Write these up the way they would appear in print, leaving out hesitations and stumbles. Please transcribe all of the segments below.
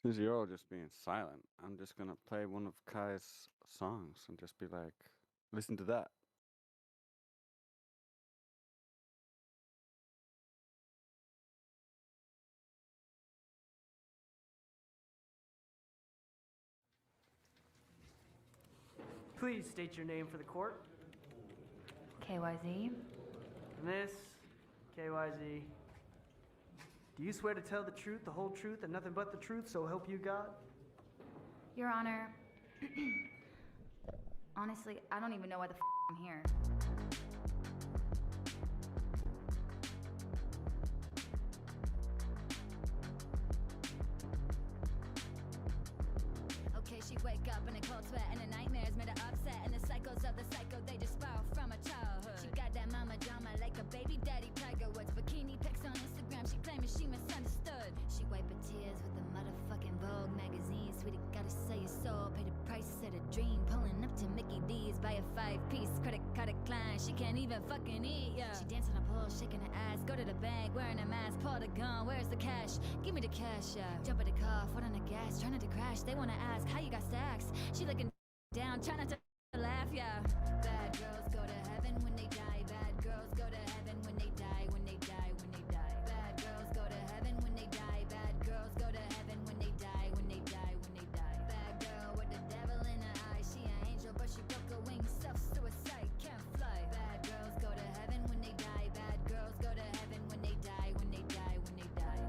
Since you're all just being silent, I'm just gonna play one of Kai's songs and just be like, listen to that. Please state your name for the court. KYZ. Miss KYZ, do you swear to tell the truth, the whole truth, and nothing but the truth, so help you God? Your Honor, honestly, I don't even know why the I'm here. Okay, she wake up in a cold sweat and the nightmares made her upset. And the cycles of the psycho, they just spiral from her childhood. She got that mama drama like a baby daddy Tiger Woods. Bikini pics on Instagram, she claiming she misunderstood. She wipe her tears with the motherfucking Vogue magazine. Sweetie, gotta sell your soul, pay the price of the dream. Pulling up to Mickey D's, buy a 5-piece credit card decline. She can't even fucking eat, yeah. She dance on a pole, shaking her ass. Go to the bank, wearing a mask, pull the gun. Where's the cash? Give me the cash, yeah. Jump in the car, foot on the gas, trying not to crash. They wanna ask how you got stacks. She looking down, trying not to laugh, yeah. Bad girls go to heaven when they die. Bad girls go to heaven when they die. When they die, when they die. Bad girls go to heaven when they die. Bad girls go to heaven when they die. When they die, when they die. Bad girl with the devil in her eye. She an angel, but she broke her wings. Self-suicide, can't fly. Bad girls go to heaven when they die. Bad girls go to heaven when they die. When they die, when they die.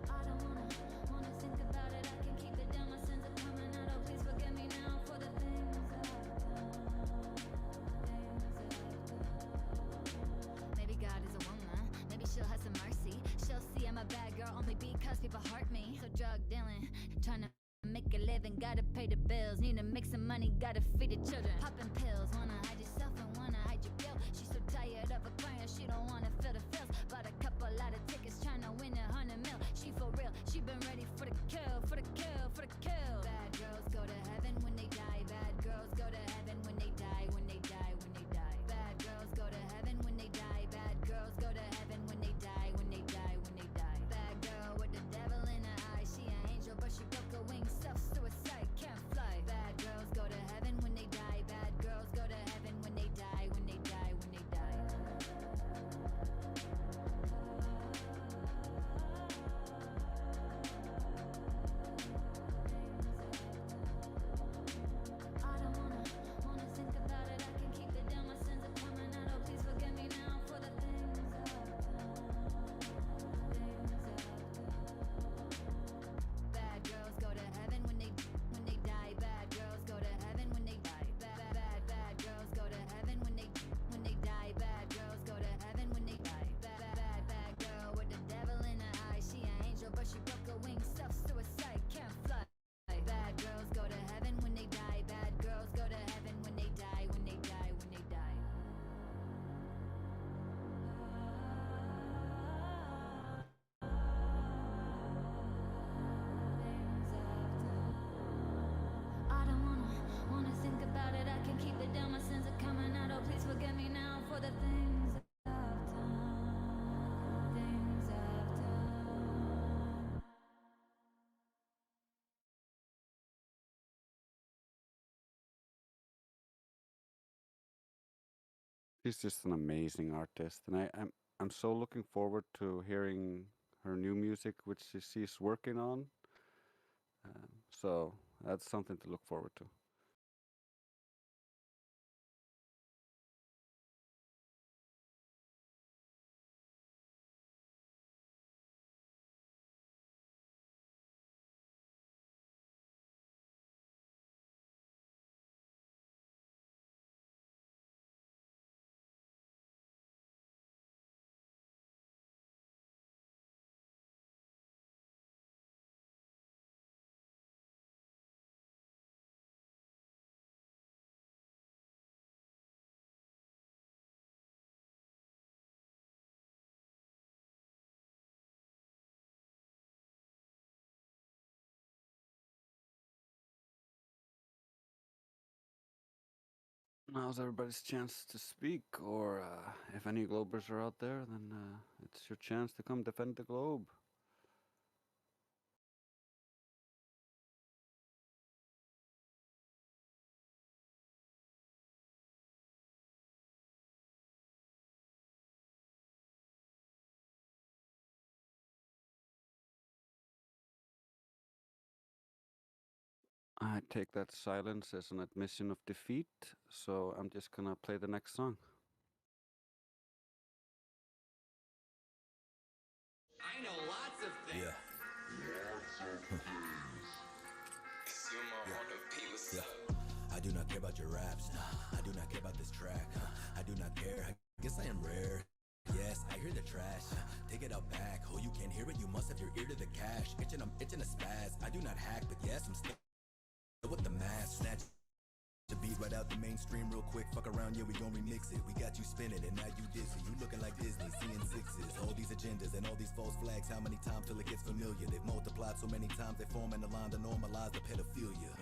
I don't wanna think about it. I can keep it down. My sins are coming out. Oh, please forgive me now for the things I've done. Maybe God is a woman. Maybe she'll have some mercy. She'll see I'm a bad girl only because people hurt me. So drug dealing, trying to make a living, gotta pay the bills. Need to make some money, gotta feed the children. Popping pills, wanna hide yourself and wanna hide your guilt. She's so tired of her crying, she don't wanna feel the feels. Bought a couple lot of tickets, trying to win 100 mil. She for real, she been ready for the kill, for the kill, for the kill. Bad girls go to heaven when they die. Bad girls go to heaven when they die. When they die, when they die. Bad girls go to heaven when they die. Bad girls go to heaven when they die. When they die, when they die. Bad girl with the devil in her eye. She an angel, but she broke her wings. Self-suicide, can't fly. Bad girls go to heaven when they die. Bad girls go to heaven when they die. When they die, when they die. I don't wanna think about it. I can keep it down. My sins are coming out. Oh, please forgive me now for the things I've done. Bad girls go to heaven when they die. Bad girls go to heaven when they die. Bad girls go to heaven when they die. Bad girls go to heaven when they die. Bad girl with the devil in her eye. She an angel, but she broke her wings. Self-suicide, can't fly. Bad girls go to heaven when they die. Bad girls go to heaven when they die. When they die, when they die. I don't wanna think about it. I can keep it down. My sins are coming out. Oh, please forgive me now for the things I've done. Things I've done. She's just an amazing artist, and I'm so looking forward to hearing her new music, which she's working on. So that's something to look forward to. Now's everybody's chance to speak, or if any Globers are out there, then it's your chance to come defend the globe. I take that silence as an admission of defeat, so I'm just gonna play the next song. I know lots of things. Yeah. I do not care about your raps. I do not care about this track. I do not care. I guess I am rare. Yes, I hear the trash. Take it out back. Oh, you can't hear it. You must have your ear to the cash. I'm itching a spaz. I do not hack, but yes, I'm still with the mask. Snatch the beat right out the mainstream real quick. Fuck around, yeah, we gon' remix it. We got you spinning and now you dizzy. You looking like Disney, seeing sixes. All these agendas and all these false flags. How many times till it gets familiar? They've multiplied so many times they form in a line to normalize the pedophilia.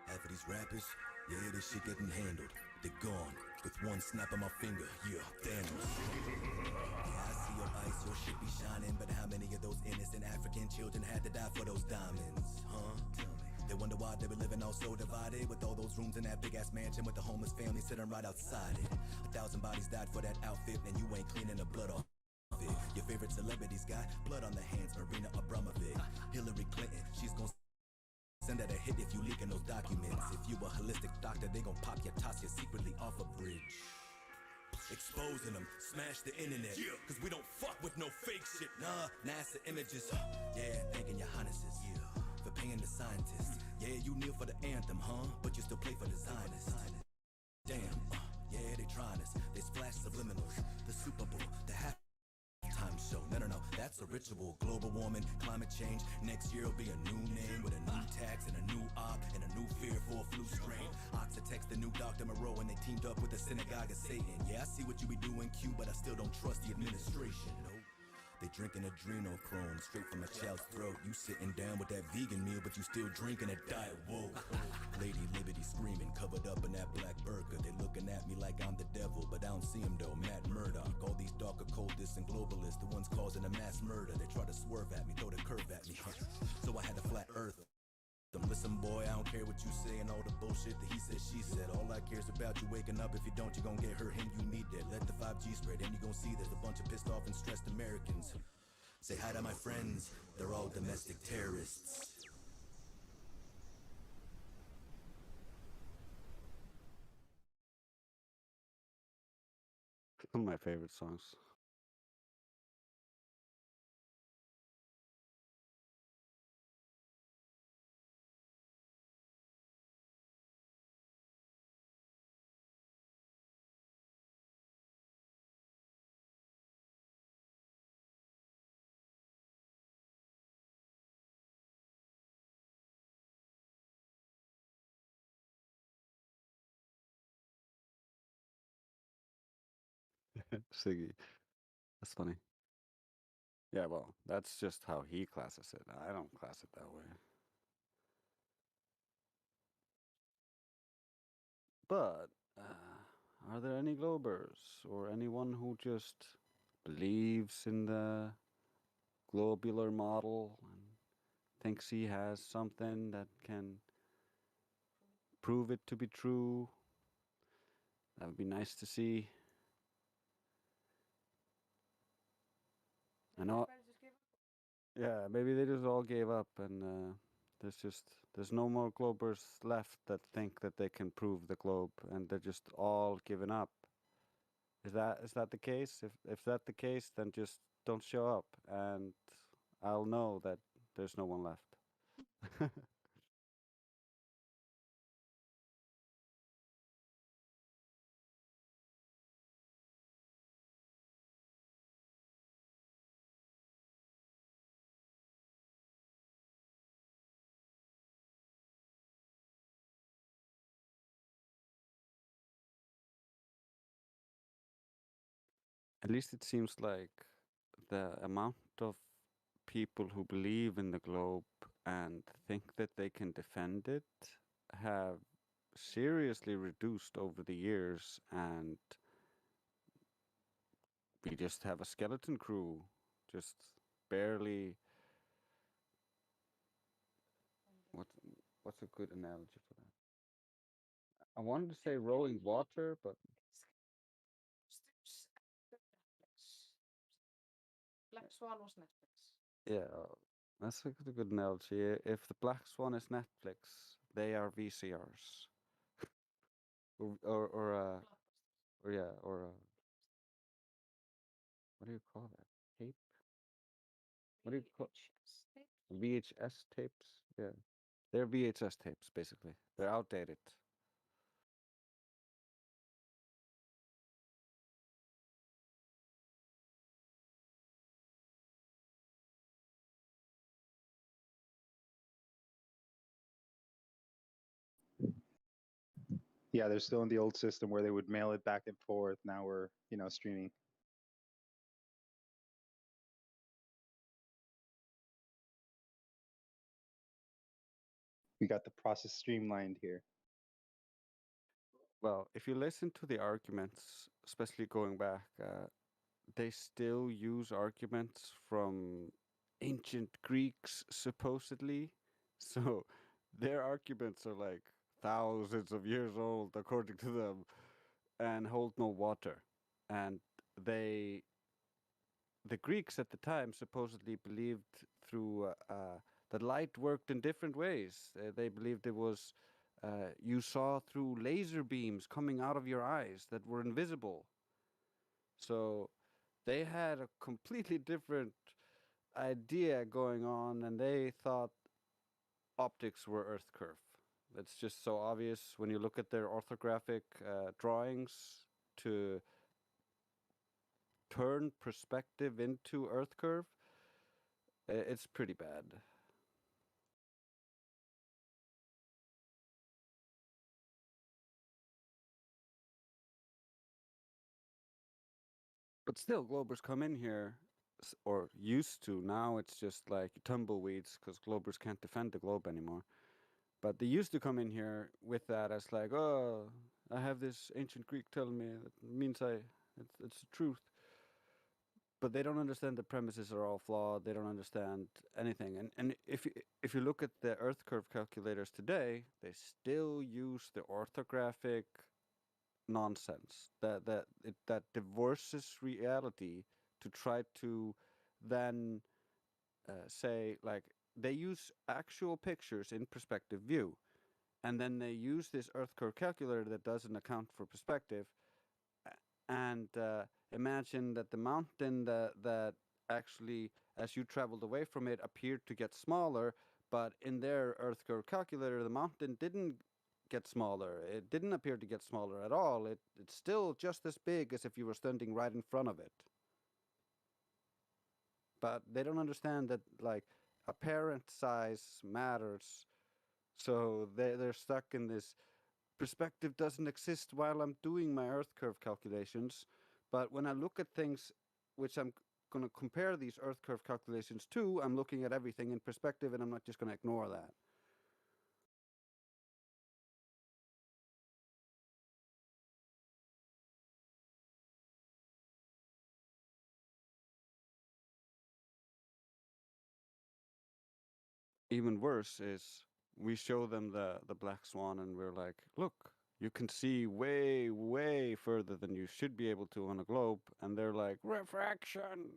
Half of these rappers, yeah, this shit getting handled. They're gone with one snap of my finger. Yeah, Thanos. Yeah, I see your ice, your shit be shining. But how many of those innocent African children had to die for those diamonds? Huh? Tell me. They wonder why they be living all so divided, with all those rooms in that big ass mansion with the homeless family sitting right outside it. 1,000 bodies died for that outfit, and you ain't cleaning the blood off it. Your favorite celebrities got blood on their hands. Marina Abramovic, Hillary Clinton, she's gon' send out a hit if you leaking those documents. If you a holistic doctor, they gon' pop your toss you secretly off a bridge. Exposing them, smash the internet. Yeah. Cause we don't fuck with no fake shit. Nah, NASA images. Yeah, thanking your highnesses. Yeah. For paying the scientists. Yeah, you kneel for the anthem, huh? But you still play for the Zionists. Damn, yeah, they trying us. They splash subliminals. The Super Bowl, the halftime show. No, that's a ritual. Global warming, climate change. Next year will be a new name with a new tax and a new op and a new fear for a flu strain. Oxitex, the new Dr. Moreau, and they teamed up with the synagogue of Satan. Yeah, I see what you be doing, Q, but I still don't trust the administration. Nope. They drinking adrenochrome straight from a child's throat. You sitting down with that vegan meal, but you still drinking a diet woke. Lady Liberty screaming, covered up in that black burqa. They looking at me like I'm the devil, but I don't see him though. Matt Murdock, all these dark occultists and globalists, the ones causing a mass murder. They try to swerve at me, throw the curve at me. So I had to flat earth. Listen, boy, I don't care what you say and all the bullshit that he said, she said. All I care is about you waking up. If you don't, you gon' get hurt, him, you need that. Let the 5G spread, and you gon' see there's a bunch of pissed off and stressed Americans. Say hi to my friends, they're all domestic terrorists. One of my favorite songs. Siggy. That's funny. Yeah, well, that's just how he classes it. I don't class it that way. But are there any Globers or anyone who just believes in the globular model and thinks he has something that can prove it to be true? That would be nice to see. I know. Yeah, maybe they just all gave up, and there's no more Globers left that think that they can prove the globe, and they're just all giving up. Is that the case? If that's the case, then just don't show up, and I'll know that there's no one left. At least it seems like the amount of people who believe in the globe and think that they can defend it have seriously reduced over the years, and we just have a skeleton crew, just barely. What what's a good analogy for that? I wanted to say rowing water, but Black Swan was Netflix. yeah, that's a good analogy. If the Black Swan is Netflix, they are VCRs, or or yeah, or what do you call that? Tape? What do you call VHS tapes? Yeah, they're VHS tapes basically. They're outdated. Yeah, they're still in the old system where they would mail it back and forth. Now we're, streaming. We got the process streamlined here. Well, if you listen to the arguments, especially going back, they still use arguments from ancient Greeks, supposedly. So their arguments are like thousands of years old, according to them, and hold no water. And they, the Greeks at the time, supposedly believed through that light worked in different ways. They believed it was you saw through laser beams coming out of your eyes that were invisible. So they had a completely different idea going on, and they thought optics were Earth curve. That's just so obvious when you look at their orthographic drawings to turn perspective into Earth curve. It's pretty bad. But still, Globers come in here, or used to. Now it's just like tumbleweeds because Globers can't defend the globe anymore. But they used to come in here with that as like, oh, I have this ancient Greek telling me that means it's the truth. But they don't understand the premises are all flawed. They don't understand anything. And if you look at the Earth curve calculators today, they still use the orthographic nonsense that divorces reality to try to then say like they use actual pictures in perspective view, and then they use this Earth curve calculator that doesn't account for perspective, and imagine that the mountain that actually, as you traveled away from it, appeared to get smaller, but in their Earth curve calculator, the mountain didn't get smaller. It didn't appear to get smaller at all. It's still just as big as if you were standing right in front of it. But they don't understand that like apparent size matters. So they're stuck in this perspective doesn't exist while I'm doing my Earth curve calculations. But when I look at things which I'm going to compare these Earth curve calculations to, I'm looking at everything in perspective, and I'm not just going to ignore that. Even worse is we show them the black swan, and we're like, look, you can see way, way further than you should be able to on a globe. And they're like, refraction.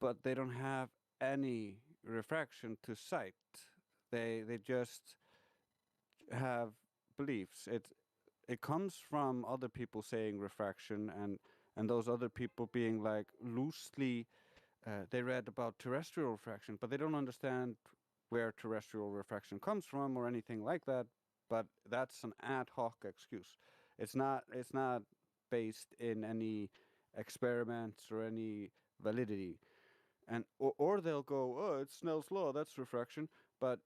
But they don't have any refraction to sight. They just have beliefs. It comes from other people saying refraction, and those other people being like loosely they read about terrestrial refraction, but they don't understand where terrestrial refraction comes from or anything like that. But that's an ad hoc excuse. It's not based in any experiments or any validity. And or they'll go, oh, it's Snell's law, that's refraction, but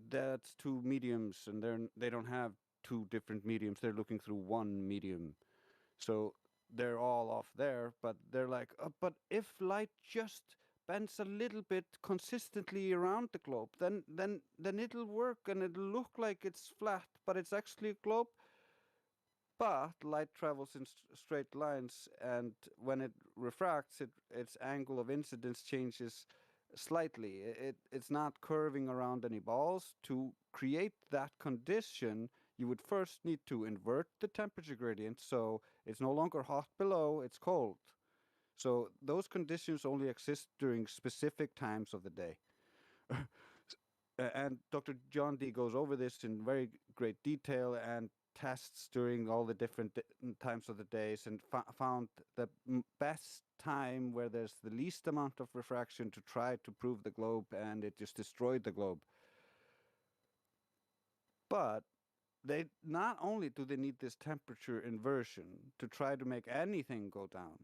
that's two mediums, and they don't have two different mediums. They're looking through one medium, so they're all off there. But they're like, but if light just bends a little bit consistently around the globe, then it'll work and it'll look like it's flat, but it's actually a globe. But light travels in straight lines, and when it refracts, its angle of incidence changes slightly. It's not curving around any balls. To create that condition, you would first need to invert the temperature gradient, so it's no longer hot below, it's cold. So those conditions only exist during specific times of the day. And Dr. John D goes over this in very great detail and tests during all the different times of the days, and found the best time where there's the least amount of refraction to try to prove the globe, and it just destroyed the globe. But they not only do they need this temperature inversion to try to make anything go down,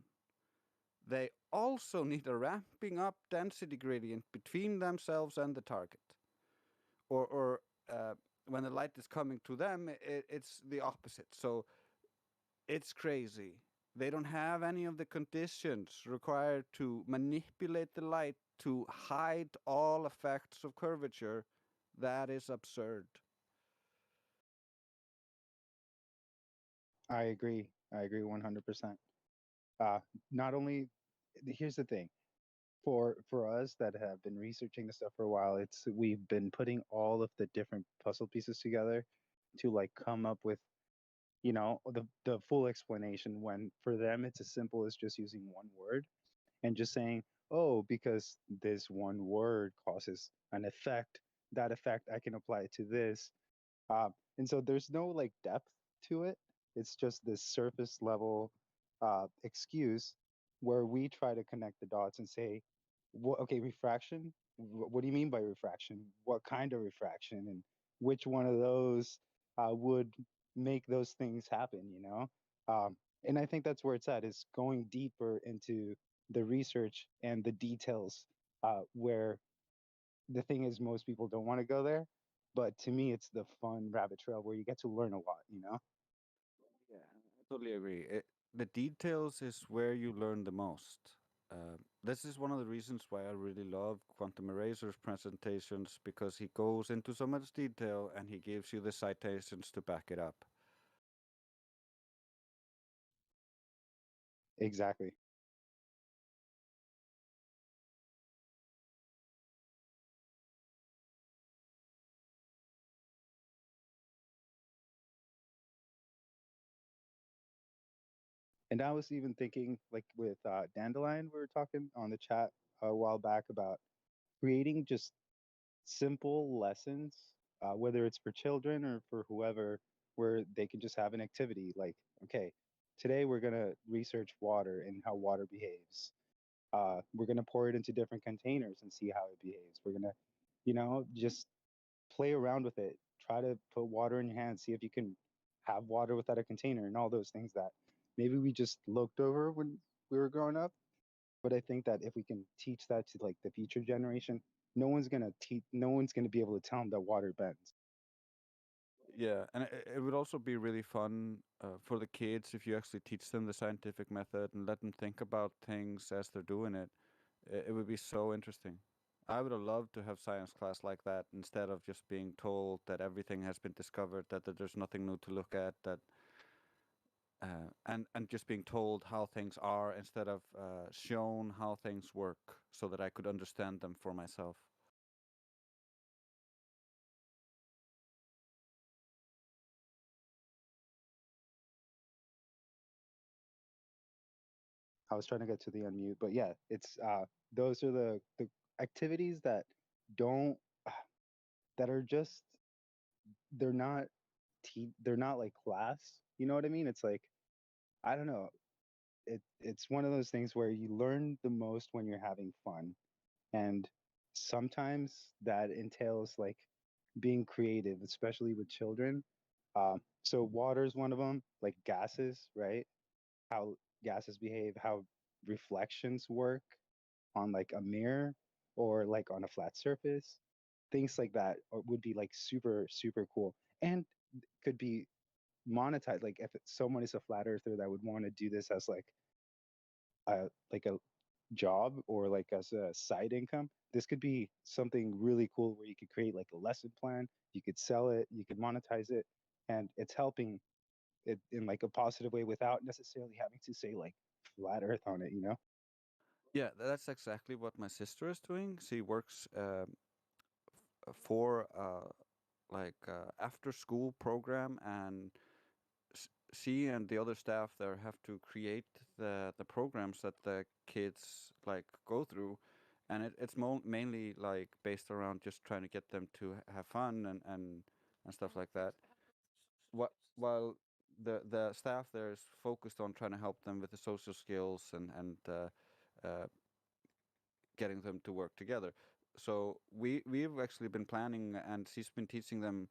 they also need a ramping up density gradient between themselves and the target. Or when the light is coming to them, it's the opposite. So it's crazy. They don't have any of the conditions required to manipulate the light to hide all effects of curvature. That is absurd. I agree. I agree 100%. Not only, here's the thing. For us that have been researching this stuff for a while, it's we've been putting all of the different puzzle pieces together to like come up with, the full explanation, when for them it's as simple as just using one word and just saying, oh, because this one word causes an effect, that effect I can apply it to this. And so there's no like depth to it. It's just this surface level excuse where we try to connect the dots and say, okay, refraction. What do you mean by refraction? What kind of refraction? And which one of those would make those things happen? And I think that's where it's at, is going deeper into the research and the details, where the thing is most people don't want to go there, but to me it's the fun rabbit trail where you get to learn a lot. Yeah, I totally agree. The details is where you learn the most. This is one of the reasons why I really love Quantum Eraser's presentations, because he goes into so much detail and he gives you the citations to back it up. Exactly. And I was even thinking, like with Dandelion, we were talking on the chat a while back about creating just simple lessons, whether it's for children or for whoever, where they can just have an activity like, okay, today we're going to research water and how water behaves. We're going to pour it into different containers and see how it behaves. We're going to, just play around with it. Try to put water in your hand, see if you can have water without a container, and all those things that maybe we just looked over when we were growing up. But I think that if we can teach that to like the future generation, no one's gonna be able to tell them that water bends. Yeah, and it would also be really fun for the kids if you actually teach them the scientific method and let them think about things as they're doing it. It would be so interesting. I would have loved to have science class like that, instead of just being told that everything has been discovered, that there's nothing new to look at, and just being told how things are instead of shown how things work so that I could understand them for myself. I was trying to get to the unmute, but yeah, it's those are the activities that don't that are just they're not they're not like class. You know what I mean? It's like, I don't know. It's one of those things where you learn the most when you're having fun, and sometimes that entails like being creative, especially with children. So water is one of them, like gases, right? How gases behave, how reflections work on like a mirror or like on a flat surface. Things like that would be like super, super cool, and could be monetized. Like if someone is a flat earther that would want to do this as like a job or like as a side income, this could be something really cool where you could create like a lesson plan, you could sell it, you could monetize it, and it's helping it in like a positive way without necessarily having to say like flat earth on it, you know? Yeah, that's exactly what my sister is doing. She works for like after school program, and she and the other staff there have to create the programs that the kids like go through, and it's mainly like based around just trying to get them to have fun and stuff like that. While the staff there is focused on trying to help them with the social skills and getting them to work together. So we've actually been planning, and she's been teaching them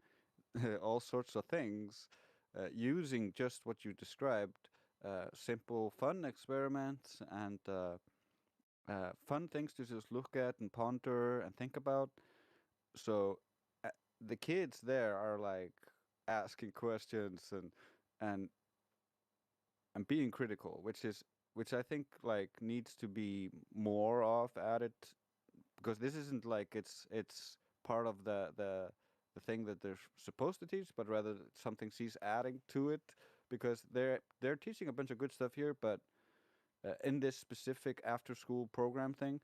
all sorts of things using just what you described, simple fun experiments and fun things to just look at and ponder and think about. So uh, the kids there are like asking questions and and being critical, which I think like needs to be more of added, because this isn't like it's part of the thing that they're supposed to teach, but rather something she's adding to it, because they're teaching a bunch of good stuff here, but in this specific after school program thing,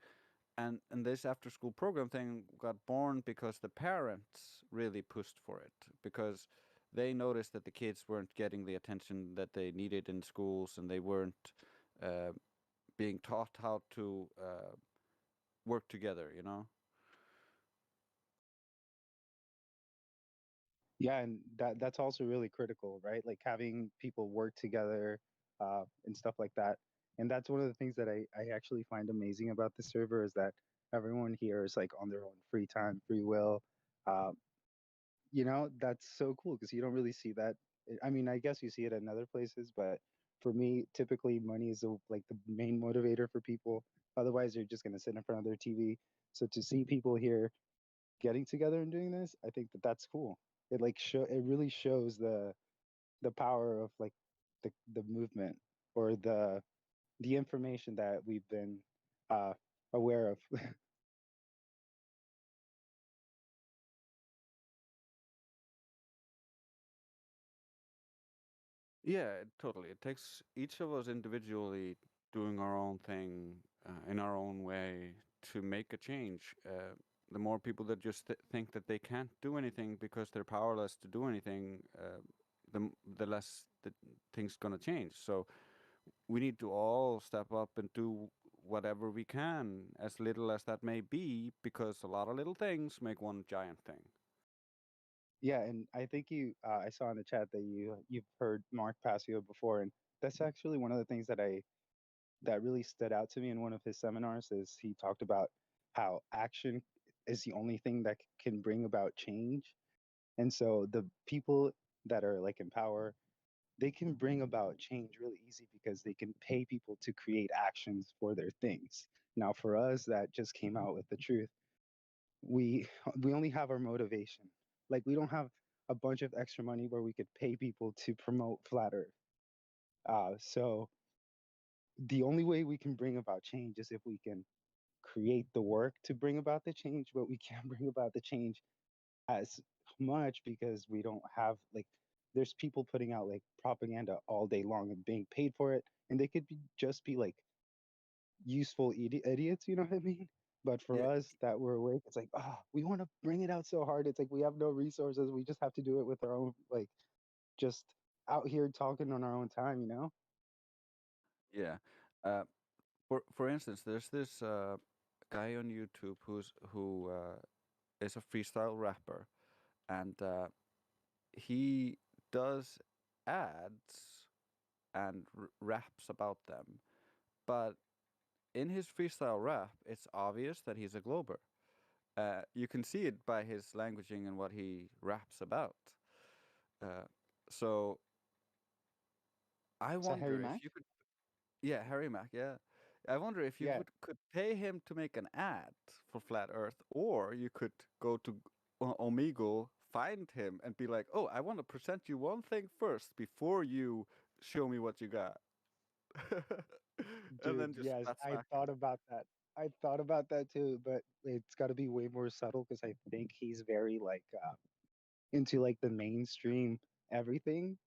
and this after school program thing got born because the parents really pushed for it, because they noticed that the kids weren't getting the attention that they needed in schools, and they weren't uh, being taught how to work together, you know. Yeah, and that's also really critical, right? Like having people work together and stuff like that. And that's one of the things that I actually find amazing about the server is that everyone here is like on their own free time, free will. Uh, that's so cool because you don't really see that. I mean, I guess you see it in other places, but for me, typically money is like the main motivator for people. Otherwise, they're just gonna sit in front of their TV. So to see people here getting together and doing this, I think that that's cool. It really shows the power of like the movement or the information that we've been uh aware of. Yeah, totally. It takes each of us individually doing our own thing in our own way to make a change. The more people that just think that they can't do anything because they're powerless to do anything, the less the things gonna change. So we need to all step up and do whatever we can, as little as that may be, because a lot of little things make one giant thing. Yeah, and I think I saw in the chat that you've heard Mark Passio before, and that's actually one of the things that really stood out to me in one of his seminars is he talked about how action is the only thing that can bring about change. And so the people that are like in power, they can bring about change really easy because they can pay people to create actions for their things. Now, for us that just came out with the truth, we we only have our motivation. Like we don't have a bunch of extra money where we could pay people to promote flat Earth. So the only way we can bring about change is if we can create the work to bring about the change, but we can't bring about the change as much because we don't have like there's people putting out like propaganda all day long and being paid for it, and they could just be like useful idiots, you know what I mean? But for Yeah, us that were awake, it's like, we want to bring it out so hard. It's like we have no resources. We just have to do it with our own, like, just out here talking on our own time, you know? yeah. Uh, for instance, there's this guy on YouTube who is a freestyle rapper, and he does ads and raps about them. But in his freestyle rap, it's obvious that he's a glober. You can see it by his languaging and what he raps about. Uh, so I Is that Harry wonder if Mack? you could, yeah, Harry Mack, yeah. I wonder if you Yeah. could pay him to make an ad for Flat Earth, or you could go to Omegle, find him, and be like, "Oh, I want to present you one thing first before you show me what you got." and Dude, then just yes, flat I smack thought him. about that. I thought about that too, but it's got to be way more subtle because I think he's very like into like the mainstream everything,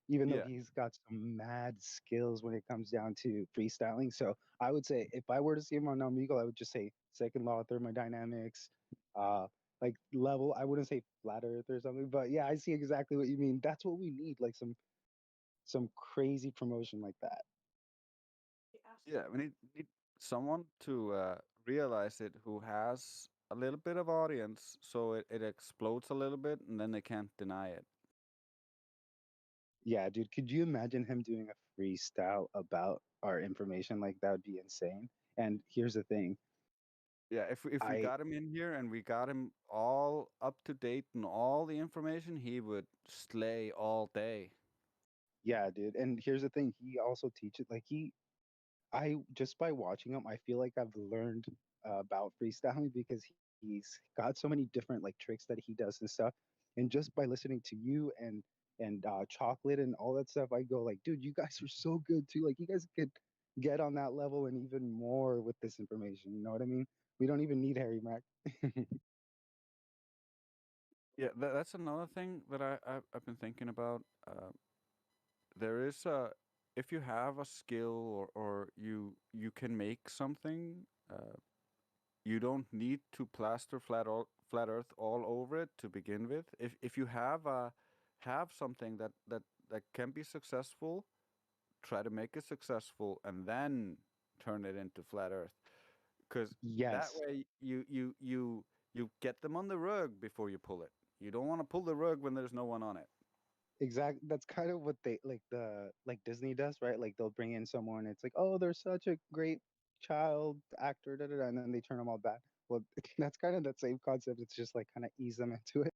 even though Yeah, he's got some mad skills when it comes down to freestyling. So I would say if I were to see him on Omegle, I would just say second law of thermodynamics, uh, like level. I wouldn't say flat Earth or something, but yeah, I see exactly what you mean. That's what we need, like some crazy promotion like that. yeah. We need someone to realize it who has a little bit of audience, so it explodes a little bit, and then they can't deny it. Yeah, dude, could you imagine him doing a freestyle about our information? Like that would be insane. And here's the thing. Yeah, if we I got him in here and we got him all up to date and all the information, he would slay all day. Yeah, dude. And here's the thing. He also teaches like I just by watching him, I feel like I've learned about freestyling because he's got so many different like tricks that he does and stuff. And just by listening to you and Chocolate and all that stuff, I go like, dude, you guys are so good too. Like you guys could get on that level and even more with this information. You know what I mean? We don't even need Harry Mack. Yeah, that's another thing that I've been thinking about. There is a if you have a skill or you can make something, uh, you don't need to plaster flat Earth all over it to begin with. If you have something that can be successful, try to make it successful, and then turn it into flat Earth. Because that Yes, way you get them on the rug before you pull it. You don't want to pull the rug when there's no one on it. exactly. That's kind of what they like the like Disney does, right? Like they'll bring in someone. It's like, oh, they're such a great child actor, da, da, da, and then they turn them all bad. Well, that's kind of that same concept. It's just like kind of ease them into it.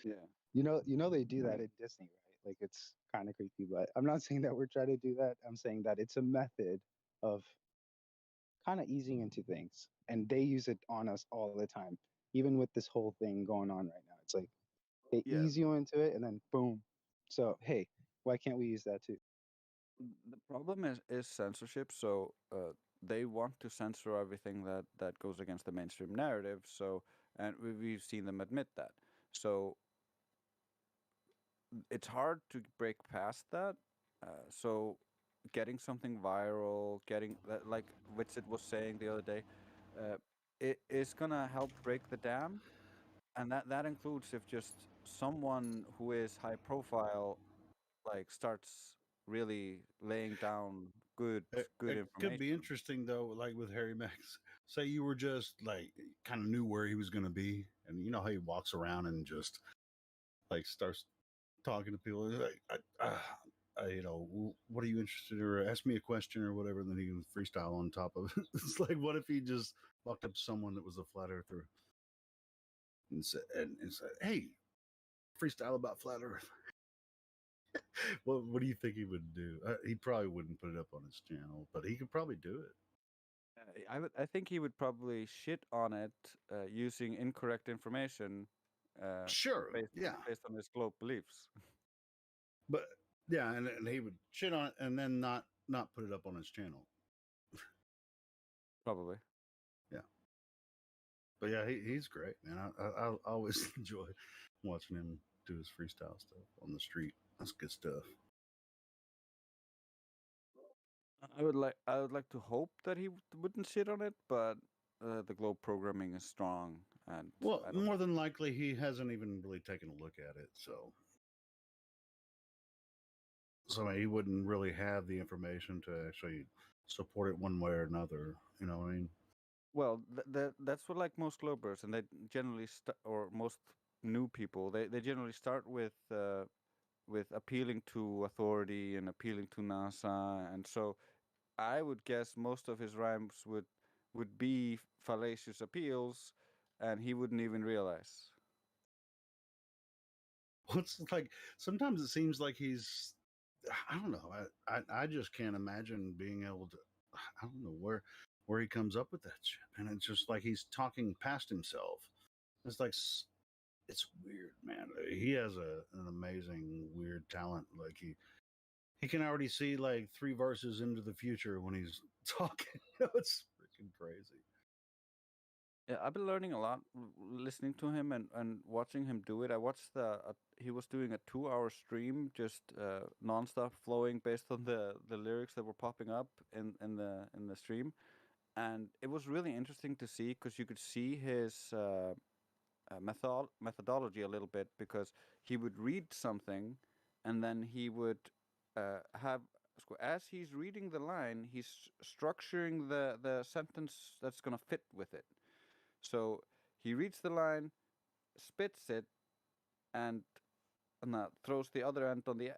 Yeah. You know they do that in Disney, right? Like it's kind of creepy, but I'm not saying that we're trying to do that. I'm saying that it's a method of kind of easing into things, and they use it on us all the time. Even with this whole thing going on right now, it's like they Yeah. ease you into it, and then boom. So hey, why can't we use that too? The problem is censorship. So they want to censor everything that goes against the mainstream narrative. So and we've seen them admit that. So it's hard to break past that. So getting something viral, getting that, like Witsit was saying the other day, uh, it is gonna help break the dam, and that includes if just someone who is high profile like starts really laying down good It could be information. interesting though, like with Harry Max. Say you were just like kind of knew where he was going to be, and you know how he walks around and just like starts talking to people. He's like, what are you interested in? Or ask me a question or whatever. And then he can freestyle on top of it. It's like, what if he just walked up to someone that was a flat earther and said, "Hey, freestyle about flat Earth." What do you think he would do? He probably wouldn't put it up on his channel, but he could probably do it. I think he would probably shit on it using incorrect information uh, Sure, based yeah, based on his globe beliefs. but yeah, and he would shit on it and then not put it up on his channel. Probably. Yeah, but yeah, he's great, man. I always enjoy watching him do his freestyle stuff on the street. That's good stuff. I would like to hope that he wouldn't shit on it, but the globe programming is strong, and Well, I don't more think. than likely, he hasn't even really taken a look at it, so he wouldn't really have the information to actually support it one way or another. You know what I mean? Well, that's what like most globers, and they generally or most new people, they generally start with appealing to authority and appealing to NASA, and so I would guess most of his rhymes would be fallacious appeals, and he wouldn't even realize. What's like sometimes it seems like he's I don't know. I just can't imagine being able to I don't know where he comes up with that shit. And it's just like he's talking past himself. It's like it's weird, man. He has an amazing weird talent. Like he can already see like 3 verses into the future when he's talking. It's freaking crazy. Yeah, I've been learning a lot listening to him and watching him do it. I watched he was doing a 2 hour stream, just nonstop flowing based on the lyrics that were popping up in the stream, and it was really interesting to see because you could see his methodology a little bit because he would read something, and then he would have as he's reading the line, he's structuring the sentence that's gonna fit with it. So he reads the line, spits it, and throws the other end on the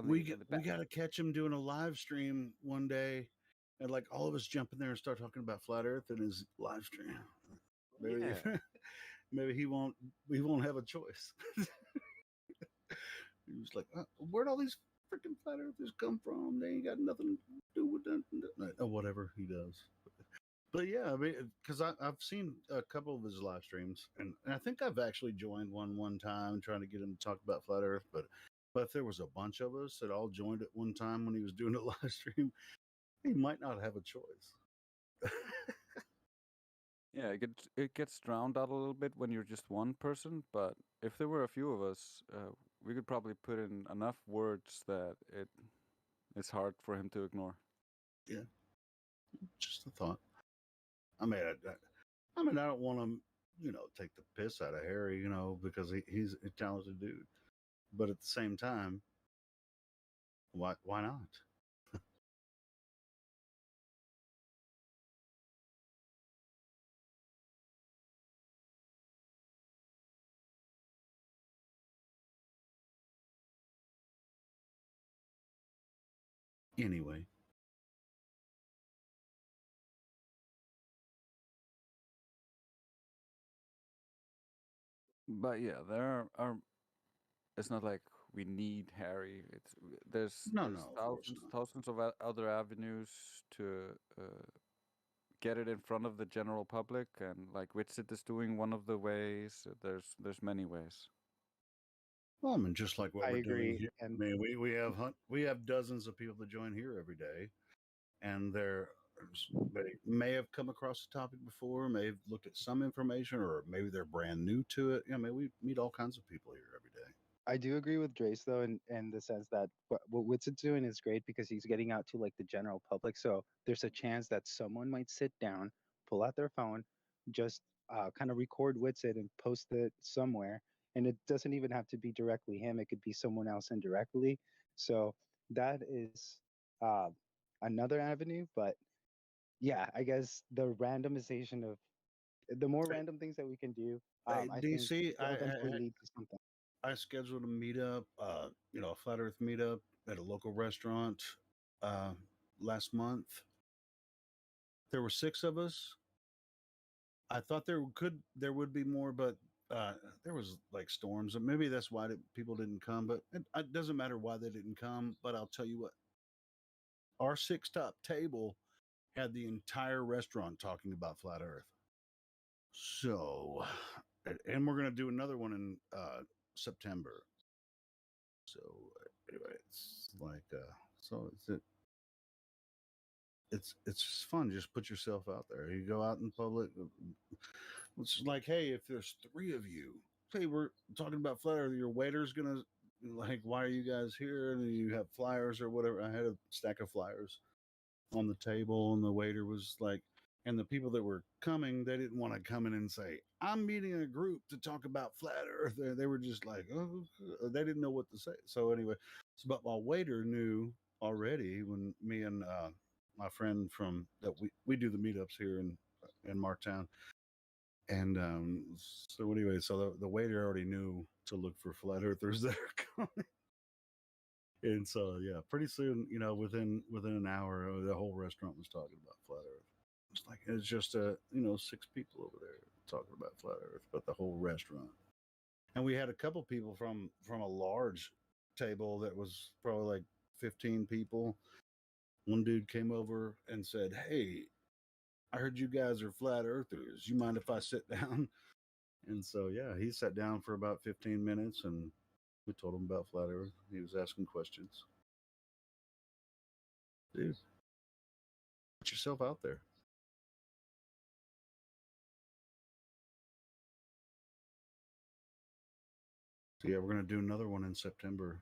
We back. got to catch him doing a live stream one day, and like all of us jump in there and start talking about flat Earth in his live stream. Maybe Yeah. maybe he won't. We won't have a choice. He was like, "Where'd all these freaking flat earthers come from? They ain't got nothing to do with that, or whatever he does." But yeah, I mean, because I've seen a couple of his live streams, and I think I've actually joined one time trying to get him to talk about flat Earth. But if there was a bunch of us that all joined at one time when he was doing a live stream, he might not have a choice. Yeah, it gets drowned out a little bit when you're just one person, but if there were a few of us, we could probably put in enough words that it's hard for him to ignore. Yeah, just a thought. I mean, I mean, I don't want to, take the piss out of Harry, because he's a talented dude. But at the same time, why not? Anyway, But yeah, there are. It's not like we need Harry. There's no, of course not. thousands of other avenues to get it in front of the general public, and like Witsit is doing one of the ways. There's many ways. Well, I mean, just like what I we're doing agree. here. And I mean, we have dozens of people that join here every day, and they may have come across the topic before, may have looked at some information, or maybe they're brand new to it. We meet all kinds of people here every day. I do agree with Drace though, in the sense that what Witsit's doing is great because he's getting out to like the general public. So there's a chance that someone might sit down, pull out their phone, just kind of record Witsit and post it somewhere. And it doesn't even have to be directly him; it could be someone else indirectly. So that is uh, another avenue. But yeah, I guess the randomization of the more Hey, random things that we can do, hey, I think DC, will eventually lead to something. I scheduled a meetup, a flat Earth meetup at a local restaurant uh, last month. There were 6 of us. I thought there would be more, but there was like storms, and maybe that's why people didn't come. But it doesn't matter why they didn't come. But I'll tell you what, our 6 top table had the entire restaurant talking about flat Earth. So, and we're gonna do another one in September. So anyway, it's like so it's just fun. Just put yourself out there. You go out in public. It's like, hey, if there's 3 of you, hey, we're talking about flat Earth. Your waiter's gonna like, why are you guys here? And you have flyers or whatever. I had a stack of flyers on the table, and the waiter was like, and the people that were coming, they didn't want to come in and say, I'm meeting a group to talk about flat Earth. They were just like, oh, they didn't know what to say. So anyway, but my waiter knew already when me and my friend from that we do the meetups here in Marktown. And so anyway, so the waiter already knew to look for flat earthers that are coming. And so yeah, pretty soon, within an hour, the whole restaurant was talking about flat Earth. It's just 6 people over there talking about flat Earth, but the whole restaurant. And we had a couple people from a large table that was probably like 15 people. One dude came over and said, "Hey, I heard you guys are flat earthers. You mind if I sit down?" And so yeah, he sat down for about 15 minutes, and we told him about flat Earth. He was asking questions. Dude, put yourself out there. So yeah, we're gonna do another one in September.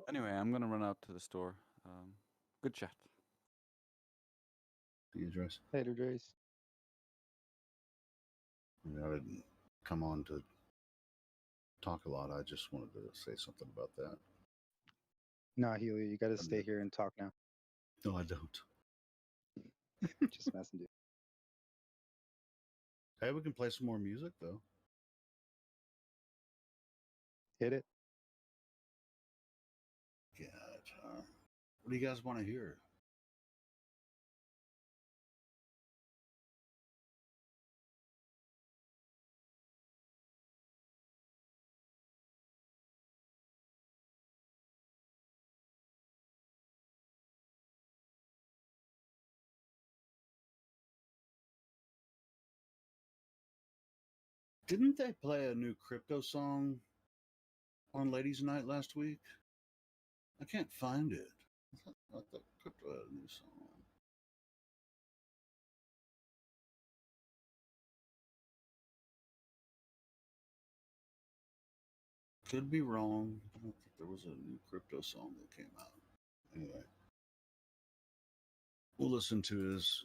Anyway, I'm gonna run out to the store. Good chat. The address. Later, Drace. I didn't come on to talk a lot. I just wanted to say something about that. Nah, Helio, you gotta stay here and talk now. No, I don't. Just messing, dude. Hey, we can play some more music though. Hit it. God, what do you guys want to hear? Didn't they play a new crypto song on Ladies Night last week? I can't find it. I thought crypto had a new song. Could be wrong. I don't think there was a new crypto song that came out. Anyway, we'll listen to his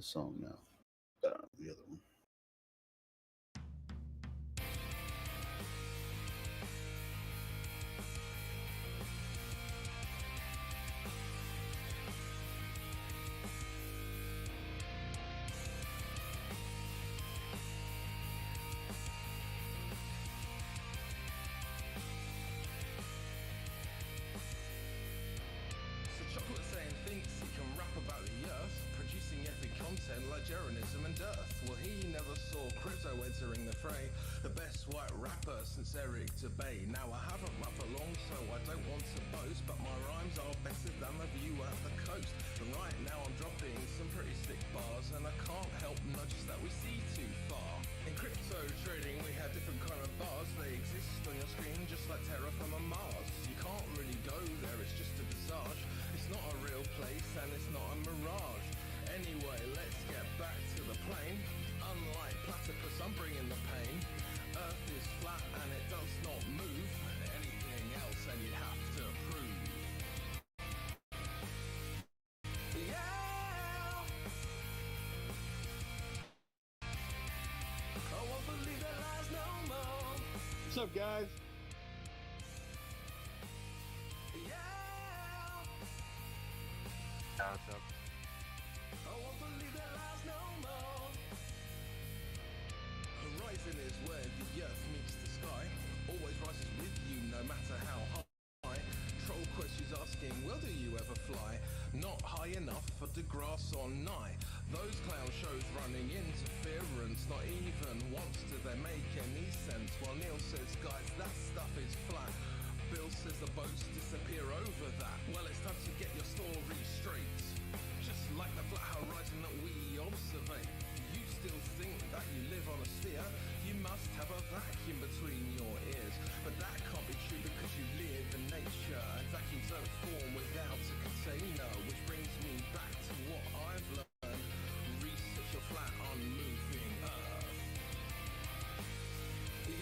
song now. The other one. Chocolate saying thinks he can rap about the earth, producing epic content like Jeranism and Dearth. Well, he never saw crypto entering the fray. The best white rapper since Eric Debay. Now I haven't rapped for long, so I don't want to boast, but my rhymes are better than the view at the coast. And right now I'm dropping some pretty sick bars, and I can't help nudge that we see too far. In crypto trading, we have different kind of bars. They exist on your screen just like Terra from Mars. You can't really go there, it's just a visage. It's not a real place and it's not a mirage. Anyway, let's get back to the plane. Unlike platypus, I'm bringing the pain. Earth is flat and it does not move. Anything else and you'd have to prove. Yeah! I won't believe that lies no more. What's up, guys? What's up? I won't believe that lies no more. Horizon is where the earth meets the sky. Always rises with you no matter how high. Troll questions asking, well, do you ever fly? Not high enough for the grass or nigh. Those clown shows running interference. Not even once do they make any sense. While Neil says, guys, that stuff is flat. Bill says the boats disappear over that. Well, it's time to get your story straight. Just like the flat horizon that we observe. You still think that you live on a sphere? You must have a vacuum between your ears. But that can't be true because you live in nature. And vacuums don't form without a container. Which brings me back to what I've learned. Research a flat unmoving earth.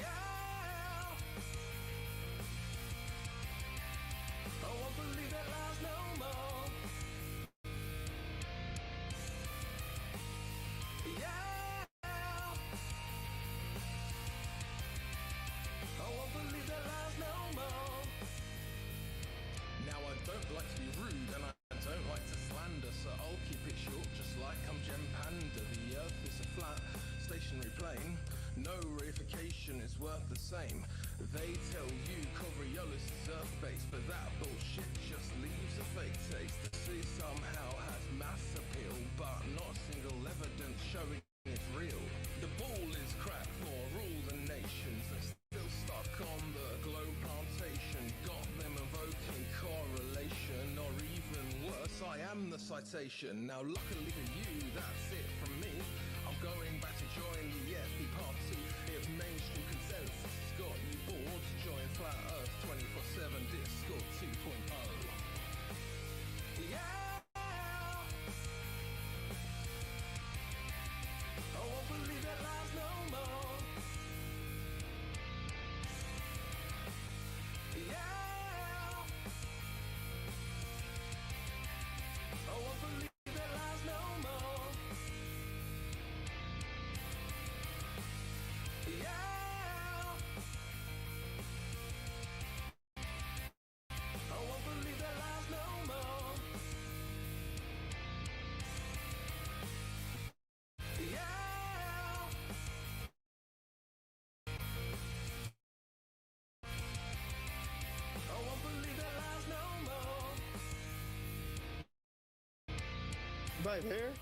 Yeah! I won't believe that lies no more. Yeah. I won't believe that lies no more. Now I don't like to be rude and I don't like to slander, so I'll keep it short just like I'm Gem Panda. The earth is a flat, stationary plane. No reification is worth the same. They tell you Coriolis is earth-based, but that bullshit just leaves a fake taste. The sea somehow has mass appeal, but not a single evidence showing it's real. The ball is cracked for all the nations. They're still stuck on the globe plantation. Got them evoking correlation. citation. Now, luckily for you, that's it from me. I'm going back to join the EFP Part 2. If mainstream consensus has got you bored, join Flat Earth 24/7 Discord 2.0. Yeah! I won't believe that lies no more. Yeah! I won't believe that lies no more. Yeah! I won't believe that lies no more. Yeah! I won't believe that lies no more. Right there.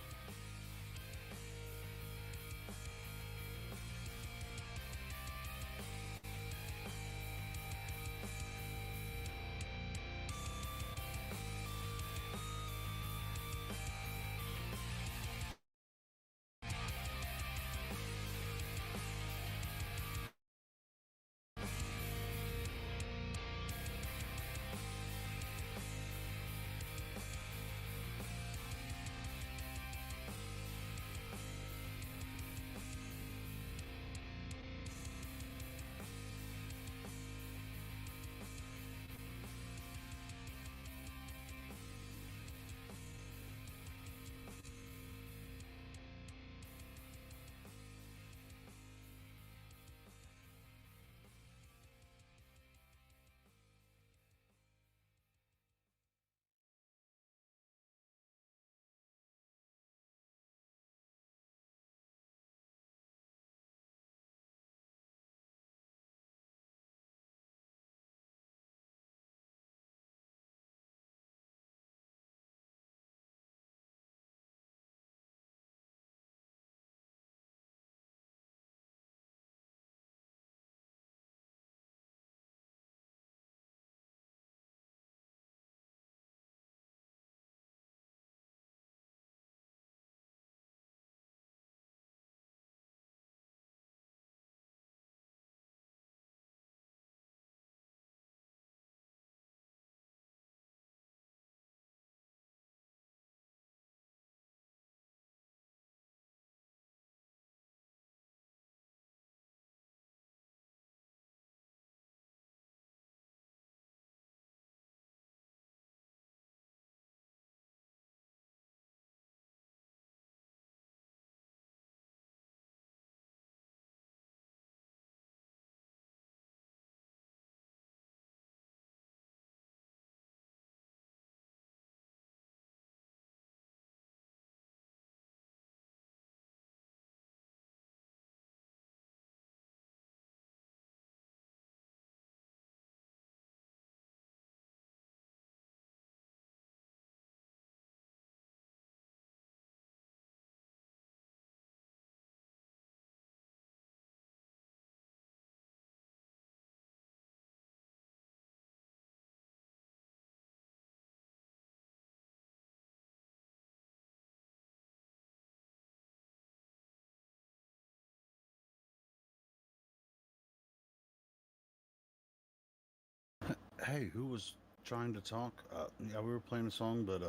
Hey, who was trying to talk? Yeah, we were playing a song, but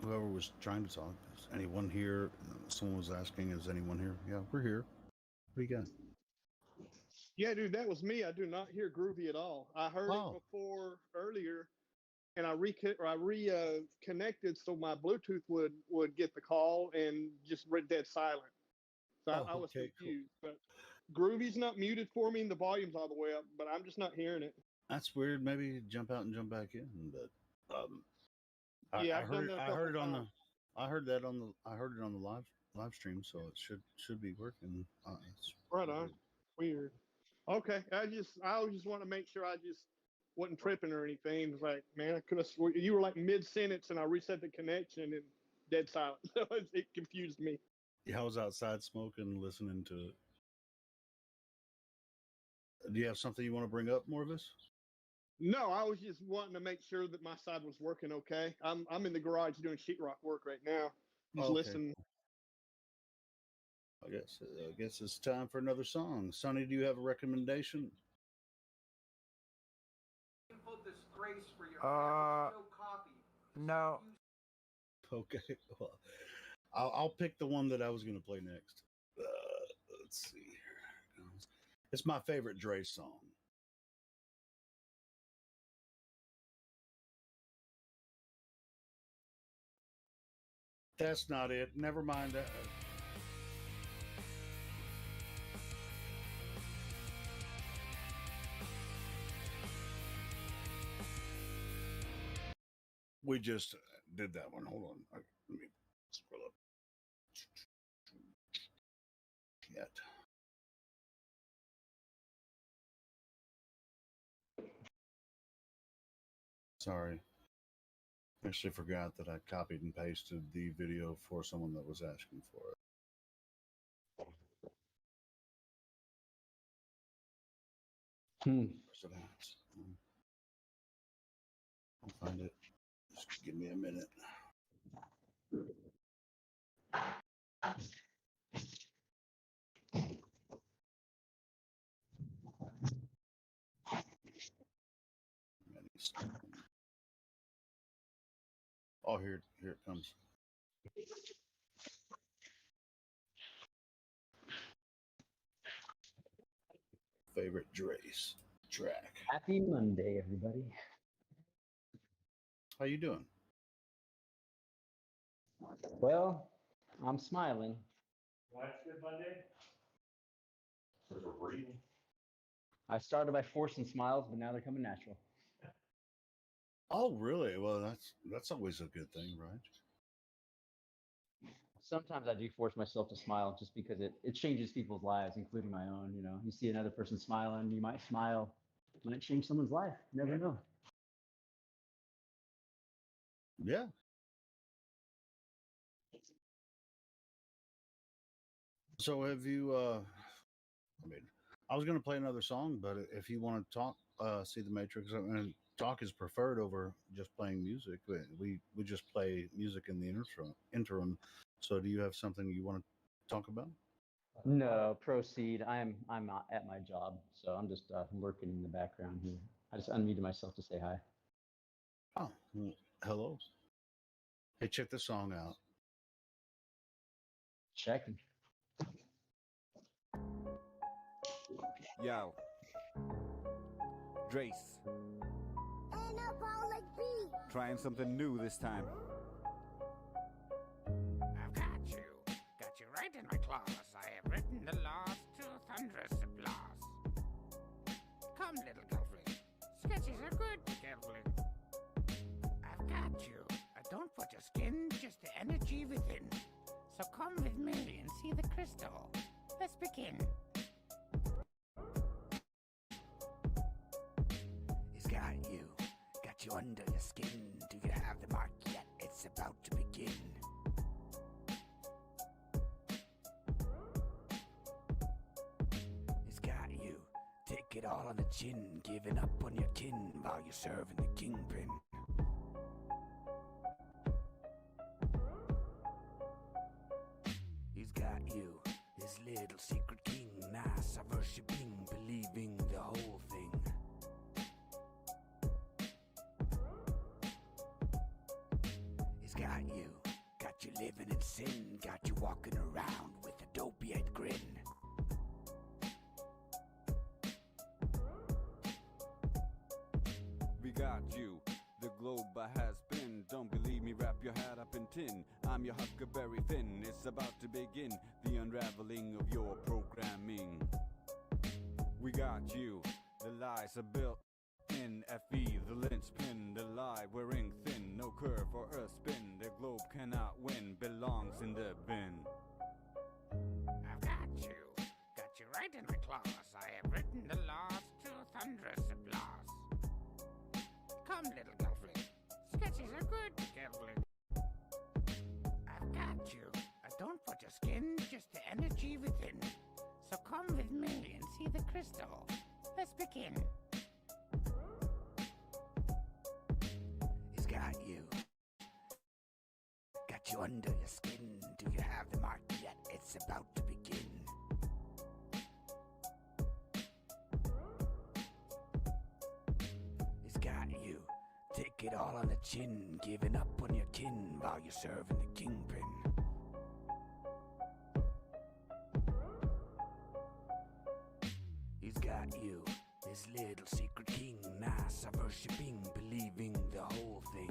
whoever was trying to talk, is anyone here? Someone was asking, is anyone here? Yeah, we're here. What do you got? Yeah, dude, that was me. I do not hear Groovy at all. I heard it Oh, before earlier, and I connected so my Bluetooth would get the call and just went dead silent. So oh, I was okay, cool. confused. But Groovy's not muted for me, and the volume's all the way up, but I'm just not hearing it. That's weird. Maybe jump out and jump back in. But Yeah, I I've done heard that a I couple heard it on the times. I heard that on the I heard it on the live stream, so it should be working. It's Right on. weird. Weird. Okay, I always just want to make sure I just wasn't tripping or anything. It's like, man, I could have you were like mid sentence, and I reset the connection and dead silent. So it confused me. Yeah, I was outside smoking, listening to it. Do you have something you want to bring up, Morvis? No, I was just wanting to make sure that my side was working okay. I'm in the garage doing sheetrock work right now. Just Okay. listening. I guess it's time for another song. Sonny, do you have a recommendation? No. Okay. Well, I'll pick the one that I was going to play next. Let's see. Here it comes. It's my favorite Dre song. That's not it. Never mind. We just did that one. Hold on. Let me scroll up. Yet. Sorry. Actually forgot that I copied and pasted the video for someone that was asking for it. Where's it at? I'll find it. Just give me a minute. Oh, here it comes. Favorite Dre's track. Happy Monday, everybody. How you doing? Well, I'm smiling. Why it's Good Monday? There's a reason. I started by forcing smiles, but now they're coming natural. Oh, really? Well, that's always a good thing, right? Sometimes I do force myself to smile just because it changes people's lives, including my own. You know, you see another person smiling, you might smile. It might change someone's life. You never know. Yeah. So have you I mean, I was going to play another song, but if you want to talk see the Matrix, I mean, talk is preferred over just playing music. We just play music in the interim. So do you have something you want to talk about? No, proceed. I'm at my job, so I'm just working in the background here. I just unmuted myself to say hi. Oh, well, hello. Hey, check this song out. Checking. Yo. Drace. Trying something new this time. I've got you right in my claws. I have written the laws to thunderous applause. Come, little girlfriend, sketches are good, girlfriend. I've got you. Don't put your skin, just the energy within. So come with me and see the crystal. Let's begin. He's got you under your skin. Do you have the mark yet? It's about to begin. He's got you. Take it all on the chin, giving up on your kin while you're serving the kingpin. He's got you, his little secret king, NASA worshipping, believing the whole thing. He's got you living in sin, got you walking around with a dopey-eyed grin. We got you, the globe has been. Don't believe me, wrap your hat up in tin. I'm your Huckleberry Finn. It's about to begin the unraveling of your programming. We got you, the lies are built in FE, the linchpin, the lie wearing thin. No curve or earth spin, the globe cannot win, belongs in the bin. I've got you right in my claws. I have written the laws to thunderous applause. Come, little girlfriend, sketches are good, girlfriend. I've got you. Don't put your skin, just the energy within. So come with me and see the crystal. Let's begin. under your skin? Do you have the mark yet? It's about to begin. He's got you. Take it all on the chin, giving up on your kin while you're serving the kingpin. He's got you, his little secret king, NASA worshipping, believing the whole thing.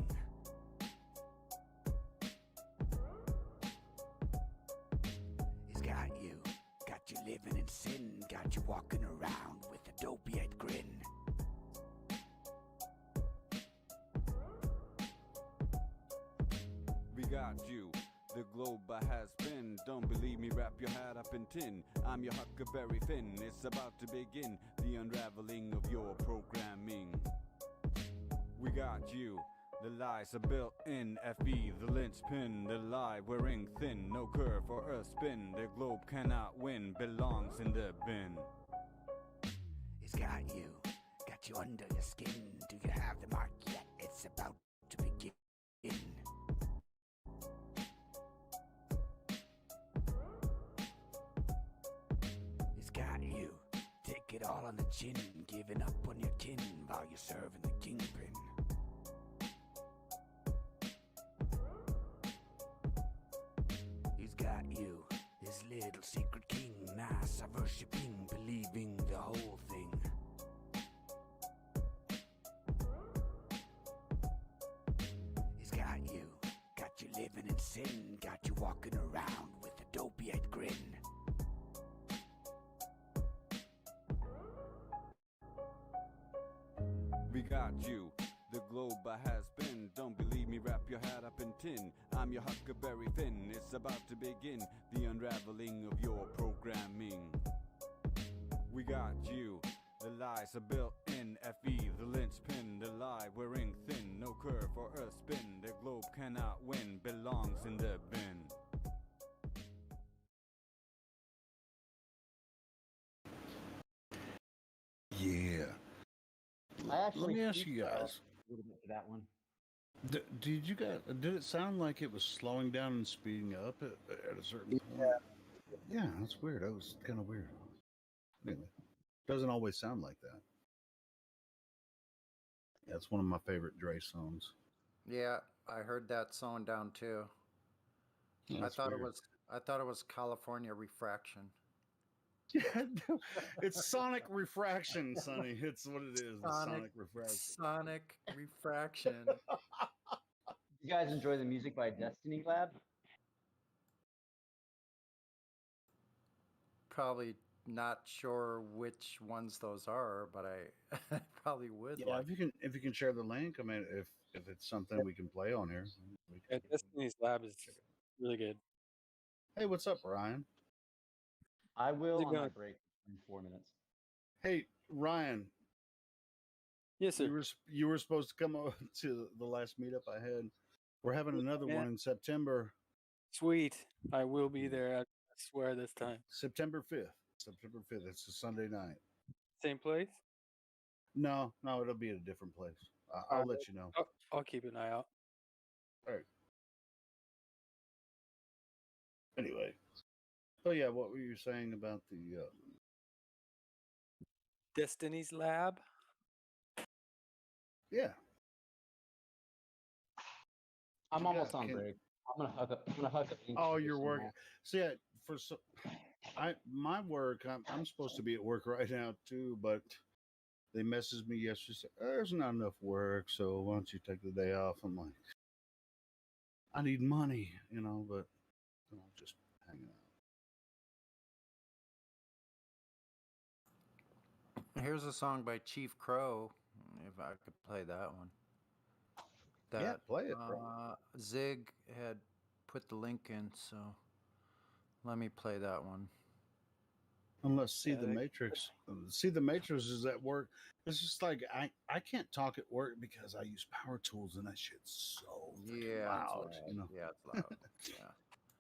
He's got you living in sin, got you walking around with a dopey-eyed grin. We got you. The globe has been. Don't believe me, wrap your hat up in tin. I'm your Huckleberry Finn. It's about to begin the unraveling of your programming. We got you. The lies are built in FE, the linchpin, the lie wearing thin. No curve or a spin. The globe cannot win, belongs in the bin. He's got you under your skin. Do you have the mark yet? It's about to begin. He's got you. Take it all on the chin, giving up on your kin while you're serving the kingpin. He's got you, his little secret king, NASA worshipping, believing the whole thing. He's got you living in sin, got you walking around with a dopey-eyed grin. We got you. The globe has been. Don't believe me, wrap your hat up in tin. I'm your Huckleberry Finn. It's about to begin the unraveling of your programming. We got you. The lies are built in FE, the linchpin, the lie wearing thin. No curve or a spin. The globe cannot win, belongs in the bin. Yeah. I actually Let me ask you guys. a little bit to that one. Did you guys? Did it sound like it was slowing down and speeding up at a certain point? Yeah, that's weird. That was kind of weird. Anyway, doesn't always sound like that. That's one of my favorite Dre songs. Yeah, I heard that slowing down too. Yeah, I that's thought weird. it was California Refraction. Yeah, it's sonic refraction, Sonny. It's what it is. The sonic refraction. Sonic Refraction. You guys enjoy the music by Destiny Lab? Probably not sure which ones those are, but I probably would. Yeah, like. if you can share the link. I mean, if it's something we can play on here. Yeah, Destiny's Lab is really good. Hey, what's up, Ryan? I will How's it on my going? break in 4 minutes. Hey, Ryan. Yes, sir. You were supposed to come over to the last meetup I had. We're having another Yeah. one in September. Sweet. I will be there. I swear this time. September 5th. September 5th. It's a Sunday night. Same place? No, it'll be at a different place. I'll let you know. I'll keep an eye out. All right. Anyway. Oh yeah, what were you saying about the Destiny's Lab? Yeah. I'm almost on break. I'm gonna hook up. Oh, you're working. See, my work. I'm supposed to be at work right now too, but they messaged me yesterday. Said, there's not enough work, so why don't you take the day off? I'm like, I need money, but just hanging out. Here's a song by Chief Crow. If I could play that one. Yeah, play it, bro. Zig had put the link in, so let me play that one. Unless See the Matrix is at work. It's just like I can't talk at work because I use power tools and that shit's so loud. Yeah, it's loud. Yeah.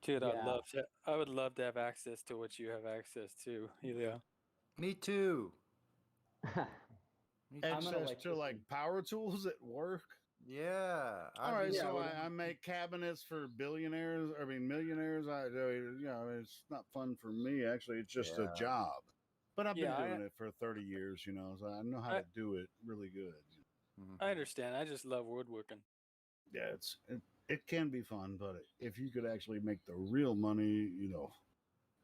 Dude, I would love to have access to what you have access to, Helio. Me too. Access to like power tools at work. Yeah. All right, be, so I make cabinets for billionaires. I mean, millionaires. It's not fun for me. Actually, it's just a Yeah. job. But I've been Yeah, doing it for 30 years, so I know how to do it really good. I understand. I just love woodworking. Yeah, it can be fun, but if you could actually make the real money,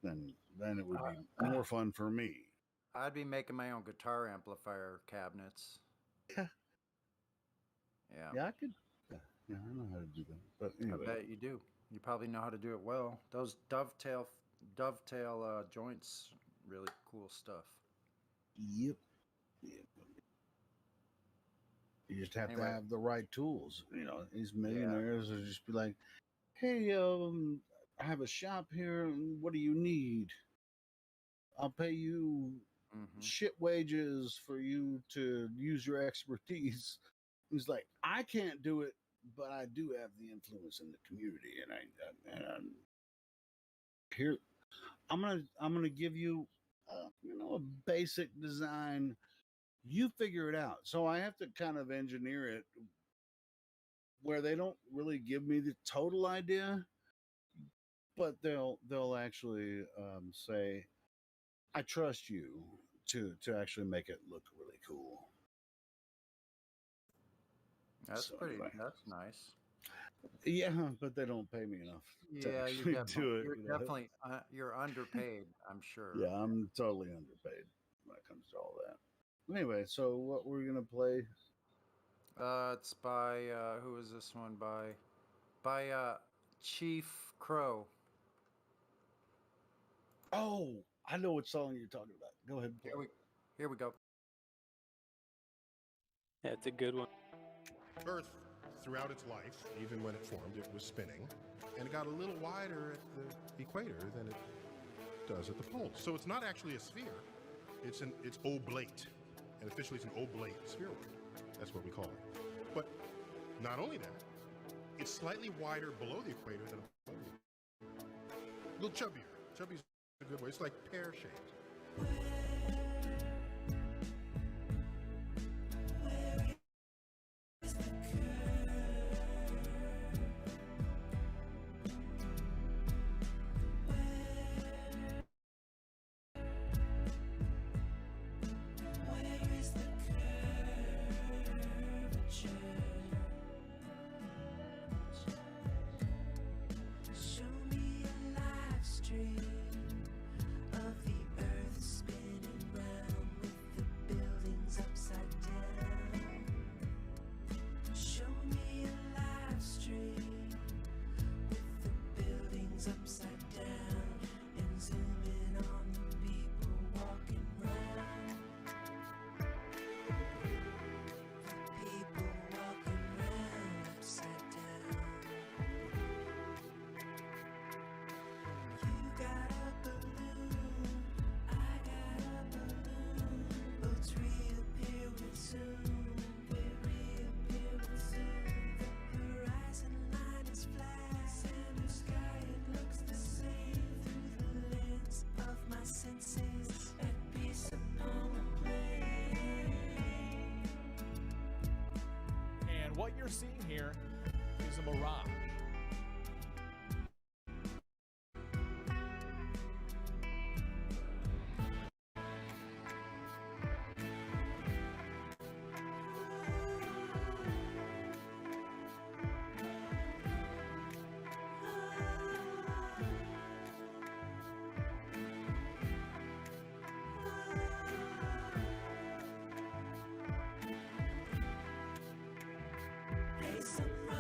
then it would be more fun for me. I'd be making my own guitar amplifier cabinets. Yeah. Yeah. Yeah, I could. Yeah, I know how to do that. But anyway, I bet you do. You probably know how to do it well. Those dovetail joints, really cool stuff. Yep. You just have to Anyway. have the right tools. These millionaires will just be like, "Hey, I have a shop here. What do you need? I'll pay you shit wages for you to use your expertise." He's like, "I can't do it, but I do have the influence in the community, and here I'm gonna give you, a basic design. You figure it out." So I have to kind of engineer it where they don't really give me the total idea, but they'll actually say, "I trust you to actually make it look really cool." That's So pretty. anyway. That's nice. Yeah, but they don't pay me enough to Yeah, actually do it. you're definitely you're underpaid. I'm sure. Yeah, I'm totally underpaid when it comes to all that. Anyway, so what we're gonna play? It's by who is this one by? By Chief Crow. Oh, I know what song you're talking about. Go ahead and play. Here we go. Yeah, it's a good one. Earth, throughout its life, even when it formed, it was spinning, and it got a little wider at the equator than it does at the poles. So it's not actually a sphere; it's oblate, and officially it's an oblate spheroid. That's what we call it. But not only that, it's slightly wider below the equator than above the equator. A little chubbier. Chubby's a good way. It's like pear-shaped. Show me a live stream of the earth spinning round with the buildings upside down. Show me a live stream with the buildings upside down and zoom in on the people walking round. The people walking round upside down. You got a balloon, I got a balloon. Boats reappear with zoom, they reappear with zoom. The horizon line is flat, and the sky it looks the same through the lens of my senses. At peace upon the plain. And what you're seeing here is a mirage. Play some rock.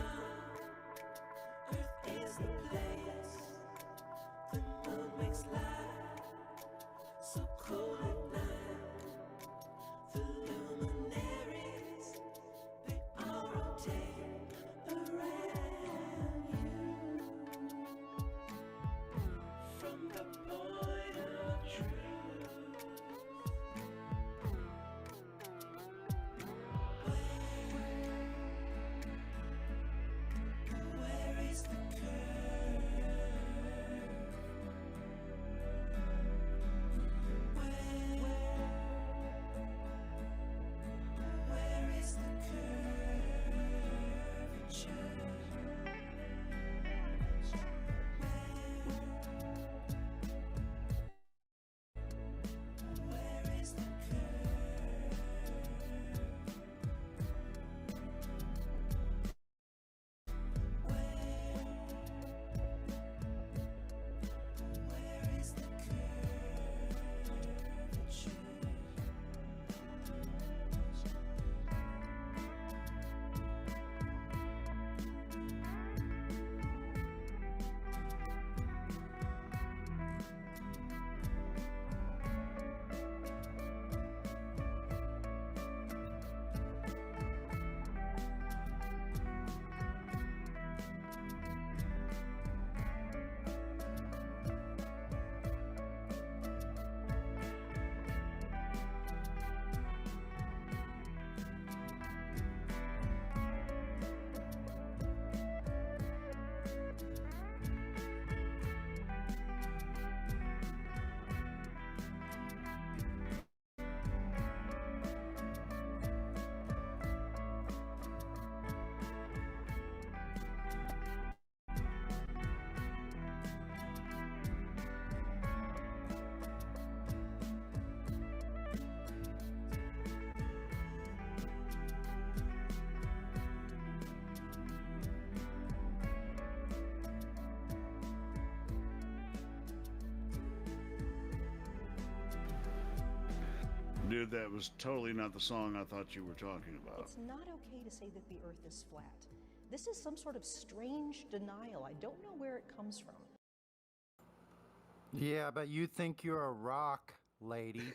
Dude, that was totally not the song I thought you were talking about. It's not okay to say that the Earth is flat. This is some sort of strange denial. I don't know where it comes from. Yeah, but you think you're a rock lady.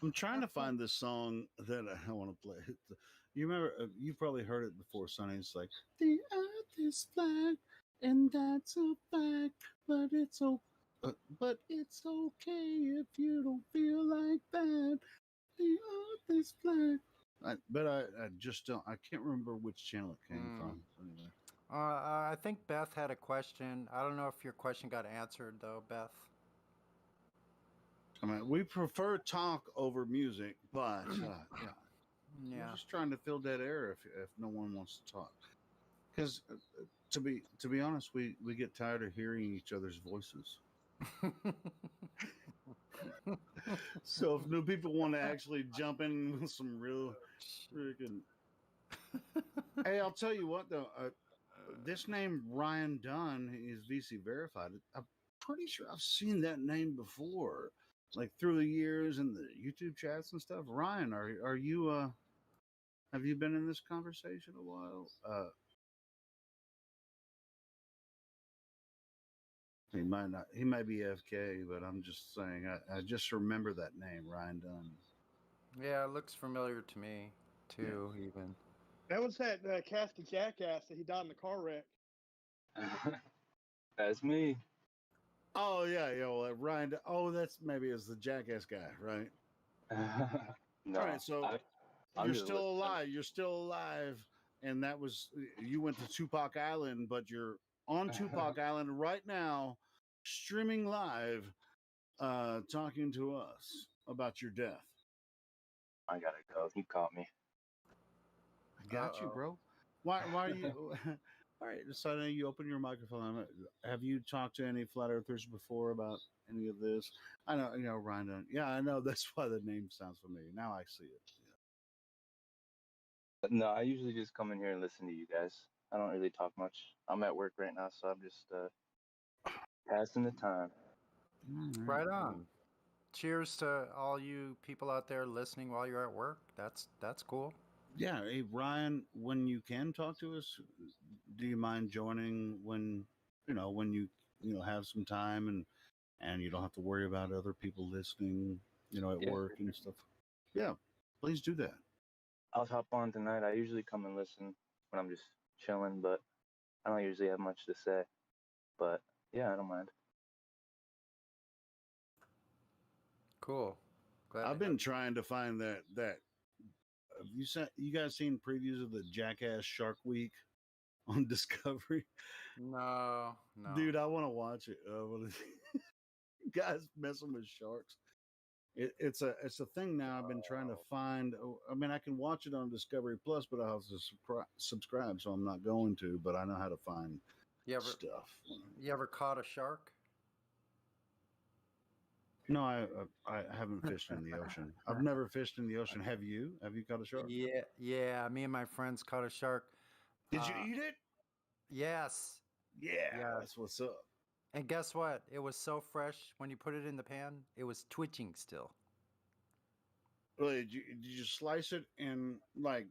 I'm trying to find this song that I want to play. You remember? You probably heard it before, Sonny. It's like the Earth is flat, and that's a fact. But it's okay if you don't feel like that. The Earth is flat. I just don't. I can't remember which channel it came from. Anyway. I think Beth had a question. I don't know if your question got answered though, Beth. I mean, we prefer talk over music, but yeah. Yeah. We're just trying to fill dead air if no one wants to talk. Because to be honest, we get tired of hearing each other's voices. So if new people want to actually jump in with some real freaking, hey, I'll tell you what though, this name Ryan Dunn is VC verified. I'm pretty sure I've seen that name before, like through the years in the YouTube chats and stuff. Ryan, are you have you been in this conversation a while? He might not. He may be FK, but I'm just saying. I just remember that name, Ryan Dunn. Yeah, it looks familiar to me too. Yeah. Even that was that cast of Jackass that he died in the car wreck. That's me. Oh yeah, well, Ryan. Oh, that's maybe it's the Jackass guy, right? No, all right, so you're still alive. You're still alive, and that was you went to Tupac Island, but you're on Tupac Island right now, streaming live, talking to us about your death. I gotta go. You caught me. I got you, bro. Why are you? All right, so now you open your microphone. Have you talked to any flat earthers before about any of this? I know, Ryan. Yeah, I know. That's why the name sounds familiar. Now I see it. Yeah. No, I usually just come in here and listen to you guys. I don't really talk much. I'm at work right now, so I'm just passing the time. Right on. Cheers to all you people out there listening while you're at work. That's cool. Yeah, hey Ryan, when you can talk to us, do you mind joining when you have some time and you don't have to worry about other people listening, at work and stuff? Yeah, please do that. I'll hop on tonight. I usually come and listen when I'm just chilling, but I don't usually have much to say. But yeah, I don't mind. Cool. Glad I've been trying to find that. Have you guys seen previews of the Jackass Shark Week on Discovery? No. Dude, I want to watch it. Guys messing with sharks. It's a thing now. I've been trying to find. I mean, I can watch it on Discovery Plus, but I have to subscribe, so I'm not going to. But I know how to find stuff. You ever caught a shark? No, I haven't fished in the ocean. I've never fished in the ocean. Have you? Have you caught a shark? Yeah. Me and my friends caught a shark. Did you eat it? Yes. Yeah, that's what's up. And guess what? It was so fresh when you put it in the pan, it was twitching still. Really? Did you slice it and like?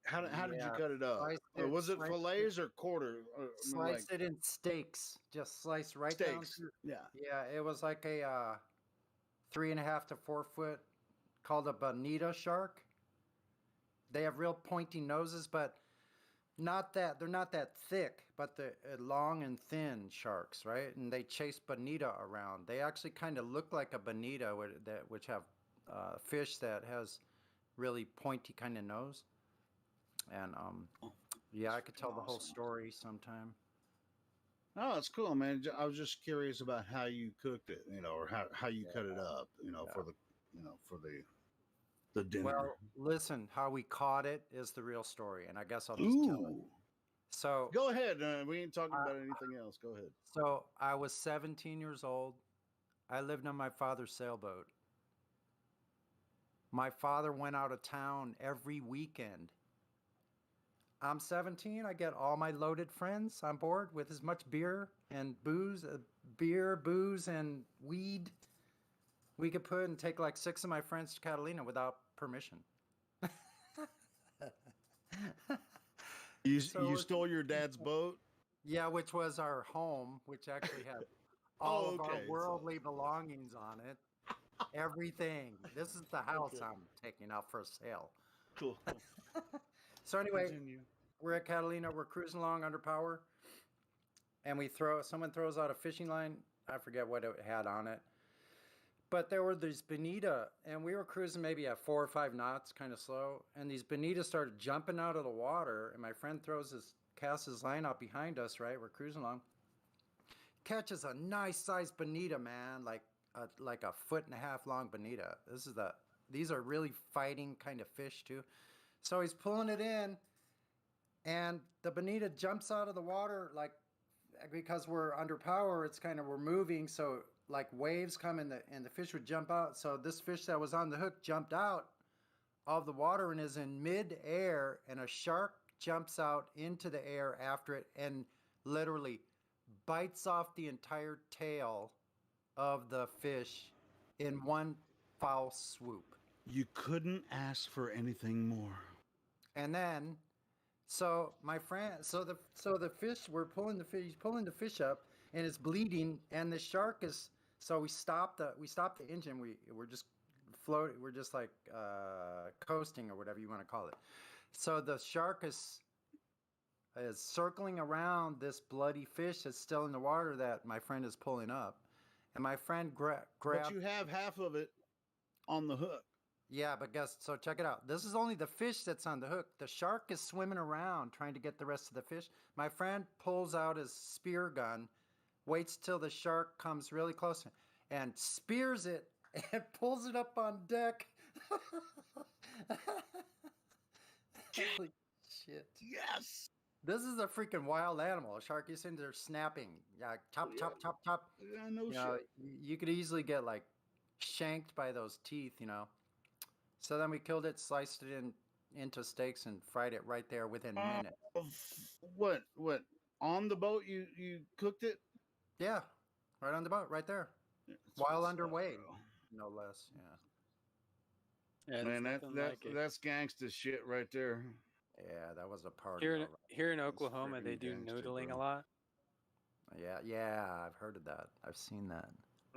How did you cut it up? Was it fillets or quarter? Sliced it in steaks. Just sliced right down. Yeah, it was like a 3.5 to 4 foot, called a bonita shark. They have real pointy noses, but they're not that thick, but they're long and thin sharks, right? And they chase bonita around. They actually kind of look like a bonita, which have fish that has really pointy kind of nose. And yeah, I could tell the whole story sometime. Oh, that's cool, man. I was just curious about how you cooked it, or how you cut it up, for the dinner. Well, listen, how we caught it is the real story, and I guess I'll just tell it. So go ahead. We ain't talking about anything else. Go ahead. So I was 17 years old. I lived on my father's sailboat. My father went out of town every weekend. I'm 17. I get all my loaded friends on board with as much beer, booze, and weed We could put and take like 6 of my friends to Catalina without permission. You So you we're- stole your dad's boat? Yeah, which was our home, which actually had all of our worldly belongings on it. Everything. This is the house I'm taking out for sale. Cool. So anyway, Continue. we're at Catalina. We're cruising along under power, and someone throws out a fishing line. I forget what it had on it, but there were these bonita, and we were cruising maybe at 4 or 5 knots, kind of slow, and these bonita started jumping out of the water, and my friend casts his line out behind us. Right, we're cruising along. Catches a nice sized bonita, man, like a 1.5 foot long bonita. These are really fighting kind of fish too. So he's pulling it in, and the bonita jumps out of the water, like, because we're under power, we're moving, so like waves come and the fish would jump out. So this fish that was on the hook jumped out of the water and is in mid-air, and a shark jumps out into the air after it and literally bites off the entire tail of the fish in one foul swoop. You couldn't ask for anything more. And then, so my friend, so the fish, he's pulling the fish up, and it's bleeding, and the shark is. So we stopped the engine. We're just floating. We're just like coasting or whatever you want to call it. So the shark is circling around this bloody fish that's still in the water that my friend is pulling up, and my friend grabbed. But you have half of it on the hook. Yeah, but so check it out. This is only the fish that's on the hook. The shark is swimming around trying to get the rest of the fish. My friend pulls out his spear gun, waits till the shark comes really close, and spears it and pulls it up on deck. Holy shit. Yes. This is a freaking wild animal. A shark is in there snapping. Yeah, chop, chop, chop, chop. Yeah, no shit. You could easily get like shanked by those teeth, So then we killed it, sliced it into steaks, and fried it right there within minutes. What? On the boat you cooked it? Yeah, right on the boat, right there. While underway, no less. Yeah. Yeah, Man, there's nothing like it. that's gangsta shit right there. Yeah, that was a party. Here in Oklahoma, they do noodling a lot. Yeah, I've heard of that. I've seen that.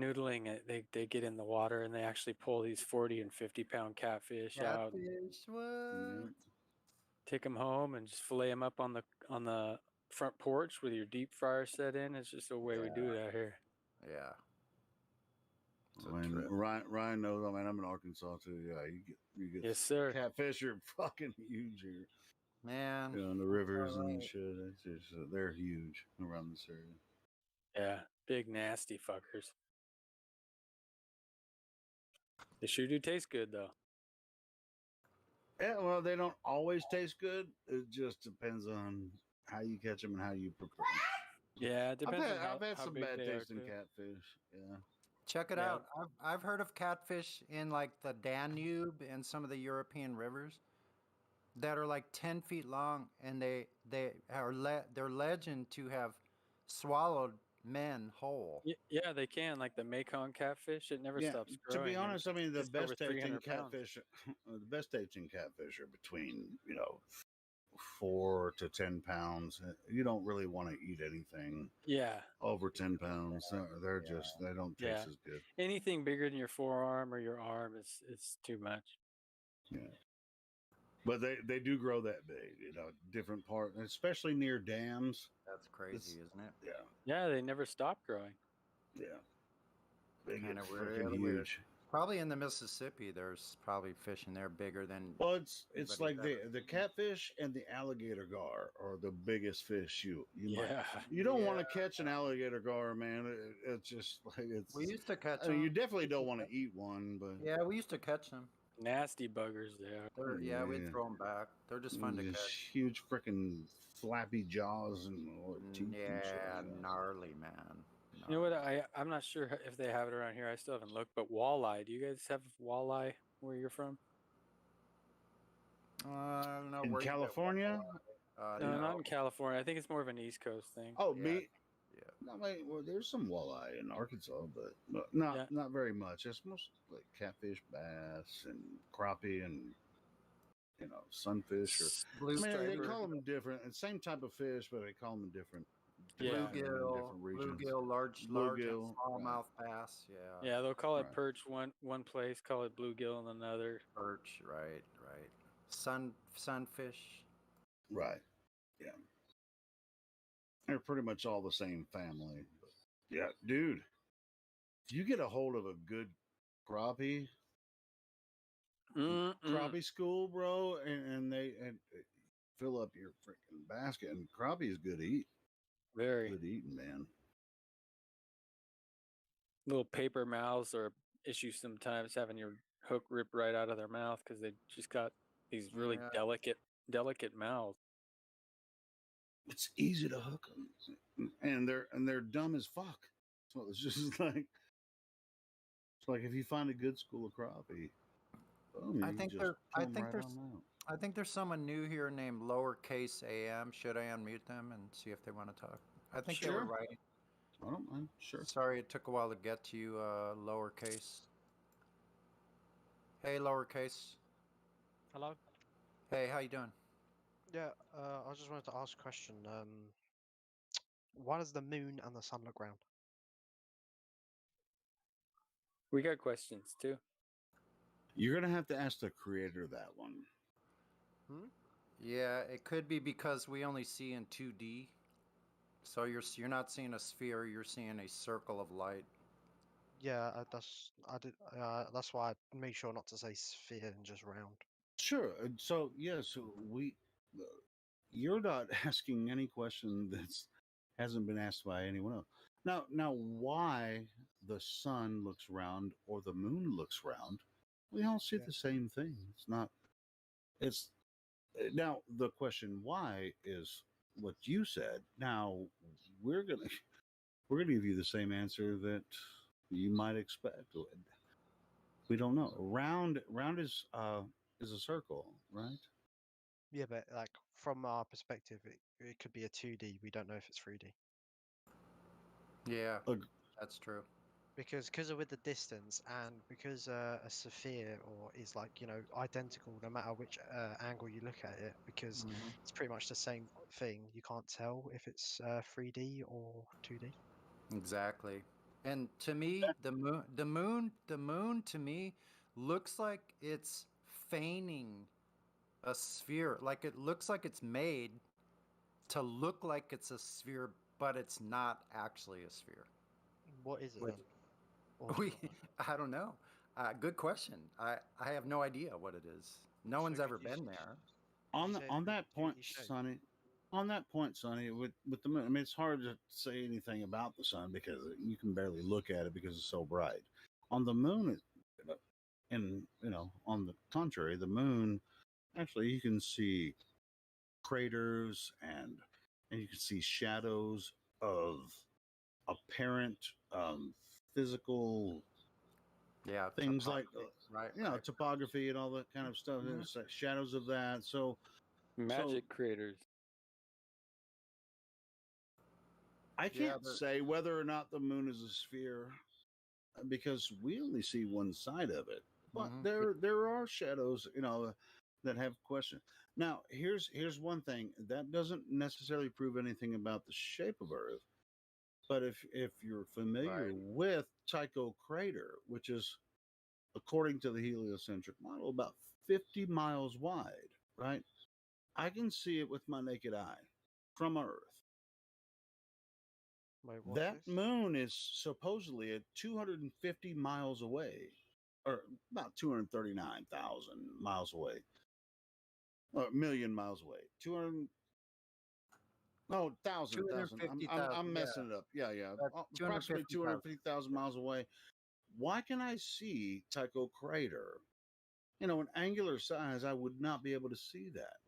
Noodling, they get in the water and they actually pull these 40 and 50-pound catfish out. Catfish, what? Take them home and just fillet them up on the front porch with your deep fryer set in. It's just the way we do it out here. Yeah. When Ryan knows, I mean, I'm in Arkansas too. Yeah, you get yes, sir. Catfish are fucking huge here. Man, in the rivers and shit. It's just, they're huge around this area. Yeah, big nasty fuckers. They sure do taste good though. Yeah, well, they don't always taste good. It just depends on how you catch them and how you prepare them. Yeah, it depends on how I've had some big bad they are, tasting too. catfish. Yeah. Check it out. I've heard of catfish in like the Danube and some of the European rivers that are like 10 feet long, and they're legend to have swallowed men whole. Yeah, they can. Like the Mekong catfish, it never stops To growing. be and honest, I mean the it's over best tasting 300 pounds. catfish, the best tasting catfish are between 4 to 10 pounds. You don't really want to eat anything. Yeah. Over 10 pounds. They're just they don't taste as good. Anything bigger than your forearm or your arm it's too much. Yeah. But they do grow that big, different parts, especially near dams. That's crazy, isn't it? Yeah. Yeah, they never stop growing. Yeah. They get Kind of freaking weird. huge. Probably in the Mississippi, there's probably fish in there bigger than. Well, it's like anybody the catfish and the alligator gar are the biggest fish you Yeah. you don't want to catch an alligator gar, man. It's just like it's. We used to catch I mean, them. you definitely don't want to eat one, but Yeah, we used to catch them. Nasty buggers they are. Yeah, we'd throw them back. They're just fun to these catch. huge freaking flappy jaws and teeth. and shit. Yeah, gnarly, man. You know what? I'm not sure if they have it around here. I still haven't looked, but walleye. Do you guys have walleye where you're from? I don't know. In where you get California? walleye. No, not in California. I think it's more of an East Coast thing. Oh, Yeah. me. No, well, there's some walleye in Arkansas, but not very much. It's most like catfish, bass, and crappie, and sunfish. Or Blue I mean, they striper. call them different. And same type of fish, but they call them different. Yeah. In Bluegill, different regions. bluegill, large and Bluegill, smallmouth bass. Yeah. Yeah, they'll call it Right. perch one place, call it bluegill in another. Perch, right. Sunfish. Right. Yeah. They're pretty much all the same family. But yeah, dude. If you get a hold of a good crappie, crappie school, bro, and they fill up your freaking basket, and crappie is good eat. Very good eating, man. Little paper mouths are issue sometimes, having your hook rip right out of their mouth because they just got these really delicate mouths. It's easy to hook them, and they're dumb as fuck. So it's just like if you find a good school of crappie, boom, I you think just there. I kill 'em think right there's. on out. I think there's someone new here named Lowercase AM. Should I unmute them and see if they want to talk? I think they were Sure. writing. I don't mind. Sure. Sorry, it took a while to get to you, Lowercase. Hey, Lowercase. Hello. Hey, how you doing? Yeah, I just wanted to ask a question. Why does the moon and the sun look round? We got questions too. You're gonna have to ask the creator that one. Yeah, it could be because we only see in 2D. So you're not seeing a sphere, you're seeing a circle of light. Yeah, that's why I made sure not to say sphere and just round. Sure. So yes, you're not asking any question that's hasn't been asked by anyone else. Now, why the sun looks round or the moon looks round? We all see the same thing. It's not. It's now the question why is what you said. Now we're gonna give you the same answer that you might expect. We don't know. Round is a circle, right? Yeah, but like from our perspective, it could be a 2D. We don't know if it's 3D. Yeah, that's true. Because with the distance and because a sphere is like identical no matter which angle you look at it, because it's pretty much the same thing. You can't tell if it's 3D or 2D. Exactly. And to me, the moon to me looks like it's feigning a sphere. Like it looks like it's made to look like it's a sphere, but it's not actually a sphere. What is it then? I don't know. Good question. I have no idea what it is. No one's ever been there. On that point, Sonny. On that point, Sonny, with the moon, I mean, it's hard to say anything about the sun because you can barely look at it because it's so bright. On the moon, and on the contrary, the moon, actually, you can see craters and you can see shadows of apparent physical things like topography and all that kind of stuff. There's shadows of that. So magic creators. I can't say whether or not the moon is a sphere because we only see one side of it. But there are shadows, that have questions. Now, here's one thing that doesn't necessarily prove anything about the shape of Earth. But if you're familiar with Tycho crater, which is according to the heliocentric model about 50 miles wide, right? I can see it with my naked eye from Earth. Wait, that moon is supposedly at 250 miles away, or about 239,000 miles away, or a million miles away. 200. No, thousand. I'm messing it up. Yeah. Approximately 250,000 miles away. Why can I see Tycho crater? An angular size, I would not be able to see that.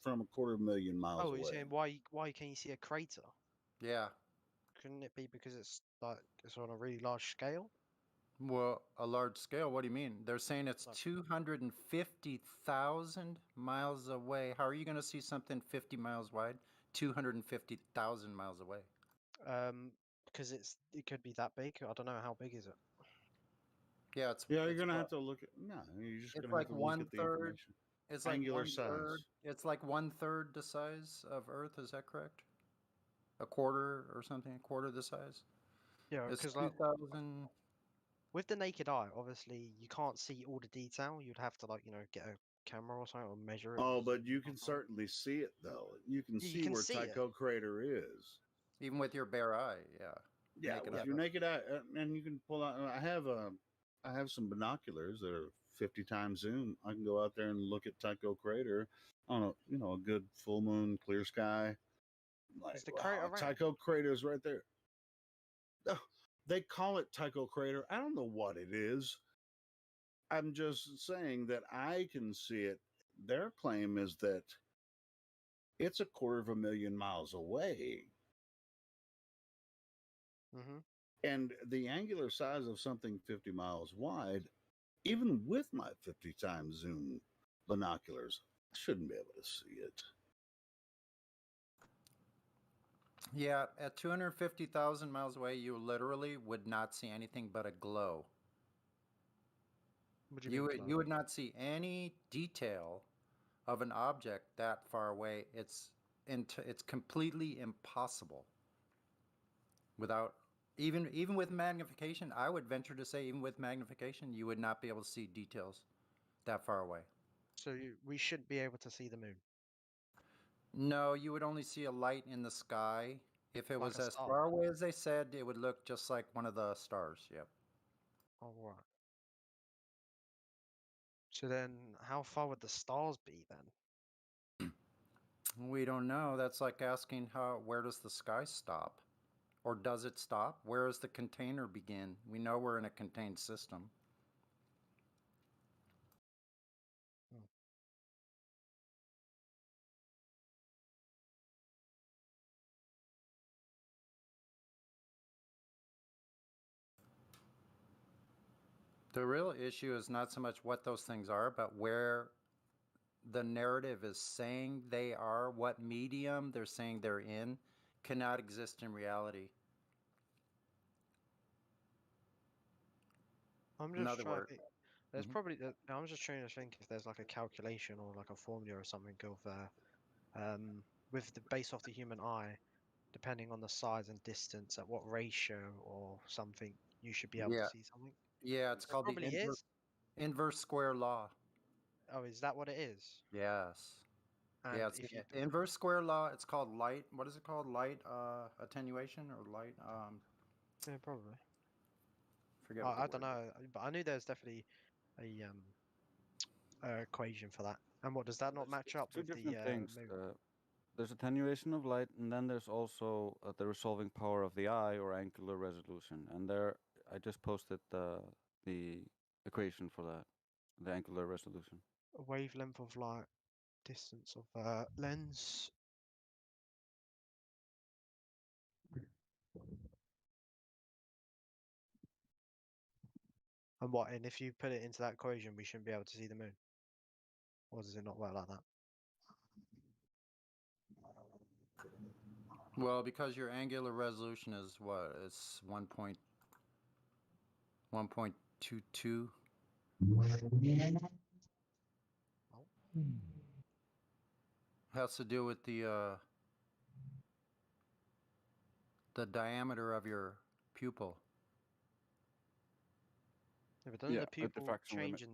From a 250,000 miles away. Oh, you're saying why can you see a crater? Yeah. Couldn't it be because it's on a really large scale? Well, a large scale. What do you mean? They're saying it's 250,000 miles away. How are you going to see something 50 miles wide? 250,000 miles away. Because it could be that big. I don't know how big is it. Yeah, it's Yeah, you're it's gonna what? have to look at. No, you're just It's gonna have like to look one at the third. information. It's like Angular one third. size. It's like one third the size of Earth. Is that correct? A quarter or something? A quarter the size? Yeah, It's because like 2,000. with the naked eye, obviously you can't see all the detail. You'd have to get a camera or something or measure it Oh, with a zoom but you or can something. certainly see it though. You can Yeah, you see can where see it. Tycho Crater is. Even with your bare eye, yeah. Yeah, Naked with eye. your naked eye, and you can pull out. I have some binoculars that are 50 times zoom. I can go out there and look at Tycho Crater on a good full moon, clear sky. Like, Is the crater wow, round? Tycho Crater is right there. Oh, they call it Tycho Crater. I don't know what it is. I'm just saying that I can see it. Their claim is that it's 250,000 miles away. Mm-hmm. And the angular size of something 50 miles wide, even with my 50 times zoom binoculars, I shouldn't be able to see it. Yeah, at 250,000 miles away, you literally would not see anything but a glow. What do you mean You would not see any detail of an object that far away. It's completely impossible. Without even with magnification, I would venture to say even with magnification, you would not be able to see details that far away. So we should be able to see the moon. No, you would only see a light in the sky. If it Like was a as star. far away as they said, it would look just like one of the stars. Yep. Oh, right. So then, how far would the stars be then? We don't know. That's like asking where does the sky stop? Or does it stop? Where does the container begin? We know we're in a contained system. The real issue is not so much what those things are, but where the narrative is saying they are, what medium they're saying they're in, cannot exist in reality. I'm In just other trying. words, There's Mhm. probably. I'm just trying to think if there's like a calculation or like a formula or something of with the based off the human eye, depending on the size and distance, at what ratio or something you should be able to Yeah. see something. Yeah, it's There called the probably is. inverse square law. Oh, is that what it is? Yes. And Yeah, it's if the you inverse square law. It's called light. What is it called? Light attenuation or light? Yeah, probably. Forget what the I word don't is. know, but I knew there's definitely a equation for that. And what does that not match up Two with the different things. moon? There's attenuation of light, and then there's also the resolving power of the eye or angular resolution. And there, I just posted the equation for that, the angular resolution. A wavelength of light, distance of lens. And what? And if you put it into that equation, we shouldn't be able to see the moon. Or does it not work like that? Well, because your angular resolution is what? It's 1.22. Has to do with the diameter of your pupil. Yeah, but doesn't the a pupil diffraction limit. change in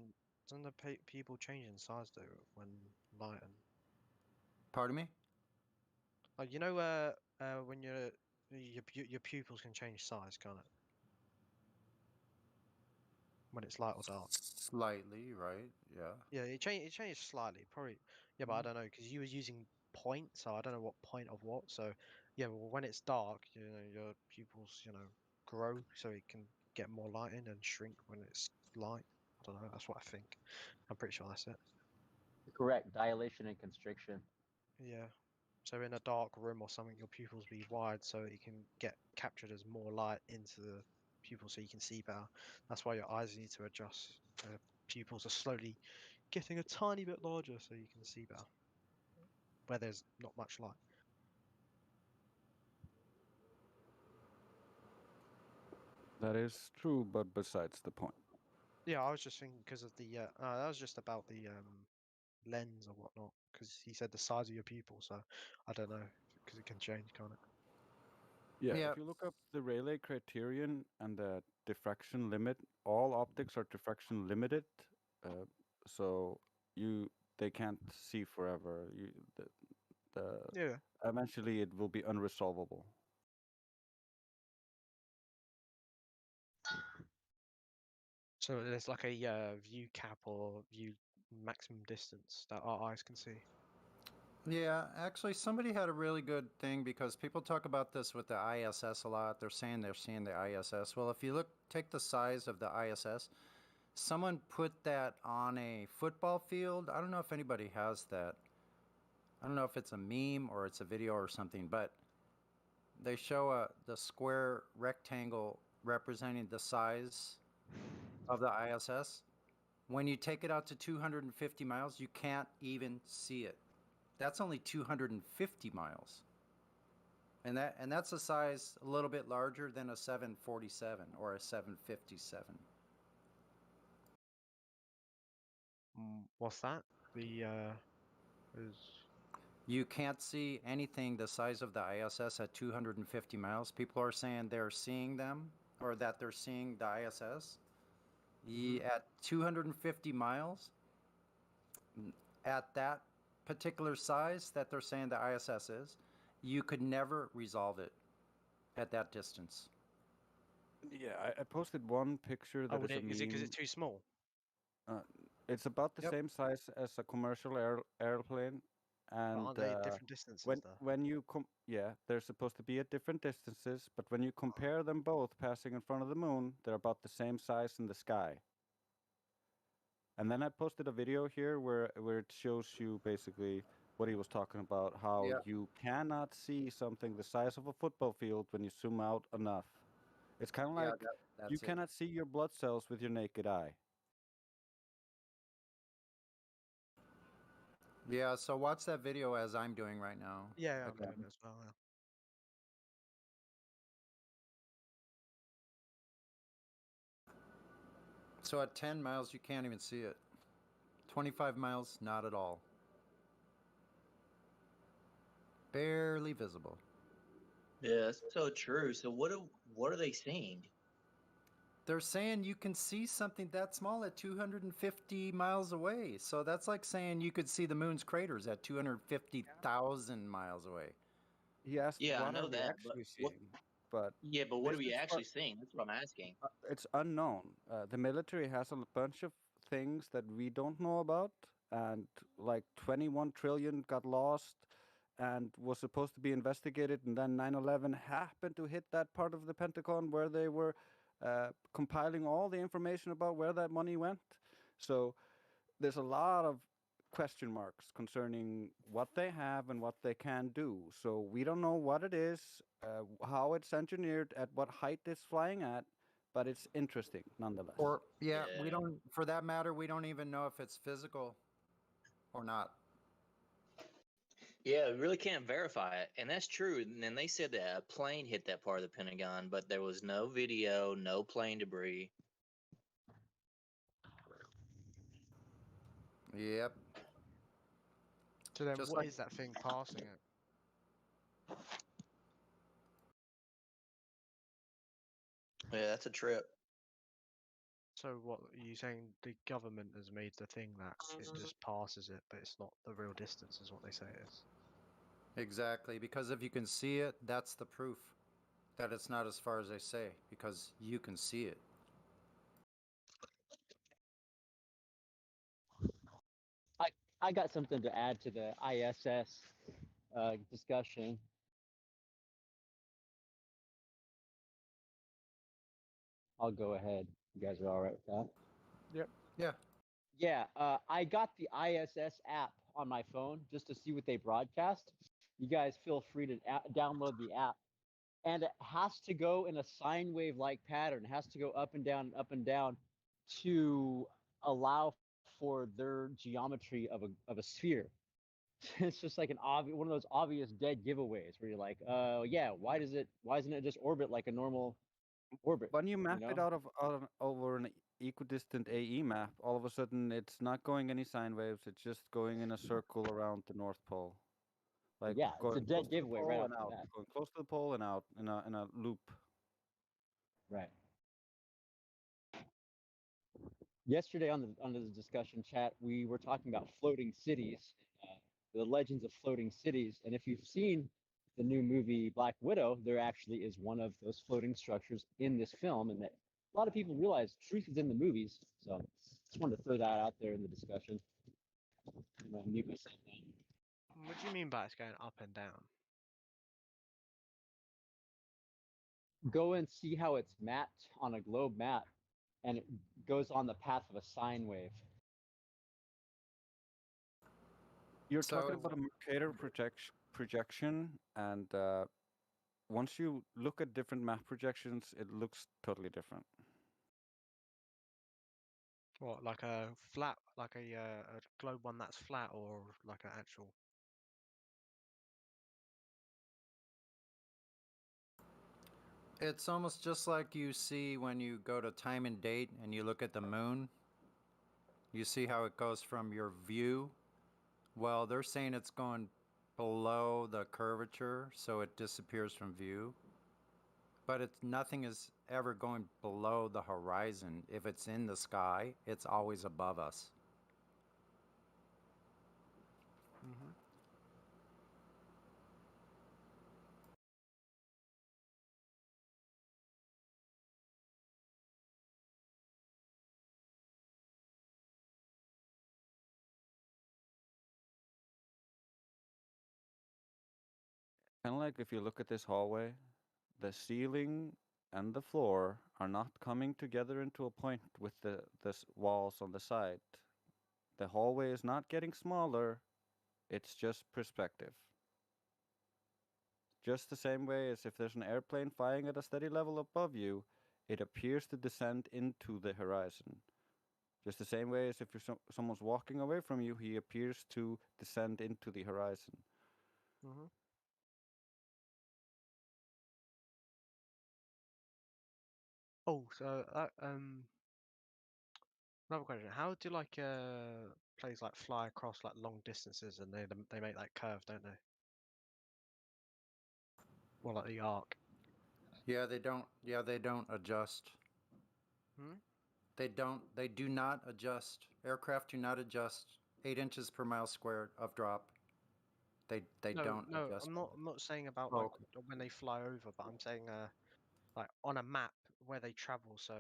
doesn't the pupil change in size though when light and Pardon me? like when your pupils can change size, can't it? When it's light or dark. Slightly, right? Yeah. Yeah, it changed slightly, probably. Yeah, but I don't know because you was using point, so I don't know what point of what. So yeah, well, when it's dark, your pupils, grow so it can get more light in and shrink when it's light. I don't know. That's what I think. I'm pretty sure that's it. Correct. Dilation and constriction. Yeah. So in a dark room or something, your pupils be wide so it can get captured as more light into the pupil so you can see better. That's why your eyes need to adjust. The pupils are slowly getting a tiny bit larger so you can see better. Where there's not much light. That is true, but besides the point. Yeah, I was just thinking because of the that was just about the lens or whatnot. Because he said the size of your pupil, so I don't know because it can change, can't it? Yeah, Yeah. if you look up the Rayleigh criterion and the diffraction limit, all optics are diffraction limited, uh, so you they can't see forever. The Yeah. eventually it will be unresolvable. So there's like a view cap or view maximum distance that our eyes can see. Yeah, actually, somebody had a really good thing because people talk about this with the ISS a lot. They're saying they're seeing the ISS. Well, if you take the size of the ISS, someone put that on a football field. I don't know if anybody has that. I don't know if it's a meme or it's a video or something, but they show the square rectangle representing the size of the ISS. When you take it out to 250 miles, you can't even see it. That's only 250 miles. And that's a size a little bit larger than a 747 or a 757. What's that? The is You can't see anything the size of the ISS at 250 miles. People are saying they're seeing them or that they're seeing the ISS. At 250 miles, at that particular size that they're saying the ISS is, you could never resolve it at that distance. Yeah, I posted one picture that is a is it because meme. it's too small? Uh, it's about the Yep. same size as a commercial airplane, But and aren't they at different distances though? when you yeah, they're supposed to be at different distances, but when you compare them both passing in front of the moon, they're about the same size in the sky. And then I posted a video here where it shows you basically what he was talking about, how Yeah. you cannot see something the size of a football field when you zoom out enough. It's kind of Yeah, like you that's it. cannot see your blood cells with your naked eye. Yeah, so watch that video as I'm doing right now. Yeah, I'm Again. doing it as well. Yeah. So at 10 miles, you can't even see it. 25 miles, not at all. Barely visible. Yeah, that's so true. So what are they seeing? They're saying you can see something that small at 250 miles away. So that's like saying you could see the moon's craters at 250,000 miles away. He asked, Yeah, I "What are know we that, but actually what? seeing?" But Yeah, but what are this we is actually seeing? That's what I'm asking. it's unknown. The military has a bunch of things that we don't know about, and like 21 trillion got lost and was supposed to be investigated, and then 9/11 happened to hit that part of the Pentagon where they were compiling all the information about where that money went. So there's a lot of question marks concerning what they have and what they can do. So we don't know what it is, how it's engineered, at what height it's flying at, but it's interesting nonetheless. Or, yeah, we Yeah. don't, for that matter, we don't even know if it's physical or not. Yeah, we really can't verify it, and that's true. And then they said that a plane hit that part of the Pentagon, but there was no video, no plane debris. Yep. So then, Just what like is that thing passing it? Yeah, that's a trip. So what are you saying? The government has made the thing that it just passes it, but it's not the real distance, is what they say it is. Exactly, because if you can see it, that's the proof that it's not as far as they say, because you can see it. I got something to add to the ISS discussion. I'll go ahead. You guys are all right with that? Yep. Yeah. Yeah, I got the ISS app on my phone just to see what they broadcast. You guys feel free to download the app. And it has to go in a sine wave like pattern. It has to go up and down to allow for their geometry of a sphere. It's just like one of those obvious dead giveaways where you're like, yeah, why isn't it just orbit like a normal orbit. When you map it know? out of over an equidistant AE map, all of a sudden it's not going any sine waves. It's just going in a circle around the North Pole, like Yeah, it's a going close dead to the giveaway right pole off and the out, bat. going close to the pole and out in a loop. Right. Yesterday on the discussion chat, we were talking about floating cities, the legends of floating cities, and if you've seen the new movie Black Widow, there actually is one of those floating structures in this film, and that a lot of people realize truth is in the movies. So just wanted to throw that out there in the discussion. I'm gonna mute myself now. What do you mean by it's going up and down? Go and see how it's mapped on a globe map, and it goes on the path of a sine wave. You're So talking about a Mercator projection, and once you look at different map projections, it looks totally different. What, like a flat, like a globe one that's flat, or like an actual? it's almost just like you see when you go to time and date and you look at the moon. You see how it goes from your view. Well, they're saying it's going below the curvature, so it disappears from view. But it's nothing is ever going below the horizon. If it's in the sky, it's always above us. Mm-hmm. Kind of like if you look at this hallway, the ceiling and the floor are not coming together into a point with the walls on the side. The hallway is not getting smaller, it's just perspective. Just the same way as if there's an airplane flying at a steady level above you, it appears to descend into the horizon. Just the same way as if you're someone's walking away from you, he appears to descend into the horizon. Mm-hmm. Oh, so another question: how do like planes like fly across like long distances, and they make that curve, don't they? Well, like the arc. Yeah, they don't. Yeah, they don't adjust. Hmm? They do not adjust. Aircraft do not adjust 8 inches per mile squared of drop. They No, don't no, adjust. I'm not saying about Oh, like okay. when they fly over, but I'm saying like on a map where they travel. So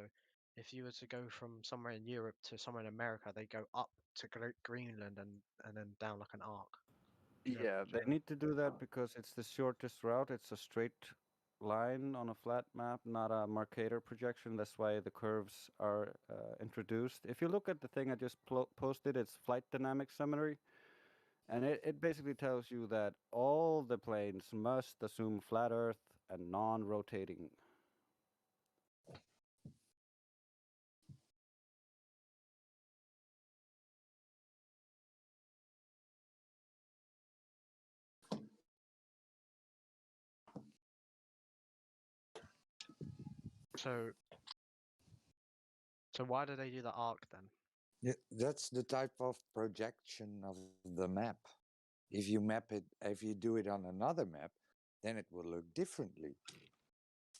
if you were to go from somewhere in Europe to somewhere in America, they go up to Greenland and then down like an arc. Yeah, they need to do that because it's the shortest route. It's a straight line on a flat map, not a Mercator projection. That's why the curves are introduced. If you look at the thing I just posted, it's Flight Dynamics Summary. And it basically tells you that all the planes must assume flat Earth and non-rotating. So why do they do the arc then? Yeah, that's the type of projection of the map. If you do it on another map, then it will look differently.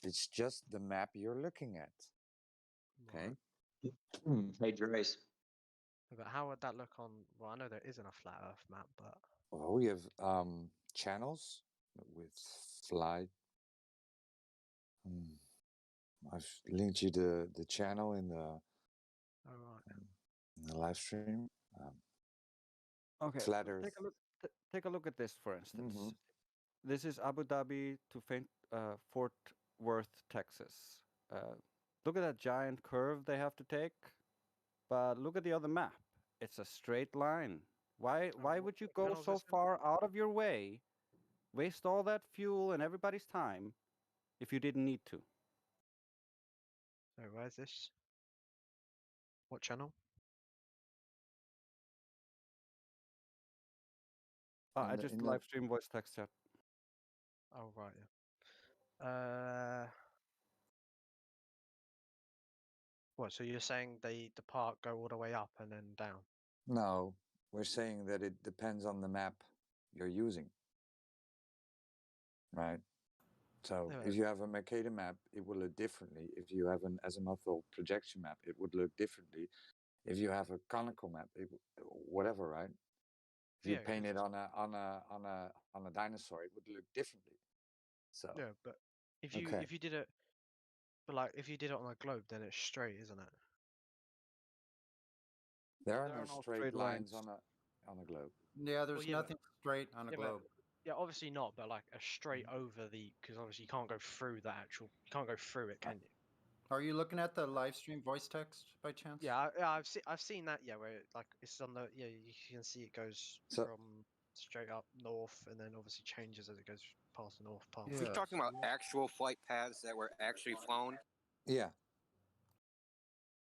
It's just the map you're looking at. Okay. Hey, Trace. But how would that look on? Well, I know there isn't a flat Earth map, but Oh, we have channels with flight. I've linked you the channel in the live stream. Okay, Flat Earth. take a look at this, for instance. Mhm. This is Abu Dhabi to Fort Worth, Texas. Look at that giant curve they have to take, but look at the other map. It's a straight line. Why would you go channel is so this in? far out of your way, waste all that fuel and everybody's time, if you didn't need to? So where's this? What channel? I just live stream voice text chat. Oh right, yeah. What? So you're saying the part go all the way up and then down? No, we're saying that it depends on the map you're using. Right? So Yeah. if you have a Mercator map, it will look differently. If you have an azimuthal projection map, it would look differently. If you have a conical map, whatever, right? If you Yeah, paint 'cause it on a dinosaur, it would look differently. So yeah, but if you okay. if you did it, but like if you did it on a globe, then it's straight, isn't it? There are There no are no straight straight lines lines. on a globe. Yeah, there's Well, yeah, but nothing straight on a yeah, globe. yeah, obviously not, but like a straight over the, because obviously you can't go through the actual, you can't go through it, can you? Are you looking at the live stream voice text by chance? Yeah, I've seen that. Yeah, where like it's on the, yeah, you can see it goes So from straight up north and then obviously changes as it goes past the north path. You're talking about actual flight paths that were actually flown? yeah.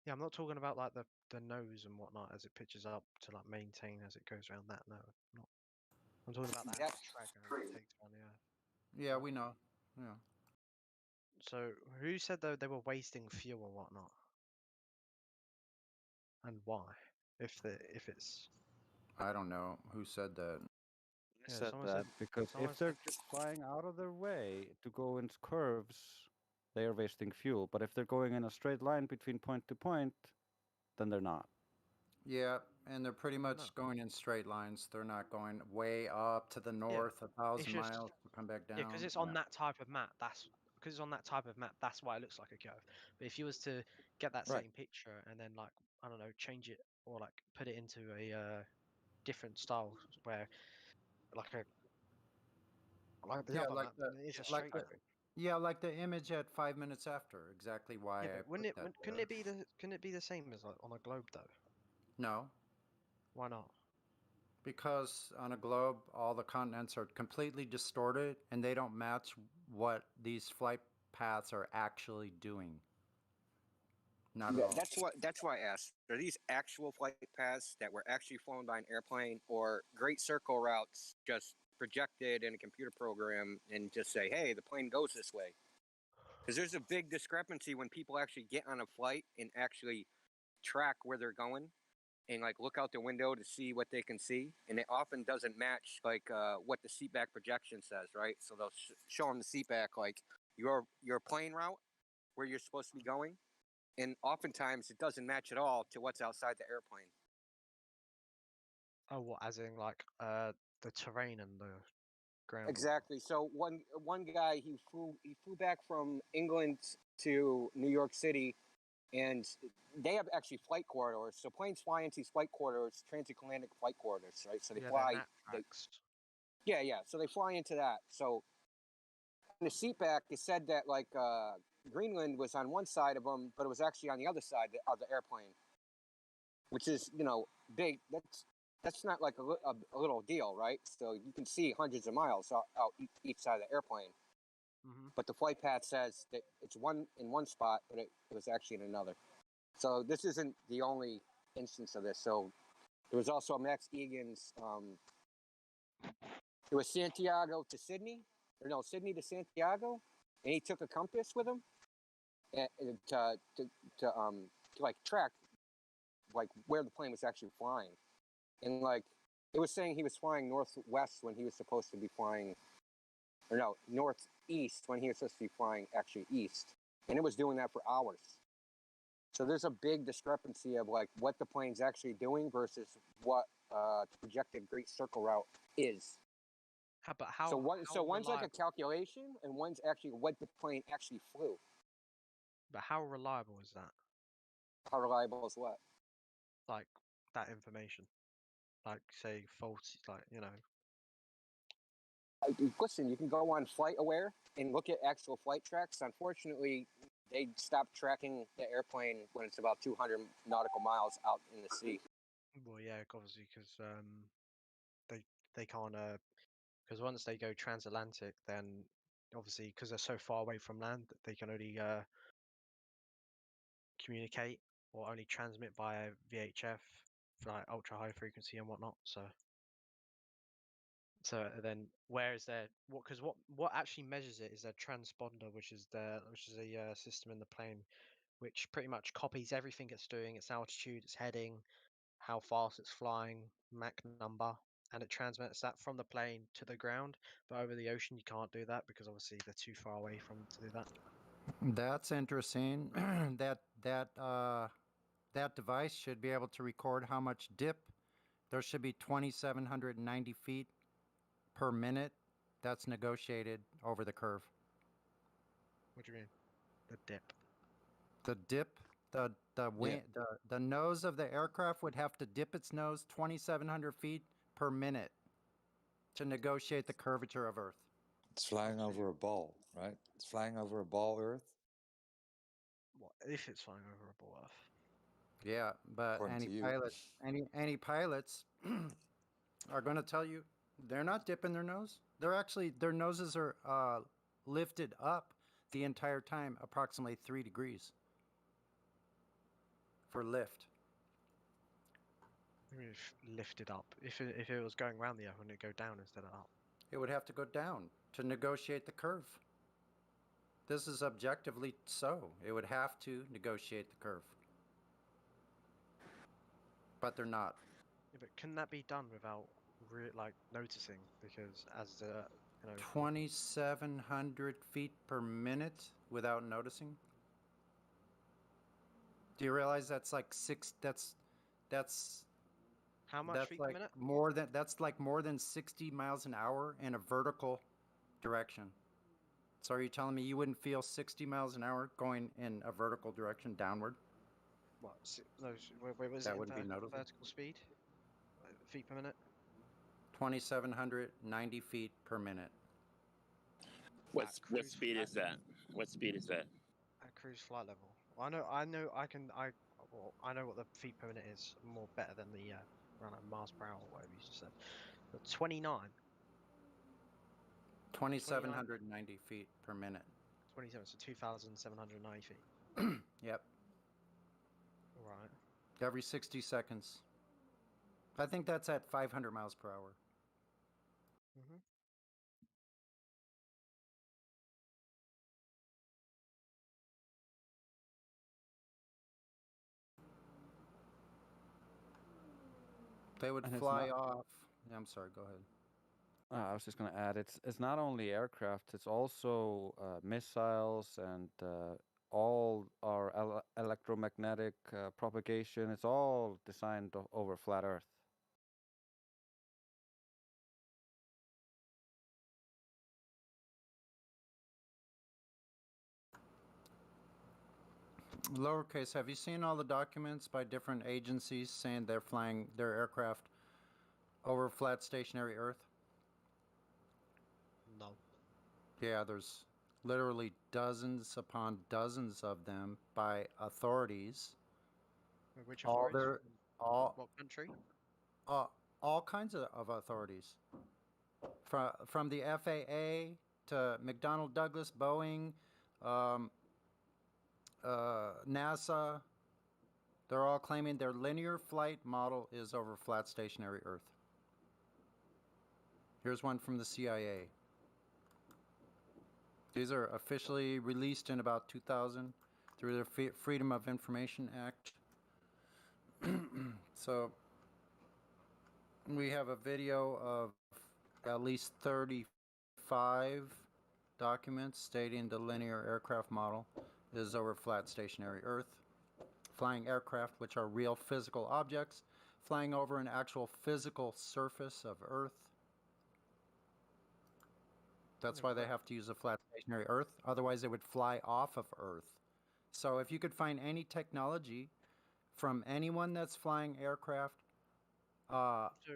Yeah, I'm not talking about like the nose and whatnot as it pitches up to like maintain as it goes around that. No, not. I'm talking about that That's track and it takes around the earth. Yeah, we know. Yeah. So who said though they were wasting fuel and whatnot? And why? If it's I don't know who said that. I yeah, said that because someone if they're said just flying out of their way to go in curves, they are wasting fuel. But if they're going in a straight line between point to point, then they're not. Yeah, and they're pretty much No. going in straight lines. They're not going way up to the Yeah, north, 1,000 it's just miles to come back down. yeah, because it's on that type of map. That's because it's on that type of map. That's why it looks like a curve. But if you was to get that Right. same picture and then like I don't know, change it or like put it into a different style where like a like the Yeah, other like map, the then it is a like straight the line. yeah, like the image at 5 minutes after. Exactly why Yeah, I but put that couldn't there. it be the same as like on a globe though? No, Why not? because on a globe, all the continents are completely distorted, and they don't match what these flight paths are actually doing. Not at all. That's why I asked. Are these actual flight paths that were actually flown by an airplane, or great circle routes just projected in a computer program and just say, "Hey, the plane goes this way"? Because there's a big discrepancy when people actually get on a flight and actually track where they're going and like look out the window to see what they can see, and it often doesn't match like what the seatback projection says, right? So they'll show them the seatback like your plane route where you're supposed to be going, and oftentimes it doesn't match at all to what's outside the airplane. Oh, what as in like the terrain and the ground. Exactly. So one guy he flew back from England to New York City, and they have actually flight corridors. So planes fly into these flight corridors, transatlantic flight corridors, right? So they Yeah, they're fly. nat tracks. Yeah. So they fly into that. So in the seat back, it said that like Greenland was on one side of them, but it was actually on the other side of the airplane, which is big. That's not like a little deal, right? So you can see hundreds of miles out each side of the airplane. Mm-hmm. But the flight path says that it's one in one spot, but it was actually in another. So this isn't the only instance of this. So there was also Max Egan's. It was Santiago to Sydney, or no, Sydney to Santiago, and he took a compass with him to like track like where the plane was actually flying, and like it was saying he was flying northwest when he was supposed to be flying, or no, northeast when he was supposed to be flying actually east, and it was doing that for hours. So there's a big discrepancy of like what the plane's actually doing versus what the projected Great Circle route is. But how? So one's like a reliable? calculation, and one's actually what the plane actually flew. But how reliable is that? How reliable is what? Like that information, like say faulty, like Listen, you can go on Flight Aware and look at actual flight tracks. Unfortunately, they stopped tracking the airplane when it's about 200 nautical miles out in the sea. Well, yeah, obviously because they can't because once they go transatlantic, then obviously because they're so far away from land, they can only communicate or only transmit via VHF for like ultra high frequency and whatnot. So then where is their what actually measures it is their transponder, which is a system in the plane which pretty much copies everything it's doing, its altitude, its heading, how fast it's flying, Mach number, and it transmits that from the plane to the ground. But over the ocean, you can't do that because obviously they're too far away from to do that. That's interesting. That device should be able to record how much dip. There should be 2,790 feet per minute. That's negotiated over the curve. What do you mean? The dip. The dip, the nose of the aircraft would have to dip its nose 2,700 feet per minute to negotiate the curvature of Earth. It's flying over a ball, right? It's flying over a ball Earth. What if it's flying over a ball Earth? Yeah, but According to you. any pilots are going to tell you they're not dipping their nose. They're actually, their noses are lifted up the entire time, approximately 3 degrees for lift. If lifted up. If it was going around the Earth, wouldn't it go down instead of up? It would have to go down to negotiate the curve. This is objectively so. It would have to negotiate the curve. But they're not. Yeah, but couldn't that be done without like noticing? Because as the 2,700 feet per minute without noticing. Do you realize that's like that's how much that's feet like per minute? that's like more than 60 miles an hour in a vertical direction. So are you telling me you wouldn't feel 60 miles an hour going in a vertical direction downward? What? No, wait, was That it wouldn't be in noticeable. vertical speed? Feet per minute? 2,790 feet per minute. What speed is that? What speed is that? At cruise flight level. I know what the feet per minute is more better than the around like miles per hour or whatever you just said. But 29. 2,790 feet per minute. 27, so 2,790 feet. Yep. Right. Every 60 seconds. I think that's at 500 miles per hour. Mm-hmm. They would And it's fly not- off. Yeah, I'm sorry, go ahead. I was just going to add, it's not only aircraft, it's also missiles and all our electromagnetic propagation. It's all designed over flat Earth. Lowercase, have you seen all the documents by different agencies saying they're flying their aircraft over flat stationary Earth? No. Yeah, there's literally dozens upon dozens of them by authorities. Which All authorities? their all What country? all kinds of authorities. From the FAA to McDonnell Douglas, Boeing, NASA, they're all claiming their linear flight model is over flat stationary Earth. Here's one from the CIA. These are officially released in about 2000 through the Freedom of Information Act. So we have a video of at least 35 documents stating the linear aircraft model is over flat stationary Earth. Flying aircraft, which are real physical objects, flying over an actual physical surface of Earth. That's why they have to use a flat stationary Earth. Otherwise, they would fly off of Earth. So if you could find any technology from anyone that's flying aircraft,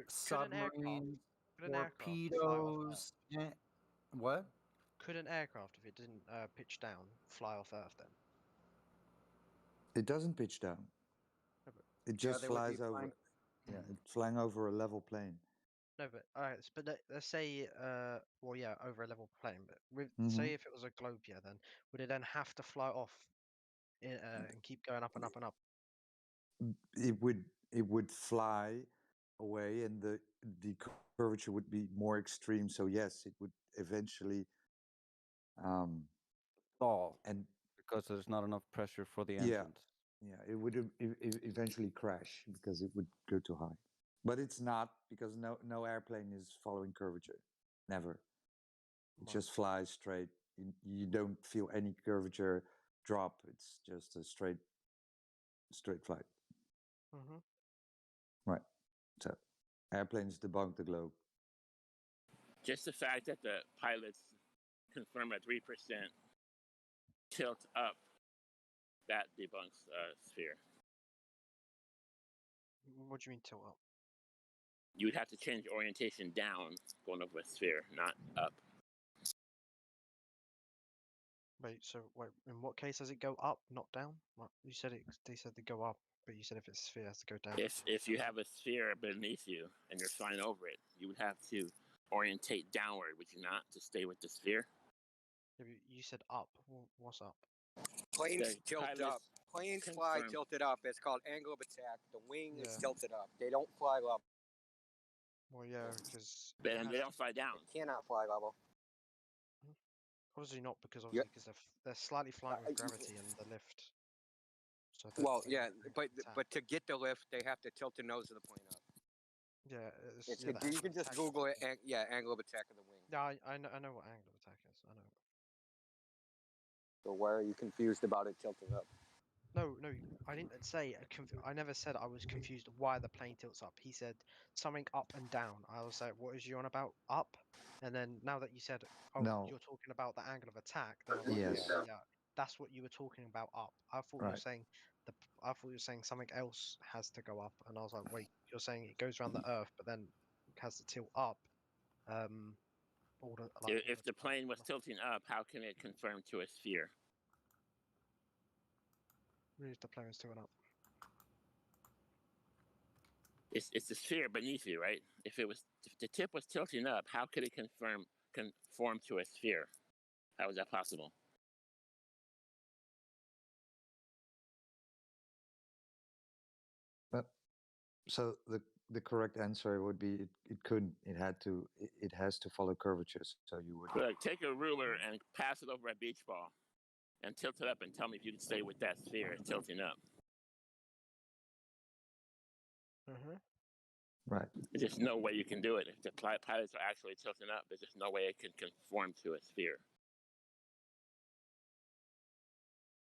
submarines, torpedoes, what? Could an aircraft, if it didn't pitch down, fly off Earth then? It doesn't pitch down. It just they would be flies over. flying- Yeah, it's flying over a level plane. No, but alright. But let's say, well, yeah, over a level plane. But Mhm. say if it was a globe, yeah, then would it then have to fly off, and keep going up and up and up? It would fly away, and the curvature would be more extreme. So yes, it would eventually stall. And the because there's not enough pressure for the Yeah. entrance. Yeah, it would eventually crash because it would go too high. But it's not, because no airplane is following curvature. Never. It just flies straight. You don't feel any curvature drop. It's just a straight flight. Mm-hmm. Right. So airplanes debunk the globe. Just the fact that the pilots confirm a 3% tilt up, that debunks sphere. What do you mean tilt up? You would have to change orientation down going over a sphere, not up. Wait, so in what case does it go up, not down? What, you said it. They said they go up, but you said if it's a sphere, it has to go down. If you have a sphere beneath you and you're flying over it, you would have to orientate downward, would you not, to stay with the sphere? Yeah, but you said up. What's up? Planes The tilt pilots up. Planes fly confirm- tilted up. It's called angle of attack. The wing is Yeah. tilted up. They don't fly level. Well, yeah, because They don't fly down. They cannot fly level. obviously not, because obviously because they're slightly flying with gravity and the lift. So Well, yeah, but to get the lift, they have to tilt the nose of the plane up. yeah, It's, yeah, the you angle can of just attack. Google it. Yeah, angle of attack of the wing. Yeah, I know what angle of attack is. I know. So why are you confused about it tilting up? No, I didn't say. I never said I was confused why the plane tilts up. He said something up and down. I was like, what is you on about up? And then now that you said, oh, No. you're talking about the angle of attack, then I was like, Yes. yeah, that's what you were talking about up. I thought you were Right. saying I thought you were saying something else has to go up, and I was like, wait, you're saying it goes around the Earth, but then it has to tilt up. If the plane was tilting up, how can it conform to a sphere? Really, the plane was tilting up. It's the sphere beneath you, right? If the tip was tilting up, how could it conform to a sphere? How is that possible? So the correct answer would be it couldn't. It has to follow curvatures. So you would. Look, take a ruler and pass it over a beach ball and tilt it up and tell me if you can stay with that sphere tilting up. Mm-hmm. Right. There's just no way you can do it. If the pilots are actually tilting up, there's just no way it can conform to a sphere.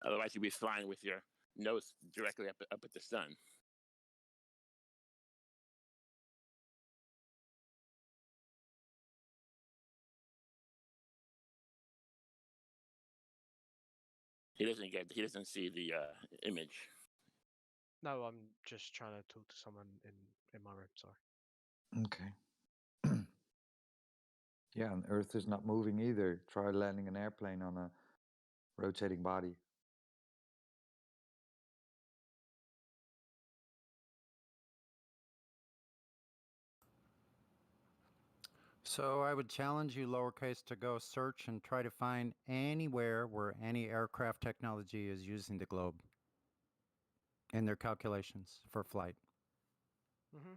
Otherwise, you'd be flying with your nose directly up at the sun. He doesn't see the image. No, I'm just trying to talk to someone in my room. Sorry. Okay. Yeah, and Earth is not moving either. Try landing an airplane on a rotating body. So I would challenge you, lowercase, to go search and try to find anywhere where any aircraft technology is using the globe in their calculations for flight. Mm-hmm.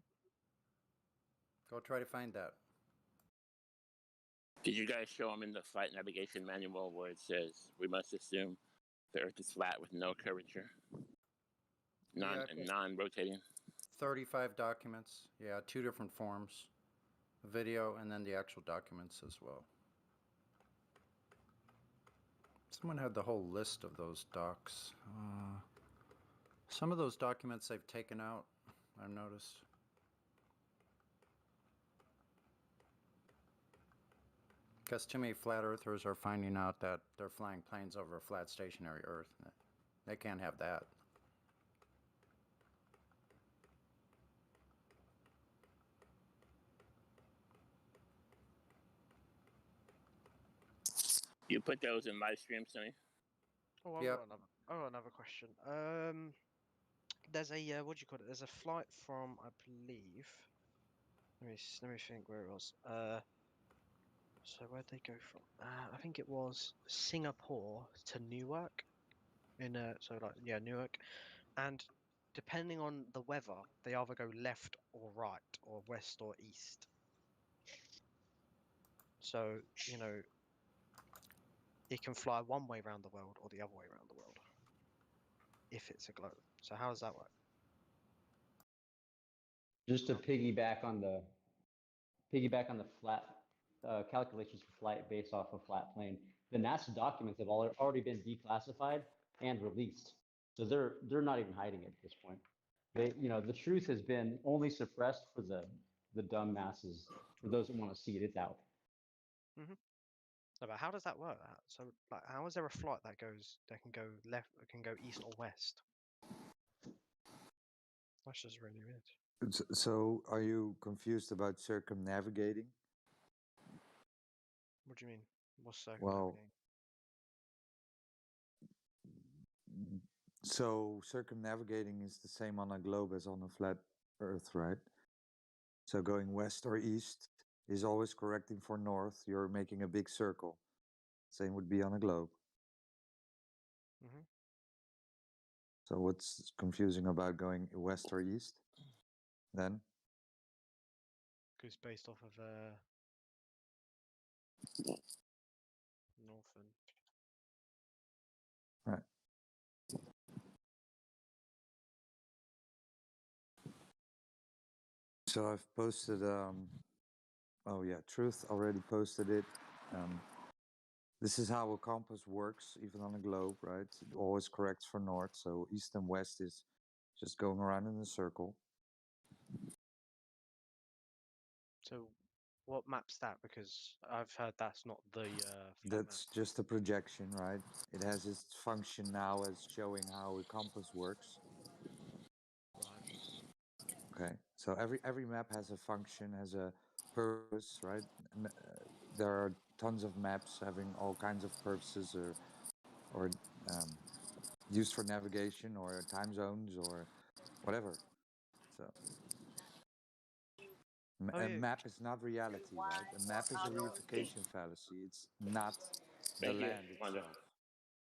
Go try to find that. Did you guys show them in the flight navigation manual where it says we must assume the Earth is flat with no curvature, non-rotating? 35 documents. Yeah, 2 different forms. Video and then the actual documents as well. Someone had the whole list of those docs. Some of those documents they've taken out, I've noticed. Because too many flat earthers are finding out that they're flying planes over a flat stationary Earth. They can't have that. You put those in Livestream, Sonny? Oh, I've got another question. There's a what do you call it? There's a flight from, I believe. Let me think where it was. So where'd they go from? I think it was Singapore to Newark. Newark, and depending on the weather, they either go left or right, or west or east. So it can fly one way around the world or the other way around the world if it's a globe. So how does that work? Just to piggyback on the flat calculations for flight based off a flat plane, the NASA documents have already been declassified and released, so they're not even hiding it at this point. The truth has been only suppressed for the dumb masses. For those that want to see it, it's out. Mm-hmm. No, but how does that work? So, like, how is there a flight that can go left, can go east or west? That's just really weird. So, are you confused about circumnavigating? What do you mean? What's Well, circumnavigating? so circumnavigating is the same on a globe as on a flat Earth, right? So going west or east is always correcting for north. You're making a big circle. Same would be on a globe. Mm-hmm. So what's confusing about going west or east then? Because based off of northern. Right. So I've posted, oh yeah, Truth already posted it. This is how a compass works, even on a globe, right? It always corrects for north, so east and west is just going around in a circle. So, what maps that? Because I've heard that's not the flat That's map. just a projection, right? It has its function now as showing how a compass works. Right. Okay, so every map has a function, has a purpose, right? And, there are tons of maps having all kinds of purposes, or used for navigation, or time zones, or whatever. So Oh, a yeah. map is not reality, right? A map is a reification fallacy. It's not the Thank you. land Wanda.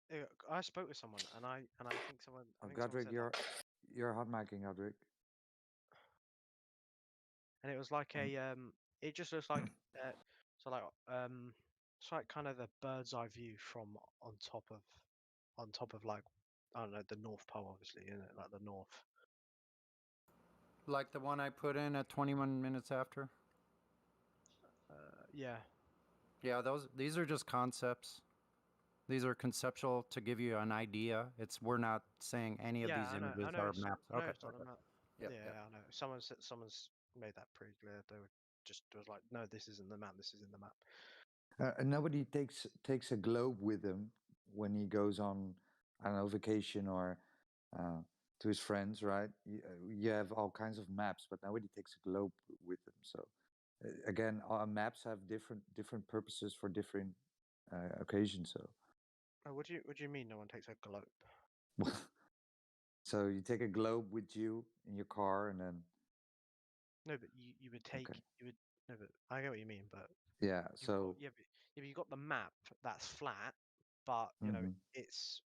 itself. I spoke with someone, and I think someone Oh, said Godric, that, you're hot micing, Godric. and it was like it just looks like so like it's like kind of the bird's eye view from on top of like, I don't know, the North Pole, obviously, isn't it? Like the north. Like the one I put in at 21 minutes after. Yeah. Yeah, these are just concepts. These are conceptual to give you an idea. We're not saying any of Yeah, these I know. I images know. are maps. I know Okay. it's not a map. Yeah, Yeah, yeah. I know. Someone's made that pretty clear. They were just was like, no, this isn't the map. This isn't the map. And nobody takes a globe with him when he goes on, I don't know, vacation or to his friends, right? You have all kinds of maps, but nobody takes a globe with them. So again, maps have different purposes for different occasions. So Oh, what do you mean? No one takes a globe? so you take a globe with you in your car, and then No, but you would take you would no, but I get what you mean. But yeah. you've got So but you got the map that's flat, but you know mhm. it's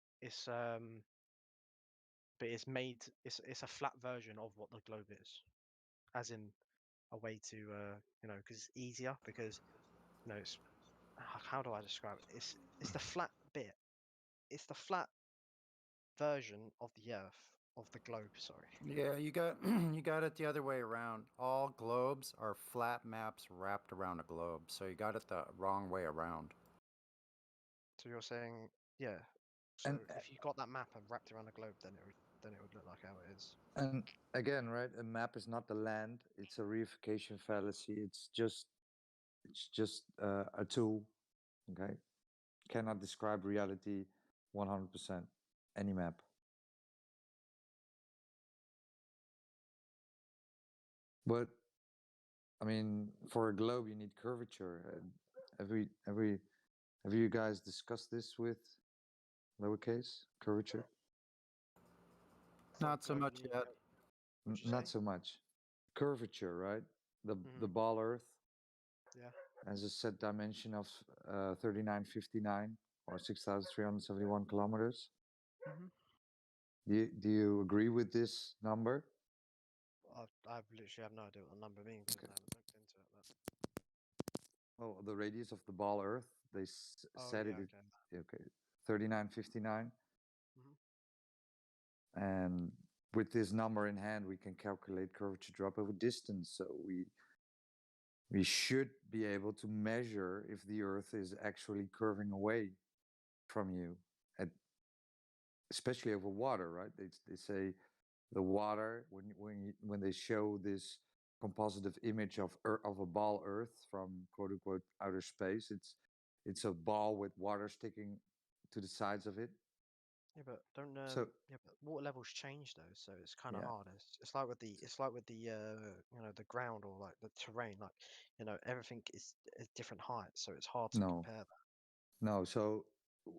but it's made it's a flat version of what the globe is, as in a way to because it's easier because it's how do I describe it? It's the flat bit. It's the flat version of the Earth, of the globe. Sorry. Yeah, you got you got it the other way around. All globes are flat maps wrapped around a globe. So you got it the wrong way around. So you're saying, yeah. So and if you got that map and wrapped around a globe, then it would look like how it is. and again, right? A map is not the land. It's a reification fallacy. It's just a tool. Okay, cannot describe reality 100%. Any map. But I mean, for a globe, you need curvature. Have you guys discussed this with lowercase curvature? Not so much yet. Not so much. Curvature, right? The Mhm. ball Earth Yeah. has a set dimension of 3959 or 6,371 kilometers. Mhm. Do you agree with this number? I literally have no idea what the number means because I haven't looked into it. But Oh, the radius of the ball Earth. They Oh said yeah, it. okay. Okay, 3959. Mhm. And with this number in hand, we can calculate curvature drop over distance. So we should be able to measure if the Earth is actually curving away from you, at, especially over water, right? They say the water when they show this compositive image of a ball Earth from quote unquote outer space, it's a ball with water sticking to the sides of it. Yeah, but don't So yeah, but water levels change though, so it's kind of yeah, hard. It's like with the you know, the ground or like the terrain, like you know, everything is different heights, so it's hard to no, compare that. no. So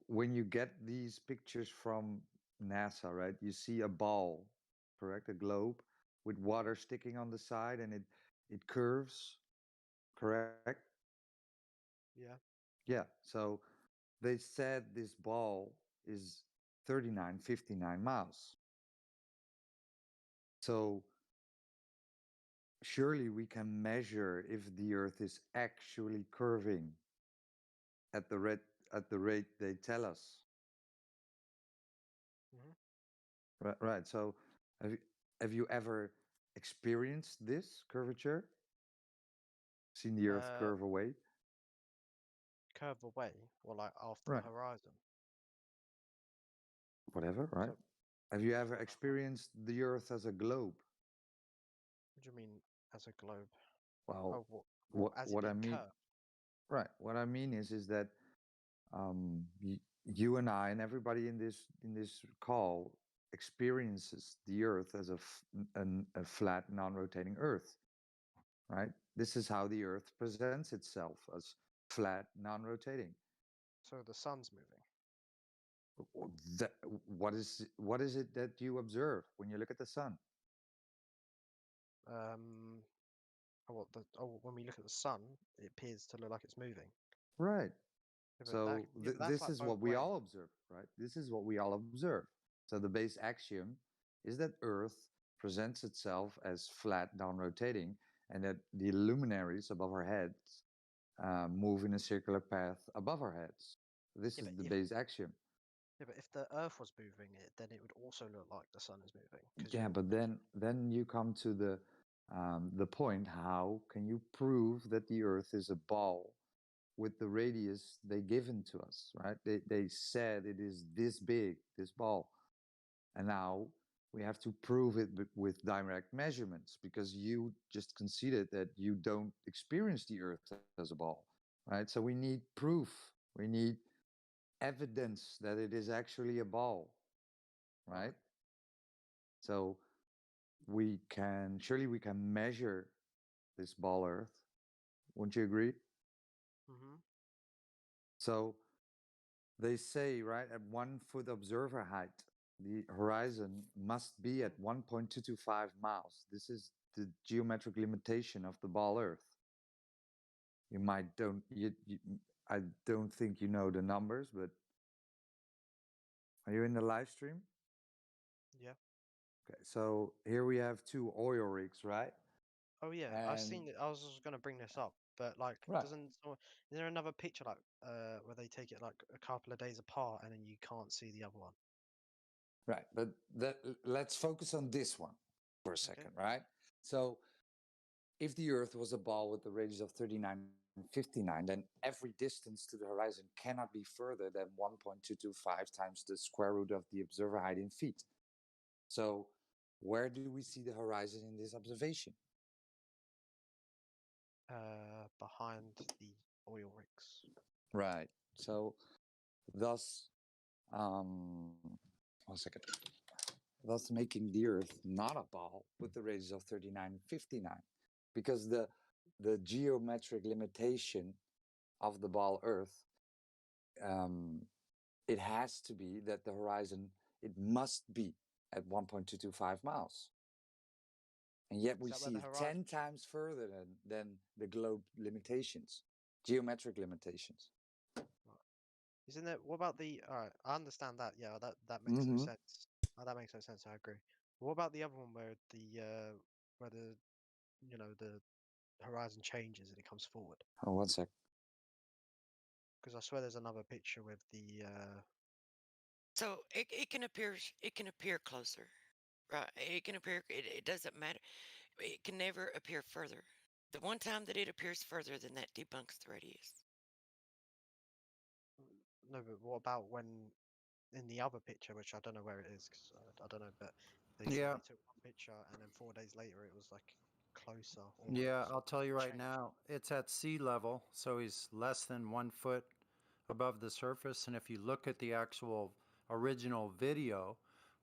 when you get these pictures from NASA, right, you see a ball, correct, a globe with water sticking on the side, and it curves, correct? Yeah. Yeah. So they said this ball is 3959 miles. So surely we can measure if the Earth is actually curving at the rate they tell us. Right, right. So have you, have you ever experienced this curvature? Seen the Earth Uh, curve away? curve away or like after the Right. horizon. Whatever, right? So Have you ever experienced the Earth as a globe? what do you mean as a globe? Well, Oh, what as it what I being mean, curved? right? What I mean is that you and I and everybody in this call experiences the Earth as a flat, non-rotating Earth, right? This is how the Earth presents itself, as flat, non-rotating. So the sun's moving. That, what is it that you observe when you look at the sun? When we look at the sun, it appears to look like it's moving. Right. Yeah, So but that's this like is both what we ways. all observe, right? This is what we all observe. So the base axiom is that Earth presents itself as flat, non-rotating, and that the luminaries above our heads move in a circular path above our heads. This Yeah, is but the base axiom. if the Earth was moving it, then it would also look like the sun is moving because Yeah, you're but then you come to the point: how can you prove that the Earth is a ball with the radius they given to us, right? They said it is this big, this ball, and now we have to prove it with direct measurements, because you just conceded that you don't experience the Earth as a ball, right? So we need proof. We need evidence that it is actually a ball, right? So surely we can measure this ball Earth. Wouldn't you agree? Mm-hmm. So they say, right, at 1 foot observer height, the horizon must be at 1.225 miles. This is the geometric limitation of the ball Earth. You might don't you I don't think you know the numbers, but are you in the live stream? Yeah. Okay, so here we have two oil rigs, right? Oh yeah, I've And seen it. I was just gonna bring this up, but like, right, is there another picture like where they take it like a couple of days apart and then you can't see the other one? right. But let's focus on this one for a second, right? So if the Earth was a ball with a radius of 3959, then every distance to the horizon cannot be further than 1.225 times the square root of the observer height in feet. So where do we see the horizon in this observation? Behind the oil rigs. Right. So thus, um, 1 second. Thus making the Earth not a ball with the radius of 3959, because the geometric limitation of the ball Earth, um, it has to be that the horizon, it must be at 1.225 miles. And yet we Is that where see the it horizon? 10 times further than the globe limitations, geometric limitations. Isn't it? What about the? All right, I understand that. Yeah, that makes no Mm-hmm. sense. That makes no sense. I agree. What about the other one where the the horizon changes and it comes forward? Oh, 1 sec. Because I swear there's another picture with the. So it can appear closer, right? It can appear. It doesn't matter. It can never appear further. The one time that it appears further, then that debunks the radius. No, but what about when in the other picture, which I don't know where it is, because I don't know, but they said Yeah. they took one picture and then 4 days later it was like closer. Or Yeah, I'll tell you right changed. now, it's at sea level, so he's less than 1 foot above the surface. And if you look at the actual original video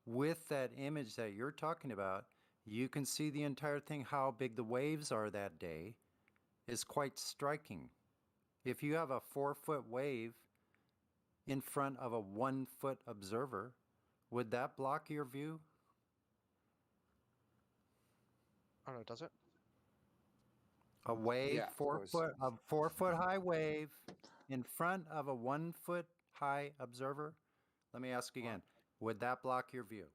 with that image that you're talking about, you can see the entire thing. How big the waves are that day is quite striking. If you have a 4-foot wave in front of a 1-foot observer, would that block your view? Oh no, does it? A wave, Yeah, of course. a 4-foot high wave in front of a 1-foot high observer. Let me ask again, would that block your view?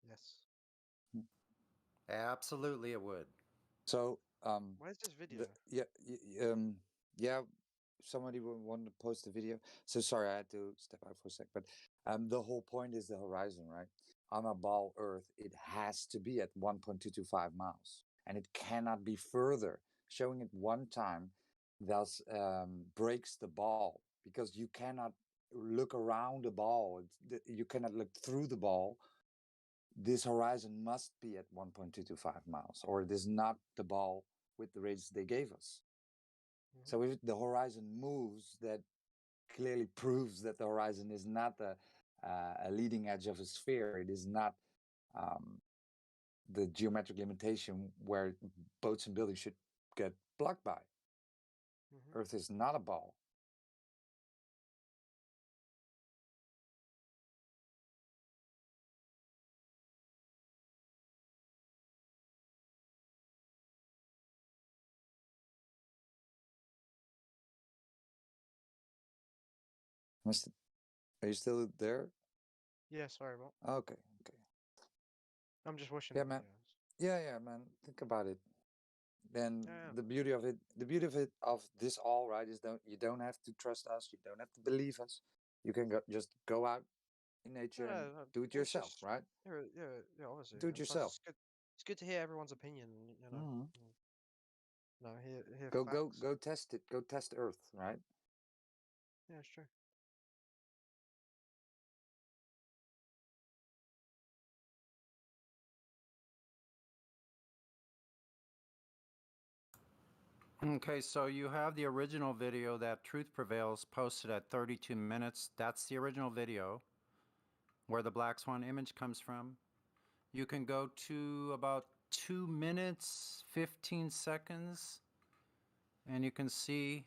Yes. Absolutely it would. So, Where's this video? yeah, somebody would want to post the video. So sorry, I had to step out for a sec. But the whole point is the horizon, right? On a ball Earth, it has to be at 1.225 miles, and it cannot be further. Showing it one time, thus breaks the ball, because you cannot look around the ball. You cannot look through the ball. This horizon must be at 1.225 miles, or it is not the ball with the radius they gave us. So if the horizon moves, that clearly proves that the horizon is not a leading edge of a sphere. It is not the geometric limitation where boats and buildings should get blocked by. Earth is not a ball. Are you still there? Yeah, sorry, what? Okay. I'm just watching. Yeah, man. Yeah, man. Think about it. And Yeah. the beauty of it, of this all, right, is you don't have to trust us. You don't have to believe us. You can just go out in nature and do it yourself, right? Yeah, obviously. Do it And plus, yourself. it's good to hear everyone's opinion. You know. Mhm. No, hear Go facts. test it. Go test Earth, right? Yeah, it's true. Okay, so you have the original video that Truth Prevails posted at 32 minutes. That's the original video where the black swan image comes from. You can go to about 2 minutes, 15 seconds, and you can see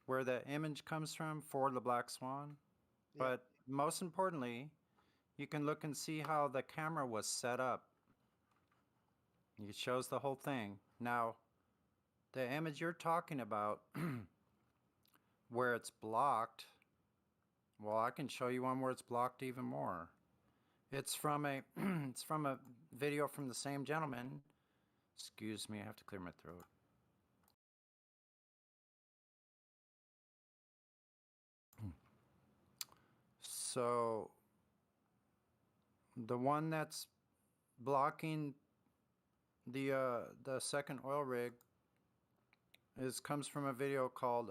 where the image comes from for the black swan. Yeah. But most importantly, you can look and see how the camera was set up. It shows the whole thing. Now, the image you're talking about where it's blocked, well, I can show you one where it's blocked even more. It's from a it's from a video from the same gentleman. Excuse me, I have to clear my throat. So the one that's blocking the second oil rig comes from a video called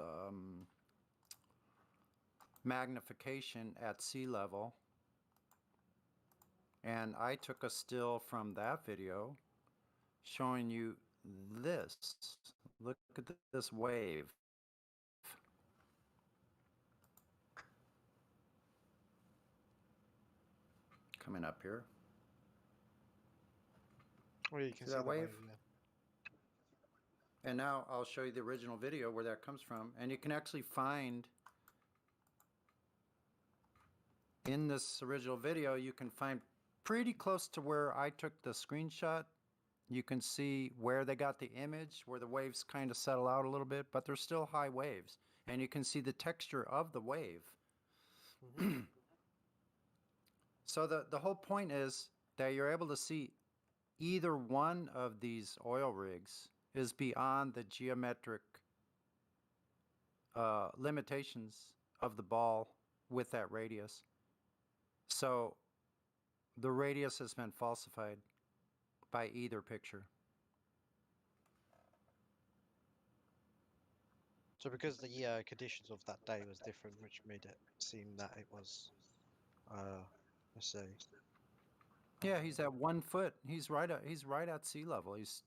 magnification at sea level, and I took a still from that video showing you this. Look at this wave. Coming up here. Well, you can See see that the wave? wave. Yeah. And now I'll show you the original video where that comes from. And you can actually find in this original video, you can find pretty close to where I took the screenshot. You can see where they got the image, where the waves kind of settle out a little bit, but they're still high waves. And you can see the texture of the wave. So the whole point is that you're able to see either one of these oil rigs is beyond the geometric limitations of the ball with that radius. So the radius has been falsified by either picture. So because the conditions of that day was different, which made it seem that it was, let's say. Yeah, he's at 1 foot. He's right at sea level. He's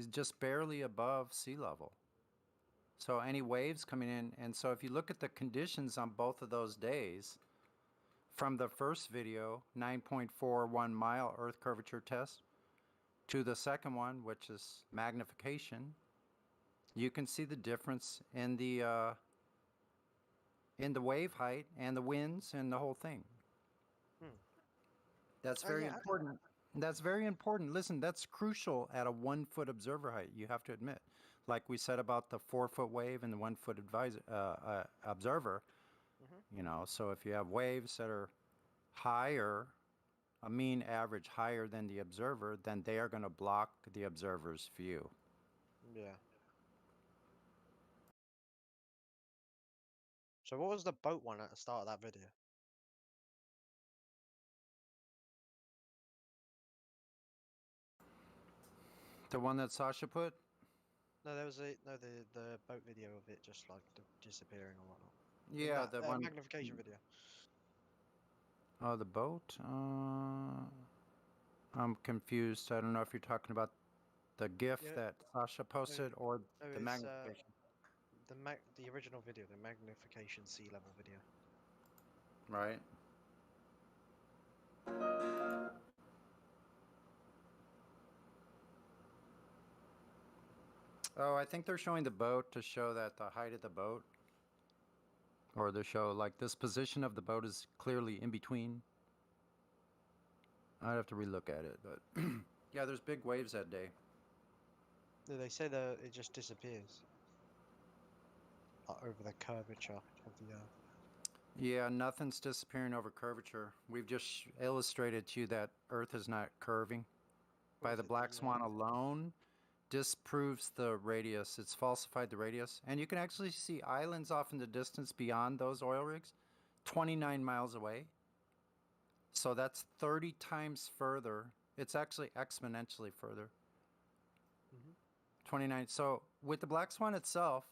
just barely above sea level. So any waves coming in, and so if you look at the conditions on both of those days, from the first video, 9.41 mile Earth curvature test, to the second one, which is magnification, you can see the difference in the wave height and the winds and the whole thing. That's very important. That's very important. Listen, that's crucial at a 1 foot observer height, you have to admit. Like we said about the 4 foot wave and the 1 foot observer, you know, so if you have waves that are higher, a mean average higher than the observer, then they are going to block the observer's view. Yeah. So what was the boat one at the start of that video? The one that Sasha put? No, there was the boat video of it just like disappearing or whatnot. Yeah, the one magnification video. Oh, the boat? I'm confused. I don't know if you're talking about the GIF that Sasha posted or the magnification. The original video, the magnification sea level video. Right. Oh, I think they're showing the boat to show that the height of the boat. Or they show like this position of the boat is clearly in between. I'd have to relook at it, but yeah, there's big waves that day. They say that it just disappears over the curvature of the Earth. Yeah, nothing's disappearing over curvature. We've just illustrated to you that Earth is not curving. By the black swan alone, disproves the radius. It's falsified the radius. And you can actually see islands off in the distance beyond those oil rigs, 29 miles away. So that's 30 times further. It's actually exponentially further. 29. So with the black swan itself,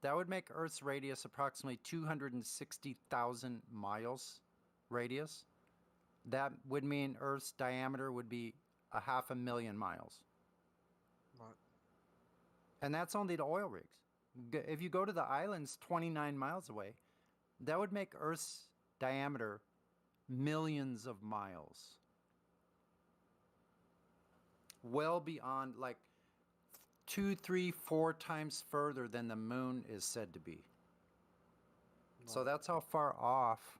that would make Earth's radius approximately 260,000 miles radius. That would mean Earth's diameter would be 500,000 miles. Right. And that's only the oil rigs. If you go to the islands 29 miles away, that would make Earth's diameter millions of miles. Well beyond, like 2, 3, 4 times further than the moon is said to be. So that's how far off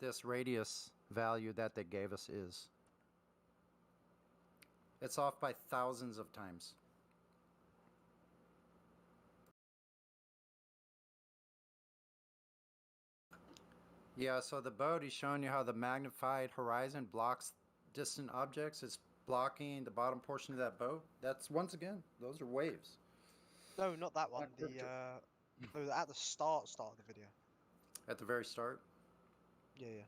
this radius value that they gave us is. It's off by thousands of times. Yeah, so the boat is showing you how the magnified horizon blocks distant objects. It's blocking the bottom portion of that boat. That's, once again, those are waves. No, not that one. At the start of the video. At the very start? Yeah, yeah.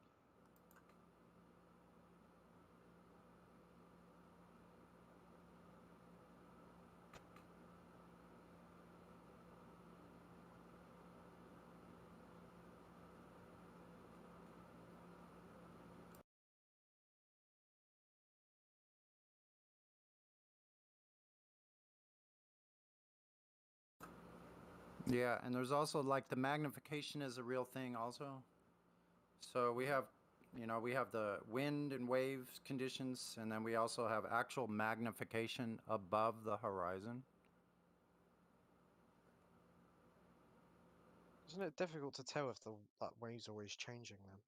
Yeah, and there's also like the magnification is a real thing also. So we have, you know, we have the wind and wave conditions, and then we also have actual magnification above the horizon. Isn't it difficult to tell if that wave's always changing then?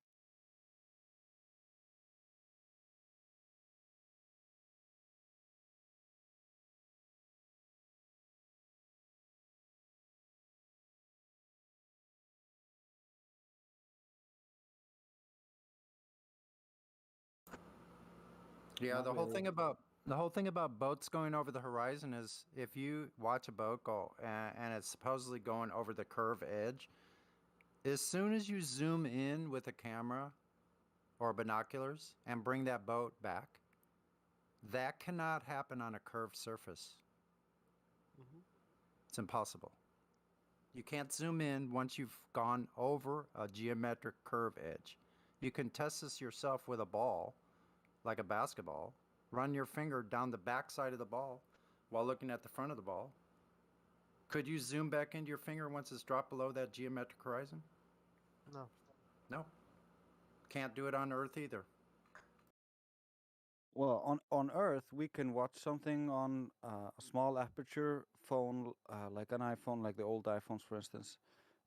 Yeah, Not the whole really. thing about The whole thing about boats going over the horizon is if you watch a boat go and it's supposedly going over the curve edge, as soon as you zoom in with a camera or binoculars and bring that boat back, that cannot happen on a curved surface. It's impossible. You can't zoom in once you've gone over a geometric curve edge. You can test this yourself with a ball, like a basketball. Run your finger down the back side of the ball while looking at the front of the ball. Could you zoom back into your finger once it's dropped below that geometric horizon? No. No. Can't do it on Earth either. Well, on Earth, we can watch something on a small aperture phone, like an iPhone, like the old iPhones, for instance,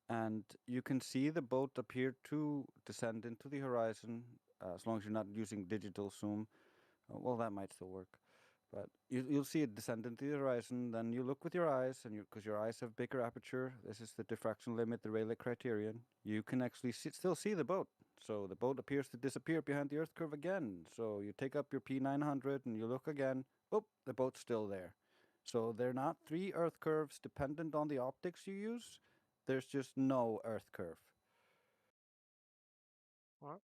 and you can see the boat appear to descend into the horizon, as long as you're not using digital zoom. Well, that might still work, but you'll see it descend into the horizon. Then you look with your eyes, and because your eyes have bigger aperture, this is the diffraction limit, the Rayleigh criterion. You can actually still see the boat. So the boat appears to disappear behind the Earth curve again. So you take up your P900 and you look again. Oh, the boat's still there. So they're not three Earth curves dependent on the optics you use. There's just no Earth curve. What?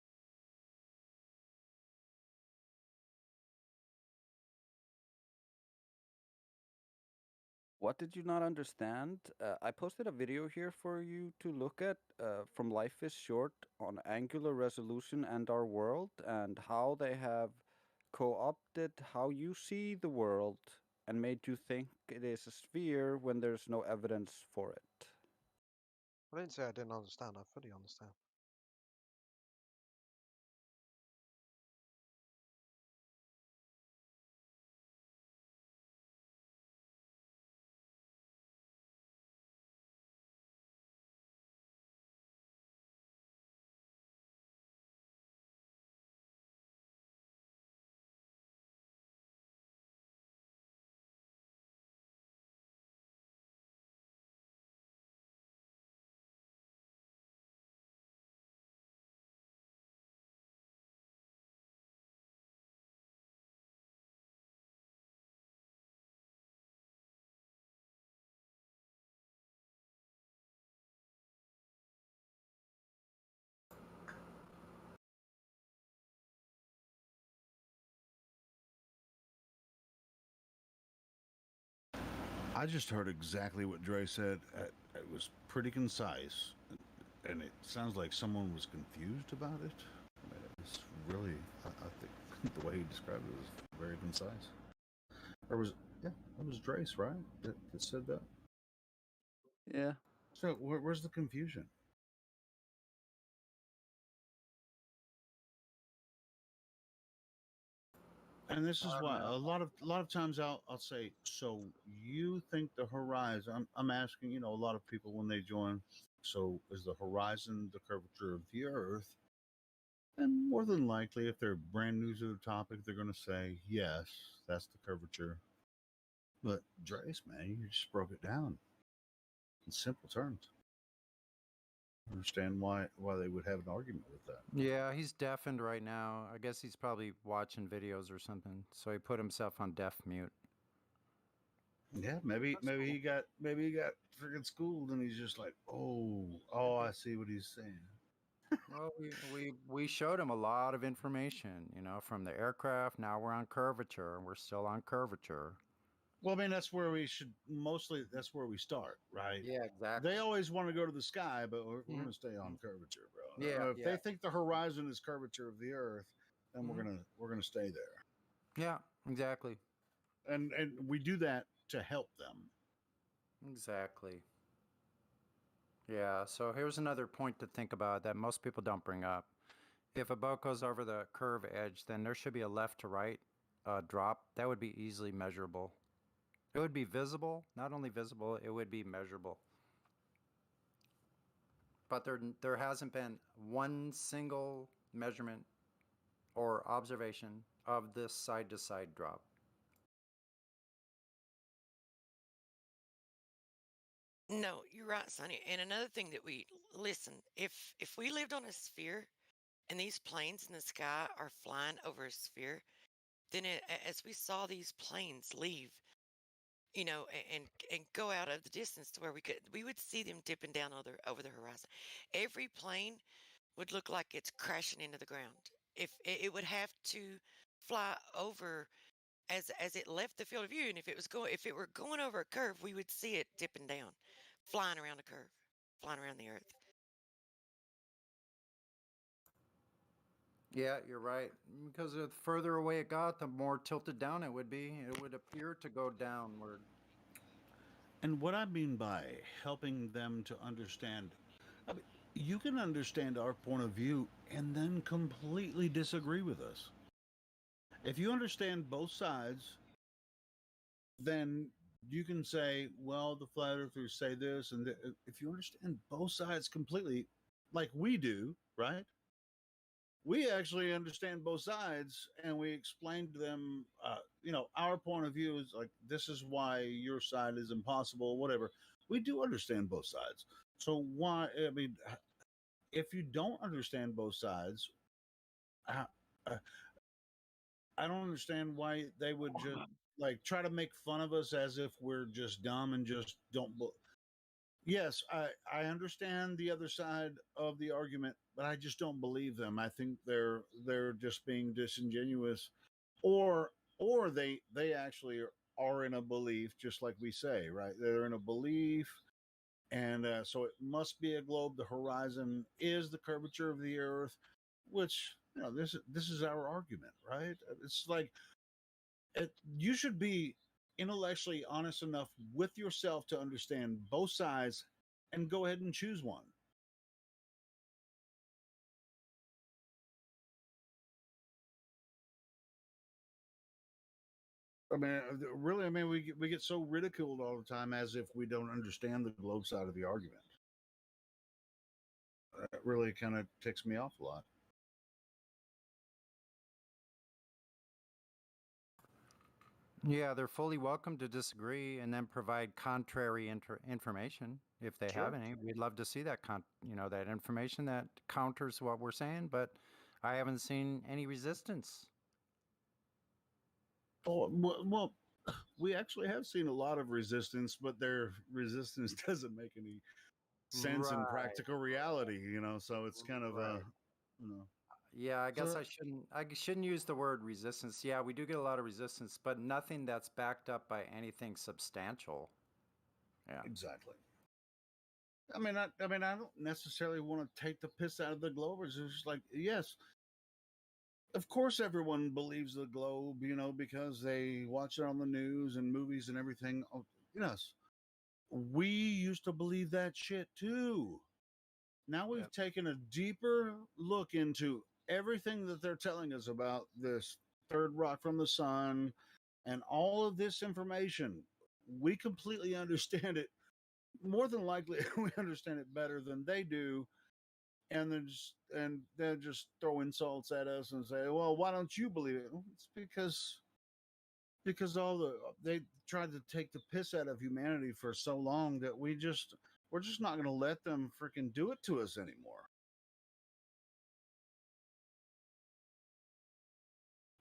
What did you not understand? I posted a video here for you to look at from Life is Short on angular resolution and our world and how they have co-opted how you see the world and made you think it is a sphere when there's no evidence for it. I didn't say I didn't understand. I fully understand. I just heard exactly what Dre said. It was pretty concise, and it sounds like someone was confused about it. It's really, I think the way he described it was very concise. Or was, yeah, that was Dre's, right? That said that? Yeah. So where's the confusion? And this is why a lot of times I'll say, so you think the horizon? I'm asking, a lot of people when they join. So is the horizon the curvature of the Earth? And more than likely, if they're brand new to the topic, they're going to say yes, that's the curvature. But Drace, man, you just broke it down in simple terms. I understand why they would have an argument with that. Yeah, he's deafened right now. I guess he's probably watching videos or something. So he put himself on deaf mute. Yeah, maybe he got freaking schooled, and he's just like, oh, I see what he's saying. Well, we showed him a lot of information, from the aircraft. Now we're on curvature, and we're still on curvature. Well, I mean, that's where we start, right? Yeah, exactly. They always want to go to the sky, but we're going to stay on curvature, bro. Yeah, If they think the horizon is curvature of the Earth, then we're gonna stay there. Yeah, exactly. And we do that to help them. Exactly. Yeah, so here's another point to think about that most people don't bring up. If a boat goes over the curve edge, then there should be a left to right drop. That would be easily measurable. It would be visible, not only visible, it would be measurable. But there hasn't been one single measurement or observation of this side-to-side drop. No, you're right, Sonny. And another thing that listen, if we lived on a sphere and these planes in the sky are flying over a sphere, then as we saw these planes leave, you know, and go out of the distance to where we would see them dipping down over the horizon. Every plane would look like it's crashing into the ground. If it would have to fly over as it left the field of view, and if it were going over a curve, we would see it dipping down, flying around a curve, flying around the earth. Yeah, you're right. Because the further away it got, the more tilted down it would be. It would appear to go downward. And what I mean by helping them to understand, I mean, you can understand our point of view and then completely disagree with us. If you understand both sides, then you can say, well, the flat earthers say this. And if you understand both sides completely, like we do, right? We actually understand both sides and we explain to them, our point of view is like, this is why your side is impossible, whatever. We do understand both sides. So why, I mean, if you don't understand both sides, uh, uh, I don't understand why they would just like try to make fun of us as if we're just dumb and just don't. Yes, I understand the other side of the argument, but I just don't believe them. I think they're just being disingenuous, or they actually are in a belief, just like we say, right? They're in a belief, and so it must be a globe. The horizon is the curvature of the Earth, which this is our argument, right? It's like you should be intellectually honest enough with yourself to understand both sides and go ahead and choose one. I mean, really, I mean, we get so ridiculed all the time as if we don't understand the globe side of the argument. It really kind of ticks me off a lot. Yeah, they're fully welcome to disagree and then provide contrary information if they have any. We'd love to see that that information that counters what we're saying, but I haven't seen any resistance. Oh, well, we actually have seen a lot of resistance, but their resistance doesn't make any sense in practical reality, so it's kind of Yeah, I guess I shouldn't use the word resistance. Yeah, we do get a lot of resistance, but nothing that's backed up by anything substantial. Yeah. Exactly. I mean, I don't necessarily want to take the piss out of the Globers. It's just like, yes, of course, everyone believes the globe, because they watch it on the news and movies and everything. Oh, yes, we used to believe that shit too. Now we've taken a deeper look into everything that they're telling us about this third rock from the sun and all of this information. We completely understand it. More than likely, we understand it better than they do. And then just throw insults at us and say, "Well, why don't you believe it?" Well, it's because they tried to take the piss out of humanity for so long that we're just not going to let them freaking do it to us anymore.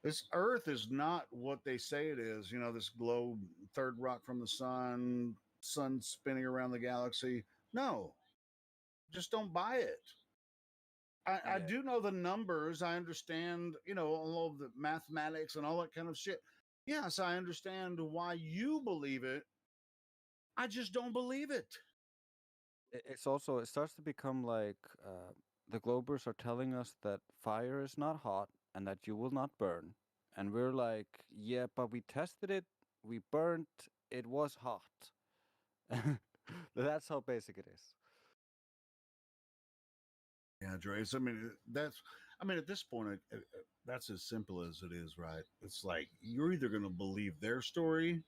This Earth is not what they say it is. This globe, third rock from the sun spinning around the galaxy. No, just don't buy it. I do know the numbers. I understand, all of the mathematics and all that kind of shit. Yes, I understand why you believe it. I just don't believe it. It starts to become like the Globers are telling us that fire is not hot and that you will not burn. And we're like, yeah, but we tested it, we burnt, it was hot. That's how basic it is. Yeah, Trace. At this point, that's as simple as it is, right? It's like you're either going to believe their story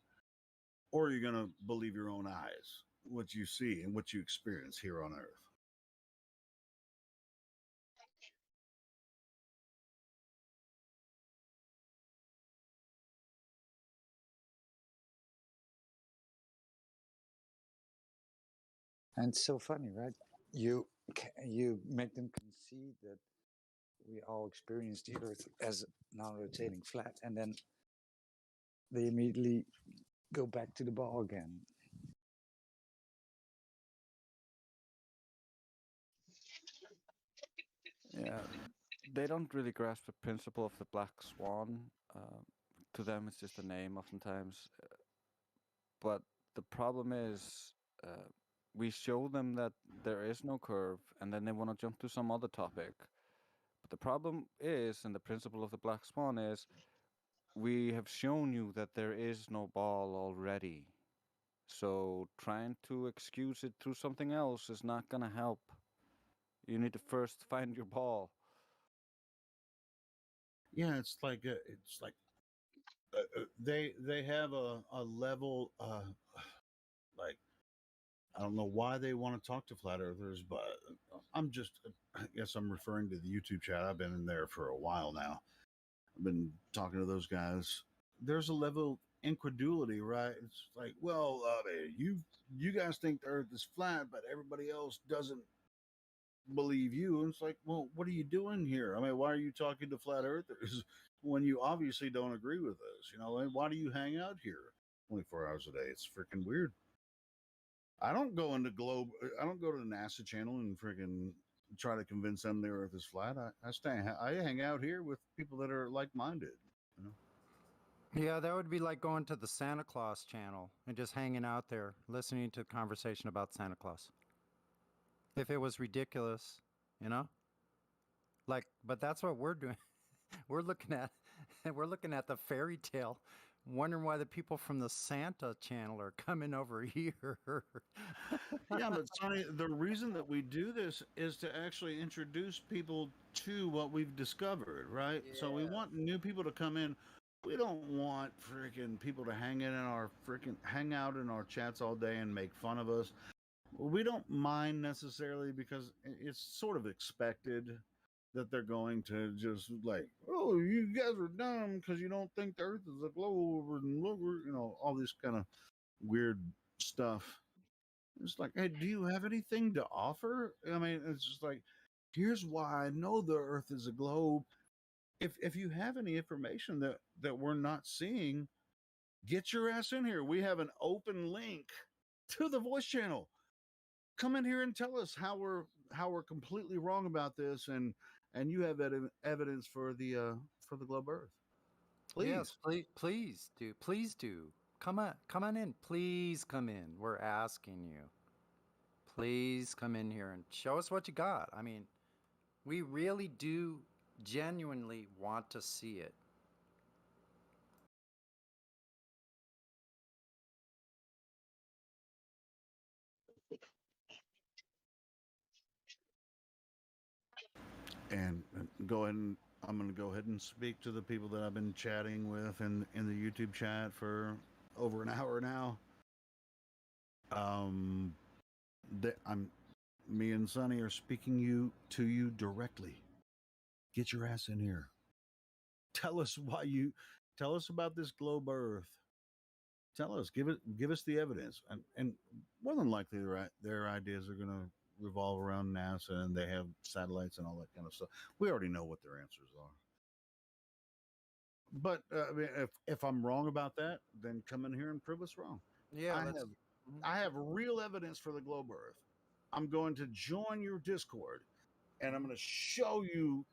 or you're going to believe your own eyes, what you see and what you experience here on Earth. And it's so funny, right? You make them concede that we all experience the Earth as non-rotating flat, and then they immediately go back to the ball again. Yeah, they don't really grasp the principle of the black swan. To them, it's just a name oftentimes. But the problem is, we show them that there is no curve, and then they want to jump to some other topic. But the problem is, and the principle of the black swan is, we have shown you that there is no ball already. So trying to excuse it through something else is not going to help. You need to first find your ball. Yeah, it's like they have a level like I don't know why they want to talk to flat earthers, but I guess I'm referring to the YouTube chat. I've been in there for a while now. I've been talking to those guys. There's a level of incredulity, right? It's like, well, you guys think the Earth is flat, but everybody else doesn't believe you. And it's like, well, what are you doing here? I mean, why are you talking to flat earthers when you obviously don't agree with us? You know, and why do you hang out here 24 hours a day? It's freaking weird. I don't go into globe. I don't go to the NASA channel and freaking try to convince them the Earth is flat. I hang out here with people that are like minded. You know? Yeah, that would be like going to the Santa Claus channel and just hanging out there, listening to conversation about Santa Claus. If it was ridiculous, you know? Like, but that's what we're doing. We're looking at the fairy tale, wondering why the people from the Santa channel are coming over here. Yeah, but Sonny, the reason that we do this is to actually introduce people to what we've discovered, right? So we want new people to come in. We don't want freaking people to hang out in our chats all day and make fun of us. We don't mind necessarily because it's sort of expected that they're going to just like, oh, you guys are dumb because you don't think the Earth is a globe and look, you know, all this kind of weird stuff. It's like, hey, do you have anything to offer? I mean, it's just like, here's why I know the Earth is a globe. If you have any information that we're not seeing, get your ass in here. We have an open link to the voice channel. Come in here and tell us how we're completely wrong about this, and you have evidence for the globe Earth. Please. Yes, please do. Come on in. Please come in. We're asking you. Please come in here and show us what you got. I mean, we really do genuinely want to see it. And go ahead and I'm going to go ahead and speak to the people that I've been chatting with in the YouTube chat for over an hour now. Me and Sonny are speaking to you directly. Get your ass in here. Tell us about this globe Earth. Tell us, give us the evidence, and more than likely their ideas are going to revolve around NASA, and they have satellites and all that kind of stuff. We already know what their answers are. But I mean, if I'm wrong about that, then come in here and prove us wrong. Yeah, I have real evidence for the globe Earth. I'm going to join your Discord, and I'm going to show you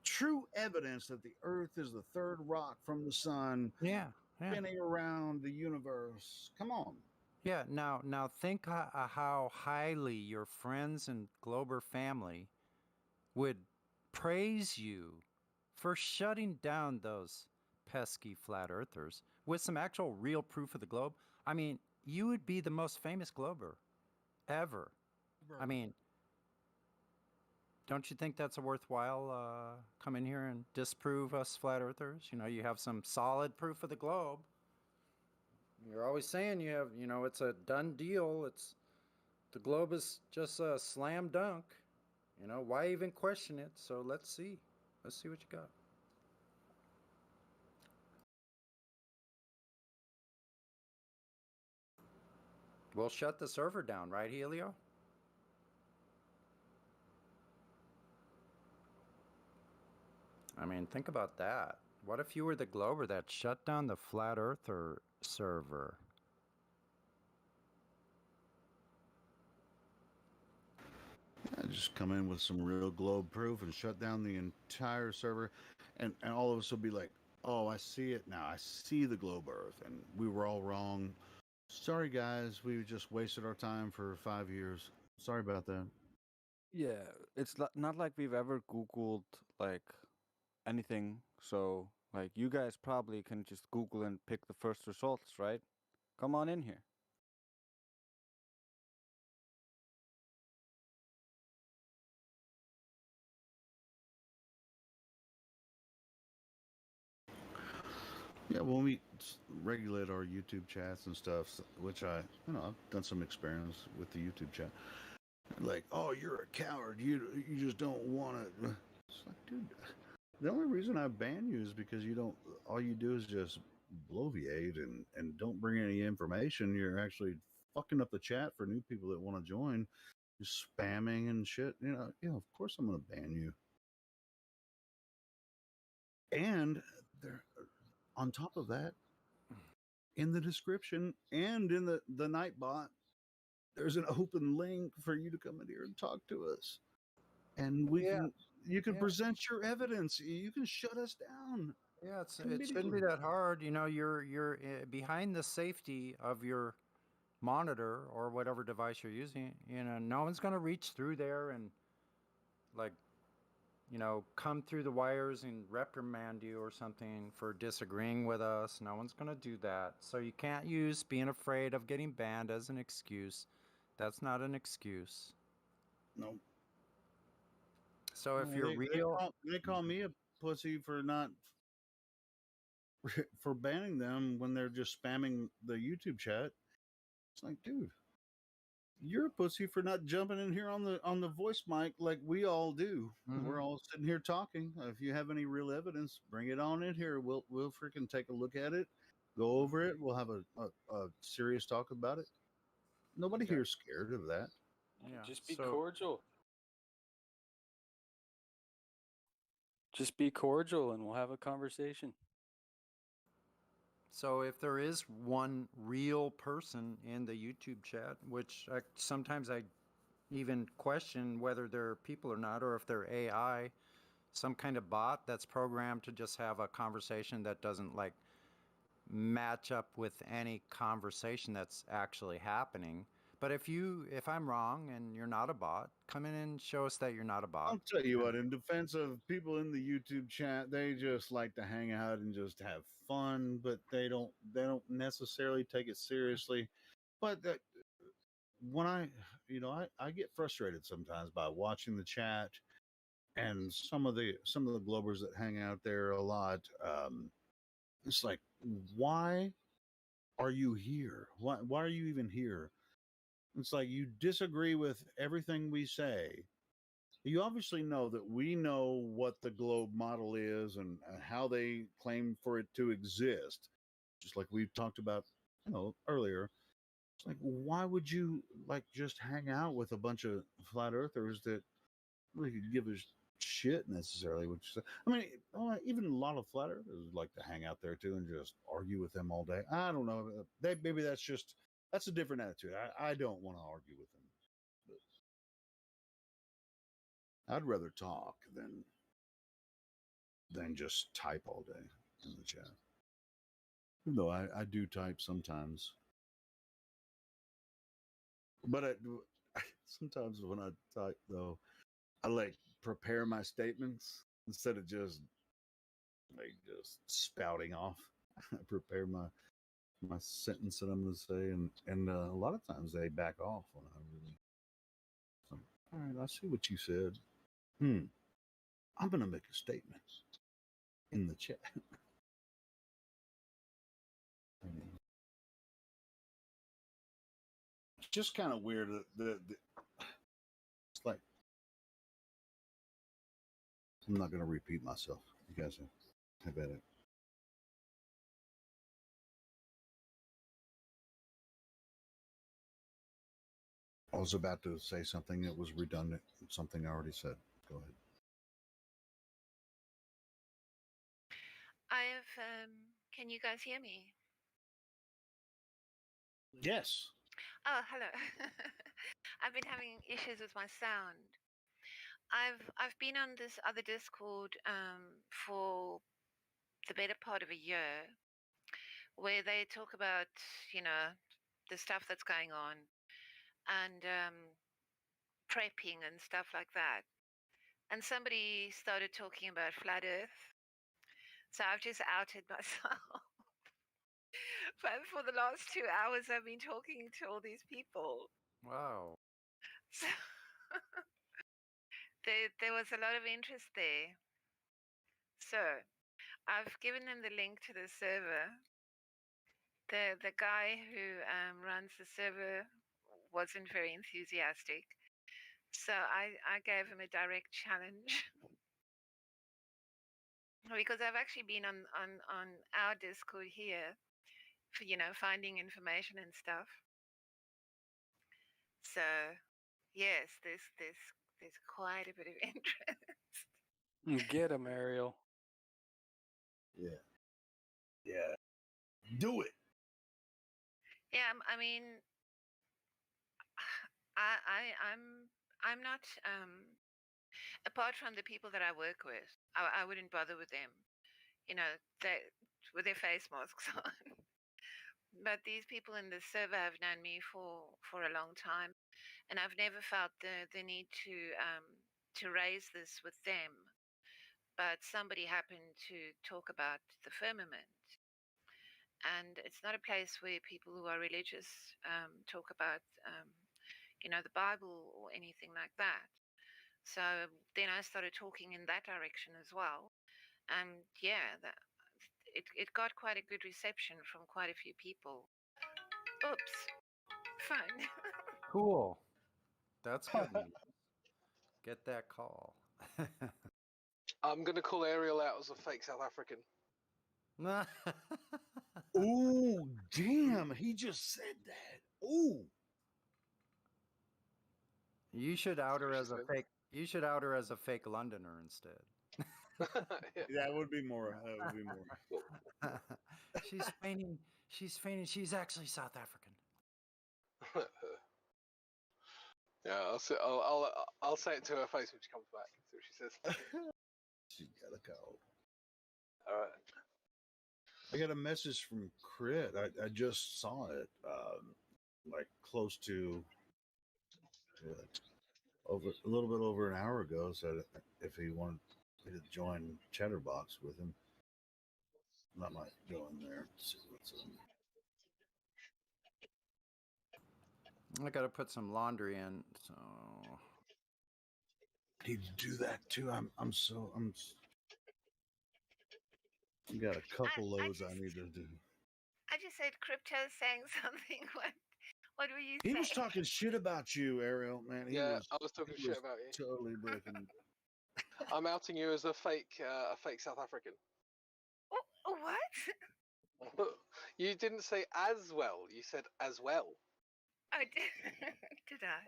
true evidence that the Earth is the third rock from the sun. Yeah. Spinning around the universe. Come on. Yeah. Now think how highly your friends and Glober family would praise you for shutting down those pesky flat earthers with some actual real proof of the globe. I mean, you would be the most famous Glober ever. I mean, don't you think that's a worthwhile come in here and disprove us flat earthers? You know, you have some solid proof of the globe. You're always saying you have, you know, it's a done deal. The globe is just a slam dunk. You know, why even question it? So let's see what you got. We'll shut the server down, right, Helio? I mean, think about that. What if you were the Glober that shut down the Flat Earther server? Yeah, just come in with some real globe proof and shut down the entire server, and all of us will be like, "Oh, I see it now. I see the globe Earth, and we were all wrong. Sorry, guys. We just wasted our time for 5 years. Sorry about that." Yeah, it's not like we've ever Googled like anything. So like you guys probably can just Google and pick the first results, right? Come on in here. Yeah, when we regulate our YouTube chats and stuff, which I've done some experience with the YouTube chat. Like, oh, you're a coward. You just don't want it. It's like, dude, the only reason I ban you is because you don't. All you do is just bloviate and don't bring any information. You're actually fucking up the chat for new people that want to join. You're spamming and shit. Of course I'm gonna ban you. And there, on top of that, in the description and in the Nightbot, there's an open link for you to come in here and talk to us, and you can present your evidence. You can shut us down. Yeah, it shouldn't be that hard. You're behind the safety of your monitor or whatever device you're using. No one's gonna reach through there and like come through the wires and reprimand you or something for disagreeing with us. No one's going to do that. So you can't use being afraid of getting banned as an excuse. That's not an excuse. No. So if you're real... They call me a pussy for not... for banning them when they're just spamming the YouTube chat. It's like, dude, you're a pussy for not jumping in here on the voice mic like we all do. Mm-hmm. We're all sitting here talking. If you have any real evidence, bring it on in here. We'll freaking take a look at it, go over it. We'll have a serious talk about it. Nobody here is scared of that. Yeah, just be cordial. Just be cordial and we'll have a conversation. So if there is one real person in the YouTube chat, which sometimes I even question whether they're people or not, or if they're AI, some kind of bot that's programmed to just have a conversation that doesn't like match up with any conversation that's actually happening. But if I'm wrong and you're not a bot, come in and show us that you're not a bot. I'll tell you what, in defense of people in the YouTube chat, they just like to hang out and just have fun, but they don't necessarily take it seriously. But when I get frustrated sometimes by watching the chat and some of the Globers that hang out there a lot. It's like, why are you here? Why are you even here? It's like you disagree with everything we say. You obviously know that we know what the globe model is and how they claim for it to exist. Just like we've talked about, earlier. It's like, why would you just hang out with a bunch of flat earthers that really could give a shit necessarily? Which I mean, even a lot of flat earthers like to hang out there too and just argue with them all day. I don't know. Maybe that's a different attitude. I don't want to argue with them. I'd rather talk than just type all day in the chat. Even though I do type sometimes. But sometimes when I type, though, I prepare my statements instead of just spouting off. I prepare my sentence that I'm going to say, and a lot of times they back off when I really. So, all right, I see what you said. I'm going to make a statement in the chat. It's just kind of weird. It's like, I'm not going to repeat myself. You guys have at it. I was about to say something that was redundant, something I already said. Go ahead. Can you guys hear me? Yes. Oh, hello. I've been having issues with my sound. I've been on this other Discord for the better part of a year, where they talk about, you know, the stuff that's going on and prepping and stuff like that. And somebody started talking about flat Earth, so I've just outed myself. But for the last 2 hours, I've been talking to all these people. Wow. So there was a lot of interest there. So I've given them the link to the server. The guy who runs the server wasn't very enthusiastic, so I gave him a direct challenge. Because I've actually been on our Discord here for, you know, finding information and stuff. So yes, there's quite a bit of interest. Get him, Ariel. Yeah. Yeah. Do it. Yeah, I mean, I'm not apart from the people that I work with, I wouldn't bother with them. You know, they with their face masks on. But these people in the server have known me for a long time, and I've never felt the need to raise this with them. But somebody happened to talk about the firmament, and it's not a place where people who are religious talk about you know, the Bible or anything like that. So then I started talking in that direction as well, and yeah, it got quite a good reception from quite a few people. Oops, phone. Cool. That's good news. Get that call. I'm going to call Ariel out as a fake South African. Ooh, damn! He just said that. Ooh. You should out her as a said. fake. You should out her as a fake Londoner instead. That would be more. That would be more. She's feigning. She's feigning. She's actually South African. Yeah, I'll say it to her face when she comes back. See what she says. She gotta go. All right. I got a message from Crit. I just saw it, like close to over a little bit over an hour ago. Said if he wanted me to join Chatterbox with him, I might go in there and see what's I gotta put some laundry in, so. I need to do that too. I'm you got a couple loads I need to do. I just said crypto saying something. What were you He saying? was talking shit about you, Ariel. Man, I was talking shit about you. Totally breaking. I'm outing you as a fake South African. Oh, what? You didn't say as well. You said as well. Oh, did I?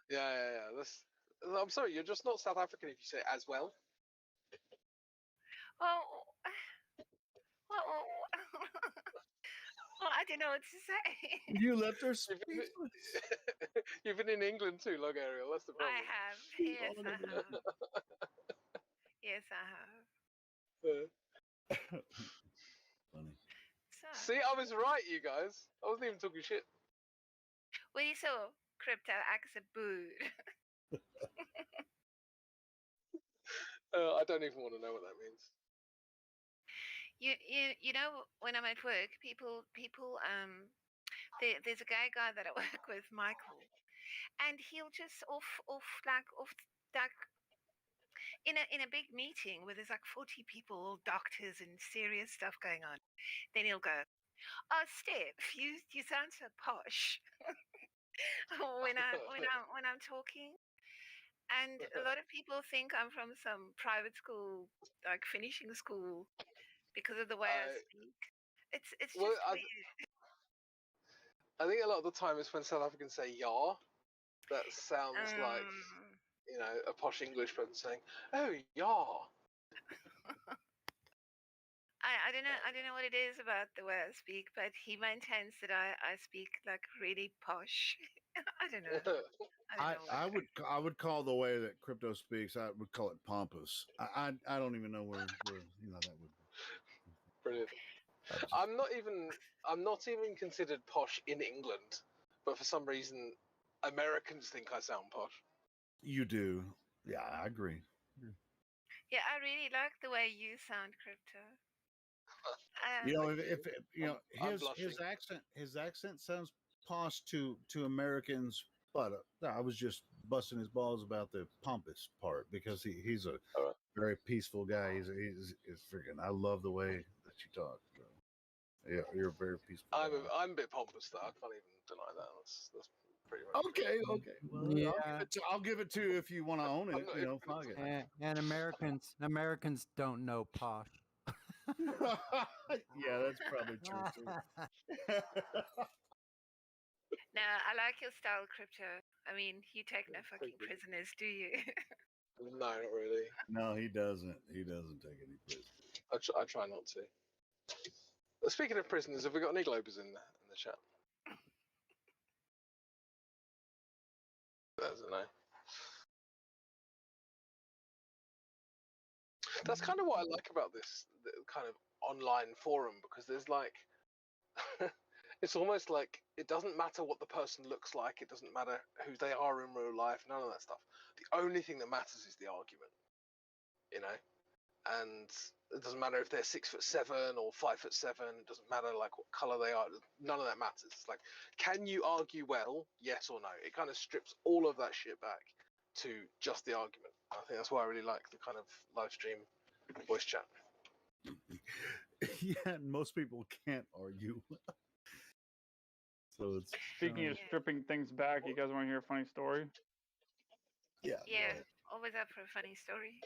Yeah. I'm sorry. You're just not South African if you say as well. Well, I don't know what to say. You left her speechless. You've been in England too long, Ariel. That's the problem. I have. Yes, I have. Yes, I have. Funny. See, I was right, you guys. I wasn't even talking shit. Well, you saw crypto acts a boot. I don't even want to know what that means. You know, when I'm at work, people there's a guy that I work with, Michael, and he'll just off like in a big meeting where there's like 40 people, all doctors and serious stuff going on. Then he'll go, "Oh, Steph, you sound so posh." when I'm talking. And a lot of people think I'm from some private school, like finishing school, because of the way I speak. It's just weird. I think a lot of the time it's when South Africans say "yar," that sounds like, you know, a posh English person saying, "Oh, yar." I don't know what it is about the way I speak, but he maintains that I speak like really posh. I don't know. I don't know what. I would call the way that crypto speaks. I would call it pompous. I don't even know where that would. Brilliant. I'm not even considered posh in England, but for some reason, Americans think I sound posh. You do, yeah. I agree. Yeah, I really like the way you sound, Crypto. You know, if you know I'm his accent sounds posh to Americans, but I was just busting his balls about the pompous part because he's a very peaceful guy. He's freaking. I love the way that you talk. Bro. Yeah, you're a very peaceful. I'm a bit pompous though. I can't even deny that. That's pretty much. Okay. Well, Yeah. I'll give it to you if you want to own it. You know, fuck it. And Americans don't know posh. Yeah, that's probably true too. No, I like your style, Crypto. I mean, you take no fucking prisoners, do you? No, not really. No, he doesn't. He doesn't take any prisoners. I try not to. Speaking of prisoners, have we got any Globers in the chat? There's a no. That's kind of what I like about this kind of online forum, because there's like, it's almost like it doesn't matter what the person looks like, it doesn't matter who they are in real life, none of that stuff. The only thing that matters is the argument, you know? And it doesn't matter if they're 6'7" or 5'7", it doesn't matter like what color they are, none of that matters. It's like, can you argue well, yes or no? It kind of strips all of that shit back to just the argument. I think that's why I really like the kind of live stream voice chat. Yeah, and most people can't argue. So it's Speaking of stripping things back, you guys want to hear a funny story? Yeah. Yeah, always up for a funny story.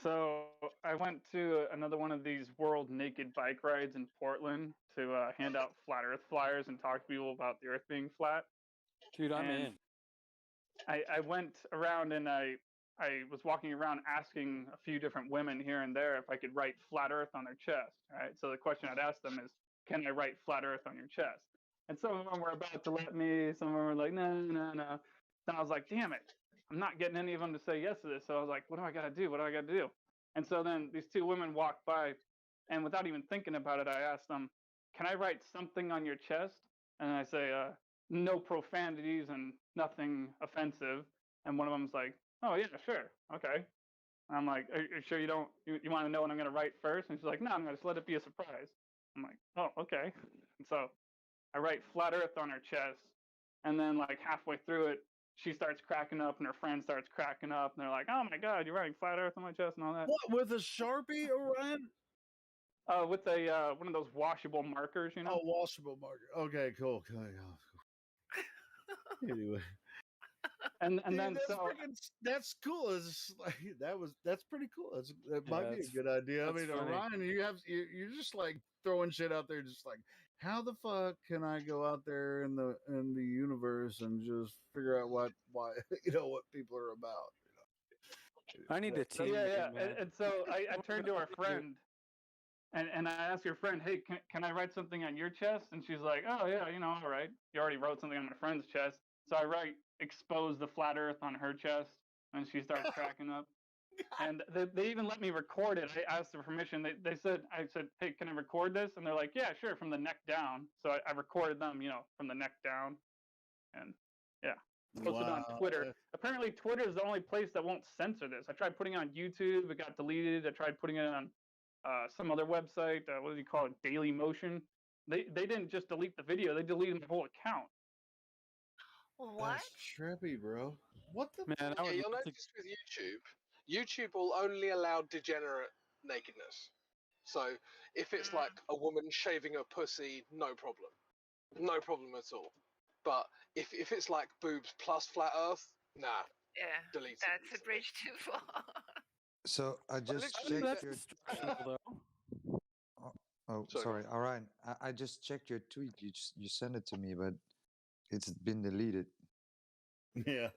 So I went to another one of these World Naked Bike rides in Portland to hand out flat Earth flyers and talk to people about the Earth being flat. Dude, I'm in. I went around and I was walking around asking a few different women here and there if I could write flat Earth on their chest. Right. So the question I'd ask them is, can I write flat Earth on your chest? And some of them were about to let me. Some of them were like, no. Then I was like, damn it. I'm not getting any of them to say yes to this. So I was like, what do I got to do? What do I got to do? And so then these two women walked by, and without even thinking about it, I asked them, can I write something on your chest? And I say, no profanities and nothing offensive. And one of them's like, oh, yeah, sure. Okay. And I'm like, are you sure you don't, you want to know what I'm going to write first? And she's like, no, I'm going to just let it be a surprise. I'm like, oh, okay. And so I write flat Earth on her chest. And then like halfway through it, she starts cracking up and her friend starts cracking up. And they're like, oh my God, you're writing flat Earth on my chest and all that. What, with a Sharpie, Orion? With a one of those washable markers, you know? Oh, washable marker. Okay, cool. Anyway. And Dude, then that's cool. It's like that's pretty cool. That might be a good idea. I mean, funny. Orion, you're just like throwing shit out there, just like, how the fuck can I go out there in the universe and just figure out why what people are about? I need a team. Yeah. And so I turned to our friend and I asked your friend, hey, can I write something on your chest? And she's like, oh yeah, all right. You already wrote something on my friend's chest. So I write expose the flat Earth on her chest, and she starts cracking up. And they even let me record it. I asked for permission. I said, hey, can I record this? And they're like, yeah, sure, from the neck down. So I recorded them, from the neck down. And yeah, posted on Twitter. Apparently Twitter is the only place that won't censor this. I tried putting it on YouTube, it got deleted. I tried putting it on some other website, what do you call it, Daily Motion. They didn't just delete the video, they deleted my whole account. What? That's trippy, bro. What the man? Yeah, you'll notice with YouTube will only allow degenerate nakedness. So if it's like a woman shaving her pussy, no problem at all. But if it's like boobs plus flat Earth, nah. Yeah, delete that's it. a bridge too far. So I just literally, checked your. Oh, sorry. Orion, I just checked your tweet. You sent it to me, but it's been deleted. Yeah.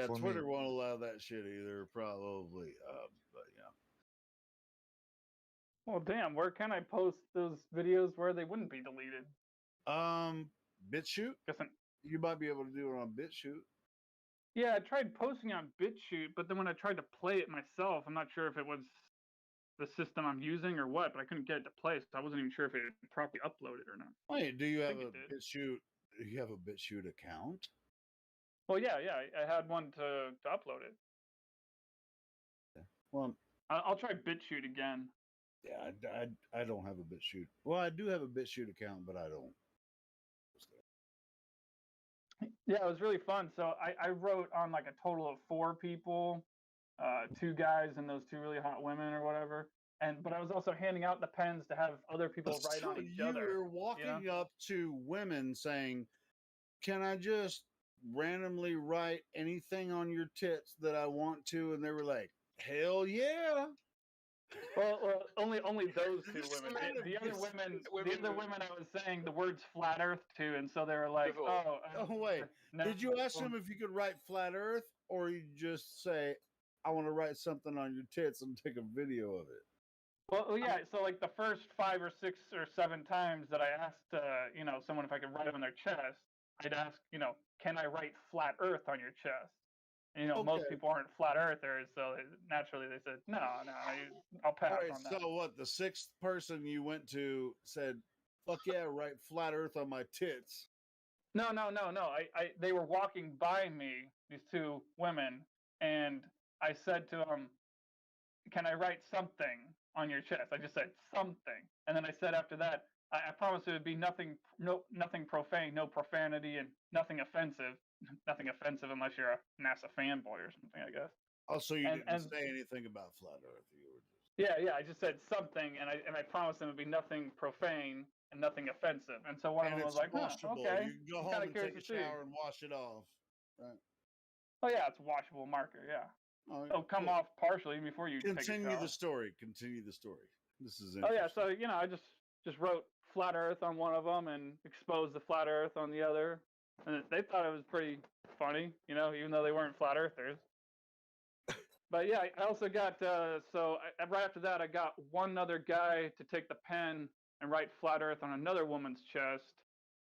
For Twitter me. won't allow that shit either, probably. But yeah. Well, damn. Where can I post those videos where they wouldn't be deleted? BitChute. You might be able to do it on BitChute. Yeah, I tried posting on BitChute, but then when I tried to play it myself, I'm not sure if it was the system I'm using or what, but I couldn't get it to play, so I wasn't even sure if it properly uploaded or not. Wait, do you have a BitChute? Do you have a BitChute account? Well, yeah, I had one to upload it. Well, I'll try BitChute again. Yeah, I don't have a BitChute. Well, I do have a BitChute account, but I don't. Yeah, it was really fun. So I wrote on like a total of 4 people, 2 guys and those 2 really hot women or whatever. But I was also handing out the pens to have other people write on each other. You were walking up to women saying, "Can I just randomly write anything on your tits that I want to?" And they were like, "Hell yeah!" Well, only those 2 women. The other women I was saying the words flat Earth to, and so they were like, "Oh, wait, no." Did you ask them if you could write flat Earth, or you just say, "I want to write something on your tits and take a video of it"? Well, yeah. So like the first 5 or 6 or 7 times that I asked, someone if I could write it on their chest, I'd ask, can I write flat Earth on your chest? And, most people aren't flat earthers, so naturally they said, no, I'll pass on that. So what? The 6th person you went to said, "Fuck yeah, write flat Earth on my tits." No. They were walking by me, these 2 women, and I said to them, "Can I write something on your chest?" I just said something, and then I said after that, I promise it would be nothing profane, no profanity, and nothing offensive. Nothing offensive unless you're a NASA fanboy or something, I guess. Oh, so you didn't say anything about flat Earth? You were just... Yeah. I just said something, and I promised them it would be nothing profane and nothing offensive. And so one of them was like, "Okay." You can go home and take a shower and wash it off. Right? Oh yeah, it's a washable marker. Yeah. It'll come off partially before you take a shower. Continue the story. This is interesting. Oh yeah, so I just wrote flat Earth on one of them and exposed the flat Earth on the other, and they thought it was pretty funny, even though they weren't flat earthers. But yeah, I also got right after that I got one other guy to take the pen and write flat Earth on another woman's chest,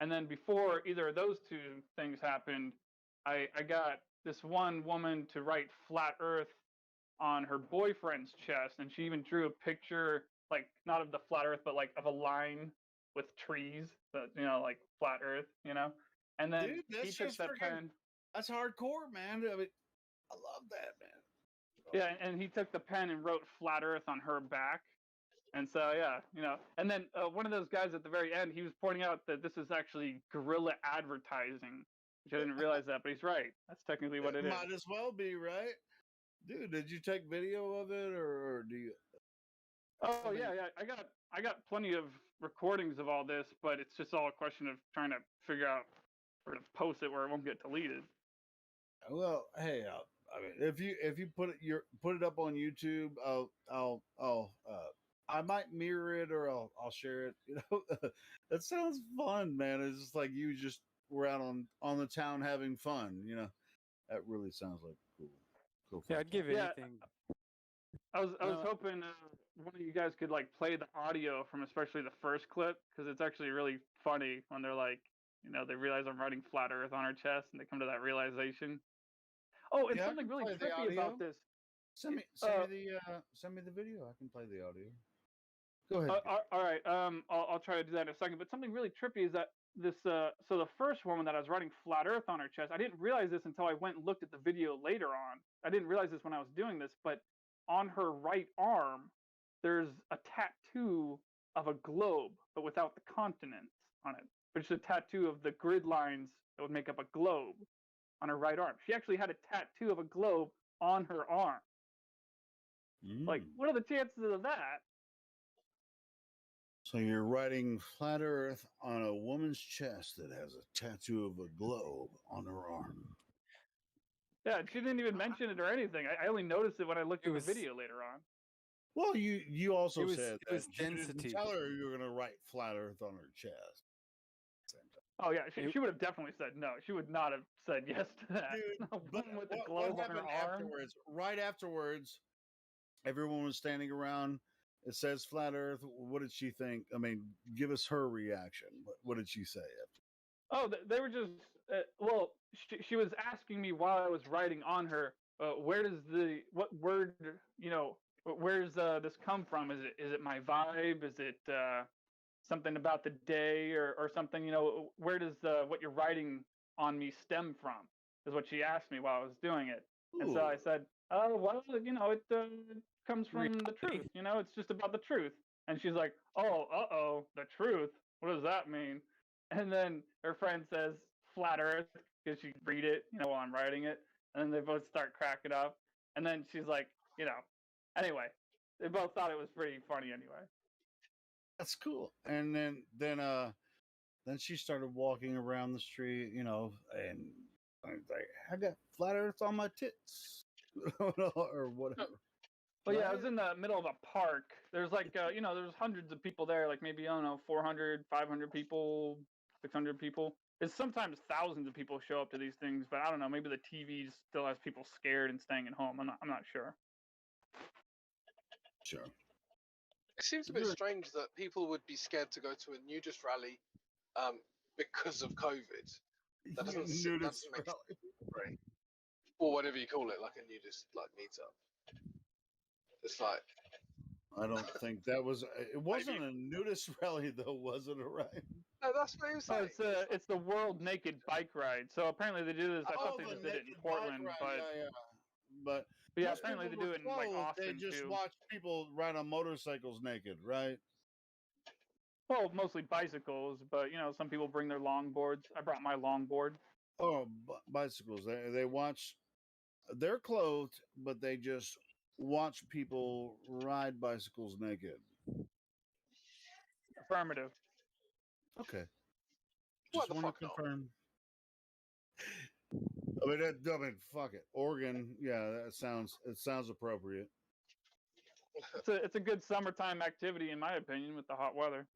and then before either of those 2 things happened, I got this one woman to write flat Earth on her boyfriend's chest, and she even drew a picture, like not of the flat Earth, but like of a line with trees, like flat Earth, And then he took that pen. That's hardcore, man. I mean, I love that, man. Yeah, and he took the pen and wrote flat Earth on her back. And so, yeah, and then one of those guys at the very end, he was pointing out that this is actually guerrilla advertising, which I didn't realize that, but he's right. That's technically what it is. Might as well be, right? Dude, did you take video of it, or do you? Oh yeah. I got plenty of recordings of all this, but it's just all a question of trying to figure out where to post it where it won't get deleted. Well, hey, I mean, if you put it up on YouTube, I might mirror it or I'll share it. That sounds fun, man. It's just like you just were out on the town having fun. That really sounds like cool. Yeah, I'd give anything. I was hoping one of you guys could like play the audio from especially the first clip, because it's actually really funny when they're like, they realize I'm writing flat Earth on her chest, and they come to that realization. Oh, and something really trippy about this. Send me the video. I can play the audio. Go ahead. All right. I'll try to do that in a second. But something really trippy is that this. So the first woman that I was writing flat Earth on her chest, I didn't realize this until I went and looked at the video later on. I didn't realize this when I was doing this, but on her right arm, there's a tattoo of a globe, but without the continents on it. But it's a tattoo of the grid lines that would make up a globe on her right arm. She actually had a tattoo of a globe on her arm. Like, what are the chances of that? So you're writing flat Earth on a woman's chest that has a tattoo of a globe on her arm. Yeah, she didn't even mention it or anything. I only noticed it when I looked at the video later on. Well, you also said that was density. You didn't tell her you were going to write flat Earth on her chest. Oh yeah, she would have definitely said no. She would not have said yes to that. Dude, but with the globe what on her happened arm? afterwards? Right afterwards, everyone was standing around It says flat Earth. What did she think? I mean, give us her reaction. What did she say? Oh, they were just well. She was asking me while I was writing on her, where does what word where's this come from? Is it my vibe? Is it something about the day or something? Where does what you're writing on me stem from? Is what she asked me while I was doing it. And so I said, oh, well, it comes from the truth. It's just about the truth. And she's like, oh, the truth. What does that mean? And then her friend says flat Earth because she read it, while I'm writing it. And then they both start cracking up. And then she's like, anyway, they both thought it was pretty funny anyway. That's cool. And then she started walking around the street, and I was like, I got flat Earth on my tits, or whatever. Well, yeah, I was in the middle of a park. There's there's hundreds of people there, like maybe, I don't know, 400, 500 people, 600 people. It's sometimes thousands of people show up to these things, but I don't know, maybe the TV still has people scared and staying at home. I'm not sure. Sure. It seems a bit strange that people would be scared to go to a nudist rally because of COVID. That doesn't make sense. Right. Or whatever you call it, like a nudist meetup. It's like I don't think that was. It wasn't a nudist rally, though, was it? Right? No, that's what he was saying. It's the World Naked Bike Ride. So apparently they do this. I thought they just did it in Portland, But yeah, most apparently they people do it in like were Austin They just too. watch people ride on motorcycles naked, right? Well, mostly bicycles, but some people bring their longboards. I brought my longboard. Oh, bicycles. They watch. They're clothed, but they just watch people ride bicycles naked. Affirmative. Okay. What Just the want to fuck not? confirm. I mean, fuck it. Oregon, yeah, it sounds appropriate. It's a good summertime activity, in my opinion, with the hot weather.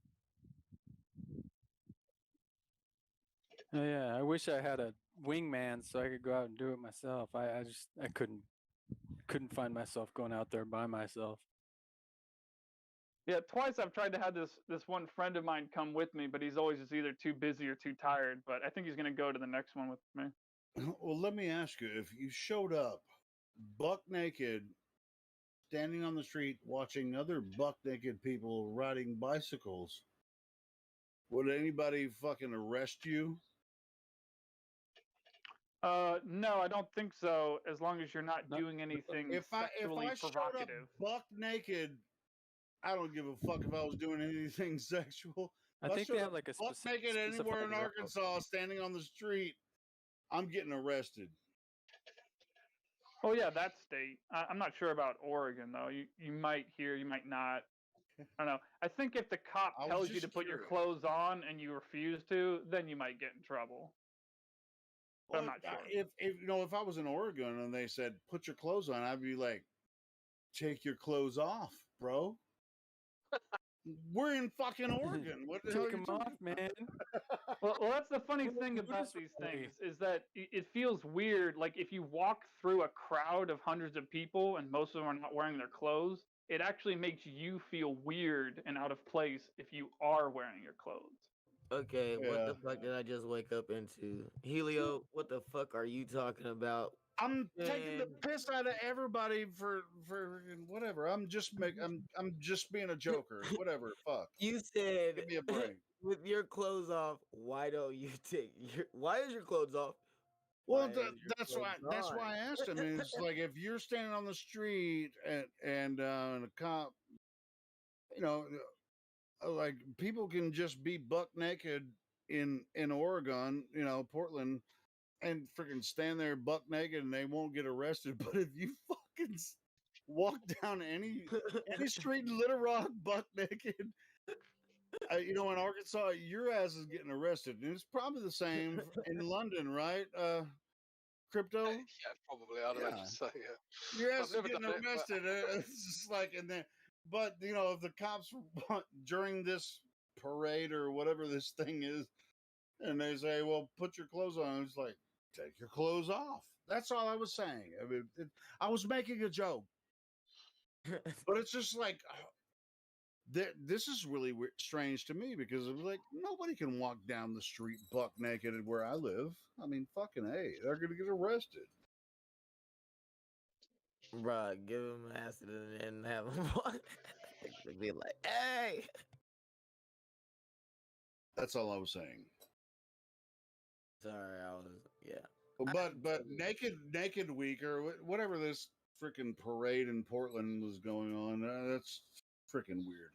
Oh, yeah, I wish I had a wingman so I could go out and do it myself. I couldn't find myself going out there by myself. Yeah, twice I've tried to have this one friend of mine come with me, but he's always just either too busy or too tired. But I think he's gonna go to the next one with me. Well, let me ask you: if you showed up buck naked, standing on the street watching other buck naked people riding bicycles, would anybody fucking arrest you? No, I don't think so. As long as you're not doing anything sexually if I showed up provocative. buck naked, I don't give a fuck if I was doing anything sexual. I If think showed they have up like a buck naked anywhere in Arkansas, standing on the street, I'm getting arrested. Oh yeah, that state. I'm not sure about Oregon though. You might hear, you might not. I don't know. I think if the cop tells you to put your clothes on and you refuse to, then you might get in trouble. But I'm not sure. If I was in Oregon and they said put your clothes on, I'd be like, take your clothes off, bro. We're in fucking Oregon. What the hell Take them off, man. Well, that's the funny thing about these things is that it feels weird. Like if you walk through a crowd of hundreds of people and most of them are not wearing their clothes, it actually makes you feel weird and out of place if you are wearing your clothes. Okay, what the fuck did I just wake up into? Helio, what the fuck are you talking about? I'm taking the piss out of everybody for whatever. I'm just being a joker. Whatever. Fuck. You said give me a break. With your clothes off, why don't you why is your clothes off? Well, that's why I asked him. It's like if you're standing on the street and a cop, like people can just be buck naked in Oregon, Portland, and freaking stand there buck naked and they won't get arrested. But if you fucking walk down any street in Little Rock buck naked, in Arkansas, your ass is getting arrested. And it's probably the same in London, right? Crypto? Yeah, probably. I'd imagine so, yeah. Your ass I've is never getting done it, arrested. It's just like, and then, but, if the cops during this parade or whatever this thing is, and they say, well, put your clothes on, it's like, take your clothes off. That's all I was saying. I mean, I was making a joke. But it's just like, this is really strange to me because it was like nobody can walk down the street buck naked where I live. I mean, fucking hey, they're gonna get arrested. Bruh, give him acid and have him be like, hey. That's all I was saying. Sorry, I was But naked week or whatever this freaking parade in Portland was going on, that's freaking weird.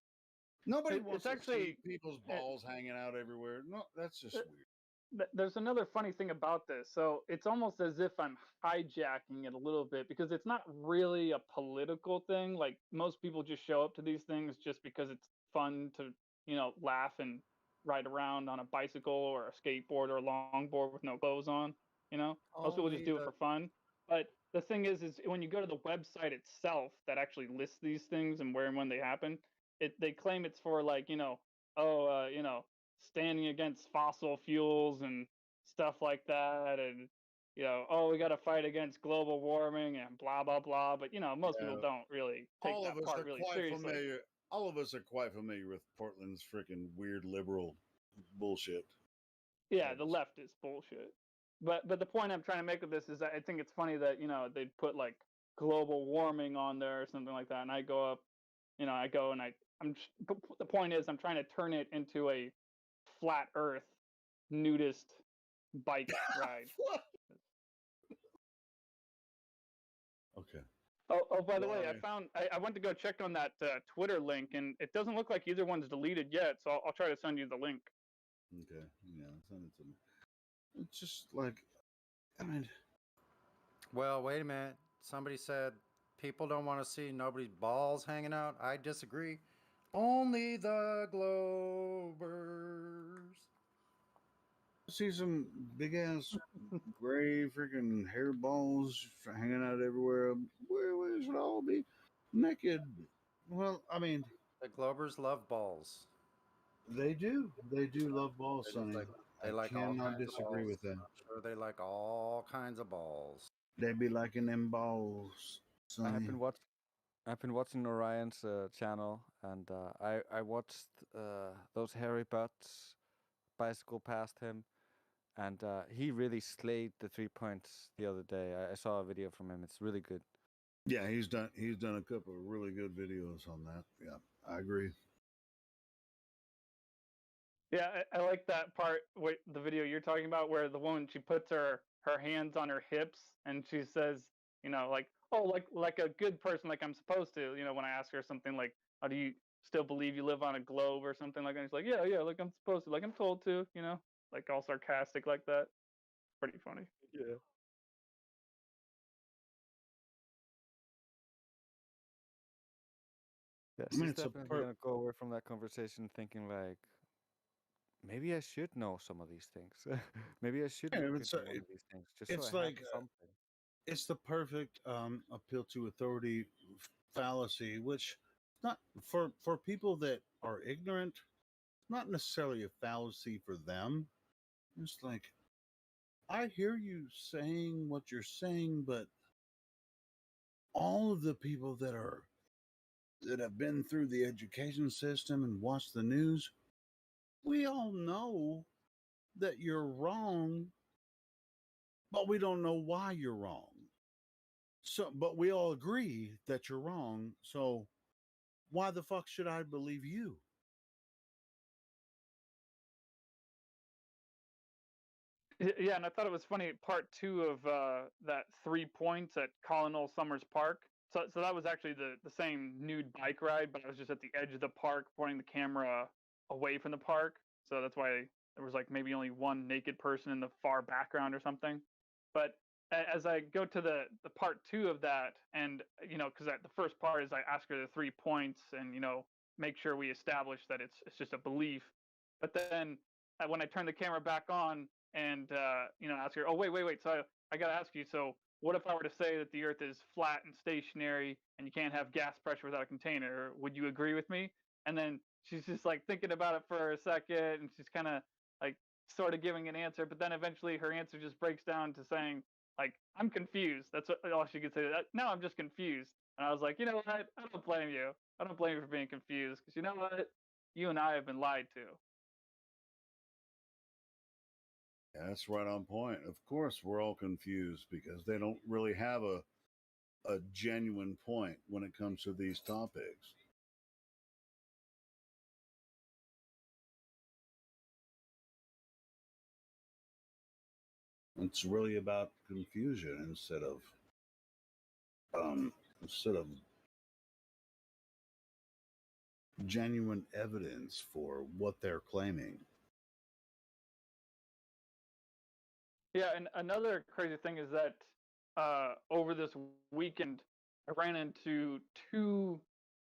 Nobody wants It's actually to see people's balls hanging out everywhere. No, that's just weird. There's another funny thing about this. So it's almost as if I'm hijacking it a little bit because it's not really a political thing. Like most people just show up to these things just because it's fun to, laugh and ride around on a bicycle or a skateboard or a longboard with no clothes on. Most people just do it for fun. But the thing is when you go to the website itself that actually lists these things and where and when they happen, they claim it's for like, standing against fossil fuels and stuff like that, and we got to fight against global warming and blah blah blah. But most people don't really take All that of us part are really quite seriously. familiar. All of us are quite familiar with Portland's freaking weird liberal bullshit. Yeah, the left is bullshit. But the point I'm trying to make with this is that I think it's funny that they put like global warming on there or something like that, and I go up, I go and the point is I'm trying to turn it into a flat Earth nudist bike ride. Okay. Oh, by the way, I went to go check on that Twitter link, and it doesn't look like either one's deleted yet. So I'll try to send you the link. Okay. Yeah, send it to me. It's just like, I mean. Well, wait a minute. Somebody said people don't want to see nobody's balls hanging out. I disagree. Only the Globers. See some big ass gray freaking hairballs hanging out everywhere. Where should all be naked? Well, I mean, the Globers love balls. They do. They do love balls, Sonny. They I all cannot kinds of disagree balls. with that. I'm sure they like all kinds of balls. They be liking them balls, Sonny. I've been watching Orion's channel, and I watched those hairy butts bicycle past him, and he really slayed the 3 points the other day. I saw a video from him. It's really good. Yeah, he's done a couple of really good videos on that. Yeah, I agree. Yeah, I like that part. The video you're talking about, where the woman, she puts her hands on her hips and she says, like, oh, like a good person, like I'm supposed to. When I ask her something like, "How do you still believe you live on a globe?" or something like that, she's like, "Yeah, like I'm supposed to, like I'm told to." Like all sarcastic like that. Pretty funny. Yeah. Yeah, I mean, she's definitely gonna go away from that conversation thinking like, maybe I should know some of these things. Maybe I should look into one of these things just it's so I like have something. It's the perfect appeal to authority fallacy, which not for people that are ignorant, not necessarily a fallacy for them. It's like, I hear you saying what you're saying, but all of the people that have been through the education system and watched the news, we all know that you're wrong, but we don't know why you're wrong. So, but we all agree that you're wrong. So why the fuck should I believe you? Yeah, and I thought it was funny. Part 2 of that 3 points at Colonel Summers Park. So that was actually the same nude bike ride, but I was just at the edge of the park, pointing the camera away from the park. So that's why there was like maybe only one naked person in the far background or something. But as I go to the part 2 of that, and because the first part is I ask her the 3 points, and make sure we establish that it's just a belief. But then when I turn the camera back on and ask her, oh wait, so I got to ask you, so what if I were to say that the Earth is flat and stationary and you can't have gas pressure without a container? Would you agree with me? And then she's just like thinking about it for a second, and she's kind of like sort of giving an answer, but then eventually her answer just breaks down to saying, like, I'm confused. That's all she could say. Now I'm just confused. And I was like, you know what? I don't blame you. I don't blame you for being confused because you know what? You and I have been lied to. Yeah, that's right on point. Of course, we're all confused because they don't really have a genuine point when it comes to these topics. It's really about confusion instead of genuine evidence for what they're claiming. Yeah, and another crazy thing is that over this weekend, I ran into two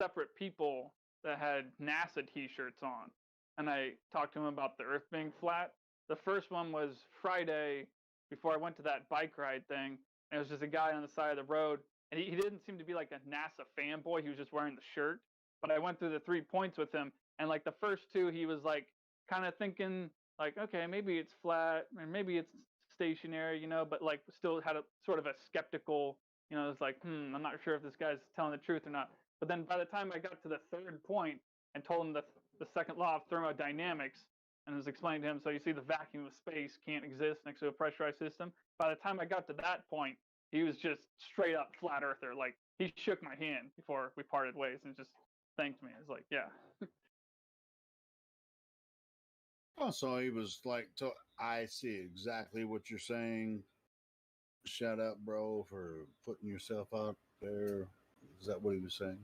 separate people that had NASA T-shirts on, and I talked to them about the Earth being flat. The first one was Friday before I went to that bike ride thing, and it was just a guy on the side of the road, and he didn't seem to be like a NASA fanboy. He was just wearing the shirt. But I went through the 3 points with him, and like the first two, he was like kind of thinking like, okay, maybe it's flat, or maybe it's stationary, you know, but like still had a sort of a skeptical, you know, it's like, I'm not sure if this guy's telling the truth or not. But then by the time I got to the third point and told him the second law of thermodynamics and was explaining to him, so you see the vacuum of space can't exist next to a pressurized system. By the time I got to that point, he was just straight up flat earther. Like he shook my hand before we parted ways and just thanked me. It's like, yeah. Also, he was like, I see exactly what you're saying. Shout out, bro, for putting yourself out there. Is that what he was saying?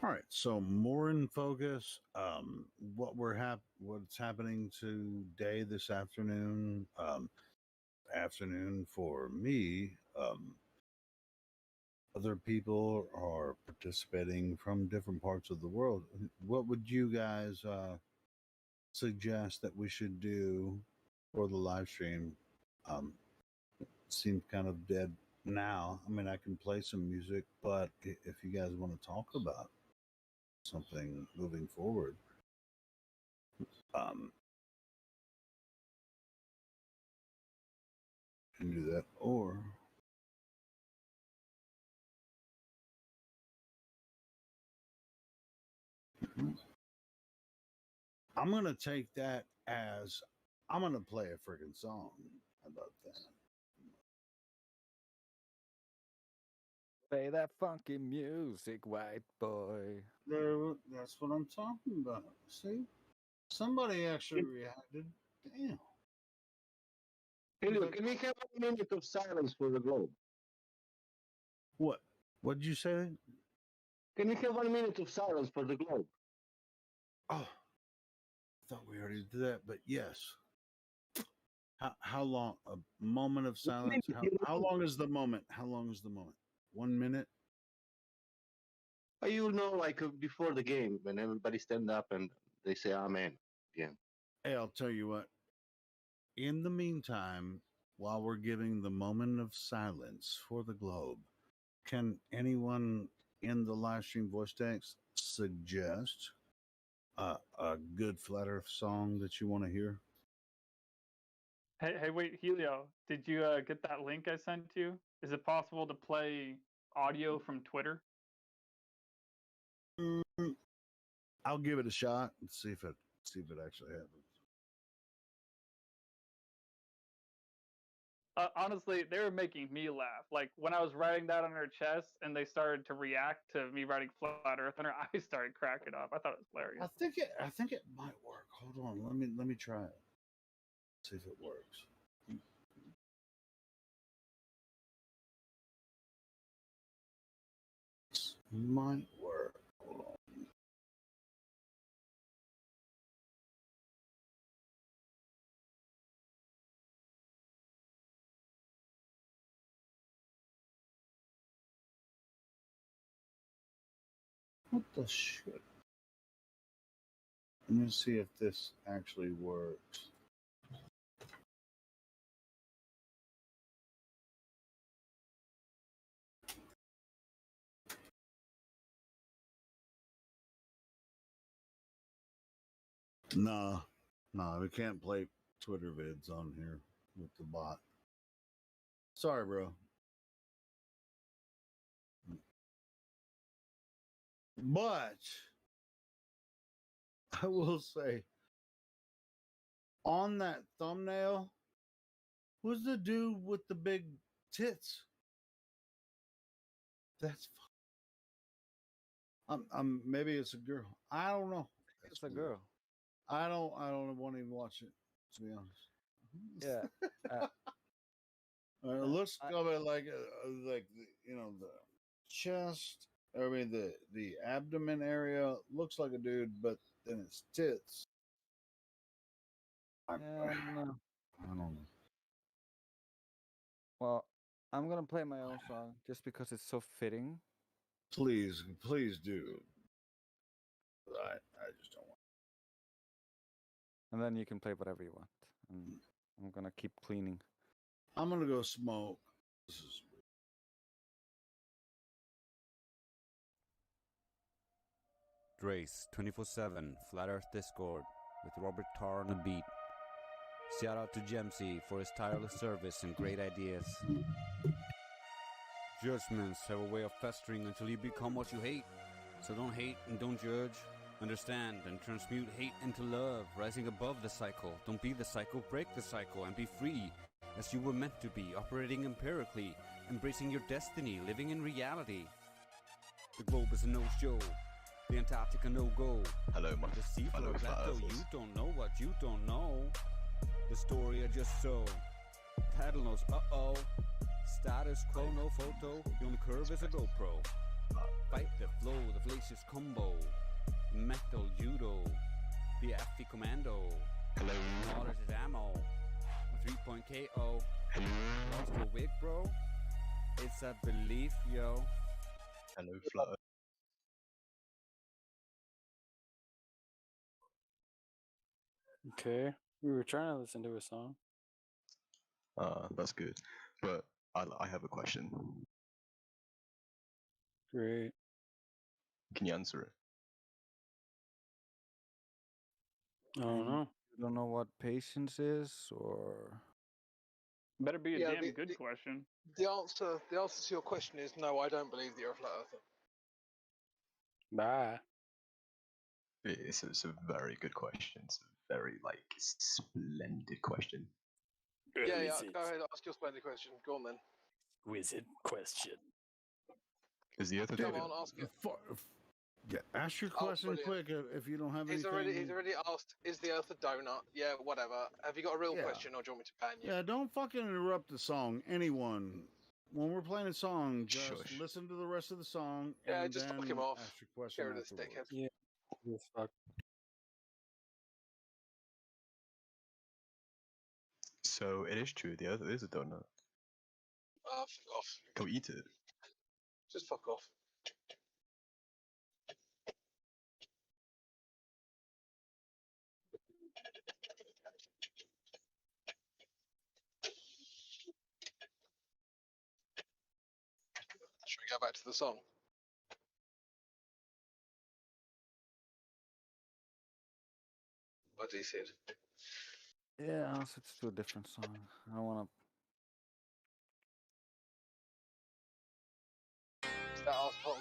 All right, so more in focus. What's happening today, this afternoon? Afternoon for me. Other people are participating from different parts of the world. What would you guys suggest that we should do for the live stream? Seems kind of dead now. I mean, I can play some music, but if you guys want to talk about something moving forward, can do that. Or I'm gonna take that as I'm gonna play a freaking song. How about that? Play that funky music, white boy. That's what I'm talking about. See, somebody actually reacted. Damn. Helio, can we have 1 minute of silence for the globe? What? What did you say? Can we have 1 minute of silence for the globe? Oh, I thought we already did that, but yes. How long? A moment of silence. How long is the moment? How long is the moment? 1 minute. You know, like before the game, when everybody stand up and they say Amen again. Hey, I'll tell you what. In the meantime, while we're giving the moment of silence for the globe, can anyone in the live stream voice text suggest a good flat earth song that you want to hear? Hey, wait, Helio, did you get that link I sent you? Is it possible to play audio from Twitter? I'll give it a shot and see if it actually happens. honestly, they were making me laugh. Like when I was writing that on her chest, and they started to react to me writing flat Earth, and her eyes started cracking up. I thought it was hilarious. I think it might work. Hold on, let me try it. See if it works. This might work. Hold on. What the shit? Let me see if this actually works. Nah, we can't play Twitter vids on here with the bot. Sorry, bro. But I will say, on that thumbnail was the dude with the big tits. That's maybe it's a girl. I don't know. It's a girl. I don't want to even watch it, to be honest. Yeah. It looks kind of like the, you know, the chest. I mean the abdomen area looks like a dude, but then it's tits. I don't know. Well, I'm gonna play my own song just because it's so fitting. Please do. I just don't want. And then you can play whatever you want. And I'm gonna keep cleaning. I'm gonna go smoke. This is Drace 24/7 Flat Earth Discord with Robert Tarr on the beat. Shout out to Gemsy for his tireless service and great ideas. Judgments have a way of festering until you become what you hate. So don't hate and don't judge. Understand and transmute hate into love, rising above the cycle. Don't be the cycle, break the cycle, and be free, as you were meant to be, operating empirically, embracing your destiny, living in reality. The globe is a no-show. The Antarctica no-go. Hello, my The seafloor plateau. You don't know what you don't know. The story I just saw. Title knows, uh-oh. Status quo, no photo. The only curve is a GoPro. Fight the flow, the fallacious combo. Metal judo. The FE commando. Hello. Knowledge is ammo. A 3-point KO. Lost your wig, bro? It's a belief, yo. Hello, Flat Earth. Okay, we were trying to listen to a song. That's good. But I have a question. Great. Can you answer it? I don't know. You don't know what patience is, or Better be a Yeah, damn good question. The answer to your question is no. I don't believe that you're a flat earther. Bye. It's a very good question. It's a very splendid question. Yeah. Go ahead. Ask your splendid question. Go on then. Wizard question. Is the Earth a Come donut? on, ask it. Yeah, ask your question quick if you don't have He's anything. already asked. Is the Earth a donut? Yeah, whatever. Have you got a real question, or do you want me to ban you? Yeah, don't fucking interrupt the song. Anyone. When we're playing a song, just listen to the rest of the song Yeah, and just then fuck him off. ask your question Get rid of this afterwards. dickhead. Yeah. Fuck. So it is true. The Earth is a donut. Oh, fuck off. Go eat it. Just fuck off. Should we go back to the song? What he said. yeah, I'll switch to a different song. I wanna. That asshole.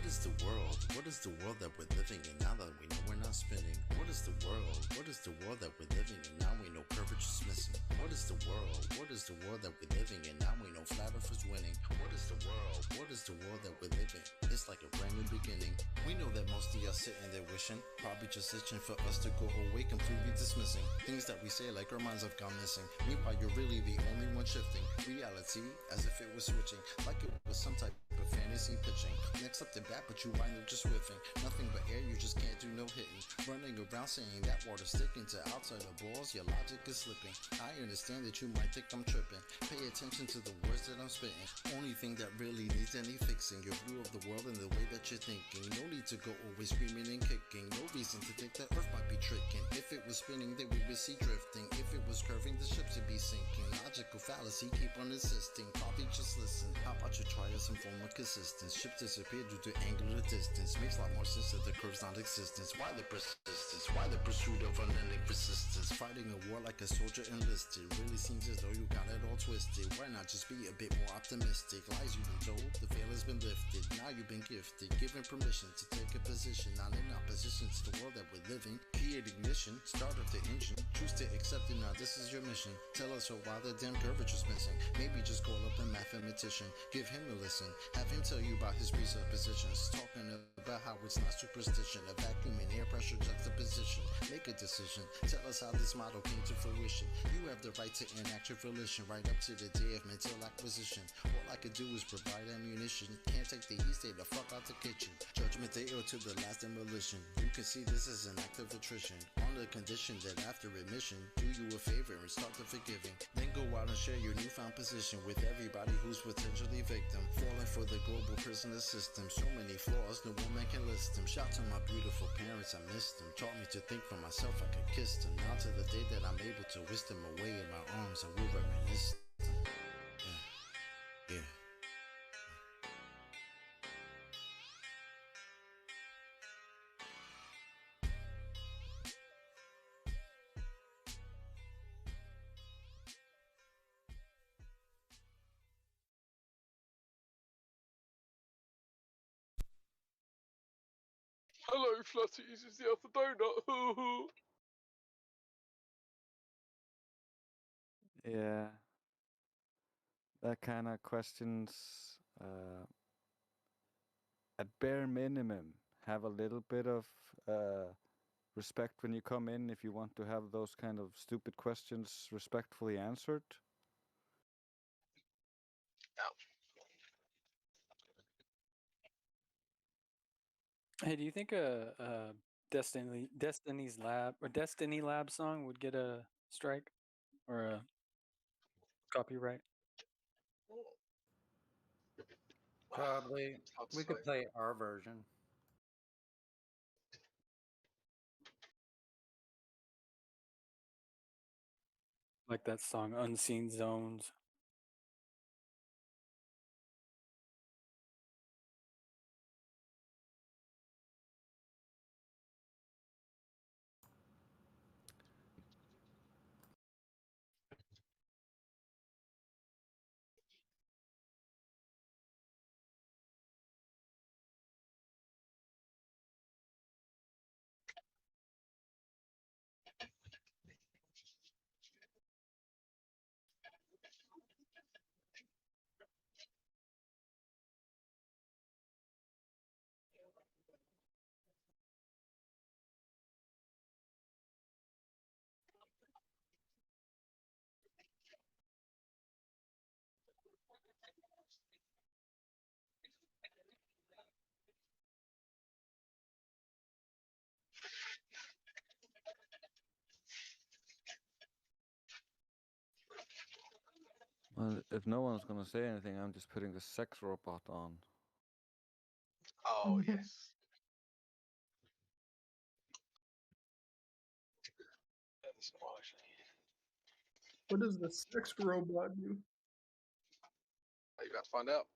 is the world? What is the world that we're living in now that we know we're not spinning? What is the world? What is the world that we're living in now we know courage is missing? What is the world? What is the world that we're living in now we know flat earth is winning? What is the world? What is the world that we're living? It's like a brand new beginning. We know that most of y'all sitting there wishing, probably just itching for us to go away, completely dismissing things that we say like our minds have gone missing. Meanwhile, you're really the only one shifting reality as if it was switching, like it was some type of fantasy pitching. Next up the bat, but you wind up just whiffing. Nothing but air, you just can't do no hitting. Running around saying that water's sticking to outside the balls, your logic is slipping. I understand that you might think I'm tripping. Pay attention to the words that I'm spitting. Only thing that really needs any fixing, your view of the world and the way that you're thinking. No need to go always screaming and kicking. No reason to think that Earth might be tricking. If it was spinning, then we would see drifting. If it was curving, the ships would be sinking. Logical fallacy, keep on insisting. Probably just listen. How about you try some form of consistence? Ships disappear due to angular distance. Makes a lot more sense that the curve's non-existence. Why the persistence? Why the pursuit of unending persistence? Fighting a war like a soldier enlisted. Really seems as though you got it all twisted. Why not just be a bit more optimistic? Lies you've been told, the veil has been lifted. Now you've been gifted, given permission to take a position. Not in opposition to the world that we're living. Key ignition, start of the engine. Choose to accept it now, this is your mission. Tell us why the damn curvature's missing. Maybe just call up a mathematician. Give him a listen. Have him tell you about his presuppositions. Talking about how it's not superstition. A vacuum and air pressure juxtaposition. Make a decision. Tell us how this model came to fruition. You have the right to enact your volition. Right up to the day of mental acquisition. All I could do is provide ammunition. Can't take the heat, stay the fuck out the kitchen. Judgment day or to the last demolition. You can see this as an act of attrition. On the condition that after admission, do you a favor and start the forgiving. Then go out and share your newfound position with everybody who's potentially victim. Falling for the global prisoner system. So many flaws, no woman can list them. Shout to my beautiful parents, I missed them. Taught me to think for myself, I could kiss them. Now to the day that I'm able to wish them away in my arms, I will reminisce them. Yeah. Hello, Flutties, it's the Alpha Donut. Yeah. That kind of questions, at bare minimum, have a little bit of respect when you come in if you want to have those kind of stupid questions respectfully answered. Hey, do you think a Destiny's Lab or Destiny Lab song would get a strike or a copyright? Probably. We could play our version. Like that song Unseen Zones. Well, if no one's gonna say anything, I'm just putting the sex robot on. Oh, yes. That's not actually. What does the sex robot do? You got to find out.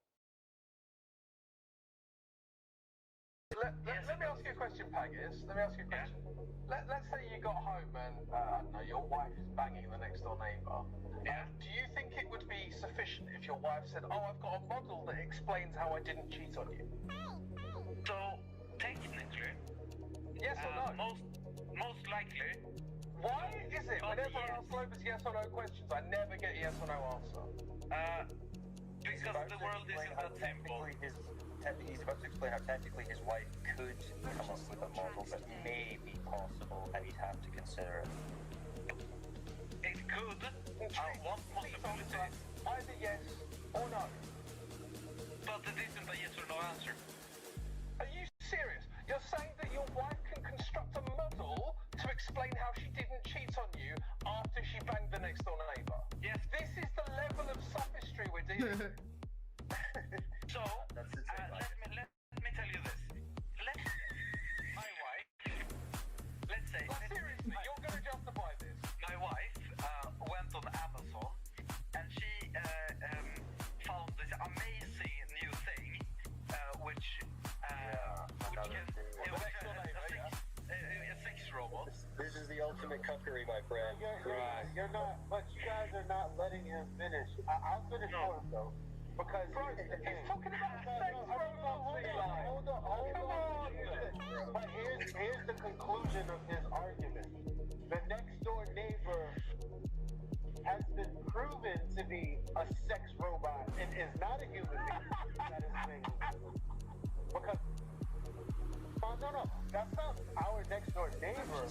Let me ask you a question, Paggis. Let me ask you a question. Let's say you got home and, I don't know, your wife is banging the next door neighbour. Yeah. Do you think it would be sufficient if your wife said, oh, I've got a model that explains how I didn't cheat on you? So, technically, yes or no? Most likely. Why is it whenever I ask Lopez yes or no questions, I never get a yes or no answer? Because the world isn't that simple. He's about to explain how technically his wife could come up with a model that may be possible, and he'd have to consider it. It could. One possibility. Either yes or no. But it isn't a yes or no answer. Are you serious? You're saying that your wife can construct a model to explain how she didn't cheat on you after she banged the next door neighbour? Yes. This is the level of sophistry we're dealing with. So, let me tell you this. My wife, let's say... seriously, you're going to justify this? My wife went on Amazon and she found this amazing new thing, which can... a sex robot. This is the ultimate cuckery, my friend. You're not, but you guys are not letting him finish. I'll finish for him, though. Because he's talking about sex robots. Hold on. But here's the conclusion of his argument. The next door neighbor has been proven to be a sex robot and is not a human being. That is saying because no, that's not our next door neighbor.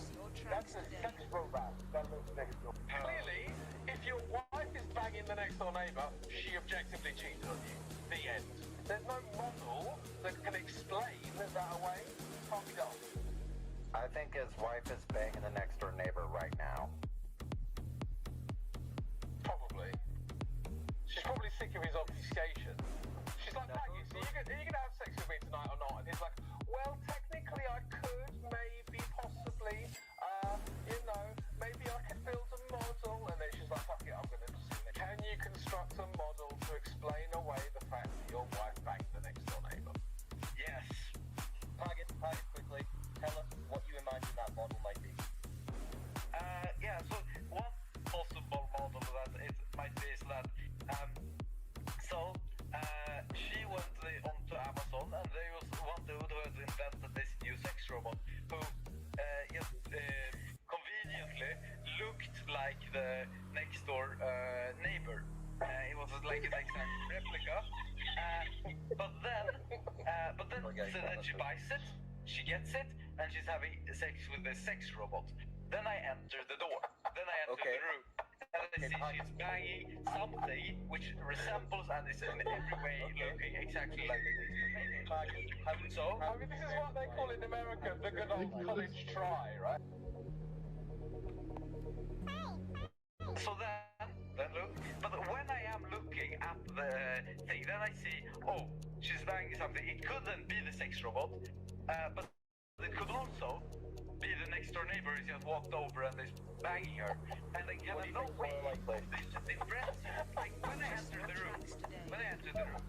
That's a sex robot that lives next door. Clearly, if your wife is banging the next door neighbour, she objectively cheated on you. The end. There's no model that can explain that away. Can't be done. I think his wife is banging the next door neighbor right now. Probably. She's probably sick of his obfuscation. She's like, Maggie, so are you going to have sex with me tonight or not? And he's like, well, technically I could, maybe, possibly. Maybe I could build a model. And then she's like, fuck it, I'm going to just... Can you construct a model to explain away the fact that your wife banged the next door neighbour? Yes. Target quickly. Tell us what you imagine that model might be. Yeah, so one possible model that it might be is that she went onto Amazon and there was one dude who has invented this new sex robot who conveniently looked like the next door neighbor. It was like an exact replica. But then she buys it, she gets it, and she's having sex with the sex robot. Then I enter the door. Then I enter the room. And I see she's banging something which resembles and is in every way looking exactly like the neighbor. So, this is what they call in America the good old college try, right? So then look, but when I am looking at the thing, then I see, oh, she's banging something. It couldn't be the sex robot, but it could also be the next door neighbor who just walked over and is banging her. And I kind of know this difference. Like when I enter the room,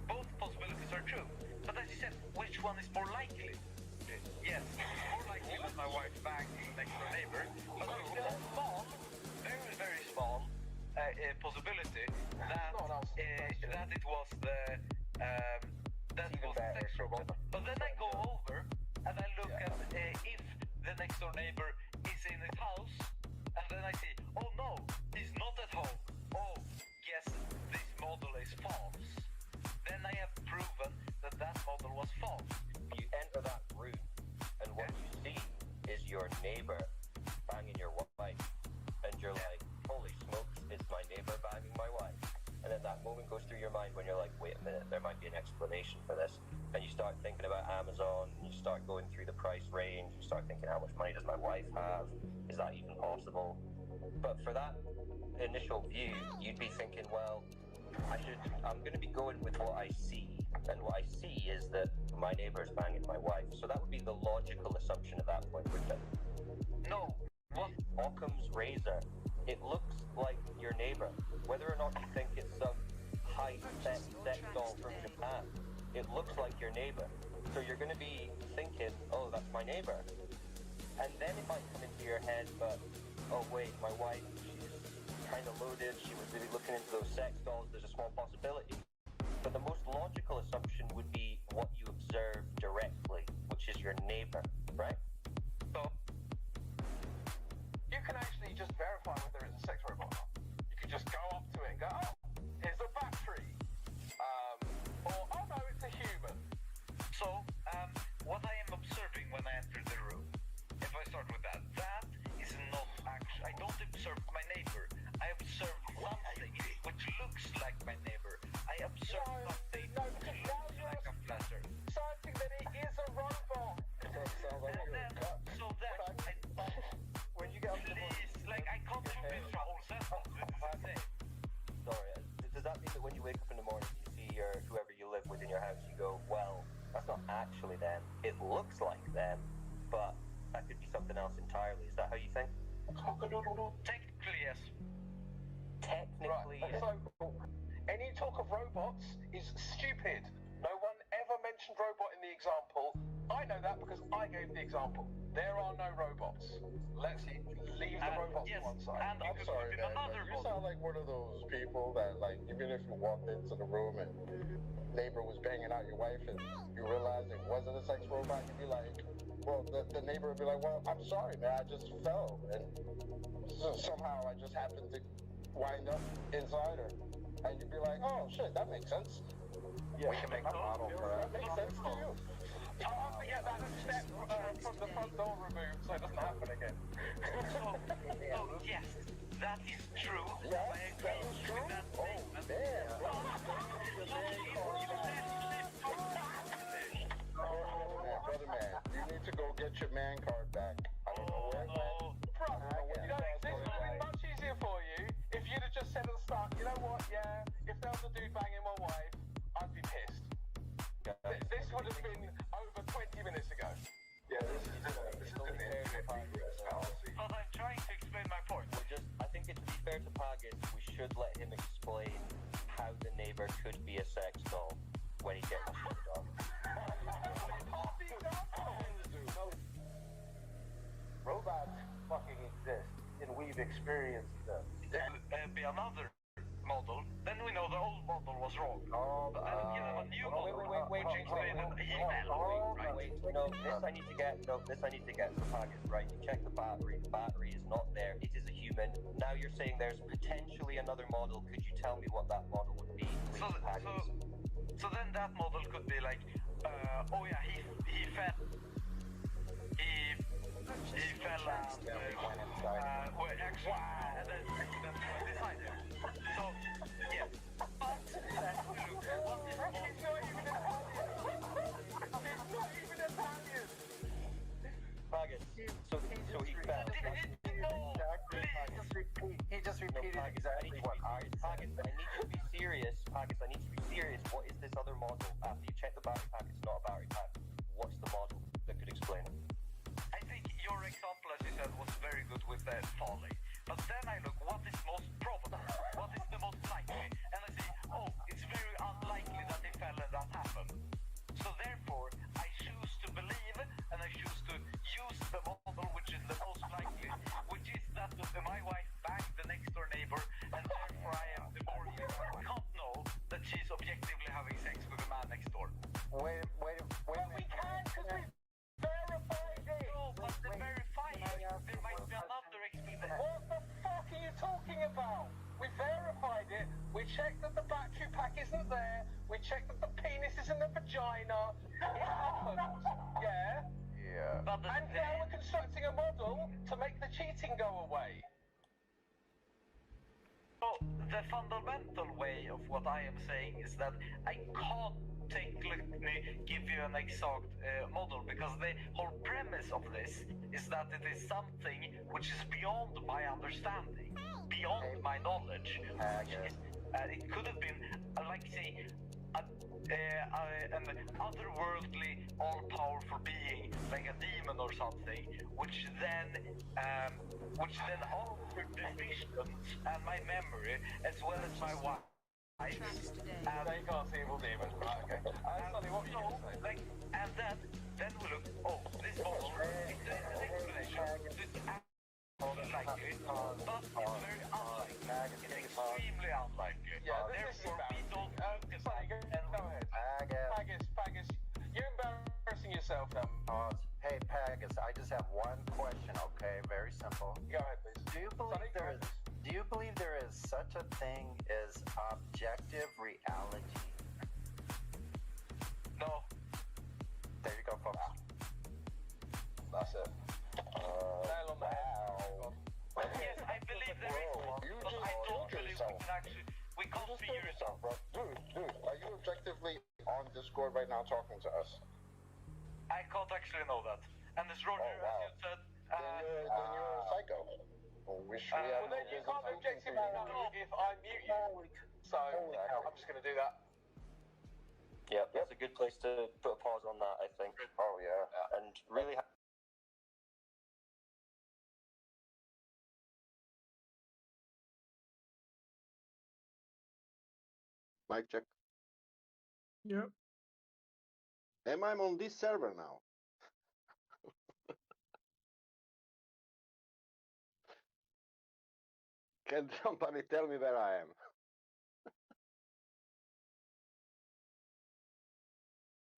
both possibilities are true. But as you said, which one is more likely? Yes, more likely that my wife banged the next door neighbor, but there's still a small, very, very small possibility that it was the sex robot. But then I go over and I look at if the next door neighbor is in his house, and then I see, oh no, he's not at home. Oh, yes, this model is false. Then I have proven that model was false. You enter that room, and what you see is your neighbor banging your wife, and you're like, holy smokes, it's my neighbor banging my wife. And then that moment goes through your mind when you're like, wait a minute, there might be an explanation for this. And you start thinking about Amazon, and you start going through the price range, you start thinking, how much money does my wife have? Is that even possible? But for that initial view, you'd be thinking, well, I'm going to be going with what I see. And what I see is that my neighbor is banging my wife. So that would be the logical assumption at that point, wouldn't it? No. What? Occam's razor. It looks like your neighbor. Whether or not you think it's some high-tech sex doll from Japan, it looks like your neighbor. So you're going to be thinking, oh, that's my neighbor. And then it might come into your head, but, oh wait, my wife, she's kind of loaded, she was really looking into those sex dolls, there's a small possibility. But the most logical assumption would be what you observe directly, which is your neighbor, right? So, you can actually just verify whether it's a sex robot or not. You can just go up to it and go, oh, here's a battery. Or, oh no, it's a human. So, what I am observing when I enter the room, if I start with that is not actually, I don't observe my neighbor. I observe something which looks like my neighbor. I observe something which looks like a flatter. Something that it is a robot. When you get up to like, I can't convince the whole sentence. Sorry, does that mean that when you wake up in the morning, you see whoever you live with in your house, you go, well, that's not actually them. It looks like them, but that could be something else entirely. Is that how you think? Technically, yes. Technically, yes. So, any talk of robots is stupid. No one ever mentioned robot in the example. I know that because I gave the example. There are no robots. Let's leave the robots to one side. I'm sorry, man, but you sound like one of those people that, like, even if you walked into the room and neighbor was banging out your wife and you realized it wasn't a sex robot, you'd be like, well, the neighbor would be like, well, I'm sorry, man, I just fell. And somehow I just happened to wind up inside her. And you'd be like, oh, shit, that makes sense. Yeah, we can make a model for that. That makes sense to you. I'll have to get that step from the front door removed so it doesn't happen again. So, yes, that is true. Yes, I agree with that statement. Brother man, you need to go get your man card back. I don't know where it went. This would have been much easier for you if you'd have just said at the start, you know what, yeah, if there was a dude banging my wife, I'd be pissed. This would have been over 20 minutes ago. Yeah, this is the fallacy. But I'm trying to explain my point. I think to be fair to Pagas, we should let him explain how the neighbor could be a sex doll when he gets shit on. Robots fucking exist, and we've experienced them. There will be another model, then we know the old model was wrong. But then give him a new model. Wait, explain that he fell, right? No, this I need to get from Pagas, right? You check the battery is not there, it is a human. Now you're saying there's potentially another model, could you tell me what that model would be, please, Pagas? So then that model could be like, oh yeah, he fell. He fell and well, actually, that's beside him. So, yeah. But let's look at what is Pagas, so he fell. He just repeated exactly what I said. Pagas, I need to be serious. Pagas, I need to be serious. What is this other model? After you check the battery pack, it's not a battery pack. What's the model that could explain it? I think your example, as you said, was very good with the folly. But then I look, what is most probable? What is the most likely? And I see, oh, it's very unlikely that he fell and that happened. So therefore, I choose to believe and I choose to use the model which is the most likely, which is that my wife banged the next door neighbor, and therefore I am divorced. I can't know that she's objectively having sex with the man next door. Wait. We can, because we verified it. No, but to verify it, there might be another explanation. What the fuck are you talking about? We verified it. We checked that the battery pack isn't there. We checked that the penis is in the vagina. It happened. Yeah? Yeah. And now we're constructing a model to make the cheating go away. So the fundamental way of what I am saying is that I can't technically give you an exact model, because the whole premise of this is that it is something which is beyond my understanding, beyond my knowledge. It could have been, like say, an otherworldly, all-powerful being, like a demon or something, which then altered the visions and my memory, as well as my wife. lights. And you can't see evil demons, right? Okay. Sonny, what were you going to say? Like, and then we look. Oh, this bottle. It's an explanation. It's unlikely, but it's very unlikely. It's extremely unlikely. Yeah, this is Therefore, we don't focus on it. Go ahead. Pagus, you're embarrassing yourself now. Hey, Pagus, I just have one question, okay? Very simple. Go ahead, please. Do you believe there is such a thing as objective reality? No. There you go, folks. That's it. Nail on the head. Yes, I believe there is one, but I don't believe we can actually. We can't figure it out. Dude, are you objectively on Discord right now talking to us? I can't actually know that. And as Roger, as you said, then you're a psycho. Well, then you can't objectively know if I mute you. So I'm just going to do that. Yeah, that's a good place to put a pause on that, I think. Oh, yeah. And really. Mic check. Yep. Am I on this server now? Can somebody tell me where I am?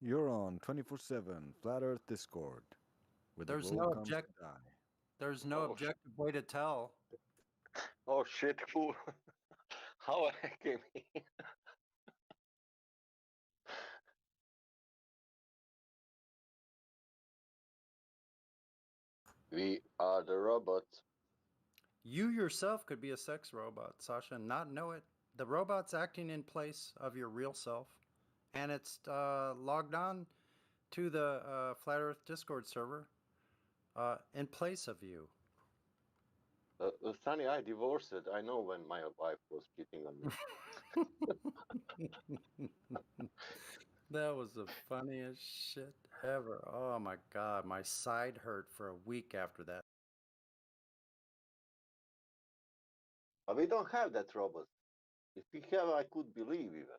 You're on 24/7 Flat Earth Discord. Where There's the no world comes to object. die. There's no objective way to tell. Oh shit, who? How I came here? We are the robots. You yourself could be a sex robot, Sasha, and not know it. The robot's acting in place of your real self, and it's logged on to the Flat Earth Discord server in place of you. Sonny, I divorced it. I know when my wife was cheating on me. That was the funniest shit ever. Oh my god, my side hurt for a week after that. But we don't have that robot. If we have, I could believe even.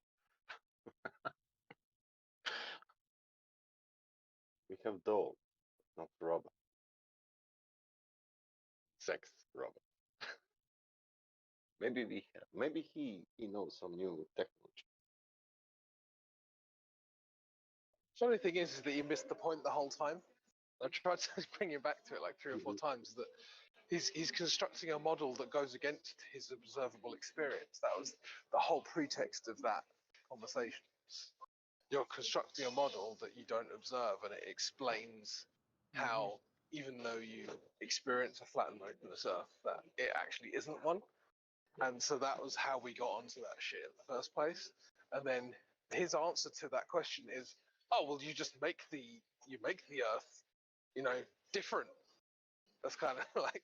We have dog, not robot. Sex robot. Maybe we have. Maybe he knows some new technology. Funny thing is that you missed the point the whole time. I tried to bring you back to it like 3 or 4 times. That he's constructing a model that goes against his observable experience. That was the whole pretext of that conversation. You're constructing a model that you don't observe, and it explains how, even though you experience a flat and open Earth, that it actually isn't one. And so that was how we got onto that shit in the first place. And then his answer to that question is, oh well, you just make the Earth, different. That's kind of like,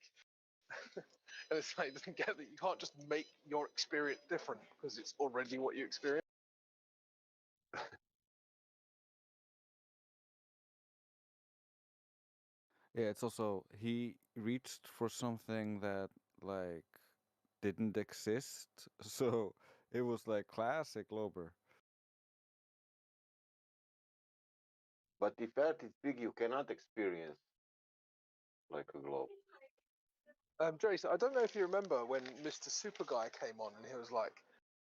and it's like, it doesn't get that you can't just make your experience different because it's already what you experience. Yeah, it's also he reached for something that like didn't exist, so it was like classic Lober. But if Earth is big, you cannot experience like a globe. Jason, I don't know if you remember when Mr. Super Guy came on and he was like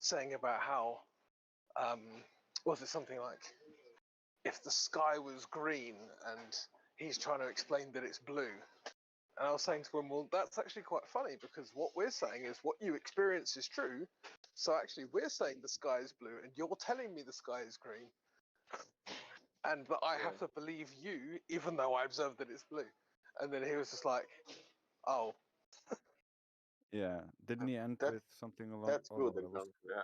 saying about how, was it something like, if the sky was green and he's trying to explain that it's blue. And I was saying to him, well, that's actually quite funny because what we're saying is what you experience is true. So actually we're saying the sky is blue and you're telling me the sky is green. And that I have to believe you even though I observed that it's blue. And then he was just like, oh. Yeah, didn't he end with something along? That's good. That was, yeah.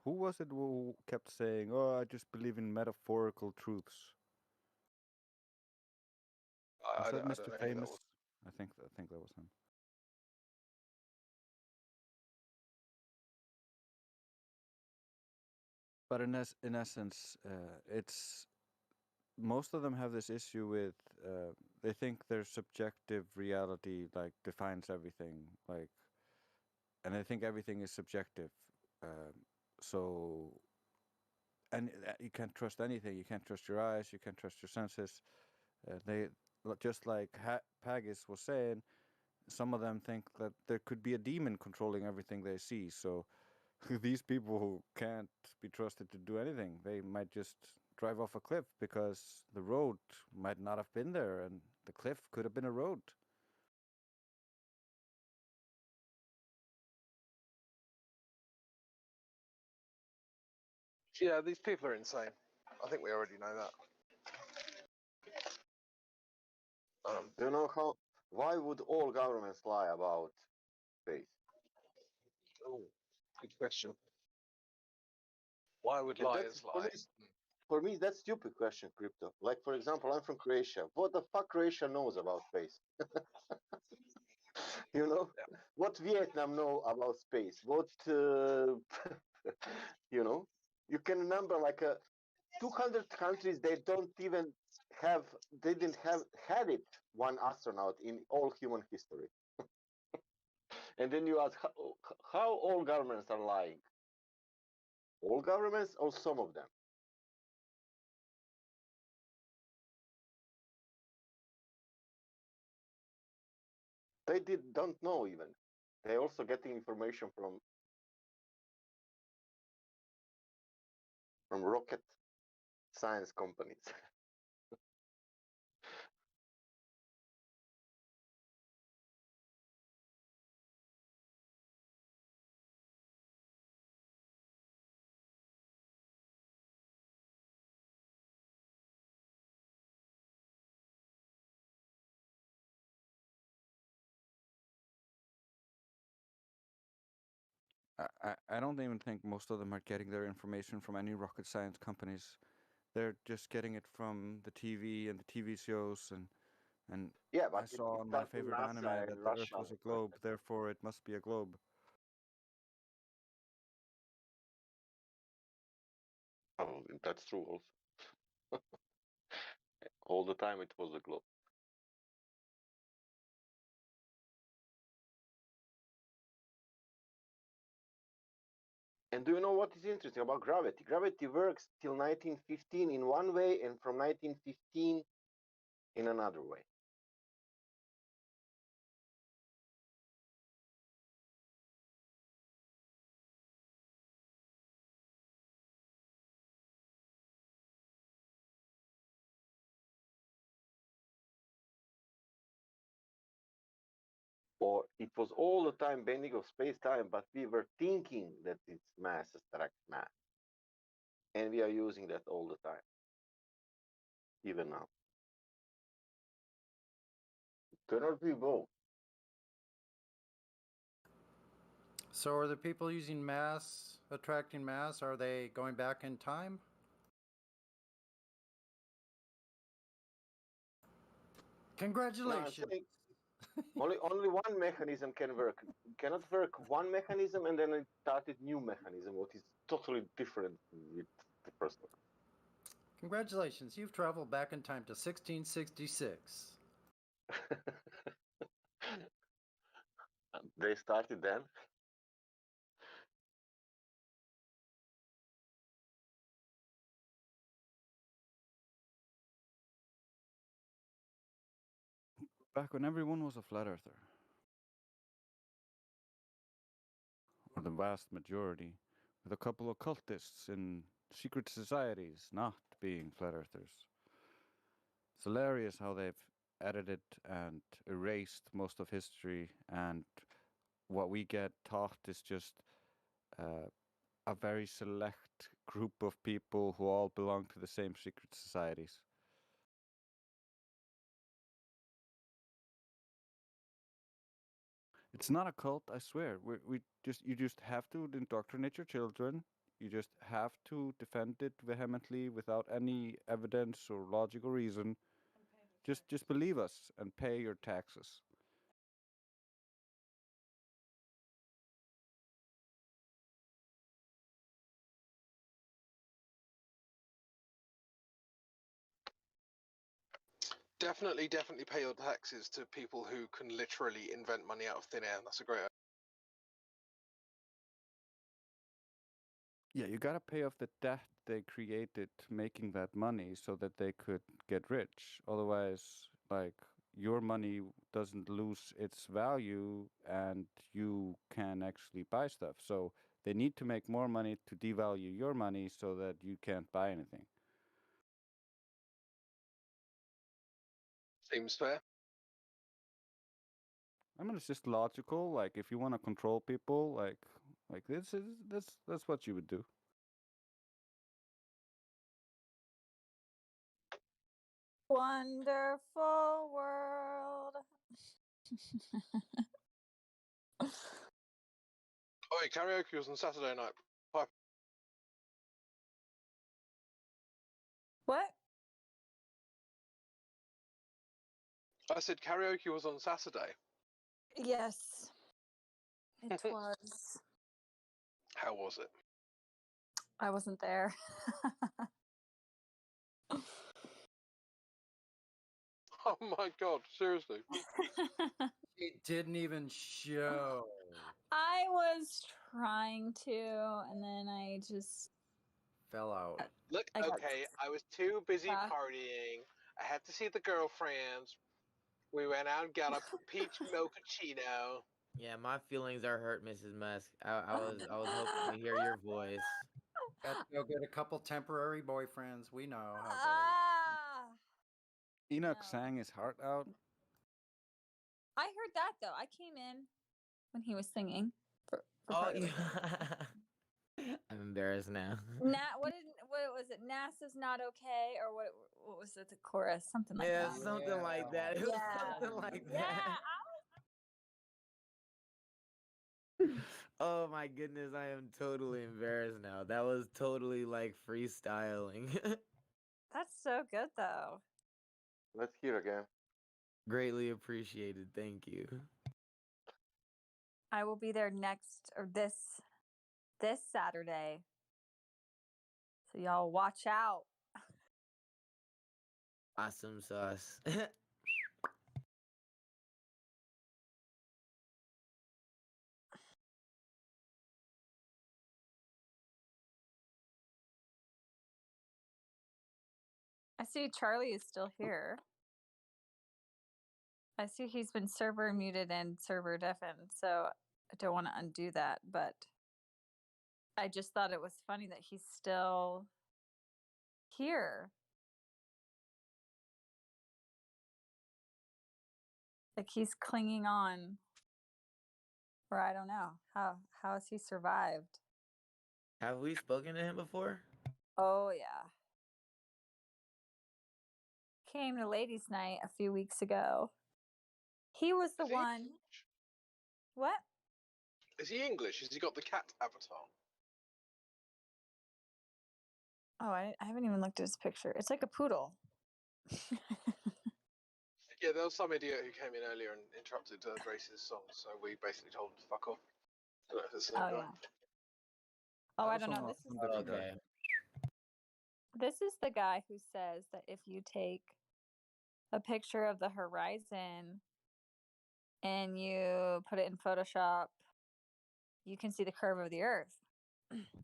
who was it who kept saying, "Oh, I just believe in metaphorical truths"? Was that Mr. Famous? I think that was him. But in essence, it's most of them have this issue with they think their subjective reality like defines everything, like, and I think everything is subjective. So, and you can't trust anything. You can't trust your eyes. You can't trust your senses. They just like Pagis was saying. Some of them think that there could be a demon controlling everything they see. So these people who can't be trusted to do anything, they might just drive off a cliff because the road might not have been there and the cliff could have been a road. Yeah, these people are insane. I think we already know that. Do you know how? Why would all governments lie about space? Oh, good question. Why would And liars lie? For me, that's stupid question, Crypto. Like, for example, I'm from Croatia. What the fuck Croatia knows about space? You know? Yeah. What Vietnam know about space? What, you know? You can number like 200 countries, they don't even have, they didn't have had it one astronaut in all human history. And then you ask how all governments are lying. All governments or some of them? They don't know even. They're also getting information from rocket science companies. I don't even think most of them are getting their information from any rocket science companies. They're just getting it from the TV and the TV shows and Yeah, but I saw it on my starts in favorite anime NASA and that the Earth Russia. was a globe, therefore it must be a globe. Oh, that's true also. All the time it was a globe. And do you know what is interesting about gravity? Gravity works till 1915 in one way and from 1915 in another way. Or it was all the time bending of space-time, but we were thinking that it's mass attracts mass. And we are using that all the time, even now. It cannot be both. So are the people using mass, attracting mass, are they going back in time? Congratulations. No, I'm saying only one mechanism can work. It cannot work one mechanism and then it started new mechanism, what is totally different with the first one. Congratulations, you've traveled back in time to 1666. They started then. Back when everyone was a flat earther. Or the vast majority, with a couple of cultists in secret societies not being flat earthers. It's hilarious how they've edited and erased most of history, and what we get taught is just a very select group of people who all belong to the same secret societies. It's not a cult, I swear. You just have to indoctrinate your children. You just have to defend it vehemently without any evidence or logical reason. Just believe us and pay your taxes. Definitely pay your taxes to people who can literally invent money out of thin air. That's a great idea. Yeah, you gotta pay off the debt they created making that money so that they could get rich. Otherwise, like, your money doesn't lose its value and you can actually buy stuff. So they need to make more money to devalue your money so that you can't buy anything. Seems fair. I mean, it's just logical. Like, if you want to control people, like that's what you would do. Wonderful world. Oh, karaoke was on Saturday night. Hi. What? I said karaoke was on Saturday. Yes, it was. How was it? I wasn't there. Oh my god, seriously. It didn't even show. I was trying to, and then I just fell out. Look, I got okay, I was too busy stuck. partying. I had to see the girlfriends. We went out and got a peach mochaccino. Yeah, my feelings are hurt, Mrs. Musk. I was hoping to hear your voice. Got to go get a couple temporary boyfriends. We know how it Ah, Enoch No. sang his heart out. I heard that though. I came in when he was singing. For Oh, part of it. yeah. I'm embarrassed now. What was it? NASA's not okay, or what was it? The chorus, something like Yeah, that. something like that. It was Yeah. something like Yeah. that. Oh my goodness, I am totally embarrassed now. That was totally like freestyling. That's so good though. Let's hear again. Greatly appreciated. Thank you. I will be there next or this Saturday. So y'all watch out. Awesome sauce. I see Charlie is still here. I see he's been server muted and server deafened, so I don't want to undo that, but I just thought it was funny that he's still here. Like he's clinging on. Or I don't know. How has he survived? Have we spoken to him before? Oh yeah. Came to ladies' night a few weeks ago. He was the one. What? Is he English? Has he got the cat avatar? Oh, I haven't even looked at his picture. It's like a poodle. Yeah, there was some idiot who came in earlier and interrupted Grace's song, so we basically told him to fuck off. I don't know if it's the same Oh guy. yeah. Oh, I don't know. Okay. This is the guy who says that if you take a picture of the horizon and you put it in Photoshop, you can see the curve of the Earth.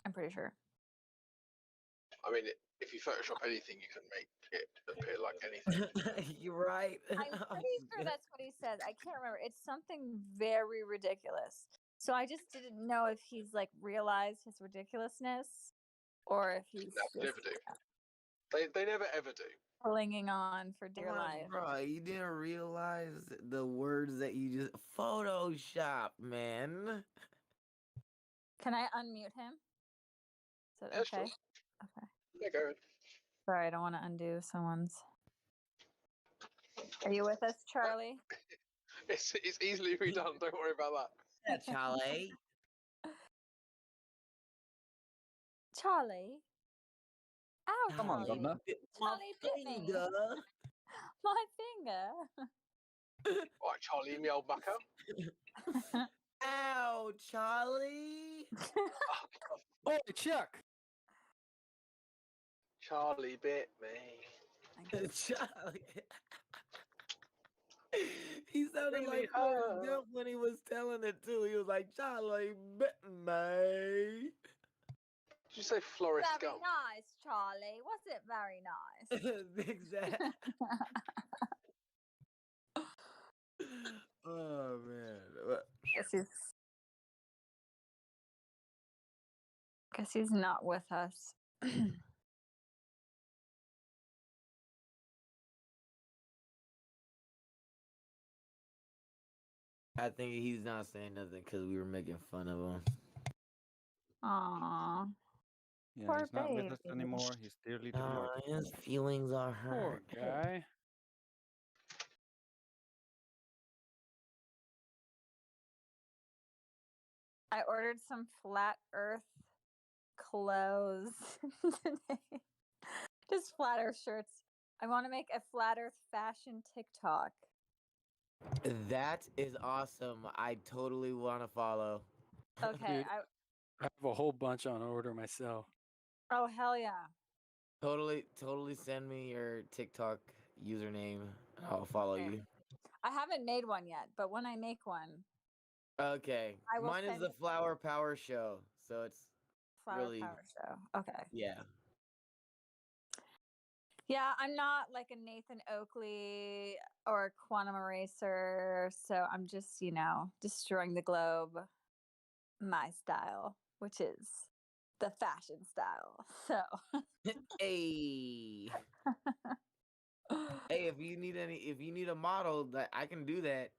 I'm pretty sure. I mean, if you Photoshop anything, you can make it appear like anything. You're right. I'm pretty sure that's what he said. I can't remember. It's something very ridiculous. So I just didn't know if he's like realized his ridiculousness or if he's Never do. They never ever do. clinging on for dear life. Bro, you didn't realize the words that you just Photoshop, man. Can I unmute him? Is that Yeah, okay? sure. Okay. Yeah, go ahead. Sorry, I don't want to undo someone's. Are you with us, Charlie? It's easily redone. Don't worry about that. Yeah, Charlie. Charlie? Ow, Come on, Charlie. Governor. Charlie bit me. My finger. Right, Charlie, me old bucko. Ow, Charlie. Oh, Chuck. Charlie bit me. Charlie. He sounded Really like Forrest Gump when he was telling it too. He was like, Charlie bit me. Did you say Forrest Very Gump? nice, Charlie. Was it very nice? Exactly. Oh man. Guess he's not with us. I think he's not saying nothing because we were making fun of him. Aww. Yeah, Poor he's not with us baby. anymore. He's dearly departed. His feelings are hurt. Poor guy. I ordered some flat Earth clothes today. Just flat Earth shirts. I want to make a flat Earth fashion TikTok. That is awesome. I totally want to follow. Okay. Dude, I have a whole bunch on order myself. Oh hell yeah. Totally send me your TikTok username. I'll follow Okay. you. I haven't made one yet, but when I make one, Okay. I will Mine is send the it. Flower Power Show. So it's Flower really Power Show. Okay. Yeah. Yeah, I'm not like a Nathan Oakley or a Quantum Eraser, so I'm just, destroying the globe my style, which is the fashion style. So Hey. Hey, if you need a model, that I can do that.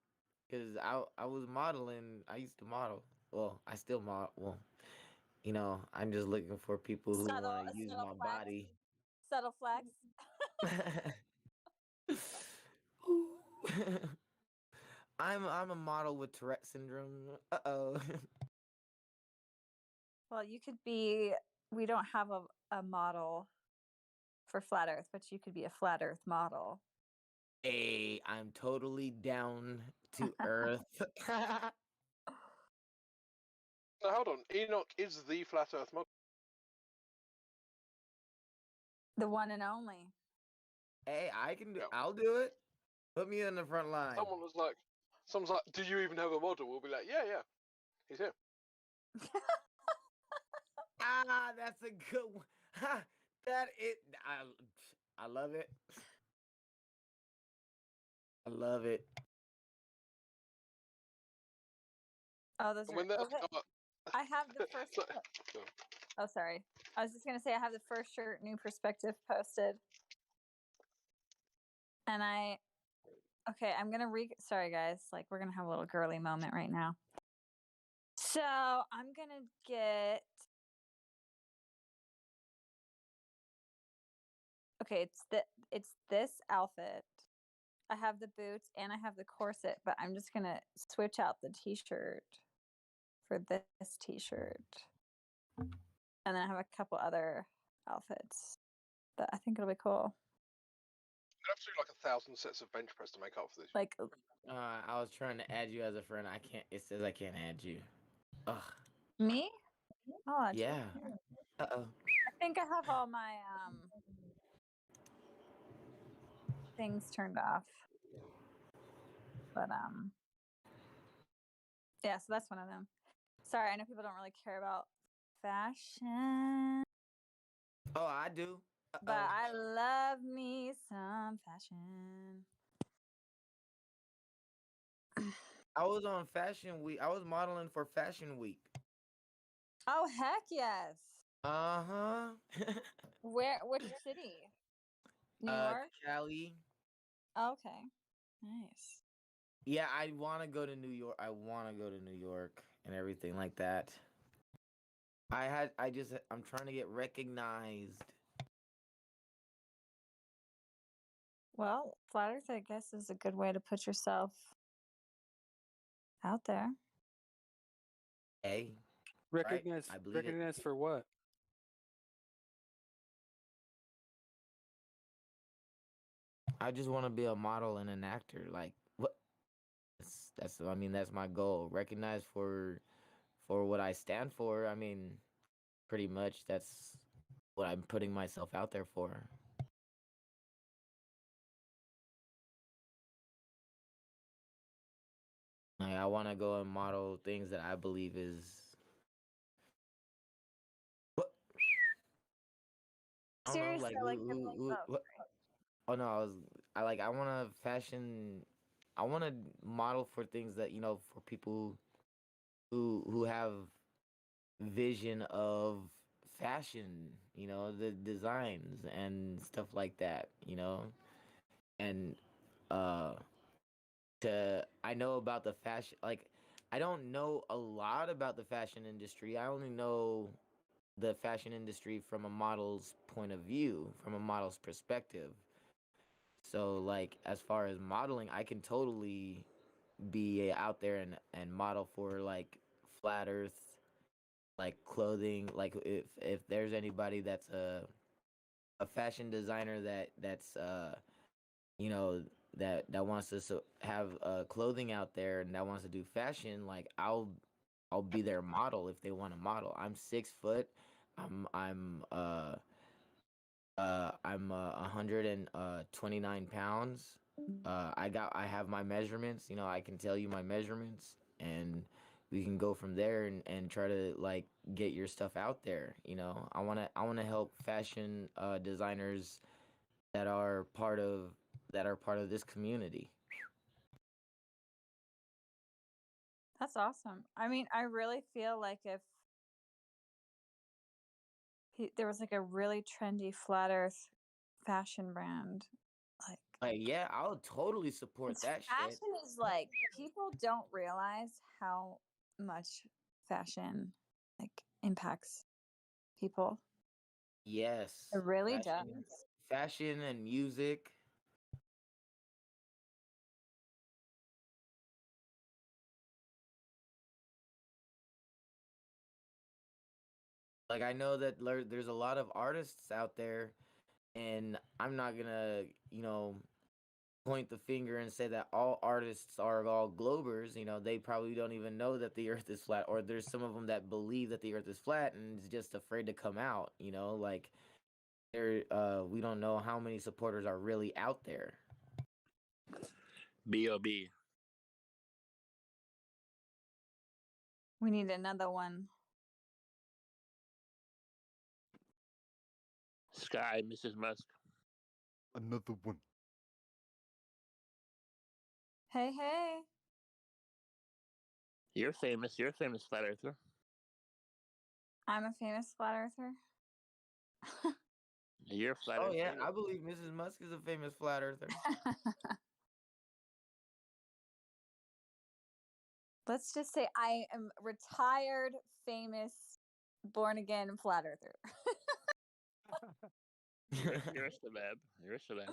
Cause I was modeling. I used to model. Well, I still model. Well, I'm just looking for people who want to use my flex. body. Subtle flex. I'm a model with Tourette syndrome. Uh-oh. Well, you could be. We don't have a model for Flat Earth, but you could be a Flat Earth model. Hey, I'm totally down to earth. Now, hold on. Enoch is the flat Earth model. The one and only. Hey, I can do. I'll do it. Put me in the front line. Someone's like, do you even have a model? We'll be like, yeah, he's here. That's a good one. I love it. I love it. Oh, those are. Okay. I have the first. Oh, sorry. I was just gonna say I have the first shirt, New Perspective, posted, and I'm gonna Sorry, guys. Like we're gonna have a little girly moment right now. So I'm gonna get. Okay, it's this outfit. I have the boots and I have the corset, but I'm just gonna switch out the t-shirt for this t-shirt. And then I have a couple other outfits that I think it'll be cool. You'd have to do like 1,000 sets of bench press to make up for this. Like, I was trying to add you as a friend. I can't. It says I can't add you. Ugh. Me? Oh, yeah. Uh-oh. I think I have all my things turned off. But yeah, so that's one of them. Sorry, I know people don't really care about fashion. Oh, I do. But I love me some fashion. I was on Fashion Week. I was modeling for Fashion Week. Oh, heck yes. Uh-huh. Which city? New York? Cali. Okay. Nice. Yeah, I want to go to New York. I want to go to New York and everything like that. I'm trying to get recognized. Well, Flat Earth, I guess, is a good way to put yourself out there. Hey. Recognized for what? I just want to be a model and an actor. Like what? That's my goal. Recognized for what I stand for. I mean, pretty much that's what I'm putting myself out there for. Like, I want to go and model things that I believe is. I don't know, Seriously, like I like them both. what? Oh no, I want to fashion. I want to model for things that for people who have vision of fashion. The designs and stuff like that. And uh, I know about the fashion. Like, I don't know a lot about the fashion industry. I only know the fashion industry from a model's point of view, from a model's perspective. So, like, as far as modeling, I can totally be out there and model for like flat Earth, like clothing. Like, if there's anybody that's a fashion designer that's you know that wants to have clothing out there and that wants to do fashion, like I'll be their model if they want to model. I'm 6 foot. I'm 129 pounds. I have my measurements. I can tell you my measurements, and we can go from there and try to like get your stuff out there. I wanna help fashion designers that are part of this community. That's awesome. I mean, I really feel like if there was like a really trendy flat Earth fashion brand, like Yeah, I would totally support it's that shit. fashion is like people don't realize how much fashion like impacts people. Yes, It really fashion, does. fashion and music. Like, I know that there's a lot of artists out there, and I'm not gonna, point the finger and say that all artists are all globers. They probably don't even know that the Earth is flat, or there's some of them that believe that the Earth is flat and is just afraid to come out. Like we don't know how many supporters are really out there. B.O.B. We need another one. Sky, Mrs. Musk. Another one. Hey, hey. You're famous. You're a famous flat earther. I'm a famous flat earther. You're a flat Oh earther. yeah, I believe Mrs. Musk is a famous flat earther. Let's just say I am retired, famous, born again flat earther. You're a celeb. You're a celeb.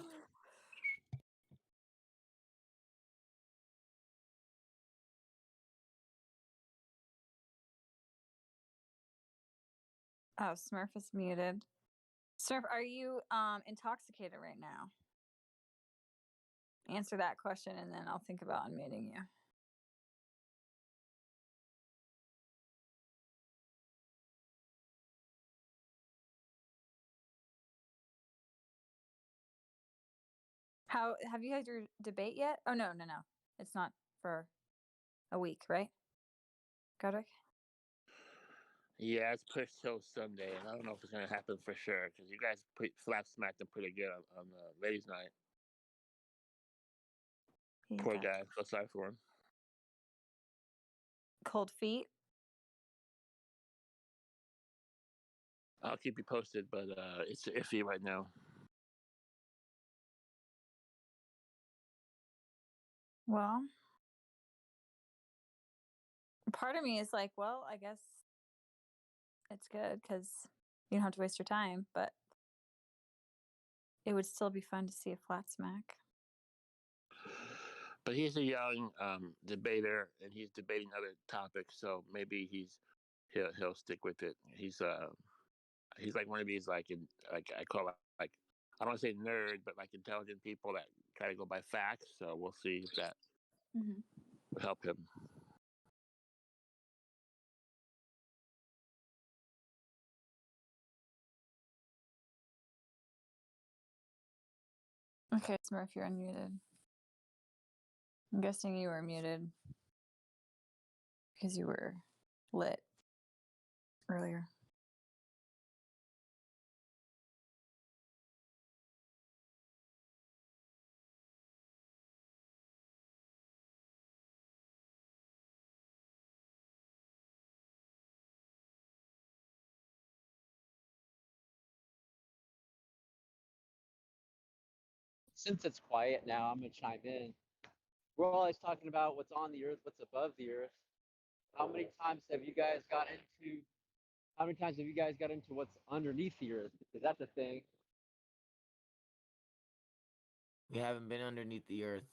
Oh, Smurf is muted. Smurf, are you intoxicated right now? Answer that question and then I'll think about unmuting you. How have you had your debate yet? Oh no. It's not for a week, right? Godric? Yeah, it's pushed till Sunday, and I don't know if it's gonna happen for sure because you guys flat smacked him pretty good on the ladies' night. Poor guy. Feel sorry for him. Cold feet. I'll keep you posted, but it's iffy right now. Well, part of me is like, well, I guess it's good because you don't have to waste your time, but it would still be fun to see a flat smack. But he's a young debater, and he's debating other topics, so maybe he'll stick with it. He's like one of these like I call it like I don't want to say nerd, but like intelligent people that try to go by facts. So we'll see if that will help him. Okay, Smurf, you're unmuted. I'm guessing you were muted because you were lit earlier. since it's quiet now, I'm gonna chime in. We're always talking about what's on the earth, what's above the earth. How many times have you guys got into? How many times have you guys got into what's underneath the earth? Because that's a thing. We haven't been underneath the earth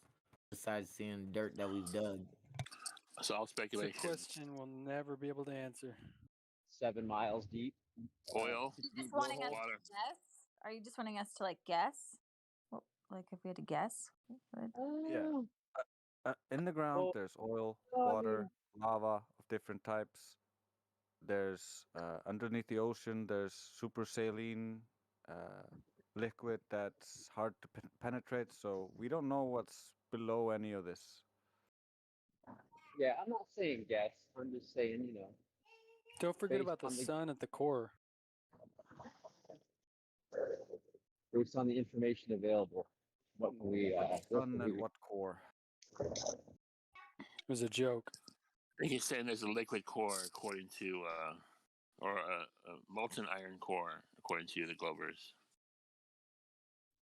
besides seeing dirt that we've dug. So all It's a speculation. question we'll never be able to answer. 7 miles deep. Oil. Just wanting us Water. to guess? Are you just wanting us to like guess? Well, like if we had to guess? Yeah. In the ground, there's oil, I water, mean- lava of different types. There's underneath the ocean, there's super saline liquid that's hard to penetrate. So we don't know what's below any of this. Yeah, I'm not saying guess. I'm just saying, Don't forget based about the on the- sun at the core. based on the information available. What can we? Sun at what core? It was a joke. I think he's saying there's a liquid core according to, or a molten iron core according to the Glovers.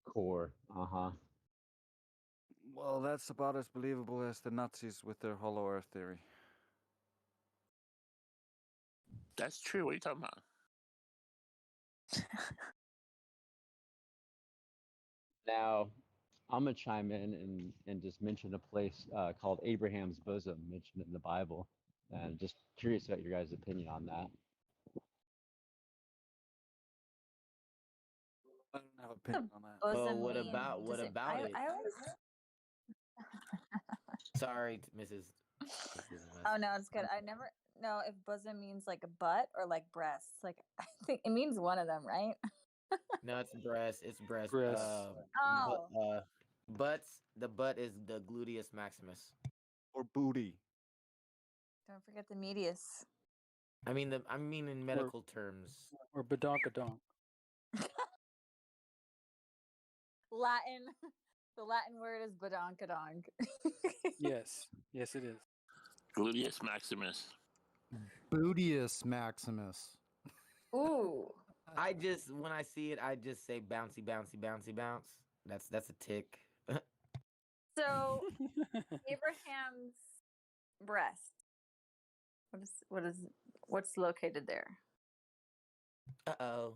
Core. Well, that's about as believable as the Nazis with their hollow earth theory. That's true. What are you talking about? Now, I'm gonna chime in and just mention a place called Abraham's bosom, mentioned in the Bible, and just curious about your guys' opinion on that. I don't have an opinion on that. Bosom Well, what mean? about Does it? I always... Sorry, Mrs. Oh no, it's good. I never know if bosom means like a butt or like breasts. Like I think it means one of them, right? No, it's breast. It's breast. Breast. Butts. The butt is the gluteus maximus. Or booty. Don't forget the medius. I mean in medical terms. Or badonkadonk. Latin. The Latin word is badonkadonk. Yes. Yes, it is. Gluteus maximus. Bootius maximus. Ooh. When I see it, I just say bouncy, bouncy, bouncy, bounce. That's a tick. So Abraham's breast. What's located there? Uh-oh.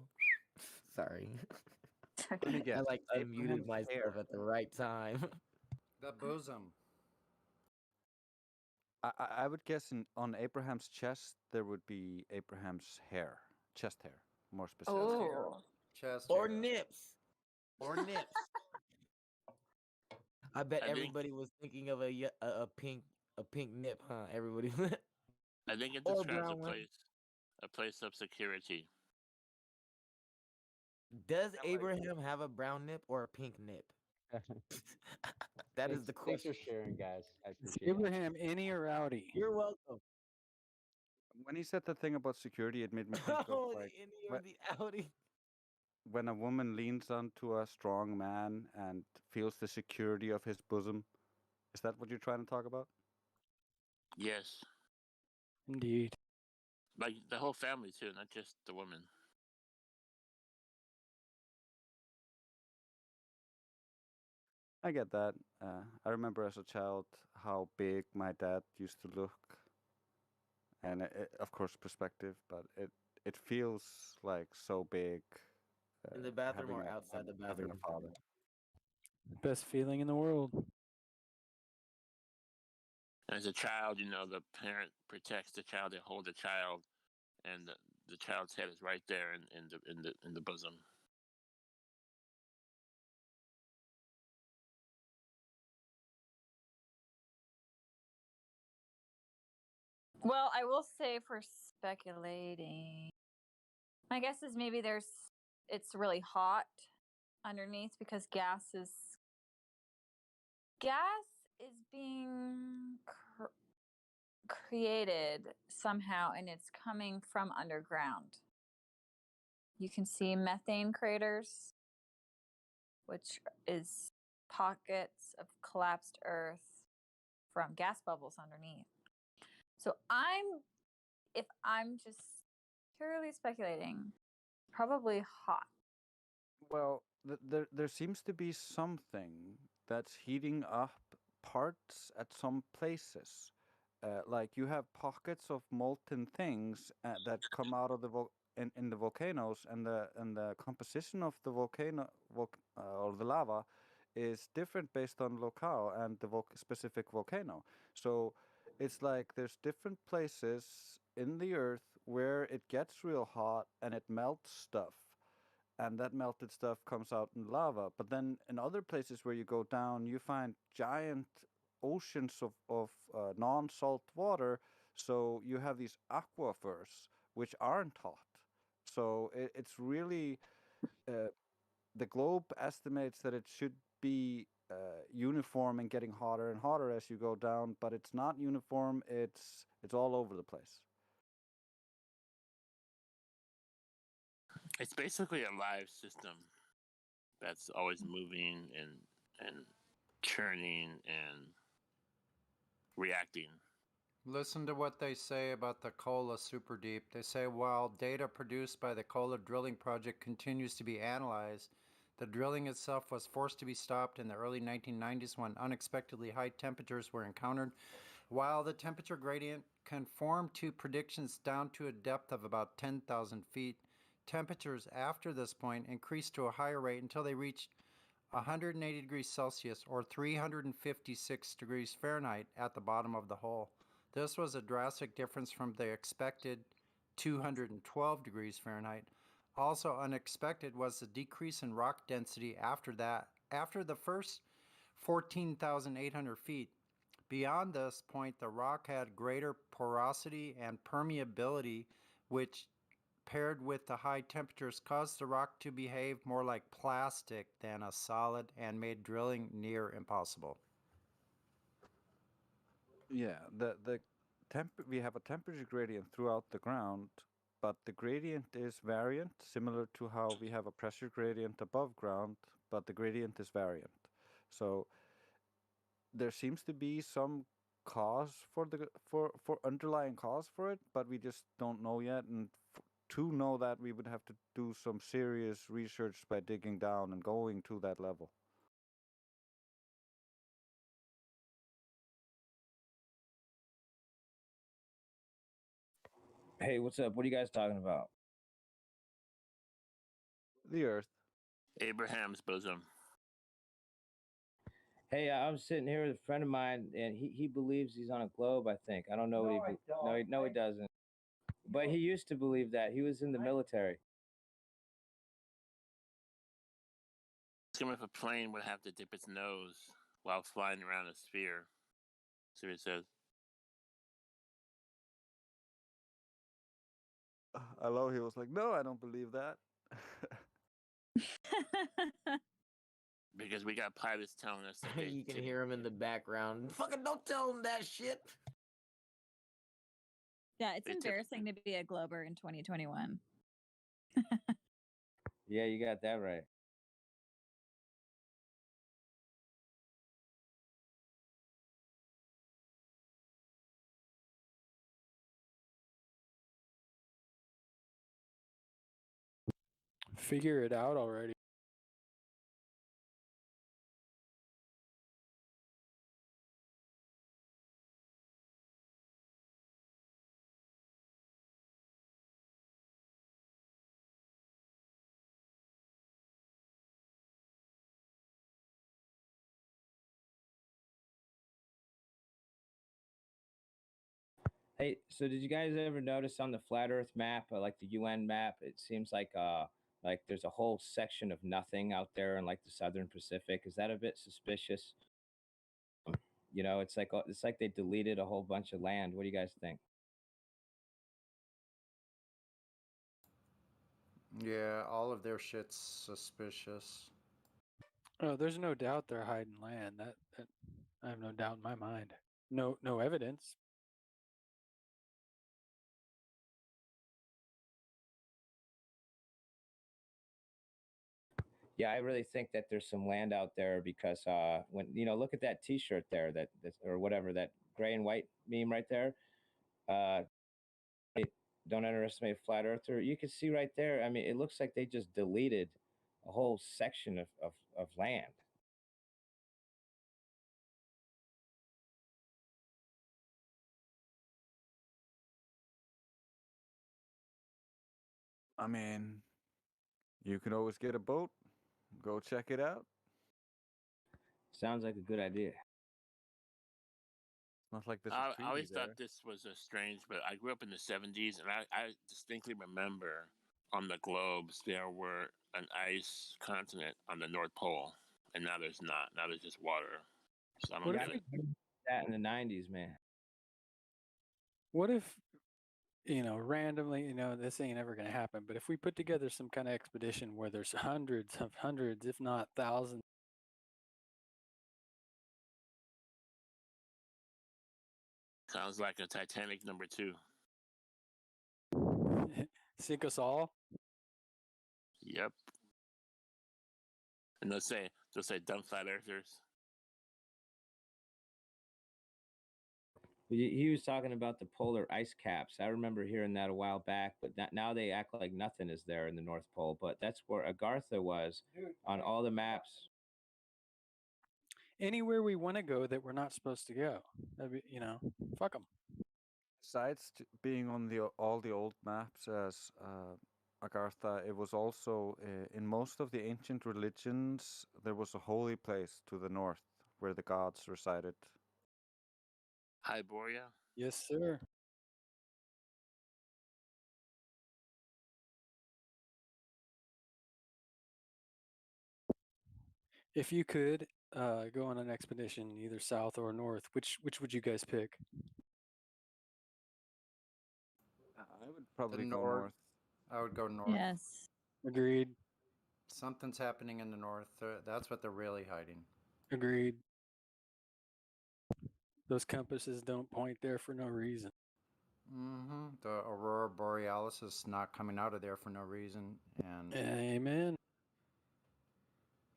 Sorry. Let me guess. I muted myself at the right time. The bosom. I would guess on Abraham's chest there would be Abraham's hair, chest hair, more specific. Oh, chest or hair. nips, or nips. I bet everybody was thinking of a pink nip, huh? Everybody. I think it Or describes brown a place of security. Does Abraham have a brown nip or a pink nip? That is the Thanks question. for sharing, guys. I Is appreciate it. Abraham innie or outie? You're welcome. When he said the thing about security, it made me think of Oh, like the innie or the outie. when a woman leans onto a strong man and feels the security of his bosom. Is that what you're trying to talk about? Yes. Indeed. Like the whole family too, not just the woman. I get that. I remember as a child how big my dad used to look, and of course perspective, but it feels like so big. In the bathroom having or outside the having bathroom? a father. Best feeling in the world. As a child, the parent protects the child. They hold the child, and the child's head is right there in the bosom. well, I will say for speculating, my guess is maybe it's really hot underneath because gas is being created somehow and it's coming from underground. You can see methane craters, which is pockets of collapsed earth from gas bubbles underneath. So if I'm just purely speculating, probably hot. Well, there seems to be something that's heating up parts at some places. Like you have pockets of molten things that come out of the in the volcanoes, and the composition of the volcano or the lava is different based on locale and the specific volcano. So it's like there's different places in the earth where it gets real hot and it melts stuff, and that melted stuff comes out in lava. But then in other places where you go down, you find giant oceans of non-salt water. So you have these aquifers which aren't hot. So it's really the globe estimates that it should be uniform and getting hotter and hotter as you go down, but it's not uniform. It's all over the place. It's basically a live system that's always moving and churning and reacting. Listen to what they say about the Kola Super Deep. They say while data produced by the Kola drilling project continues to be analyzed, the drilling itself was forced to be stopped in the early 1990s when unexpectedly high temperatures were encountered. While the temperature gradient conformed to predictions down to a depth of about 10,000 feet, temperatures after this point increased to a higher rate until they reached 180 degrees Celsius or 356 degrees Fahrenheit at the bottom of the hole. This was a drastic difference from the expected 212 degrees Fahrenheit. Also unexpected was the decrease in rock density after that, after the first 14,800 feet. Beyond this point, the rock had greater porosity and permeability, which paired with the high temperatures caused the rock to behave more like plastic than a solid and made drilling near impossible. Yeah, we have a temperature gradient throughout the ground, but the gradient is variant, similar to how we have a pressure gradient above ground, but the gradient is variant. So there seems to be some cause for underlying cause for it, but we just don't know yet. And to know that, we would have to do some serious research by digging down and going to that level. Hey, what's up? What are you guys talking about? The Earth. Abraham's bosom. Hey, I'm sitting here with a friend of mine, and he believes he's on a globe. I think I don't know what he. No, he doesn't. But he used to believe that. He was in the military. Asking if a plane would have to dip its nose while flying around a sphere. See what it says. I love he was like, no, I don't believe that. Because we got pilots telling us that You can hear him in the background. Fucking don't tell him that shit. Yeah, it's embarrassing to be a Glober in 2021. Yeah, you got that right. Figure it out already. Hey, so did you guys ever notice on the flat Earth map, like the UN map, it seems like there's a whole section of nothing out there in like the southern Pacific. Is that a bit suspicious? You know, it's like they deleted a whole bunch of land. What do you guys think? Yeah, all of their shit's suspicious. Oh, there's no doubt they're hiding land. That I have no doubt in my mind. No evidence. Yeah, I really think that there's some land out there because when look at that T-shirt there, that or whatever, that gray and white meme right there. Don't underestimate a flat earther. You can see right there. I mean, it looks like they just deleted a whole section of land. I mean, you can always get a boat, go check it out. Sounds like a good idea. Not like there's a I treaty always there. thought this was strange, but I grew up in the 70s, and I distinctly remember on the globes there were an ice continent on the North Pole, and now there's not. Now there's just water. So I don't What get if it. that in the 90s, man? What if, randomly, this ain't ever going to happen, but if we put together some kind of expedition where there's hundreds, if not thousands, Sounds like a Titanic #2. sink us all? Yep. And they'll say dumb flat earthers. He was talking about the polar ice caps. I remember hearing that a while back, but now they act like nothing is there in the North Pole. But that's where Agartha was on all the maps. Anywhere we want to go that we're not supposed to go. That'd be, fuck them. Besides being on all the old maps as Agartha, it was also in most of the ancient religions there was a holy place to the north where the gods resided. Hyboria? Yes, sir. If you could go on an expedition either south or north, which would you guys pick? I would probably go north. north. I would go north. Yes. Agreed. Something's happening in the north. That's what they're really hiding. Agreed. Those compasses don't point there for no reason. Mm-hmm. The aurora borealis is not coming out of there for no reason, and amen.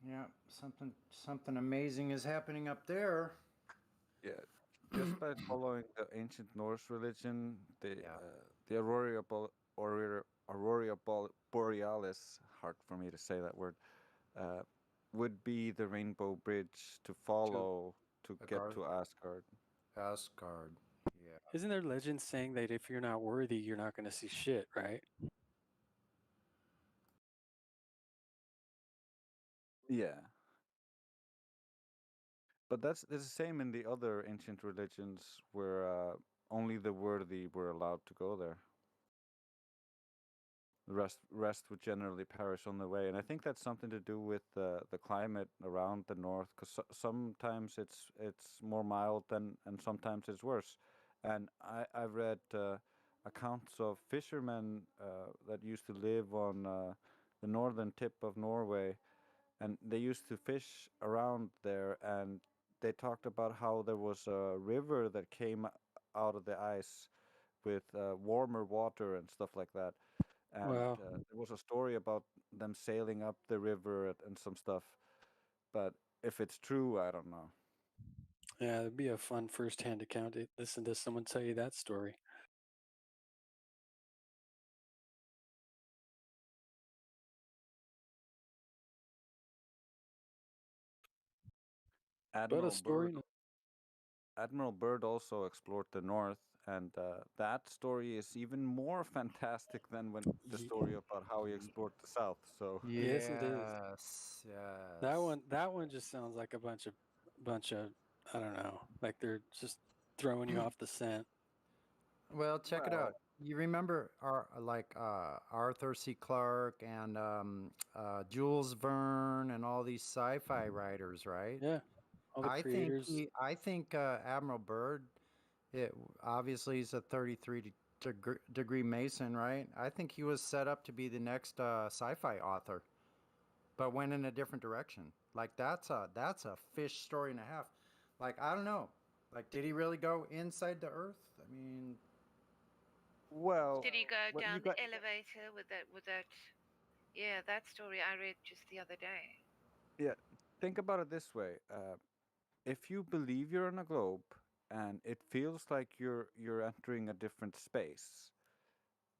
Yeah, something amazing is happening up there. Yeah, just by following the ancient Norse religion, the aurora borealis, hard for me to say that word, would be the rainbow bridge to follow to get to Asgard. Asgard, yeah. Isn't there legend saying that if you're not worthy, you're not going to see shit, right? Yeah. But that's the same in the other ancient religions where only the worthy were allowed to go there. The rest would generally perish on the way, and I think that's something to do with the climate around the north. Because sometimes it's more mild and sometimes it's worse. And I've read accounts of fishermen that used to live on the northern tip of Norway, and they used to fish around there, and they talked about how there was a river that came out of the ice with warmer water and stuff like that. And Wow. there was a story about them sailing up the river and some stuff. But if it's true, I don't know. Yeah, it'd be a fun first-hand account to listen to someone tell you that story. Admiral Byrd also explored the north, and that story is even more fantastic than the story about how he explored the south. So yes, it is. Yes. That one just sounds like a bunch of I don't know, like they're just throwing you off the scent. Well, check it out. You remember Arthur C. Clarke and Jules Verne and all these sci-fi writers, right? Yeah, all the creators. I think Admiral Byrd, obviously he's a 33-degree Mason, right? I think he was set up to be the next sci-fi author, but went in a different direction. Like that's a fish story and a half. Like I don't know. Like did he really go inside the Earth? I mean. Well, did he go down the elevator with that? Yeah, that story I read just the other day. Yeah, think about it this way: if you believe you're on a globe and it feels like you're entering a different space,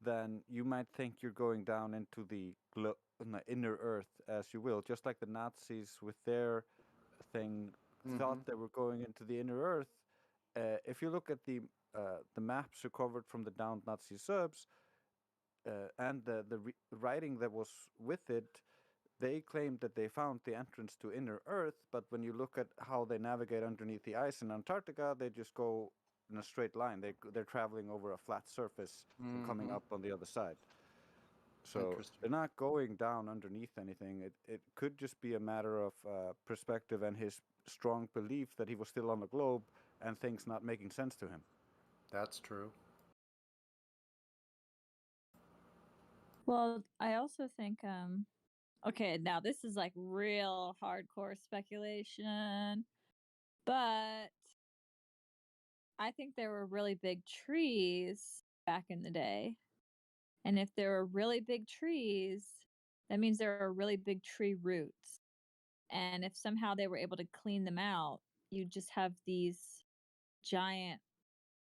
then you might think you're going down into the inner Earth, as you will, just like the Nazis with their thing thought they were going into the inner Earth. If you look at the maps recovered from the downed Nazi subs and the writing that was with it, they claimed that they found the entrance to inner Earth, but when you look at how they navigate underneath the ice in Antarctica, they just go in a straight line. They're traveling over a flat surface and coming up on the other side. So they're not going down underneath anything. It could just be a matter of perspective and his strong belief that he was still on the globe and things not making sense to him. That's true. Well, I also think okay, now this is like real hardcore speculation, but I think there were really big trees back in the day. And if there are really big trees, that means there are really big tree roots. And if somehow they were able to clean them out, you just have these giant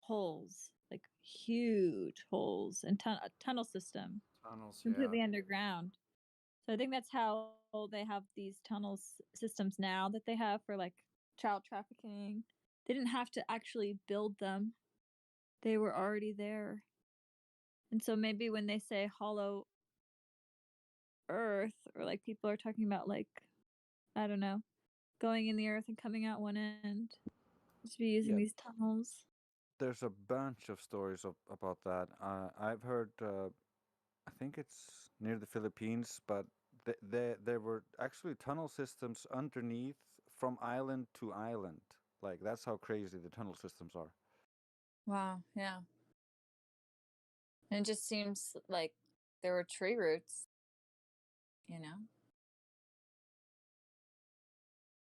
holes, like huge holes, and a tunnel system Tunnels, completely yeah. underground. So I think that's how they have these tunnel systems now that they have for like child trafficking. They didn't have to actually build them. They were already there. And so maybe when they say hollow earth, or like people are talking about like, I don't know, going in the earth and coming out one end, just be using these tunnels. There's a bunch of stories about that. I've heard, I think it's near the Philippines, but there were actually tunnel systems underneath from island to island. Like, that's how crazy the tunnel systems are. Wow, yeah. And it just seems like there were tree roots, you know?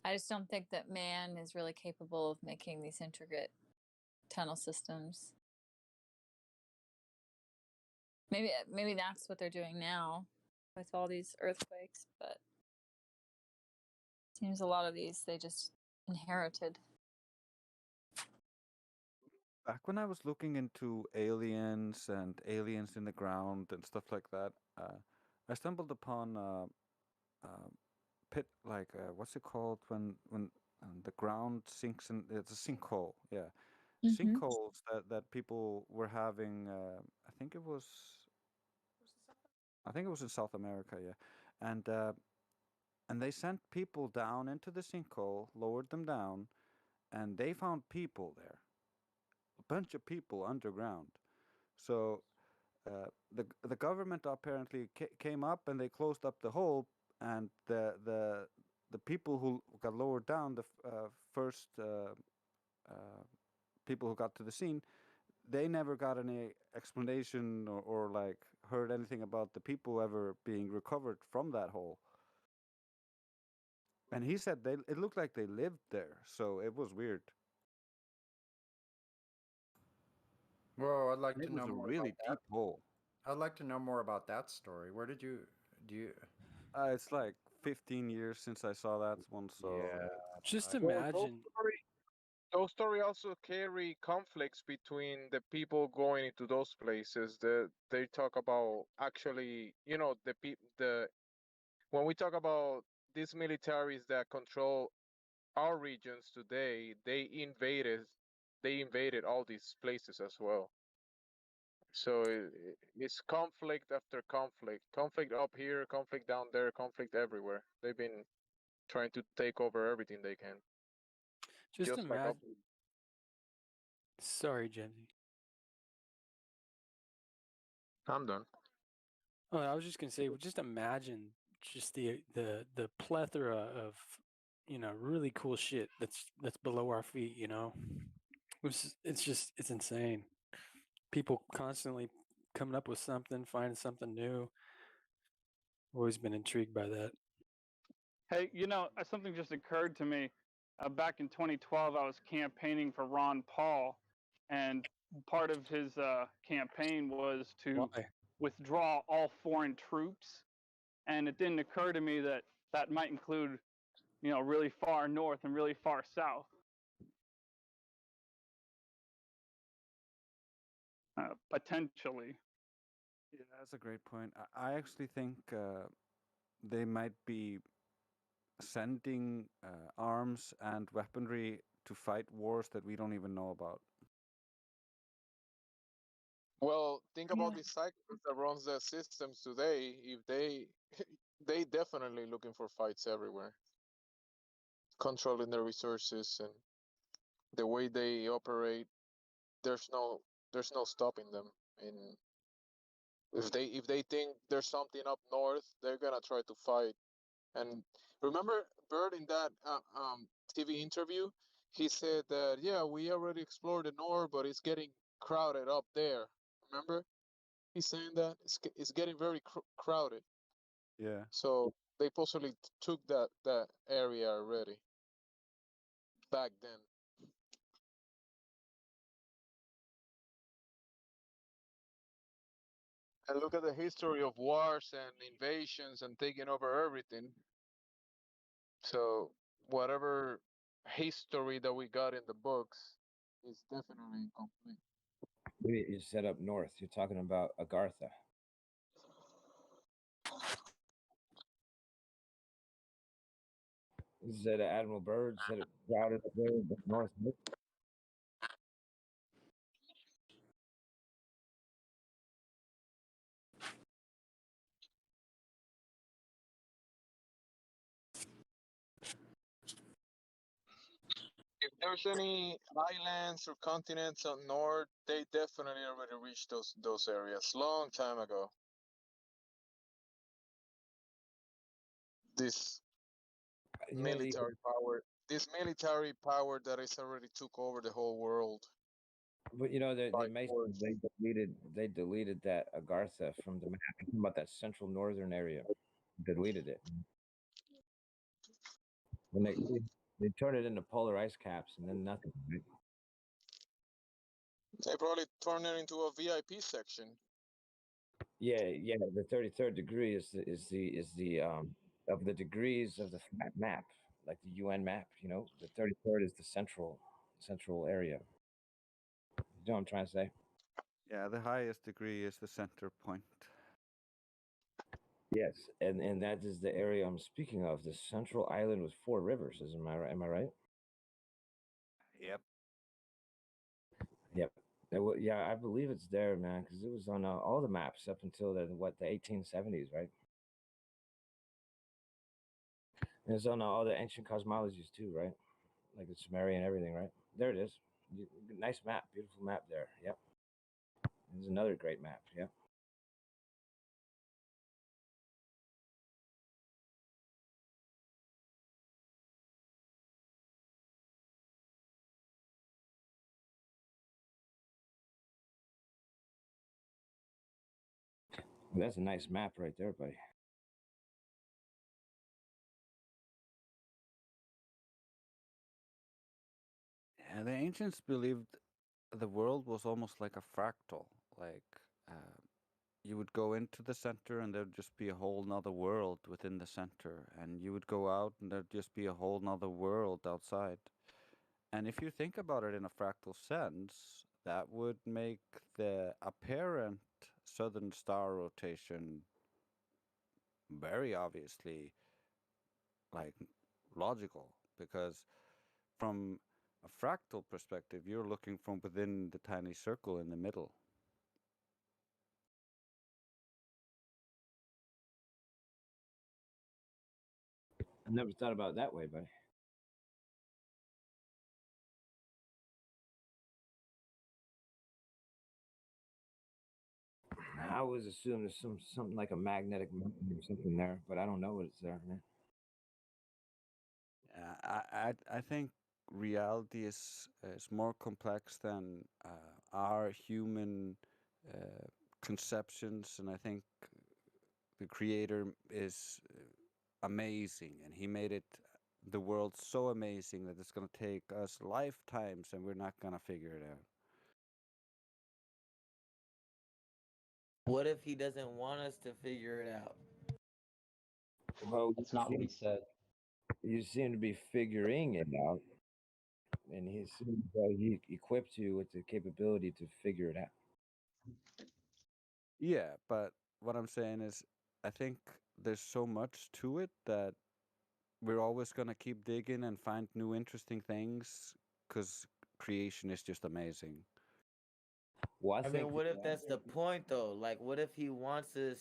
I just don't think that man is really capable of making these intricate tunnel systems. Maybe that's what they're doing now with all these earthquakes, but seems a lot of these they just inherited. Back when I was looking into aliens and aliens in the ground and stuff like that, I stumbled upon pit, like what's it called when the ground sinks in, it's a sinkhole, yeah. Sinkholes that people were having. I think it was in South America, yeah, and they sent people down into the sinkhole, lowered them down, and they found people there, a bunch of people underground. So the government apparently came up and they closed up the hole, and the people who got lowered down, the first people who got to the scene, they never got any explanation or like heard anything about the people ever being recovered from that hole. And he said it looked like they lived there, so it was weird. Well, I'd like And to it was know a more really about that. deep hole. I'd like to know more about that story. Where did you do you? It's like 15 years since I saw that one, so Yeah. Just Well, imagine. those stories also carry conflicts between the people going into those places. They talk about actually, the when we talk about these militaries that control our regions today, they invaded all these places as well. So it's conflict after conflict up here, conflict down there, conflict everywhere. They've been trying to take over everything they can, Just just like up. imagine. Sorry, Jimmy. I'm done. Oh, I was just gonna say, just imagine just the plethora of really cool shit that's below our feet. It's insane. People constantly coming up with something, finding something new. Always been intrigued by that. Hey, something just occurred to me. Back in 2012, I was campaigning for Ron Paul, and part of his campaign was to withdraw all foreign troops. And it didn't occur to me that that might include, really far north and really far south. Potentially. Yeah, that's a great point. I actually think they might be sending arms and weaponry to fight wars that we don't even know about. Well, think about the cycles that runs the systems today. If they definitely looking for fights everywhere, controlling their resources and the way they operate. There's no stopping them. And if they think there's something up north, they're gonna try to fight. And remember, Bird in that TV interview, he said that yeah, we already explored the north, but it's getting crowded up there. Remember? He's saying that it's getting very crowded. Yeah. So they possibly took that area already back then. And look at the history of wars and invasions and taking over everything. So whatever history that we got in the books is definitely incomplete. You said up north. You're talking about Agartha. Is that Admiral Byrd said it routed up there in the north? If there's any islands or continents up north, they definitely already reached those areas long time ago. This military power, that is already took over the whole world. But you know, they deleted that Agartha from the map. I'm talking about that central northern area. Deleted it. When they turned it into polar ice caps and then nothing. Right? They probably turned it into a VIP section. Yeah. The 33rd degree is the of the degrees of the map, like the UN map. You know, the 33rd is the central area. You know what I'm trying to say? Yeah, the highest degree is the center point. Yes, and that is the area I'm speaking of. The central island with 4 rivers. Am I right? Yep. Yep. Yeah, I believe it's there, man, because it was on all the maps up until the 1870s, right? And it's on all the ancient cosmologies too, right? Like the Sumerian and everything, right? There it is. Nice map, beautiful map there. Yep. There's another great map. Yep. That's a nice map right there, buddy. Yeah, the ancients believed the world was almost like a fractal. Like you would go into the center and there'd just be a whole nother world within the center. And you would go out and there'd just be a whole nother world outside. And if you think about it in a fractal sense, that would make the apparent southern star rotation very obviously like logical, because from a fractal perspective, you're looking from within the tiny circle in the middle. I never thought about it that way, buddy. I always assume there's something like a magnetic mountain or something there, but I don't know what it's there, man. I think reality is more complex than our human conceptions, and I think the creator is amazing, and he made it the world so amazing that it's going to take us lifetimes, and we're not going to figure it out. What if he doesn't want us to figure it out? Well, that's not what he said. You seem to be figuring it out, and he seems he equipped you with the capability to figure it out. Yeah, but what I'm saying is, I think there's so much to it that we're always gonna keep digging and find new interesting things because creation is just amazing. Well, I mean, what if that's the point though? Like, what if he wants us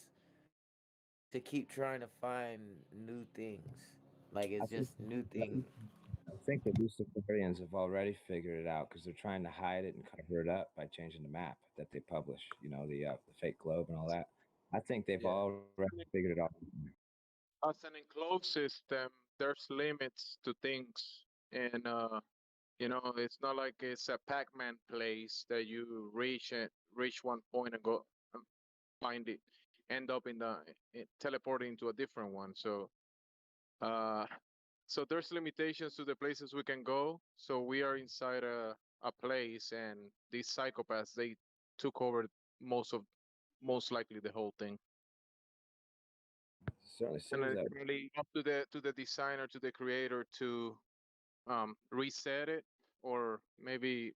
to keep trying to find new things? Like, I it's think just new things. I think the Luciferians have already figured it out because they're trying to hide it and cover it up by changing the map that they publish. You know, the fake globe and all that. I think they've already figured it out. As an enclosed system, there's limits to things, and it's not like it's a Pac-Man place that you reach one point and go find it, end up teleporting to a different one. Uh, so there's limitations to the places we can go. So we are inside a place, and these psychopaths they took over most likely the whole thing. Certainly And seems it's that. really up to the designer, to the creator to reset it, or maybe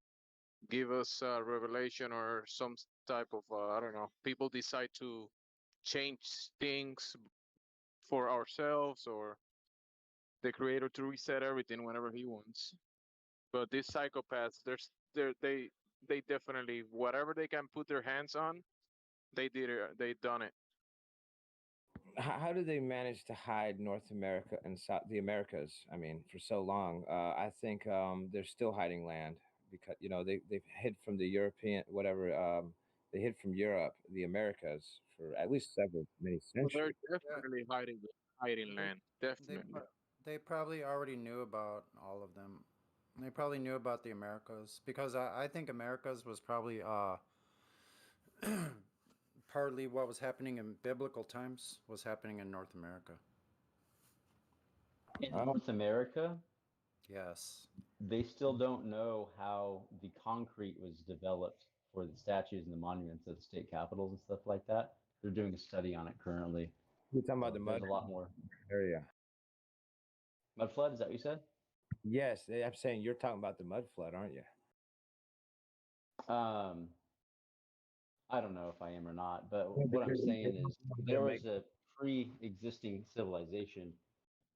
give us a revelation or some type of I don't know. People decide to change things for ourselves, or the creator to reset everything whenever he wants. But these psychopaths, they definitely whatever they can put their hands on, they did it. They done it. How do they manage to hide North America and the Americas? I mean, for so long, I think they're still hiding land because they've hid from the European whatever they hid from Europe, the Americas for at least many So they're centuries. definitely hiding land. They Definitely. they probably already knew about all of them. They probably knew about the Americas because I think Americas was probably partly what was happening in biblical times was happening in North America. In North America, Yes. they still don't know how the concrete was developed for the statues and the monuments at the state capitals and stuff like that. They're doing a study on it currently. You're talking about the There's mud a lot more. area. Mud flood, is that what you said? Yes, I'm saying you're talking about the mud flood, aren't you? I don't know if I am or not, but Yeah, what I'm because saying is they there make was a pre-existing civilization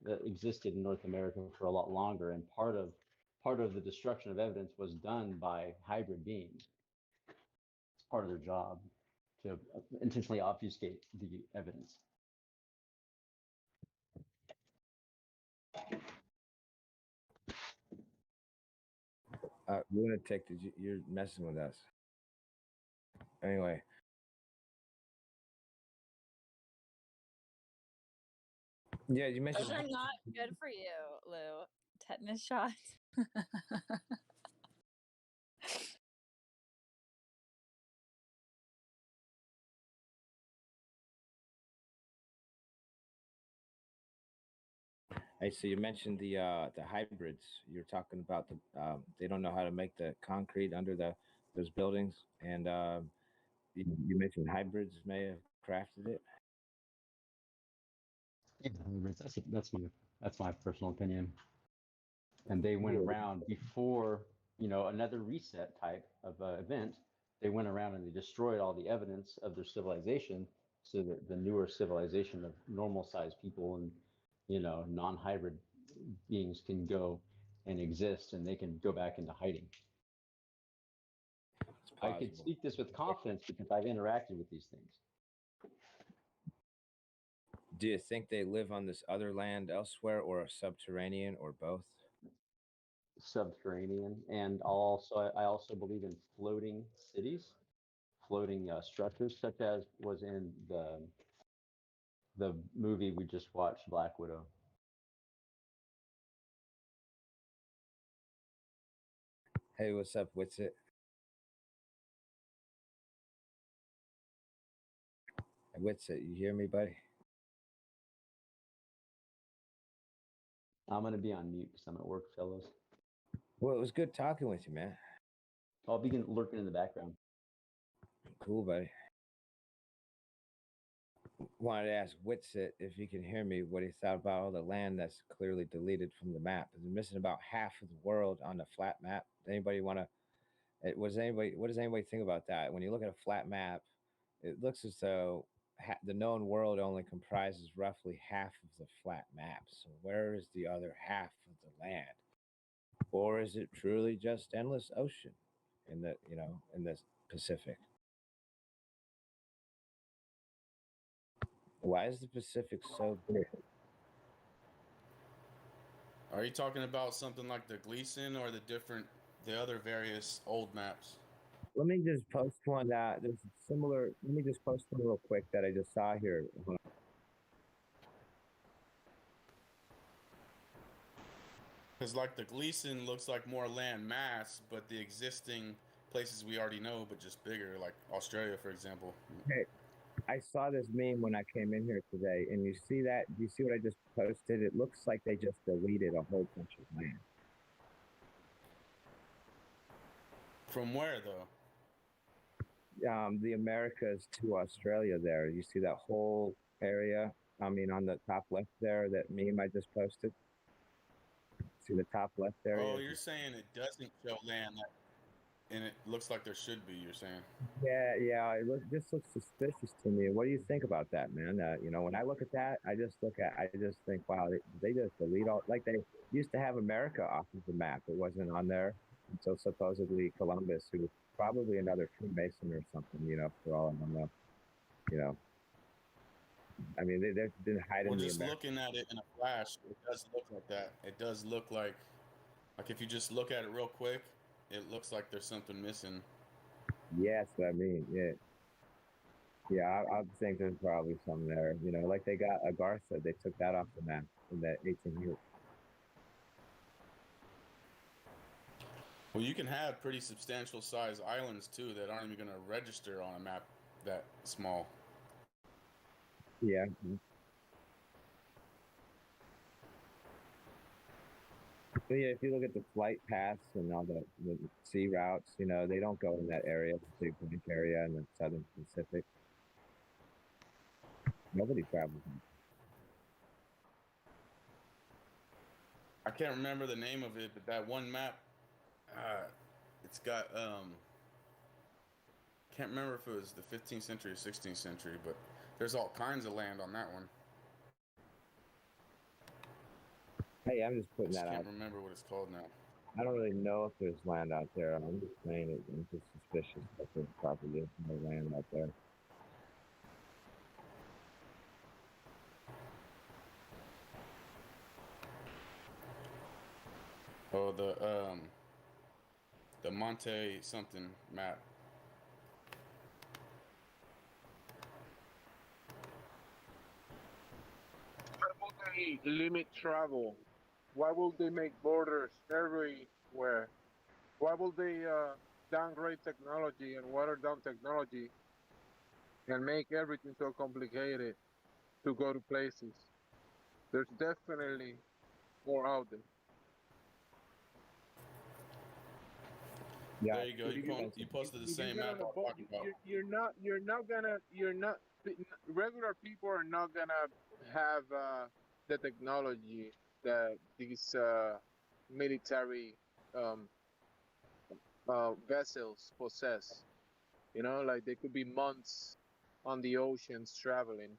that existed in North America for a lot longer, and part of the destruction of evidence was done by hybrid beings. It's part of their job to intentionally obfuscate the evidence. lunatic. You're messing with us. Anyway, yeah, you mentioned. Those are not good for you, Lou. Tetanus shots. Hey, so you mentioned the hybrids. You're talking about they don't know how to make the concrete under those buildings, and you mentioned hybrids may have crafted it. Yeah, that's my personal opinion. And they went around before another reset type of event. They went around and they destroyed all the evidence of their civilization, so that the newer civilization of normal sized people and non-hybrid beings can go and exist, and they can go back into hiding. I could speak this with confidence because I've interacted with these things. Do you think they live on this other land elsewhere, or a subterranean, or both? Subterranean, and I also believe in floating cities, floating structures, such as was in the movie we just watched, Black Widow. Hey, what's up? What's it? What's it? You hear me, buddy? I'm gonna be on mute because I'm at work, fellows. Well, it was good talking with you, man. I'll be lurking in the background. Cool, buddy. Wanted to ask Witsit if he can hear me what he thought about all the land that's clearly deleted from the map. They're missing about half of the world on the flat map. Anybody want to? What does anybody think about that? When you look at a flat map, it looks as though the known world only comprises roughly half of the flat map. So where is the other half of the land? Or is it truly just endless ocean in the in the Pacific? Why is the Pacific so big? Are you talking about something like the Gleason or the other various old maps? Let me just post one that there's similar. Let me just post one real quick that I just saw here. Because like the Gleason looks like more land mass, but the existing places we already know, but just bigger, like Australia, for example. Okay, I saw this meme when I came in here today, and you see that? Do you see what I just posted? It looks like they just deleted a whole bunch of land. From where though? The Americas to Australia there. You see that whole area? I mean, on the top left there, that meme I just posted. See the top left area? Oh, you're saying it doesn't show land, and it looks like there should be, you're saying? Yeah. This looks suspicious to me. What do you think about that, man? When I look at that, I just think, wow, they just delete all. Like they used to have America off of the map. It wasn't on there until supposedly Columbus, who was probably another Freemason or something. For all I know. I mean, they've been hiding Well, the just America. looking at it in a flash, it does look like that. It does look like if you just look at it real quick, it looks like there's something missing. Yes, I mean, yeah. I think there's probably some there. Like they got Agartha, they took that off the map in the 1800s. Well, you can have pretty substantial size islands too that aren't even going to register on a map that small. Yeah. So yeah, if you look at the flight paths and all the sea routes, they don't go in that area, the big blank area in the southern Pacific. Nobody travels. I can't remember the name of it, but that one map, it's got can't remember if it was the 15th century or 16th century, but there's all kinds of land on that one. Hey, I'm just putting that out. I can't remember what it's called now. I don't really know if there's land out there. I'm just saying it. I'm just suspicious that there's probably no land out there. Oh, the Monte something map. Why will they limit travel? Why will they make borders everywhere? Why will they downgrade technology and water down technology and make everything so complicated to go to places? There's definitely more out there. Yeah, there you go. You posted the same map I was talking about. Regular people are not gonna have the technology that these military vessels possess. Like they could be months on the oceans traveling.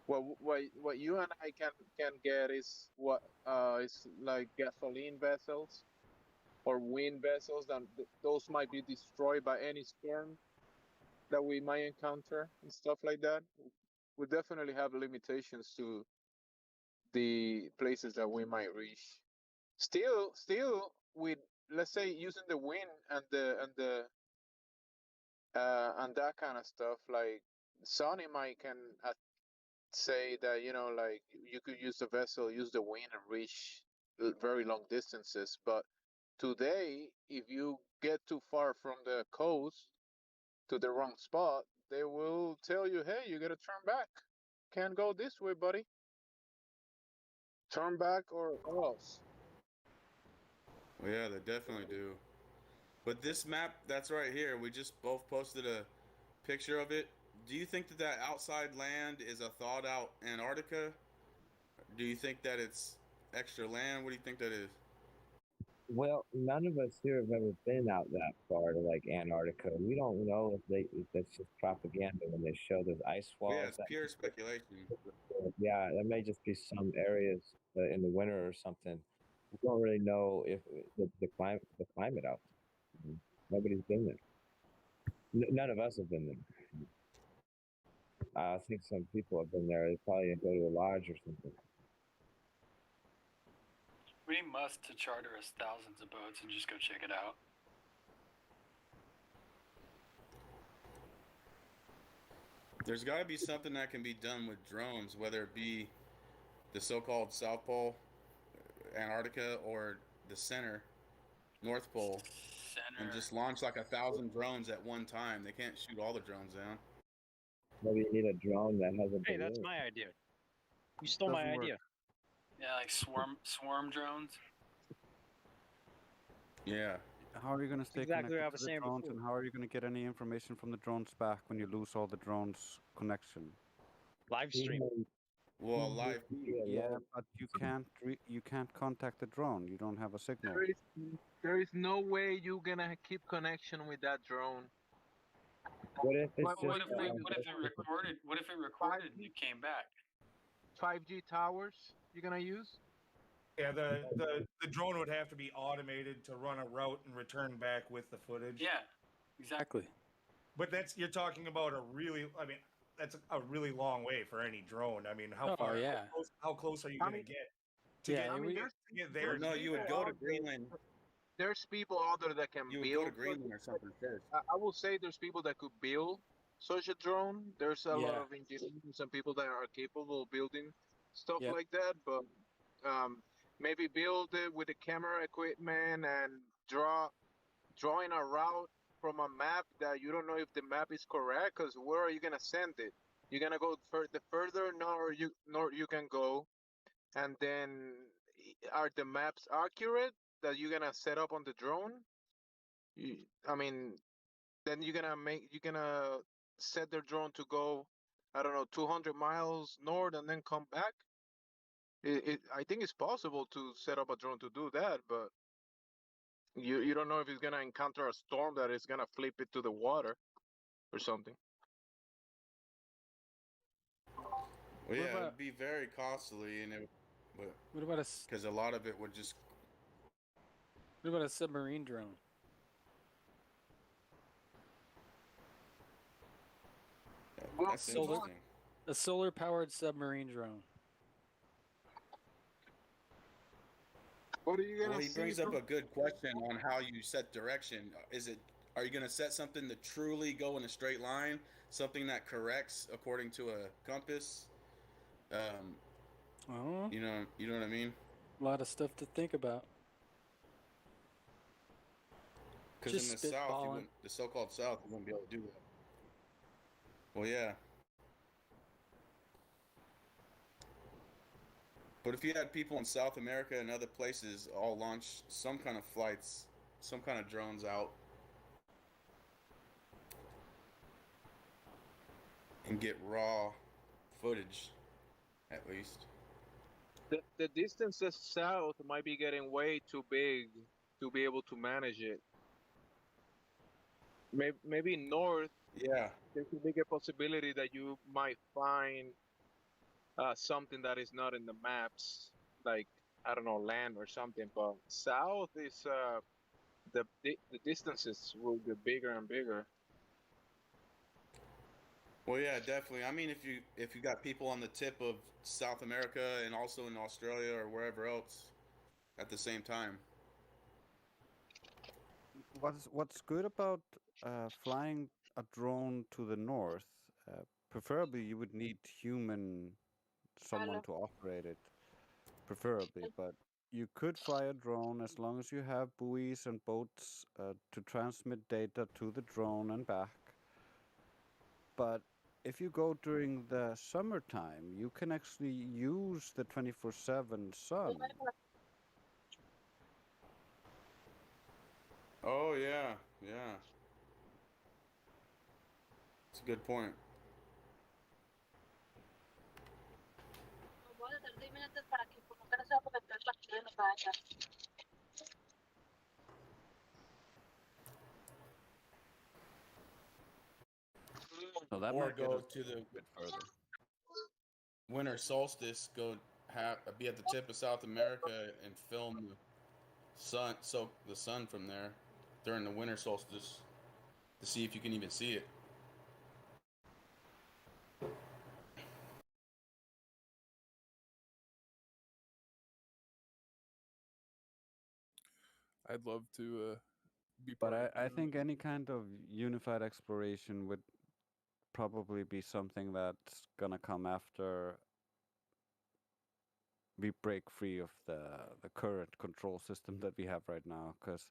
What you and I can get is is like gasoline vessels or wind vessels. Those might be destroyed by any storm that we might encounter and stuff like that. We definitely have limitations to the places that we might reach. Still, with, let's say, using the wind and that kind of stuff, like Sonny might can say that like you could use the vessel, use the wind, and reach very long distances. But today, if you get too far from the coast to the wrong spot, they will tell you, hey, you gotta turn back. Can't go this way, buddy. Turn back or else. Well, yeah, they definitely do. But this map that's right here, we just both posted a picture of it. Do you think that outside land is a thawed out Antarctica? Do you think that it's extra land? What do you think that is? Well, none of us here have ever been out that far to like Antarctica. We don't know if that's just propaganda when they show those ice Well, yeah, walls. it's pure speculation. Yeah, there may just be some areas in the winter or something. We don't really know if the climate out there. Nobody's been there. None of us have been there. I think some people have been there. They probably go to a lodge or something. We need Musk to charter us thousands of boats and just go check it out. There's got to be something that can be done with drones, whether it be the so-called South Pole, Antarctica, or the center, North Pole, and just launch like 1,000 drones at one time. They can't shoot all the drones down. Maybe you need a drone that has a Hey, that's balloon. my idea. You stole my Doesn't work. idea. Yeah, like swarm drones. Yeah. How are you going to stay exactly what I connected was to the saying drones, before. and how are you going to get any information from the drones back when you lose all the drones' connection? Livestream. Well, live. Yeah, but you can't contact the drone. You don't have a signal. There is no way you're gonna keep connection with that drone. What if it's What if it recorded? What if it recorded and it came back? 5G towers you're gonna use? Yeah, the drone would have to be automated to run a route and return back with the footage. Yeah, exactly. But you're talking about that's a really long way for any drone. I mean, how far? yeah. How close are you gonna get? To get there. No, you would go to Greenland. There's people out there that can You would build. go to Greenland or something first. I will say there's people that could build such a drone. There's a lot Yeah. of engineers and people that are capable of building stuff Yep. like that. But maybe build it with the camera equipment and drawing a route from a map that you don't know if the map is correct. Because where are you gonna send it? You're gonna go the further north you can go, and then are the maps accurate that you're gonna set up on the drone? I mean, then you're gonna set the drone to go, I don't know, 200 miles north and then come back. I think it's possible to set up a drone to do that, but you don't know if it's gonna encounter a storm that is gonna flip it to the water or something. Well, yeah, it'd be very costly, and what about because a lot of it would just. What about a submarine drone? That's interesting. A solar-powered submarine drone. What are you gonna Well, he see brings up from- a good question on how you set direction. Are you gonna set something to truly go in a straight line, something that corrects according to a compass? You know what I mean? A lot of stuff to think about. Because in the Just South, spitballing. the so-called South, you wouldn't be able to do that. Well, yeah. But if you had people in South America and other places all launch some kind of flights, some kind of drones out, and get raw footage, at least. The distances south might be getting way too big to be able to manage it. Maybe north. Yeah. There's a bigger possibility that you might find something that is not in the maps, like I don't know, land or something. But south is the distances will get bigger and bigger. Well, yeah, definitely. I mean, if you got people on the tip of South America and also in Australia or wherever else at the same time. What's good about flying a drone to the north? Preferably, you would need someone to operate it, preferably. But you could fly a drone as long as you have buoys and boats to transmit data to the drone and back. But if you go during the summertime, you can actually use the 24/7 sun. Oh, yeah, yeah. It's a good point. So that or might get go us to the a bit further. winter solstice. Be at the tip of South America and film the sun, soak the sun from there during the winter solstice to see if you can even see it. I'd love to be But part of I doing think any kind of unified exploration would probably be something that's gonna come after we break free of the current control system that we have right now. Because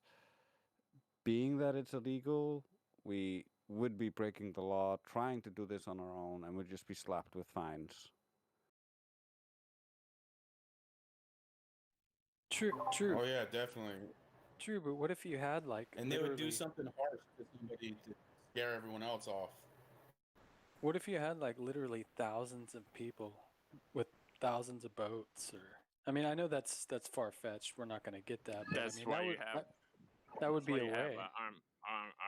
being that it's illegal, we would be breaking the law trying to do this on our own, and would just be slapped with fines. True, true. Oh yeah, definitely. True, but what if you had like And they would do literally? something harsh to somebody to scare everyone else off. What if you had like literally thousands of people with thousands of boats? Or I mean, I know that's far fetched. We're not going to get that, but That's I mean why you have. that would That's be why a you have way.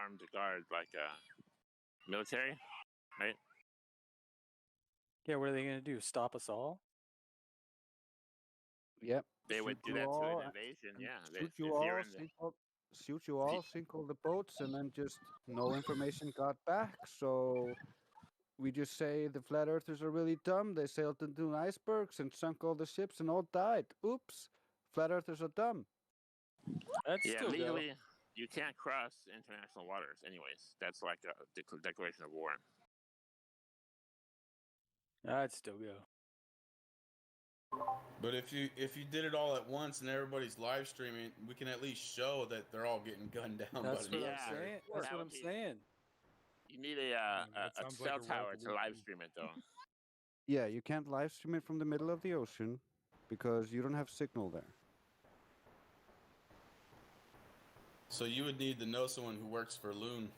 armed guard, like military, right? Yeah, what are they going to do? Stop us all? Yep. They would do you that to all, an invasion. and Yeah, shoot you if you're all, in the sink all the boats, and then just no information got back. So we just say the flat earthers are really dumb. They sailed into icebergs and sunk all the ships and all died. Oops, flat earthers are dumb. That's yeah, still go. legally you can't cross international waters. Anyways, that's like a declaration of war. I'd still go. But if you did it all at once and everybody's live streaming, we can at least show that they're all getting gunned down. That's by the what I'm military. saying. That's what I'm saying. You need that a sounds like cell a tower to live revolution. stream it though. Yeah, you can't live stream it from the middle of the ocean because you don't have signal there. So you would need to know someone who works for Loon.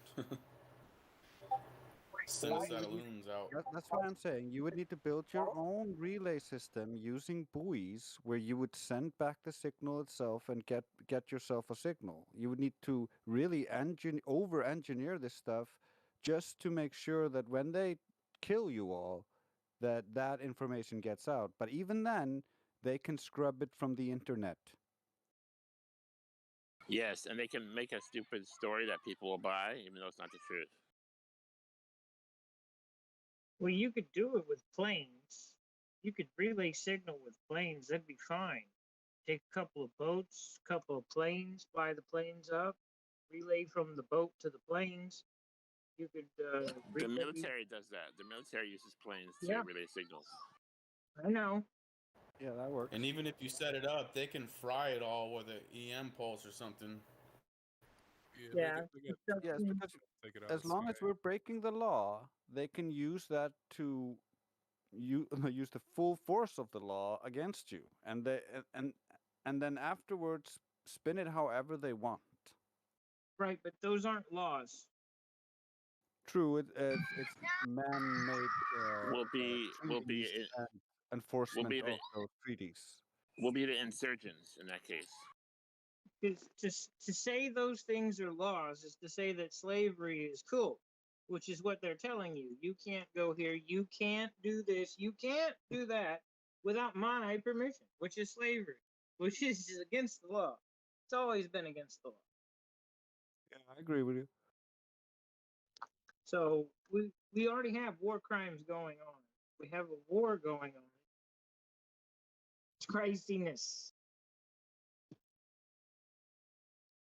Send a set of loons out. That's what I'm saying. You would need to build your own relay system using buoys where you would send back the signal itself and get yourself a signal. You would need to really over-engineer this stuff just to make sure that when they kill you all, that information gets out. But even then, they can scrub it from the internet. Yes, and they can make a stupid story that people will buy, even though it's not the truth. Well, you could do it with planes. You could relay signal with planes. That'd be fine. Take a couple of boats, a couple of planes, fly the planes up, relay from the boat to the planes. You could. The military does that. The military uses planes to Yeah. relay signals. I know. Yeah, that works. And even if you set it up, they can fry it all with an EM pulse or something. Yeah. Yes, because as long as we're breaking the law, they can use that to use the full force of the law against you, and then afterwards spin it however they want. Right, but those aren't laws. True, it's man-made. Will be treaties and enforcement be the- of those treaties. We'll be the insurgents in that case. Because to say those things are laws is to say that slavery is cool, which is what they're telling you. You can't go here. You can't do this. You can't do that without my permission, which is slavery, which is against the law. It's always been against the law. Yeah, I agree with you. So we already have war crimes going on. We have a war going on. It's craziness.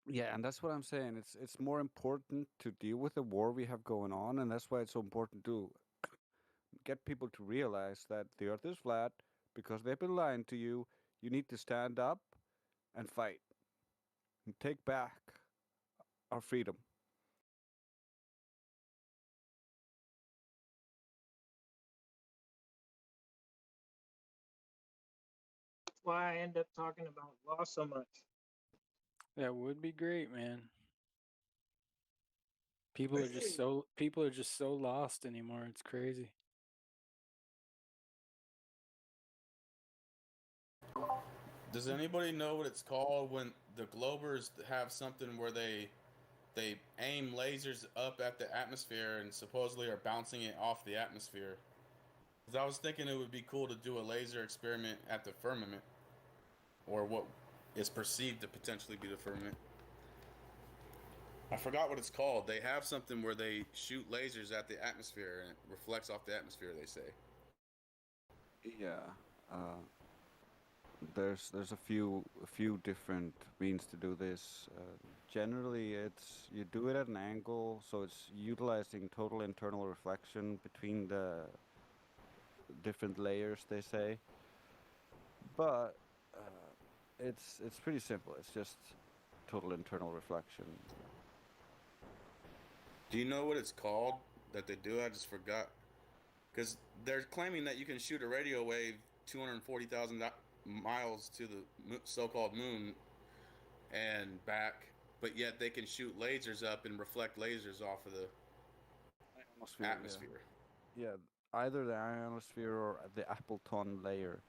Yeah, and that's what I'm saying. It's more important to deal with the war we have going on, and that's why it's so important to get people to realize that the earth is flat because they've been lying to you. You need to stand up and fight and take back our freedom. That's why I end up talking about law so much. That would be great, man. People are just so lost anymore. It's crazy. Does anybody know what it's called when the Globers have something where they they aim lasers up at the atmosphere and supposedly are bouncing it off the atmosphere. 'Cause I was thinking it would be cool to do a laser experiment at the firmament, or what is perceived to potentially be the firmament. I forgot what it's called. They have something where they shoot lasers at the atmosphere and it reflects off the atmosphere, they say. Yeah. There's a few different means to do this. Generally, it's you do it at an angle, so it's utilizing total internal reflection between the different layers, they say. But it's pretty simple. It's just total internal reflection. Do you know what it's called that they do? I just forgot. Because they're claiming that you can shoot a radio wave 240,000 miles to the so-called moon and back, but yet they can shoot lasers up and reflect lasers off of the atmosphere. Yeah, either the ionosphere or the Appleton layer.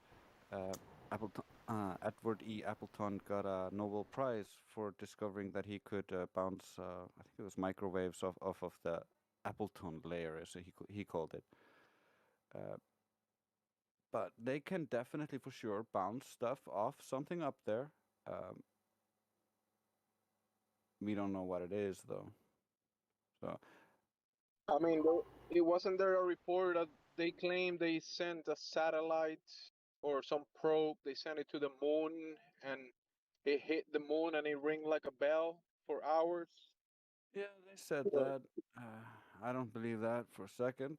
Edward E. Appleton got a Nobel Prize for discovering that he could bounce, I think it was microwaves off of the Appleton layer, as he called it. But they can definitely, for sure, bounce stuff off something up there. We don't know what it is, though. So, I mean, it wasn't there a report that they claimed they sent a satellite or some probe, they sent it to the moon and it hit the moon and it rang like a bell for hours? yeah, they said that. I don't believe that for a second.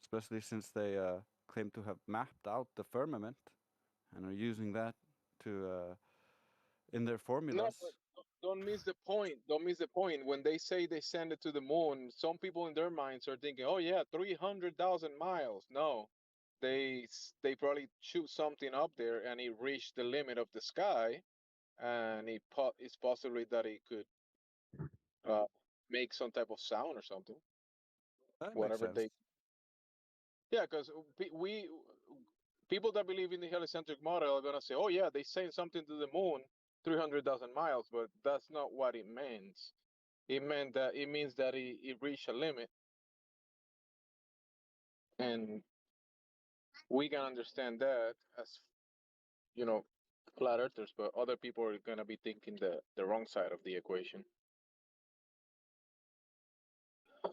Especially since they claim to have mapped out the firmament and are using that to in their No, formulas. but don't miss the point. Don't miss the point. When they say they send it to the moon, some people in their minds are thinking, "Oh yeah, 300,000 miles." No, they probably shoot something up there and it reached the limit of the sky, and it's possibly that it could uh, make some type of sound or something. That makes Whatever sense. they, yeah, because we people that believe in the heliocentric model are gonna say, "Oh yeah, they sent something to the moon, 300,000 miles," but that's not what it means. It means that it reached a limit, and we can understand that as you know, flat earthers, but other people are gonna be thinking the wrong side of the equation.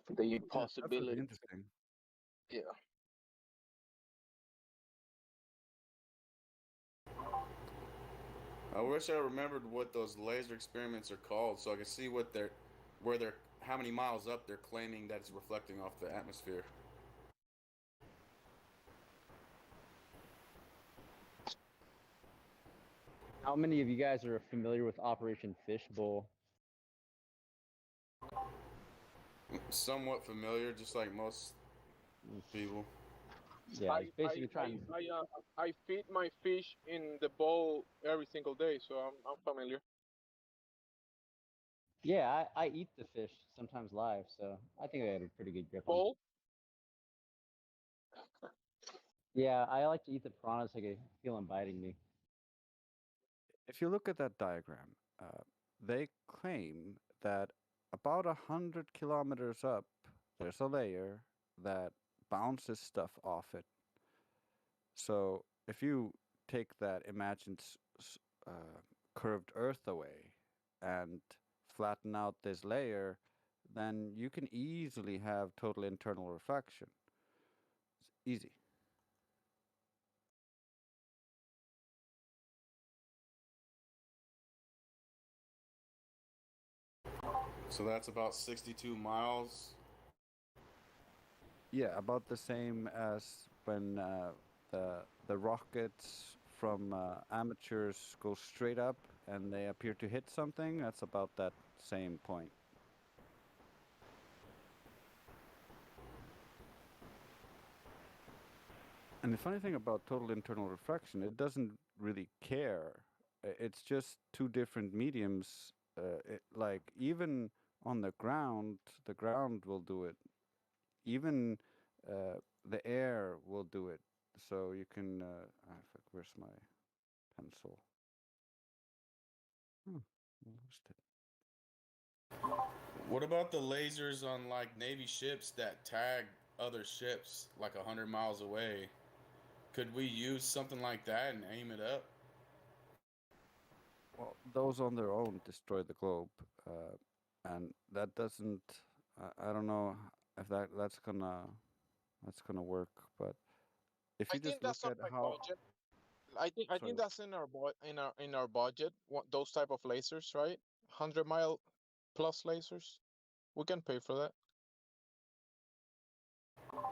The Yeah, that's really possibility, interesting. yeah. I wish I remembered what those laser experiments are called so I could see how many miles up they're claiming that it's reflecting off the atmosphere. How many of you guys are familiar with Operation Fishbowl? Somewhat familiar, just like most people. Yeah, it's basically trying. I feed my fish in the bowl every single day, so I'm familiar. Yeah, I eat the fish sometimes live, so I think I have a pretty good grip on it. Bowl? Yeah, I like to eat the piranhas like I feel them biting me. If you look at that diagram, they claim that about 100 kilometers up, there's a layer that bounces stuff off it. So if you take that imagined curved Earth away and flatten out this layer, then you can easily have total internal reflection. It's easy. So that's about 62 miles. Yeah, about the same as when the rockets from amateurs go straight up and they appear to hit something. That's about that same point. And the funny thing about total internal reflection, it doesn't really care. It's just two different mediums. Like even on the ground will do it. Even the air will do it. So you can. Where's my pencil? I lost it. What about the lasers on like Navy ships that tag other ships like 100 miles away? Could we use something like that and aim it up? Well, those on their own destroy the globe, and that doesn't. I don't know if that's gonna work. But if I you just think look that's on at my how, budget. I think sorry, that's in our budget. Those type of lasers, right? 100-mile plus lasers. We can pay for that.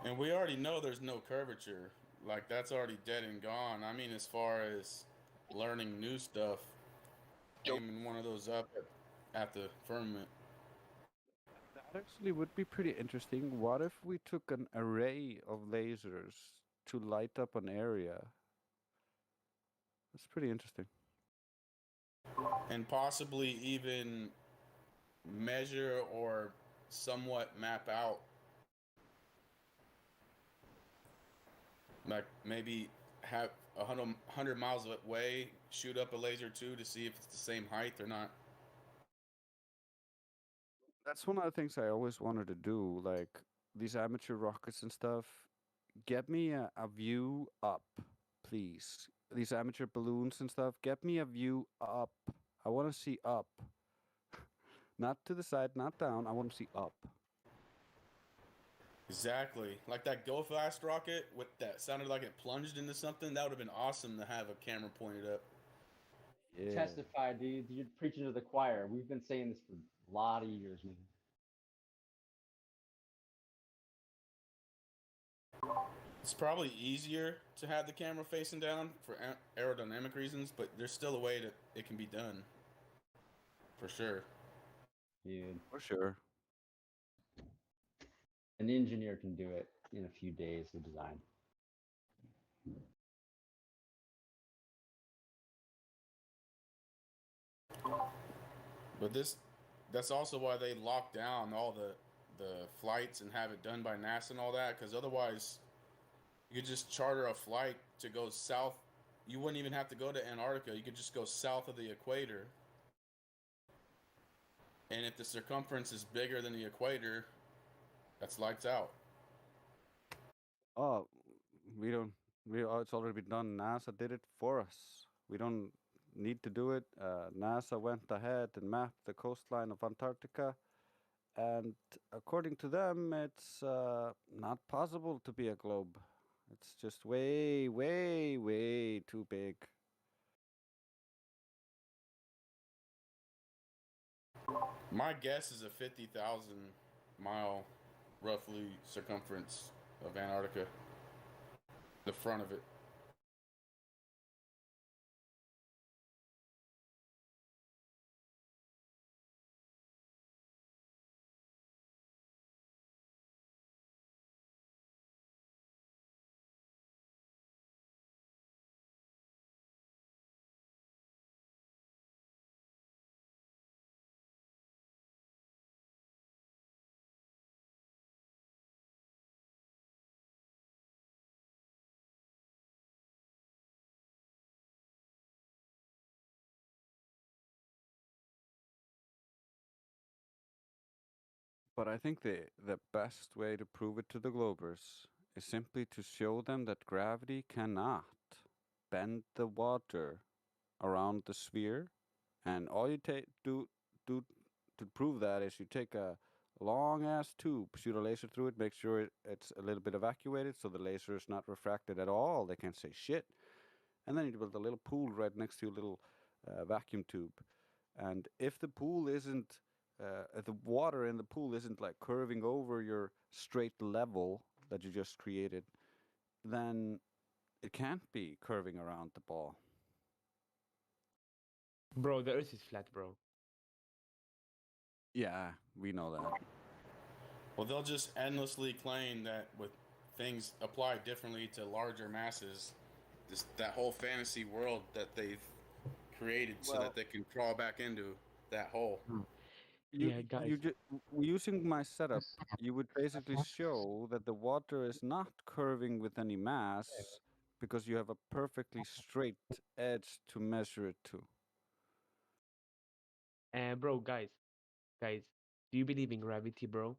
And we already know there's no curvature. Like that's already dead and gone. I mean, as far as learning new stuff, aiming one of those up at the firmament. that actually would be pretty interesting. What if we took an array of lasers to light up an area? That's pretty interesting. And possibly even measure or somewhat map out, like maybe have 100 miles away, shoot up a laser too to see if it's the same height or not. That's one of the things I always wanted to do, like these amateur rockets and stuff. Get me a view up, please. These amateur balloons and stuff, get me a view up. I want to see up. Not to the side, not down. I want to see up. Exactly. Like that Go Fast rocket with that sounded like it plunged into something. That would have been awesome to have a camera pointed up. Yeah. Testify, dude. You're preaching to the choir. We've been saying this for a lot of years, man. It's probably easier to have the camera facing down for aerodynamic reasons, but there's still a way that it can be done. For sure. Dude. For sure. An engineer can do it in a few days of design. But that's also why they lock down all the flights and have it done by NASA and all that, because otherwise you could just charter a flight to go south. You wouldn't even have to go to Antarctica. You could just go south of the equator. And if the circumference is bigger than the equator, that's lights out. Oh, we don't. It's already been done. NASA did it for us. We don't need to do it. NASA went ahead and mapped the coastline of Antarctica, and according to them, it's not possible to be a globe. It's just way, way, way too big. My guess is a 50,000 mile, roughly, circumference of Antarctica. The front of it. But I think the best way to prove it to the Globers is simply to show them that gravity cannot bend the water around the sphere, and all you do to prove that is you take a long ass tube, shoot a laser through it, make sure it's a little bit evacuated so the laser is not refracted at all. They can't say shit. And then you build a little pool right next to your little vacuum tube. And if the pool isn't, if the water in the pool isn't like curving over your straight level that you just created, then it can't be curving around the ball. Bro, the Earth is flat, bro. Yeah, we know that. Well, they'll just endlessly claim that with things applied differently to larger masses, that whole fantasy world that they've created so that they can crawl back into that hole. Yeah, guys. Using my setup, you would basically show that the water is not curving with any mass because you have a perfectly straight edge to measure it to. Bro, guys, Guys, do you believe in gravity, bro?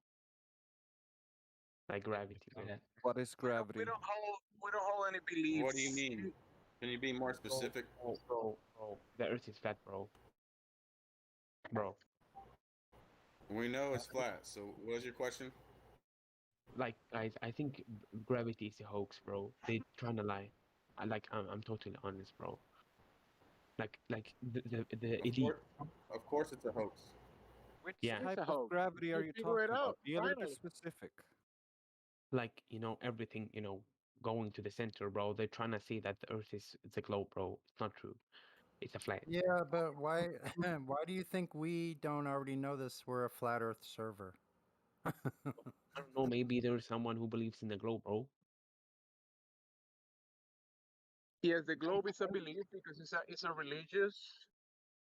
Like gravity, bro. What is gravity? We don't hold any beliefs. What do you mean? Can you be more specific? Bro, the Earth is flat, bro. Bro, We know it's flat. So what is your question? like guys, I think gravity is a hoax, bro. They trying to lie. I'm totally honest, bro. Like the elite. Of course, it's a hoax. Which Yeah. type It's a of hoax. gravity are They you figure it talking out, about? Be a little bit finally. specific. Like, everything, going to the center, bro. They're trying to say that the Earth is it's a globe, bro. It's not true. It's a flat. Yeah, but why why do you think we don't already know this? We're a flat Earth server. I don't know. Maybe there's someone who believes in the globe, bro. Yes, the globe is a belief because it's a religious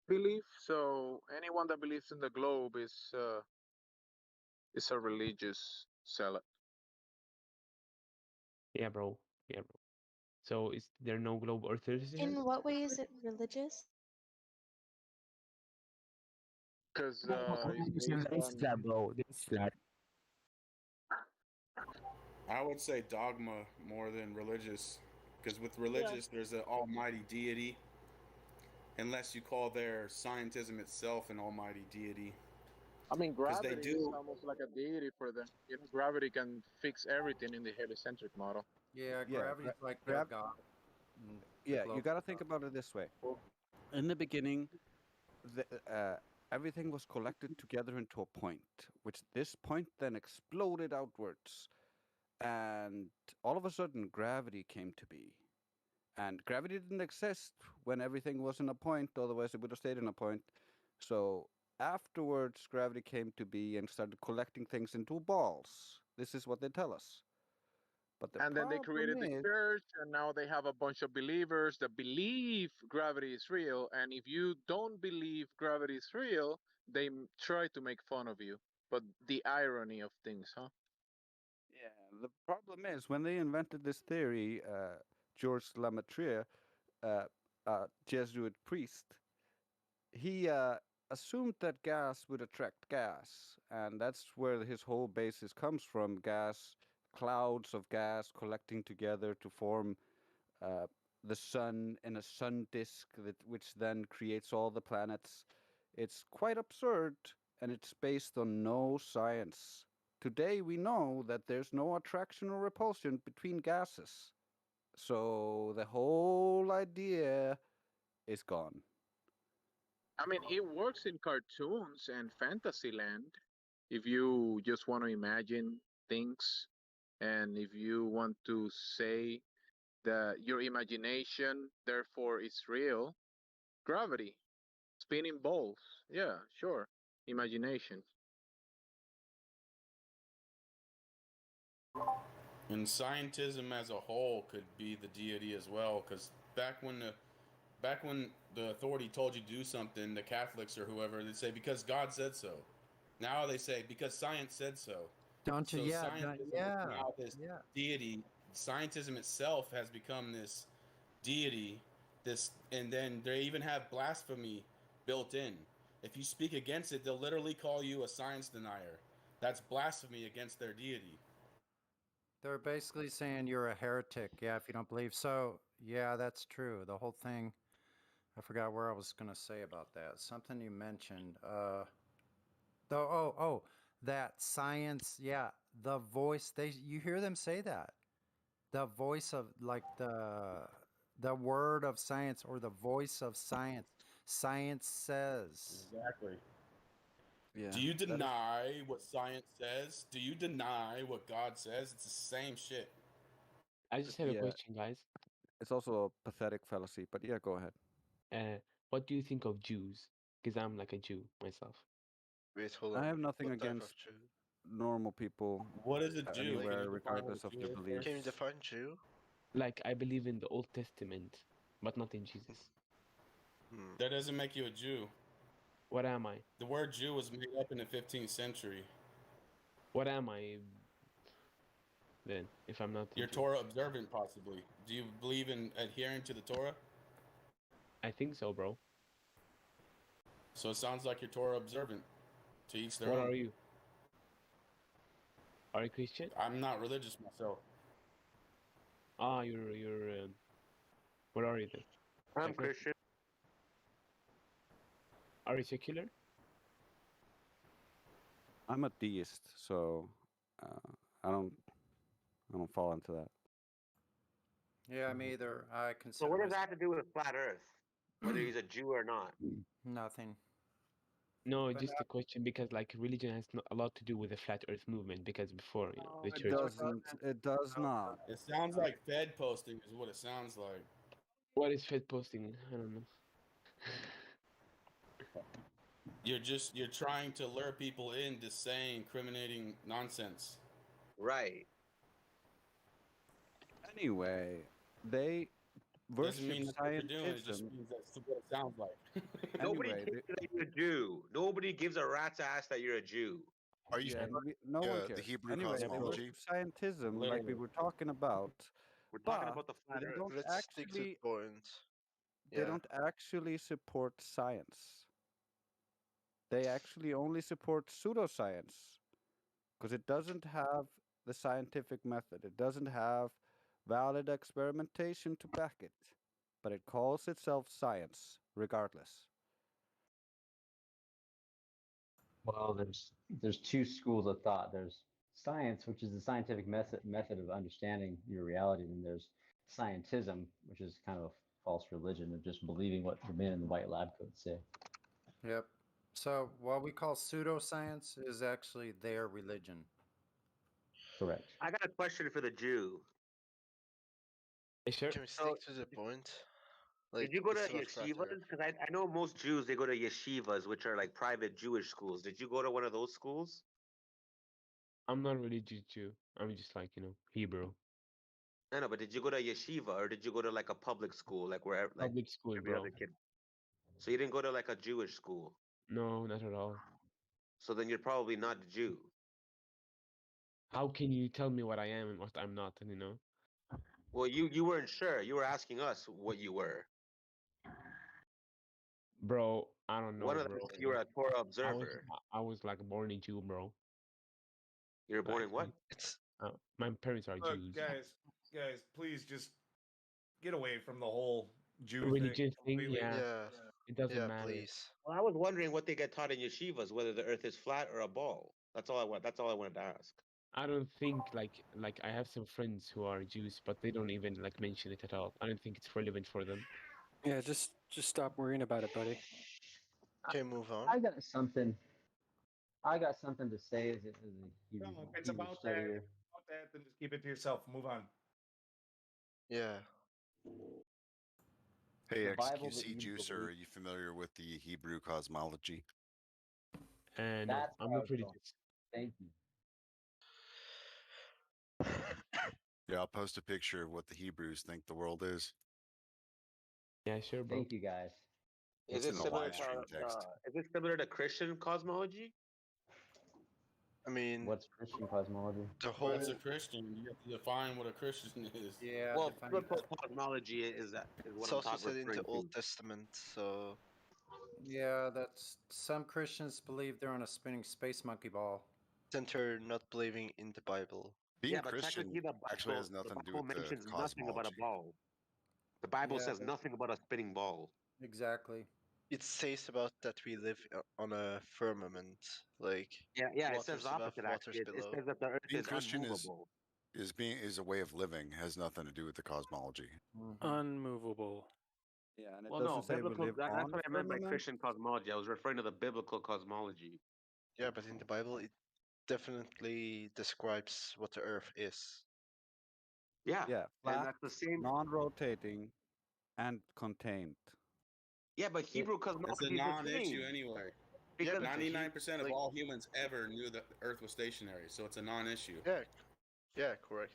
belief. So anyone that believes in the globe is a religious zealot. Yeah, bro. Yeah, bro. So is there no globe Earthers here? In what way is it religious? Because It's it's based on. flat, bro. It's flat. I would say dogma more than religious, because with religious there's an almighty deity, unless you call their scientism itself an almighty deity. I mean, 'Cause they gravity is do- almost like a deity for them. Gravity can fix everything in the heliocentric model. Yeah, Yeah, gravity's like grav- God. Yeah, you got to think about it this way. In the beginning, everything was collected together into a point, which this point then exploded outwards. And all of a sudden, gravity came to be. And gravity didn't exist when everything was in a point, otherwise it would have stayed in a point. So afterwards, gravity came to be and started collecting things into balls. This is what they tell us. But the And then they created the problem is, church, and now they have a bunch of believers that believe gravity is real. And if you don't believe gravity is real, they try to make fun of you. But the irony of things, huh? yeah, the problem is when they invented this theory, Georges Lemaître, Jesuit priest, he assumed that gas would attract gas, and that's where his whole basis comes from. Gas, clouds of gas collecting together to form the sun in a sun disk, which then creates all the planets. It's quite absurd, and it's based on no science. Today we know that there's no attraction or repulsion between gases. So the whole idea is gone. I mean, it works in cartoons and fantasy land. If you just want to imagine things, and if you want to say that your imagination, therefore, is real, gravity, spinning balls, yeah, sure, imagination. And scientism as a whole could be the deity as well, because back when the authority told you to do something, the Catholics or whoever, they'd say because God said so. Now they say because science said so. Don't you? So Yeah, scientism yeah, is now this deity. Scientism itself has become this deity. And then they even have blasphemy built in. If you speak against it, they'll literally call you a science denier. That's blasphemy against their deity. They're basically saying you're a heretic, yeah, if you don't believe. So, yeah, that's true. The whole thing, I forgot where I was going to say about that. Something you mentioned. That science, yeah, the voice, you hear them say that. The voice of, like, the word of science or the voice of science. Science says. Exactly. Yeah. Do you deny what science says? Do you deny what God says? It's the same shit. I just have a question, guys. It's also a pathetic fallacy, but yeah, go ahead. What do you think of Jews? Because I'm like a Jew myself. Wait, hold I on. have nothing What type against of Jew? normal people. What is a Jew? Anywhere, Can you define regardless what of a their Jew is beliefs. Can you define Jew? Like I believe in the Old Testament, but not in Jesus. That doesn't make you a Jew. What am I? The word Jew was made up in the 15th century. What am I then, if I'm not a You're Jew? Torah observant, possibly. Do you believe in adhering to the Torah? I think so, bro. So it sounds like you're Torah observant. To each their What own. are you? Are you Christian? I'm not religious myself. Ah, you're. What are you then? I'm Secular? Christian. Are you secular? I'm a deist, so I don't fall into that. Yeah, me either. I So consider what does that myself have to do with flat Earth? Whether he's a Jew or not? nothing. No, But just a question because like religion has a lot to do with the flat Earth movement because before the It church. doesn't. It does not. It sounds like Fed posting is what it sounds like. What is Fed posting? I don't know. You're trying to lure people into saying incriminating nonsense. Right. Anyway, they Doesn't worship mean that's what you're doing. It just scientism. means that's what it sounds like. Nobody Anyway, cares that you're a Jew. Nobody gives a rat's ass that you're a Jew. Are you no one the cares. Hebrew Anyway, they cosmology? worship scientism like we Literally. were talking about, We're talking but about the flat they Earth. don't Let's stick to the actually. point. They Yeah. don't actually support science. They actually only support pseudoscience because it doesn't have the scientific method. It doesn't have valid experimentation to back it, but it calls itself science regardless. Well, there's two schools of thought. There's science, which is the scientific method of understanding your reality, and there's scientism, which is kind of a false religion of just believing what the men in the white lab coats say. Yep. So what we call pseudoscience is actually their religion. Correct. I got a question for the Jew. Sure. Can we stick to the point? Did you go to it's not flat yeshivas? Earth. Because I know most Jews, they go to yeshivas, which are like private Jewish schools. Did you go to one of those schools? I'm not religious Jew. I'm just like Hebrew. I know, but did you go to yeshiva or did you go to like a public school, like wherever, like Public school, every bro. other kid? So you didn't go to like a Jewish school. No, not at all. So then you're probably not a Jew. How can you tell me what I am and what I'm not? Well, you weren't sure. You were asking us what you were. Bro, I don't know, One of bro. them, you were a Torah observer. I was like born a Jew, bro. You were born in what? My parents are Look, Jews. guys, please just get away from the whole Jew Religion thing, completely. yeah. It doesn't matter. Please. Well, I was wondering what they get taught in yeshivas, whether the Earth is flat or a ball. That's all I want. That's all I wanted to ask. I don't think like I have some friends who are Jews, but they don't even like mention it at all. I don't think it's relevant for them. Yeah, just stop worrying about it, buddy. Okay, move on. I got something to say as a Hebrew, No, if it's Hebrew about that, studier. then just keep it to yourself. Move on. Yeah. Hey, The Bible that XQC you Juicer, believe- are you familiar with the Hebrew cosmology? And That's I'm where I not was really. going. Thank you. Yeah, I'll post a picture of what the Hebrews think the world is. Yeah, sure, bro. Thank you, guys. Is It's it in the similar live stream to text. is it similar to Christian cosmology? I mean, What's Christian cosmology? the whole. What's a Christian? You have to define what a Christian is. Yeah. Well, biblical cosmology is what It's I'm also talking said in the referring Old to. Testament, so Yeah, that's some Christians believe they're on a spinning space monkey ball. center not believing in the Bible. Being Yeah, but Christian technically the actually Bible, has nothing to do Bible with the mentions nothing about a cosmology. ball. The Bible Yeah, says but- nothing about a spinning ball. Exactly. It says about that we live on a firmament, like Yeah, it says waters the above, opposite. waters Actually, it below. says that the Earth Being is Christian unmovable. is a way of living, has nothing to do with the cosmology. Unmovable. Yeah, and it Well, doesn't no, say we biblical. live That's on what I meant by firmament. Christian cosmology. I was referring to the biblical cosmology. Yeah, but in the Bible, it definitely describes what the Earth is. Yeah, Yeah, and flat, that's the same. non-rotating, and contained. Yeah, but Hebrew It's a cosmology is the non-issue same. anyway. Because 99% of all humans ever knew that the Earth was stationary, so it's a non-issue. Yeah, correct.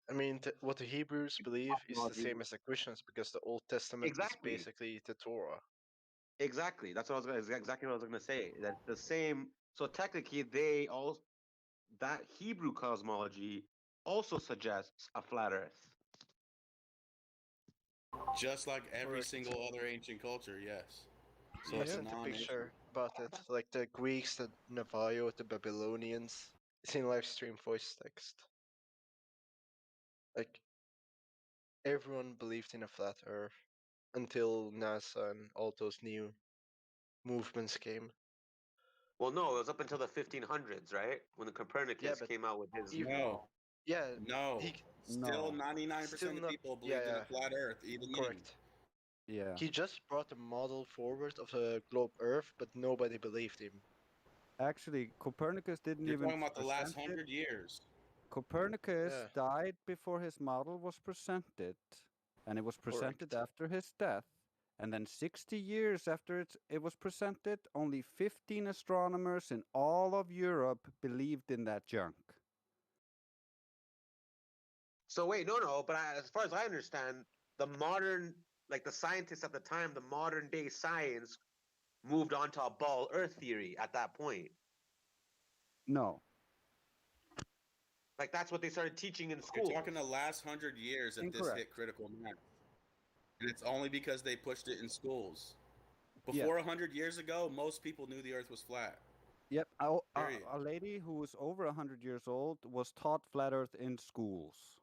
I mean, what the Hebrews believe is the same as the Christians because the Old Testament Exactly. is basically the Torah. Exactly. That's what I was gonna, exactly what I was going to say. That the same. So technically, that Hebrew cosmology also suggests a flat Earth. Just like every single other ancient culture, yes. So I it's sent a non-issue. picture about it, like the Greeks, the Navajo, the Babylonians. It's in live stream voice text. Like everyone believed in a flat Earth until NASA and all those new movements came. Well, no, it was up until the 1500s, right? When the Copernicus but came out with his. No. Yeah. No. Still, No. 99% of people believed in a flat Earth, even then. Correct. Yeah. He just brought the model forward of the globe Earth, but nobody believed him. Actually, Copernicus didn't You're even talking about the last present it. 100 years. Copernicus Yeah. died before his model was presented, and it was presented after his death. And then 60 years after it was presented, only 15 astronomers in all of Europe believed in that junk. So wait, no, but as far as I understand, the modern, like the scientists at the time, the modern day science moved on to a ball Earth theory at that point. No. Like that's what they started teaching in school. You're talking the last 100 years that this hit critical mass. And it's only because they pushed it in schools. Before 100 years ago, most people knew the Earth was flat. Yep, Period. a lady who was over 100 years old was taught flat Earth in schools.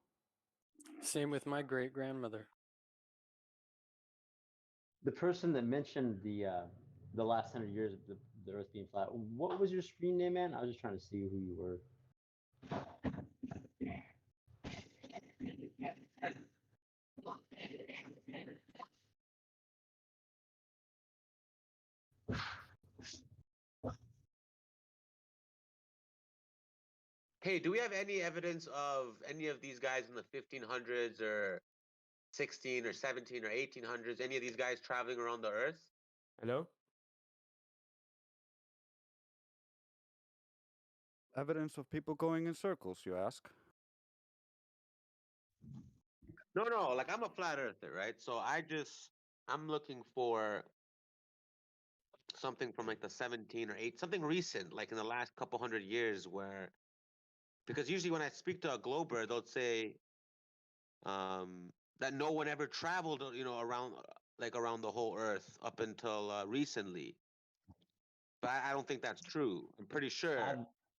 Same with my great grandmother. The person that mentioned the last 100 years of the Earth being flat. What was your screen name, man? I was just trying to see who you were. Hey, do we have any evidence of any of these guys in the 1500s or 16 or 17 or 1800s? Any of these guys traveling around the Earth? Hello? Evidence of people going in circles, you ask? No, like I'm a flat earther, right? So I'm looking for something from like the 17 or 8, something recent, like in the last couple hundred years because usually when I speak to a glober, they'll say that no one ever traveled, around the whole earth up until recently. But I don't think that's true. I'm pretty sure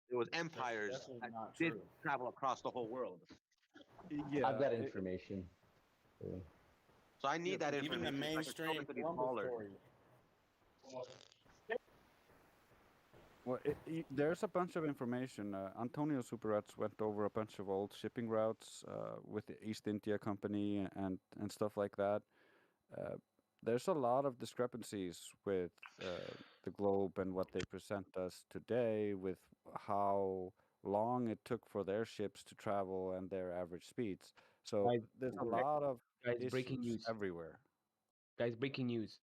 it was empires that did travel across the whole world. Yeah, I've got information. So I need that Even information. the mainstream Columbus story. Well, there's a bunch of information. Antonio Superats went over a bunch of old shipping routes with the East India Company and stuff like that. There's a lot of discrepancies with the globe and what they present us today, with how long it took for their ships to travel and their average speeds. So there's a lot of breaking issues news everywhere. Guys, breaking news.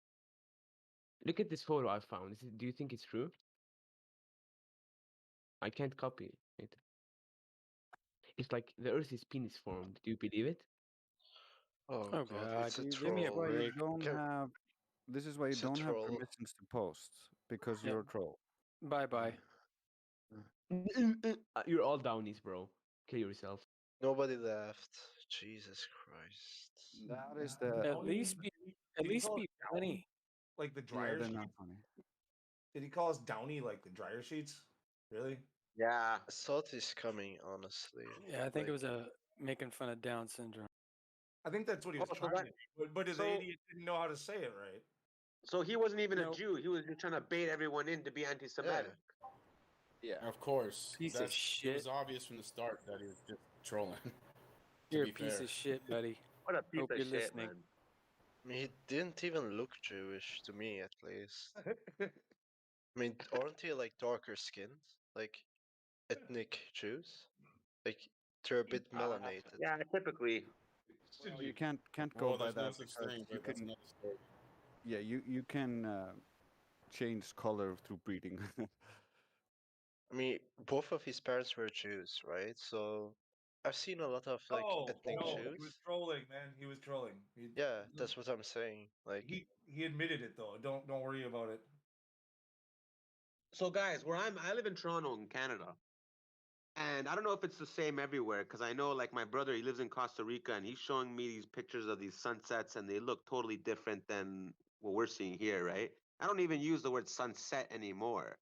Look at this photo I found. Do you think it's true? I can't copy it. It's like the Earth is penis formed. Do you believe it? Oh God, it's a dude, troll. give me a Why you break. don't have? This is why you It's a don't have troll. permissions to post, because Yeah. you're a troll. Bye. You're all downies, bro. Kill yourself. Nobody left. Jesus Christ. That is the. At least be funny. Like the Yeah, dryer they're sheets? not funny. Did he call us downy like the dryer sheets? Really? Yeah. I saw this coming, honestly. Yeah, I think it was making fun of Down syndrome. I think that's what he was trying to do. But the idiot didn't know how to say it right. So he wasn't even a Jew. He was just trying to bait everyone in to be anti-Semitic. Yeah. Of course. Piece of It shit. was obvious from the start that he was just trolling. You're a be piece fair. of shit, buddy. What a piece Hope of you're shit, listening. man. I mean, he didn't even look Jewish to me, at least. I mean, aren't they like darker skinned, like ethnic Jews? Like they're a bit melanated. Yeah, typically. You can't go Well, by there's no that such because thing, you but that's can. another story. Yeah, you can change color through breeding. I mean, both of his parents were Jews, right? So I've seen a lot of like ethnic No, Jews. he was trolling, man. He was trolling. Yeah, that's what I'm saying. Like He admitted it though. Don't worry about it. So guys, I live in Toronto in Canada. And I don't know if it's the same everywhere, because I know like my brother, he lives in Costa Rica, and he's showing me these pictures of these sunsets, and they look totally different than what we're seeing here, right? I don't even use the word sunset anymore.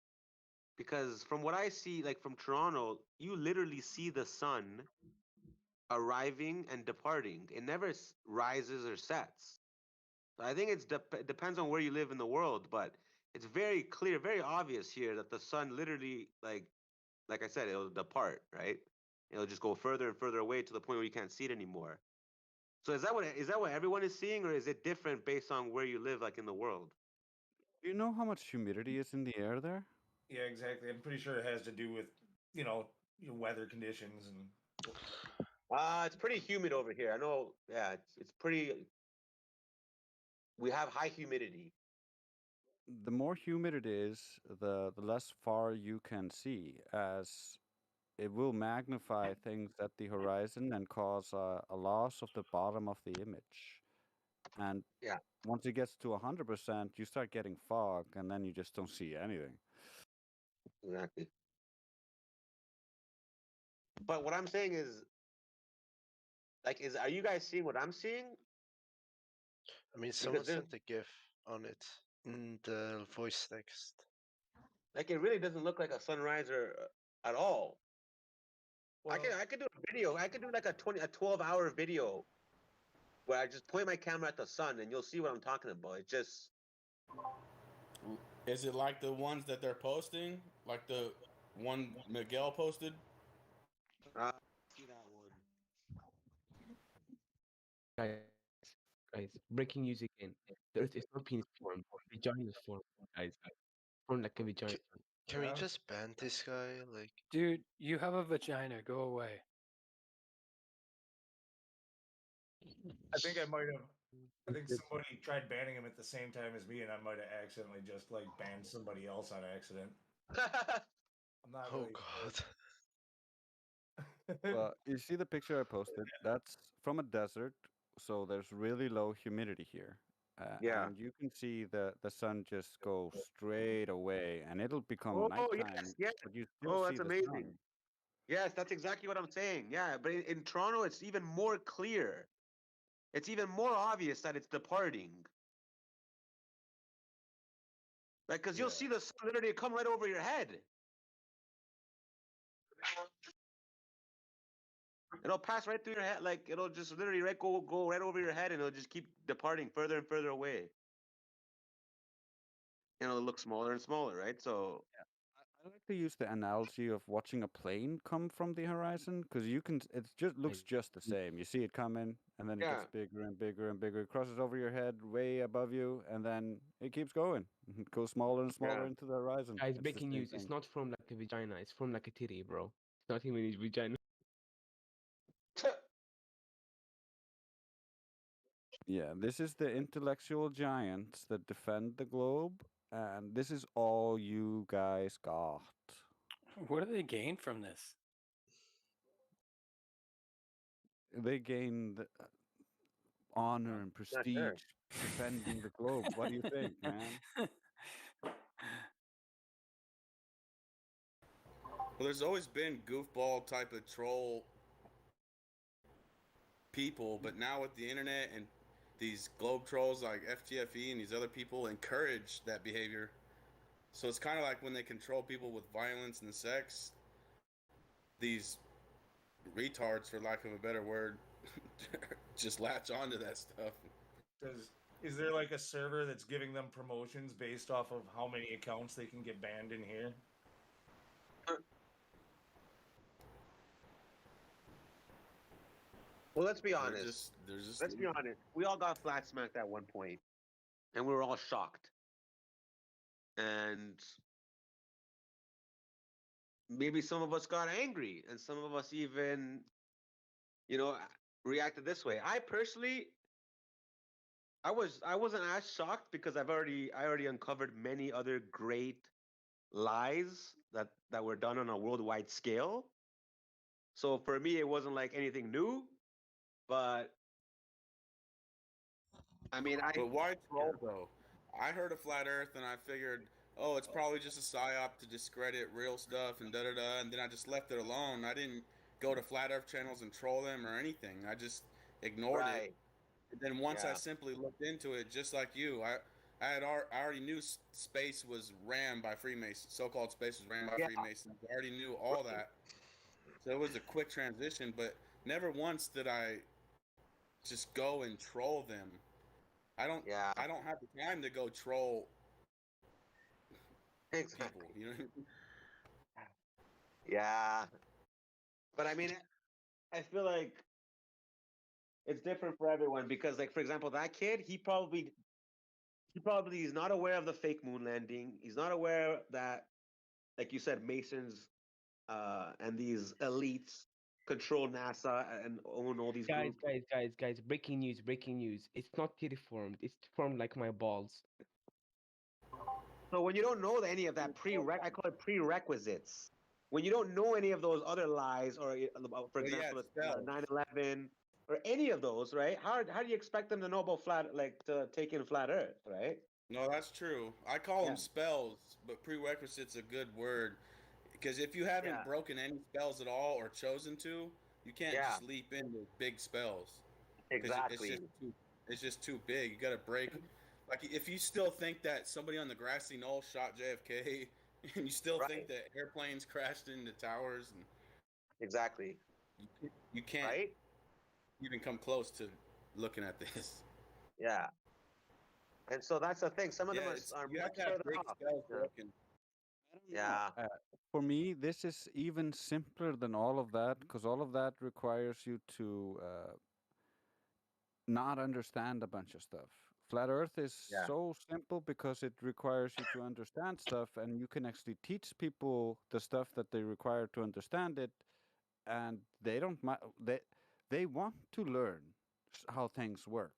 Because from what I see, like from Toronto, you literally see the sun arriving and departing. It never rises or sets. So I think it depends on where you live in the world, but it's very clear, very obvious here that the sun literally, like I said, it'll depart, right? It'll just go further and further away to the point where you can't see it anymore. So is that what everyone is seeing, or is it different based on where you live, like in the world? Do you know how much humidity is in the air there? Yeah, exactly. I'm pretty sure it has to do with your weather conditions and. It's pretty humid over here. I know. Yeah, it's pretty. We have high humidity. The more humid it is, the less far you can see, as it will magnify things at the horizon and cause a loss of the bottom of the image. And yeah, once it gets to 100%, you start getting fog, and then you just don't see anything. Exactly. But what I'm saying is, are you guys seeing what I'm seeing? I mean, someone sent a GIF on it in the voice text. Like, it really doesn't look like a sunrise at all. Well, I could do a video. I could do like a 12-hour video where I just point my camera at the sun, and you'll see what I'm talking about. It just. Is it like the ones that they're posting? Like the one Miguel posted? See that one. Guys, breaking news again. The Earth is not penis form, vagina form, guys. Form like a vagina. Can we just ban this guy? Like, dude, you have a vagina. Go away. I think somebody tried banning him at the same time as me, and I might have accidentally just like banned somebody else on accident. I'm not really. Well, you see the picture I posted? That's from a desert, so there's really low humidity here. Yeah. And you can see the sun just go straight away, and it'll become Oh, nighttime. yes. But you still see That's the amazing. sun. Yes, that's exactly what I'm saying. Yeah, but in Toronto, it's even more clear. It's even more obvious that it's departing. Like, because you'll see the sun literally come right over your head. It'll pass right through your head. Like, it'll just literally go right over your head, and it'll just keep departing further and further away. And it'll look smaller and smaller, right? So. I like to use the analogy of watching a plane come from the horizon, because it just looks just the same. You see it coming, and then it gets bigger and bigger and bigger. It crosses over your head, way above you, and then it keeps going. It goes smaller and smaller into the horizon. Guys, It's breaking news. It's not from like a vagina. It's from like a titty, bro. It's not even a vagina. Yeah, this is the intellectual giants that defend the globe, and this is all you guys got. What do they gain from this? They gained honor and prestige defending the globe. What do you think, man? Well, there's always been goofball type of troll people, but now with the internet and these globe trolls like FTFE and these other people encourage that behavior. So it's kind of like when they control people with violence and sex, these retards, for lack of a better word, just latch onto that stuff. Is there like a server that's giving them promotions based off of how many accounts they can get banned in here? Well, let's be honest. Let's be honest. We all got flat smacked at one point, and we were all shocked. And maybe some of us got angry, and some of us even, reacted this way. I personally, I wasn't as shocked because I already uncovered many other great lies that were done on a worldwide scale. So for me, it wasn't like anything new, but I mean, But why troll though? I heard of flat Earth and I figured, oh, it's probably just a psyop to discredit real stuff and da-da-da, and then I just left it alone. I didn't go to flat Earth channels and troll them or anything. I just ignored it. And then once I simply looked into it, just like you, I already knew space was ran by Freemasons. So-called space was ran by Freemasons. I already knew all that. So it was a quick transition, but never once did I just go and troll them. I don't have the time to go troll people. You know what I mean? Yeah. But I mean, I feel like it's different for everyone because, like, for example, that kid, he probably is not aware of the fake moon landing. He's not aware that, like you said, Masons and these elites control NASA and own all these Guys, groups. guys! Breaking news! Breaking news! It's not deformed. It's deformed like my balls. So when you don't know any of that I call it prerequisites. When you don't know any of those other lies, or for example, 9/11 or any of those, right? How do you expect them to know about to take in flat Earth, right? No, that's true. I call them spells, but prerequisites a good word because if you haven't broken any spells at all or chosen to, you can't just leap into big spells. Exactly. It's just too big. You got to break. Like if you still think that somebody on the grassy knoll shot JFK, and you still think that airplanes crashed into towers, and exactly, you can't even come close to looking at this. Yeah. And so that's the thing. Some of them are you have much to have further big off. spells broken. Yeah. For me, this is even simpler than all of that because all of that requires you to not understand a bunch of stuff. Flat Earth is so simple because it requires you to understand stuff, and you can actually teach people the stuff that they require to understand it, and they don't they want to learn how things work.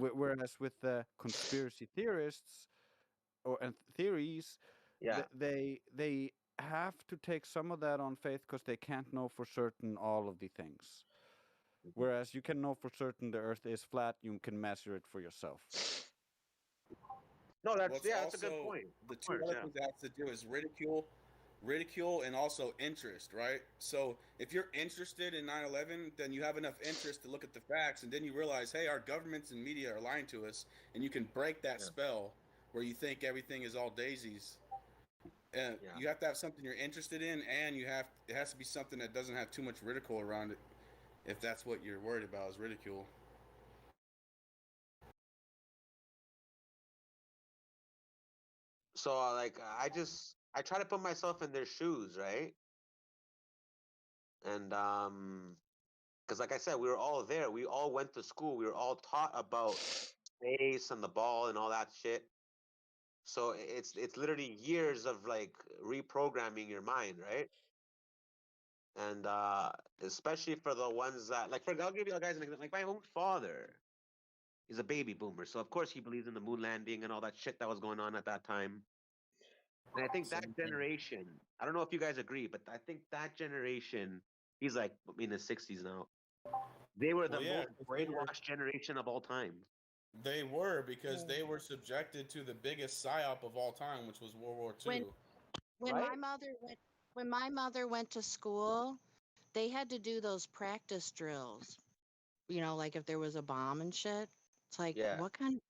Whereas with the conspiracy theorists and theories, they have to take some of that on faith because they can't know for certain all of the things. Whereas you can know for certain the Earth is flat, you can measure it for yourself. No, that's that's a good point. The two other things that have to do is ridicule, and also interest, right? So if you're interested in 9/11, then you have enough interest to look at the facts, and then you realize, hey, our governments and media are lying to us, and you can break that spell where you think everything is all daisies. And you have to have something you're interested in, and it has to be something that doesn't have too much ridicule around it. If that's what you're worried about is ridicule. So I try to put myself in their shoes, right? And because like I said, we were all there. We all went to school. We were all taught about space and the ball and all that shit. So it's literally years of like reprogramming your mind, right? And especially for the ones that I'll give you guys an example. Like my own father is a baby boomer, so of course he believes in the moon landing and all that shit that was going on at that time. And I think that generation, I don't know if you guys agree, but I think that generation, he's like in his 60s now. They were the most brainwashed generation of all time. They were because they were subjected to the biggest psyop of all time, which was World War II. When my mother went to school, they had to do those practice drills. You know, like if there was a bomb and shit. It's like what kind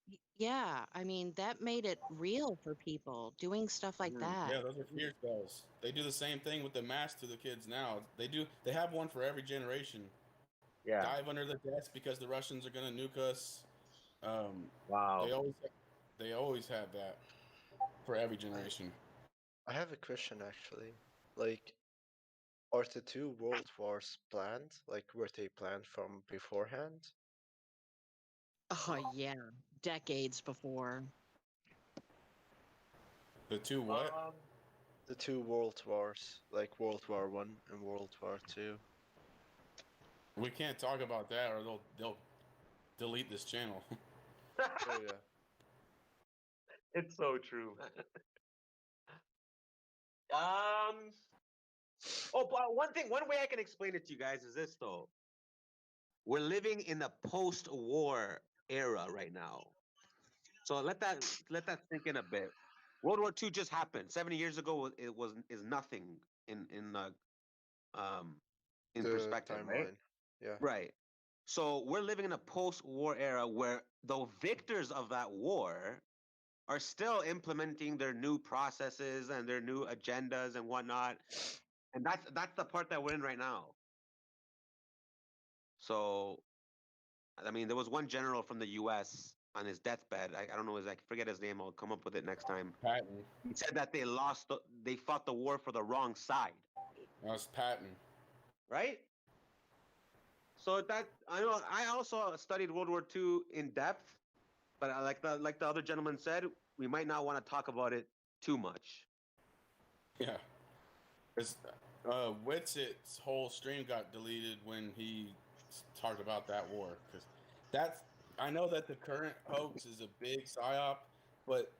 I mean, that made it real for people doing stuff like that. Yeah, those are fear spells. They do the same thing with the mask to the kids now. They have one for every generation. Yeah. Dive under the desk because the Russians are gonna nuke us. Wow. They always have that for every generation. I have a question actually. Like, are the two world wars planned? Like, were they planned from beforehand? Oh yeah, decades before. The two what? The two world wars, like World War One and World War Two. We can't talk about that, or they'll delete this channel. Oh yeah. It's so true. But one way I can explain it to you guys is this though. We're living in a post-war era right now. So let that sink in a bit. World War II just happened. 70 years ago is nothing in the perspective, timeline. right? Yeah. Right. So we're living in a post-war era where the victors of that war are still implementing their new processes and their new agendas and whatnot. And that's the part that we're in right now. So, I mean, there was one general from the U.S. on his deathbed. I don't know I forget his name. I'll come up with it next time. Patton. He said that they fought the war for the wrong side. That was Patton. Right? So that I know. I also studied World War II in depth, but like the other gentleman said, we might not want to talk about it too much. Yeah, because Witzett's whole stream got deleted when he talked about that war. Because I know that the current hoax is a big psyop, but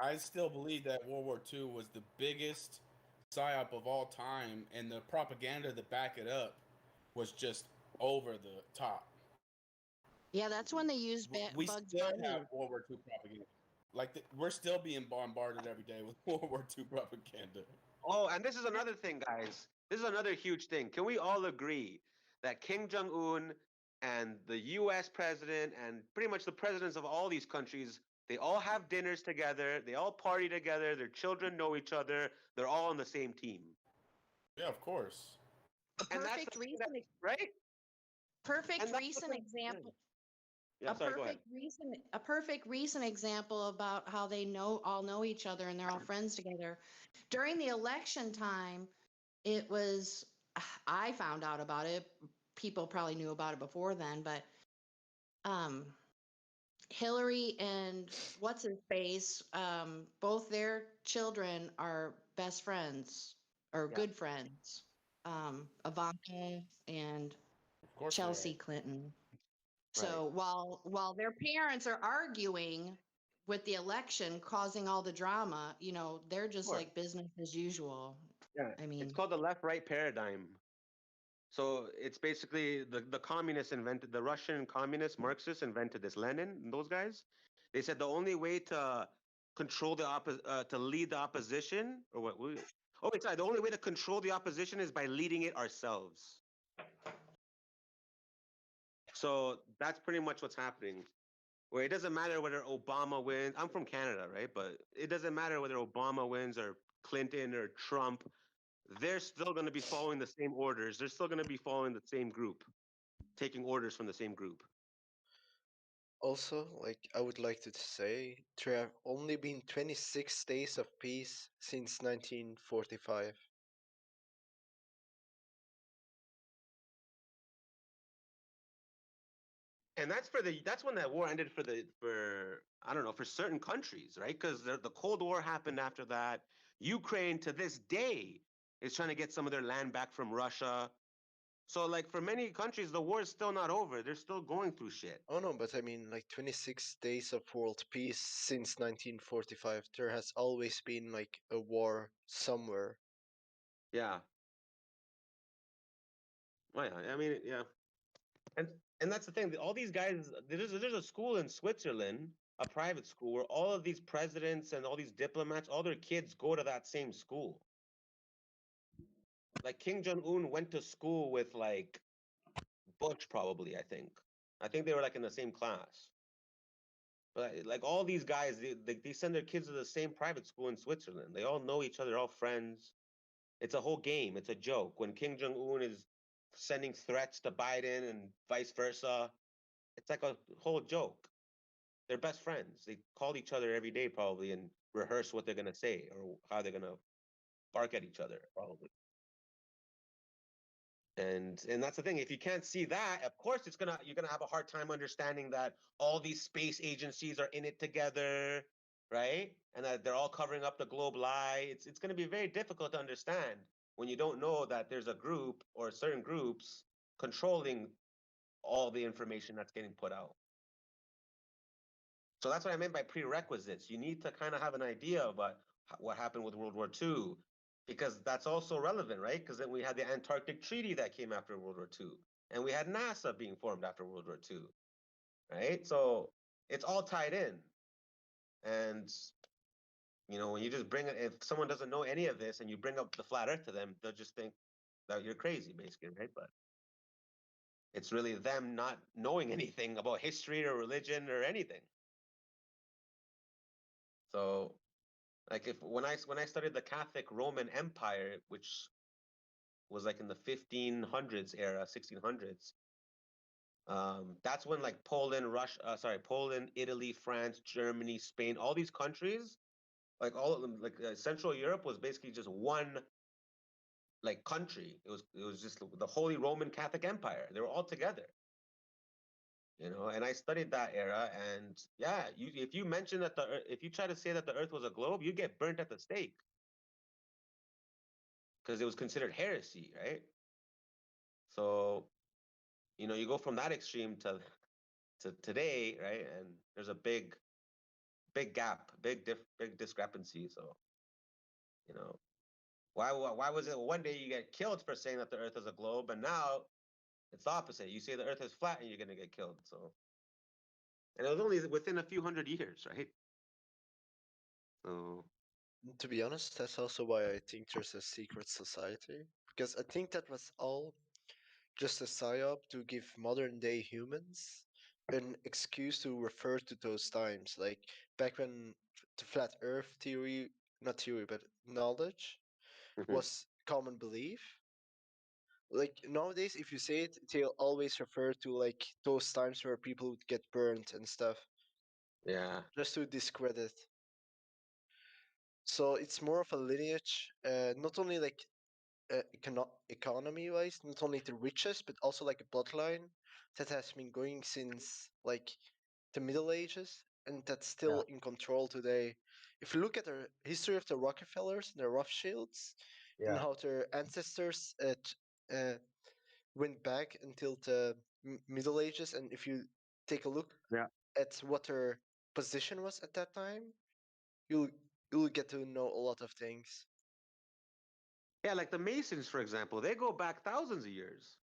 I still believe that World War II was the biggest psyop of all time, and the propaganda to back it up was just over the top. Yeah, that's when they used We Bugs still Bunny. have World War II propaganda. Like we're still being bombarded every day with World War II propaganda. Oh, and this is another thing, guys. This is another huge thing. Can we all agree that Kim Jong-un and the U.S. president and pretty much the presidents of all these countries, they all have dinners together, they all party together, their children know each other, they're all on the same team. Yeah, of course. And that's Perfect recent, right? Perfect recent example. Yeah, sorry, go ahead. A perfect recent example about how they all know each other and they're all friends together. During the election time, it was I found out about it. People probably knew about it before then, but Hillary and what's his face, both their children are best friends or good friends. Ivanka and Chelsea Clinton. So while their parents are arguing with the election, causing all the drama, they're just like business as usual. Yeah, I mean, it's called the left-right paradigm. So it's basically the communists invented, the Russian communists, Marxists invented this. Lenin and those guys, they said the only way to control to lead the opposition, or what? Oh, wait, sorry. The only way to control the opposition is by leading it ourselves. So that's pretty much what's happening. Where it doesn't matter whether Obama wins. I'm from Canada, right? But it doesn't matter whether Obama wins or Clinton or Trump. They're still going to be following the same orders. They're still going to be following the same group, taking orders from the same group. Also, I would like to say there have only been 26 days of peace since 1945. And that's when that war ended for I don't know, for certain countries, right? Because the Cold War happened after that. Ukraine to this day is trying to get some of their land back from Russia. So for many countries, the war is still not over. They're still going through shit. Oh no, but I mean 26 days of world peace since 1945. There has always been a war somewhere. Yeah. Well, yeah. I mean, yeah. And that's the thing. All these guys, there's a school in Switzerland, a private school, where all of these presidents and all these diplomats, all their kids go to that same school. Like Kim Jong-un went to school with Bush, probably, I think. I think they were in the same class. But all these guys, they send their kids to the same private school in Switzerland. They all know each other, all friends. It's a whole game. It's a joke. When Kim Jong-un is sending threats to Biden and vice versa, it's like a whole joke. They're best friends. They call each other every day probably and rehearse what they're gonna say or how they're gonna bark at each other probably. And that's the thing. If you can't see that, of course you're gonna have a hard time understanding that all these space agencies are in it together, right? And that they're all covering up the globe lie. It's gonna be very difficult to understand when you don't know that there's a group or certain groups controlling all the information that's getting put out. So that's what I meant by prerequisites. You need to kind of have an idea of what happened with World War II, because that's also relevant, right? Because then we had the Antarctic Treaty that came after World War II, and we had NASA being formed after World War II, right? So it's all tied in. And, when you just if someone doesn't know any of this and you bring up the flat earth to them, they'll just think that you're crazy, basically, right? But It's really them not knowing anything about history or religion or anything. So, like when I studied the Catholic Roman Empire, which was like in the 1500s era, 1600s. That's when like Poland, Italy, France, Germany, Spain, all these countries, like all of them, like Central Europe was basically just one like country. It was just the Holy Roman Catholic Empire. They were all together. And I studied that era, and yeah, if you mention that if you try to say that the Earth was a globe, you get burnt at the stake because it was considered heresy, right? So, you go from that extreme to today, right? And there's a big gap, big discrepancy. So, why was it one day you get killed for saying that the Earth is a globe, and now it's the opposite. You say the Earth is flat, and you're gonna get killed. So, and it was only within a few hundred years, right? So, To be honest, that's also why I think there's a secret society. Because I think that was all just a psyop to give modern day humans an excuse to refer to those times. Like back when the flat earth theory, not theory, but knowledge was common belief. Like nowadays, if you say it, they'll always refer to like those times where people would get burned and stuff. Yeah. Just to discredit. So it's more of a lineage, not only like economy wise, not only the richest, but also like a bloodline that has been going since like the Middle Ages and that's still in control today. If you look at the history of the Rockefellers and the Rothschilds and how their ancestors went back until the Middle Ages, and if you take a look at what their position was at that time, you'll get to know a lot of things. Yeah, like the Masons, for example, they go back thousands of years.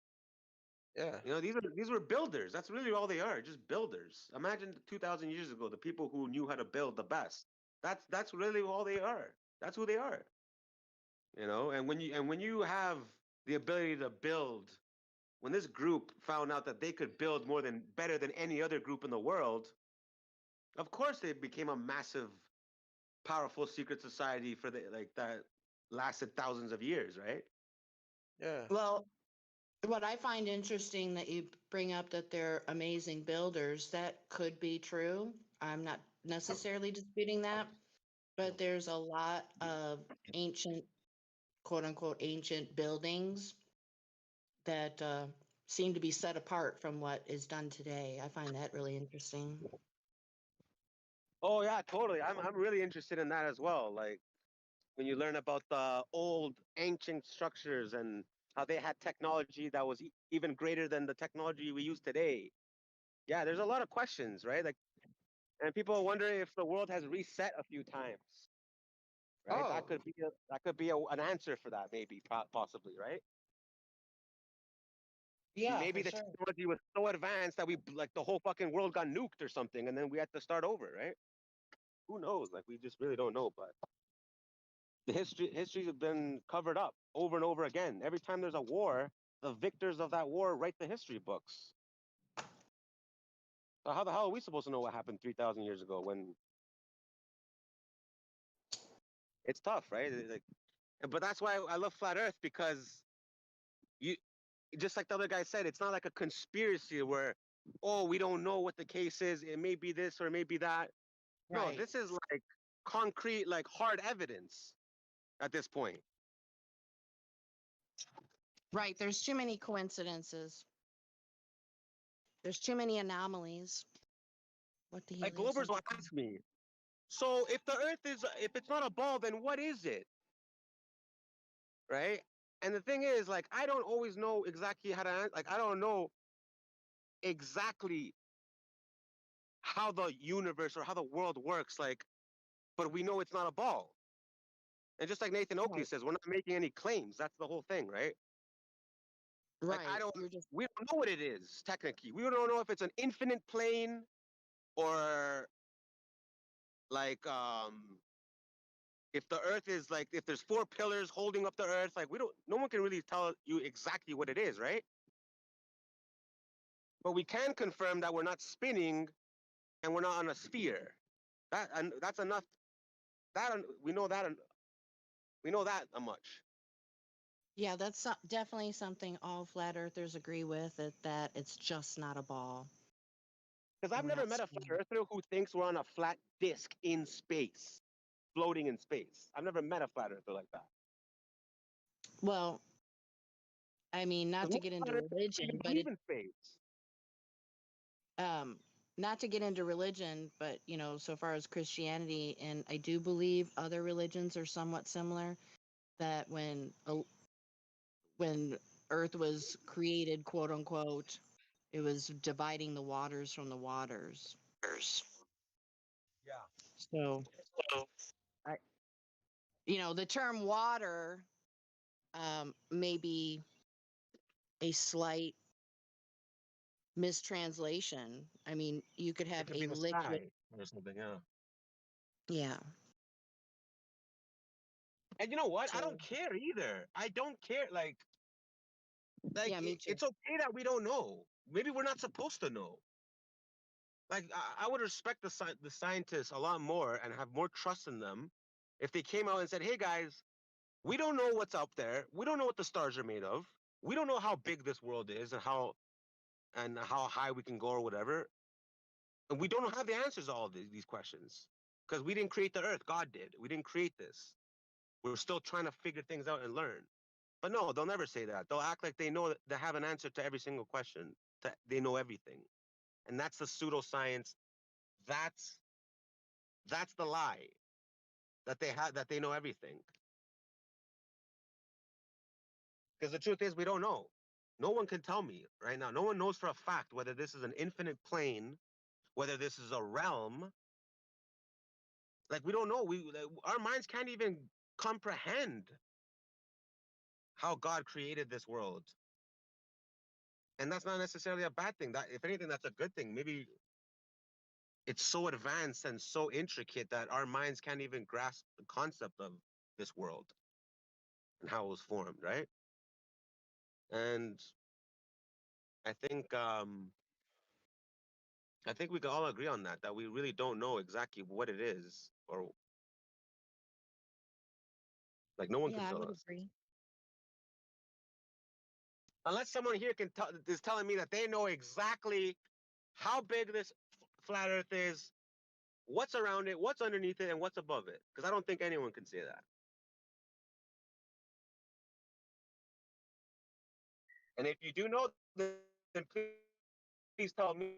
Yeah. These were builders. That's really all they are, just builders. Imagine 2,000 years ago, the people who knew how to build the best. That's really all they are. That's who they are. And when you have the ability to build, when this group found out that they could build better than any other group in the world, of course they became a massive, powerful secret society that lasted thousands of years, right? Yeah. Well, what I find interesting that you bring up that they're amazing builders, that could be true. I'm not necessarily disputing that, but there's a lot of ancient, quote unquote, ancient buildings that seem to be set apart from what is done today. I find that really interesting. Oh yeah, totally. I'm really interested in that as well. Like when you learn about the old ancient structures and how they had technology that was even greater than the technology we use today. Yeah, there's a lot of questions, right? Like, and people are wondering if the world has reset a few times, right? That could be an answer for that, maybe, possibly, right? Yeah, maybe for the sure. technology was so advanced that the whole fucking world got nuked or something, and then we had to start over, right? Who knows? Like, we just really don't know. But the histories have been covered up over and over again. Every time there's a war, the victors of that war write the history books. So how the hell are we supposed to know what happened 3,000 years ago? When it's tough, right? Like, but that's why I love flat Earth, because you, just like the other guy said, it's not like a conspiracy where, oh, we don't know what the case is. It may be this or it may be that. No, Right. this is like concrete, like hard evidence at this point. Right. There's too many coincidences. There's too many anomalies. What the hell Like Globers will ask me, so if the Earth if it's not a ball, then what is it? Right? And the thing is, like, I don't always know exactly how to answer. Like, I don't know exactly how the universe or how the world works. Like, but we know it's not a ball. And just like Nathan Oakley says, we're not making any claims. That's the whole thing, right? Right. Like, we don't know what it is, technically. We don't know if it's an infinite plane or like if the Earth is like, if there's 4 pillars holding up the Earth, like no one can really tell you exactly what it is, right? But we can confirm that we're not spinning and we're not on a sphere. That's enough. We know that much. Yeah, that's definitely something all flat earthers agree with, that it's just not a ball. Because I've never met a flat earther who thinks we're on a flat disk in space, floating in space. I've never met a flat earther like that. Well, I mean, not to get into religion, but in space. Not to get into religion, but so far as Christianity, and I do believe other religions are somewhat similar, that when Earth was created, quote unquote, it was dividing the waters from the waters. Yeah. So, the term water may be a slight mistranslation. I mean, you could have a liquid or something, yeah. Yeah. And you know what? I don't care either. I don't care. Like yeah, me too. it's okay that we don't know. Maybe we're not supposed to know. Like I would respect the scientists a lot more and have more trust in them if they came out and said, "Hey guys, we don't know what's up there. We don't know what the stars are made of. We don't know how big this world is and how high we can go or whatever. And we don't have the answers to all of these questions because we didn't create the Earth. God did. We didn't create this. We're still trying to figure things out and learn." But no, they'll never say that. They'll act like they know they have an answer to every single question. They know everything, and that's the pseudoscience. That's the lie that they know everything. Because the truth is, we don't know. No one can tell me right now. No one knows for a fact whether this is an infinite plane, whether this is a realm. Like we don't know. Our minds can't even comprehend how God created this world. And that's not necessarily a bad thing. That, if anything, that's a good thing. Maybe it's so advanced and so intricate that our minds can't even grasp the concept of this world and how it was formed, right? And I think we can all agree on that we really don't know exactly what it is, or like no one can Yeah, I tell would us. agree. Unless someone here is telling me that they know exactly how big this flat Earth is, what's around it, what's underneath it, and what's above it. Because I don't think anyone can say that. And if you do know, then please tell me.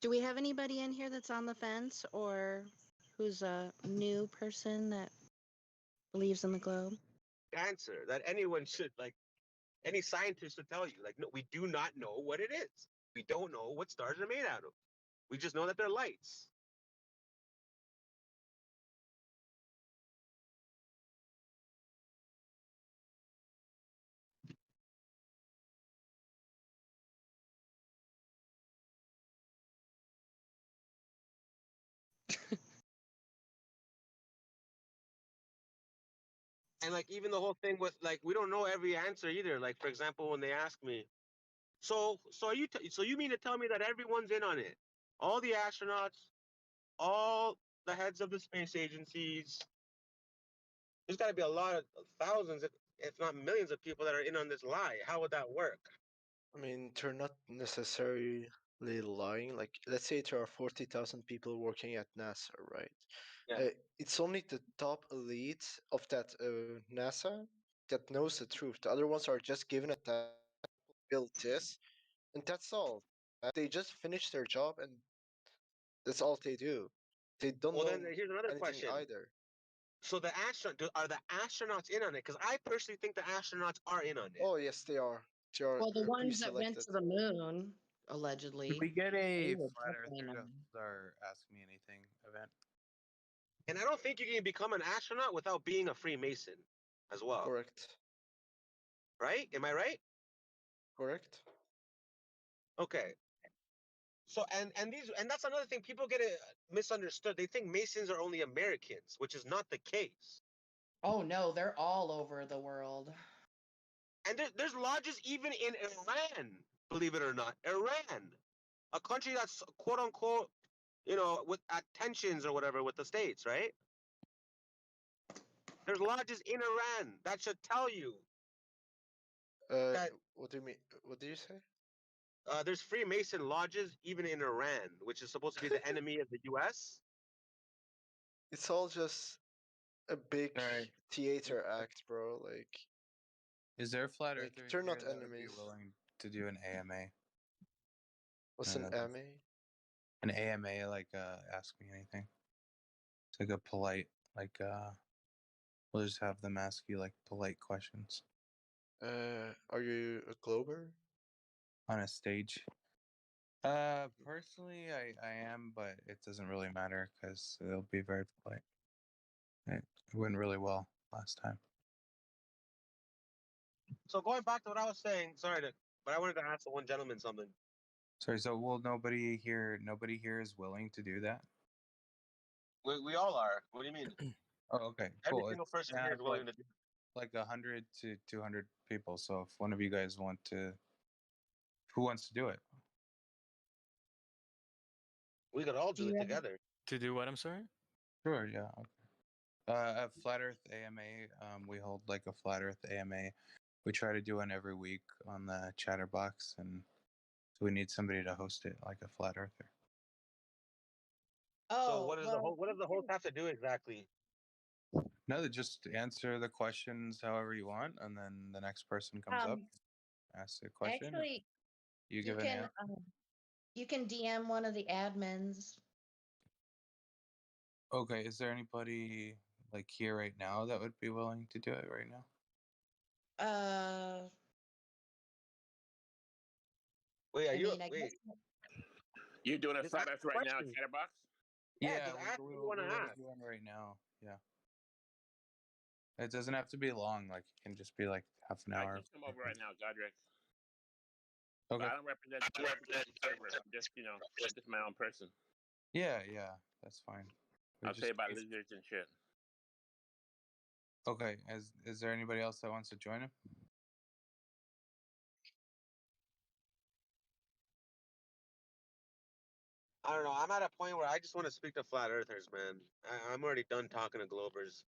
Do we have anybody in here that's on the fence or who's a new person that believes in the globe? Answer that anyone should, like, any scientist should tell you, like, no, we do not know what it is. We don't know what stars are made out of. We just know that they're lights. And like even the whole thing with, like, we don't know every answer either. Like, for example, when they ask me, so you mean to tell me that everyone's in on it? All the astronauts, all the heads of the space agencies. There's got to be a lot of thousands, if not millions, of people that are in on this lie. How would that work? I mean, they're not necessarily lying. Like, let's say there are 40,000 people working at NASA, right? Yeah. It's only the top elite of that NASA that knows the truth. The other ones are just given a task, build this, and that's all. They just finish their job, and that's all they do. They don't Well, know then here's another anything question. either. So are the astronauts in on it? Because I personally think the astronauts are in on it. Oh yes, they are. They are Well, the ones that went pre-selected. to the moon, allegedly. Did we get they a were flat definitely earther in on to it. start Ask Me Anything event? And I don't think you can become an astronaut without being a Freemason as well. Correct. Right? Am I right? Correct. Okay. So and that's another thing, people get it misunderstood. They think Masons are only Americans, which is not the case. Oh no, they're all over the world. And there's lodges even in Iran, believe it or not. Iran, a country that's quote unquote, with at tensions or whatever with the states, right? There's lodges in Iran. That should tell you that. What do you mean? What did you say? There's Freemason lodges even in Iran, which is supposed to be the enemy of the U.S. It's all just a big theater act, bro. Like, Is there a flat like earther they're here not that would be enemies. willing to do an AMA? What's an AMA? An AMA, like ask me anything. It's like a polite, like we'll just have them ask you like polite questions Are you a Glober? on a stage. Personally, I am, but it doesn't really matter because it'll be very polite. It went really well last time. So going back to what I was saying, but I wanted to ask the one gentleman something. Sorry, so nobody here is willing to do that? We all are. What do you mean? Oh, okay, Every cool. single person Yeah, here is willing to do. Like 100 to 200 people. So if one of you guys who wants to do it? We could all do it together. To do what? I'm sorry. Sure. Yeah. Okay. At Flat Earth AMA, we hold like a Flat Earth AMA. We try to do one every week on the Chatterbox, and so we need somebody to host it, like a Flat Earther. So what does the host have to do exactly? No, they just answer the questions however you want, and then the next person comes up, asks a question. Actually, you give an answer. You can DM one of the admins. Okay, is there anybody like here right now that would be willing to do it right now? Wait, are you? Wait. You doing a Just flat ask earth the right now, question. Chatterbox? Yeah, just ask what you want to ask. Do one right now. Yeah. It doesn't have to be long. Like it can just be like half an I hour. can come over right now, Godric. Okay. I don't represent the server. I'm just, I'm just my own person. Yeah, that's fine. I'll tell you about lizards and shit. Okay. Is there anybody else that wants to join him? I don't know. I'm at a point where I just want to speak to flat earthers, man. I'm already done talking to Globers.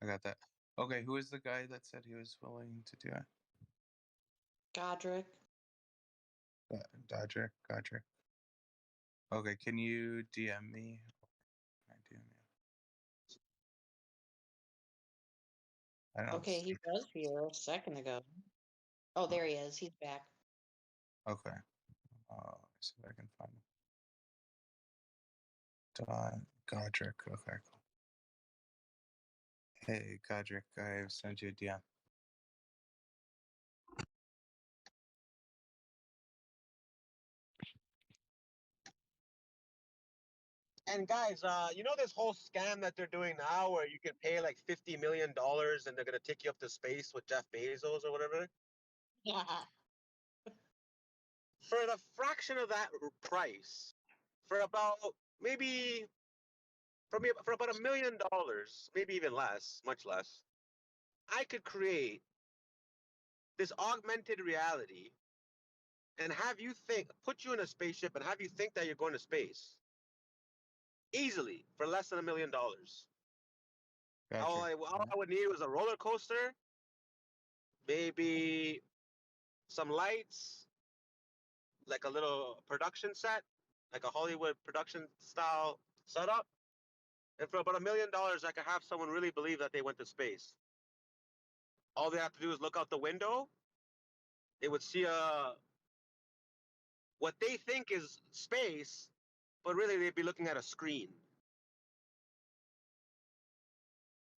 I got that. Okay, who is the guy that said he was willing to do it? Godric. Godric. Okay, can you DM me? Can I DM you? I don't Okay, he was here a second ago. Oh, there he is. He's back. Okay. Let's see if I can find him. Godric. Okay, cool. Hey, Godric, I've sent you a DM. And guys, this whole scam that they're doing now where you can pay like $50 million and they're going to take you up to space with Jeff Bezos or whatever? Yeah. For the fraction of that price, for about for about $1 million, maybe even less, much less, I could create this augmented reality and have you put you in a spaceship and have you think that you're going to space easily for less than $1 million. Gotcha. All I would need was a roller coaster, maybe some lights, like a little production set, like a Hollywood production style setup. And for about $1 million, I could have someone really believe that they went to space. All they have to do is look out the window. They would see what they think is space, but really they'd be looking at a screen.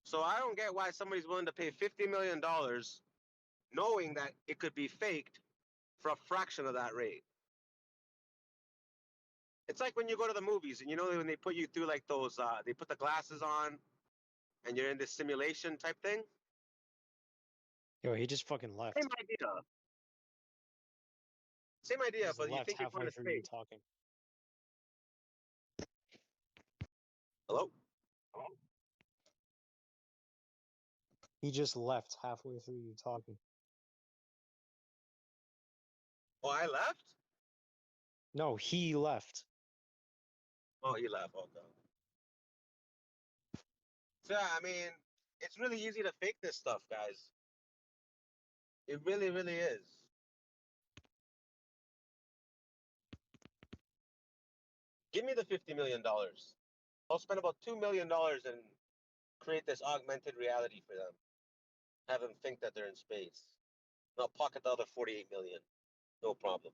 So I don't get why somebody's willing to pay $50 million knowing that it could be faked for a fraction of that rate. It's like when you go to the movies and when they put you through like those, they put the glasses on and you're in this simulation type thing. Yo, he just fucking left. Same idea. Same idea, Just but you left think you're going halfway to through you space. talking. Hello? He just left halfway through you talking. Oh, I left? No, he left. Oh, he left. Okay. So, yeah, I mean, it's really easy to fake this stuff, guys. It really, really is. Give me the $50 million. I'll spend about $2 million and create this augmented reality for them. Have them think that they're in space. And I'll pocket the other 48 million. No problem.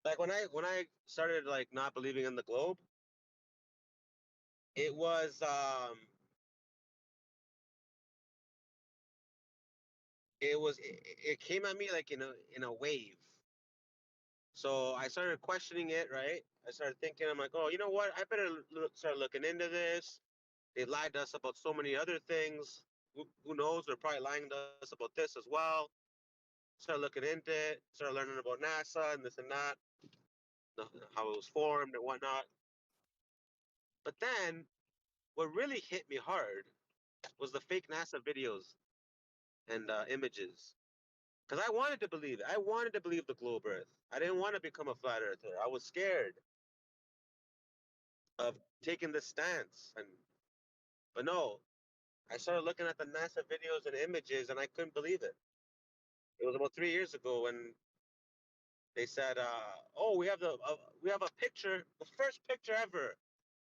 Like when I started like not believing in the globe, it was it came at me like in a wave. So I started questioning it, right? I started thinking, I'm like, oh, you know what? I better start looking into this. They lied to us about so many other things. Who knows? They're probably lying to us about this as well. Started looking into it. Started learning about NASA and this and that, how it was formed and whatnot. But then, what really hit me hard was the fake NASA videos and images. Because I wanted to believe it. I wanted to believe the globe Earth. I didn't want to become a flat earther. I was scared of taking this stance. But no, I started looking at the NASA videos and images, and I couldn't believe it. It was about 3 years ago when they said, "Oh, we have a picture, the first picture ever,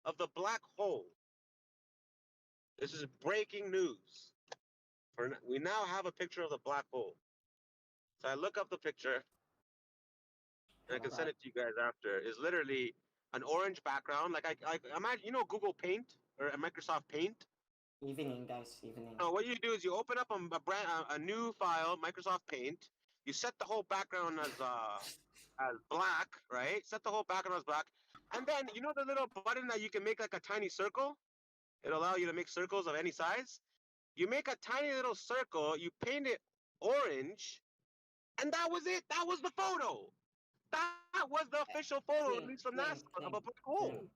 of the black hole." This is breaking news. We now have a picture of the black hole. So I look up the picture, and I can send it to you guys after. It's literally an orange background. Like I imagine, you know, Google Paint or Microsoft Paint. Evening, guys. Evening. So what you do is you open up a new file, Microsoft Paint. You set the whole background as black, right? Set the whole background as black, and then you know the little button that you can make like a tiny circle. It'll allow you to make circles of any size. You make a tiny little circle. You paint it orange, and that was it. That was the photo. That was the official photo released from NASA of a black hole.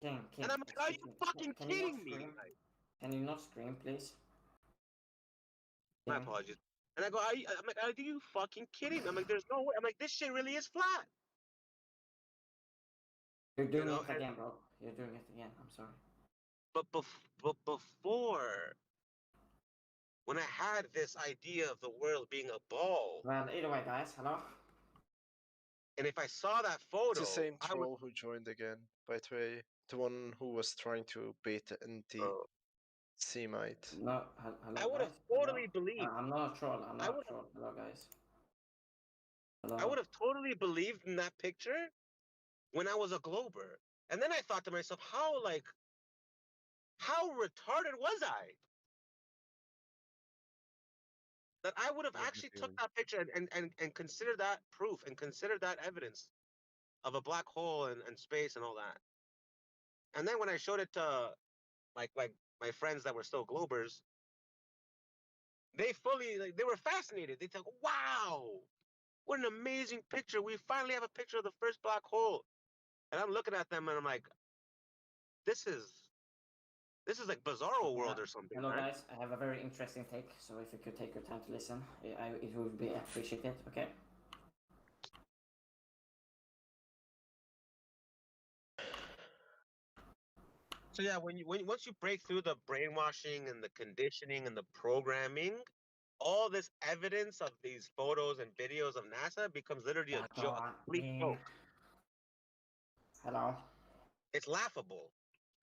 King, And I'm like, are you fucking can you kidding not me? scream? Like, Can you not scream, please? my apologies. And I go, I'm like, are you fucking kidding me? I'm like, there's no way. I'm like, this shit really is flat. You're doing it again, bro. You're doing it again. I'm sorry. But before, when I had this idea of the world being a ball. Well, either way, guys, hello. And if I saw that photo, It's the same troll who joined again, by the way. The one who was trying to bait the anti-Semite. No, hello, I would have guys. totally believed. I'm not a troll. I'm not a troll. Hello, guys. Hello. I would have totally believed in that picture when I was a glober. And then I thought to myself, how retarded was I? That I would have actually took that picture and considered that proof and considered that evidence of a black hole and space and all that. And then when I showed it to like my friends that were still globers, they were fascinated. They thought, wow, what an amazing picture. We finally have a picture of the first black hole. And I'm looking at them and I'm like, this is like Bizarro World or something. Hello, man. guys. I have a very interesting take, so if you could take your time to listen, it would be appreciated, okay? So yeah, once you break through the brainwashing and the conditioning and the programming, all this evidence of these photos and videos of NASA becomes literally a complete joke. Hello. It's laughable.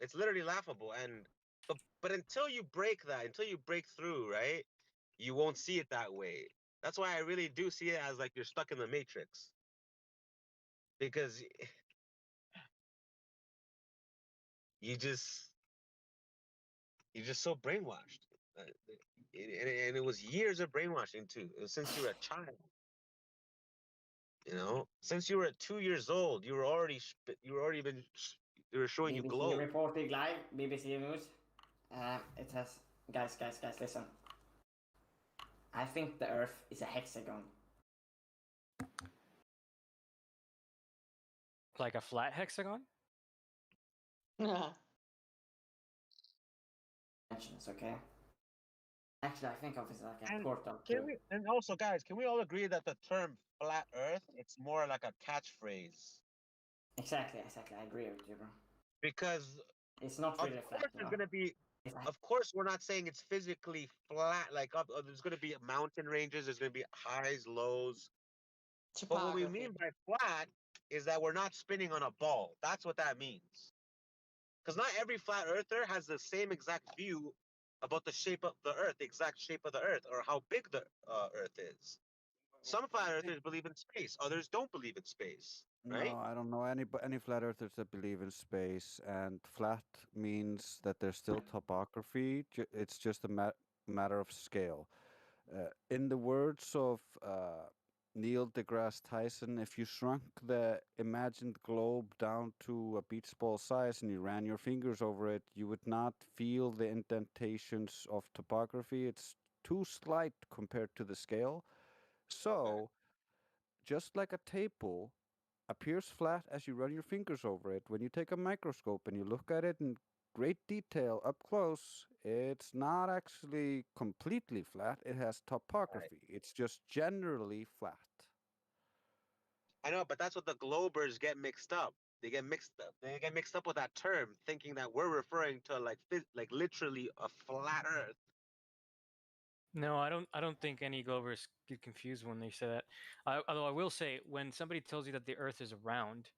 It's literally laughable. But until you break that, until you break through, right, you won't see it that way. That's why I really do see it as like you're stuck in the Matrix. Because you're just so brainwashed. And it was years of brainwashing too. It was since you were a child. You know, since you were 2 years old, they were showing you glow. BBC reporting live, BBC News. It has, guys, listen. I think the Earth is a hexagon. Like a flat hexagon? dimensions, okay? Actually, I think of it as like a And portal can to. we? And also, guys, can we all agree that the term "flat Earth" it's more like a catchphrase? Exactly. I agree with you, bro. Because it's not really of flat. course there's gonna be. Of course, we're not saying it's physically flat. Like there's gonna be mountain ranges. There's gonna be highs, lows. But what we mean by flat is that we're not spinning on a ball. That's what that means. Because not every flat earther has the same exact view about the shape of the Earth, the exact shape of the Earth, or how big the Earth is. Some flat earthers believe in space. Others don't believe in space. Right? No, I don't know any flat earthers that believe in space, and flat means that there's still topography. It's just a matter of scale. In the words of Neil deGrasse Tyson, if you shrunk the imagined globe down to a beach ball size and you ran your fingers over it, you would not feel the indentations of topography. It's too slight compared to the scale. So, just like a table appears flat as you run your fingers over it, when you take a microscope and you look at it in great detail up close, it's not actually completely flat. It has topography. It's just generally flat. I know, but that's what the globers get mixed up. They get mixed up. They get mixed up with that term, thinking that we're referring to like literally a flat Earth. No, I don't think any Glovers get confused when they say that. Although I will say, when somebody tells you that the Earth is round,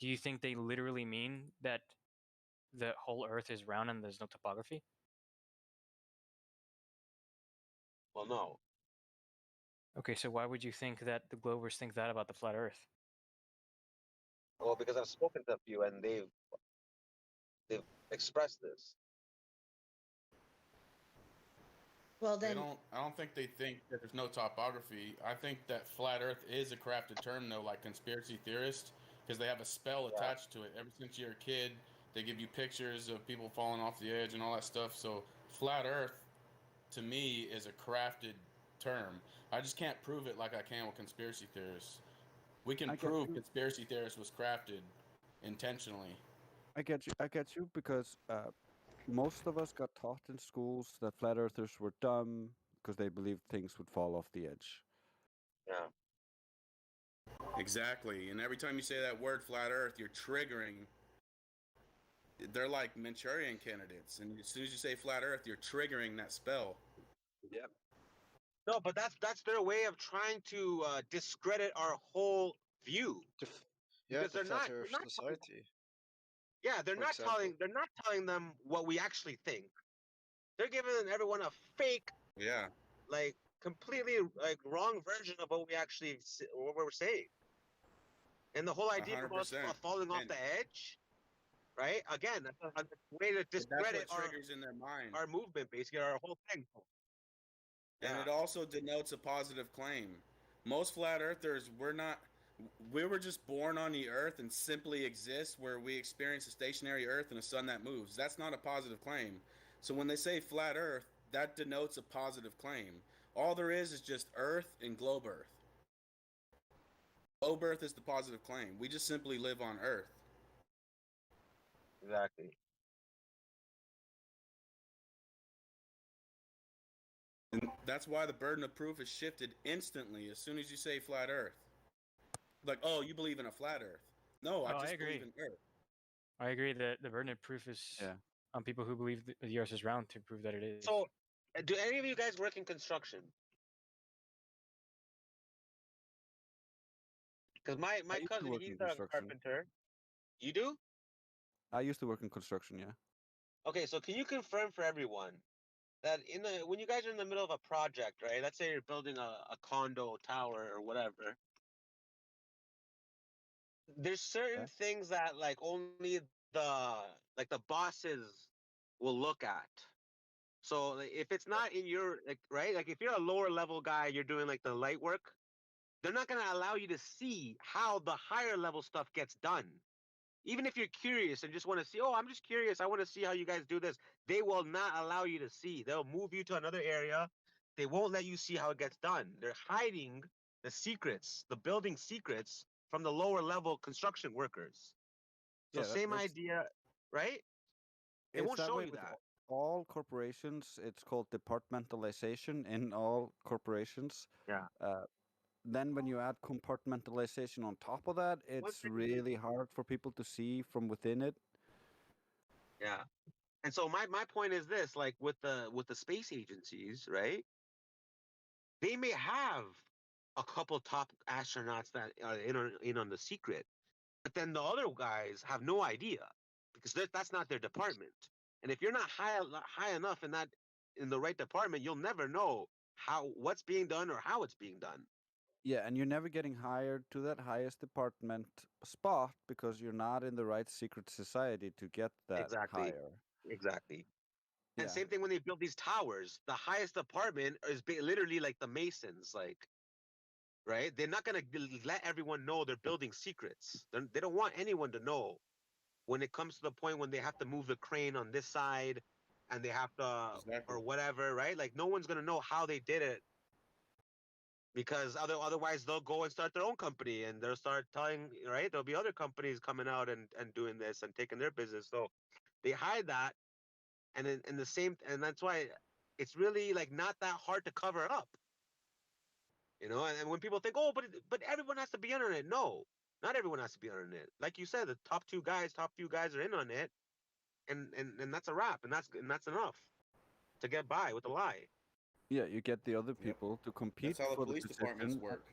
do you think they literally mean that the whole Earth is round and there's no topography? Well, no. Okay, so why would you think that the Glovers think that about the flat Earth? Well, because I've spoken to a few and they've expressed this. Well, then I don't think they think that there's no topography. I think that flat Earth is a crafted term, though, like conspiracy theorists, because they have a spell attached to it. Ever since you're a kid, they give you pictures of people falling off the edge and all that stuff. So flat Earth, to me, is a crafted term. I just can't prove it like I can with conspiracy theorists. We can prove conspiracy theorists was crafted intentionally. I get you because most of us got taught in schools that flat earthers were dumb because they believed things would fall off the edge. Yeah. Exactly. And every time you say that word flat Earth, you're triggering. They're like Manchurian candidates. And as soon as you say flat Earth, you're triggering that spell. Yep. No, but that's their way of trying to discredit our whole view. Because the Flat Earth Society. Yeah, they're not telling them what we actually think. They're giving everyone a fake, like completely like wrong version of what we're saying. And the whole idea of us falling off the edge, right? Again, that's a way to discredit triggers in their mind. Our movement, basically, our whole thing. And it also denotes a positive claim. Most flat earthers, we were just born on the earth and simply exist where we experience a stationary earth and a sun that moves. That's not a positive claim. So when they say flat earth, that denotes a positive claim. All there is just earth and globe earth. Globe earth is the positive claim. We just simply live on earth. Exactly. And that's why the burden of proof is shifted instantly as soon as you say flat earth. Like, oh, you believe in a flat earth. No, I just believe in earth. I agree that the burden of proof is on people who believe the Earth is round to prove that it is. So, do any of you guys work in construction? Because my cousin, he's a carpenter. You do? I used to work in construction, yeah. Okay, so can you confirm for everyone that when you guys are in the middle of a project, right? Let's say you're building a condo tower or whatever. There's certain things that like only the bosses will look at. So if it's not in your right, like if you're a lower level guy, you're doing like the light work, they're not gonna allow you to see how the higher level stuff gets done. Even if you're curious and just want to see, oh, I'm just curious, I want to see how you guys do this. They will not allow you to see. They'll move you to another area. They won't let you see how it gets done. They're hiding the secrets, the building secrets from the lower level construction workers. So same idea, right? It won't show you that. all corporations, it's called departmentalization in all corporations. Yeah. Then when you add compartmentalization on top of that, it's really hard for people to see from within it. Yeah. And so my point is this, like with the space agencies, right? They may have a couple top astronauts that are in on the secret, but then the other guys have no idea because that's not their department. And if you're not high enough in the right department, you'll never know what's being done or how it's being done. Yeah, and you're never getting hired to that highest department spot because you're not in the right secret society to get that Exactly. higher. Exactly. And Yeah. same thing when they build these towers. The highest department is literally like the Masons, like, right? They're not gonna let everyone know they're building secrets. They don't want anyone to know. When it comes to the point when they have to move the crane on this side, and they have to or whatever, right? Like no one's gonna know how they did it, because otherwise they'll go and start their own company and they'll start telling, right? There'll be other companies coming out and doing this and taking their business. So they hide that, and in the same, and that's why it's really like not that hard to cover up. You know, and when people think, oh, but everyone has to be in on it. No, not everyone has to be in on it. Like you said, the top few guys are in on it, and that's a wrap, and that's enough to get by with a lie. Yeah, you get the other people to compete That's how the for the police departments position. work.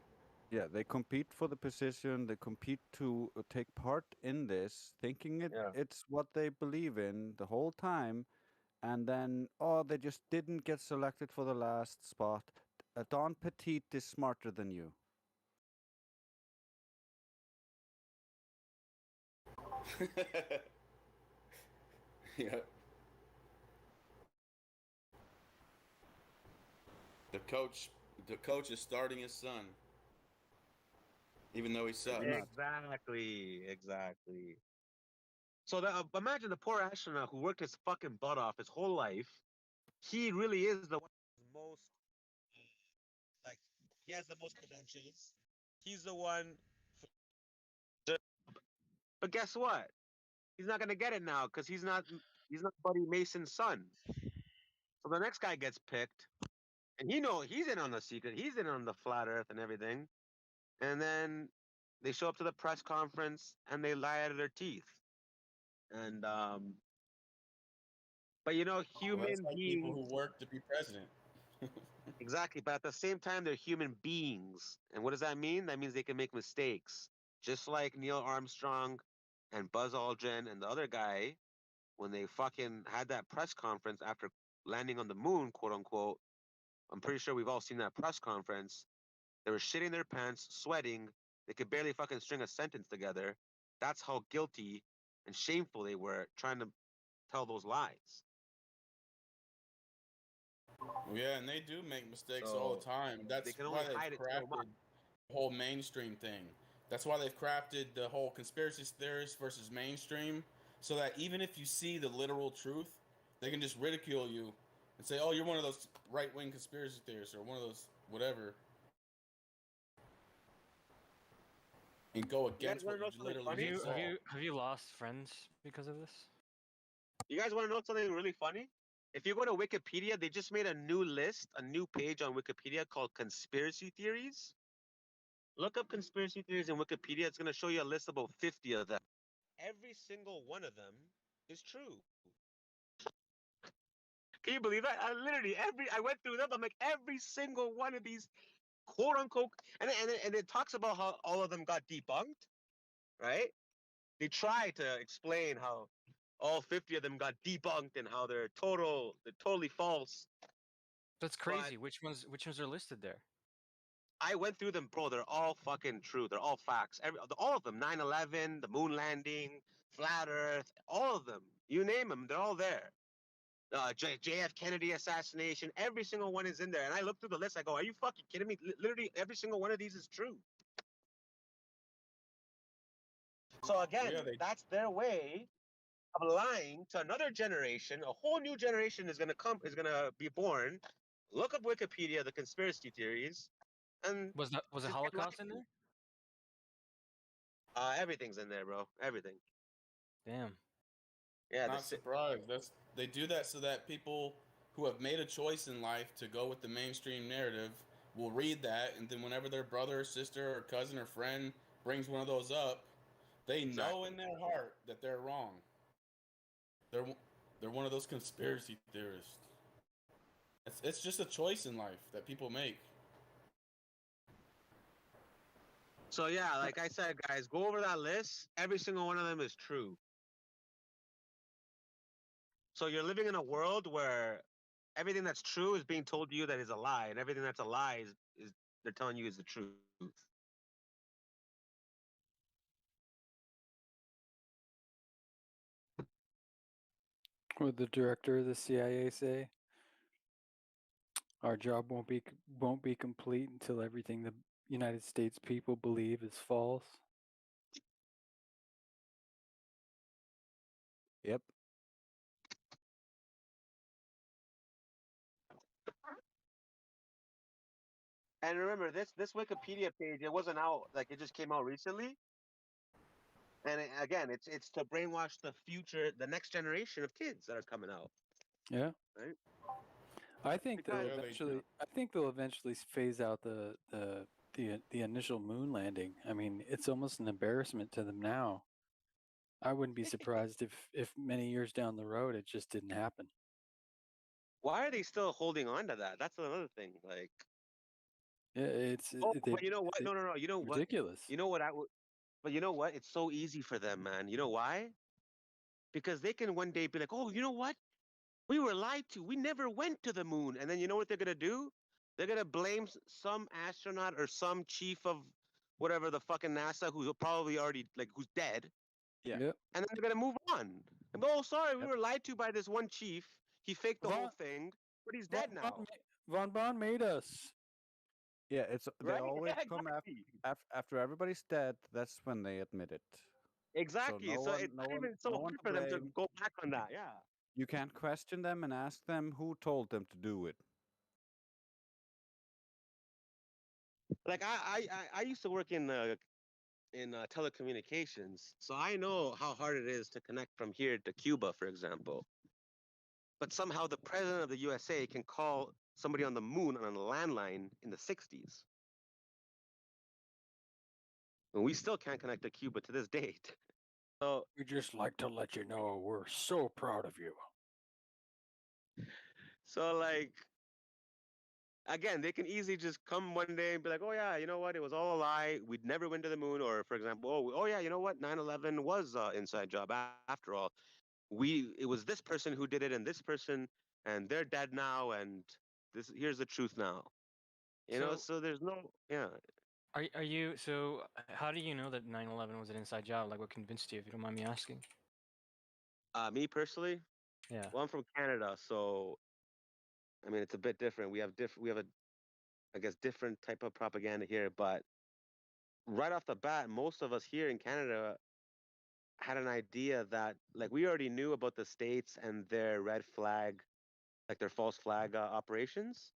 Yeah, they compete for the position. They compete to take part in this, thinking it's what they believe in the whole time, and then they just didn't get selected for the last spot. Don Petit is smarter than you. Yep. The coach is starting his son, even though he sucks. Exactly. So imagine the poor astronaut who worked his fucking butt off his whole life. He really is the one who's most, like, he has the most credentials. He's the one. But guess what? He's not gonna get it now because he's not Buddy Mason's son. So the next guy gets picked, and he's in on the secret. He's in on the flat Earth and everything. And then they show up to the press conference and they lie out of their teeth. And but That's human like people beings. who work to be president. Exactly, but at the same time, they're human beings. And what does that mean? That means they can make mistakes. Just like Neil Armstrong and Buzz Aldrin and the other guy, when they fucking had that press conference after landing on the moon, quote unquote. I'm pretty sure we've all seen that press conference. They were shitting their pants, sweating. They could barely fucking string a sentence together. That's how guilty and shameful they were trying to tell those lies. Yeah, and they do make mistakes all the time. That's they can why only hide they've it so much. crafted the whole mainstream thing. That's why they've crafted the whole conspiracy theorists versus mainstream, so that even if you see the literal truth, they can just ridicule you and say, "Oh, you're one of those right-wing conspiracy theorists or one of those whatever," and go against what you literally just saw. Have you lost friends because of this? You guys want to know something really funny? If you go to Wikipedia, they just made a new list, a new page on Wikipedia called conspiracy theories. Look up conspiracy theories in Wikipedia. It's going to show you a list of about 50 of them. Every single one of them is true. Can you believe that? I went through them. I'm like, every single one of these quote unquote, and it talks about how all of them got debunked, right? They try to explain how all 50 of them got debunked and how they're totally false. That's crazy. Which ones are listed there? I went through them, bro. They're all fucking true. They're all facts. All of them. 9/11, the moon landing, flat Earth, all of them. You name them, they're all there. JF Kennedy assassination. Every single one is in there. And I look through the list. I go, are you fucking kidding me? Literally, every single one of these is true. So again, that's their way of lying to another generation. A whole new generation is gonna be born. Look up Wikipedia, the conspiracy theories, and was the Holocaust in there? Everything's in there, bro. Everything. Damn. Yeah, Not surprised. They do that so that people who have made a choice in life to go with the mainstream narrative will read that, and then whenever their brother or sister or cousin or friend brings one of those up, they know in their heart that they're wrong. They're one of those conspiracy theorists. It's just a choice in life that people make. So yeah, like I said, guys, go over that list. Every single one of them is true. So you're living in a world where everything that's true is being told to you that is a lie, and everything that's a lie is they're telling you is the truth. What did the director of the CIA say? Our job won't be complete until everything the United States people believe is false. Yep. And remember, this Wikipedia page, it wasn't out, like it just came out recently. And again, it's to brainwash the future, the next generation of kids that are coming out. Yeah. Right. I think they'll Because- eventually. I think they'll eventually phase out the initial moon landing. I mean, it's almost an embarrassment to them now. I wouldn't be surprised if many years down the road it just didn't happen. Why are they still holding on to that? That's another thing. Like, Yeah, it's but you know what? No. You know what? ridiculous. You know what I would. But you know what? It's so easy for them, man. You know why? Because they can one day be like, oh, you know what? We were lied to. We never went to the moon. And then you know what they're gonna do? They're gonna blame some astronaut or some chief of whatever the fucking NASA who's probably already like who's dead. Yeah. Yep. And then they're gonna move on. And, oh, sorry, we were lied to by this one chief. He faked the whole thing, but he's dead now. Von Braun made us. Yeah, they Right? always Yeah, come exactly. after everybody's dead. That's when they admit it. Exactly. So So it's not even so no one hard to for them to blame. go back on that. Yeah. You can't question them and ask them who told them to do it. Like I used to work in telecommunications, so I know how hard it is to connect from here to Cuba, for example. But somehow the president of the USA can call somebody on the moon on a landline in the 60s. And we still can't connect to Cuba to this date. So We just like to let you know we're so proud of you. so like again, they can easily just come one day and be like, "Oh yeah, you know what? It was all a lie. We'd never went to the moon." Or, for example, "Oh yeah, you know what? 9/11 was an inside job after all. It was this person who did it, and this person, and they're dead now, and here's the truth now." You know, so there's no, yeah. Are you so? How do you know that 9/11 was an inside job? Like, what convinced you? If you don't mind me asking. Me personally, Yeah. well, I'm from Canada, so I mean it's a bit different. We have a, I guess, different type of propaganda here, but right off the bat, most of us here in Canada had an idea that like we already knew about the states and their red flag, like their false flag operations.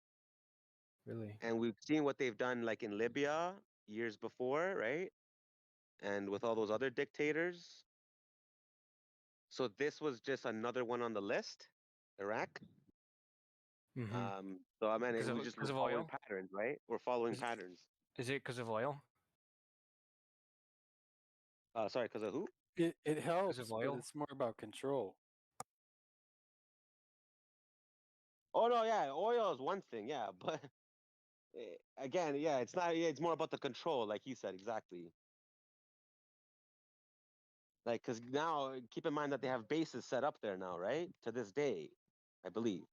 Really? And we've seen what they've done like in Libya years before, right? And with all those other dictators. So this was just another one on the list, Iraq. So I mean, we're Because of following oil. patterns, right? We're following patterns. Is it because of oil? Sorry, because of who? It helps, of but oil? it's more about control. Oh no, yeah, oil is one thing, yeah, but again, yeah, it's not. Yeah, it's more about the control, like he said, exactly. Like, because now, keep in mind that they have bases set up there now, right? To this day, I believe.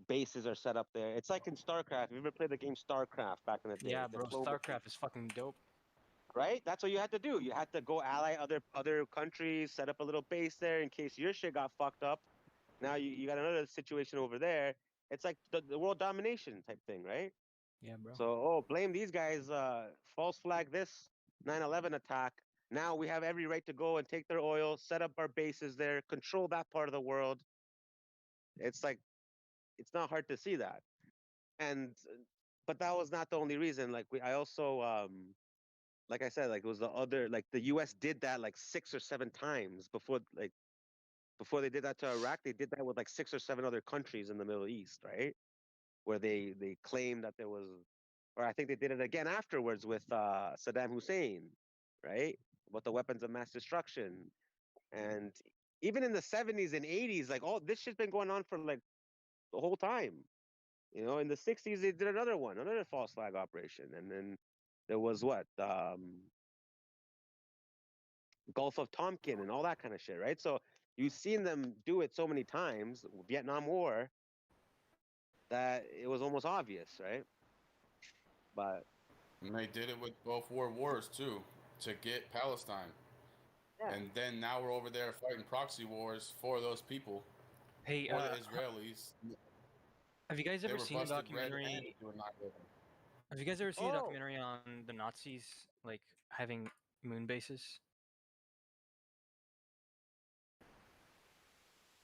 Bases are set up there. It's like in StarCraft. Have you ever played the game StarCraft back in the day? Yeah, The bro. diplomacy, StarCraft is fucking dope. right? That's what you had to do. You had to go ally other countries, set up a little base there in case your shit got fucked up. Now you got another situation over there. It's like the world domination type thing, right? Yeah, bro. So, oh, blame these guys, false flag this 9/11 attack. Now we have every right to go and take their oil, set up our bases there, control that part of the world. It's like, it's not hard to see that. And, but that was not the only reason. Like, I also, like I said, like it was the other, like the U.S. did that like 6 or 7 times before they did that to Iraq. They did that with like 6 or 7 other countries in the Middle East, right? Where they claimed that there was, or I think they did it again afterwards with Saddam Hussein, right? About the weapons of mass destruction. And even in the 70s and 80s, like all this shit's been going on for like the whole time. You know, in the 60s they did another false flag operation, and then there was what Gulf of Tonkin and all that kind of shit, right? So you've seen them do it so many times, Vietnam War, that it was almost obvious, right? But and they did it with both world wars too, to get Palestine. Yeah. And then now we're over there fighting proxy wars for those people. Hey, for the Israelis. Have you guys They ever were seen the busted documentary? red-handed doing 9/11. Have you guys ever seen the Oh. documentary on the Nazis like having moon bases?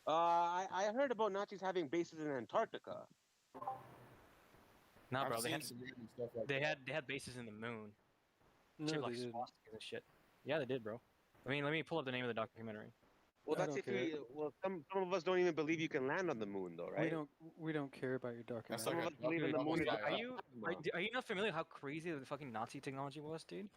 I heard about Nazis having bases in Antarctica. Nah, I've bro, they seen had some random stuff like they that. had bases in the moon. No, Shit, they like didn't. swastikas and shit. Yeah, they did, bro. I mean, let me pull up the name of the documentary. Well, I that's don't if care. you. Well, some of us don't even believe you can land on the moon, though, right? We don't care about your That's documentary. like Some of us believe in the double moon. psyop. Are you not familiar how crazy the fucking Nazi technology was, dude?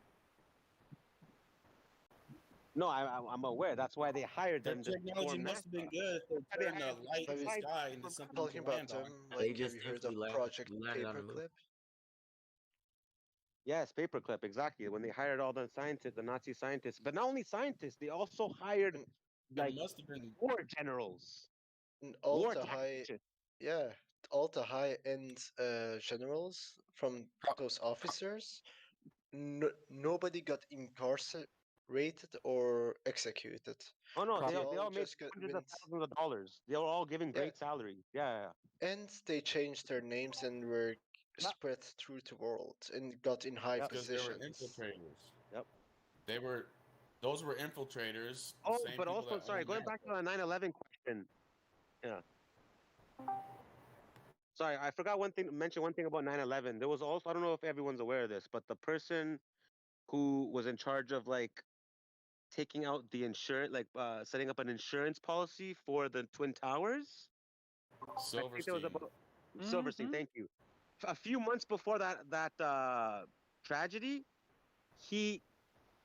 No, I'm aware. That's why they hired Their them to technology form must have been NASA. good. They turned the light in the Besides- sky into something you Talking can land about them, on. like, have you heard of Project landed on the moon. Paperclip? Yes, paperclip, exactly. When they hired all the scientists, the Nazi scientists, but not only scientists, they also hired like must have been war generals, All war the high, tacticians. yeah, all the high-end generals from those officers. Nobody got incarcerated or executed. Oh no, They they all all made just got hundreds of went. thousands of dollars. They were all given great salaries. Yeah. And they changed their names and were spread through the world and got in high Because they were positions. infiltrators. Yep. Those were infiltrators. Oh, same but people also, that sorry, own going back to the 9/11 question. Yeah. Sorry, I forgot mention one thing about 9/11. There was also, I don't know if everyone's aware of this, but the person who was in charge of like taking out the insurance, like setting up an insurance policy for the Twin Towers. I think there was about Silverstein. Thank you. A few months before that tragedy, he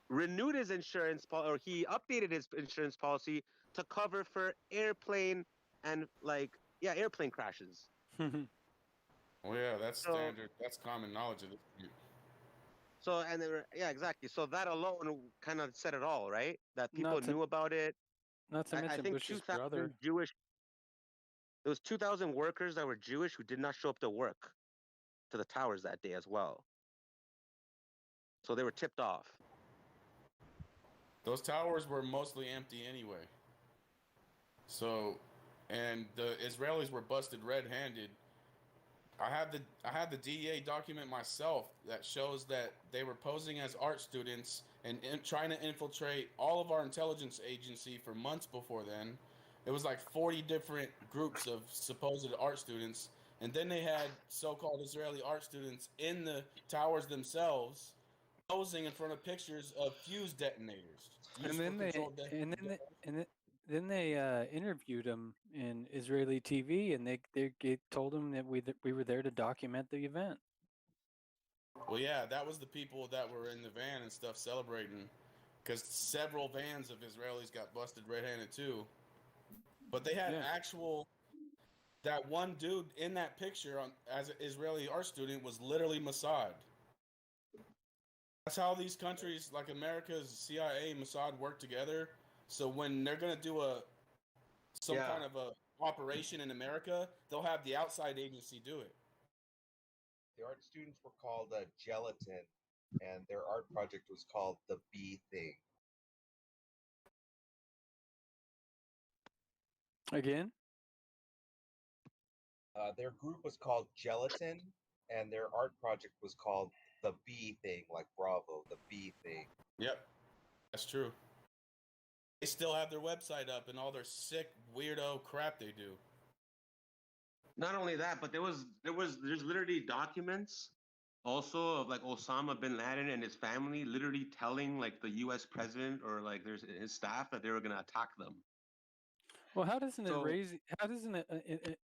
renewed his insurance or he updated his insurance policy to cover for airplane and airplane crashes. Well, yeah, that's standard. That's common knowledge of this. So, and they were, yeah, exactly. So that alone kind of said it all, right? That people knew about it. Not to I mention think Bush's 2,000 brother. Jewish. There was 2,000 workers that were Jewish who did not show up to work to the towers that day as well. So they were tipped off. Those towers were mostly empty anyway. So, and the Israelis were busted red-handed. I had the DEA document myself that shows that they were posing as art students and trying to infiltrate all of our intelligence agency for months before then. It was like 40 different groups of supposed art students, and then they had so-called Israeli art students in the towers themselves posing in front of pictures of fuse detonators. And then they interviewed him in Israeli TV, and they told him that we were there to document the event. Well, yeah, that was the people that were in the van and stuff celebrating, because several vans of Israelis got busted red-handed too. But they had actual. That one dude in that picture as an Israeli art student was literally Mossad. That's how these countries like America's CIA, Mossad work together. So when they're gonna do some kind of a operation in America, they'll have the outside agency do it. The art students were called Gelatin, and their art project was called The Bee Thing. Again? Their group was called Gelatin, and their art project was called The Bee Thing, like Bravo, The Bee Thing. Yep, that's true. They still have their website up and all their sick, weirdo crap they do. Not only that, but there's literally documents also of like Osama bin Laden and his family literally telling like the U.S. president or like there's his staff that they were gonna attack them. Well, how does So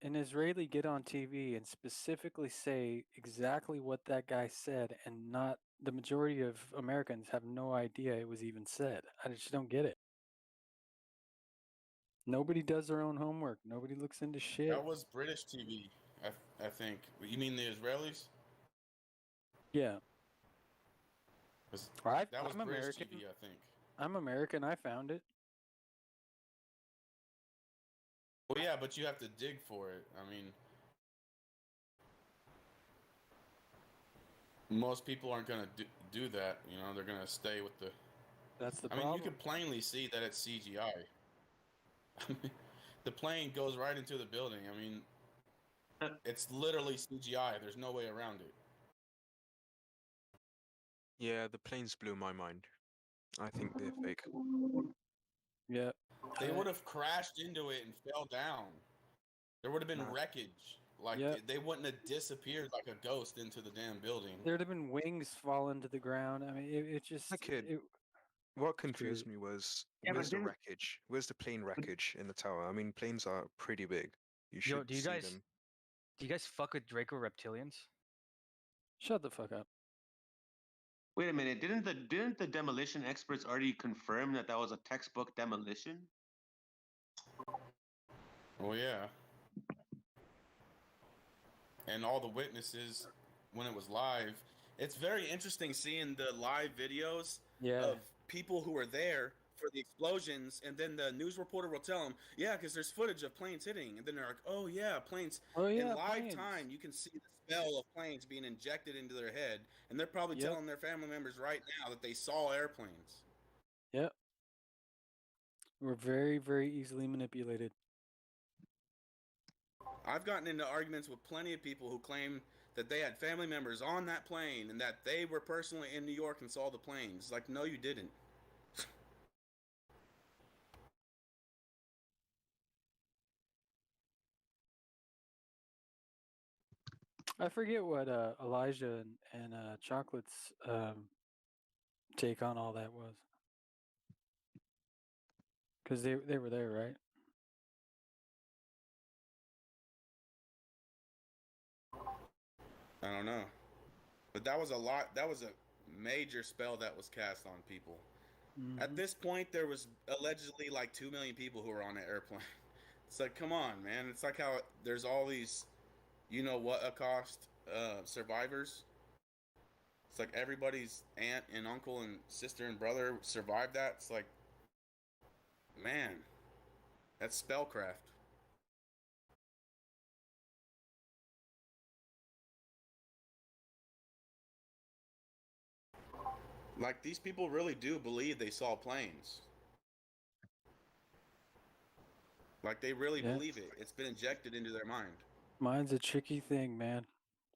an Israeli get on TV and specifically say exactly what that guy said, and not the majority of Americans have no idea it was even said? I just don't get it. Nobody does their own homework. Nobody looks into shit. That was British TV, I think. You mean the Israelis? Yeah. That was I'm British American. TV, I think. I'm American. I found it. Well, yeah, but you have to dig for it. I mean, most people aren't gonna do that. You know, they're gonna stay with the. That's the I problem. mean, you can plainly see that it's CGI. The plane goes right into the building. I mean, it's literally CGI. There's no way around it. Yeah, the planes blew my mind. I think they're fake. Yeah. They would have crashed into it and fell down. There would have been wreckage. Like, they wouldn't have disappeared like a ghost into the damn building. There'd have been wings falling to the ground. I mean, it just. What confused me was where's the wreckage? Where's the plane wreckage in the tower? I mean, planes are pretty big. You should do you see guys them. do you guys fuck with Draco reptilians? Shut the fuck up. wait a minute, didn't the demolition experts already confirm that that was a textbook demolition? Oh yeah. And all the witnesses when it was live. It's very interesting seeing the live videos of people who were there for the explosions, and then the news reporter will tell them, yeah, because there's footage of planes hitting, and then they're like, oh yeah, planes. In live time, you can see the smell of planes being injected into their head, and they're probably telling their family members right now that they saw airplanes. Yep. We're very, very easily manipulated. I've gotten into arguments with plenty of people who claim that they had family members on that plane and that they were personally in New York and saw the planes. Like, no, you didn't. I forget what Elijah and Chocolate's take on all that was. Because they were there, right? I don't know. But that was a lot. That was a major spell that was cast on people. At this point, there was allegedly like 2 million people who were on the airplane. It's like, come on, man. It's like how there's all these, you know what, cost survivors. It's like everybody's aunt and uncle and sister and brother survived that. It's like, man, that's spellcraft. Like, these people really do believe they saw planes. Like, they really believe it. It's been injected into their mind. Mine's a tricky thing, man.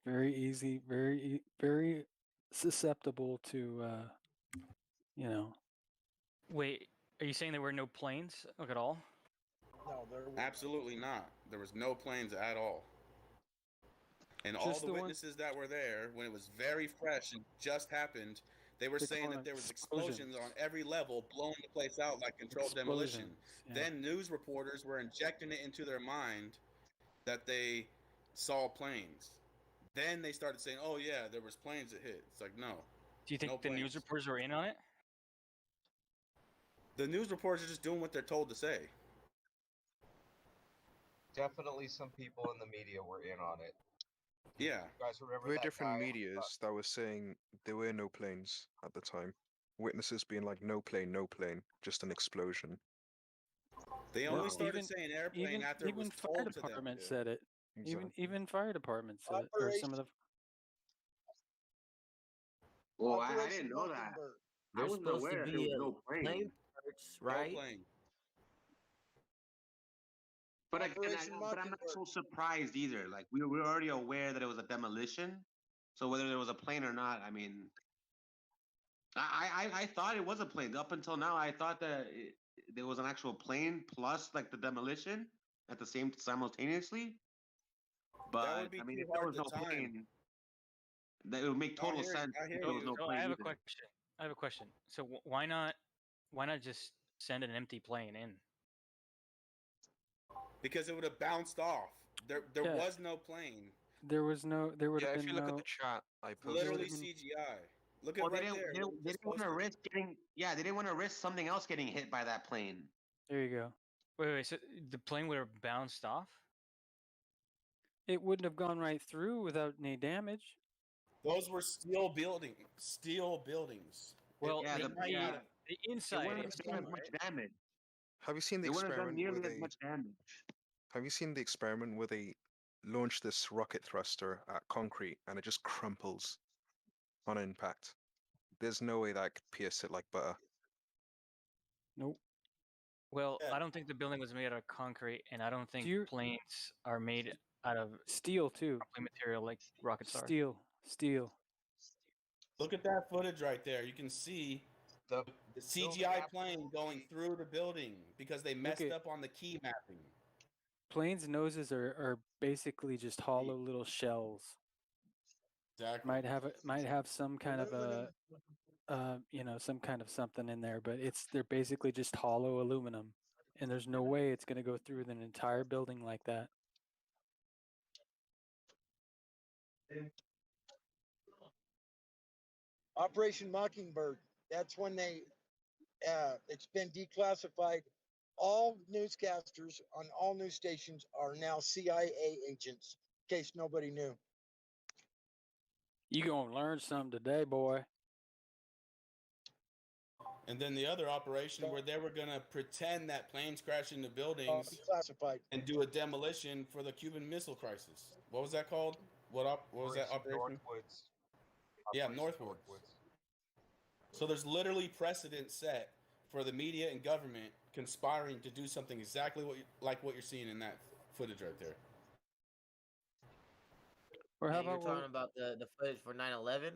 Very easy, very susceptible to, you know. Wait, are you saying there were no planes? Look at all? No, there were Absolutely not. There was no planes at all. And all the witnesses that were there, when it was very fresh and just happened, they were saying that there was explosions on every level, blowing the place out like controlled demolition. Then news reporters were injecting it into their mind that they saw planes. Then they started saying, oh yeah, there was planes that hit. It's like, no. Do you think the news reporters were in on it? The news reporters are just doing what they're told to say. definitely some people in the media were in on it. Yeah. You guys remember There were that different guy? medias that were saying there were no planes at the time. Witnesses being like, no plane, just an explosion. They only started saying airplane after it was told fire to them. department said it. Exactly. Even fire departments said it, or some of the. Well, I didn't know that. I wasn't aware that there was no plane. Right? No plane. But I'm not so surprised either. Like we were already aware that it was a demolition, so whether there was a plane or not, I mean, I thought it was a plane up until now. I thought that there was an actual plane plus like the demolition at the same simultaneously. But I mean, if there was no plane, That it would make total sense if there was no So plane I have a either. question. I have a question. So why not just send an empty plane in? Because it would have bounced off. There Yeah. was no plane. There was no. There would have Yeah, if been you look no. at the chat, I It's posted. literally CGI. Look at Well, right there. They didn't want to risk getting. Yeah, they didn't want to risk something else getting hit by that plane. There you go. Wait. So the plane would have bounced off? It wouldn't have gone right through without any damage. Those were steel buildings. Well, Yeah, the inside. It wouldn't have done as much damage. Have you seen the They wouldn't have done experiment nearly where as much damage. Have you seen the experiment where they launch this rocket thruster at concrete and it just crumples on impact? There's no way that could pierce it like butter. Nope. Well, I don't think the building was made out of concrete, and I don't think planes are made out of steel too. Material like rocket stars. Steel. Look at that footage right there. You can see the CGI plane going through the building because they messed up on the key mapping. Planes' noses are basically just hollow little shells. Exactly. Might have some kind of a some kind of something in there, but they're basically just hollow aluminum, and there's no way it's going to go through an entire building like that. Operation Mockingbird. That's when it's been declassified. All newscasters on all news stations are now CIA agents, in case nobody knew. You gonna learn something today, boy. And then the other operation where they were gonna pretend that planes crash into buildings and do a demolition for the Cuban Missile Crisis. What was that called? What was that operation? Northwoods. Yeah, Northwoods. So there's literally precedent set for the media and government conspiring to do something exactly like what you're seeing in that footage right there. Or how you're talking about the footage for 9/11?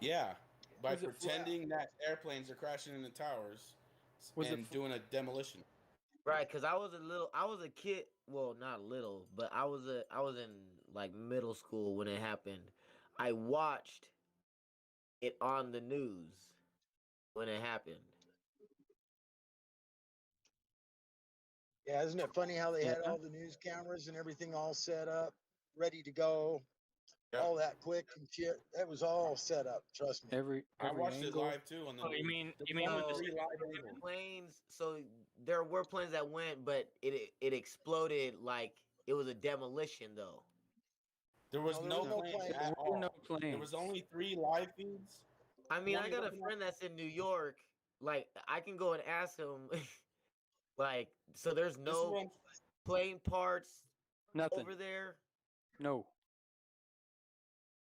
Yeah, by pretending that airplanes are crashing into towers and doing a demolition. Right, because I was a kid. Well, not little, but I was in like middle school when it happened. I watched it on the news when it happened. Yeah, isn't it funny how they had all the news cameras and everything all set up, ready to go, all that quick and shit? That was all set up. Trust me. Every I watched angle. it live too. On the you mean planes? So there were planes that went, but it exploded like it was a demolition though. There was no planes at all. No planes. There was only 3 live feeds. I mean, I got a friend that's in New York. Like, I can go and ask him. Like, so there's no plane parts over there? No.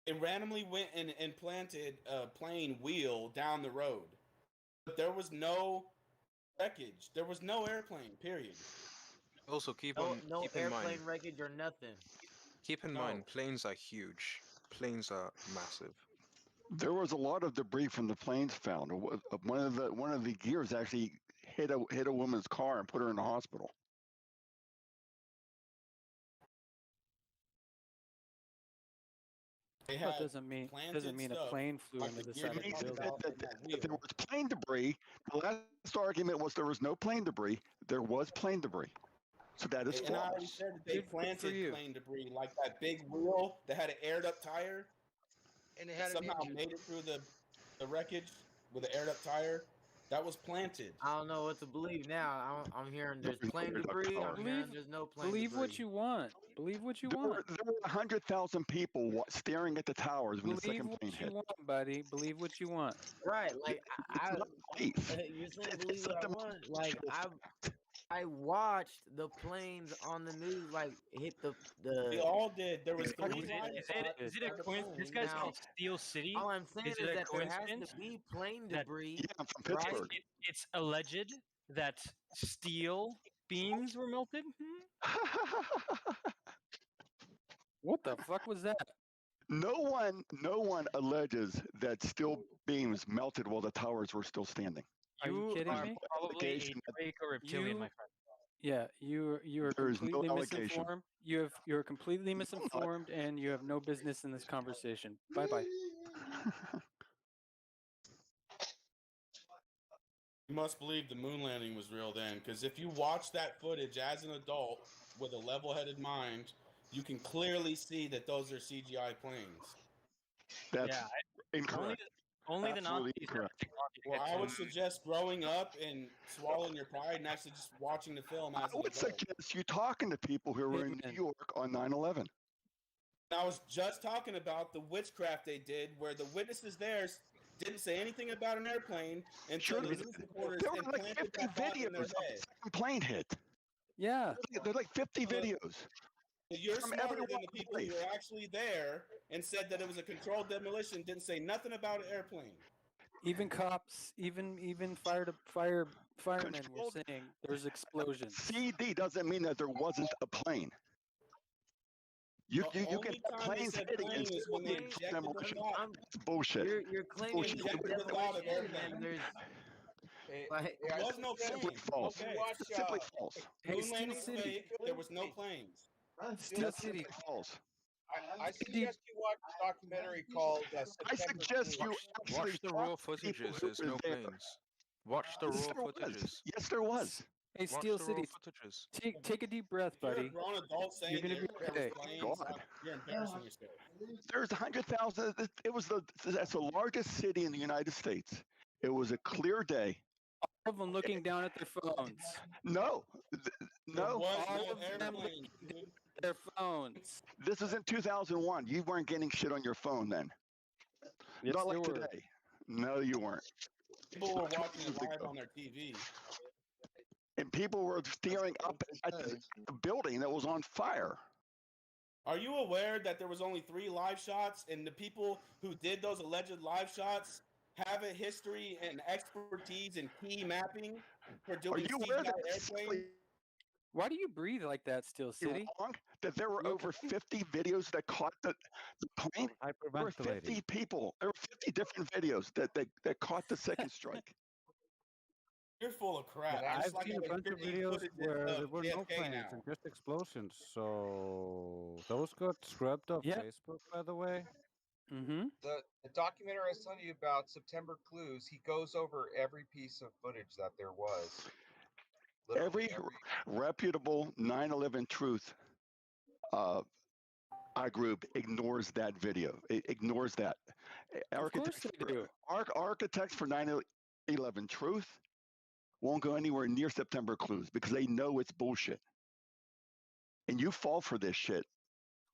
It randomly went and planted a plane wheel down the road. But there was no wreckage. There was no airplane, period. Also, keep No in mind. airplane wreckage or nothing. Keep in mind, planes are huge. Planes are massive. There was a lot of debris from the planes found. One of the gears actually hit a woman's car and put her in the hospital. That doesn't mean a plane flew into the side of the building. If there was plane debris, the last argument was there was no plane debris. There was plane debris. So that is And I already false. said that they planted plane debris, like that big wheel that had an aired up tire. And it had somehow made it through the wreckage with an aired up tire. That was planted. I don't know what to believe now. I'm hearing there's plane debris. I'm hearing there's no plane Believe debris. what you want. Believe what you There want. were 100,000 people staring at the towers when the Believe second what plane you hit. want, buddy. Believe what you want. Right, like Belief. you're saying believe what I want. Like I watched the planes on the news like hit the. We all did. There was 3 Is it a coincidence? This guy's called Steel City. All I'm saying is it a that there has coincidence to be plane that- debris. Yeah, I'm from Pittsburgh. It's alleged that steel beams were melted. What the fuck was that? No one alleges that steel beams melted while the towers were still standing. You kidding are me? probably a Allegation that- Draco reptilian, my friend. Yeah, you're There is no completely allegation. misinformed. You're completely misinformed, and you have no business in this conversation. Bye bye. You must believe the moon landing was real then, because if you watch that footage as an adult with a level-headed mind, you can clearly see that those are CGI planes. That's Yeah, incorrect. only the Absolutely Nazis have incorrect. the technology to Well, get I to would the moon. suggest growing up and swallowing your pride and actually just watching the film I as an would adult. suggest you talking to people who were in New York on 9/11. I was just talking about the witchcraft they did, where the witnesses there didn't say anything about an airplane until the news reporters There were like implanted 50 that thought in their videos of the head. second plane hit. Yeah. There's like 50 So videos. you're From smarter every than the walk of people who life. were actually there and said that it was a controlled demolition, didn't say nothing about an airplane. Even cops, even firemen were saying there's explosions. CD doesn't mean that there wasn't a plane. You The can only have time they planes said hitting plane and is still when they be injected the demolition. thought. That's bullshit. You're That's claiming bullshit. Injected the thought of demolition, airplane. and there's like There was no plane. Simply false. Okay. It's simply false. Hey, Moon Steel landing's City. fake. There was no planes. Steel That's City. simply false. I suggest you watch a documentary called I September suggest you Blues. actually Watch the raw talk to people footages. who There's were no there. planes. Watch the Yes, raw there was. footages. Yes, there was. Hey, Watch Steel the raw City. footages. Take a deep breath, If you're a buddy. grown adult saying You're gonna there, be there was okay. planes, God. you're embarrassing yourself. There's 100,000. That's the largest city in the United States. It was a clear day. All of them looking down at their phones. No, There no. was All no of them airplane, looking dude. at their phones. This is in 2001. You weren't getting shit on your phone then. Yes, Not like there were. today. No, you weren't. People were 20 watching years it live ago. on their TV. And people were staring up at the building that was on fire. Are you aware that there was only 3 live shots, and the people who did those alleged live shots have a history and expertise in key mapping for Are doing you aware CGI that airplanes? Why do you breathe like that, Steel City? wrong? That there were You over 50 videos that caught the plane? There were 50 people. There were 50 different videos that caught the second strike. You're full of crap. Yeah, You're I've just like seen a having bunch of 50 videos footages where of there were no JFK planes now. and just explosions. So those got scrubbed off Yeah. Facebook, by the way. Mm-hmm. The documentary I was telling you about, September Clues, he goes over every piece of footage that there was. Every reputable 9/11 truth group ignores that video. It ignores that. Of course they do. Architects for 9/11 truth won't go anywhere near September Clues because they know it's bullshit. And you fall for this shit.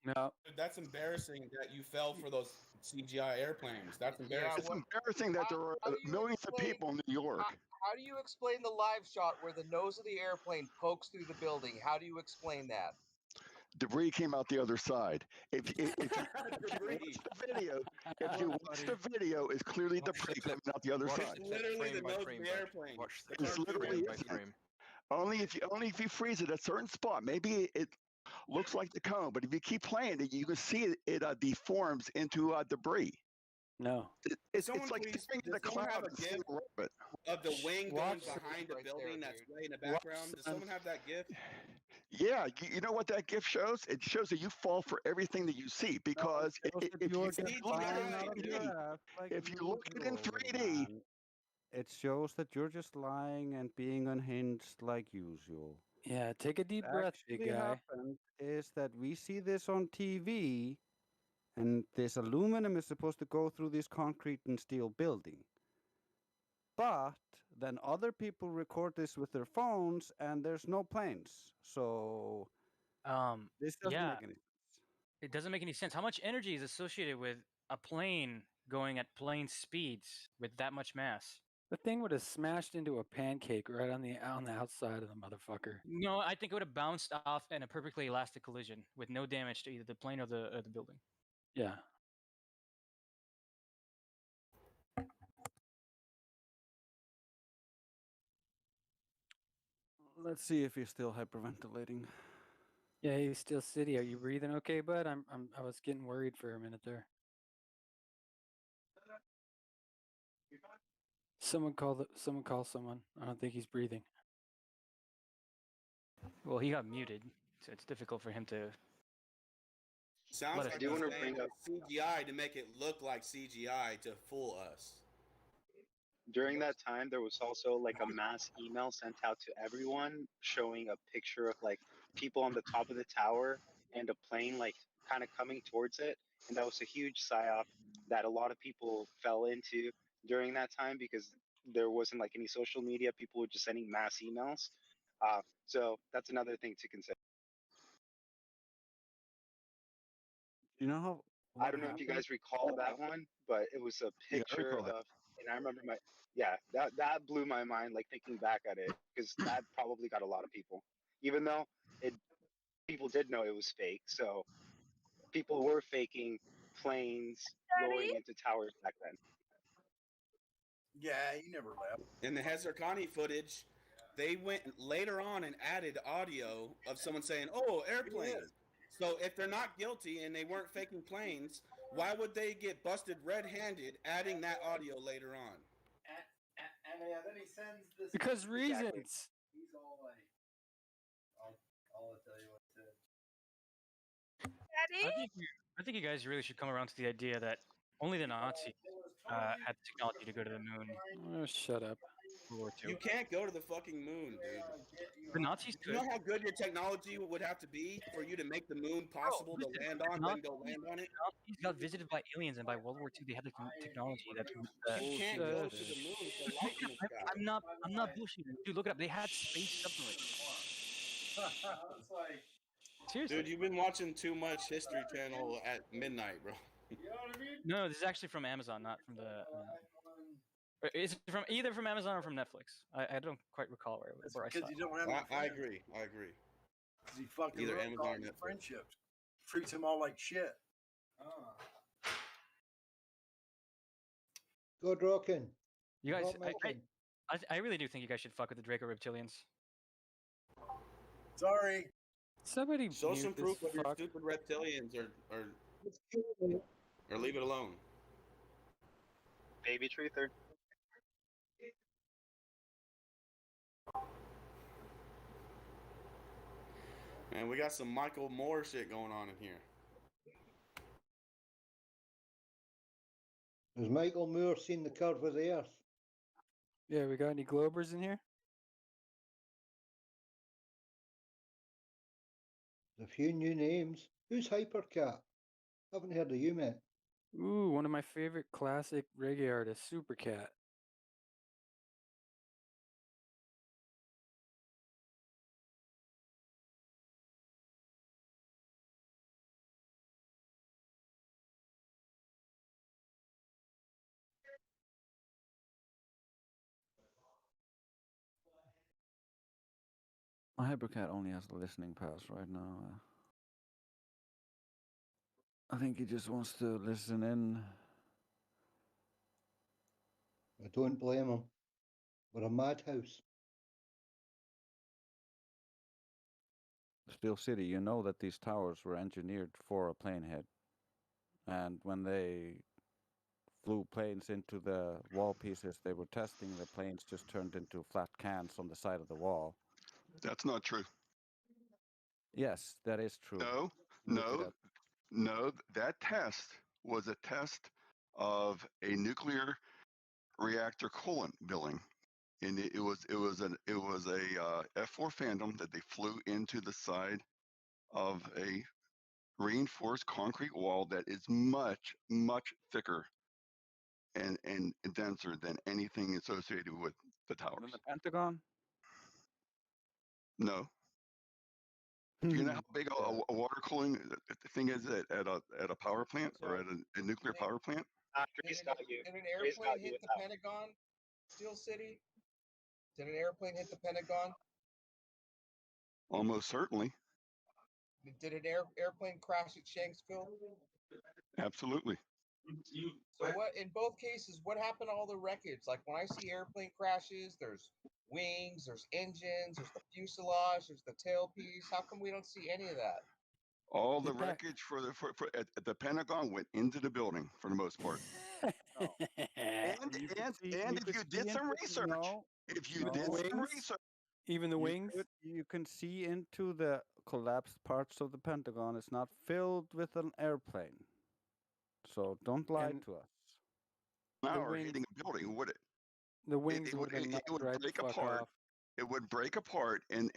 No. Dude, that's embarrassing that you fell for those CGI airplanes. That's embarrassing. It's embarrassing that there are millions of people in New York. How do you explain the live shot where the nose of the airplane pokes through the building? How do you explain that? Debris came out the other side. If you Debris. if you watch the video, it's clearly debris coming out the other Watch side. the clip Literally frame the by nose of frame, the bud. airplane. Watch the It's clip literally frame by isn't. frame. Only if you freeze it at a certain spot. Maybe it looks like the cone, but if you keep playing it, you can see it deforms into debris. No. It's Someone like please, staring at does the someone cloud have a and seeing GIF a rabbit. of the wing going Watch behind the right building there, that's dude. way in the Watch background? Does some- someone have that GIF? Yeah, you know what that GIF shows? It shows that you fall for everything that you see because It shows that if you you're look just at lying out it of in your 3D, ass like if you look at it in usual, 3D, man. It shows that you're just lying and being unhinged like usual. Yeah, take a deep breath, big Actually guy. happened is that we see this on TV, and this aluminum is supposed to go through this concrete and steel building. But then other people record this with their phones, and there's no planes. So this doesn't Yeah, make any sense. it doesn't make any sense. How much energy is associated with a plane going at plane speeds with that much mass? The thing would have smashed into a pancake right on the outside of the motherfucker. No, I think it would have bounced off in a perfectly elastic collision with no damage to either the plane or the building. Yeah. Let's see if he's still hyperventilating. Yeah, he's Steel City. Are you breathing okay, bud? I was getting worried for a minute there. Someone call someone. I don't think he's breathing. Well, he got muted, so it's difficult for him to. Sounds Let us like know. he's saying it's CGI to make it look like CGI to fool us. During that time, there was also like a mass email sent out to everyone showing a picture of like people on the top of the tower and a plane like kind of coming towards it. And that was a huge psyop that a lot of people fell into during that time because there wasn't like any social media. People were just sending mass emails. So that's another thing to consider. You know how? I don't know if you guys recall that one, but it was a Yeah, I picture recall that. of, and I remember that blew my mind, like thinking back at it, because that probably got a lot of people, even though people did know it was fake. So people were faking planes going into towers back then. Yeah, he never left. In the Hezarkhani footage, they went later on and added audio of someone saying, "Oh, airplane." So if they're not guilty and they weren't faking planes, why would they get busted red-handed adding that audio later on? And then he sends this. Because reasons. He's all like, I'll tell you what to. I think you guys really should come around to the idea that only the Nazis had the technology to go to the moon. Oh, shut up. World War II. You can't go to the fucking moon, dude. The Nazis Do you know how good your technology would have to be for you to make the moon possible to land on, then go land on it? Nazis got visited by aliens, and by World War II, they had the technology that. You can't go to the moon for light in the sky. I'm not bullshitting, dude. Look it up. They had space submarines. It's like. Seriously. Dude, you've been watching too much History Channel at midnight, bro. You know what I mean? No, this is actually from Amazon, not from the. It's from either from Amazon or from Netflix. I don't quite recall where I saw Because you don't have. I agree. I agree. Because he fucking Either ruined Amazon all or his Netflix. friendships. Treats them all like shit. Good rocking. You guys, Not making. I really do think you guys should fuck with the Draco reptilians. Sorry. Somebody Show some mute proof this of your fuck. stupid reptilians, or leave it alone. Baby truther. Man, we got some Michael Moore shit going on in here. Has Michael Moore seen the curve of the earth? Yeah, we got any Globers in here? There's a few new names. Who's Hypercat? Haven't heard of you, mate. Ooh, one of my favorite classic reggae artists, Supercat. My Hypercat only has the listening pass right now. I think he just wants to listen in. I don't blame him. We're a madhouse. Steel City, you know that these towers were engineered for a plane head. And when they flew planes into the wall pieces they were testing, the planes just turned into flat cans on the side of the wall. That's not true. Yes, that is true. No. That test was a test of a nuclear reactor coolant billing, and it was a F-4 Phantom that they flew into the side of a reinforced concrete wall that is much thicker and denser than anything associated with the towers. In the Pentagon? No. Do you know how big a water cooling thing is at a power plant or at a nuclear power plant? Did an airplane hit the Pentagon, Steel City? Did an airplane hit the Pentagon? Almost certainly. Did an airplane crash at Shanksville? Absolutely. So what? In both cases, what happened to all the wreckage? Like when I see airplane crashes, there's wings, there's engines, there's the fuselage, there's the tailpiece. How come we don't see any of that? All the wreckage for at the Pentagon went into the building for the most part. And if you did some research, Even the wings? You can see into the collapsed parts of the Pentagon. It's not filled with an airplane. So don't lie to us. Or hitting a building, would it? The wings would have knocked right the fuck off. It would break apart, and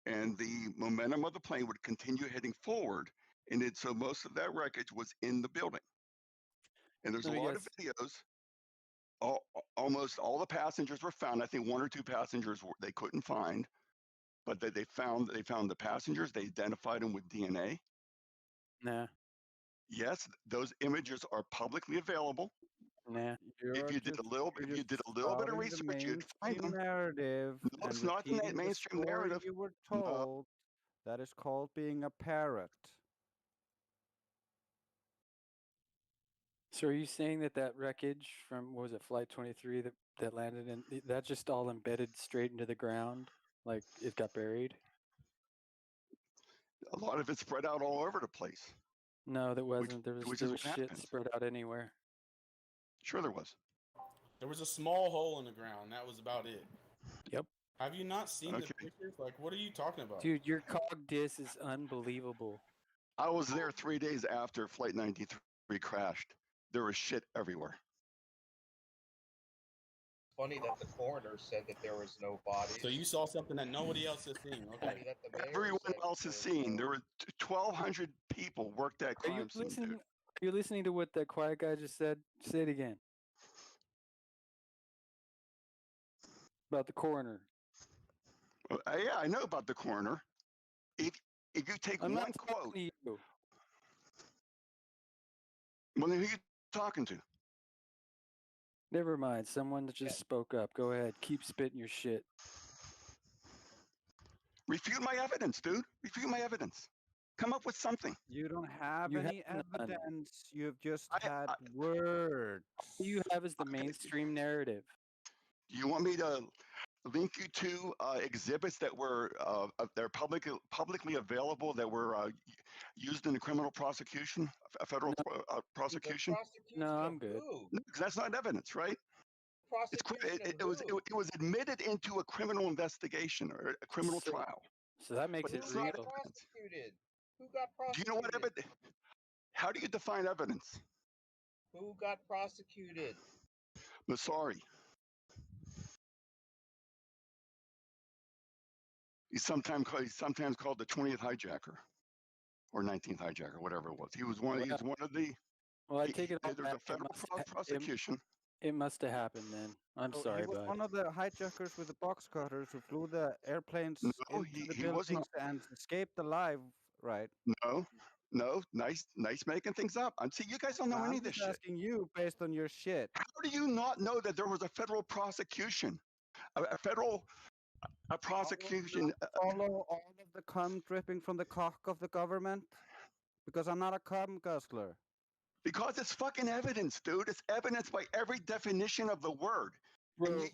the momentum of the plane would continue heading forward, and so most of that wreckage was in the building. And there's a lot of videos. Almost all the passengers were found. I think one or two passengers they couldn't find, but they found the passengers. They identified them with DNA. Nah. Yes, those images are publicly available. Nah. If you did a little bit of research, you'd find them. Narrative. No, it's not the mainstream narrative. You were told that is called being a parrot. So are you saying that wreckage from, what was it, Flight 23 that landed in, that just all embedded straight into the ground? Like it got buried? A lot of it spread out all over the place. No, there wasn't. There was shit happens. spread out anywhere. Sure there was. There was a small hole in the ground. That was about it. Yep. Have you not seen the pictures? Like, what are you talking about? Dude, your cog dis is unbelievable. I was there 3 days after Flight 93 crashed. There was shit everywhere. Funny that the coroner said that there was no body. So you saw something that nobody else has seen. Okay. Everyone else has seen. There were 1,200 people worked that crime scene, dude. Are you listening to what that quiet guy just said? Say it again. About the coroner. Yeah, I know about the coroner. If you take one quote. To you. Well, then who are you talking to? Never mind. Someone that just spoke up. Go ahead. Keep spitting your shit. Refute my evidence, dude. Refute my evidence. Come up with something. You don't have You any have none. evidence. You've just had words. All you have is the mainstream narrative. Do you want me to link you to exhibits that were they're publicly available that were used in a criminal prosecution, a federal prosecution? No, I'm good. No, 'cause that's not evidence, right? It was admitted into a criminal investigation or a criminal trial. So that makes it it's not real. Prosecuted. Who got prosecuted? Do you know what evidence? How do you define evidence? Who got prosecuted? Masari. He's sometimes called the 20th hijacker or 19th hijacker, whatever it was. He was one. He was one of the. Well, I take it all There's back. a federal prosecution. It must have happened then. I'm sorry, he was bud. one of the hijackers with the box cutters who flew the airplanes No, into the he wasn't. buildings and escaped alive, right? No, nice making things up. See, you guys don't know any of this shit. I'm shit. asking you based on your shit. How do you not know that there was a federal prosecution? A federal prosecution. Follow all of the cum dripping from the cock of the government? Because I'm not a cum guzzler. Because it's fucking evidence, dude. It's evidence by every definition of the word. Bro,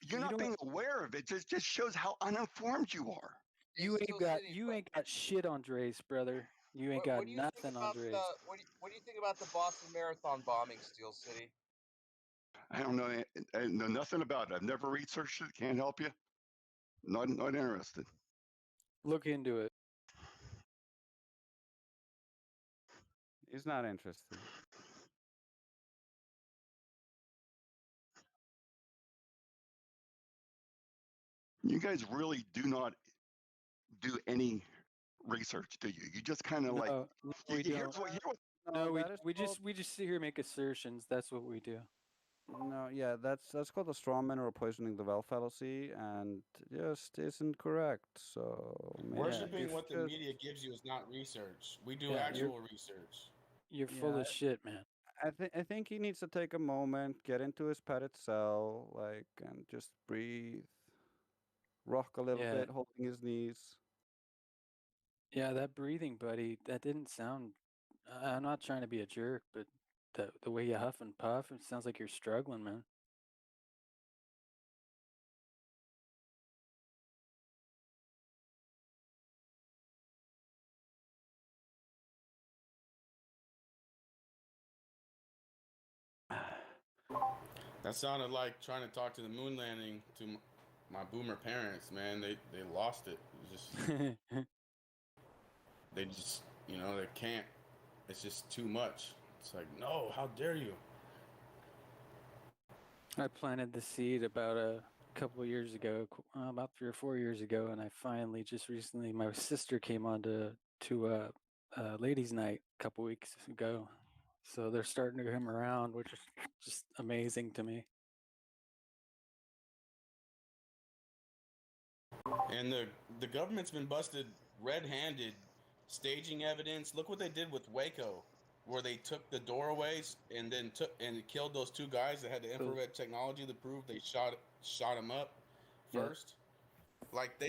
you're not being aware of it. It just shows how uninformed you are. You ain't got shit on Dre's, brother. You ain't got nothing on Dre's. What do you think about the Boston Marathon bombing, Steel City? I don't know. I know nothing about it. I've never researched it. Can't help you. Not interested. Look into it. He's not interested. You guys really do not do any research, do you? You just kind of like. We don't. No, we just sit here and make assertions. That's what we do. No, yeah, that's called a straw man or poisoning the well fallacy, and just isn't correct. So Worshipping what the media gives you is not research. We do actual research. You're full of shit, man. I think he needs to take a moment, get into his padded cell, and just breathe, rock a little bit, holding his knees. Yeah, that breathing, buddy, that didn't sound. I'm not trying to be a jerk, but the way you huff and puff, it sounds like you're struggling, man. That sounded like trying to talk to the moon landing my boomer parents, man, they lost it. Just they just they can't. It's just too much. It's like, no, how dare you? I planted the seed about a couple of years ago, about 3 or 4 years ago, and I finally just recently, my sister came on to a ladies' night a couple weeks ago, so they're starting to come around, which is just amazing to me. And the government's been busted red-handed, staging evidence. Look what they did with Waco, where they took the doorways and then killed those 2 guys that had the infrared technology to prove they shot them up first. Yeah. Like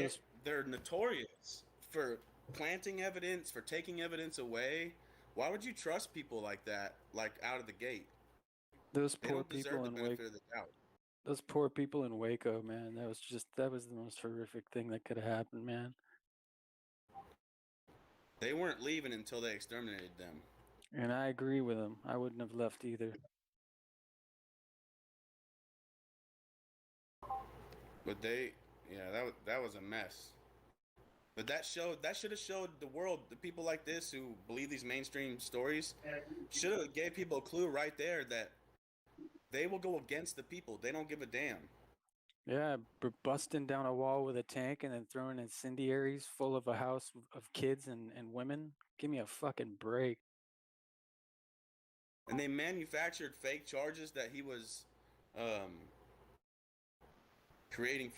they're notorious for planting evidence, for taking evidence away. Why would you trust people like that, like out of the gate? Those they poor don't deserve people the in benefit of the doubt. Those poor people in Waco, man. That was the most horrific thing that could have happened, man. They weren't leaving until they exterminated them. And I agree with them. I wouldn't have left either. But that was a mess. But that should have showed the world, the people like this who believe these mainstream stories, should have gave people a clue right there that they will go against the people. They don't give a damn. Yeah, busting down a wall with a tank and then throwing incendiaries full of a house of kids and women. Give me a fucking break. And they manufactured fake charges that he was creating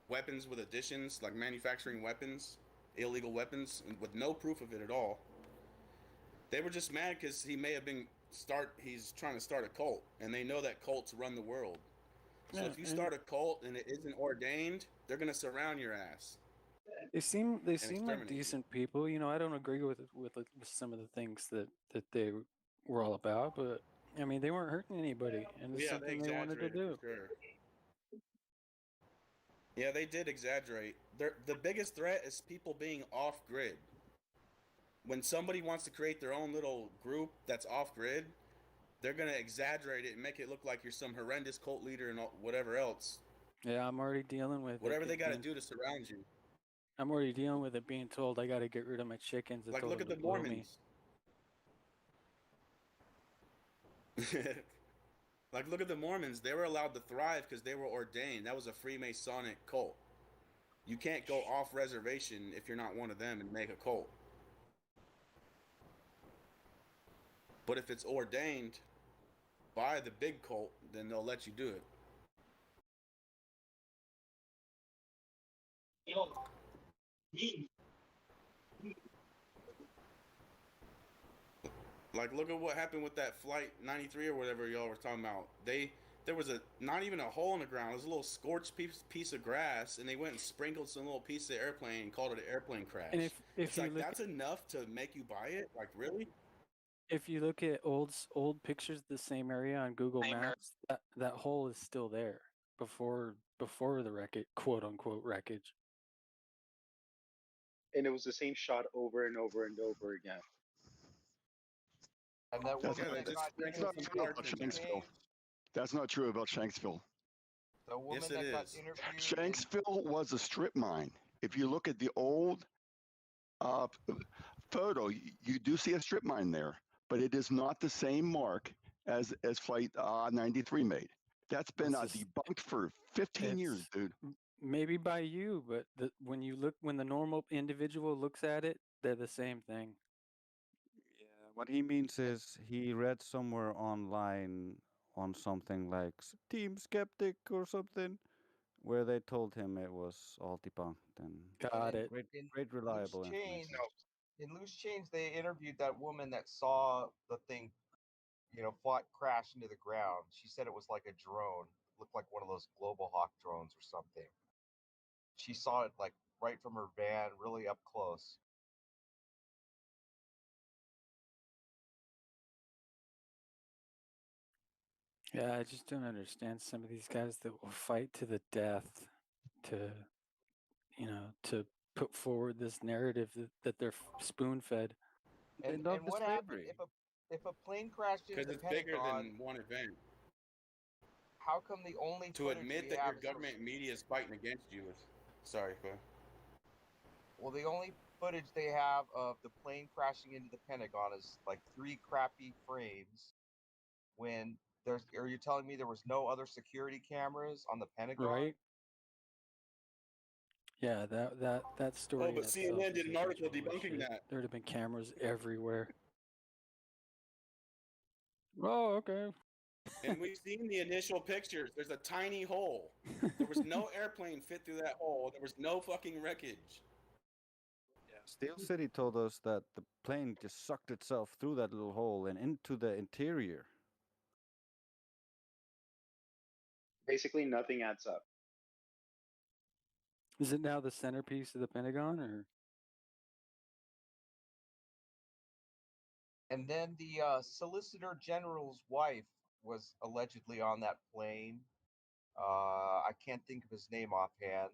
weapons with additions, like manufacturing weapons, illegal weapons, with no proof of it at all. They were just mad because he may have he's trying to start a cult, and they know that cults run the world. So if you start a cult and it isn't ordained, they're gonna surround your ass. They seem like decent people. I don't agree with some of the things that they were all about, but I mean they weren't hurting anybody, and it's something they wanted to do. For sure. Yeah, they did exaggerate. The biggest threat is people being off grid. When somebody wants to create their own little group that's off grid, they're gonna exaggerate it and make it look like you're some horrendous cult leader and whatever else. Yeah, I'm already dealing with whatever they got to do to surround you. I'm already dealing with it being told I got to get rid of my chickens. Like, look at the Mormons. Like, look at the Mormons. They were allowed to thrive because they were ordained. That was a Freemasonic cult. You can't go off reservation if you're not one of them and make a cult. But if it's ordained by the big cult, then they'll let you do it. Like, look at what happened with that Flight 93 or whatever y'all were talking about. There was not even a hole in the ground. It was a little scorched piece of grass, and they went and sprinkled some little piece of airplane and called it an airplane crash. And if it's you like, look that's enough to make you buy it? Like, really? If you look at old pictures of the same area on Google Maps, that hole is still there before the wreckage, quote unquote wreckage. And it was the same shot over and over and over again. And that woman that got That's not true about Shanksville. That's not true about Shanksville. The woman that got interviewed. Shanksville was a strip mine. If you look at the old photo, you do see a strip mine there, but it is not the same mark as Flight 93 made. That's been debunked for 15 years, dude. Maybe by you, but when the normal individual looks at it, they're the same thing. Yeah, what he means is he read somewhere online on something like Team Skeptic or something, where they told him it was all debunked and got it. Great reliable information. In Loose Change, they interviewed that woman that saw the thing, crash into the ground. She said it was like a drone. It looked like one of those Global Hawk drones or something. She saw it like right from her van, really up close. Yeah, I just don't understand some of these guys that will fight to the death to put forward this narrative that they're spoon-fed. And what happened if a plane crashed into the Pentagon? Because it's bigger than one event. how come the only To footage admit we that have your is government media is fighting against you is. Sorry, go ahead. well, the only footage they have of the plane crashing into the Pentagon is like 3 crappy frames. When are you telling me there was no other security cameras on the Pentagon? Right? Yeah, that story. Oh, in but itself CNN is did a an bunch article of debunking horseshit. that. There'd have been cameras everywhere. Oh, okay. And we've seen the initial pictures. There's a tiny hole. There was no airplane fit through that hole. There was no fucking wreckage. Steel City told us that the plane just sucked itself through that little hole and into the interior. Basically, nothing adds up. Is it now the centerpiece of the Pentagon, or? And then the Solicitor General's wife was allegedly on that plane. I can't think of his name offhand,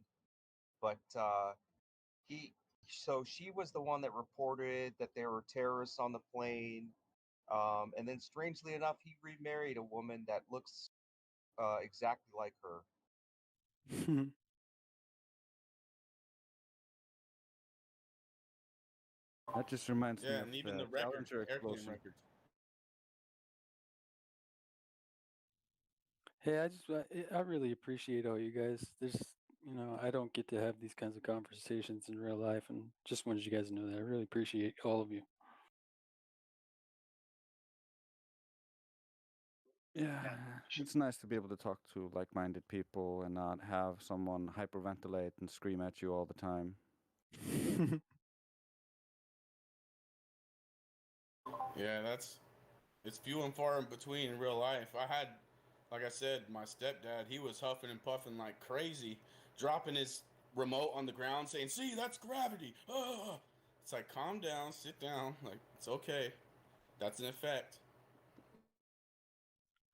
but she was the one that reported that there were terrorists on the plane. And then strangely enough, he remarried a woman that looks exactly like her. That just reminds me Yeah, of and even the the records, Challenger airplane explosion. records. Hey, I really appreciate all you guys. I don't get to have these kinds of conversations in real life, and just wanted you guys to know that I really appreciate all of you. Yeah, it's nice to be able to talk to like-minded people and not have someone hyperventilate and scream at you all the time. Yeah, it's few and far in between in real life. I had, like I said, my stepdad, he was huffing and puffing like crazy, dropping his remote on the ground saying, "See, that's gravity." Ah! It's like, calm down, sit down. Like, it's okay. That's an effect.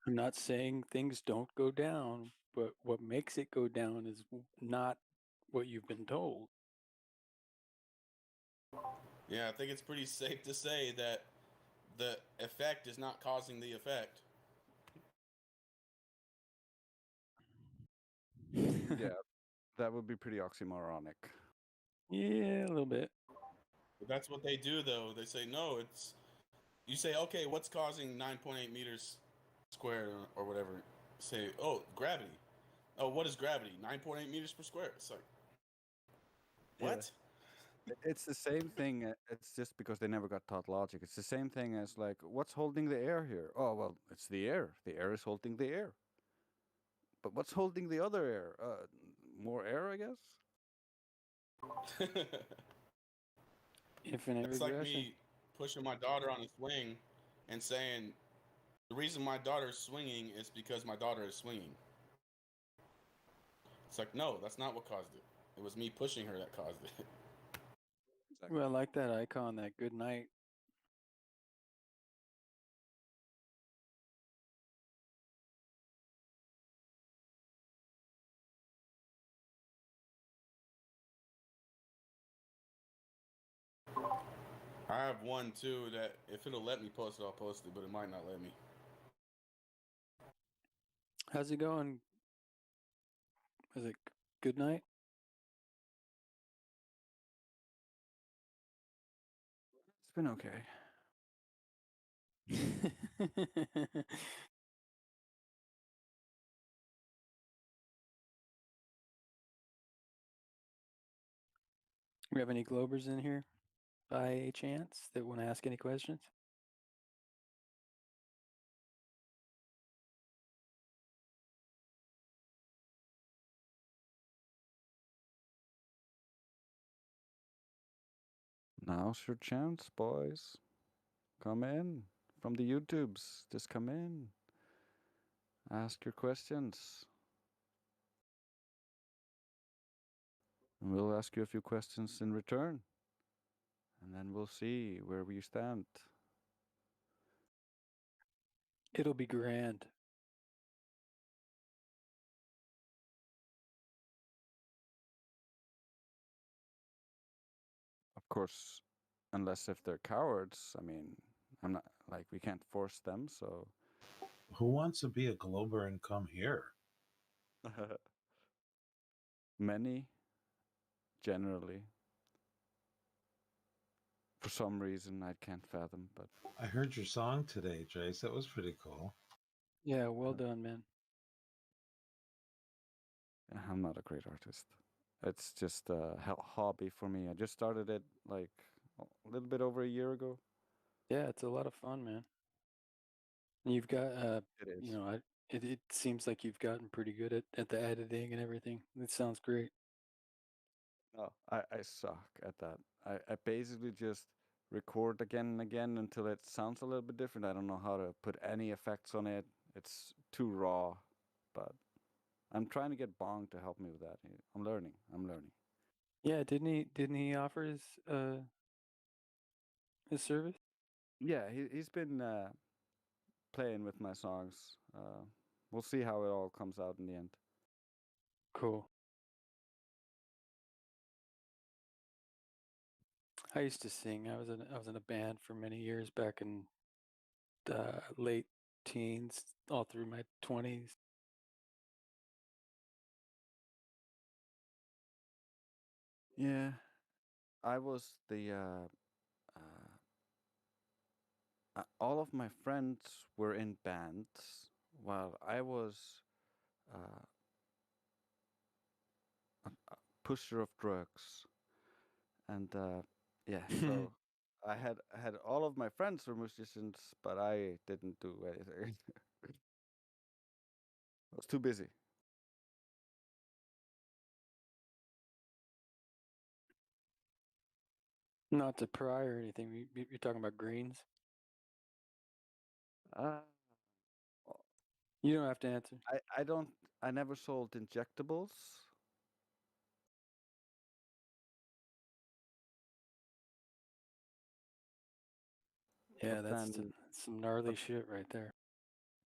I'm not saying things don't go down, but what makes it go down is not what you've been told. Yeah, I think it's pretty safe to say that the effect is not causing the effect. Yeah, that would be pretty oxymoronic. Yeah, a little bit. But that's what they do, though. They say, no, it's... You say, okay, what's causing 9.8 meters squared or whatever? Say, oh, gravity. Oh, what is gravity? 9.8 meters per square. It's like, what? Yeah. It's the same thing. It's just because they never got taught logic. It's the same thing as like, what's holding the air here? Oh, well, it's the air. The air is holding the air. But what's holding the other air? More air, I guess? Infinite It's regression. like me pushing my daughter on a swing and saying, the reason my daughter is swinging is because my daughter is swinging. It's like, no, that's not what caused it. It was me pushing her that caused it. Well, I like that icon, that good night. I have one too that if it'll let me post it, I'll post it, but it might not let me. How's it going? Is it good night? It's been okay. We have any Globers in here by chance that want to ask any questions? Now's your chance, boys. Come in from the YouTubes. Just come in. Ask your questions. And we'll ask you a few questions in return. And then we'll see where we stand. It'll be grand. Of course, unless if they're cowards. I mean, I'm not like we can't force them, so Who wants to be a Glober and come here? Many, generally. For some reason, I can't fathom, but I heard your song today, Jace. That was pretty cool. Yeah, well done, man. I'm not a great artist. It's just a hobby for me. I just started it like a little bit over a year ago. Yeah, it's a lot of fun, man. You've got, It is. you know, it seems like you've gotten pretty good at the editing and everything. It sounds great. No, I suck at that. I basically just record again and again until it sounds a little bit different. I don't know how to put any effects on it. It's too raw, but I'm trying to get Bong to help me with that. I'm learning. I'm learning. Yeah, didn't he offer his service? Yeah, he's been playing with my songs. We'll see how it all comes out in the end. Cool. I used to sing. I was in a band for many years back in late teens, all through my 20s. Yeah, I was the all of my friends were in bands while I was a pusher of drugs, and yeah, so I had all of my friends were musicians, but I didn't do anything. I was too busy. Not to pry or anything. You're talking about greens? You don't have to answer. I never sold injectables. Yeah, But that's then, some gnarly but, shit right there.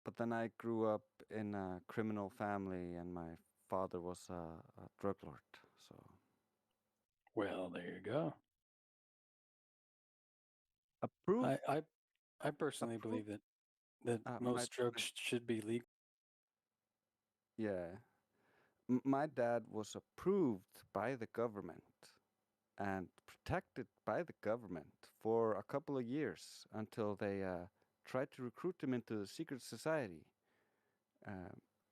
but then I grew up in a criminal family, and my father was a drug lord. So Well, there you go. approved. I personally believe that most drugs should be legal. Yeah. My dad was approved by the government and protected by the government for a couple of years until they tried to recruit him into the secret society.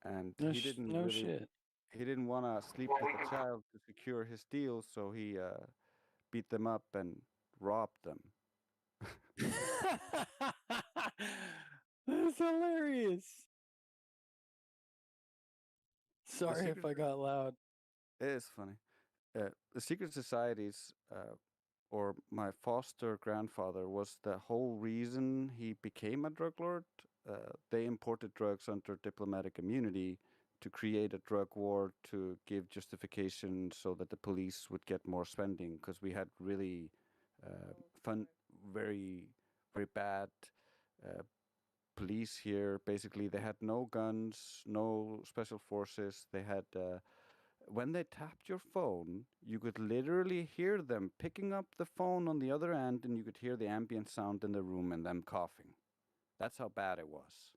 And he didn't No really, shit. he didn't want to sleep with a child to secure his deal, so he beat them up and robbed them. That's hilarious. The Sorry if secret I got loud. It is funny. The secret societies, or my foster grandfather, was the whole reason he became a drug lord. They imported drugs under diplomatic immunity to create a drug war to give justification so that the police would get more spending because we had really very, very bad police here. Basically, they had no guns, no special forces. They had when they tapped your phone, you could literally hear them picking up the phone on the other end, and you could hear the ambient sound in the room and them coughing. That's how bad it was.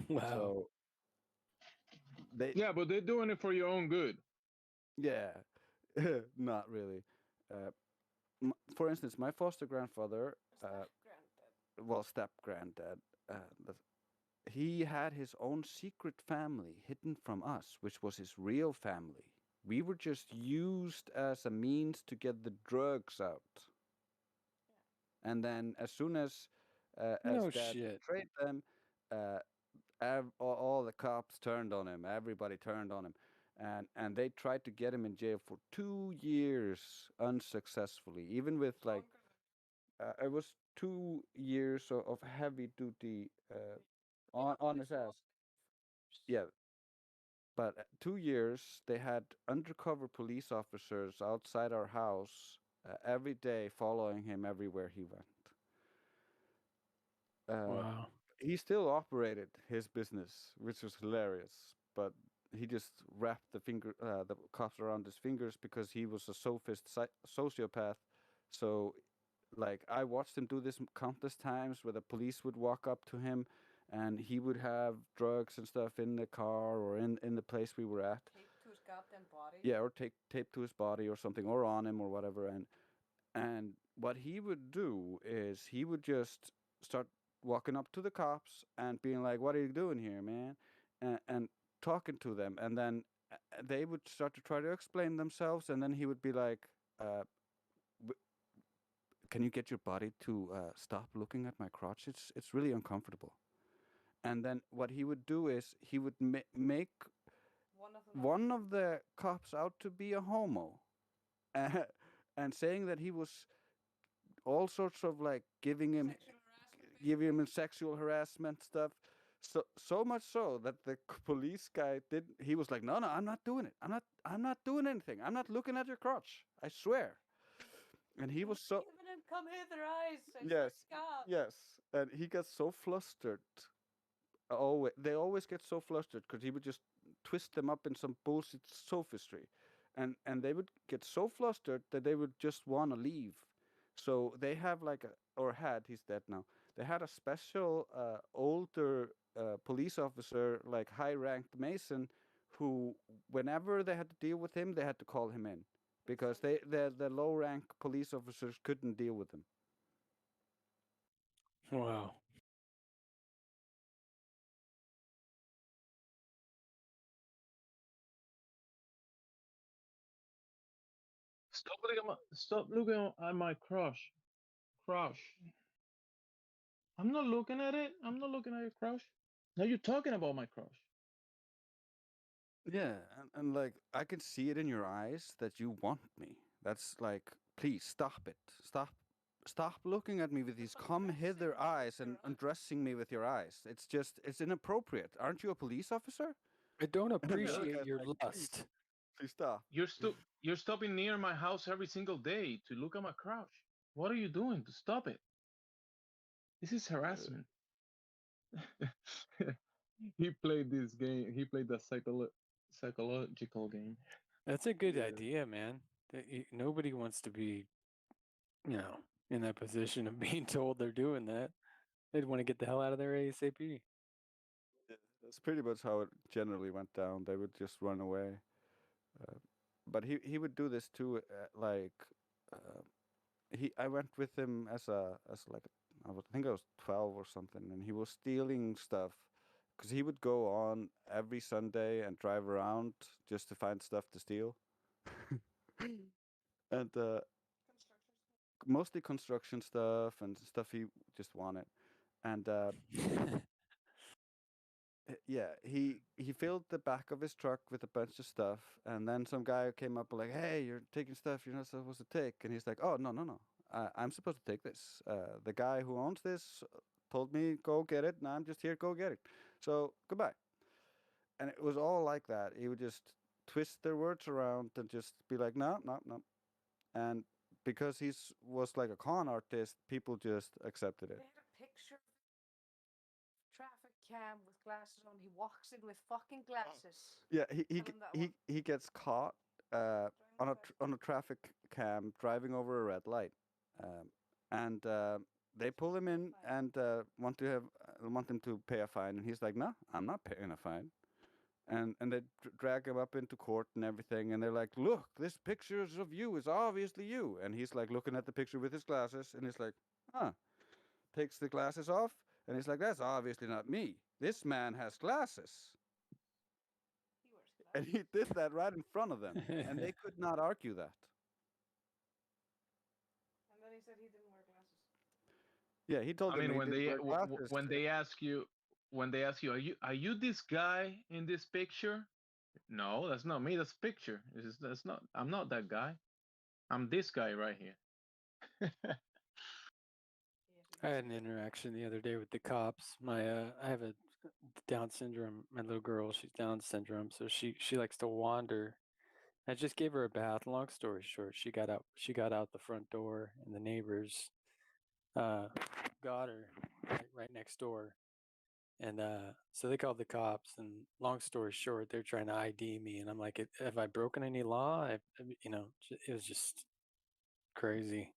Wow. So yeah, but they're doing it for your own good. Yeah, not really. For instance, my foster grandfather, step granddad, he had his own secret family hidden from us, which was his real family. We were just used as a means to get the drugs out. And then as soon as No Dad shit. betrayed them, all the cops turned on him. Everybody turned on him. And they tried to get him in jail for 2 years unsuccessfully. Even with like, it was 2 years of heavy duty on his ass. Yeah, but 2 years they had undercover police officers outside our house every day, following him everywhere he went. Wow. He still operated his business, which was hilarious, but he just wrapped the cuffs around his fingers because he was a sophist sociopath. So, like I watched him do this countless times, where the police would walk up to him, and he would have drugs and stuff in the car or in the place we were at. Taped to his goddamn body. Yeah, or tape to his body or something, or on him or whatever. And what he would do is he would just start walking up to the cops and being like, "What are you doing here, man?" And talking to them, and then they would start to try to explain themselves, and then he would be like, "Can you get your body to stop looking at my crotch? It's really uncomfortable." And then what he would do is he would make one of the cops out to be a homo, and saying that he was all sorts of like giving him sexual harassment stuff. So much so that the police guy he was like, no, I'm not doing it. I'm not doing anything. I'm not looking at your crotch. I swear. And he was so Even him come hither, eyes. I swear yes, to God. yes, and he got so flustered. They always get so flustered because he would just twist them up in some bullshit sophistry, and they would get so flustered that they would just want to leave. So they have like he's dead now. They had a special older police officer, like high-ranked Mason, who whenever they had to deal with him, they had to call him in because the low-rank police officers couldn't deal with him. Wow. Stop looking at my crush. Crush. I'm not looking at it. I'm not looking at your crush. Now you're talking about my crush. Yeah, and like I can see it in your eyes that you want me. That's like, please stop it. Stop looking at me with these come hither eyes and undressing me with your eyes. It's inappropriate. Aren't you a police officer? I don't And then the other appreciate guy's your like, lust. Please stop. You're stopping near my house every single day to look at my crush. What are you doing to stop it? This is harassment. He played this game. He played the psychological game. That's a good idea, man. Nobody wants to be, in that position of being told they're doing that. They'd want to get the hell out of there ASAP. That's pretty much how it generally went down. They would just run away. But he would do this too. I went with him as like I think I was 12 or something, and he was stealing stuff because he would go on every Sunday and drive around just to find stuff to steal. And mostly construction stuff and stuff he just wanted. And yeah, he filled the back of his truck with a bunch of stuff, and then some guy came up like, "Hey, you're taking stuff you're not supposed to take," and he's like, "Oh, no, no, no, I'm supposed to take this. The guy who owns this told me go get it, and I'm just here, go get it. So goodbye." And it was all like that. He would just twist their words around and just be like, "No, no, no," and because was like a con artist, people just accepted it. They had a picture of traffic cam with glasses on. He walks in with fucking glasses. Yeah, Tell him that he gets caught on a traffic cam driving over a red light, and they pull him in and want him to pay a fine, and he's like, "No, I'm not paying a fine." And they drag him up into court and everything, and they're like, "Look, this picture of you is obviously you," and he's like looking at the picture with his glasses, and he's like, "Huh." Takes the glasses off, and he's like, "That's obviously not me. This man has glasses." And he did that right in front of them, and they could not argue that. And then he said he didn't wear glasses. Yeah, he told I them mean, he when didn't they wear glasses. when they ask you, are you this guy in this picture? No, that's not me. That's a picture. That's not. I'm not that guy. I'm this guy right here. I had an interaction the other day with the cops. I have a Down syndrome. My little girl, she's Down syndrome, so she likes to wander. I just gave her a bath. Long story short, she got out the front door, and the neighbors got her right next door. And so they called the cops. And long story short, they're trying to ID me, and I'm like, "Have I broken any law?" It was just crazy.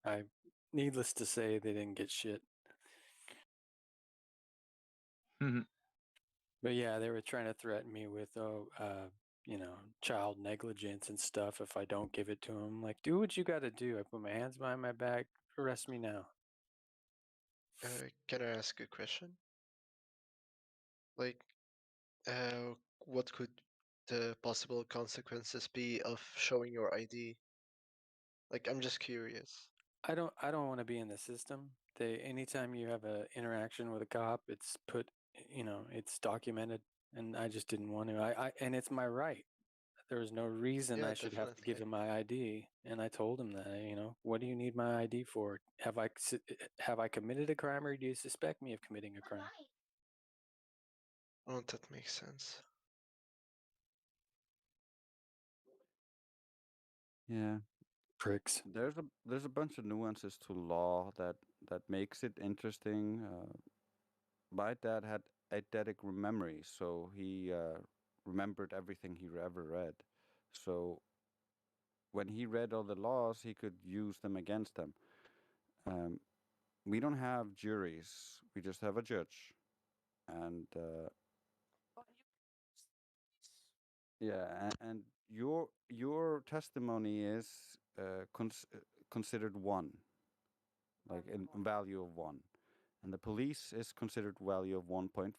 Needless to say, they didn't get shit. But yeah, they were trying to threaten me with, child negligence and stuff if I don't give it to them. Like, do what you got to do. I put my hands behind my back. Arrest me now. Can I ask a question? Like, what could the possible consequences be of showing your ID? Like, I'm just curious. I don't want to be in the system. Anytime you have a interaction with a cop, it's put, it's documented, and I just didn't want to. And it's my right. There was no reason Yeah, I should have to give definitely. him my ID, and I told him that. What do you need my ID for? Have I committed a crime, or do you suspect me of committing a crime? Oh, that makes sense. Yeah. Pricks. There's a bunch of nuances to law that makes it interesting. My dad had eidetic memory, so he remembered everything he ever read. So when he read all the laws, he could use them against them. Um, we don't have juries; we just have a judge, and yeah, and your testimony is considered one, like in value of one, and the police is considered value of 1.5.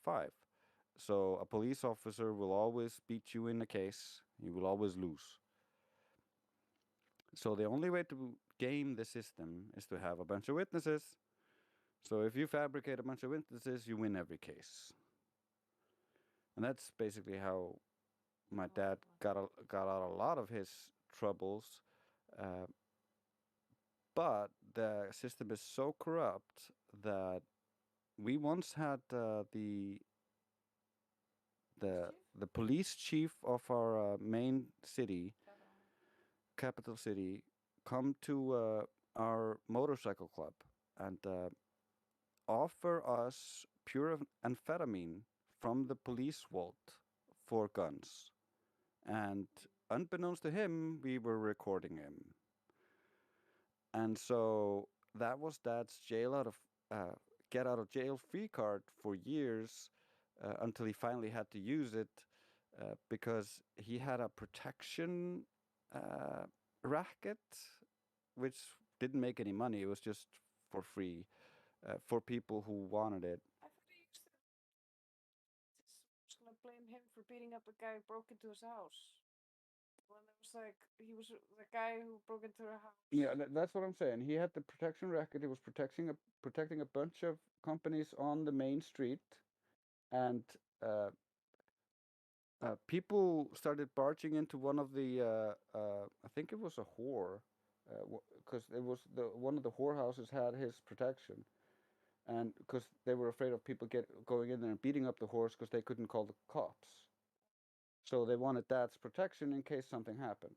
So a police officer will always beat you in a case. You will always lose. So the only way to game the system is to have a bunch of witnesses. So if you fabricate a bunch of witnesses, you win every case. And that's basically how my dad got out a lot of his troubles. Uh, but the system is so corrupt that we once had the police chief of our main city, capital city, come to our motorcycle club and offer us pure amphetamine from the police vault for guns. And unbeknownst to him, we were recording him. And so that was Dad's get out of jail free card for years until he finally had to use it because he had a protection racket, which didn't make any money. It was just for free for people who wanted it. I thought he used to. I was gonna blame him for beating up a guy who broke into his house. When it was like he was the guy who broke into her house. Yeah, that's what I'm saying. He had the protection racket. He was protecting a bunch of companies on the main street, and uh, people started barging into one of the. I think it was a whore, because it was one of the whorehouses had his protection, and because they were afraid of people going in there and beating up the whores because they couldn't call the cops. So they wanted Dad's protection in case something happened.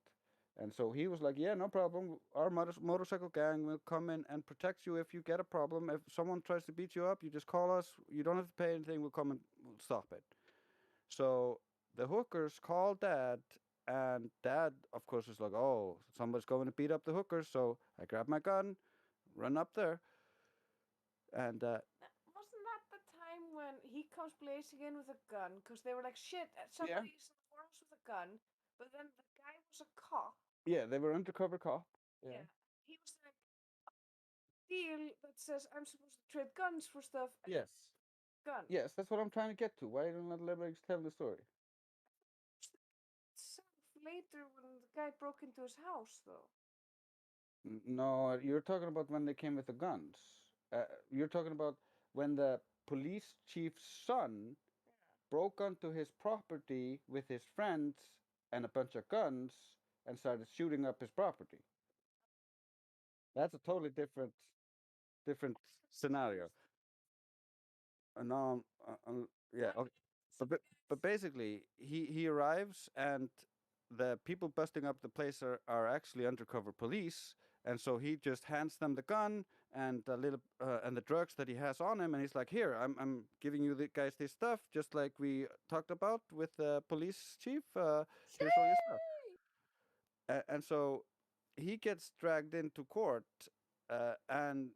And so he was like, yeah, no problem. Our motorcycle gang will come in and protect you if you get a problem. If someone tries to beat you up, you just call us. You don't have to pay anything. We'll come and we'll stop it. So the hookers called Dad, and Dad, of course, was like, oh, somebody's going to beat up the hookers. So I grab my gun, run up there, and Wasn't that the time when he comes blazing in with a gun? Because they were like, shit, somebody's in the forest with a gun. But then the guy was a cop. yeah, they were undercover cop. Yeah. He was like, deal that says I'm supposed to trade guns for stuff. And Yes. Gun. Yes, that's what I'm trying to get to. Why don't let me tell the story? Later, when the guy broke into his house, though. No, you're talking about when they came with the guns. You're talking about when the police chief's son broke onto his property with his friends and a bunch of guns and started shooting up his property. That's a totally different scenario. No, yeah, okay. But basically, he arrives and the people busting up the place are actually undercover police, and so he just hands them the gun and a little and the drugs that he has on him, and he's like, "Here, I'm giving you the guys this stuff, just like we talked about with the police chief. Here's all your stuff." And so he gets dragged into court, And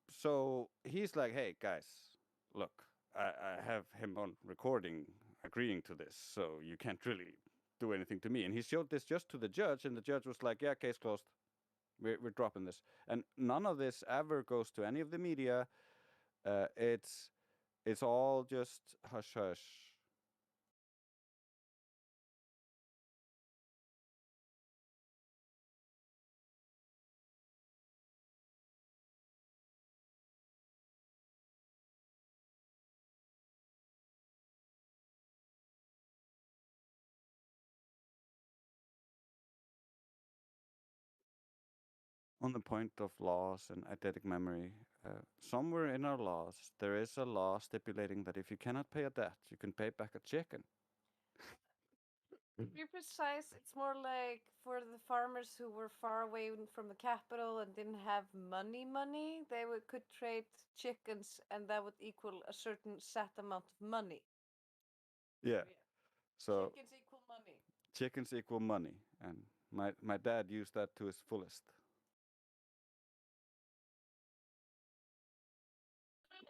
so he's like, "Hey guys, look, I have him on recording agreeing to this, so you can't really do anything to me." And he showed this just to the judge, and the judge was like, "Yeah, case closed. We're dropping this." And none of this ever goes to any of the media. It's all just hush hush. On the point of laws and eidetic memory, somewhere in our laws, there is a law stipulating that if you cannot pay a debt, you can pay back a chicken. To be precise, it's more like for the farmers who were far away from the capital and didn't have money, they could trade chickens, and that would equal a certain set amount of money. Yeah. So chickens equal money. Chickens equal money, and my dad used that to his fullest.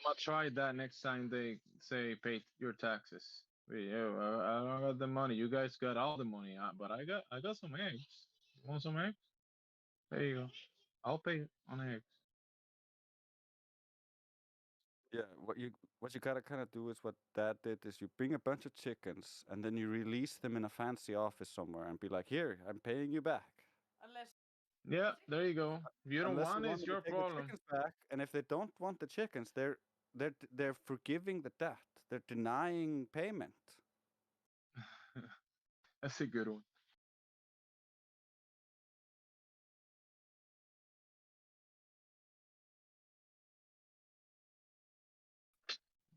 I'm gonna try that next time they say pay your taxes. Yeah, I don't got the money. You guys got all the money, but I got some eggs. You want some eggs? There you go. I'll pay on eggs. Yeah, what you gotta kind of do is what Dad did is you bring a bunch of chickens and then you release them in a fancy office somewhere and be like, "Here, I'm paying you back." Unless Yeah, there you go. If you don't Unless want you it, want it's me to your take the problem. chickens back, and if they don't want the chickens, they're forgiving the debt. They're denying payment. That's a good one.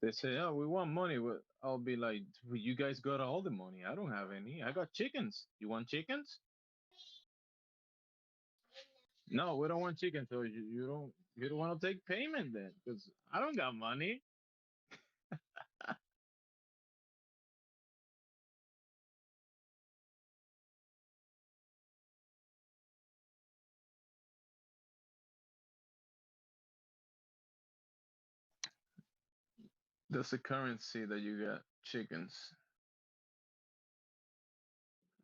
They say, "Oh, we want money." Well, I'll be like, "Well, you guys got all the money. I don't have any. I got chickens. You want chickens?" No, we don't want chickens. So you don't want to take payment then, because I don't got money. That's the currency that you got, chickens.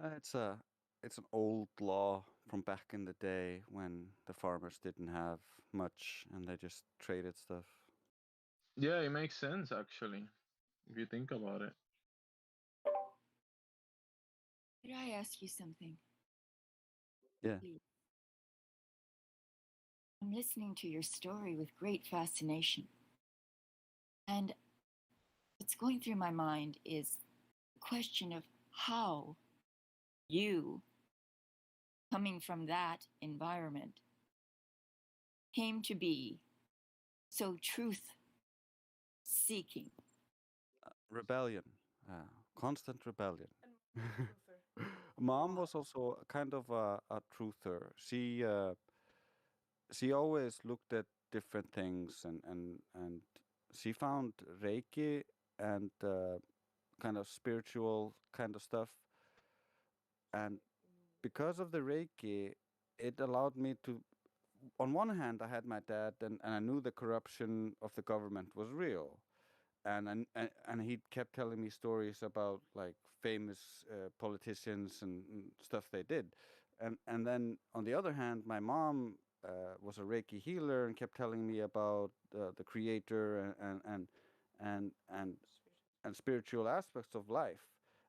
Uh, it's an old law from back in the day when the farmers didn't have much and they just traded stuff. Yeah, it makes sense actually, if you think about it. Could I ask you something? Yeah. Please. I'm listening to your story with great fascination. And what's going through my mind is the question of how you, coming from that environment, came to be so truth seeking. Rebellion. Constant rebellion. Mom was also kind of a truther. She always looked at different things and she found Reiki and kind of spiritual kind of stuff. And because of the Reiki, it allowed me to, on one hand, I had my dad and I knew the corruption of the government was real. And he kept telling me stories about like famous politicians and stuff they did, and then on the other hand, my mom was a Reiki healer and kept telling me about the Creator and and spiritual aspects of life.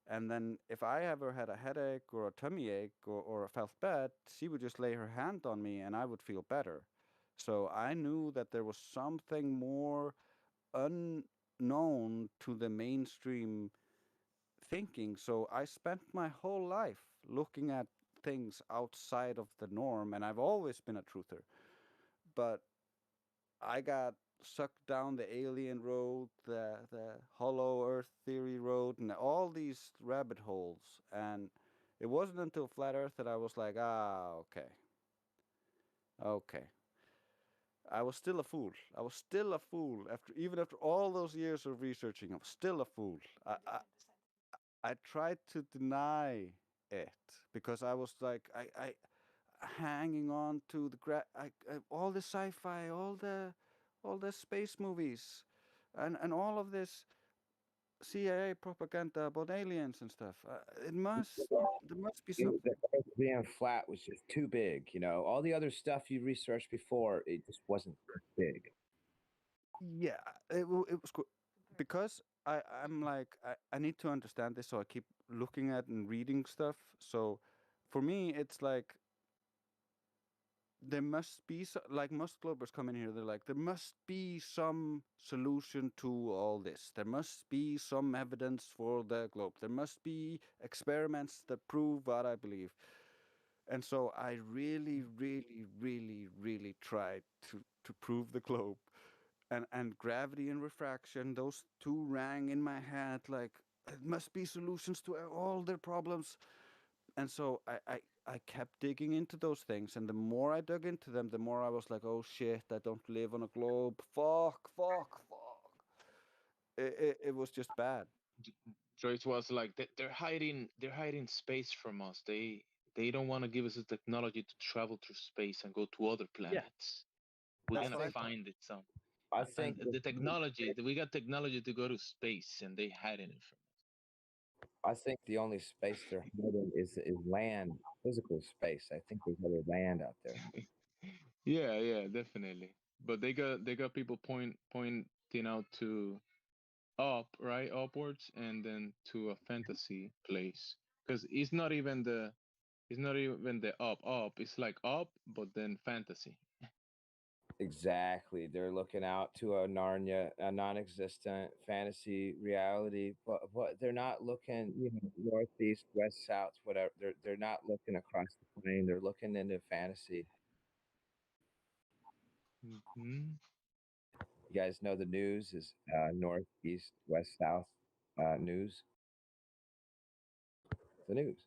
And then if I ever had a headache or a tummy ache or felt bad, she would just lay her hand on me and I would feel better. So I knew that there was something more unknown to the mainstream thinking. So I spent my whole life looking at things outside of the norm, and I've always been a truther. But I got sucked down the alien road, the hollow earth theory road, and all these rabbit holes. And it wasn't until flat earth that I was like, okay. Okay. I was still a fool. I was still a fool even after all those years of researching. I was still a fool. I tried to deny it because I was like, hanging on to the all the sci-fi, all the space movies, and all of this CIA propaganda about aliens and stuff. There must be something. The Earth being flat was just too big. All the other stuff you researched before, it just wasn't big. Yeah, it was cool because I'm like I need to understand this, so I keep looking at and reading stuff. So for me, it's like there must be like most Globers come in here, they're like there must be some solution to all this. There must be some evidence for the globe. There must be experiments that prove what I believe. And so I really, really, really, really tried to prove the globe. And gravity and refraction, those two rang in my head like it must be solutions to all their problems. And so I kept digging into those things, and the more I dug into them, the more I was like, oh shit, I don't live on a globe. Fuck. It was just bad. Joyce was like, they're hiding space from us. They don't want to give us the technology to travel through space and go to other planets. We're That's gonna what I thought. find it some. I And think the technology, we got technology to go to space, and they hiding it from I think the only space they're hiding is land, physical space. I think there's other land out there. us. Yeah, definitely. But they got people pointing out to up, right, upwards, and then to a fantasy place, because it's not even the up. It's like up, but then fantasy. Exactly. They're looking out to a Narnia, a non-existent fantasy reality, but they're not looking, northeast, west, south, whatever. They're not looking across the plane. They're looking into fantasy. Hmm. You guys know the news is northeast, west, south news. The news.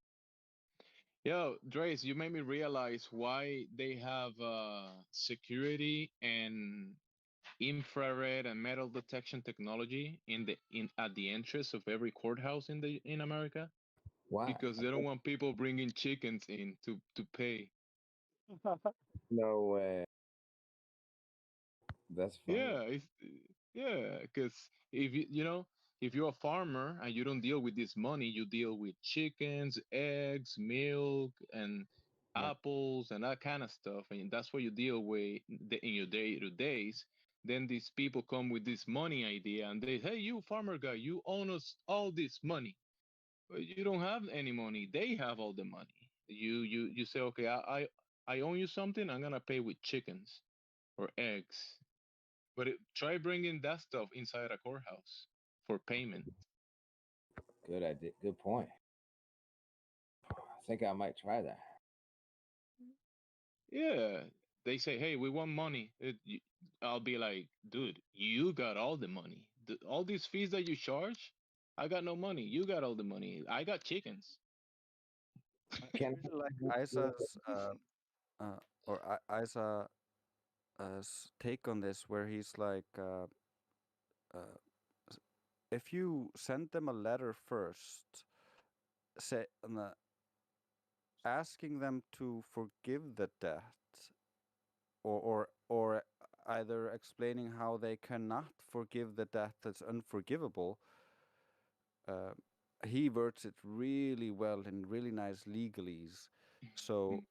Yo, Drace, you made me realize why they have security and infrared and metal detection technology in at the entrance of every courthouse in America, Why? because they don't want people bringing chickens in to pay. No way. That's funny. Yeah, because if you're a farmer and you don't deal with this money, you deal with chickens, eggs, milk, and Yeah. apples and that kind of stuff, and that's what you deal with in your day to days. Then these people come with this money idea, and they, hey, you farmer guy, you own us all this money, but you don't have any money. They have all the money. You say, okay, I own you something. I'm gonna pay with chickens or eggs, but try bringing that stuff inside a courthouse for payment. Good idea. Good point. I think I might try that. Yeah, they say, hey, we want money. I'll be like, dude, you got all the money. All these fees that you charge, I got no money. You got all the money. I got chickens. I Can really like Isa's or Isa's take on this, where he's like, uh, if you send them a letter first, say, asking them to forgive the debt, or either explaining how they cannot forgive the debt that's unforgivable, uh, he words it really well in really nice legalese. So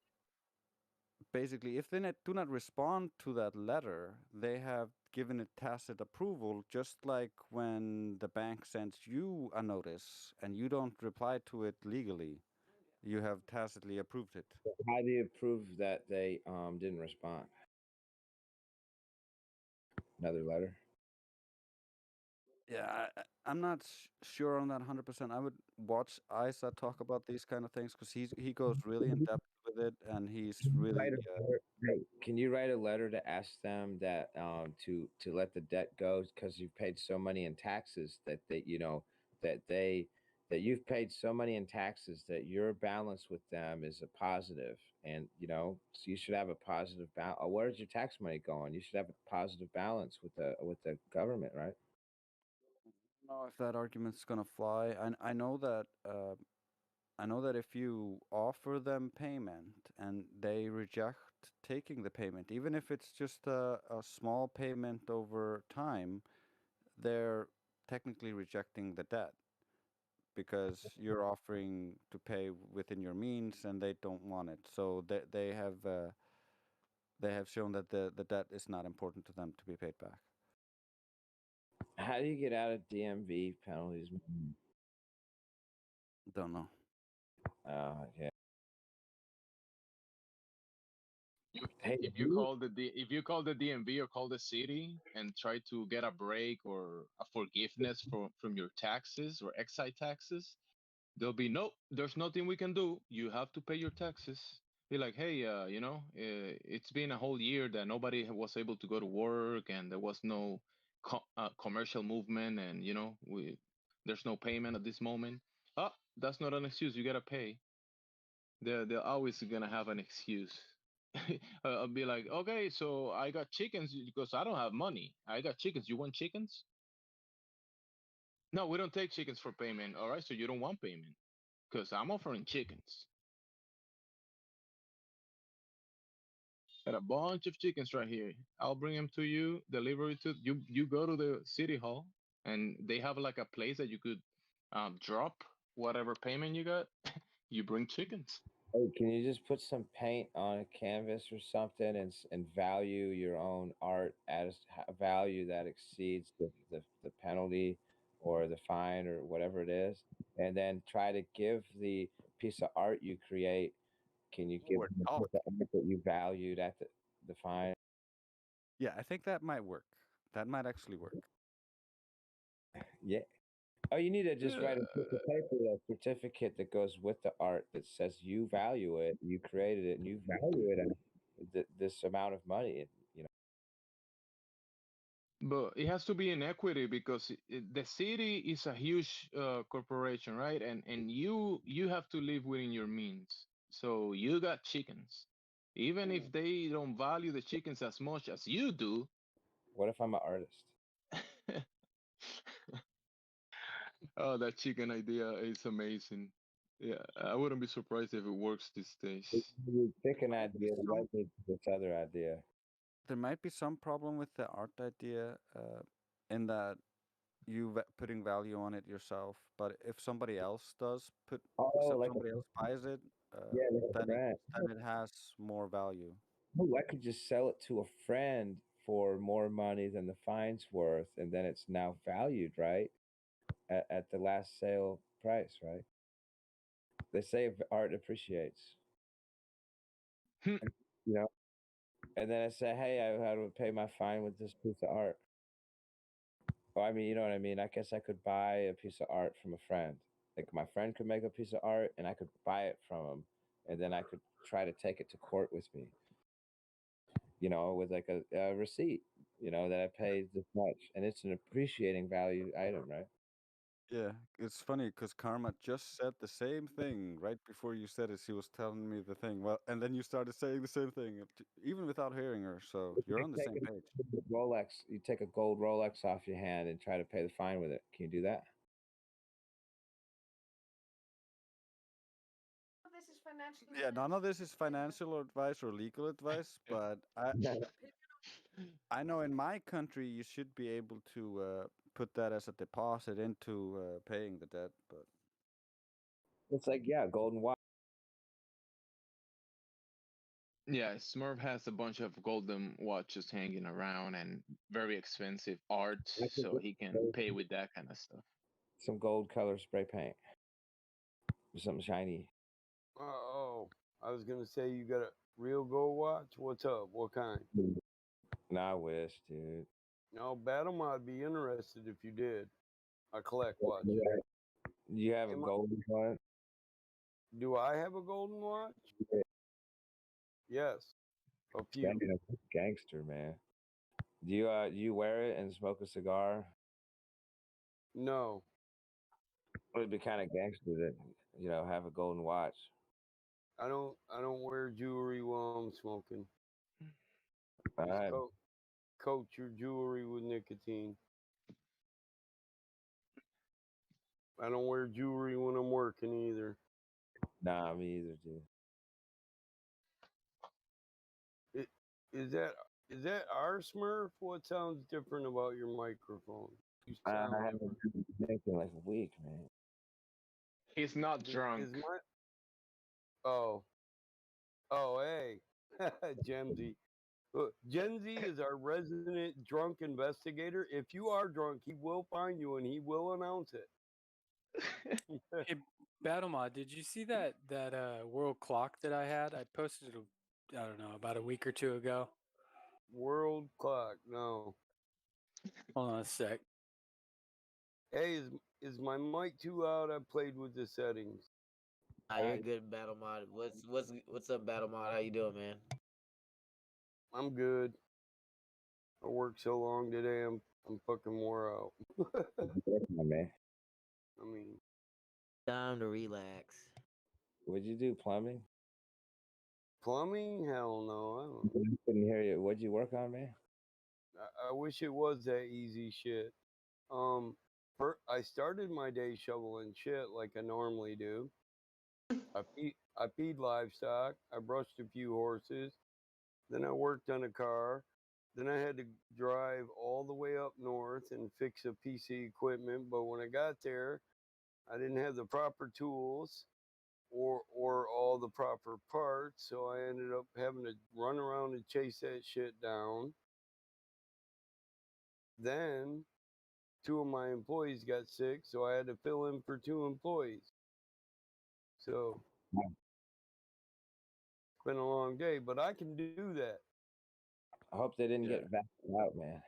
basically, if they do not respond to that letter, they have given it tacit approval, just like when the bank sends you a notice and you don't reply to it legally, you have tacitly approved it. How do you prove that they didn't respond? Another letter. Yeah, I'm not sure on that 100%. I would watch Isa talk about these kind of things because he goes really in depth with it, and he's really Write a letter. Hey, can you write a letter to ask them that to let the debt go because you've paid so money in taxes that that they that you've paid so money in taxes that your balance with them is a positive, and so you should have a positive balance. Where's your tax money going? You should have a positive balance with the government, right? know if that argument's gonna fly. I know that I know that if you offer them payment and they reject taking the payment, even if it's just a small payment over time, they're technically rejecting the debt because you're offering to pay within your means and they don't want it. So they have shown that the debt is not important to them to be paid back. How do you get out of DMV penalties? Don't know. Yeah. Hey, if you call if you call the DMV or call the city and try to get a break or a forgiveness from your taxes or excise taxes, they'll be no. There's nothing we can do. You have to pay your taxes. Be like, hey, it's been a whole year that nobody was able to go to work and there was no commercial movement, and there's no payment at this moment. Oh, that's not an excuse. You gotta pay. They're always gonna have an excuse. I'll be like, okay, so I got chickens because I don't have money. I got chickens. You want chickens? No, we don't take chickens for payment. All right, so you don't want payment because I'm offering chickens. Got a bunch of chickens right here. I'll bring them to you, deliver it to you. You go to the city hall, and they have like a place that you could drop whatever payment you got. You bring chickens. Hey, can you just put some paint on a canvas or something and value your own art at a value that exceeds the penalty or the fine or whatever it is, and then try to give the piece of art you create. Can you give We're them a talking. piece of art that you valued at the fine? Yeah, I think that might work. That might actually work. Yeah. Oh, you need to just write a piece of paper, a certificate that goes with the art that says you value it, you created it, and you value it at this amount of money. But it has to be in equity because the city is a huge corporation, right? And you have to live within your means. So you got chickens. Even if they don't value the chickens as much as you do. What if I'm an artist? Oh, that chicken idea is amazing. Yeah, I wouldn't be surprised if it works these days. You pick an idea, let me this other idea. There might be some problem with the art idea in that putting value on it yourself, but if somebody else does Oh, like somebody else buys it, yeah, like a friend. then it has more value. Oh, I could just sell it to a friend for more money than the fine's worth, and then it's now valued, right? At the last sale price, right? They say art appreciates. You know, and then I say, hey, I had to pay my fine with this piece of art. Well, I mean, you know what I mean? I guess I could buy a piece of art from a friend. Like my friend could make a piece of art and I could buy it from him. And then I could try to take it to court with me, with like a receipt, that I paid this much. And it's an appreciating value item, right? Yeah, it's funny because Karma just said the same thing right before you said it. She was telling me the thing. Well, and then you started saying the same thing, even without hearing her. So If you're you on the take same page. a Rolex, you take a gold Rolex off your hand and try to pay the fine with it. Can you do that? This is financial. Yeah, none of this is financial advice or legal advice, but I know in my country you should be able to put that as a deposit into paying the debt. But It's like, yeah, golden watch. Yeah, Smurf has a bunch of golden watches hanging around and very expensive art, I could so get he can pay with that kind of stuff. some gold color spray paint or something shiny. Oh, I was gonna say you got a real gold watch. What's up? What kind? Nah, I wish, dude. No, Battle I'd be interested if you did. I collect Yeah, watches. you have a golden one? Do I have a golden watch? Yeah. Yes, a few. Damn, that's gangster, man. Do you wear it and smoke a cigar? No, It would be kind of gangster to, have a golden watch. I don't wear jewelry while I'm smoking. All Just right. coat your jewelry with nicotine. I don't wear jewelry when I'm working either. Nah, me either, dude. It, is that is that our Smurf? What sounds different about your microphone? You I sound haven't different. been drinking like a week, man. He's not drunk. Is my oh hey Gen Z. Look, Gen Z is our resident drunk investigator. If you are drunk, he will find you and he will announce it. Hey, Battlemod, did you see that world clock that I had? I posted it, I don't know, about a week or two ago. World clock, no. Hold on a sec. Hey, is my mic too loud? I played with the settings. You're good, Battle Mod. What's up, Battle Mod? How you doing, man? I'm good. I worked so long today. I'm fucking wore out. Man. I mean, Time to relax. What'd you do? Plumbing? plumbing? Hell no. I don't. I couldn't hear you. What'd you work on, man? I wish it was that easy shit. I started my day shoveling shit like I normally do. I feed livestock. I brushed a few horses. Then I worked on a car. Then I had to drive all the way up north and fix a piece of equipment. But when I got there, I didn't have the proper tools or all the proper parts. So I ended up having to run around and chase that shit down. Then two of my employees got sick, so I had to fill in for two employees. So it's been a long day, but I can do that. I hope they didn't get vacuumed out, man.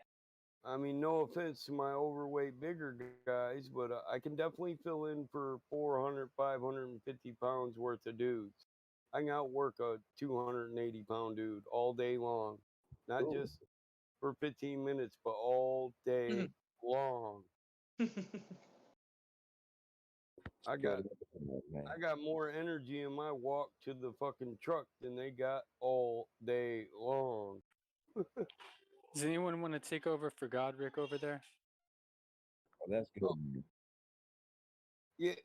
I mean, no offense to my overweight, bigger guys, but I can definitely fill in for 400, 550 pounds worth of dudes. I can outwork a 280-pound dude all day long, not just for 15 minutes, but all day long. I got more energy in my walk to the fucking truck than they got all day long. Does anyone want to take over for Godric over there? Oh, that's good. Man.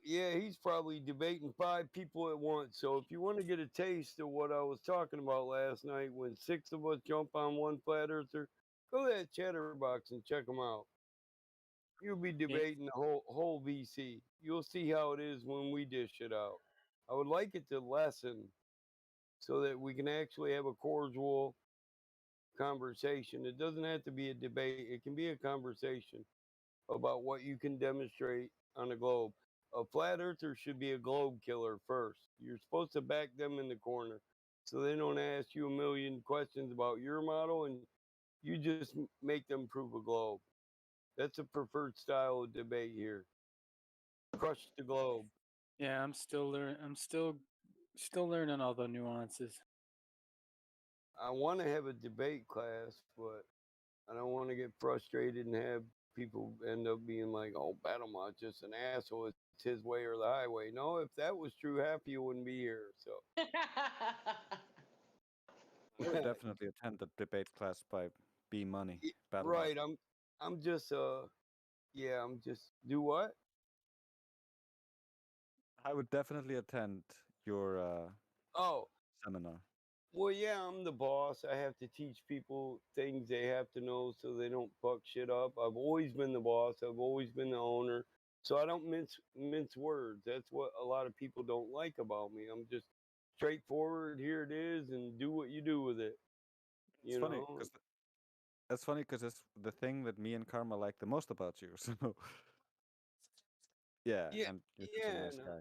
Yeah, he's probably debating 5 people at once. So if you want to get a taste of what I was talking about last night when 6 of us jump on one flat earther, go to that Chatterbox and check them out. You'll be debating the whole VC. You'll see how it is when we dish it out. I would like it to lessen so that we can actually have a cordial conversation. It doesn't have to be a debate. It can be a conversation about what you can demonstrate on a globe. A flat earther should be a globe killer first. You're supposed to back them in the corner so they don't ask you a million questions about your model and you just make them prove a globe. That's a preferred style of debate here. Crush the globe. Yeah, I'm still learning. I'm still learning all the nuances. I want to have a debate class, but I don't want to get frustrated and have people end up being like, "Oh, Battlemod's just an asshole. It's his way or the highway." No, if that was true, half of you wouldn't be here. So I would definitely attend the debate class by B Money. right, I'm just I'm just do what? I would definitely attend your Oh, seminar. well, yeah, I'm the boss. I have to teach people things they have to know so they don't fuck shit up. I've always been the boss. I've always been the owner. So I don't mince words. That's what a lot of people don't like about me. I'm just straightforward. Here it is, and do what you do with it. It's You funny know. because that's funny because it's the thing that me and Karma like the most about you. So yeah, Yeah, and you're such a yeah. nice guy.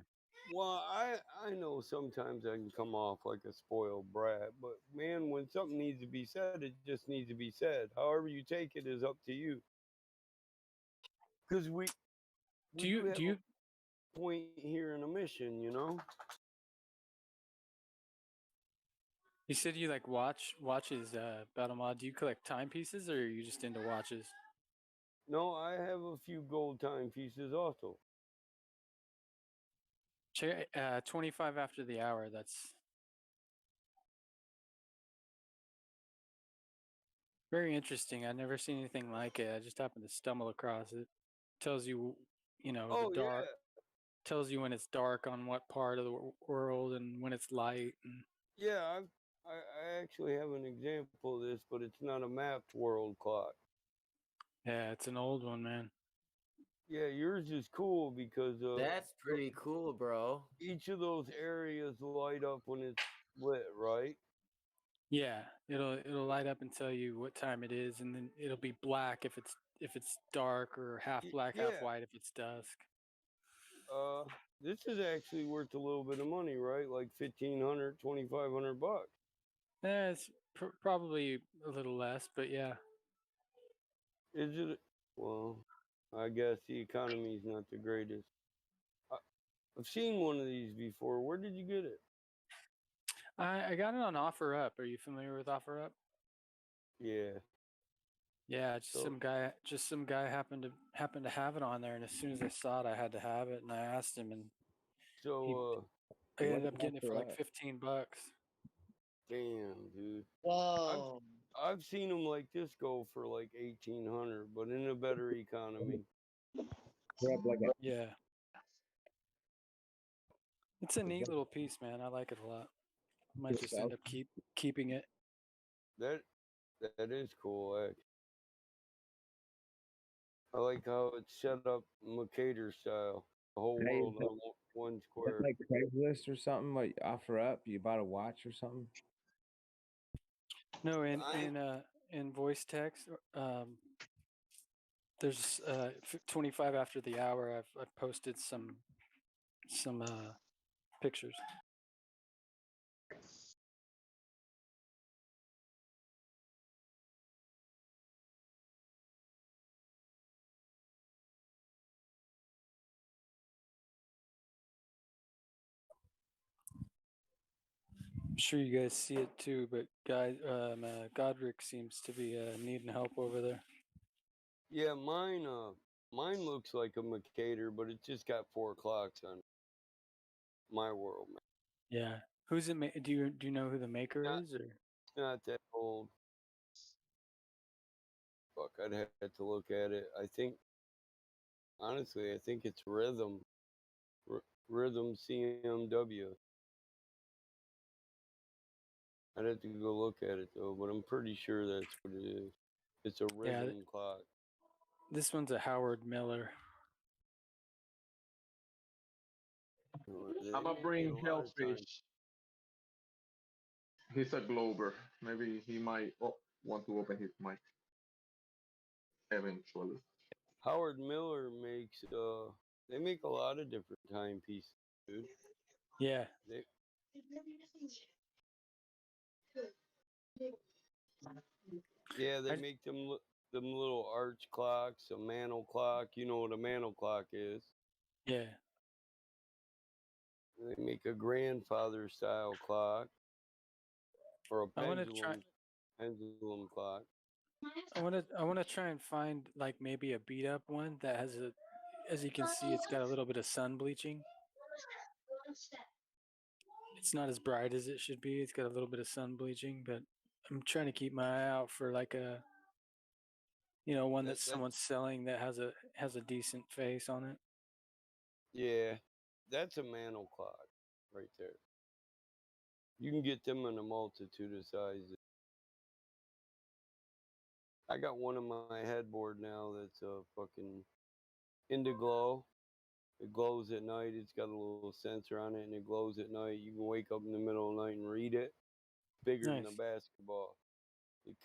Well, I know sometimes I can come off like a spoiled brat, but man, when something needs to be said, it just needs to be said. However you take it is up to you. Because we do have a point here in a mission, you know. You said you like watches, Battle Mod. Do you collect timepieces or are you just into watches? No, I have a few gold timepieces also. Check 25 after the hour. That's very interesting. I've never seen anything like it. I just happened to stumble across it. Tells you, you know, Oh the dark. yeah, tells you when it's dark on what part of the world and when it's light. And Yeah, I actually have an example of this, but it's not a mapped world clock. yeah, it's an old one, man. Yeah, yours is cool because That's pretty cool, bro. each of those areas light up when it's lit, right? Yeah, it'll light up and tell you what time it is, and then it'll be black if it's dark, or half black, half Yeah. white if it's dusk. This is actually worth a little bit of money, right? Like $1,500, $2,500. Eh, it's probably a little less, but yeah. Is it? Well, I guess the economy's not the greatest. I've seen one of these before. Where did you get it? I got it on OfferUp. Are you familiar with OfferUp? Yeah. Yeah, just some guy happened to have it on there, and as soon as I saw it, I had to have it, and I asked him, and So, I what ended up getting it for like OfferUp? $15. Damn, dude. Wow. I've seen them like this go for like 1,800, but in a better economy. Yeah, it's a neat little piece, man. I like it a lot. I might just end up keeping it. That is cool, actually. I like how it's set up Mercator style. The whole Hey, world on one square. like Craigslist or something? Like offer up? You bought a watch or something? No, in voice text, there's 25 after the hour. I've posted some pictures. I'm sure you guys see it too, but Godric seems to be needing help over there. Yeah, mine looks like a Mercator, but it's just got 4 clocks on it. My world, man. Yeah, who's it? Do you know who the maker is? Or Not that old. Fuck, I'd have to look at it. Honestly, I think it's Rhythm. Rhythm CMW. I'd have to go look at it though, but I'm pretty sure that's what it is. It's a yeah, rhythm clock. this one's a Howard Miller. I'm gonna bring Hellfish. He's a Glober. Maybe he might want to open his mic eventually. Howard Miller makes they make a lot of different timepieces, dude. Yeah. They make them little arch clocks, a mantle clock. You know what a mantle clock is? Yeah. They make a grandfather style clock or a pendulum clock. I want to try and find like maybe a beat up one that has as you can see, it's got a little bit of sun bleaching. It's not as bright as it should be. It's got a little bit of sun bleaching, but I'm trying to keep my eye out for like a, one that someone's selling that has a decent face on it. Yeah, that's a mantle clock right there. You can get them in a multitude of sizes. I got one on my headboard now that's a fucking Indiglow. It glows at night. It's got a little sensor on it, and it glows at night. You can wake up in the middle of the night and read it. Bigger than a basketball. It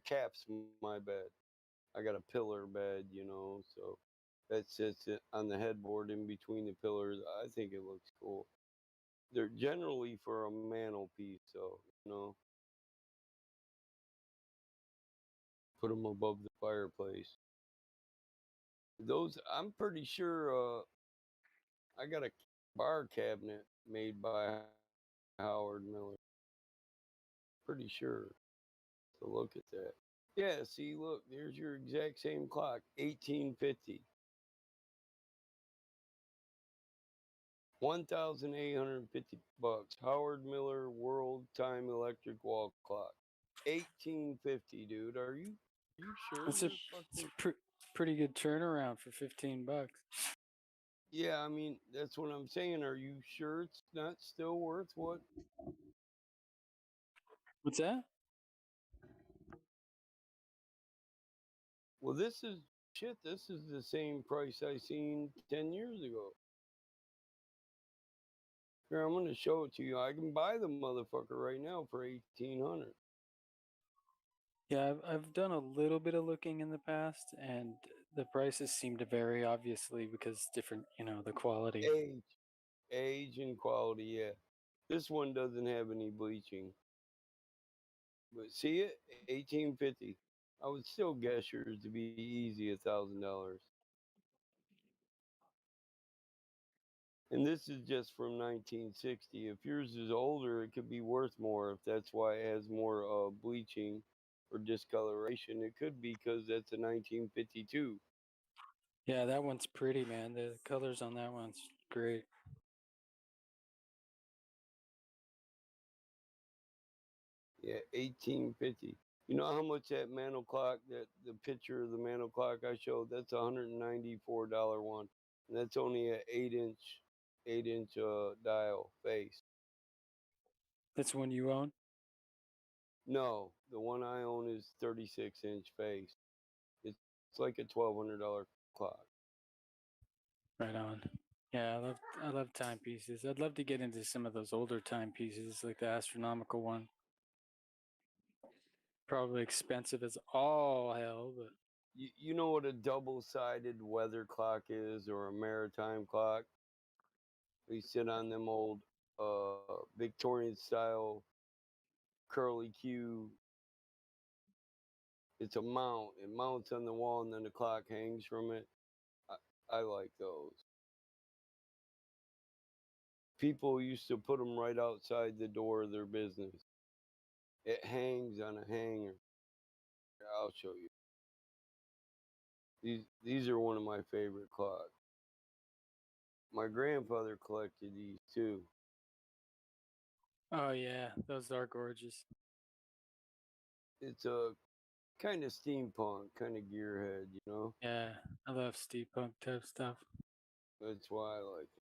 caps my bed. I got a pillar bed, so that sits on the headboard in between the pillars. I think it looks cool. They're generally for a mantelpiece, so put them above the fireplace. Those, I'm pretty sure. I got a bar cabinet made by Howard Miller. Pretty sure. So look at that. Yeah, see, look, there's your exact same clock, 1850. $1,850. Howard Miller World Time Electric Wall Clock. 1850, dude. Are you sure? It's a pretty good turnaround for $15. Yeah, I mean, that's what I'm saying. Are you sure it's not still worth what? What's that? Well, this is shit. This is the same price I seen 10 years ago. Here, I'm gonna show it to you. I can buy the motherfucker right now for 1,800. Yeah, I've done a little bit of looking in the past, and the prices seem to vary, obviously, because different, the quality. Age and quality. Yeah, this one doesn't have any bleaching. But see it, 1850. I would still guess yours to be easy $1,000. And this is just from 1960. If yours is older, it could be worth more. If that's why it has more bleaching or discoloration, it could be because that's a 1952. Yeah, that one's pretty, man. The colors on that one's great. Yeah, 1850. You know how much that mantle clock, that the picture of the mantle clock I showed, that's $194 one. And that's only an 8-inch dial face. That's one you own? No, the one I own is 36-inch face. It's like a $1,200 clock. Right on. Yeah, I love timepieces. I'd love to get into some of those older timepieces, like the astronomical one. Probably expensive as all hell, but You know what a double-sided weather clock is, or a maritime clock? We sit on them old Victorian style curly Q. It's a mount. It mounts on the wall, and then the clock hangs from it. I like those. People used to put them right outside the door of their business. It hangs on a hanger. I'll show you. These are one of my favorite clocks. My grandfather collected these too. oh yeah, those are gorgeous. It's a kind of steampunk, kind of gearhead, you know? Yeah, I love steampunk type stuff. That's why I like it.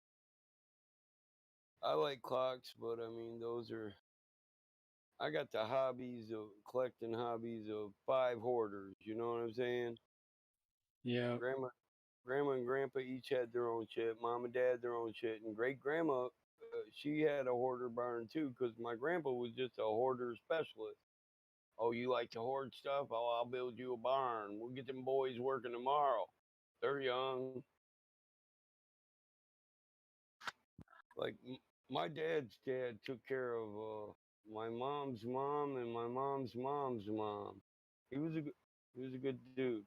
I like clocks, but I mean, I got the collecting hobbies of 5 hoarders, you know what I'm saying? Yeah. Grandma and grandpa each had their own shit. Mom and dad their own shit, and great grandma, she had a hoarder barn too, because my grandpa was just a hoarder specialist. Oh, you like to hoard stuff? Oh, I'll build you a barn. We'll get them boys working tomorrow. They're young. Like my dad's dad took care of my mom's mom and my mom's mom. He was a good dude,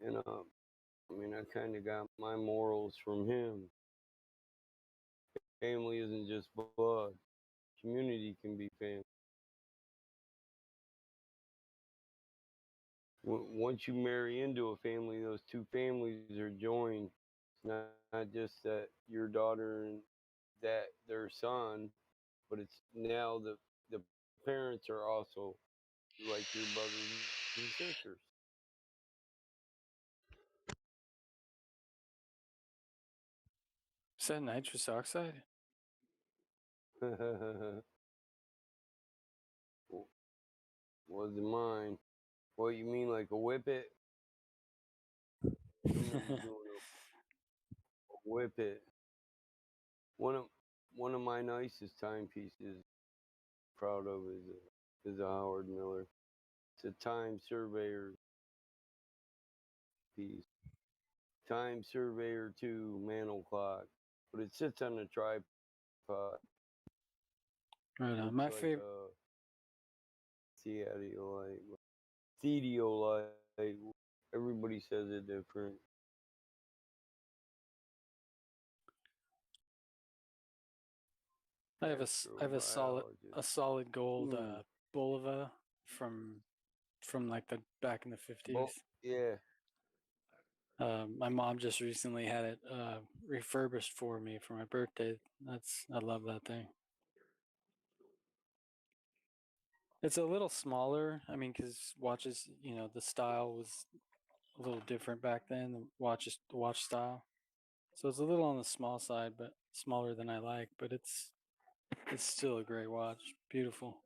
and I mean, I kind of got my morals from him. Family isn't just blood. Community can be family. Once you marry into a family, those two families are joined. It's not just that your daughter and that their son, but it's now the parents are also like your brothers and sisters. Is that nitrous oxide? Wasn't mine. What you mean, like a whippet? Someone's doing a whippet. One of one of my nicest timepieces, proud of, is a Howard Miller. It's a time surveyor piece. Time Surveyor 2 mantle clock, but it sits on a tripod. Right on. Looks My like favorite. a theodolite. Theodolite. Everybody says it different. I have a Astrobiologist. solid gold Hmm. Bulova from like the back in the 50s. Yeah. My mom just recently had it refurbished for me for my birthday. I love that thing. It's a little smaller. I mean, because watches, the style was a little different back then. The watch style. So it's a little on the small side, but smaller than I like. But it's still a great watch. Beautiful.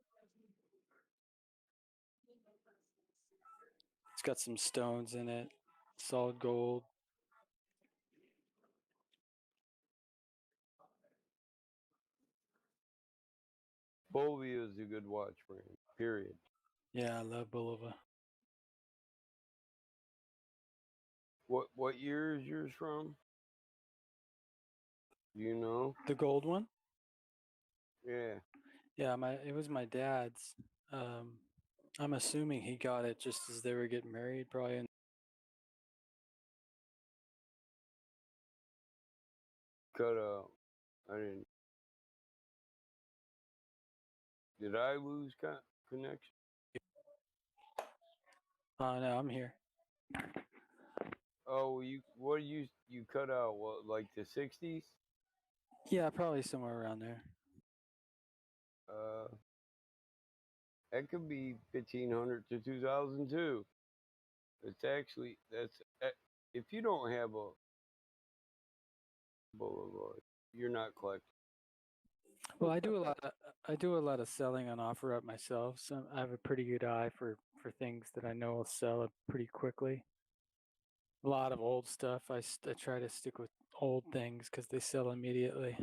It's got some stones in it, solid gold. Bovia is a good watch brand. Period. Yeah, I love Bulova. What year is yours from? Do you know? The gold one? Yeah. Yeah, it was my dad's. I'm assuming he got it just as they were getting married, probably. Cut out. I didn't. Did I lose connection? No, I'm here. Oh, you cut out? What, like the 60s? Yeah, probably somewhere around there. That could be 1500 to 2002. That's if you don't have a Boulevard, you're not collecting. Well, I do a lot of selling on OfferUp myself, so I have a pretty good eye for things that I know will sell pretty quickly. A lot of old stuff. I try to stick with old things because they sell immediately.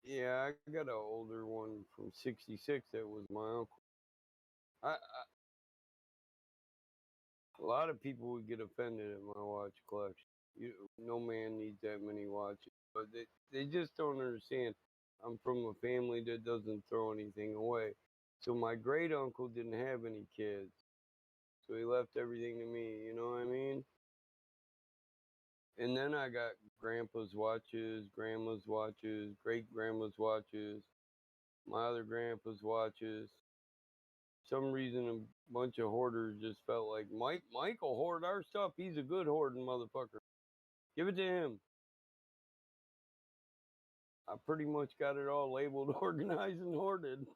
Yeah, I got an older one from '66 that was my uncle. A lot of people would get offended at my watch collection. No man needs that many watches, but they just don't understand. I'm from a family that doesn't throw anything away. So my great uncle didn't have any kids, so he left everything to me. You know what I mean? And then I got grandpa's watches, grandma's watches, great grandma's watches, my other grandpa's watches. Some reason a bunch of hoarders just felt like Mike will hoard our stuff. He's a good hoarding motherfucker. Give it to him. I pretty much got it all labeled, organized, and hoarded.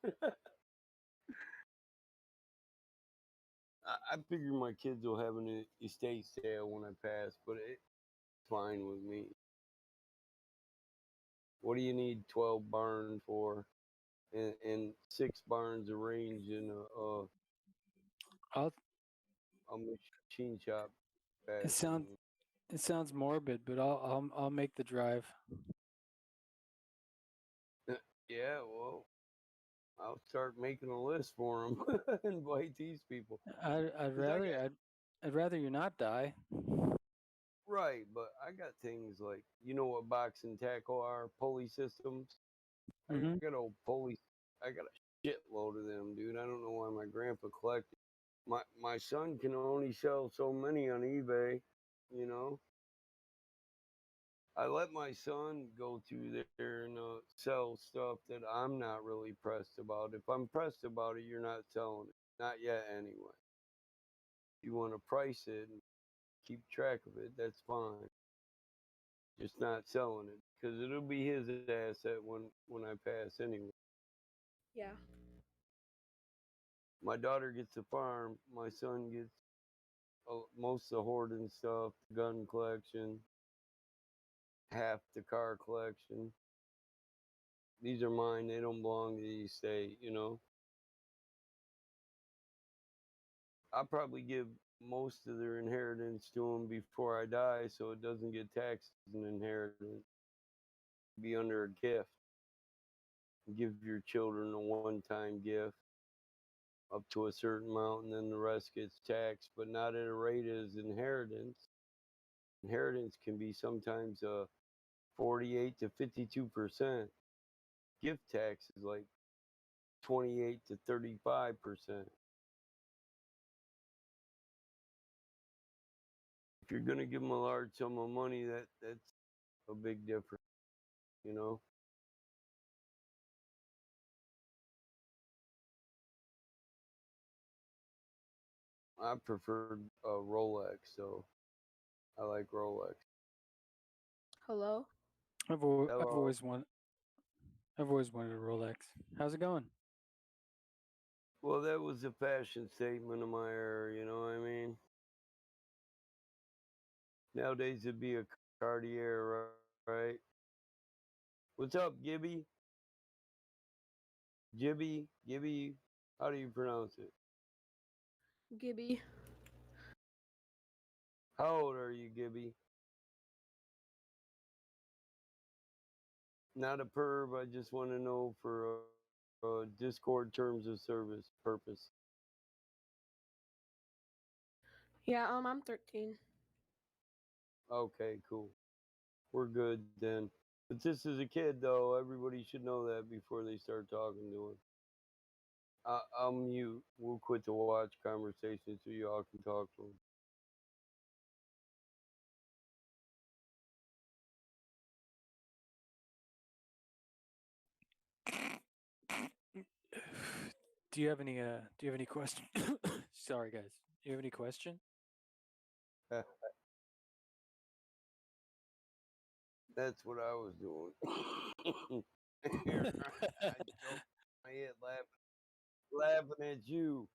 I figure my kids will have an estate sale when I pass, but it's fine with me. What do you need 12 barns for? And 6 barns arranged in a machine shop It fashion. sounds morbid, but I'll make the drive. Yeah, well, I'll start making a list for them. Invite these people. I'd rather you not die. Right, but I got things like, you know what box and tackle are? Pulley systems. Mm-hmm. I got old pulley. I got a shitload of them, dude. I don't know why my grandpa collected. My son can only sell so many on eBay, you know. I let my son go through there and sell stuff that I'm not really pressed about. If I'm pressed about it, you're not selling it. Not yet, anyway. You want to price it and keep track of it, that's fine. Just not selling it because it'll be his asset when I pass anyway. Yeah. My daughter gets a farm. My son gets most of the hoarding stuff, the gun collection, half the car collection. These are mine. They don't belong to the estate, you know. I'll probably give most of their inheritance to them before I die so it doesn't get taxed as an inheritance. Be under a gift. Give your children a one-time gift up to a certain amount and then the rest gets taxed, but not at a rate as inheritance. Inheritance can be sometimes 48 to 52%. Gift tax is like 28 to 35%. If you're going to give them a large sum of money, that's a big difference, you know? I prefer Rolex, so I like Rolex. Hello. I've Hello. always wanted a Rolex. How's it going? Well, that was a fashion statement of my era, you know what I mean? Nowadays it'd be a Cartier, right? What's up, Gibby? Gibby. How do you pronounce it? Gibby. How old are you, Gibby? Not a perv. I just want to know for Discord terms of service purpose. Yeah, I'm 13. Okay, cool. We're good then. But this is a kid, though. Everybody should know that before they start talking to him. I'll mute. We'll quit the watch conversation so y'all can talk to him. Do you have any question? Sorry guys. Do you have any question? That's what I was doing. I joked my head laughing at you.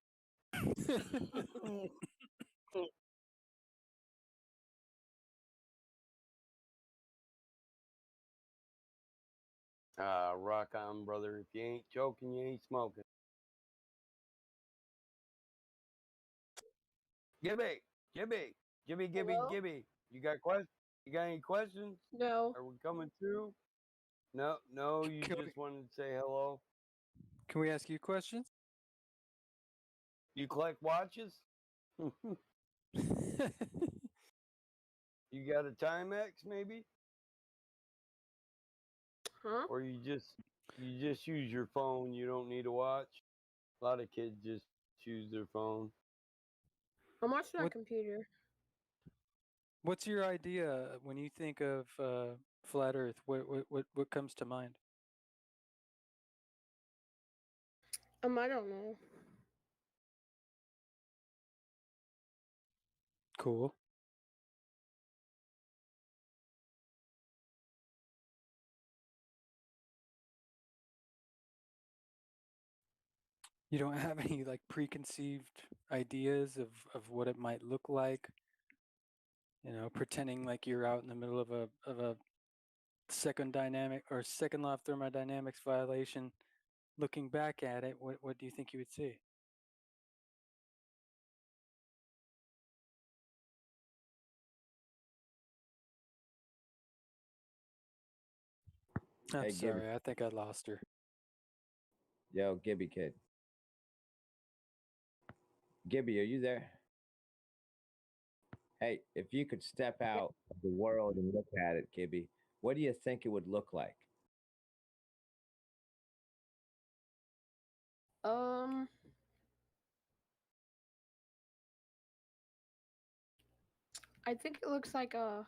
Rock on, brother. If you ain't joking, you ain't smoking. Gibby. Hello? You got questions? You got any questions? No. Are we coming through? No. You Can we, just wanted to say hello. can we ask you questions? You collect watches? You got a Timex, maybe? Huh? Or you just use your phone. You don't need a watch. A lot of kids just use their phone. I'm watching on What computer. What's your idea when you think of flat Earth? What comes to mind? I don't know. Cool. You don't have any like preconceived ideas of what it might look like? You know, pretending like you're out in the middle of a second dynamic or second law of thermodynamics violation, looking back at it, what do you think you would see? I'm Hey, Gibby. sorry, I think I lost her. Yo, Gibby kid. Gibby, are you there? Hey, if you could step out of the world and look at it, Gibby, what do you think it would look like? Um, I think it looks like a.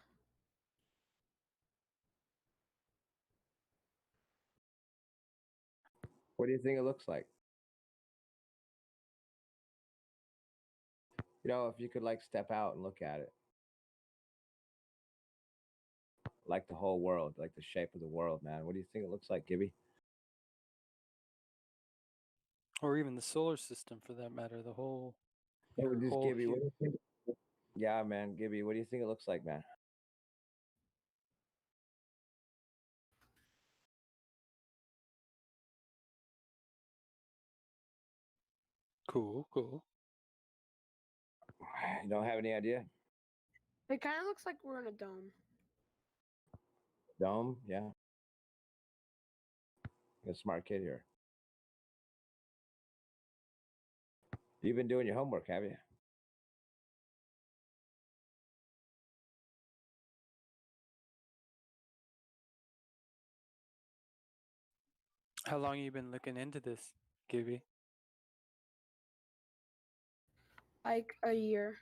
What do you think it looks like? You know, if you could like step out and look at it, like the whole world, like the shape of the world, man. What do you think it looks like, Gibby? Or even the solar system for that matter, the whole Hey, your just whole Gibby, what do you think? Yeah, man, Gibby, what do you think it looks like, man? cool. You don't have any idea? It kind of looks like we're in a dome. Dome? Yeah. You're a smart kid here. You've been doing your homework, have you? How long you been looking into this, Gibby? Like a year.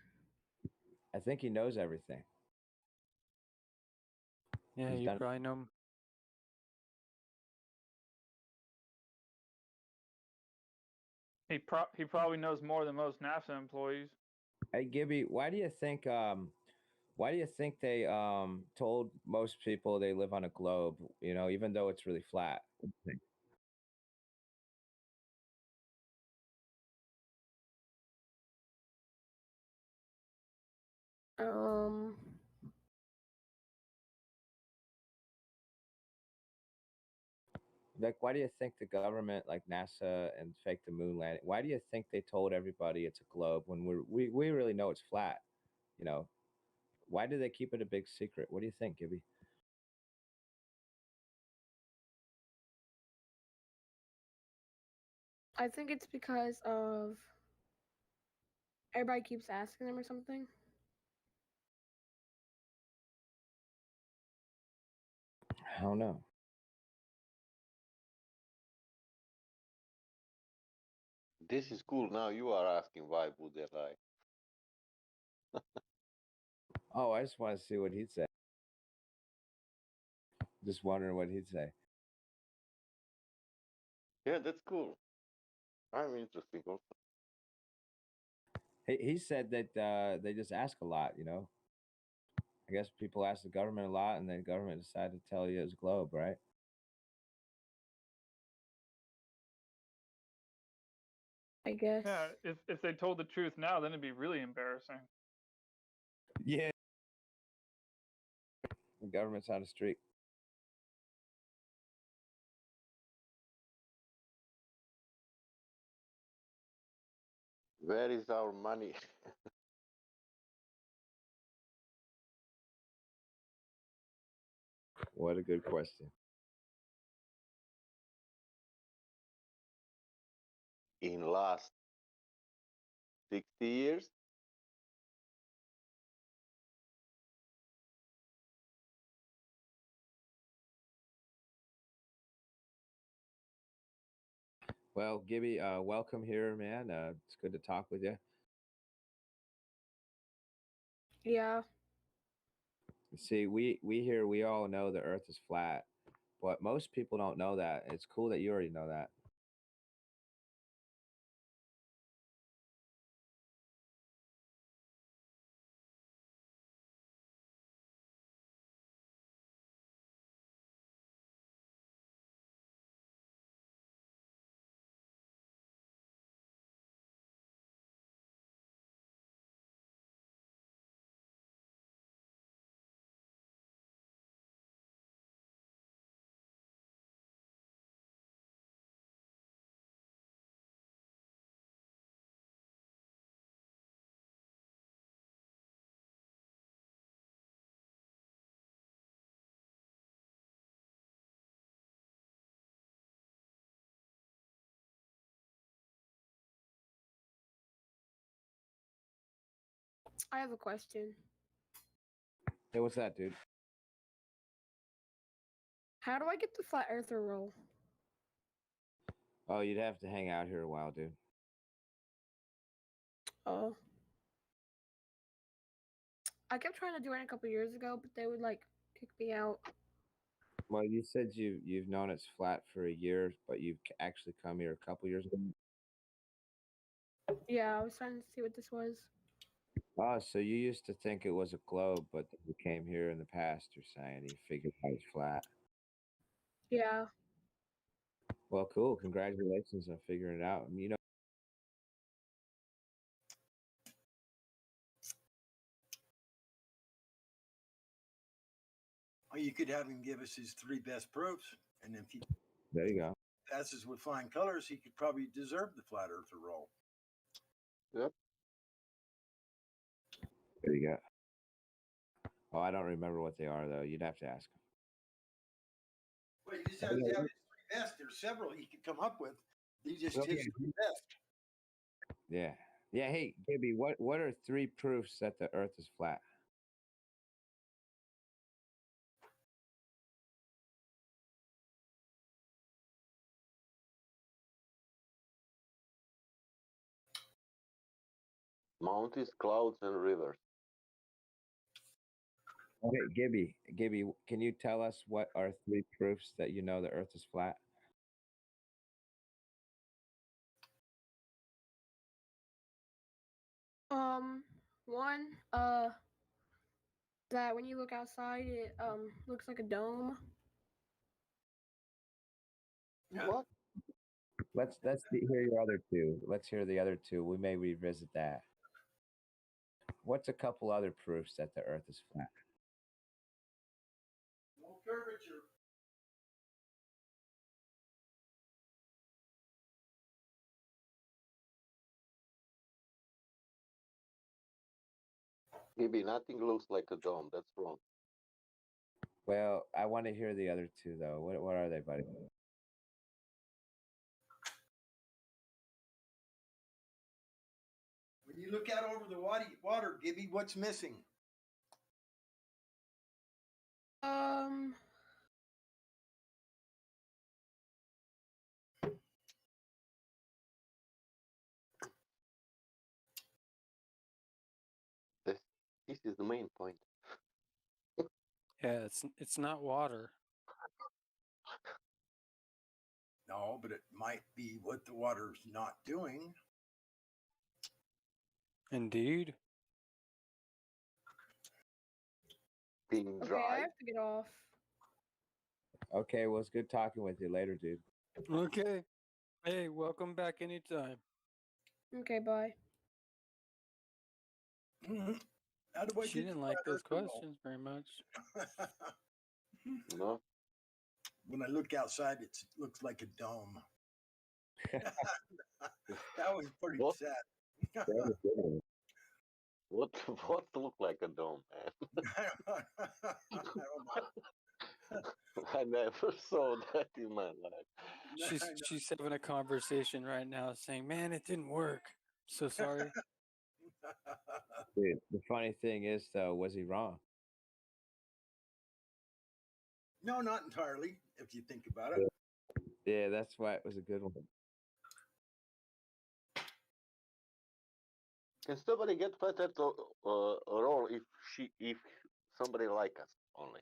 I think he knows everything. Yeah, He's you done. probably know. He probably knows more than most NASA employees. Hey, Gibby, why do you think they told most people they live on a globe, you know, even though it's really flat? What do you think? Um, Like, why do you think the government, like NASA and fake the moon landing, why do you think they told everybody it's a globe when we really know it's flat? You know, why do they keep it a big secret? What do you think, Gibby? I think it's because of everybody keeps asking them or something. I don't know. This is cool. Now you are asking why would they lie. Oh, I just want to see what he'd say. Just wondering what he'd say. Yeah, that's cool. I'm interesting also. He said that they just ask a lot. You know, I guess people ask the government a lot, and the government decided to tell you it was a globe, right? I guess. Yeah, if they told the truth now, then it'd be really embarrassing. Yeah. The government's on the street. Where is our money? What a good question. In last 60 years? Well, Gibby, welcome here, man. It's good to talk with you. Yeah. See, we all know the Earth is flat, but most people don't know that. It's cool that you already know that. I have a question. Hey, what's that, dude? How do I get the flat earther roll? Oh, you'd have to hang out here a while, dude. Oh. I kept trying to do it a couple years ago, but they would like kick me out. Well, you said you've known it's flat for a year, but you've actually come here a couple years ago. Yeah, I was trying to see what this was. Oh, so you used to think it was a globe, but you came here in the past, you're saying you figured out it's flat. Yeah. Well, cool. Congratulations on figuring it out. You know, Or you could have him give us his three best proofs, and if he there you go. passes with flying colors, he could probably deserve the flat earther role. Yep. There you go. Oh, I don't remember what they are though. You'd have to ask him. Well, you just have to have his three best. There's several he could come up with. He just Well, his yeah. three best. Yeah. Yeah. Hey, Gibby, what are three proofs that the Earth is flat? Mountains, clouds, and rivers. Okay, Gibby, can you tell us what are three proofs that you know the Earth is flat? One, that when you look outside, it looks like a dome. What? Let's hear your other two. Let's hear the other two. We may revisit that. What's a couple other proofs that the Earth is flat? No curvature. Maybe nothing looks like a dome. That's wrong. Well, I want to hear the other two though. What are they, buddy? When you look out over the water, Gibby, what's missing? Um, This is the main point. Yeah, it's not water. No, but it might be what the water's not doing. Indeed. Being okay, dry. I have to get off. Okay, well, it's good talking with you later, dude. Okay. Hey, welcome back anytime. Okay, bye. How do I She get didn't to like flat those earth roll? questions very much. No. When I look outside, it looks like a dome. That was pretty What? sad. What look like a dome, man? I don't know. I never saw that in my life. She's having a conversation right now saying, "Man, it didn't work. So sorry." Dude, the funny thing is, though, was he wrong? No, not entirely, if you think about it. Yeah, that's why it was a good one. Can somebody get flat earth roll if somebody like us only?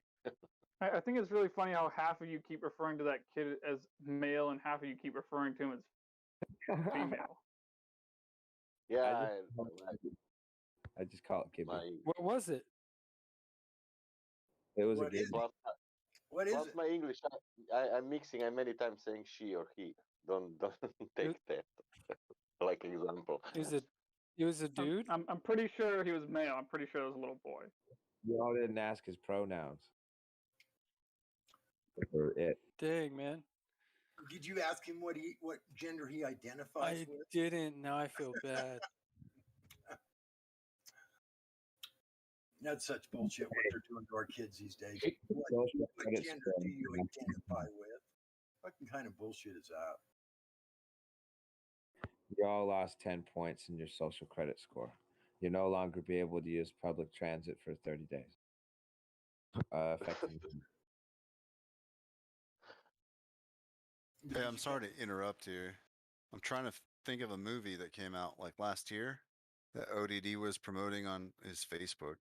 I think it's really funny how half of you keep referring to that kid as male and half of you keep referring to him as female. Yeah, I just call it Gibby. What was it? It was What a Gibby. What is Plus it? my English, I'm mixing. I many times saying she or he. Don't take that like example. It was a dude? I'm pretty sure he was male. I'm pretty sure it was a little boy. You all didn't ask his pronouns. Or it. Dang, man. Did you ask him what gender he identifies I with? didn't. Now I feel bad. That's such bullshit what they're doing to our kids these days. What Social credit gender score. do you identify with? What kind of bullshit is that? You all lost 10 points in your social credit score. You'll no longer be able to use public transit for 30 days. Effective. Hey, I'm sorry to interrupt here. I'm trying to think of a movie that came out like last year that ODD was promoting on his Facebook.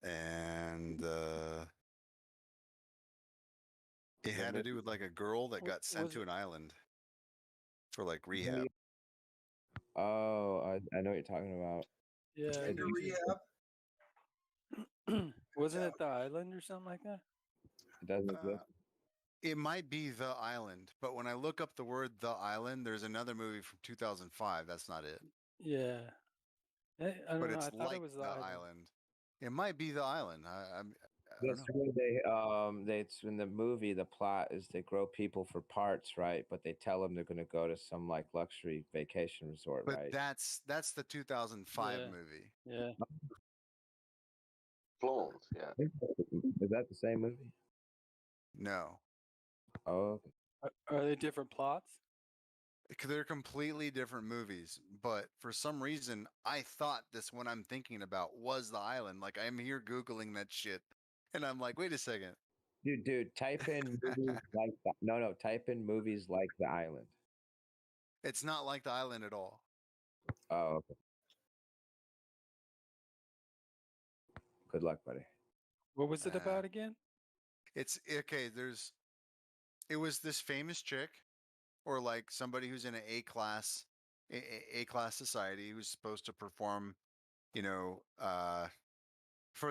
And it had to do with like a girl that got sent to an island for like rehab. Oh, I know what you're talking about. Yeah. Gender rehab? Wasn't it the island or something like that? It doesn't exist. It might be The Island, but when I look up the word The Island, there's another movie from 2005. That's not it. Yeah. I don't But know. it's I thought like it was the The island. Island. It might be The Island. I don't That's know. when it's in the movie. The plot is they grow people for parts, right? But they tell them they're going to go to some like luxury vacation resort, But right? that's the 2005 movie. Yeah. Clones, yeah. Is that the same movie? No. Oh, Are they different plots? They're completely different movies, but for some reason, I thought this one I'm thinking about was The Island. Like I'm here Googling that shit, and I'm like, wait a second. Dude, type in movies like that. No, type in movies like The Island. It's not like The Island at all. Oh, okay. Good luck, buddy. What was it about again? It's okay. It was this famous chick, or like somebody who's in an A class society who's supposed to perform, for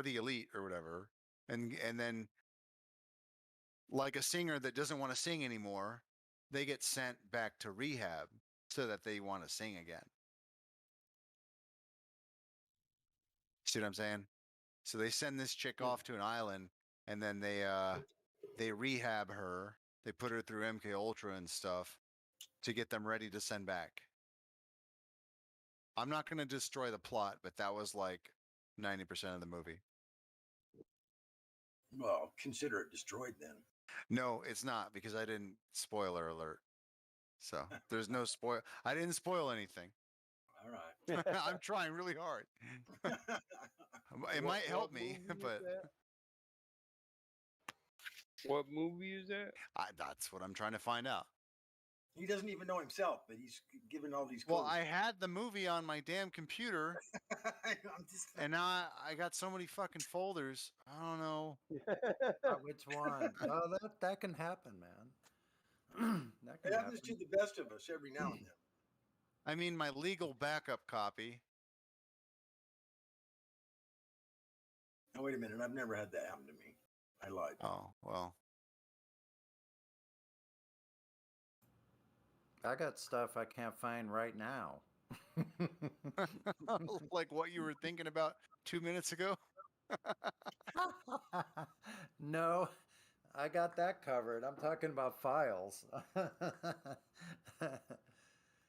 the elite or whatever, and then like a singer that doesn't want to sing anymore, they get sent back to rehab so that they want to sing again. See what I'm saying? So they send this chick off to an island, and then they rehab her. They put her through MK Ultra and stuff to get them ready to send back. I'm not going to destroy the plot, but that was like 90% of the movie. Well, consider it destroyed then. No, it's not because I didn't. Spoiler alert. So there's no spoil. I didn't spoil anything. All right. I'm trying really hard. It might help me, but what movie is that? That's what I'm trying to find out. He doesn't even know himself, but he's given all these clues. Well, I had the movie on my damn computer, and now I got so many fucking folders. I don't know. Which one? Oh, that can happen, man. That can It happens happen. to the best of us every now and then. I mean, my legal backup copy. Now, wait a minute. I've never had that happen to me. I lied. Oh, well. I got stuff I can't find right now. Like what you were thinking about 2 minutes ago? No, I got that covered. I'm talking about files.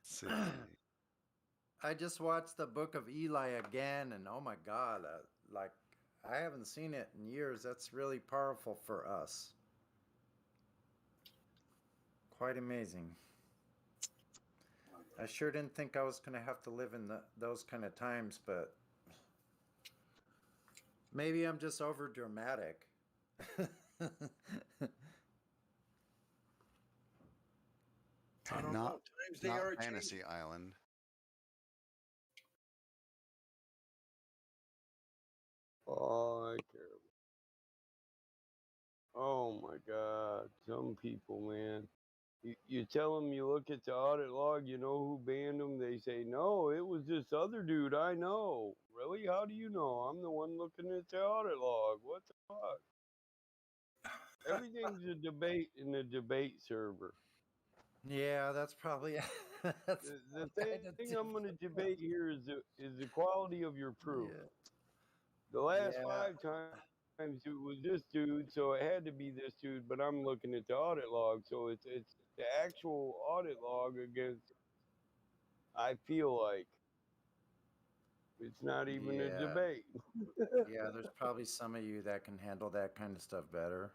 See. I just watched the Book of Eli again, and oh my God, like I haven't seen it in years. That's really powerful for us. Quite amazing. I sure didn't think I was going to have to live in those kind of times, but maybe I'm just over dramatic. I don't know. Times they not are Fantasy changing. Island. Oh, I care. Oh my God, some people, man. You tell them you look at the audit log, you know who banned them? They say, no, it was this other dude I know. Really? How do you know? I'm the one looking at the audit log. What the fuck? Everything's a debate in the debate server. Yeah, that's probably that's the thing I'm going to debate here is the quality of your proof. Yeah. The last Yeah. 5 times it was this dude, so it had to be this dude. But I'm looking at the audit log, so it's the actual audit log against. I feel like it's not even a debate. Yeah, there's probably some of you that can handle that kind of stuff better.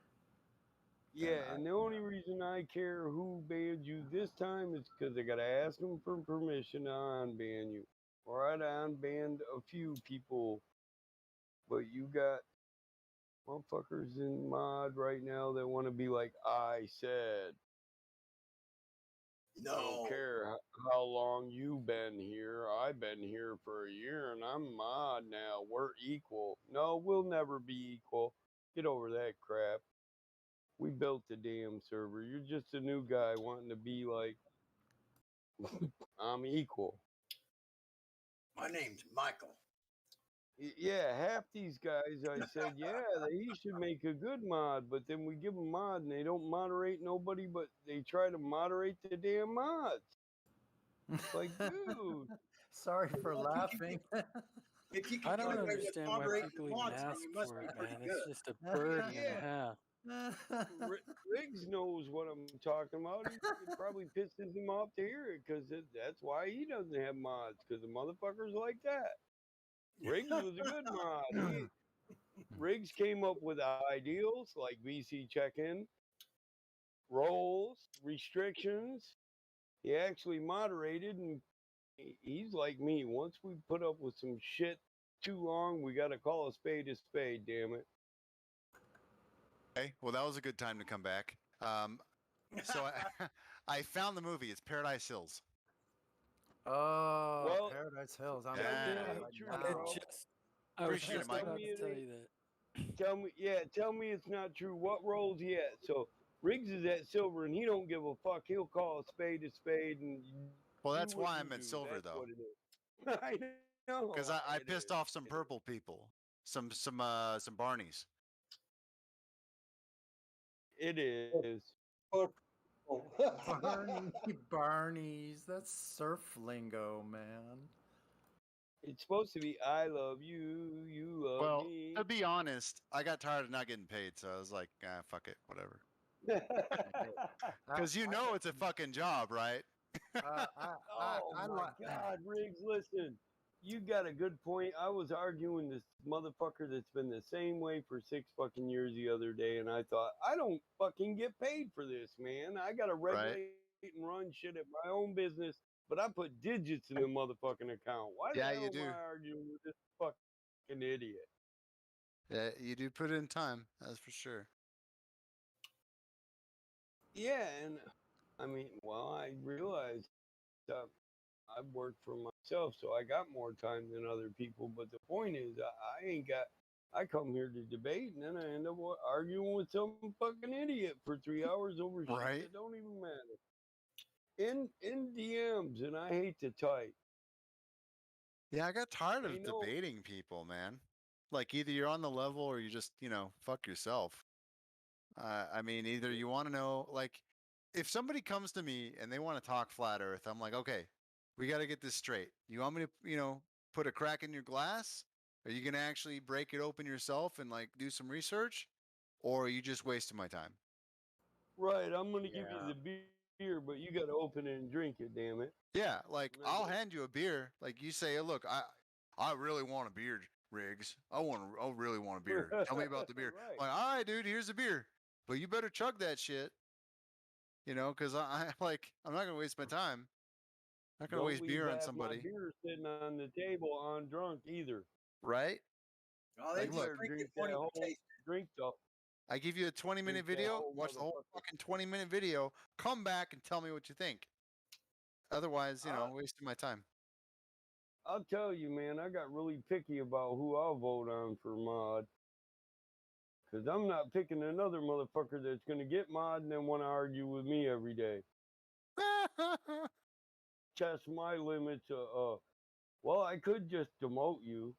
Yeah, and the only reason I care who banned you this time is because I gotta ask them for permission to unban you. Or I'd unbanned a few people, but you got motherfuckers in mod right now that want to be like, I said. No. I don't care how long you've been here. I've been here for a year and I'm mod now. We're equal. No, we'll never be equal. Get over that crap. We built the damn server. You're just a new guy wanting to be like, I'm equal. My name's Michael. Yeah, half these guys, I said, yeah, he should make a good mod, but then we give them mod and they don't moderate nobody, but they try to moderate the damn mods. Like, dude. Sorry for laughing. If you I can don't get away with understand why moderating people the even mods, then ask you must for be it, pretty man. good. It's just a burden and a half. Riggs knows what I'm talking about. It probably pisses him off to hear it because that's why he doesn't have mods, because the motherfuckers like that. Riggs was a good mod. Riggs came up with ideals like VC check-in, roles, restrictions. He actually moderated, and he's like me. Once we put up with some shit too long, we got to call a spade, damn it. Okay, well, that was a good time to come back. So I found the movie. It's Paradise Hills. Oh, Well, Paradise Hills. I'm yeah. I was Appreciate just it, Mike. about to tell you that. Tell me it's not true. What roles he at? So Riggs is at silver, and he don't give a fuck. He'll call a spade, and Well, do that's what why you I'm at do. silver, That's though. what it is. I know. Because I pissed off some purple people, some Barneys. It is. Barney's. That's surf lingo, man. It's supposed to be I love you, you love me. To be honest, I got tired of not getting paid, so I was like, fuck it, whatever. Because you know it's a fucking job, right? Oh my God, Riggs, listen. You got a good point. I was arguing this motherfucker that's been the same way for 6 fucking years the other day, and I thought, I don't fucking get paid for this, man. I gotta regulate and run shit at my own business, but I put digits in the motherfucking account. Why the Yeah, hell you am do. I arguing with this fucking idiot? Yeah, you do put in time. That's for sure. Yeah, and I mean, well, I realized I've worked for myself, so I got more time than other people. But the point is, I ain't got. I come here to debate, and then I end up arguing with some fucking idiot for 3 hours over shit Right. that don't even matter. In DMs, and I hate to type. Yeah, I got tired of Ain't no debating people, man. Like either you're on the level or you just, fuck yourself. I mean, either you want to know, like, if somebody comes to me and they want to talk flat Earth, I'm like, okay, we got to get this straight. You want me to, put a crack in your glass? Are you gonna actually break it open yourself and like do some research, or are you just wasting my time? right. I'm gonna give you Yeah. the beer, but you got to open it and drink it. Damn it. Yeah, like I'll hand you a beer. Like you say, look, I really want a beer, Riggs. I really want a beer. Tell me about the beer. Right. Like, all right, dude, here's a beer, but you better chug that shit. Because I like I'm not gonna waste my time. I'm not gonna Don't waste leave beer on half my somebody, beer sitting on the table on drunk either. right? Oh, they You Like, just look, better drink drink it that when you whole taste drink the I give you a 20-minute drink that video. whole Watch the whole motherfucker. fucking 20-minute video. Come back and tell me what you think. Otherwise, I, wasting my time. I'll tell you, man, I got really picky about who I'll vote on for mod. Because I'm not picking another motherfucker that's going to get mod and then want to argue with me every day. Test my limits. Well, I could just demote you.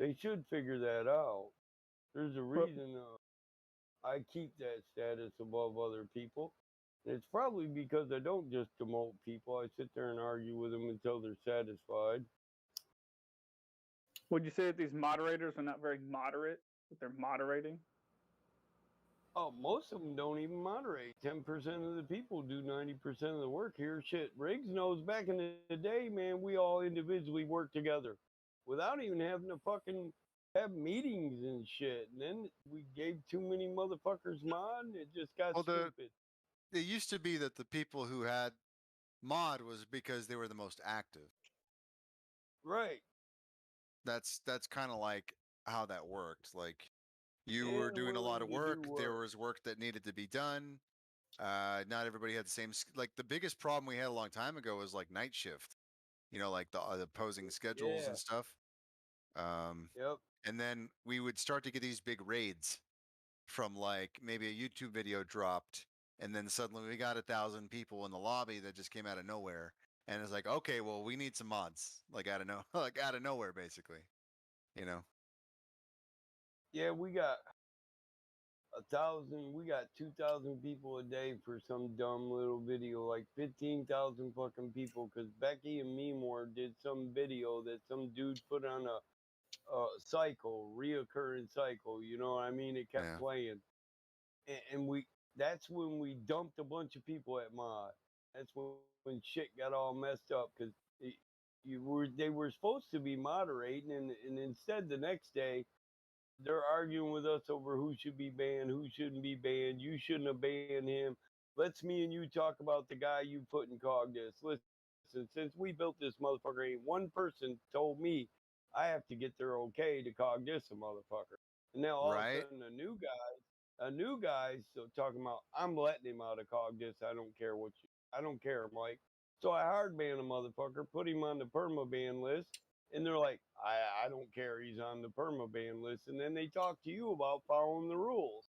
They should figure that out. There's a reason I keep that status above other people. And it's probably because I don't just demote people. I sit there and argue with them until they're satisfied. Would you say that these moderators are not very moderate? That they're moderating? Oh, most of them don't even moderate. 10% of the people do 90% of the work here. Shit, Riggs knows back in the day, man, we all individually worked together without even having to fucking have meetings and shit. And then we gave too many motherfuckers mod and it just got Well, stupid. it used to be that the people who had mod was because they were the most active. Right. That's kind of like how that worked. Like you were And doing a lot willing of to work. do There work. was work that needed to be done. Not everybody had the same. Like the biggest problem we had a long time ago was like night shift. Like the opposing schedules Yeah. and stuff. Yep. And then we would start to get these big raids from like maybe a YouTube video dropped, and then suddenly we got 1,000 people in the lobby that just came out of nowhere, and it's like, okay, well, we need some mods, like out of like out of nowhere, basically, you know. Yeah, we got 1,000, we got 2,000 people a day for some dumb little video, like 15,000 fucking people. Because Becky and Memore did some video that some dude put on a cycle, reoccurring cycle. You know what I mean? It kept Yeah. playing, and that's when we dumped a bunch of people at mod. That's when shit got all messed up because they were supposed to be moderating, and instead the next day they're arguing with us over who should be banned, who shouldn't be banned. You shouldn't have banned him. Let's me and you talk about the guy you put in Cogdis. Listen, since we built this motherfucker, ain't one person told me I have to get their okay to Cogdis a motherfucker. And now all of a Right. sudden a new guy's so talking about I'm letting him out of Cogdis. I don't care, Mike. So I hard ban a motherfucker, put him on the perma ban list, and they're like, I don't care, he's on the perma ban list. And then they talk to you about following the rules.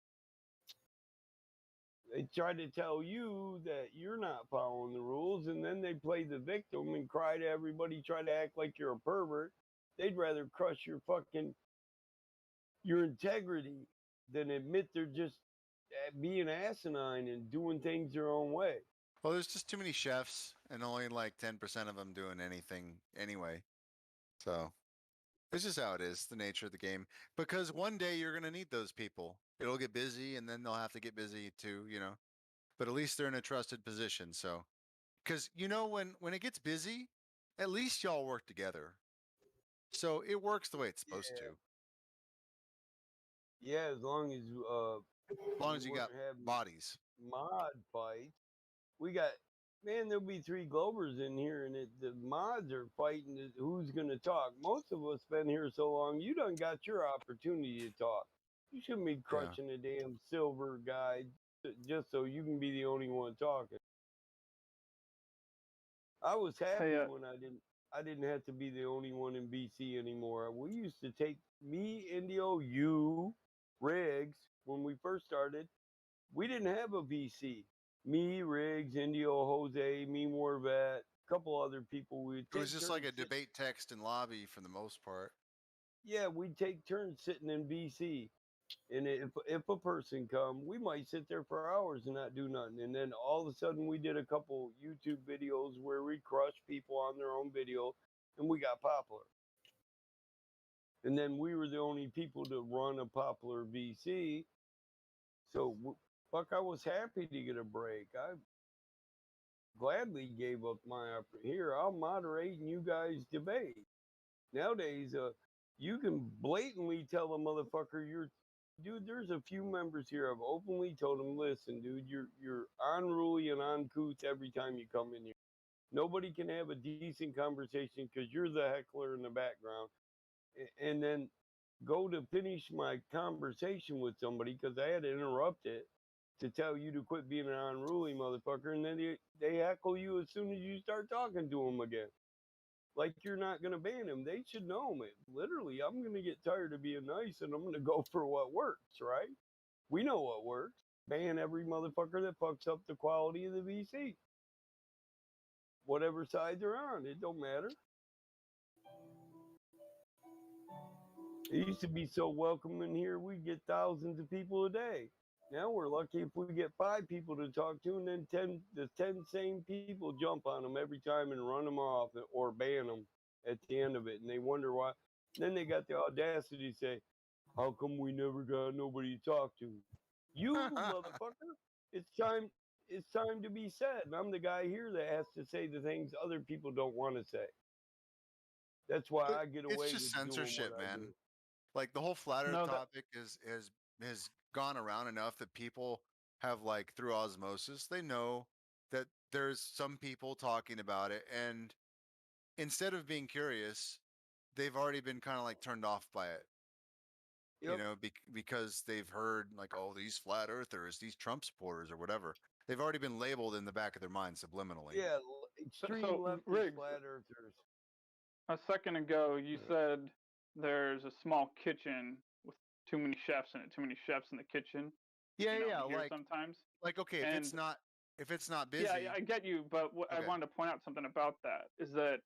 They try to tell you that you're not following the rules, and then they play the victim and cry to everybody, try to act like you're a pervert. They'd rather crush your integrity than admit they're just being asinine and doing things their own way. Well, there's just too many chefs, and only like 10% of them doing anything anyway. So this is how it is, the nature of the game. Because one day you're gonna need those people. It'll get busy, and then they'll have to get busy too. but at least they're in a trusted position. So, because when it gets busy, at least y'all work together. So it works the way it's supposed to. Yeah, as long as As long as you got having bodies. mod fights. We got there'll be 3 Globers in here, and the mods are fighting who's gonna talk. Most of us been here so long, you done got your opportunity to talk. You shouldn't be crunching a damn silver guy just so you can be the only one talking. I was happy when I didn't have to be the only one in BC anymore. We used to take me, Indio, you, Riggs, when we first started. We didn't have a VC. Me, Riggs, Indio, Jose, me, Morvet, a couple other people. We'd It was just like a debate text and lobby for the most part. Yeah, we'd take turns sitting in BC. And if a person come, we might sit there for hours and not do nothing. And then all of a sudden we did a couple YouTube videos where we crushed people on their own video and we got popular. And then we were the only people to run a popular VC. So fuck, I was happy to get a break. I gladly gave up my here. I'll moderate and you guys debate. Nowadays, you can blatantly tell a motherfucker dude. There's a few members here. I've openly told them, listen, dude, you're unruly and uncouth every time you come in here. Nobody can have a decent conversation because you're the heckler in the background, and then go to finish my conversation with somebody because I had to interrupt it to tell you to quit being an unruly motherfucker, and then they heckle you as soon as you start talking to them again. Like you're not going to ban them. They should know, man. Literally, I'm going to get tired of being nice and I'm going to go for what works, right? We know what works. Ban every motherfucker that fucks up the quality of the VC. Whatever side they're on, it don't matter. It used to be so welcoming here, we'd get thousands of people a day. Now we're lucky if we get 5 people to talk to, and then the 10 same people jump on them every time and run them off or ban them at the end of it. And they wonder why. Then they got the audacity to say, how come we never got nobody to talk to? You motherfucker, it's time to be said. And I'm the guy here that has to say the things other people don't want to say. That's why I get away with It's just censorship, doing what man. I do. Like the whole flat earth topic has gone around enough that people have, like, through osmosis, they know that there's some people talking about it, and instead of being curious, they've already been kind of like turned off by it. Because they've heard like, oh, these flat earthers, these Trump supporters or whatever. They've already been labeled in the back of their mind subliminally. Yeah, extreme leftist Riggs, flat earthers. a second ago, you said there's a small kitchen with too many chefs in it. Too many chefs in the kitchen. Yeah, you hear sometimes. Like, okay, if it's not busy. Yeah, I get you, but I wanted to point out something about that is that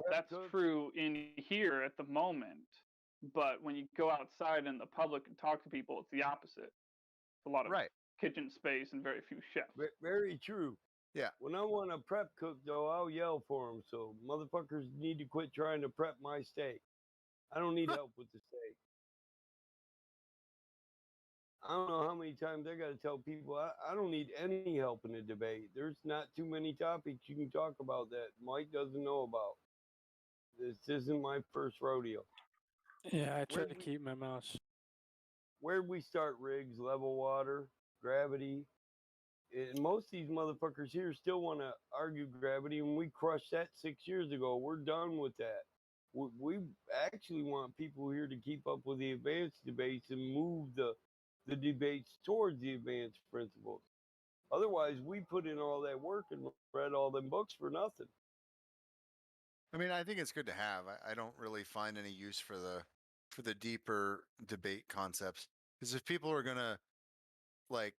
that's true in here at the moment, but when you go outside in the public and talk to people, it's the opposite. A lot of kitchen space and very few chefs. Very true. Yeah. When I want a prep cook, though, I'll yell for them. So motherfuckers need to quit trying to prep my steak. I don't need help with the steak. I don't know how many times I got to tell people I don't need any help in a debate. There's not too many topics you can talk about that Mike doesn't know about. This isn't my first rodeo. Yeah, I try to keep my mouth. Where'd we start, Riggs? Level water, gravity. And most of these motherfuckers here still want to argue gravity, and we crushed that 6 years ago. We're done with that. We actually want people here to keep up with the advanced debates and move the debates towards the advanced principles. Otherwise, we put in all that work and read all them books for nothing. I mean, I think it's good to have. I don't really find any use for the deeper debate concepts, because if people are gonna, like,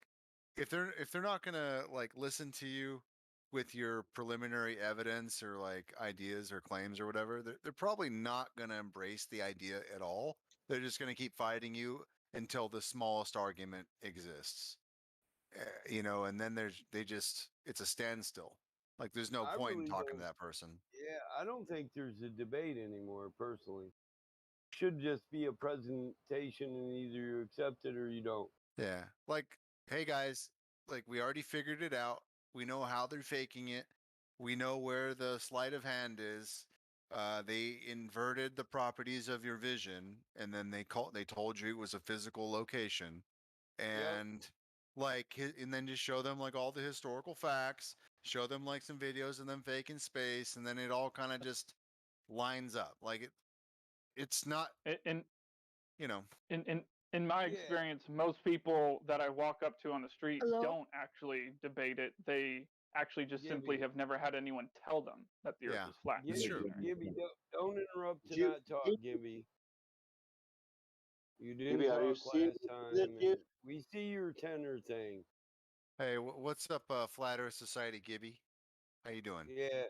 if they're not gonna, like, listen to you with your preliminary evidence or like ideas or claims or whatever, they're probably not gonna embrace the idea at all. They're just gonna keep fighting you until the smallest argument exists. And then it's a standstill. Like, there's no point in talking to that person. Yeah, I don't think there's a debate anymore, personally. Should just be a presentation, and either you accept it or you don't. Yeah. Like, hey guys, like we already figured it out. We know how they're faking it. We know where the sleight of hand is. They inverted the properties of your vision, and then they told you it was a physical location, and and then just show them like all the historical facts, show them like some videos of them faking space, and then it all kind of just lines up. Like it's not, And you know. in my experience, most people that I walk up to on the street Hello? don't actually debate it. They actually just simply Gibby. have never had anyone tell them that the Earth Yeah, is flat. it's Gibby, true. Gibby, don't interrupt to Gi- not talk, Gi- Gibby. You didn't Gibby, are you talk serious last with time, you? and we see your tenor thing. Hey, what's up, Flat Earth Society, Gibby? How you doing? Yeah,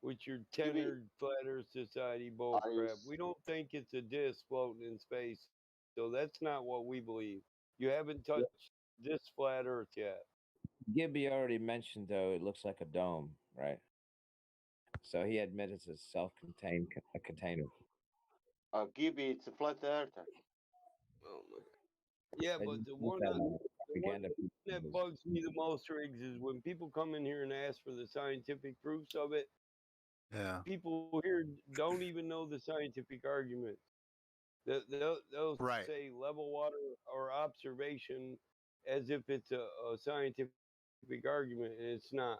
with your Gibby, tenured Flat Earth Society bull are you? crap. We don't think it's a disc floating in space, so that's not what we believe. You haven't touched this flat Earth yet. Gibby already mentioned though it looks like a dome, right? So he admitted it's a self-contained a container. Gibby, it's a flat earther. Oh my. Yeah, They but just put that on the one propaganda that pieces. bugs me the most, Riggs, is when people come in here and ask for the scientific proofs of it. Yeah. People here don't even know the scientific arguments. They'll Right. say level water or observation as if it's a scientific argument, and it's not.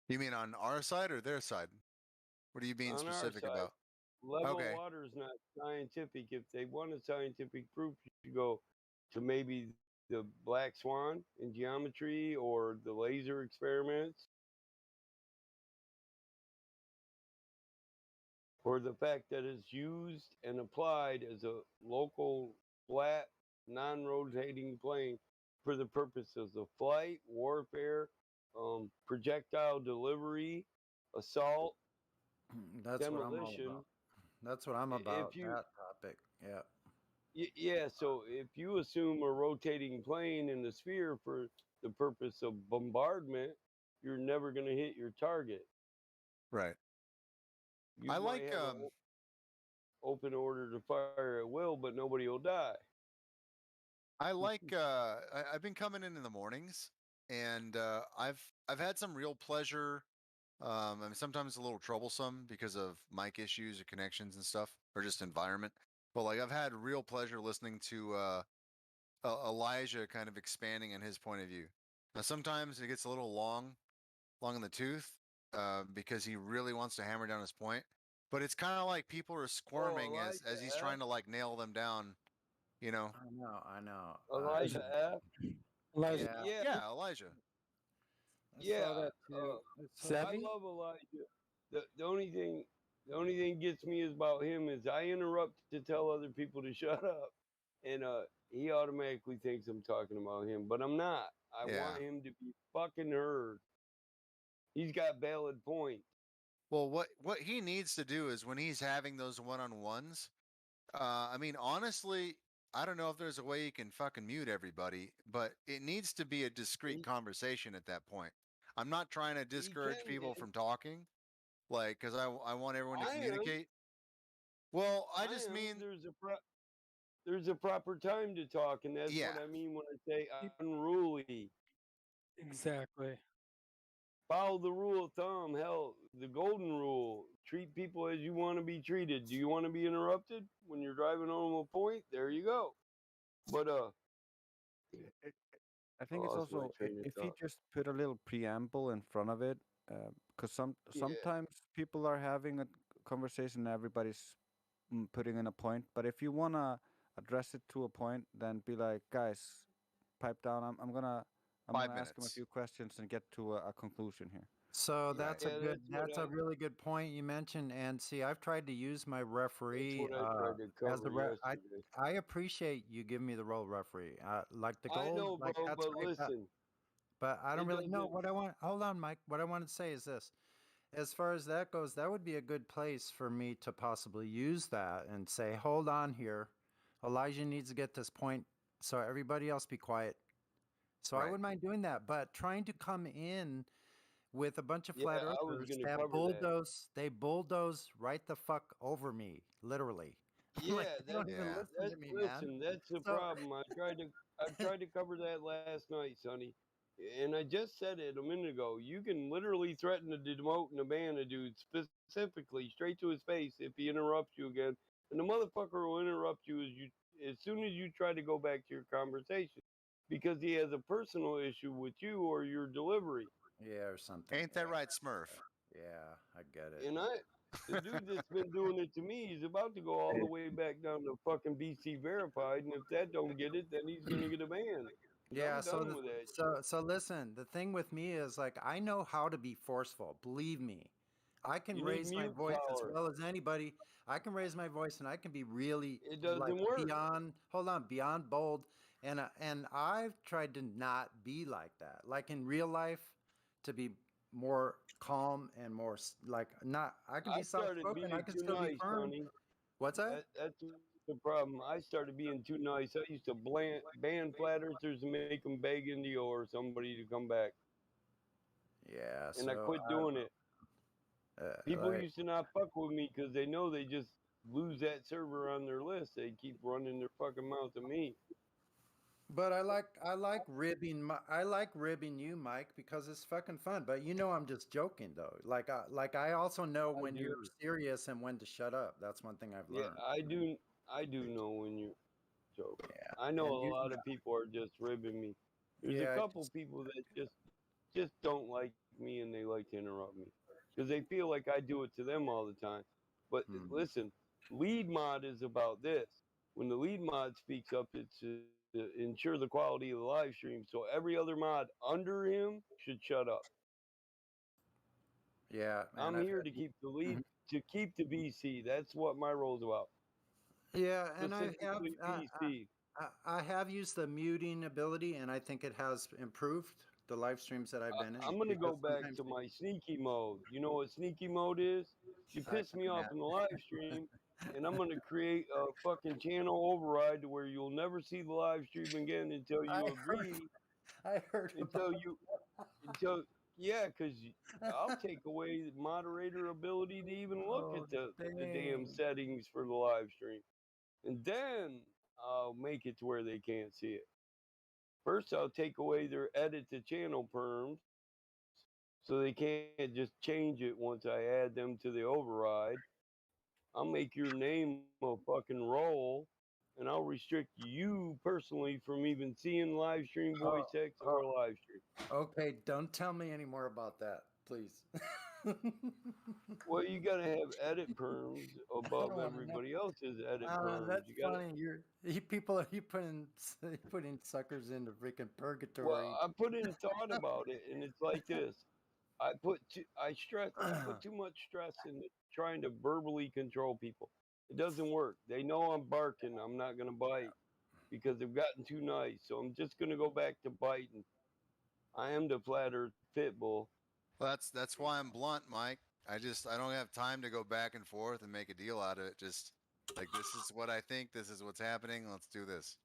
You mean on our side or their side? What are you being On our specific side, about? level Okay. water is not scientific. If they want a scientific proof, you should go to maybe the black swan in geometry or the laser experiments, or the fact that it's used and applied as a local flat non-rotating plane for the purposes of flight, warfare, projectile delivery, assault, That's what I'm all demolition. about. That's what I'm about. If you That topic. Yeah. Yeah, so if you assume a rotating plane in the sphere for the purpose of bombardment, you're never going to hit your target. Right. You I might like have an open order to fire at will, but nobody will die. I've been coming in the mornings, and I've had some real pleasure. I mean, sometimes a little troublesome because of mic issues or connections and stuff, or just environment. But like, I've had real pleasure listening to Elijah kind of expanding on his point of view. Now, sometimes it gets a little long in the tooth, because he really wants to hammer down his point. But it's kind of like people are squirming as Elijah he's F. trying to like nail them down. You know? I know. Elijah F. Elijah. Yeah. Yeah, Elijah. I Yeah, saw that too. I love Elijah. The only thing gets me is about him is I interrupt to tell other people to shut up, and he automatically thinks I'm talking about him, but I'm not. I Yeah. want him to be fucking heard. He's got valid points. Well, what he needs to do is when he's having those one-on-ones, I mean, honestly, I don't know if there's a way you can fucking mute everybody, but it needs to be a discreet conversation at that point. I'm not trying to discourage can, people man. from talking, like, because I want everyone to I am. communicate. Well, I I just am. mean, There's a proper time to talk, and that's yeah, what I mean when I say unruly. Exactly. Follow the rule of thumb. Hell, the golden rule. Treat people as you want to be treated. Do you want to be interrupted when you're driving home a point? There you go. But I think it's lost my also train of if he thought. just put a little preamble in front of it, because Yeah. sometimes people are having a conversation, everybody's putting in a point. But if you wanna address it to a point, then be like, guys, pipe down. I'm gonna 5 ask him a minutes. few questions and get to a conclusion here. So that's Yeah, that's a really good point you mentioned. And see, I've tried to use my That's referee what I tried to as a cover yesterday. I appreciate you giving me the role referee. Like the I gold, know, like bro, that's but great. listen, But I don't it really know doesn't. what I want. Hold on, Mike. What I wanted to say is this. As far as that goes, that would be a good place for me to possibly use that and say, hold on here. Elijah needs to get this point, so everybody else be quiet. So I Right. wouldn't mind doing that. But trying to come in with a bunch of Yeah, flat I was earthers gonna that cover that. bulldoze right the fuck over me, literally. Yeah, Like, they don't that's even listen to me, man. listen. That's the So problem. I tried to cover that last night, Sonny, and I just said it a minute ago. You can literally threaten to demote and ban a dude specifically straight to his face if he interrupts you again, and the motherfucker will interrupt you as soon as you try to go back to your conversation because he has a personal issue with you or your delivery. yeah, or something. Ain't that right, Smurf? Yeah, I get it. And the dude that's been doing it to me, he's about to go all the way back down to fucking BC verified, and if that don't get it, then he's gonna get a ban. And Yeah, I'm done with that. so listen, the thing with me is like I know how to be forceful. Believe me. I can You need raise my mute voice as power. well as anybody. I can raise my voice and I can be really It like doesn't work. beyond bold and I've tried to not be like that. Like in real life to be more calm and more like not I can be I soft started spoken, I being can too still be nice, firm. Sonny. What's that? That's the problem. I started being too nice. I used to ban flat earthers and make them beg Indio or somebody to come back, Yeah, and I so quit doing it. People like used to not fuck with me because they know they just lose that server on their list. They keep running their fucking mouth at me. but I like ribbing you, Mike, because it's fucking fun. But you know I'm just joking though. Like I also know I when you're do. serious and when to shut up. That's one thing I've Yeah, learned. I do. I do know when you're joking. I Yeah. know And a you lot of people are just ribbing me. There's a yeah, couple people that just don't like me and they like to interrupt me because they feel like I do it to them all the time. But listen, lead mod is about this. When the lead mod speaks up, it's to ensure the quality of the live stream. So every other mod under him should shut up. yeah, and I'm I've here had to keep the lead, to keep the BC. That's what my role's about. yeah, and Specifically BC. I have used the muting ability, and I think it has improved the live streams that I've been in I'm gonna because go back sometimes to my sneaky mode. You know what sneaky mode is? You I piss me can off in the live stream, and I'm gonna create a fucking channel override to where you'll never see the live stream again until I you heard agree. I heard about Until yeah, because I'll take away the moderator ability to even look oh at the damn dang. settings for the live stream, and then I'll make it to where they can't see it. First, I'll take away their edit to channel perms so they can't just change it once I add them to the override. I'll make your name a fucking role, and I'll restrict you personally from even seeing live stream voice Oh, text oh, or live stream. okay, don't tell me any more about that, please. Well, you gotta have edit perms I above don't want to know. everybody else's edit perms. That's You gotta. funny. You putting suckers into freaking Well, purgatory. I put in thought about it, and it's like this. I put too much stress in trying to verbally control people. It doesn't work. They know I'm barking. I'm not gonna bite because they've gotten too nice. So I'm just gonna go back to biting. I am the flat earth pit bull. Well, that's why I'm blunt, Mike. I don't have time to go back and forth and make a deal out of it. Just like this is what I think. This is what's happening. Let's do this.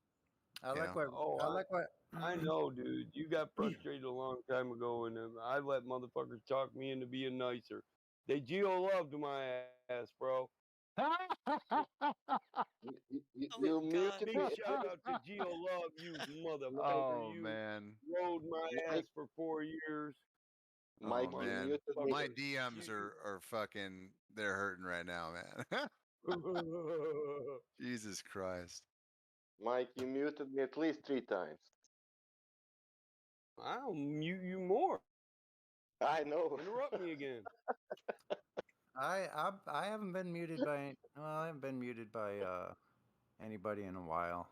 I You like know. what Oh, I like what I know, dude. You got frustrated a long time ago, and I let motherfuckers talk me into being nicer. They geo loved my ass, bro. You muted Big me. shout out to Geo Love, you motherfucker. Oh You man. rode my ass Mike, for 4 years. Oh Mike, you man. muted me. My DMs are fucking. They're hurting right now, man. Jesus Christ. Mike, you muted me at least 3 times. I'll mute you more. I know. Interrupt me again. I haven't been muted by I haven't been muted by anybody in a while.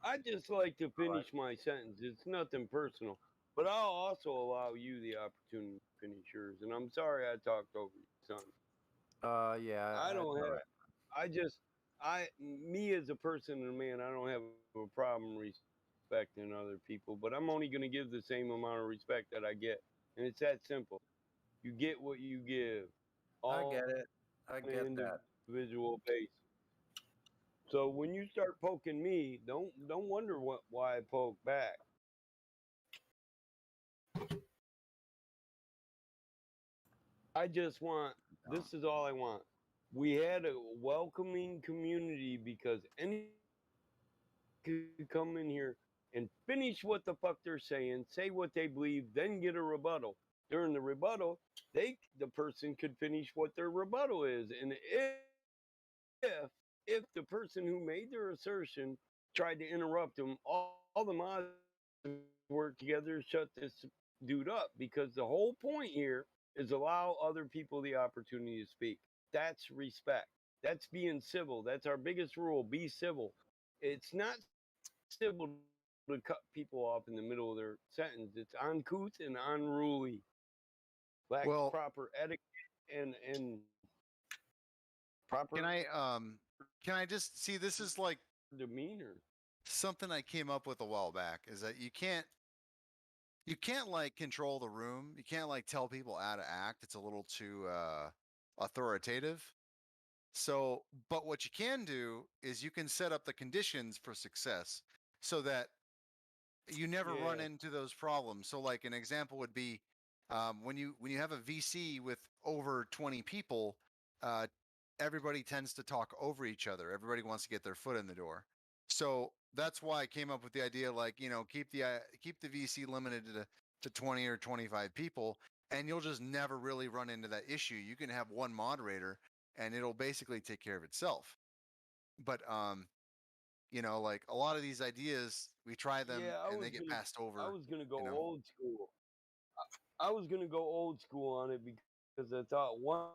I just like to finish my sentence. It's nothing personal. But I'll also allow you the opportunity to finish yours. And I'm sorry I talked over you, son. Yeah, I don't all have right. me as a person and a man, I don't have a problem respecting other people, but I'm only going to give the same amount of respect that I get. And it's that simple. You get what you give, I all get it. I on an get that. individual basis. So when you start poking me, don't wonder why I poke back. I just want, this is all I want. we had a welcoming community because anyone could come in here and finish what the fuck they're saying, say what they believe, then get a rebuttal. During the rebuttal, the person could finish what their rebuttal is, and if the person who made their assertion tried to interrupt them, all the mods work together to shut this dude up, because the whole point here is allow other people the opportunity to speak. That's respect. That's being civil. That's our biggest rule. Be civil. It's not civil to cut people off in the middle of their sentence. It's uncouth and unruly. Lacks Well, proper etiquette and proper can I just see, this is like demeanor. something I came up with a while back, is that you can't like control the room. You can't like tell people how to act. It's a little too authoritative. So, but what you can do is you can set up the conditions for success so that you never run Yeah. into those problems. So, like an example would be when you have a VC with over 20 people, uh, everybody tends to talk over each other. Everybody wants to get their foot in the door. So that's why I came up with the idea, like, keep the VC limited to 20 or 25 people, and you'll just never really run into that issue. You can have one moderator, and it'll basically take care of itself. But like a lot of these ideas, we try them Yeah, and they get passed I over. was gonna go You know, old school. I was gonna go old school on it because I thought one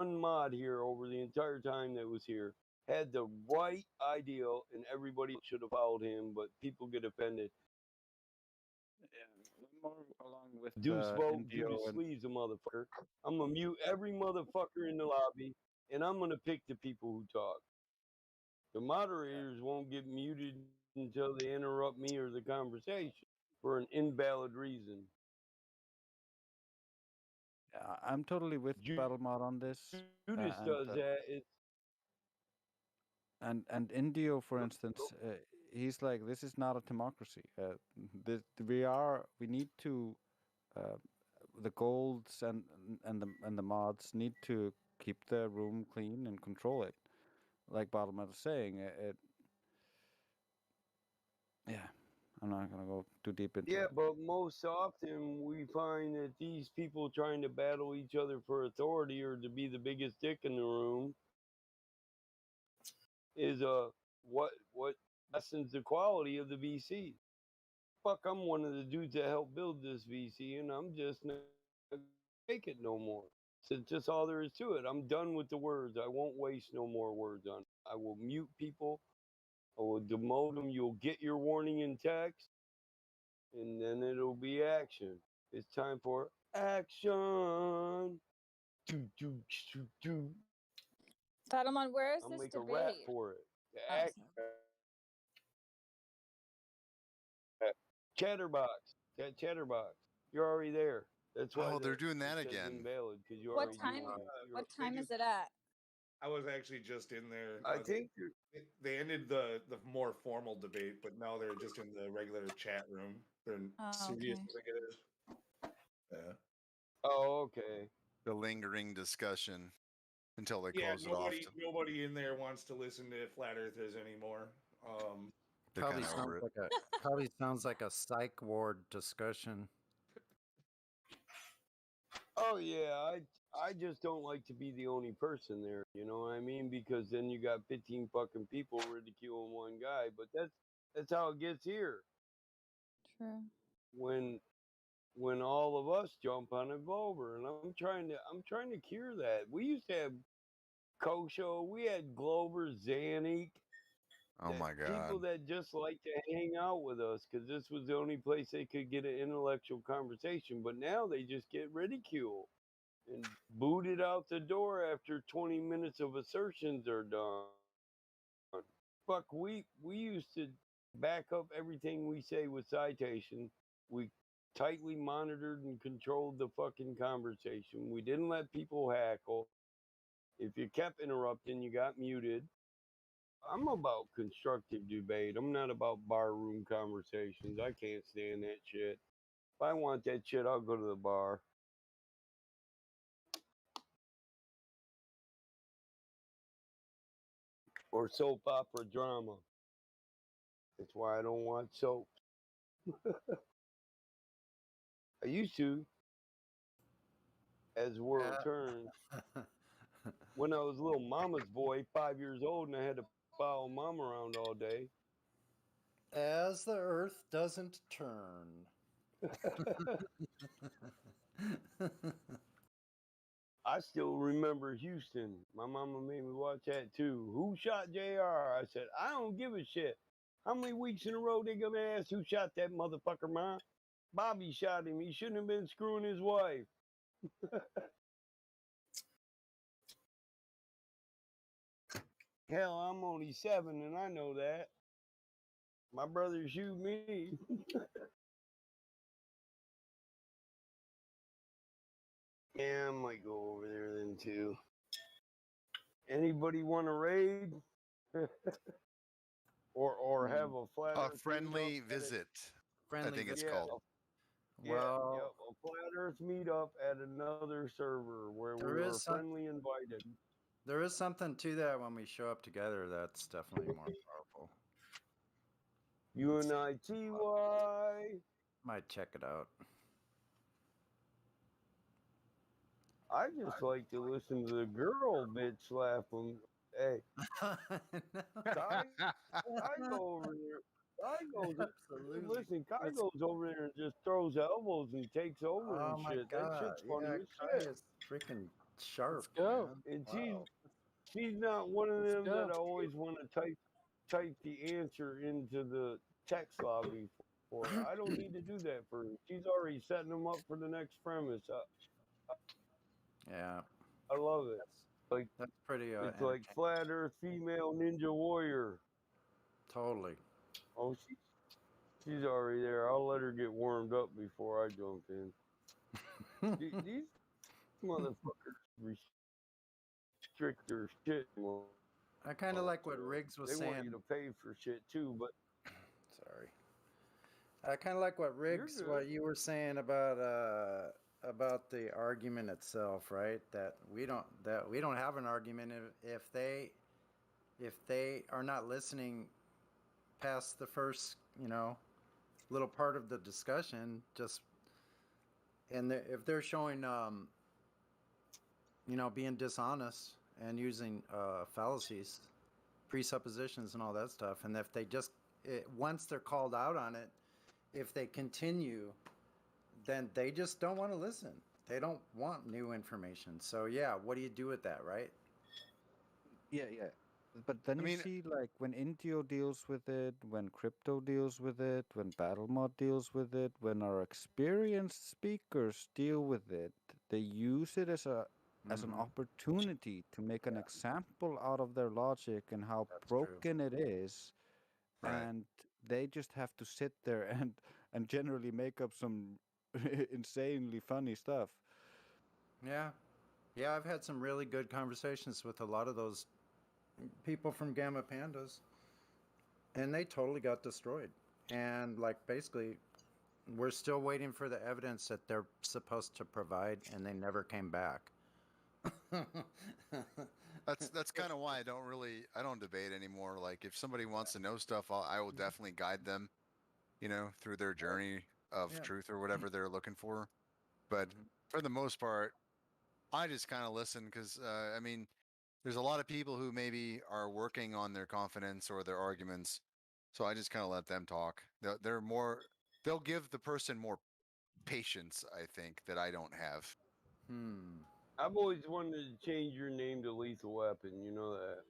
mod here over the entire time that was here had the right ideal, and everybody else should have followed him. But people get offended. More along with Deuce vote, Indio Judas and Sleeves a motherfucker. I'm gonna mute every motherfucker in the lobby, and I'm gonna pick the people who talk. The moderators won't get muted until they interrupt me or the conversation for an invalid reason. I'm totally with Battle Mod on this. Judas does that. It's And Indio, for instance, he's like, this is not a democracy. We need to uh, the golds and the mods need to keep the room clean and control it. Like Battle Mod is saying, yeah, I'm not gonna go too deep into yeah, it. but most often we find that these people trying to battle each other for authority or to be the biggest dick in the room is what lessens the quality of the VC. Fuck, I'm one of the dudes that helped build this VC, and I'm just not gonna make it no more. So it's just all there is to it. I'm done with the words. I won't waste no more words on it. I will mute people. I will demote them. You'll get your warning in text, and then it'll be action. It's time for action. Do do do do. Saruman, where is I'll this make a rap debate? for it. The Oh, act Chatterbox. That Chatterbox. You're already there. That's why oh, they're doing it that says again. invalid, because you what already time? What time is it at? I was actually just in there. I think they ended the more formal debate, but now they're just in the regular chat room. They're Oh, serious, okay. I think it is. Yeah. Oh, okay. The lingering discussion until they Yeah, close it off. nobody in there wants to listen to flat earthers anymore. They're Probably kind of over sounds it. probably sounds like a psych ward discussion. Oh yeah, I just don't like to be the only person there. You know what I mean? Because then you got 15 fucking people ridiculing one guy. But that's how it gets here. True. When all of us jump on a Glover, and I'm trying to cure that. We used to have Kosho, we had Glover, Zanik, Oh my people god. that just like to hang out with us because this was the only place they could get an intellectual conversation. But now they just get ridiculed and booted out the door after 20 minutes of assertions are done. Fuck, we used to back up everything we say with citation. We tightly monitored and controlled the fucking conversation. We didn't let people hackle. If you kept interrupting, you got muted. I'm about constructive debate. I'm not about barroom conversations. I can't stand that shit. If I want that shit, I'll go to the bar. or soap opera drama. That's why I don't watch soaps. I used to, as the world turns. When I was a little mama's boy, 5 years old, and I had to follow mom around all day. As the earth doesn't turn. I still remember Houston. My mama made me watch that too. Who shot JR? I said, I don't give a shit. How many weeks in a row they gonna ask who shot that motherfucker, ma? Bobby shot him. He shouldn't have been screwing his wife. Hell, I'm only 7 and I know that. My brother shoot me. Yeah, I might go over there then too. Anybody want to raid? or have a flat A earth friendly meetup visit. I think it's yeah, called. Well, yep, a flat earth meetup at another server where we there were is some, friendly invited. there is something to that when we show up together. That's definitely more powerful. UNITY. Might check it out. I just like to listen to the girl bitch laugh when, hey, Kai go over there. Kai goes, Absolutely. listen, Kai goes over there and just throws elbows and takes over Oh and my shit. That god. shit's funny Yeah, as Kai shit. is freaking sharp, Let's go. man. And Wow. she's not one of Let's them go. that I always want to type the answer into the text lobby for. I don't need to do that for her. She's already setting them up for the next premise. Yeah. I love it. Like That's pretty it's like entertaining. flat Earth female ninja warrior. Totally. Oh, she's already there. I'll let her get warmed up before I jump in. These motherfuckers restrict their shit more. I kind of like what Riggs was They want you saying. to pay for shit too, but Sorry. I kind of like what Riggs, good. what you were saying about the argument itself, right? That we don't have an argument if they are not listening past the first, little part of the discussion, just and if they're showing being dishonest and using fallacies, presuppositions and all that stuff, and if they just once they're called out on it, if they continue, then they just don't want to listen. They don't want new information. So yeah, what do you do with that, right? Yeah. But then I you mean, see, like, when Intio deals with it, when crypto deals with it, when BattleMod deals with it, when our experienced speakers deal with it, they use it as an opportunity to make an example out of their logic and how That's true. broken it is, right. and they just have to sit there and generally make up some insanely funny stuff. Yeah. Yeah, I've had some really good conversations with a lot of those people from Gamma Pandas, and they totally got destroyed. And like basically, we're still waiting for the evidence that they're supposed to provide, and they never came back. That's kind of why I don't debate anymore. Like if somebody wants to know stuff, I will definitely guide them, through their journey of Yeah. truth or whatever they're looking for. But for the most part, I just kind of listen because I mean, there's a lot of people who maybe are working on their confidence or their arguments, so I just kind of let them talk. They'll give the person more patience, I think, that I don't have. I've always wanted to change your name to Lethal Weapon. You know that.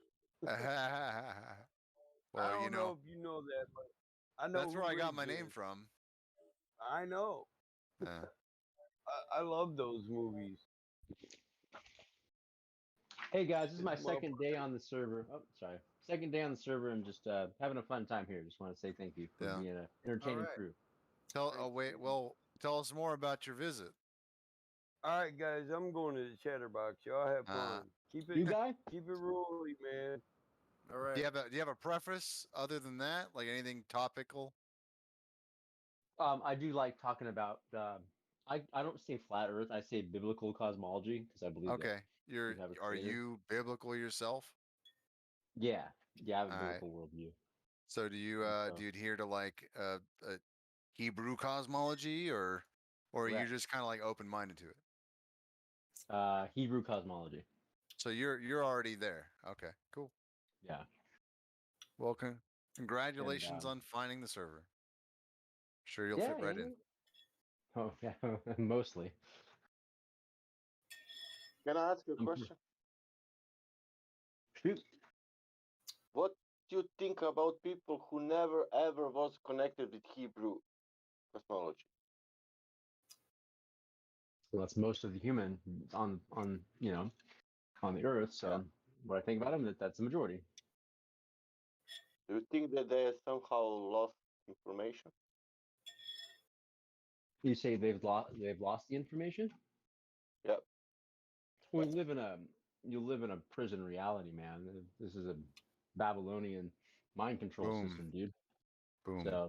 Well, I don't know if you know that, but I know that's who where I got Riggs my name is. from. I know. I love those movies. Hey guys, this is my This second day on the server. Oh, sorry. Second day on the server and just having a fun time here. Just want to say thank you for Yeah. being an entertaining right. crew. Tell us more about your visit. All right, guys, I'm going to the Chatterbox. Y'all have fun. Keep it, keep it rolling, man. All right. Do you have a preface other than that? Like anything topical? I do like talking about. I don't say flat Earth. I say biblical cosmology because I believe that Okay. we have a Are creator. you biblical yourself? Yeah, Yeah, I have a All right. biblical worldview. So do you adhere to like a Hebrew cosmology, or are you Correct. just kind of like open minded to it? Hebrew cosmology. So you're already there. Okay, cool. Yeah. Well, And congratulations on finding the server. Sure, you'll yeah, fit right in. Oh yeah, mostly. Can I ask you a question? Shoot. What do you think about people who never ever was connected with Hebrew cosmology? Well, that's most of the human on on the earth. So what I think about them, that's the majority. Do you think that they somehow lost information? You say they've lost the information? Yep. Well, you live in a prison reality, man. This is a Babylonian mind control Boom. system, dude. Boom. So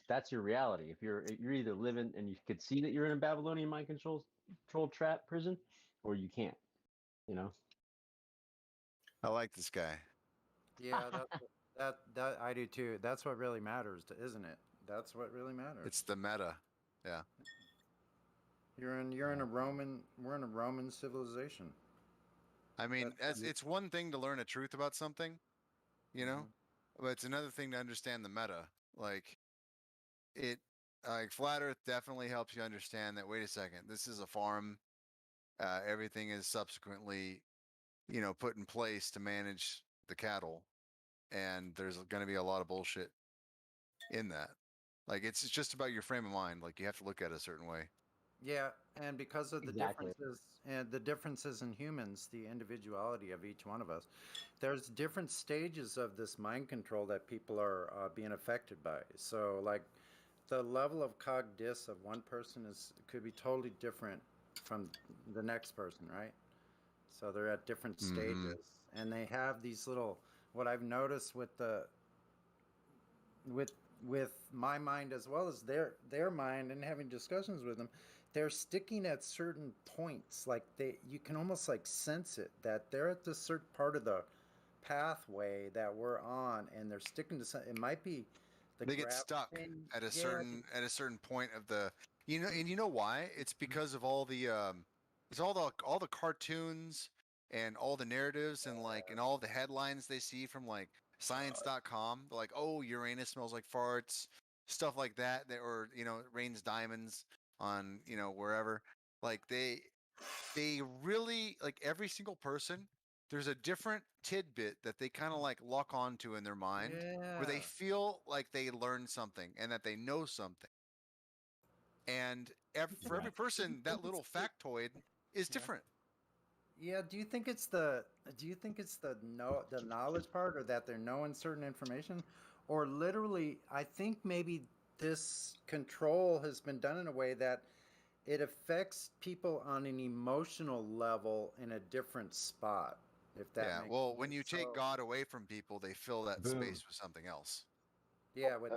that's your reality. If you're either living and you could see that you're in a Babylonian mind control trap prison, or you can't. You know. I like this guy. Yeah, that I do too. That's what really matters, isn't it? That's what really matters. It's the meta. Yeah. We're in a Roman civilization. I mean, it's one thing to learn a truth about something, you know, but it's another thing to understand the meta. Like Flat Earth definitely helps you understand that. Wait a second, this is a farm. Everything is subsequently, put in place to manage the cattle, and there's going to be a lot of bullshit in that. Like it's just about your frame of mind. Like you have to look at it a certain way. Yeah, and because of the Exactly. differences in humans, the individuality of each one of us, there's different stages of this mind control that people are being affected by. So, like, the level of cognition of one person could be totally different from the next person, right? So they're at different stages, and they have these little. What I've noticed with with my mind as well as their mind, and having discussions with them, they're sticking at certain points. Like you can almost like sense it that they're at this certain part of the pathway that we're on, and they're sticking to something. It might be they get stuck at a certain point of the and you know why? It's because of all the it's all the cartoons and all the narratives and all the headlines they see from like science.com. They're like, oh, Uranus smells like farts, stuff like that, or it rains diamonds on wherever. Like they really, like, every single person, there's a different tidbit that they kind of like lock onto in their mind where they feel like they learned something and that they know something. And for every person, that little factoid is different. Yeah, do you think it's the knowledge part, or that they're knowing certain information, or literally I think maybe this control has been done in a way that it affects people on an emotional level in a different spot, if that makes well, sense. when you take God away from people, they fill that space with something else. Yeah, with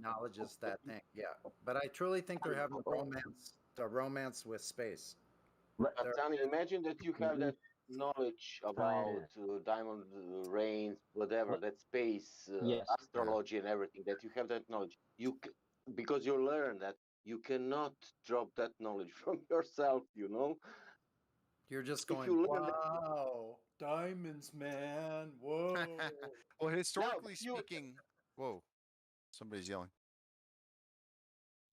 knowledge is that thing. Yeah, but I truly think they're having a romance with space. Tani, imagine that you have that knowledge about diamond rains, whatever, that space, Yes. astrology, and everything. That you have that knowledge, because you learn that you cannot drop that knowledge from yourself. You're just If going, you learn wow, diamonds, man. Whoa. Well, historically speaking, whoa, somebody's yelling.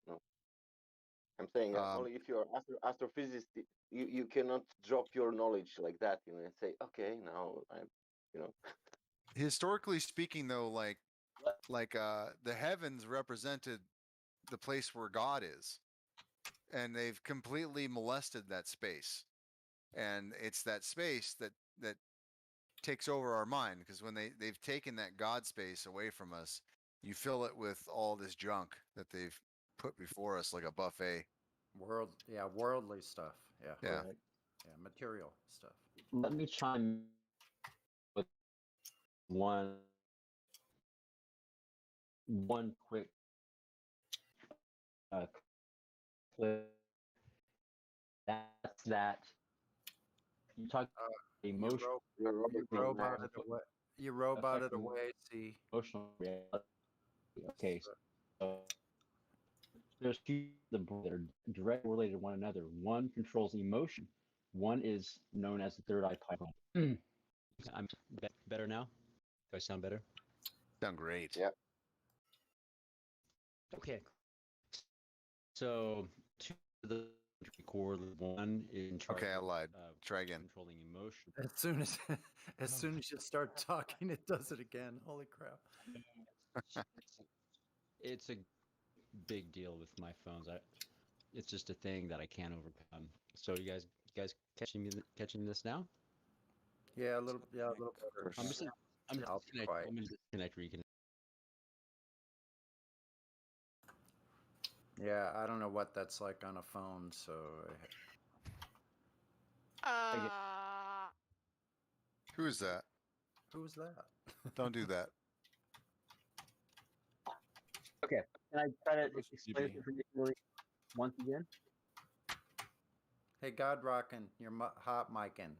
No, I'm saying only if you're astrophysicist, you cannot drop your knowledge like that, and say, okay, now I'm. Historically speaking, though, like the heavens represented the place where God is, and they've completely molested that space, and it's that space that takes over our mind, because when they've taken that God space away from us, you fill it with all this junk that they've put before us like a buffet. Worldly stuff. Yeah. Yeah. Yeah, material stuff. Let me chime with one quick clip. That's that you talk emotion. You roboted away. You roboted affecting away, see. emotional reality. Okay, so there's two that are directly related to one another. One controls emotion. One is known as the third eye pipeline. I'm better now. Do I sound better? Sound great. Yeah. Okay. So two of the core, one is in charge. Okay, I lied. Try again. Controlling emotion. As soon as you start talking, it does it again. Holy crap! It's a big deal with my phones. It's just a thing that I can't overcome. So you guys catching this now? Yeah, a little better. I'm just gonna disconnect. Reconnect. Yeah, I don't know what that's like on a phone, so. Who is that? Who's that? Don't do that. Okay, can I try to explain it information once again? Hey, God Rockin', you're hot micing.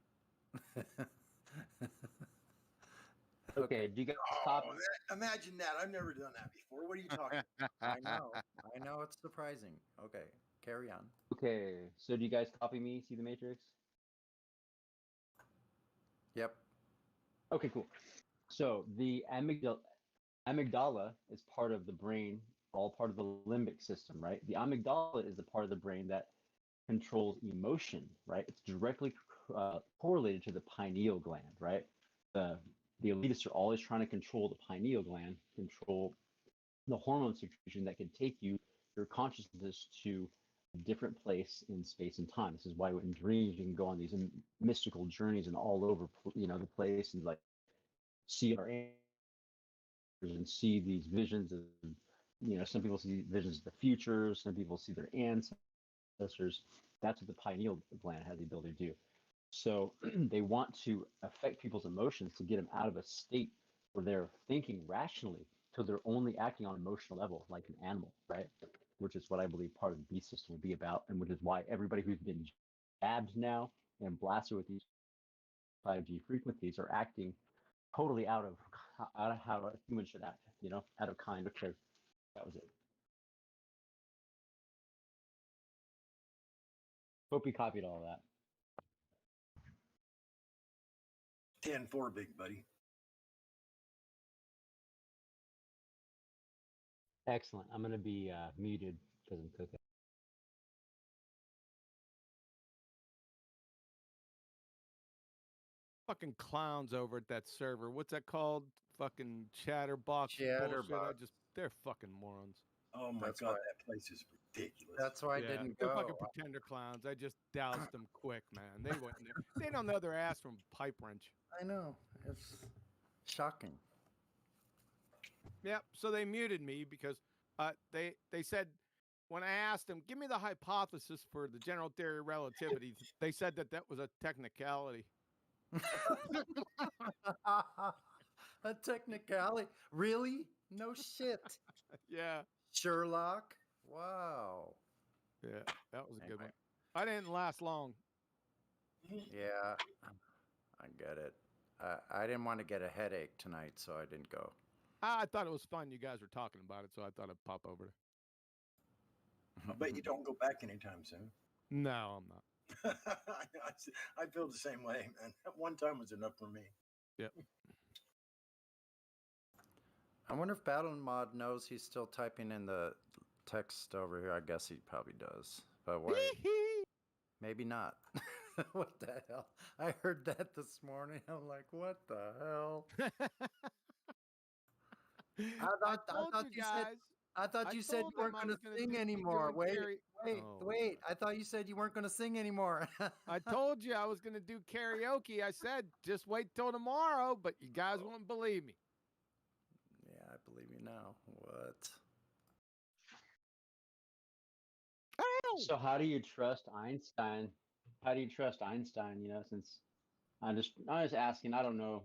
Okay, do you guys copy? Imagine that. I've never done that before. What are you talking about? I know, it's surprising. Okay, carry on. Okay, so do you guys copy me? See the matrix? Yep. Okay, cool. So the amygdala is part of the brain, all part of the limbic system, right? The amygdala is the part of the brain that controls emotion, right? It's directly correlated to the pineal gland, right? The elitists are always trying to control the pineal gland, control the hormone secretion that can take your consciousness to a different place in space and time. This is why in dreams you can go on these mystical journeys and all over, the place and like see our ancestors and see these visions of, some people see visions of the future, some people see their ancestors. That's what the pineal gland has the ability to do. So they want to affect people's emotions to get them out of a state where they're thinking rationally, so they're only acting on an emotional level like an animal, right? Which is what I believe part of the beast system will be about, and which is why everybody who's been jabbed now and blasted with these 5G frequencies are acting totally out of how a human should act, out of kind. Okay, that was it. Hope you copied all that. 10-4, big buddy. Excellent. I'm gonna be muted because I'm cooking. Fucking clowns over at that server. What's that called? Fucking chatterbox bullshit. They're fucking morons. Oh my God, that place is ridiculous. That's why I didn't They're go. fucking pretender clowns. I just doused them quick, man. They went in there. They don't know their ass from a pipe wrench. I know. It's shocking. Yep. So they muted me because they said when I asked them, give me the hypothesis for the general theory of relativity, they said that was a technicality. A technicality? Really? No shit. Yeah. Sherlock? Wow. Yeah, that was a good one. I didn't last long. Yeah, I get it. I didn't want to get a headache tonight, so I didn't go. I thought it was fun. You guys were talking about it, so I thought I'd pop over there. I bet you don't go back anytime soon. No, I'm not. I feel the same way, man. One time was enough for me. Yep. I wonder if Battle Mod knows he's still typing in the text over here. I guess he probably does. But why? Maybe not. What the hell? I heard that this morning. I'm like, what the hell? I thought you said you weren't going to sing anymore. Wait. I thought you said you weren't going to sing anymore. I told you I was going to do karaoke. I said, just wait till tomorrow, but you guys won't believe me. Yeah, I believe you now. What? So how do you trust Einstein? How do you trust Einstein? Since I'm just asking. I don't know.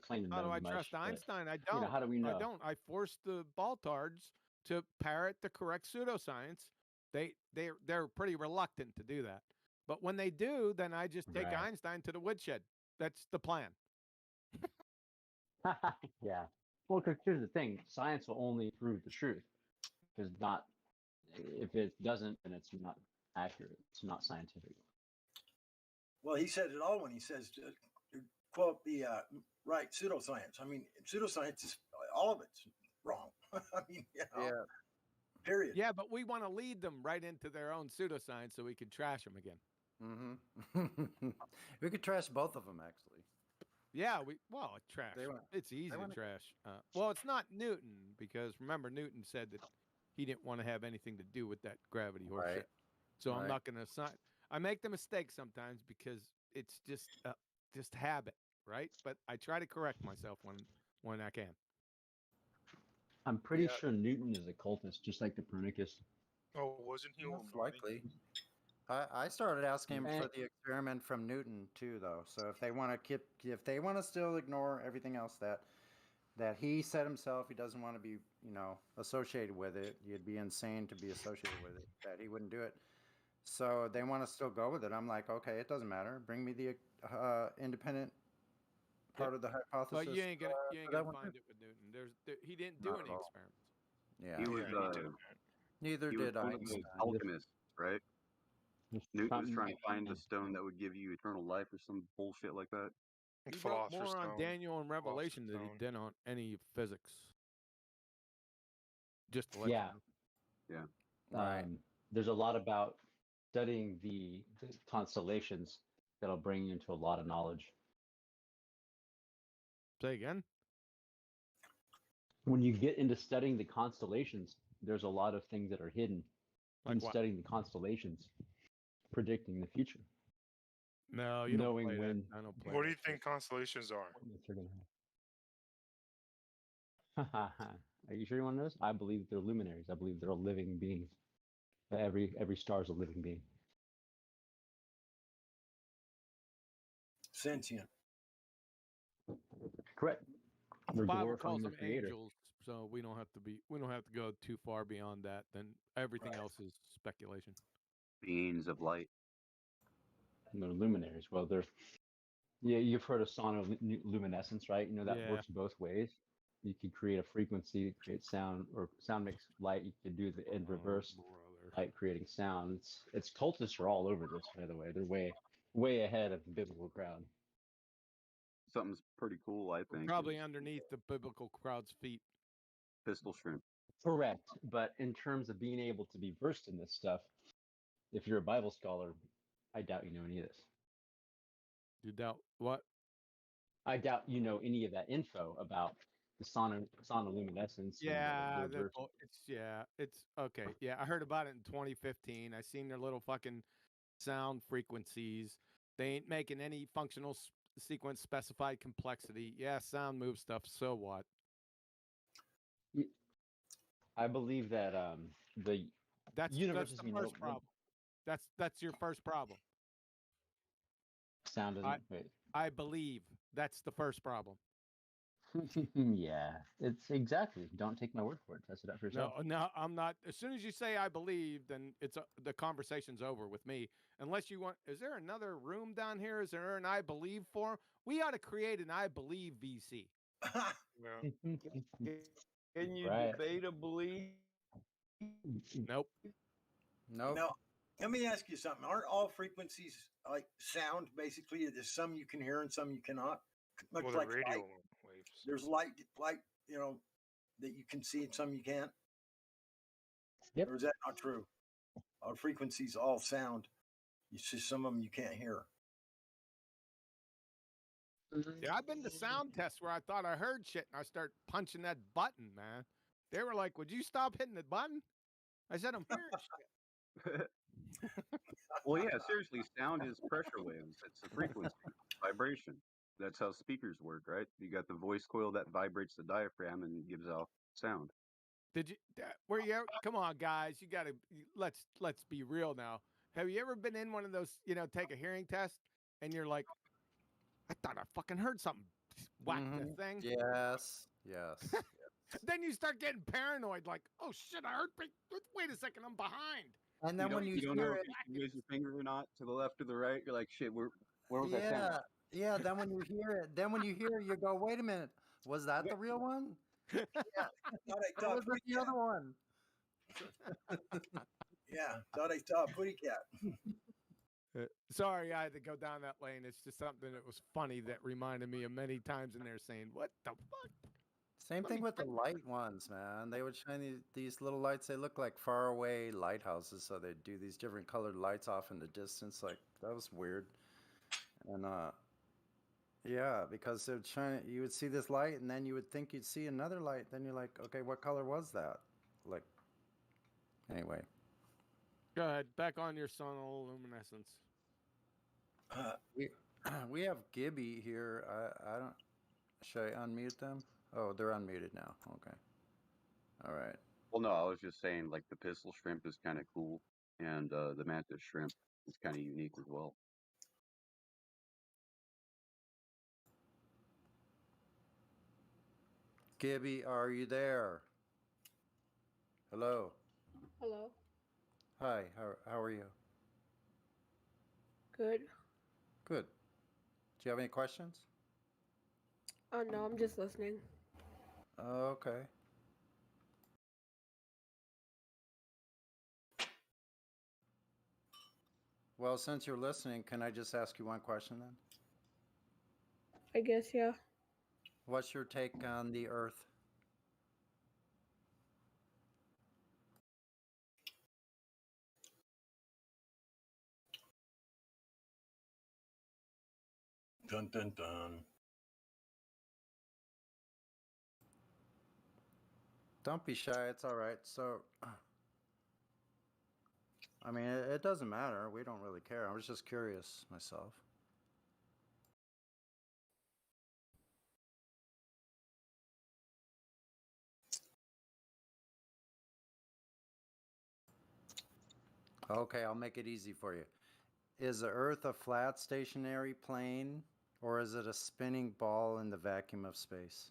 Claim to know How do I much, trust but, Einstein? I don't. How do we know? I don't. I forced the Baltards to parrot the correct pseudoscience. They're pretty reluctant to do that. But when they do, then I just take Einstein to the woodshed. That's the plan. Yeah. Well, because here's the thing: science will only prove the truth. Because not, if it doesn't, then it's not accurate. It's not scientific. Well, he said it all when he says, quote, the right pseudoscience. I mean, pseudoscience is all of it's wrong. I mean, Yeah. Period. Yeah, but we want to lead them right into their own pseudoscience so we can trash them again. Mm-hmm. We could trash both of them, actually. Yeah, trash. It's easy to trash. Well, it's not Newton, because remember, Newton said that he didn't want to have anything to do with that gravity horse shit. So I'm not going to assign. I make the mistake sometimes because it's just habit, right? But I try to correct myself when I can. I'm pretty sure Newton is a cultist, just like Copernicus. Oh, wasn't he Most likely. I started asking him Eh. for the experiment from Newton too, though. So if they want to still ignore everything else that he said himself, he doesn't want to be, associated with it. You'd be insane to be associated with it. That he wouldn't do it. So they want to still go with it. I'm like, okay, it doesn't matter. Bring me the independent part of the hypothesis. But you ain't gonna find it with Newton. He didn't do any experiments. Yeah, he was. Neither he did was one of those Einstein. alchemists, right? Newton was trying to find the stone that would give you eternal life or some bullshit like that. He wrote more on Daniel and Revelation than he did on any physics. Just to let you know. Yeah. There's a lot about studying the constellations that'll bring you into a lot of knowledge. Say again? When you get into studying the constellations, there's a lot of things that are hidden in studying the constellations, predicting the future. No, you don't play when. That. I don't play What do you think constellations are? Are you sure you want to know this? I believe they're luminaries. I believe they're living beings. Every star is a living being. Sentient. Correct. The Bible calls them angels, so we don't have to go too far beyond that. Then everything else is speculation. Beings of light. They're luminaries. Well, you've heard of sonoluminescence, right? You know that works both ways. You could create a frequency, create sound, or sound makes light. You could do the in reverse, light creating sound. It's cultists are all over this, by the way. They're way ahead of the biblical crowd. Something's pretty cool, I think. Probably underneath the biblical crowd's feet. Pistol shrimp. Correct. But in terms of being able to be versed in this stuff, if you're a Bible scholar, I doubt you know any of this. You doubt what? I doubt you know any of that info about the sonoluminescence. Yeah, it's okay. Yeah, I heard about it in 2015. I seen their little fucking sound frequencies. They ain't making any functional sequence specified complexity. Yeah, sound moves stuff. So what? I believe that the universe that's the first problem. That's your first problem. Sound doesn't wait. I believe that's the first problem. Yeah, it's exactly. Don't take my word for it. Test it out for yourself. No, I'm not. As soon as you say I believe, then the conversation's over with me. Unless you want, is there another room down here? Is there an I believe forum? We ought to create an I believe VC. Can you debate a belief? Nope. Now, let me ask you something. Aren't all frequencies like sound? Basically, there's some you can hear and some you cannot. Much Well, like the radio light. waves. There's light, that you can see and some you can't. Yep. Or is that not true? Our frequencies all sound. It's just some of them you can't hear. Yeah, I've been to sound tests where I thought I heard shit and I start punching that button, man. They were like, "Would you stop hitting the button?" I said, "I'm hearing shit." Well, yeah, seriously, sound is pressure waves. It's a frequency, vibration. That's how speakers work, right? You got the voice coil that vibrates the diaphragm and gives off sound. Did you? Come on, guys. You got to let's be real now. Have you ever been in one of those? Take a hearing test, and you're like, "I thought I fucking heard something whack this thing." Yes. Then you start getting paranoid, like, "Oh shit, I heard. Wait a second, I'm behind." And then when you don't hear know it, if you raise your finger or not to the left or the right, you're like, shit, where was that sound? yeah. Then when you hear it, you go, wait a minute. Was that the real one? Yeah, thought I Or saw a was it putty the cat. other one? Yeah, thought I saw a putty cat. Sorry, I had to go down that lane. It's just something that was funny that reminded me of many times in there saying, "What the fuck?" Same thing with the light ones, man. They would shine these little lights. They look like far away lighthouses, so they'd do these different colored lights off in the distance. Like that was weird. And yeah, because they'd shine. You would see this light, and then you would think you'd see another light. Then you're like, okay, what color was that? Like, anyway. Go ahead, back on your sonal luminescence. We we have Gibby here. I don't. Should I unmute them? Oh, they're unmuted now. Okay. All right. Well, no, I was just saying, like, the pistol shrimp is kind of cool, and the mantis shrimp is kind of unique as well. Gibby, are you there? Hello. Hello. Hi. How are you? Good. Good. Do you have any questions? Oh no, I'm just listening. Okay. Well, since you're listening, can I just ask you one question then? I guess, yeah. What's your take on the Earth? Dun dun dun. Don't be shy. It's all right. So, I mean, it doesn't matter. We don't really care. I was just curious myself. Okay, I'll make it easy for you. Is the Earth a flat stationary plane, or is it a spinning ball in the vacuum of space?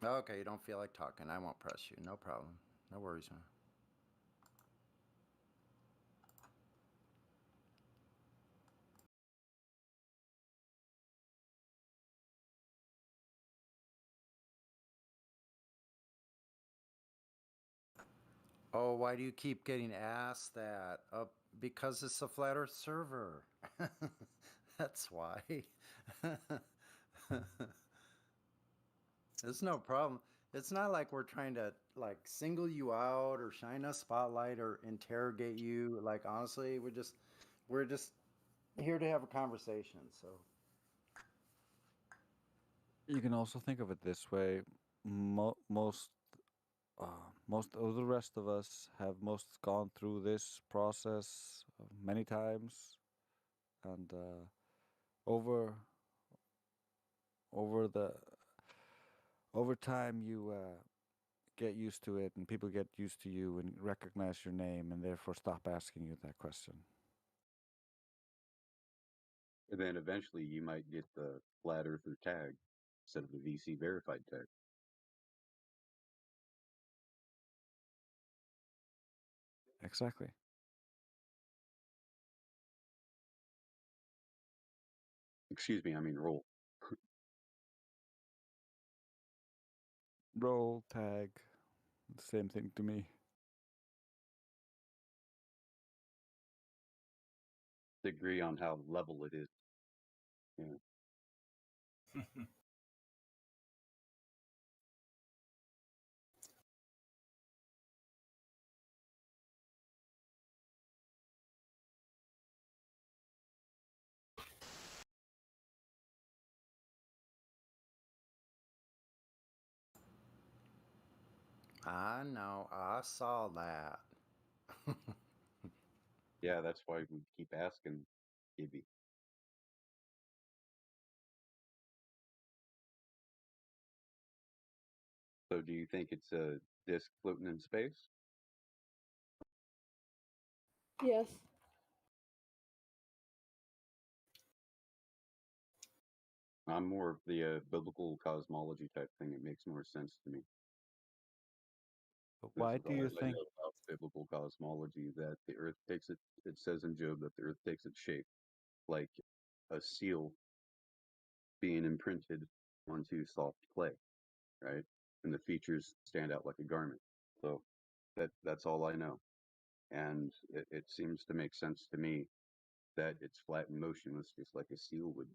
Okay, you don't feel like talking. I won't press you. No problem. No worries, man. Oh, why do you keep getting asked that? Because it's a flat Earth server. That's why. It's no problem. It's not like we're trying to like single you out or shine a spotlight or interrogate you. Like honestly, we're just here to have a conversation. So You can also think of it this way: most of the rest of us have most gone through this process many times, and over over the over time you get used to it, and people get used to you and recognize your name, and therefore stop asking you that question. And then eventually you might get the flat earther tag instead of the VC verified tag. Exactly. Excuse me, I mean roll. Roll, tag, same thing to me. Agree on how level it is. Yeah. I know, I saw that. Yeah, that's why we keep asking Gibby. So do you think it's a disc floating in space? Yes. I'm more of the biblical cosmology type thing. It makes more sense to me. But This why is do all you related. think biblical cosmology that the earth takes it. It says in Job that the earth takes its shape like a seal being imprinted onto soft clay, right? And the features stand out like a garment. So that's all I know, and it seems to make sense to me that it's flat and motionless, just like a seal would.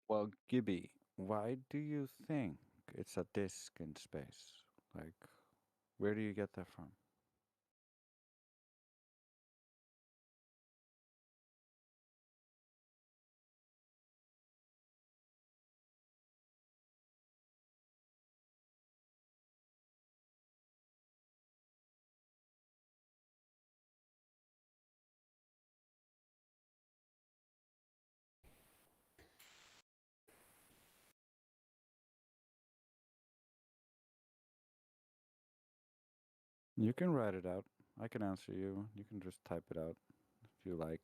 Well, Gibby, why do you think it's a disk in space? Like, where do you get that from? You can write it out. I can answer you. You can just type it out if you like.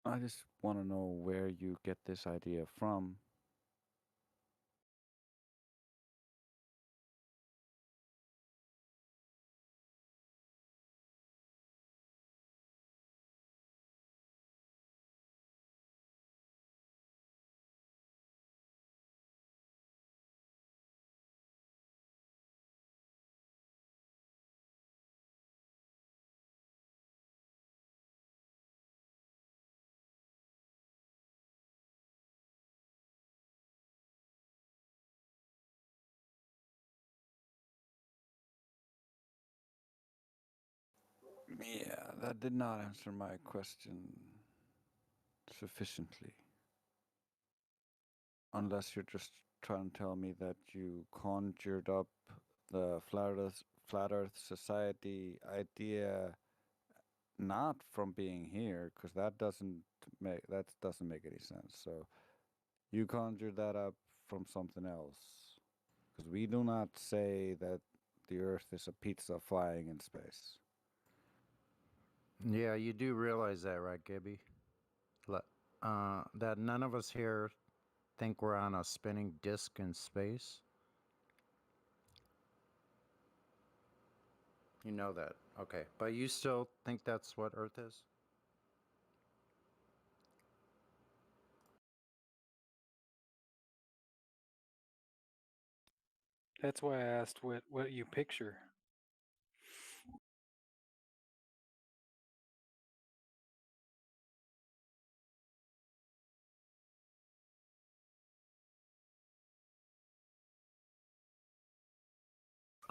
I just want to know where you get this idea from. Yeah, that did not answer my question sufficiently. Unless you're just trying to tell me that you conjured up the Flat Earth Society idea not from being here, because that doesn't make any sense. So you conjured that up from something else, because we do not say that the Earth is a pizza flying in space. Yeah, you do realize that, right, Gibby? That none of us here think we're on a spinning disk in space. You know that. Okay. But you still think that's what Earth is? That's why I asked what you picture.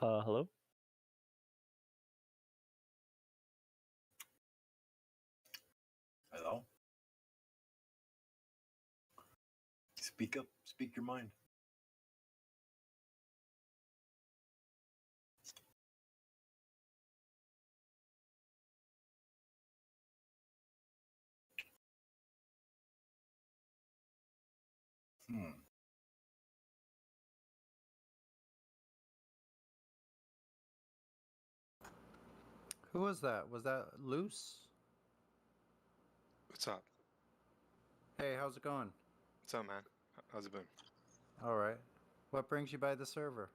Hello? Hello? Speak up. Speak your mind. Hmm. Who was that? Was that Loose? What's up? Hey, how's it going? What's up, man? How's it been? All right. What brings you by the server?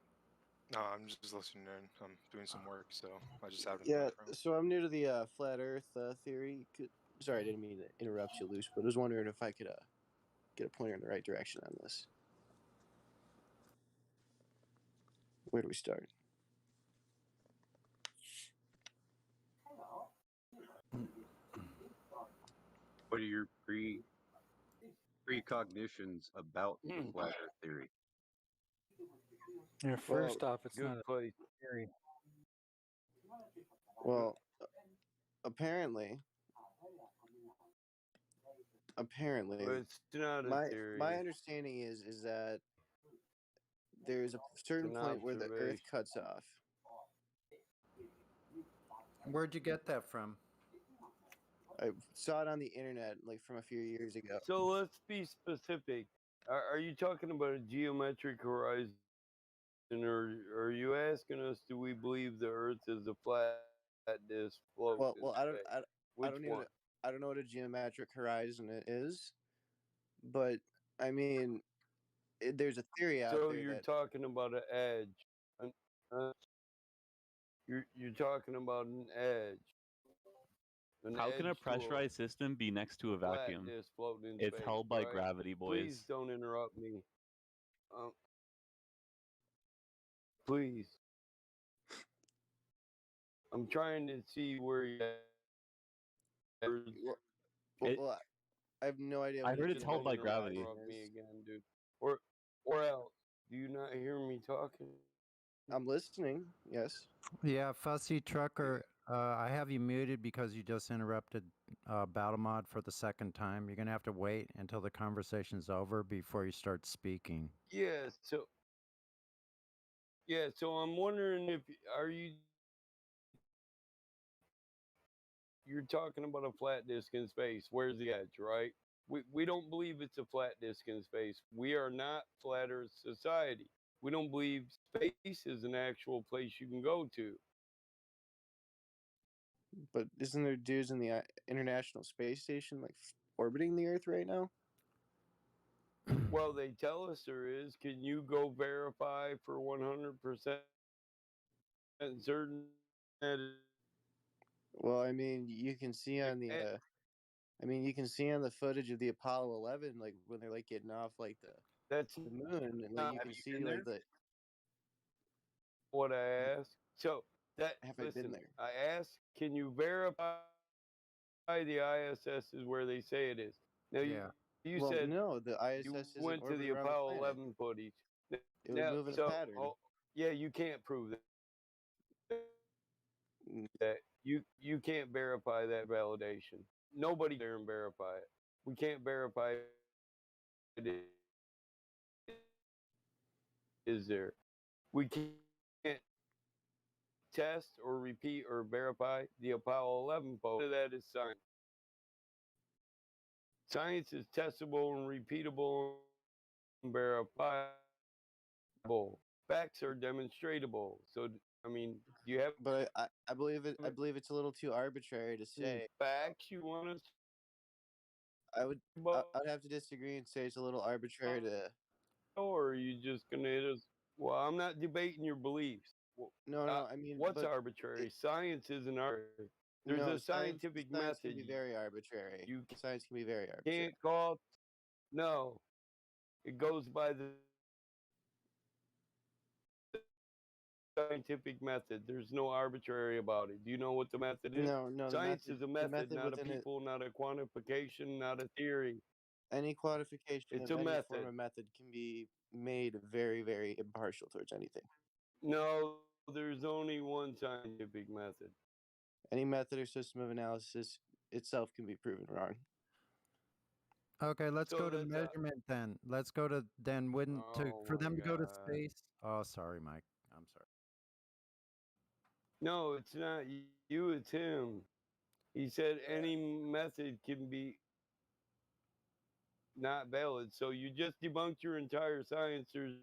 No, I'm just listening in. I'm doing some work, so I just haven't. Yeah, so I'm new to the flat Earth theory. Sorry, I didn't mean to interrupt you, Luce, but I was wondering if I could get a pointer in the right direction on this. Where do we start? What are your precognitions about the flat Earth theory? Yeah, first off, it's good not a place. theory. Well, apparently, Well, it's not a my theory. understanding is that there's a certain It's an point where the Earth observation. cuts off. Where'd you get that from? I saw it on the internet like from a few years ago. So let's be specific. Are you talking about a geometric horizon are you asking us, do we believe the Earth is a flat disk floating in space? I don't even, I don't know what a geometric horizon is, but I mean, there's a theory out So there you're that talking about an edge. You're talking about an edge. How can a pressurized system be next to a vacuum? Disk floating in It's space, held by right? gravity, boys. Please don't interrupt me. Please. I'm trying to see where you. Well, I have no idea. I What heard a it's held by gravity. geometric Me is. again, dude. Or else, do you not hear me talking? I'm listening. Yes. Yeah, Fussy Trucker, I have you muted because you just interrupted Battle Mod for the second time. You're going to have to wait until the conversation's over before you start speaking. Yeah, so I'm wondering if you're talking about a flat disk in space. Where's the edge, right? We don't believe it's a flat disk in space. We are not flat Earth society. We don't believe space is an actual place you can go to. But isn't there dudes in the International Space Station like orbiting the Earth right now? Well, they tell us there is. Can you go verify for 100% certain that? Well, I mean, you can see on the, you can see on the footage of the Apollo 11, like when they're like getting off like the moon, and like you can see like the. What I asked. So that have I been there? I asked, can you verify the ISS is where they say it is? Now you Well, said no, the ISS you isn't went to the orbiting around the Apollo planet. 11 footage. It was moving a pattern. Yeah, you can't prove that. You can't verify that validation. Nobody can verify it. We can't verify it is there. We can't test or repeat or verify the Apollo 11 photo. That is science. Science is testable and repeatable and verifiable. Facts are demonstratable. So, I mean, do you have? But I believe it. I believe it's a little too arbitrary to say. Facts you want us? I'd have to disagree and say it's a little arbitrary to. Or are you just gonna hit us? Well, I'm not debating your beliefs. No, I mean, what's arbitrary? Science isn't arbitrary. There's a scientific science method. can be very arbitrary. Science can be very arbitrary. Can't call. No, it goes by the scientific method. There's no arbitrary about it. Do you know what the method is? No, Science is a method, not a people, not a quantification, not a theory. Any quantification It's of a any method. form of method can be made very, very impartial towards anything. No, there's only one scientific method. Any method or system of analysis itself can be proven wrong. Okay, let's go to measurement then. Let's go to then for them to go to space. Oh, sorry, Mike. I'm sorry. No, it's not you, it's him. He said any method can be not valid. So you just debunked your entire science. There's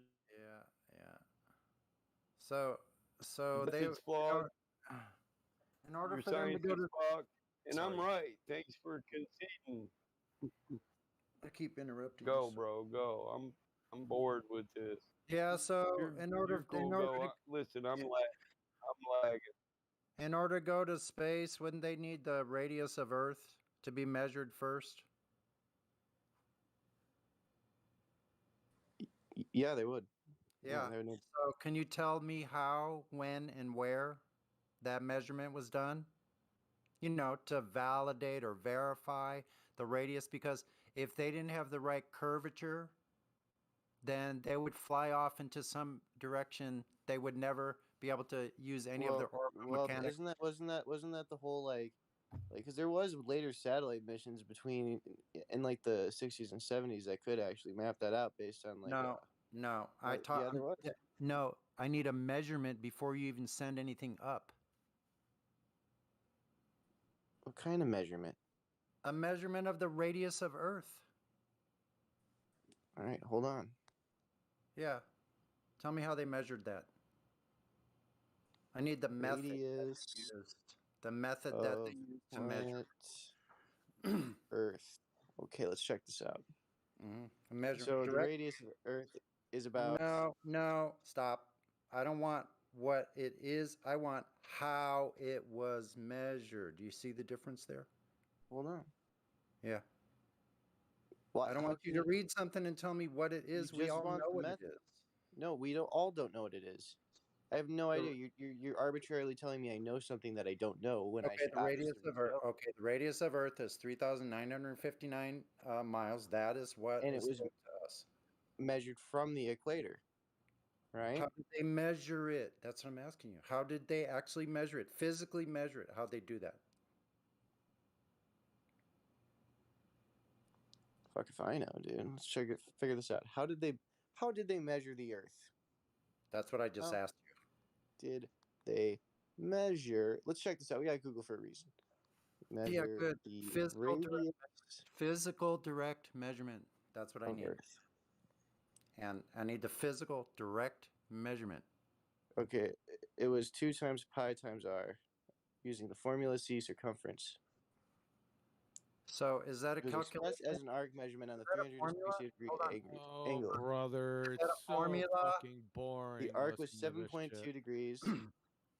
So they it's flawed. In order your for them to science go is to flawed. And I'm right. Thanks for conceding. I keep interrupting. Go, bro, go. I'm bored with this. Yeah, so You're cool, go. Listen, I'm lagging. In order to go to space, wouldn't they need the radius of Earth to be measured first? Yeah, they would. Yeah. So can you tell me how, when, and where that measurement was done? You know, to validate or verify the radius, because if they didn't have the right curvature, then they would fly off into some direction. They would never be able to use any of their orbital mechanics. Wasn't that the whole like because there was later satellite missions between in like the 60s and 70s that could actually map that out based on like No, there was. I need a measurement before you even send anything up. What kind of measurement? A measurement of the radius of Earth. All right, hold on. Yeah. Tell me how they measured that. I need the method Radius used. The method that they used to measure Earth. Okay, let's check this out. Measure. So the radius of Earth is about. No, stop. I don't want what it is. I want how it was measured. Do you see the difference there? Hold on. Yeah. Well, I don't want you to read something and tell me what it is. We all know what it is. No, we don't know what it is. I have no idea. You're arbitrarily telling me I know something that I don't know when I should the radius of Earth. Okay, the radius of Earth is 3,959 miles. That is what and is it was told to us. Measured from the equator, right? How did they measure it? That's what I'm asking you. How did they actually measure it? Physically measure it? How'd they do that? Fuck if I know, dude. Let's figure this out. How did they measure the Earth? That's what I just asked you. Did they measure? Let's check this out. We got Google for a reason. Yeah, good. The Physical direct measurement. That's what I need. Earth. And I need the physical direct measurement. Okay, it was 2 times pi times r, using the formula C circumference. So is that a calculation? Expressed as an arc measurement on the 360 degree angle. Oh, brother, it's so fucking boring. The arc was listening to this 7.2 shit. degrees.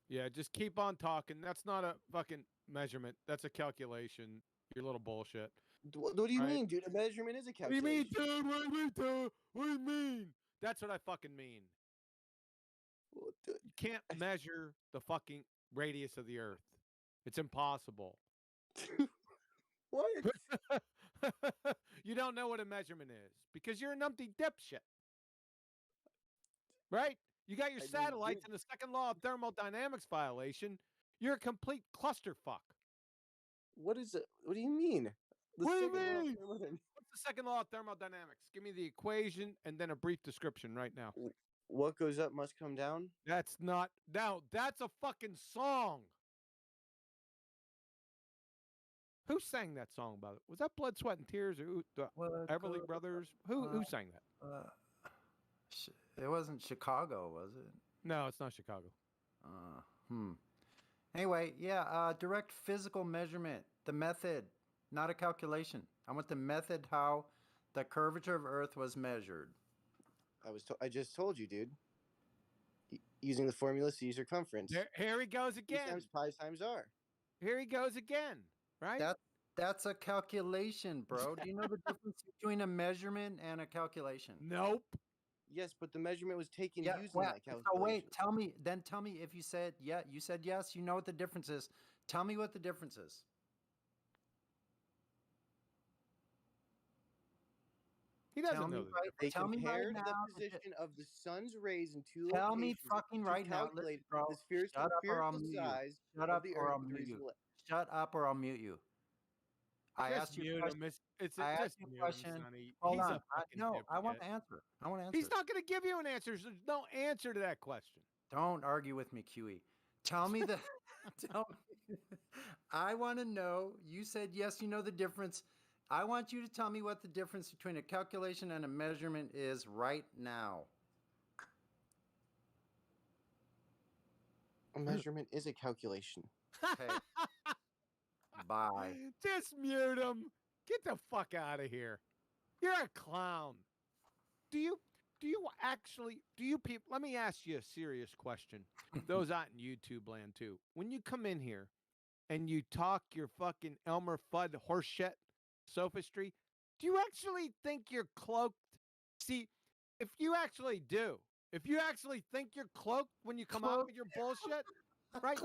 Yeah, just keep on talking. That's not a fucking measurement. That's a calculation. Your little bullshit. What do you mean, dude? A measurement is a calculation. What do you mean, dude? What do you mean, dude? What do you mean? That's what I fucking mean. Well, dude, you can't measure the fucking radius of the Earth. It's impossible. What? You don't know what a measurement is because you're a numpty dipshit. Right? You got your satellites and the second law of thermodynamics violation. You're a complete clusterfuck. What is it? What do you mean? What do you mean? What's the second law of thermodynamics? Give me the equation and then a brief description right now. What goes up must come down? That's not. Now, that's a fucking song. Who sang that song about it? Was that Blood, Sweat, and Tears or the Everly Brothers? Who sang that? It wasn't Chicago, was it? No, it's not Chicago. Anyway, yeah, direct physical measurement. The method, not a calculation. I want the method how the curvature of Earth was measured. I just told you, dude. Using the formula C circumference. Here he goes again. 2 times pi times r. Here he goes again. Right? That's a calculation, bro. Do you know the difference between a measurement and a calculation? Nope. Yes, but the measurement was taken using that calculation. So wait, tell me if you said you said yes, you know what the difference is. Tell me what the difference is. He doesn't know. They compared the position of the sun's rays in 2 locations. Tell me fucking right now, bro. The spherical size of the Earth. Shut up or I'll mute you. I asked you a question. I asked you a question. Hold on. I want to answer. He's not going to give you an answer. There's no answer to that question. Don't argue with me, QE. Tell me the. I want to know. You said yes. You know the difference. I want you to tell me what the difference between a calculation and a measurement is right now. A measurement is a calculation. Okay. Bye. Just mute him. Get the fuck out of here. You're a clown. Do you people, let me ask you a serious question. Those out in YouTube land too. When you come in here and you talk your fucking Elmer Fudd horseshit sophistry, do you actually think you're cloaked? See, if you actually think you're cloaked when you come out with your bullshit, right?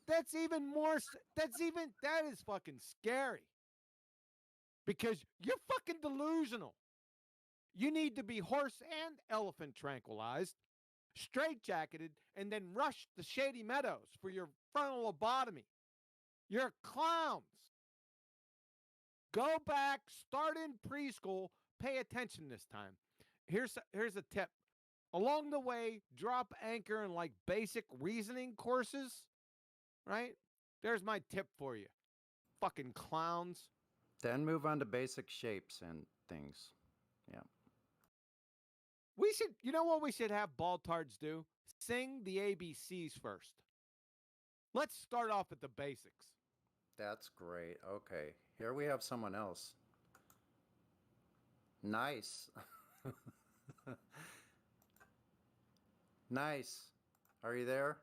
That is fucking scary. Because you're fucking delusional. You need to be horse and elephant tranquilized, straitjacketed, and then rushed to Shady Meadows for your frontal lobotomy. You're clowns. Go back, start in preschool, pay attention this time. Here's a tip. Along the way, drop anchor in like basic reasoning courses, right? There's my tip for you. Fucking clowns. Then move on to basic shapes and things. Yeah. We We should, you know what we should have Baltards do? Sing the ABCs first. Let's start off at the basics. That's great. Okay, here we have someone else. Nice. Nice. Are you there?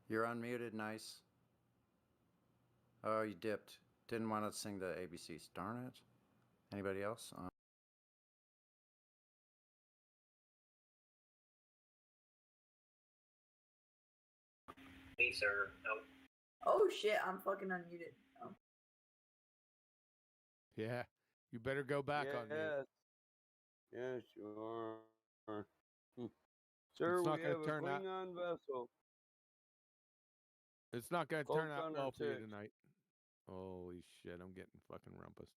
You're unmuted, Nice. Oh, you dipped. Didn't want to sing the ABCs. Darn it. Anybody else? Me, sir. No. Oh shit! I'm fucking unmuted. Oh. Yeah, you better go back on mute. Yes, you are. Sir, we have a Klingon vessel. It's not going to Cloak turn out Gunner well for you 6. tonight. Holy shit, I'm getting fucking rumpused.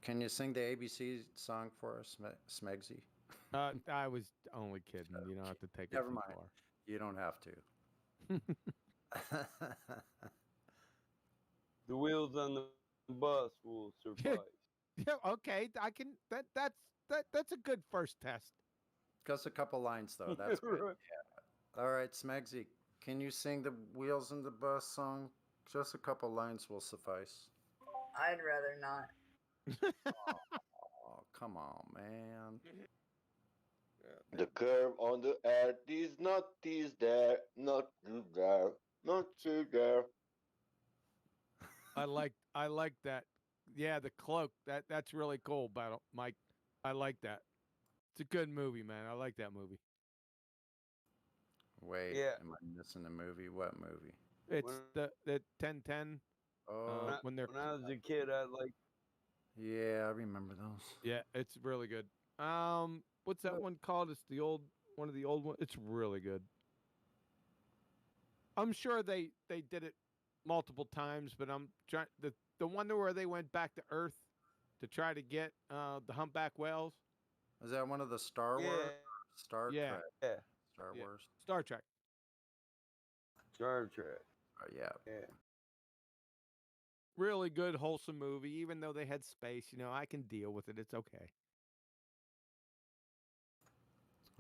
Can you sing the ABC song for us, Smegsy? I was only kidding. You don't have to take it Never too mind. far. You don't have to. The wheels on the bus will suffice. Yeah, okay. I can. That's a good first test. Just a couple lines though. That's good. Yeah. All right, Smegsy, can you sing the Wheels in the Bus song? Just a couple lines will suffice. I'd rather not. Oh, come on, man. The curve on the earth is not there, not there, not there. I like that. Yeah, the cloak. That's really cool, Battle Mike. I like that. It's a good movie, man. I like that movie. Wait, yeah. Am I missing a movie? What movie? It's the 10-10. Oh, when I was a kid, I like. Yeah, I remember those. Yeah, it's really good. What's that one called? It's one of the old ones. It's really good. I'm sure they did it multiple times, but I'm trying the one where they went back to Earth to try to get the humpback whales. Is that one of the Star Wars? Star Yeah. Trek. Yeah. Star Wars. Star Trek. Star Trek. Oh yeah. Yeah. Really good, wholesome movie. Even though they had space, I can deal with it. It's okay.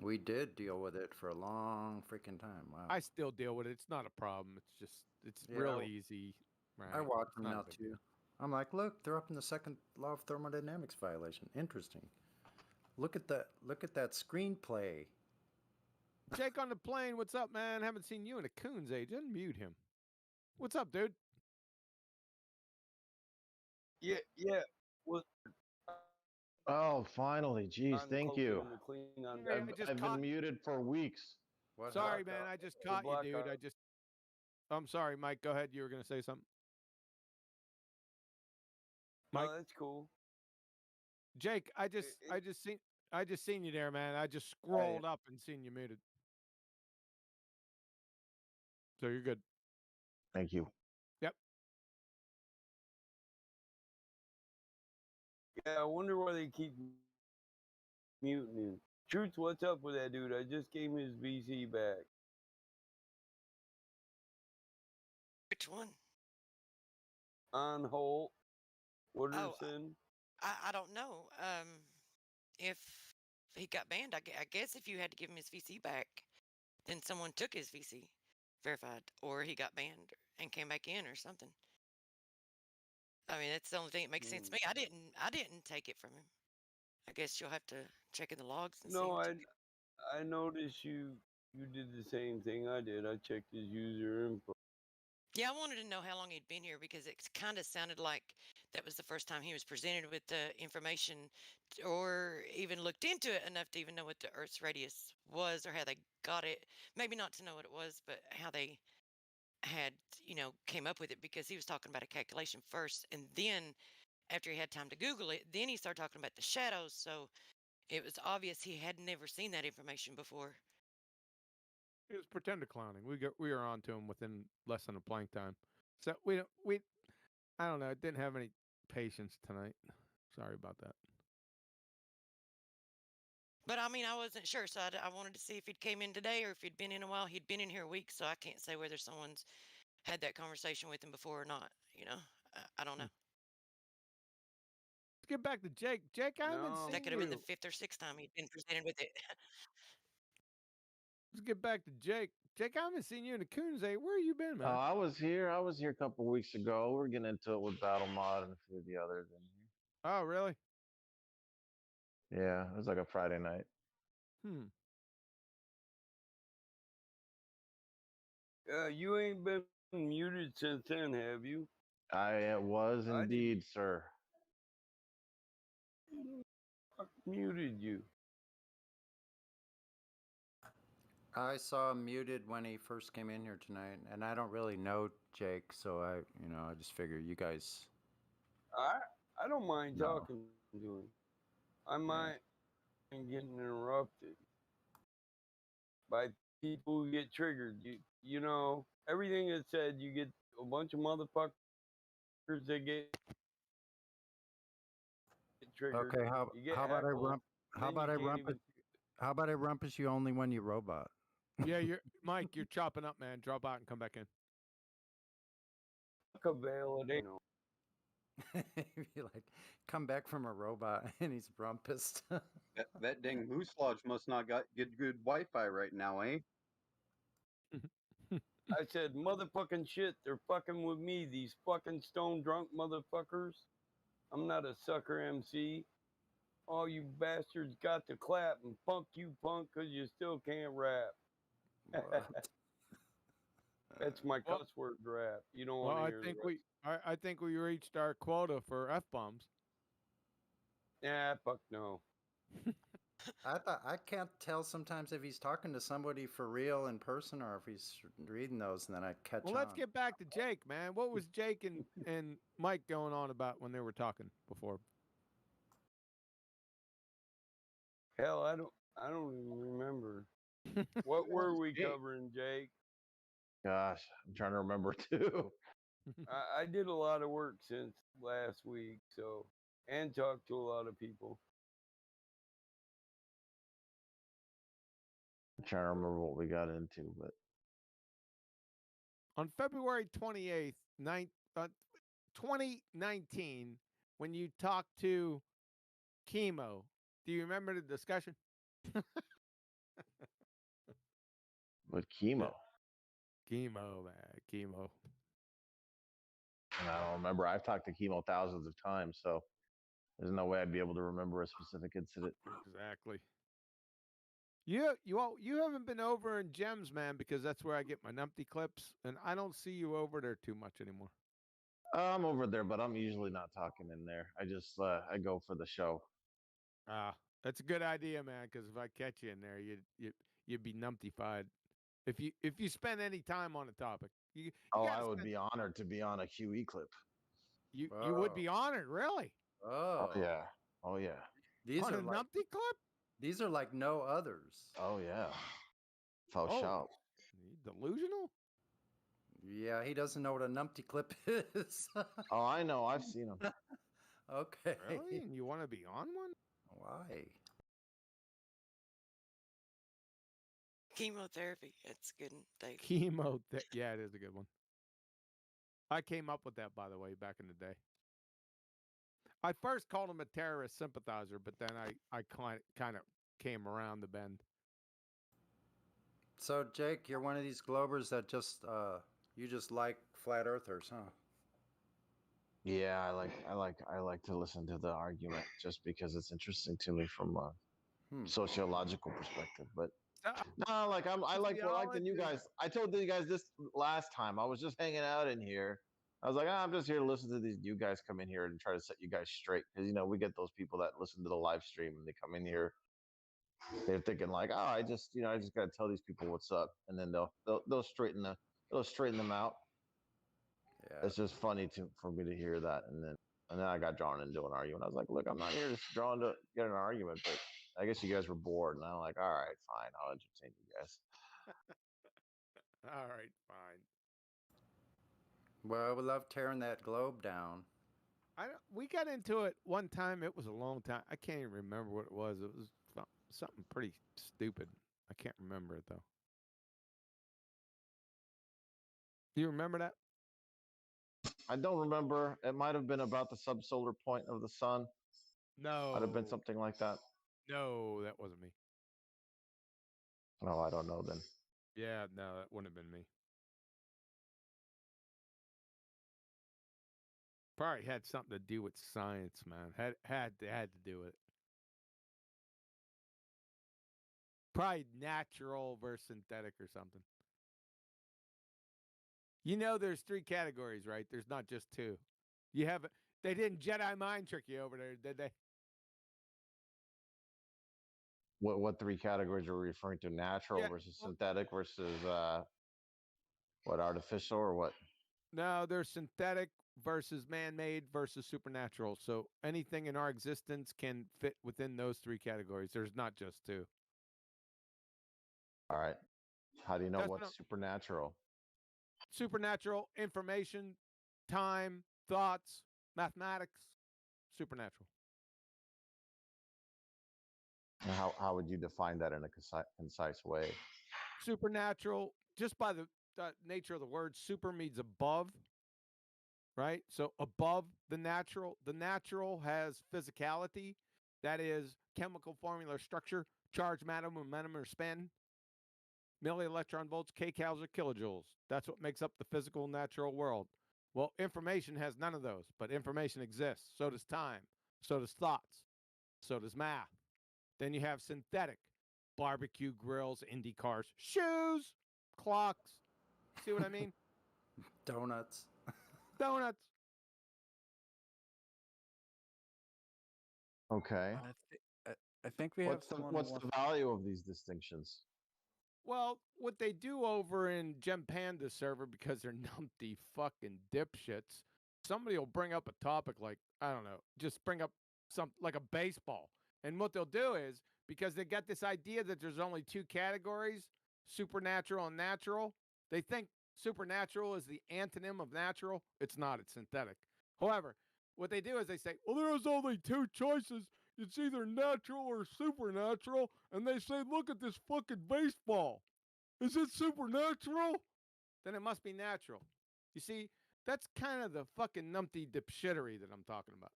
We did deal with it for a long freaking time. Wow. I still deal with it. It's not a problem. It's real easy. Right. I watch them Not a now big too. deal. I'm like, look, they're up in the second law of thermodynamics violation. Interesting. Look at that screenplay. Jake on the plane, what's up, man? Haven't seen you in a coon's age. Unmute him. What's up, dude? Yeah. What? Oh, finally. Jeez, thank you. Sorry, I've been muted for weeks. Sorry, man. I just caught you, dude. I'm sorry, Mike. Go ahead. You were going to say something. Mike, that's cool. Jake, I just seen you there, man. I just scrolled up and seen you muted. So you're good. Thank you. Yep. Yeah, I wonder why they keep muting him. Truth, what's up with that dude? I just gave him his VC back. Which one? On Holt. Wooderson. I don't know. If he got banned, I guess if you had to give him his VC back, then someone took his VC verified, or he got banned and came back in or something. I mean, that's the only thing that makes sense to me. I didn't take it from him. I guess you'll have to check in the logs and see. No, I noticed you did the same thing I did. I checked his user info. Yeah, I wanted to know how long he'd been here because it kind of sounded like that was the first time he was presented with the information or even looked into it enough to even know what the Earth's radius was or how they got it. Maybe not to know what it was, but how they had, came up with it, because he was talking about a calculation first. And then after he had time to Google it, then he started talking about the shadows. So it was obvious he had never seen that information before. It was pretender clowning. We were on to him within less than a blank time. So I don't know. I didn't have any patience tonight. Sorry about that. But I mean, I wasn't sure, so I wanted to see if he'd came in today or if he'd been in a while. He'd been in here a week, so I can't say whether someone's had that conversation with him before or not. You know, I don't know. Let's get back to Jake. Jake, I haven't No, seen That could have been the you. 5th or 6th time he'd been presented with it. Let's get back to Jake. Jake, I haven't seen you in the Coons. Where you been, man? I was here. I was here a couple weeks ago. We're getting into it with Battle Mod and a few of the others in here. Oh, really? Yeah, it was like a Friday night. You ain't been muted since then, have you? I was indeed, sir. I muted you. I saw him muted when he first came in here tonight, and I don't really know Jake, so I just figure you guys. I don't mind talking to him. I mind getting interrupted by people who get triggered. You know, everything is said, you get a bunch of motherfuckers that get triggered. Okay, you get how about I heckled, rump? How and then about I you can't rumpus? even- How about I rumpus you only when you robot? Yeah, you're Mike. You're chopping up, man. Drop out and come back in. Fuck a validation. You're like, come back from a robot, and he's rumpus. That dang Mooslodge must not get good Wi-Fi right now, eh? I said, motherfucking shit, they're fucking with me, these fucking stone drunk motherfuckers. I'm not a sucker MC. All you bastards got to clap and funk you punk because you still can't rap. That's my cuss word rap. You don't want to hear the rest. I think we reached our quota for F-bombs. Yeah, fuck no. I can't tell sometimes if he's talking to somebody for real in person or if he's reading those, and then I catch on. Well, let's get back to Jake, man. What was Jake and Mike going on about when they were talking before? Hell, I don't even remember. What were we covering, Jake? Gosh, I'm trying to remember too. I did a lot of work since last week, so, and talked to a lot of people. I'm trying to remember what we got into, but On February 28th, 2019, when you talked to Chemo, do you remember the discussion? with Chemo. Chemo, man, Chemo. And I don't remember. I've talked to Chemo thousands of times, so there's no way I'd be able to remember a specific incident. Exactly. You haven't been over in Gems, man, because that's where I get my numpty clips, and I don't see you over there too much anymore. I'm over there, but I'm usually not talking in there. I just I go for the show. That's a good idea, man. Because if I catch you in there, you'd be numptified. If you spend any time on a topic, I would be honored to be on a QE clip. You would be honored, really. Oh yeah, oh yeah. These on are a like, numpty clip. These are like no others. Oh yeah. Faux shout. Delusional. Yeah, he doesn't know what a numpty clip is. Oh, I know. I've seen them. Okay. Really? And you want to be on one? Why? Chemotherapy. It's good. Yeah, it is a good one. I came up with that, by the way, back in the day. I first called him a terrorist sympathizer, but then I kind of came around the bend. So, Jake, you're one of these Globers that just you just like flat earthers, huh? Yeah, I like to listen to the argument just because it's interesting to me from a sociological perspective. But no, like I like the new guys. I told you guys this last time. I was just hanging out in here. I was like, I'm just here to listen to these new guys come in here and try to set you guys straight, because we get those people that listen to the live stream and they come in here. They're thinking like, I just got to tell these people what's up, and then they'll straighten them out. Yeah. It's just funny for me to hear that, and then I got drawn into an argument. I was like, look, I'm not here to drawn to get an argument, but I guess you guys were bored, and I'm like, all right, fine, I'll entertain you guys. All right, fine. Well, I would love tearing that globe down. We got into it one time. It was a long time. I can't even remember what it was. It was something pretty stupid. I can't remember it though. Do you remember that? I don't remember. It might have been about the subsolar point of the sun. No. Might have been something like that. No, that wasn't me. No, I don't know then. Yeah, no, that wouldn't have been me. Probably had something to do with science, man. Had to do it. Probably natural versus synthetic or something. You know, there's 3 categories, right? There's not just 2. You have they didn't Jedi mind trick you over there, did they? What 3 categories are we referring to? Natural versus synthetic versus what, artificial or what? No, there's synthetic versus man-made versus supernatural. So anything in our existence can fit within those 3 categories. There's not just 2. All right. How do you know what's supernatural? Supernatural information, time, thoughts, mathematics, supernatural. And how would you define that in a concise way? Supernatural, just by the nature of the word, super means above, right? So above the natural. The natural has physicality, that is chemical formula structure, charge, matter, momentum, or spin, millielectron volts, kcals, or kilojoules. That's what makes up the physical natural world. Well, information has none of those, but information exists. So does time. So does thoughts. So does math. Then you have synthetic, barbecue grills, Indy cars, shoes, clocks. See what I mean? Donuts. Donuts. Okay. I think we have someone. What's the value of these distinctions? Well, what they do over in Gem Panda server, because they're numpty fucking dipshits, somebody will bring up a topic like, I don't know, just bring up some like a baseball. And what they'll do is, because they got this idea that there's only 2 categories, supernatural and natural, they think supernatural is the antonym of natural. It's not, it's synthetic. However, what they do is they say, well, there's only 2 choices. It's either natural or supernatural. And they say, look at this fucking baseball. Is it supernatural? Then it must be natural. You see, that's kind of the fucking numpty dipshittery that I'm talking about.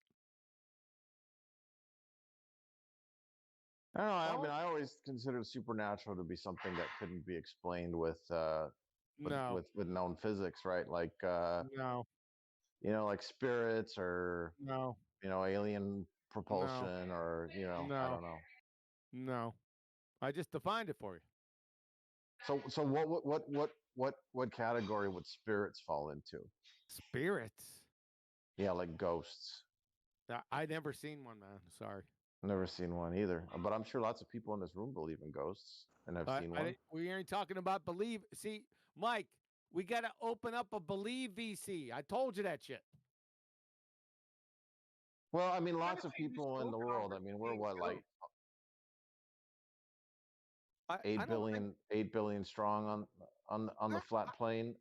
I don't know. I mean, I always considered supernatural to be something that couldn't be explained with with known physics, right? Like no, you know, like spirits or no, you know, alien propulsion or you know, I don't know. No, I just defined it for you. So what category would spirits fall into? Spirits? Yeah, like ghosts. I never seen one, man. Sorry. Never seen one either, but I'm sure lots of people in this room believe in ghosts, and I've seen one. We ain't talking about believe. See, Mike, we got to open up a believe VC. I told you that shit. Well, I mean, lots of people in the world. I mean, we're what, like 8 billion strong on the flat plane.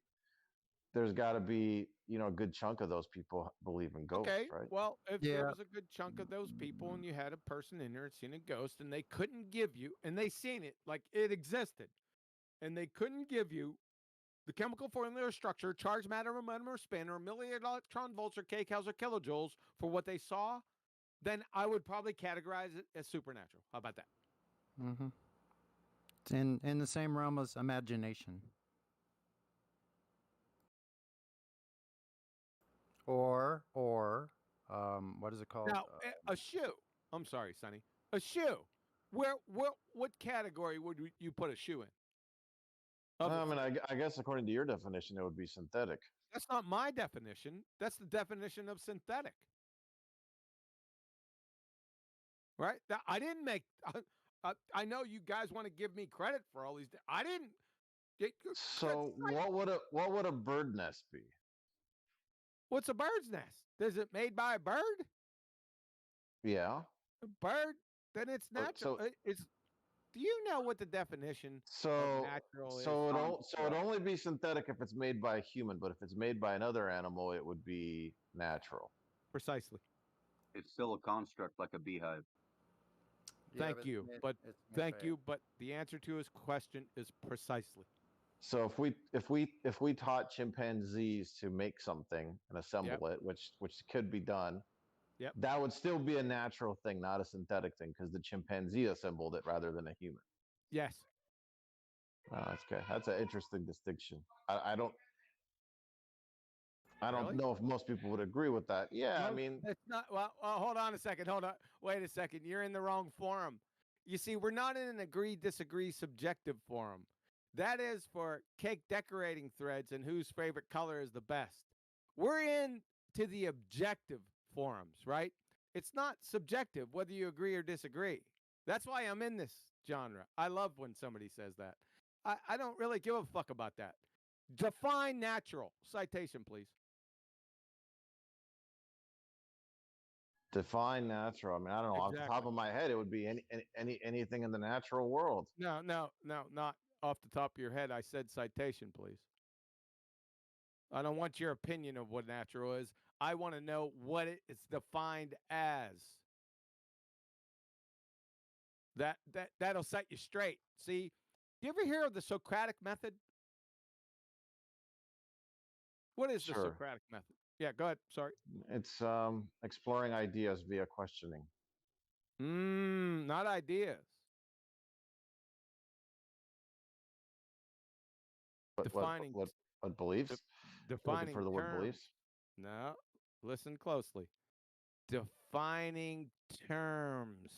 There's got to be, you know, a good chunk of those people believe in ghosts, right? Well, if there was a good chunk of those people and you had a person in there and seen a ghost and they couldn't give you, and they seen it like it existed, and they couldn't give you the chemical formula or structure, charge, matter, momentum, or spin, or millielectron volts, or kcals, or kilojoules for what they saw, then I would probably categorize it as supernatural. How about that? Mm-hmm. It's in the same realm as imagination. Or what is it called? Now, a shoe. I'm sorry, Sonny. A shoe. What category would you put a shoe in? I mean, I guess according to your definition, it would be synthetic. That's not my definition. That's the definition of synthetic. Right? Now, I didn't make. I know you guys want to give me credit for all these. I didn't. So what would a bird nest be? What's a bird's nest? Is it made by a bird? Yeah. A bird? Then it's natural. It's. Do you know what the definition of natural is? So it'd only be synthetic if it's made by a human, but if it's made by another animal, it would be natural. Precisely. It's still a construct like a beehive. Thank you, but the answer to his question is precisely. So if we taught chimpanzees to make something and assemble it, which could be done, that would still be a natural thing, not a synthetic thing, because the chimpanzee assembled it rather than a human. Yes. Oh, that's good. That's an interesting distinction. I don't know if most people would agree with that. Yeah, No, I mean, it's not. Well, hold on a second. Hold on. Wait a second. You're in the wrong forum. You see, we're not in an agree-disagree subjective forum. That is for cake decorating threads and whose favorite color is the best. We're in to the objective forums, right? It's not subjective whether you agree or disagree. That's why I'm in this genre. I love when somebody says that. I don't really give a fuck about that. Define natural. Citation, please. define natural. I mean, I don't know. Off the top of my head, it would be anything in the natural world. No, not off the top of your head. I said citation, please. I don't want your opinion of what natural is. I want to know what it's defined as. That'll set you straight. See, do you ever hear of the Socratic method? What is the Socratic method? Yeah, go ahead. Sorry. It's exploring ideas via questioning. Not ideas. Defining what beliefs? Defining for the word terms. beliefs. No, listen closely. Defining terms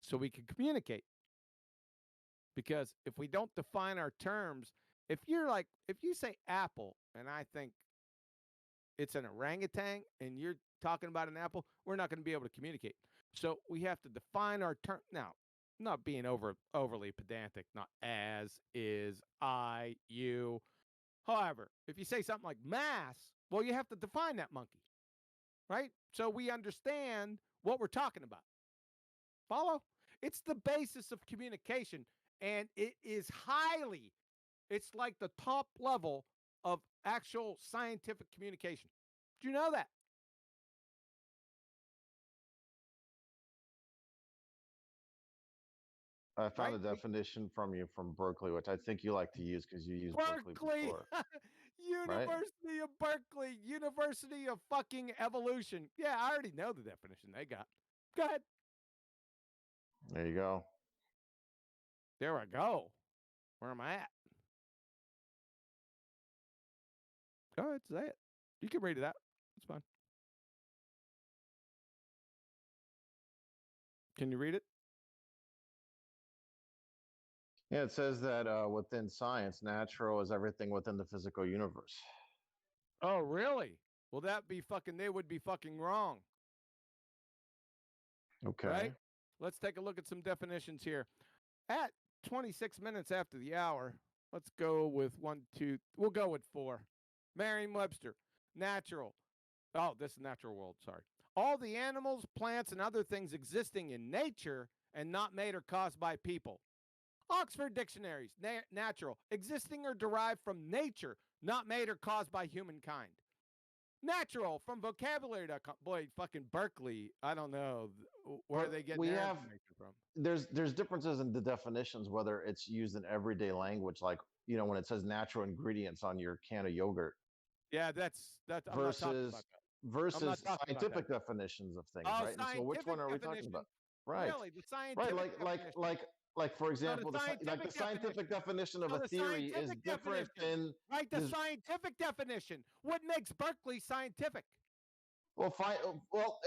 so we can communicate. Because if we don't define our terms, if you say apple and I think it's an orangutan and you're talking about an apple, we're not going to be able to communicate. So we have to define our term. Now, not being overly pedantic, not as, is, I, you. However, if you say something like mass, well, you have to define that monkey, right? So we understand what we're talking about. Follow? It's the basis of communication, and it is it's like the top level of actual scientific communication. Do you know that? I found a definition from Berkeley, which I think you like to use because you used Berkeley before. University of Berkeley, University of fucking Evolution. Yeah, I already know the definition they got. Go ahead. There you go. There I go. Where am I at? Go ahead, say it. You can read it out. It's fine. Can you read it? Yeah, it says that within science, natural is everything within the physical universe. Oh, really? Well, they would be fucking wrong. Okay. Right? Let's take a look at some definitions here. At 26 minutes after the hour, let's go with we'll go with 4. Merriam-Webster, natural. Oh, this is natural world, sorry. All the animals, plants, and other things existing in nature and not made or caused by people. Oxford Dictionaries, natural, existing or derived from nature, not made or caused by humankind. Natural from vocabulary.com. Boy, fucking Berkeley, I don't know where they get their information from. There's differences in the definitions, whether it's used in everyday language, like, when it says natural ingredients on your can of yogurt. Yeah, I'm not talking about that. Versus scientific definitions of things, right? And so which one are we talking about? Right. Really, the scientific definition. Like for example, the scientific definition of a theory is different than the scientific definition. What makes Berkeley scientific? Well,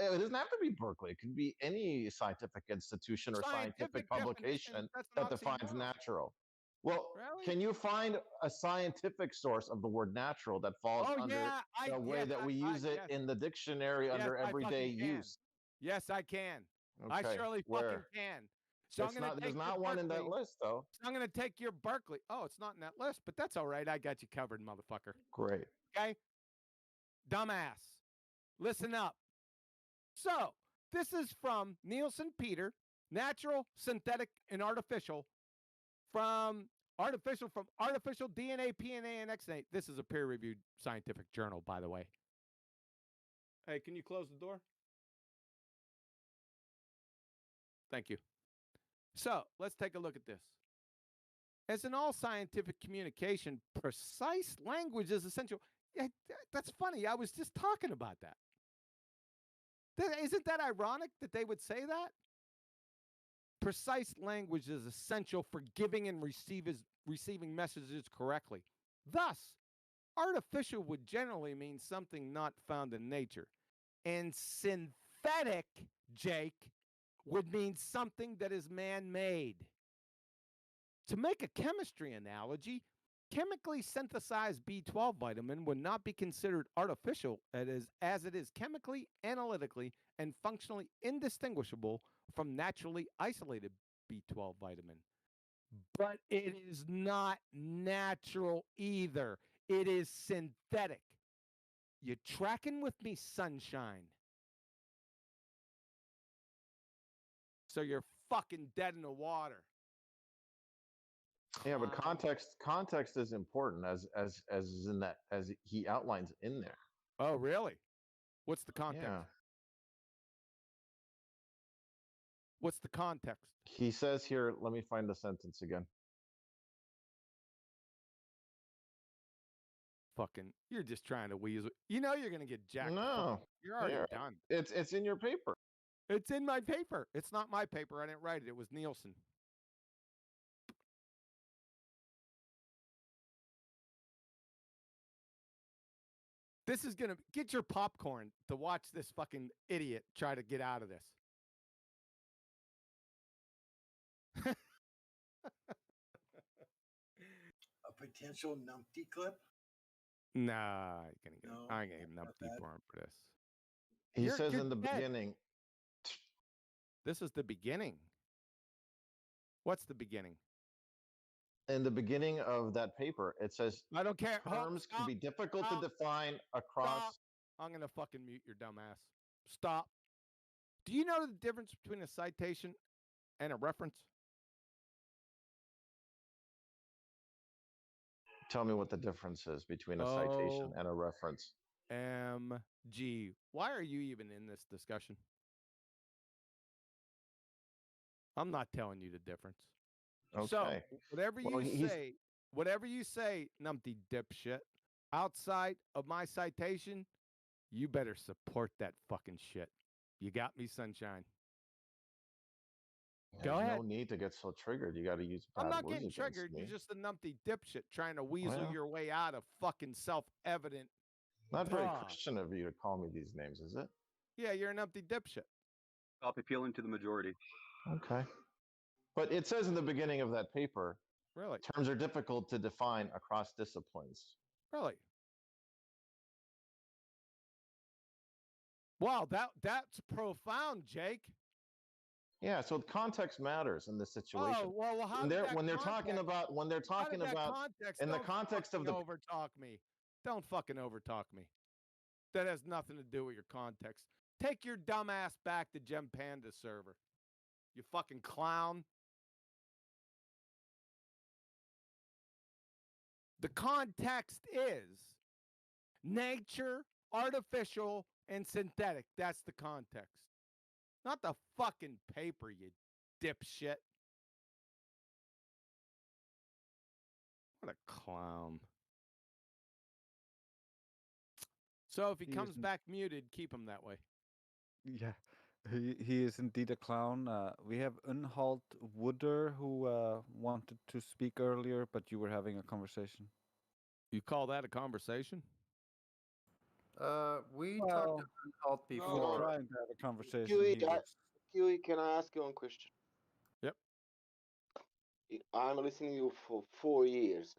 it doesn't have to be Berkeley. It could be any scientific institution or scientific publication that defines natural. Well, can you find a scientific source of the word natural that falls under the way that we use it in the dictionary under everyday use? Yes, I can. Okay. I surely fucking can. So there's not one in that list, though. So I'm going to take your Berkeley. Oh, it's not in that list, but that's all right. I got you covered, motherfucker. Great. Okay? Dumbass. Listen up. So this is from Nielsen Peter, Natural, Synthetic, and Artificial, from artificial DNA, PNA, and XNA. This is a peer-reviewed scientific journal, by the way. Hey, can you close the door? Thank you. So let's take a look at this. As in all scientific communication, precise language is essential. Yeah, that's funny. I was just talking about that. Isn't that ironic that they would say that? Precise language is essential for giving and receiving messages correctly. Thus, artificial would generally mean something not found in nature. And synthetic, Jake, would mean something that is man-made. To make a chemistry analogy, chemically synthesized B12 vitamin would not be considered artificial as it is chemically, analytically, and functionally indistinguishable from naturally isolated B12 vitamin. But it is not natural either. It is synthetic. You tracking with me, sunshine? So you're fucking dead in the water. Yeah, but context is important as is in that, as he outlines in there. Oh, really? What's the context? Yeah. What's the context? He says here, let me find the sentence again. Fucking, you're just trying to weasel. You know you're gonna get jacked. No, you're already done. It's in your paper. It's in my paper. It's not my paper. I didn't write it. It was Nielsen. This is gonna get your popcorn to watch this fucking idiot try to get out of this. A potential numpty clip? Nah, I ain't gonna get numpty porn for this. He says in the beginning. This is the beginning. What's the beginning? In the beginning of that paper, it says I don't care. Terms can be difficult to define across. Stop. I'm gonna fucking mute your dumb ass. Stop. Do you know the difference between a citation and a reference? Tell me what the difference is between a citation and a reference. MG. Why are you even in this discussion? I'm not telling you the difference. Okay. So whatever you say, numpty dipshit, outside of my citation, you better support that fucking shit. You got me, sunshine. Go ahead. No need to get so triggered. You got to use bad I'm not words getting against triggered. me. You're just a numpty dipshit trying to weasel your way out of fucking self-evident. Not very Christian of you to call me these names, is it? Yeah, you're a numpty dipshit. Stop appealing to the majority. Okay. But it says in the beginning of that paper, really, terms are difficult to define across disciplines. Really? Wow, that's profound, Jake. Yeah, so context matters in this situation. Oh, well, how when they're talking about context, in the context of the overtalk me. Don't fucking overtalk me. That has nothing to do with your context. Take your dumb ass back to Gem Panda server. You fucking clown. The context is nature, artificial, and synthetic. That's the context. Not the fucking paper, you dipshit. What a clown. So if he comes back muted, keep him that way. Yeah, he is indeed a clown. We have Unhalt Wooder who wanted to speak earlier, but you were having a conversation. You call that a conversation? We talked to Unhalt before. We're trying to have a conversation. Huey, can I ask you one question? Yep. I'm listening to you for 4 years.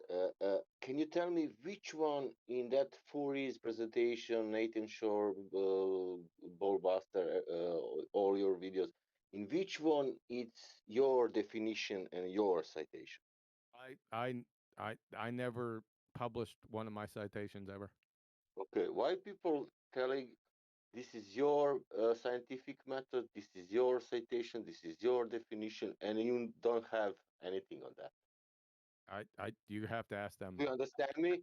Can you tell me which one in that 4 years presentation, Nathan Shore, Ballbuster, all your videos, in which one it's your definition and your citation? I never published one of my citations ever. Okay, why people telling this is your scientific method, this is your citation, this is your definition, and you don't have anything on that? You have to ask them. Do you understand me?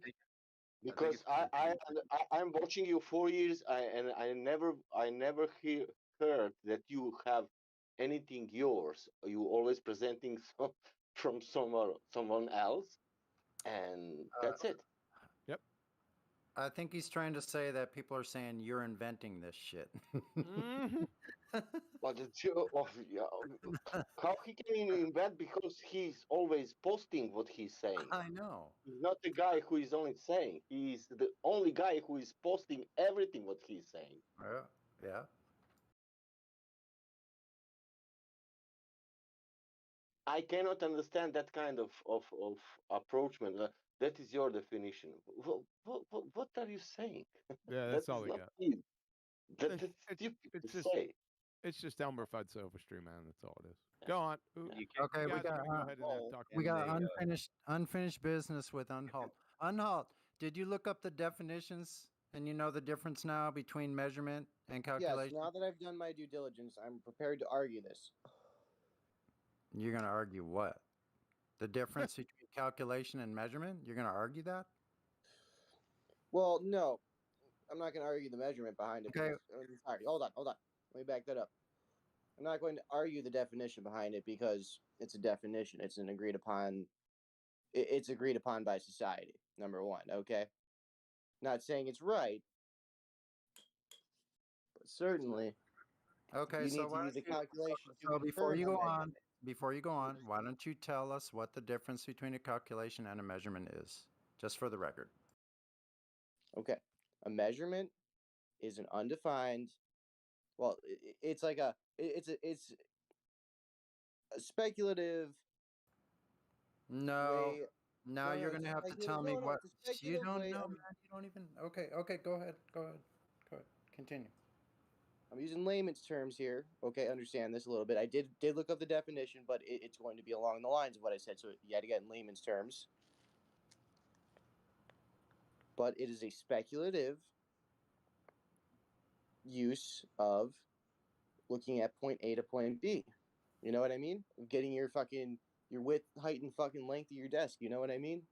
Because I'm watching you 4 years, and I never heard that you have anything yours. You always presenting from someone else, and that's it. Yep. I think he's trying to say that people are saying you're inventing this shit. But how he can invent, because he's always posting what he's saying. I know. He's not the guy who is only saying. He's the only guy who is posting everything what he's saying. Yeah. I cannot understand that kind of approachment. That is your definition. What are you saying? Yeah, That that's is all we not got. him. That's stupid to say. It's just Elmer Fudd's Silverstream, man. That's all it is. Go on. Okay, you we guys got wanna go ahead and talk. we got unfinished business with Unhalt. Unhalt, did you look up the definitions and you know the difference now between measurement and calculation? Yes, now that I've done my due diligence, I'm prepared to argue this. You're going to argue what? The difference between calculation and measurement? You're going to argue that? Well, no, I'm not going to argue the measurement behind it. Okay. Sorry, hold on. Let me back that up. I'm not going to argue the definition behind it because it's a definition. It's an agreed upon. It's agreed upon by society. Number one, okay. Not saying it's right, but certainly. Okay, you so need to why use a don't you, calculation. so to before you confirm go a on, why don't you tell us what the difference between a calculation and a measurement is, just for the record? Okay, a measurement is an undefined. Well, it's like it's a speculative. No. Way. Now you're going to have to tell me what you don't know, Of, man. You don't even. Okay, go ahead. Continue. I'm using layman's terms here. Okay, understand this a little bit. I did look up the definition, but it's going to be along the lines of what I said. So you had to get in layman's terms. But it is a speculative use of looking at point A to point B. You know what I mean? Getting your width, height, and fucking length of your desk. You know what I mean?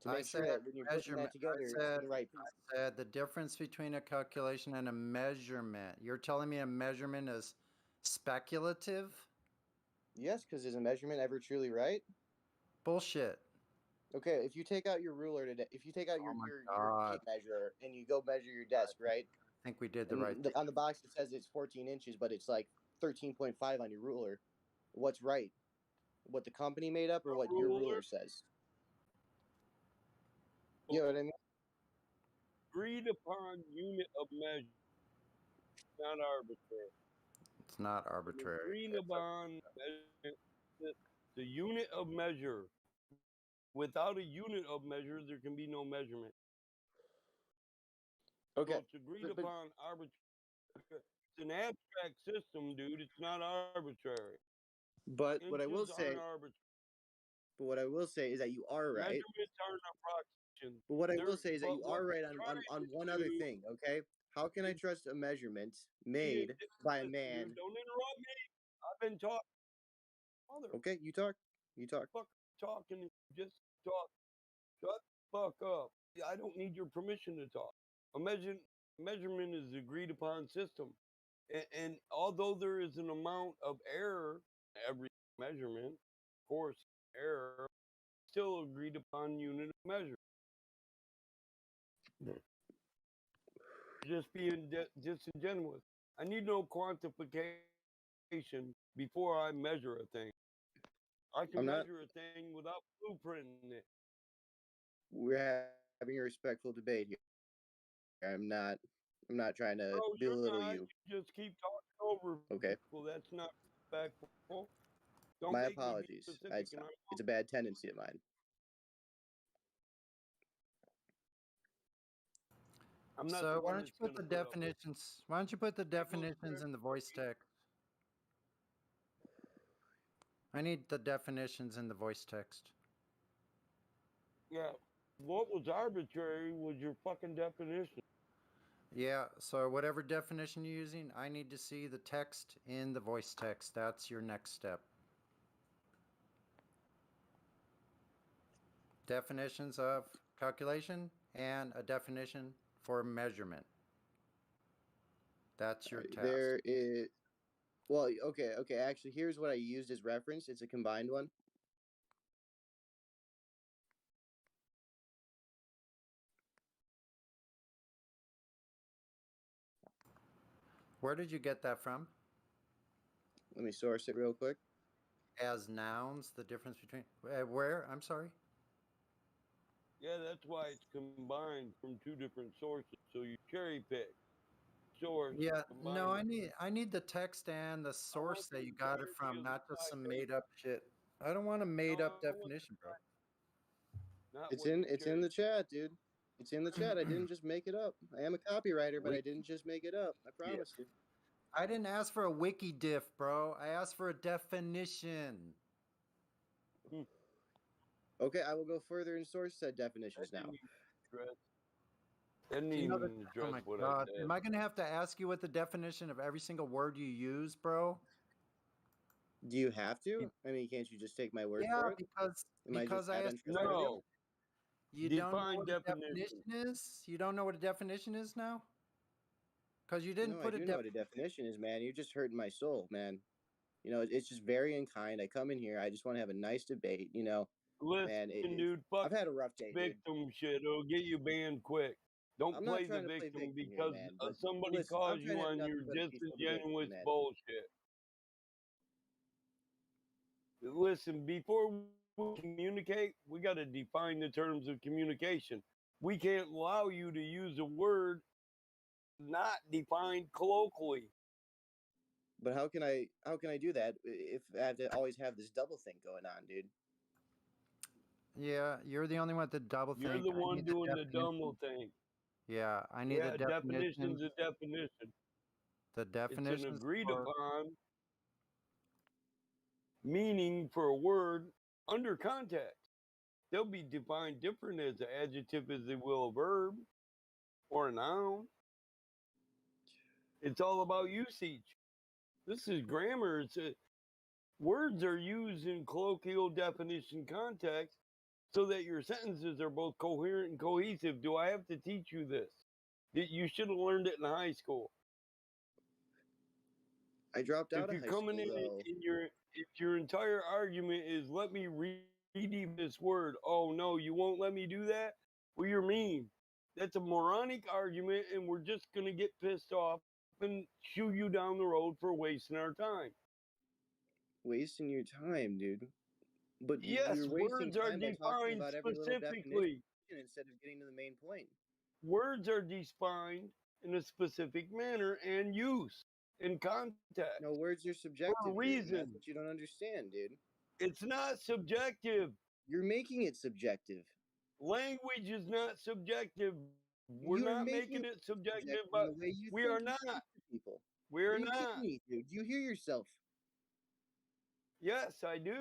To make sure that when you're putting that together, it's the right piece. I said the difference between a calculation and a measurement. You're telling me a measurement is speculative? Yes, because is a measurement ever truly right? Bullshit. Okay, if you take out your ruler today, if you take out your tape measure and you go measure your desk, right? I think we did the right thing. On the box it says it's 14 inches, but it's like 13.5 on your ruler. What's right? What the company made up or what your ruler says? You know what I mean? Agreed upon unit of measure, not arbitrary. It's not arbitrary. Agreed upon measurement, the unit of measure. Without a unit of measure, there can be no measurement. Okay. So it's agreed upon arbitrary. It's an abstract system, dude. It's not arbitrary. But what I will say, is that you are right. Measurements are an approximation. But what I will say is that you are right on one other thing. Okay, how can I trust a measurement made by a man? Dude, don't interrupt me. I've been talking. Okay, you talk. Fuck talking. Just talk. Shut the fuck up. I don't need your permission to talk. A measurement is an agreed upon system. And although there is an amount of error in every measurement, of course, error, still agreed upon unit of measure. Just being disingenuous. I need no quantification before I measure a thing. I can measure a thing without blueprinting it. We're having a respectful debate here. I'm not trying to belittle you. You just keep talking over Okay. people. That's not respectful. Don't My make me be apologies. specific, It's a bad tendency of mine. So why don't you put the definitions? Why don't you put the definitions in the voice text? I need the definitions in the voice text. Yeah. What was arbitrary was your fucking definition. Yeah, so whatever definition you're using, I need to see the text in the voice text. That's your next step. Definitions of calculation and a definition for measurement. That's your task. Well, okay. Actually, here's what I used as reference. It's a combined one. Where did you get that from? Let me source it real quick. As nouns, the difference between where? I'm sorry. Yeah, that's why it's combined from two different sources. So you cherry pick source. Yeah, no, combine I need the text and the source that you got it from, not just some made up shit. I don't want a made up definition, bro. It's in the chat, dude. It's in the chat. I didn't just make it up. I am a copywriter, but I didn't just make it up. I promise you. I didn't ask for a wiki diff, bro. I asked for a definition. Okay, I will go further and source said definitions now. Didn't You know even that, address oh my what God. I said. Am I going to have to ask you what the definition of every single word you use, bro? Do you have to? I mean, can't you just take my word for it? Because I asked you. No. You don't know what a definition is? You don't know what a definition is now? Because you didn't No, put I do know what a definition is, man. You're just hurting my soul, man. You know, it's just very unkind. I come in here. I just want to have a nice debate. You know, Listen, man. dude, fuck I've had a rough day, dude. victim shit. It'll get you banned quick. Don't I'm play not trying the to play victim victim here, because man, but somebody listen, calls I'm you trying to have on your nothing but a peaceful debate, disingenuous man. bullshit. Listen, before we communicate, we got to define the terms of communication. We can't allow you to use a word not defined colloquially. But how can I do that if I have to always have this double thing going on, dude? Yeah, you're the only one with the double thing. You're the I one need doing the definition. double thing. Yeah, I need Yeah, the definition. definition's a definition. The It's definition. an agreed upon meaning for a word under context. They'll be defined different as an adjective as they will a verb or a noun. It's all about usage. This is grammar. Words are used in colloquial definition context so that your sentences are both coherent and cohesive. Do I have to teach you this? You should have learned it in high school. I dropped out If of you're high coming school, though. if your entire argument is let me read this word, oh no, you won't let me do that? Well, you're mean. That's a moronic argument, and we're just gonna get pissed off and shoo you down the road for wasting our time. Wasting your time, dude. But Yes, you're wasting words are time by talking defined about every little definition specifically. instead of getting to the main point. Words are defined in a specific manner and use in context. No, words are subjective. For a Dude, and reason. that's what you don't understand, dude. It's not subjective. You're making it subjective. Language is not subjective. We're not making it subjective, but the way you we think are and not. speak to people. We are Are you not. kidding me, dude? Do you hear yourself? Yes, I do.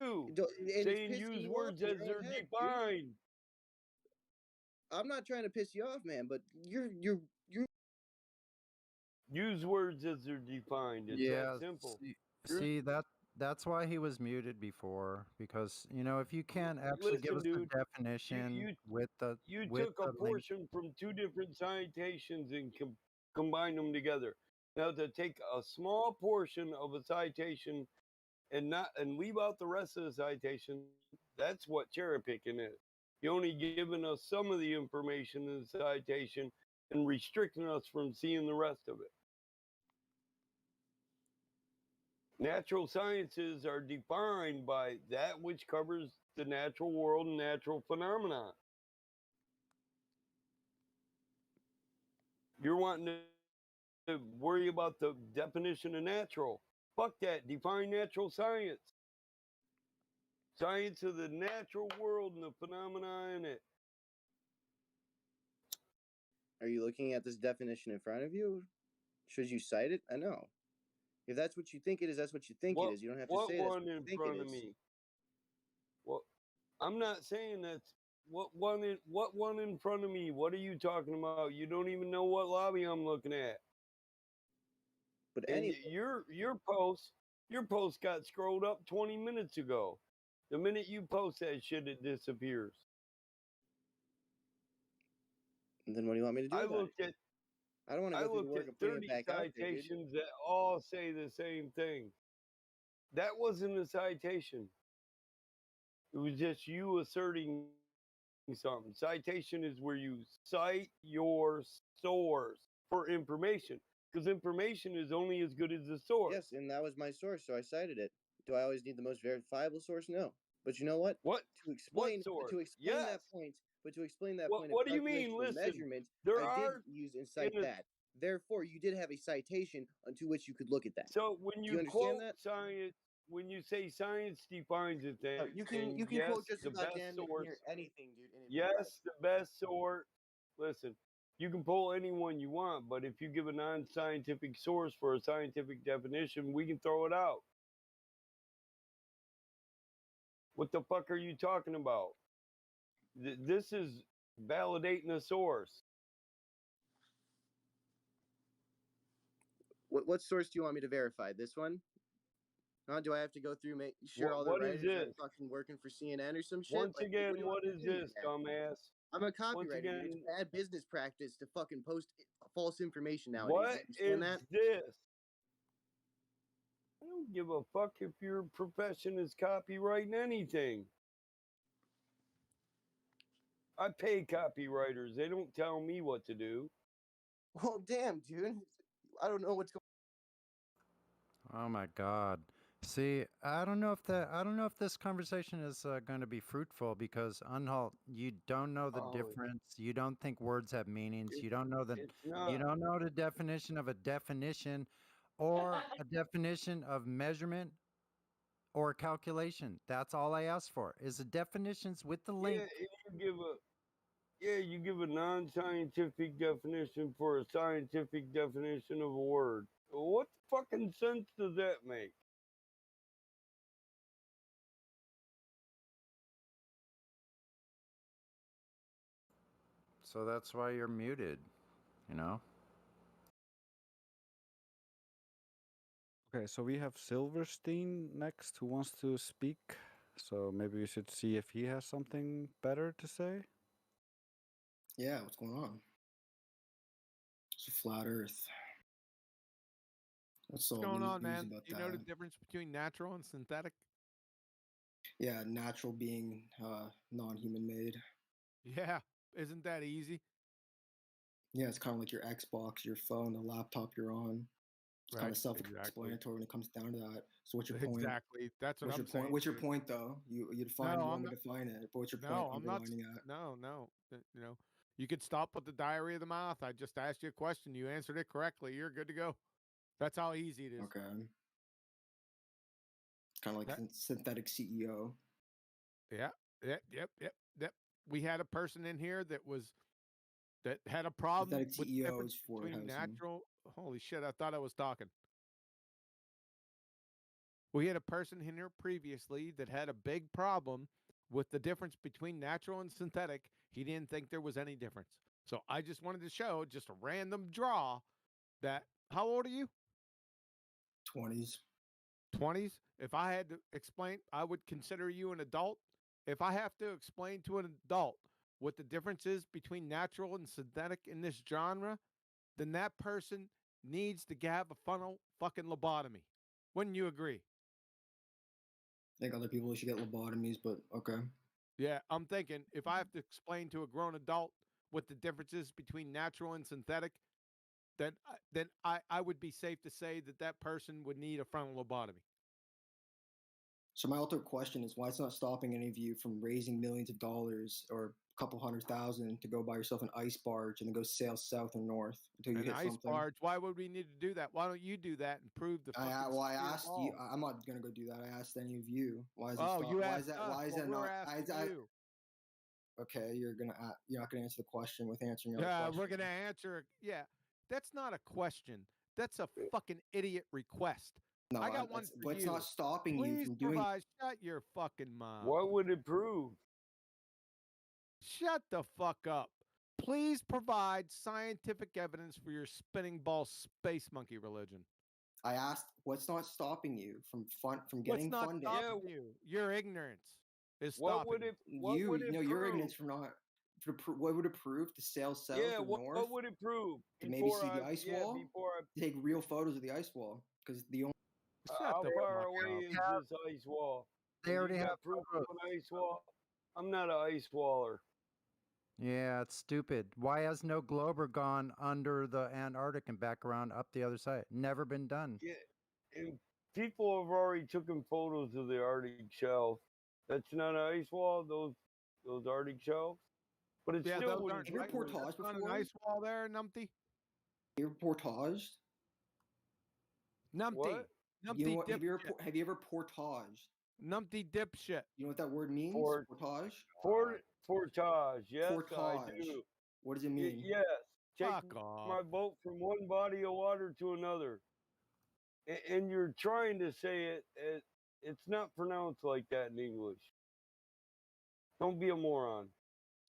And Saying it's pissing use you words off in as your they're own head, dude. defined. I'm not trying to piss you off, man, but you're Use words as they're defined. It's Yeah, that simple. see that's why he was muted before, because you know if you can't actually give us Listen, the dude, definition with the You with took a the link. portion from two different citations and combined them together. Now to take a small portion of a citation and leave out the rest of the citation, that's what cherry picking is. You're only giving us some of the information in the citation and restricting us from seeing the rest of it. Natural sciences are defined by that which covers the natural world and natural phenomena. You're wanting to worry about the definition of natural. Fuck that. Define natural science. Science of the natural world and the phenomena in it. Are you looking at this definition in front of you? Should you cite it? I know. If that's what you think it is, that's what you think it is. You don't have to say that's what you think it is. Me? Well, I'm not saying that's what one in front of me. What are you talking about? You don't even know what lobby I'm looking at. But and anyway, your post got scrolled up 20 minutes ago. The minute you post that shit, it disappears. And then what do you want me to do about it? I don't want to I go through the looked work at of putting it 30 back out there, dude. citations that all say the same thing. That wasn't a citation. It was just you asserting something. Citation is where you cite your source for information, because information is only as good as the source. Yes, and that was my source, so I cited it. Do I always need the most verifiable source? No. But you know what? What? To explain source? that point, point What of do you mean? calculation and Listen, measurement, there I did are use and cite that. Therefore, you did have a citation unto which you could look at that. So when Do you you understand quote that? science, when you say science defines a thing, You can yes, quote just the about best damn source. near anything, dude, and it'd be Yes, right. the best source. Listen, you can pull anyone you want, but if you give a non-scientific source for a scientific definition, we can throw it out. What the fuck are you talking about? This is validating a source. What source do you want me to verify? This one? Huh? Do I have to go through make sure all the What is writers this? aren't fucking working for CNN or some shit? Once Like, again, what do you want what me is to do, this, man? dumbass? I'm a Once copywriter, dude. It's again, bad business practice to fucking post false information nowadays. what You understand is that? this? I don't give a fuck if your profession is copywriting anything. I pay copywriters. They don't tell me what to do. Well, damn, dude. I don't know what's going. Oh my God. See, I don't know if this conversation is going to be fruitful because Unhalt, you don't know the difference. You don't think words have meanings. You don't know you don't know the definition of a definition or a definition of measurement or calculation. That's all I ask for is the definitions with the link. You give a non-scientific definition for a scientific definition of a word. What fucking sense does that make? So that's why you're muted, you know? Okay, so we have Silverstein next who wants to speak. So maybe we should see if he has something better to say. Yeah, what's going on? It's a flat Earth. That's all What's going on, news man? about Do you know the difference between natural and synthetic? Yeah, natural being non-human made. Yeah, isn't that easy? Yeah, it's kind of like your Xbox, your phone, the laptop you're on. It's kind Right, of self-explanatory when it comes down to that. So what's your point? Exactly. That's what I'm saying. What's your point, though? You define. No, you I'm want me not. to define it, but what's your point No, I'm not. underlining at? No. You know, you could stop with the diarrhea of the mouth. I just asked you a question. You answered it correctly. You're good to go. That's how easy it is. Okay. Kind of like synthetic CEO. Yeah. Yep. We had a person in here that had a problem Synthetic with the CEO difference is for between housing. natural. Holy shit! I thought I was talking. We had a person in here previously that had a big problem with the difference between natural and synthetic. He didn't think there was any difference. So I just wanted to show just a random draw that. How old are you? 20s. 20s. If I had to explain, I would consider you an adult. If I have to explain to an adult what the difference is between natural and synthetic in this genre, then that person needs to have a funnel fucking lobotomy. Wouldn't you agree? I think other people should get lobotomies, but okay. Yeah, I'm thinking if I have to explain to a grown adult what the difference is between natural and synthetic, then I would be safe to say that that person would need a frontal lobotomy. So my ultimate question is why it's not stopping any of you from raising millions of dollars or a couple $100,000 to go buy yourself an ice barge and then go sail south or north until you An hit ice something. barge. Why would we need to do that? Why don't you do that and prove the fucking I spirit asked ball? you. I'm not gonna go do that. I asked any of you. Why is it Oh, stop? you Why asked is that? us. Why is Well, that we're not? asking you. Okay, you're not gonna answer the question with answering another Yeah, question. we're gonna answer. Yeah, that's not a question. That's a fucking idiot request. No, I got one for but it's you. not stopping Please you from doing. provide. Shut your fucking mouth. What would it prove? Shut the fuck up. Please provide scientific evidence for your spinning ball space monkey religion. I asked, what's not stopping you from getting What's not funding? stopping you? Your ignorance is What stopping would it? you. What would it prove? Your ignorance from not what would it prove to sail south or north? What would it prove? To maybe see the ice wall. Take real photos of the ice wall because the only. How far away is this ice wall? They already you have got proof of an ice wall. I'm not an ice waller. Yeah, it's stupid. Why has no Glober gone under the Antarctic and back around up the other side? Never been done. Yeah, and people have already taken photos of the Arctic shelf. That's not an ice wall. Those Arctic shelves, but it's still those wouldn't. aren't. Have you portage before? An ice wall there, Numpty. You ever portaged? Numpty. What? Numpty have you ever portaged? Numpty dipshit. You know what that word means? Portage. Portage. Yes, portage. I do. What does it mean? Yes. Take Fuck off. my boat from one body of water to another. And you're trying to say it. It's not pronounced like that in English. Don't be a moron.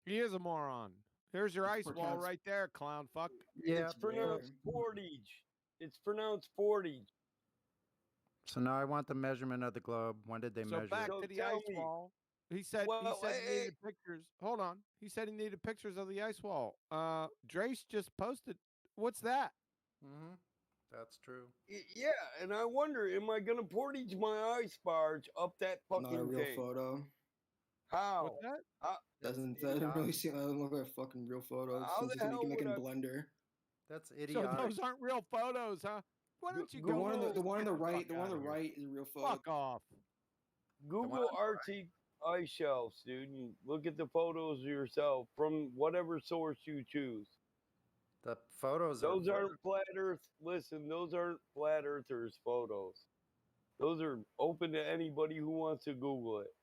He is a moron. There's your ice wall right there, clown fuck. Yeah, it's pronounced portage. It's pronounced portage. So now I want the measurement of the globe. When did they measure? So back to the ice wall. He said he needed pictures. Hold on. He said he needed pictures of the ice wall. Drace just posted. What's that? Mm-hmm. That's true. Yeah, and I wonder, am I gonna portage my ice barge up that fucking Not a real thing? photo. How? What's that? Doesn't really seem. Doesn't look like a fucking real photo. How Since the you hell can make it in would I- Blender. That's idiotic. So those aren't real photos, huh? Why don't you The go? one on the right. The one on the outta here. right is a real photo. Fuck off. Google Arctic ice shelves, dude, and look at the photos yourself from whatever source you choose. The photos. Those aren't flat Earth. Listen, those aren't flat Earthers photos. Those are open to anybody who wants to Google it.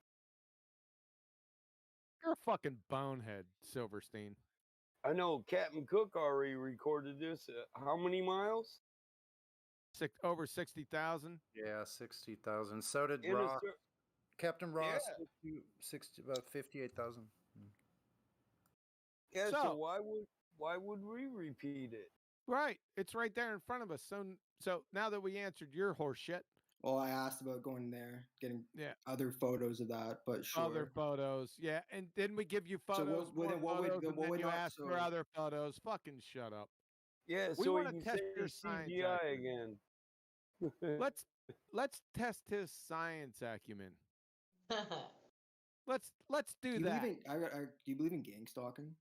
You're a fucking bonehead, Silverstein. I know Captain Cook already recorded this. How many miles? Over 60,000. Yeah, 60,000. So did In a Ross. cer- Captain Ross, Yeah. 60, about 58,000. Yeah, So- so why would we repeat it? Right. It's right there in front of us. So now that we answered your horse shit. Well, I asked about going there, getting Yeah. other photos of that, but sure. Other photos. Yeah. And didn't we give you So photos? what More would photos, and then would you not- asked for so- other photos. Fucking shut up. Yeah, We so wanna he can test say your science CGI acumen. again. Let's test his science acumen. Let's do Do you that. believe in, do you believe in gang stalking?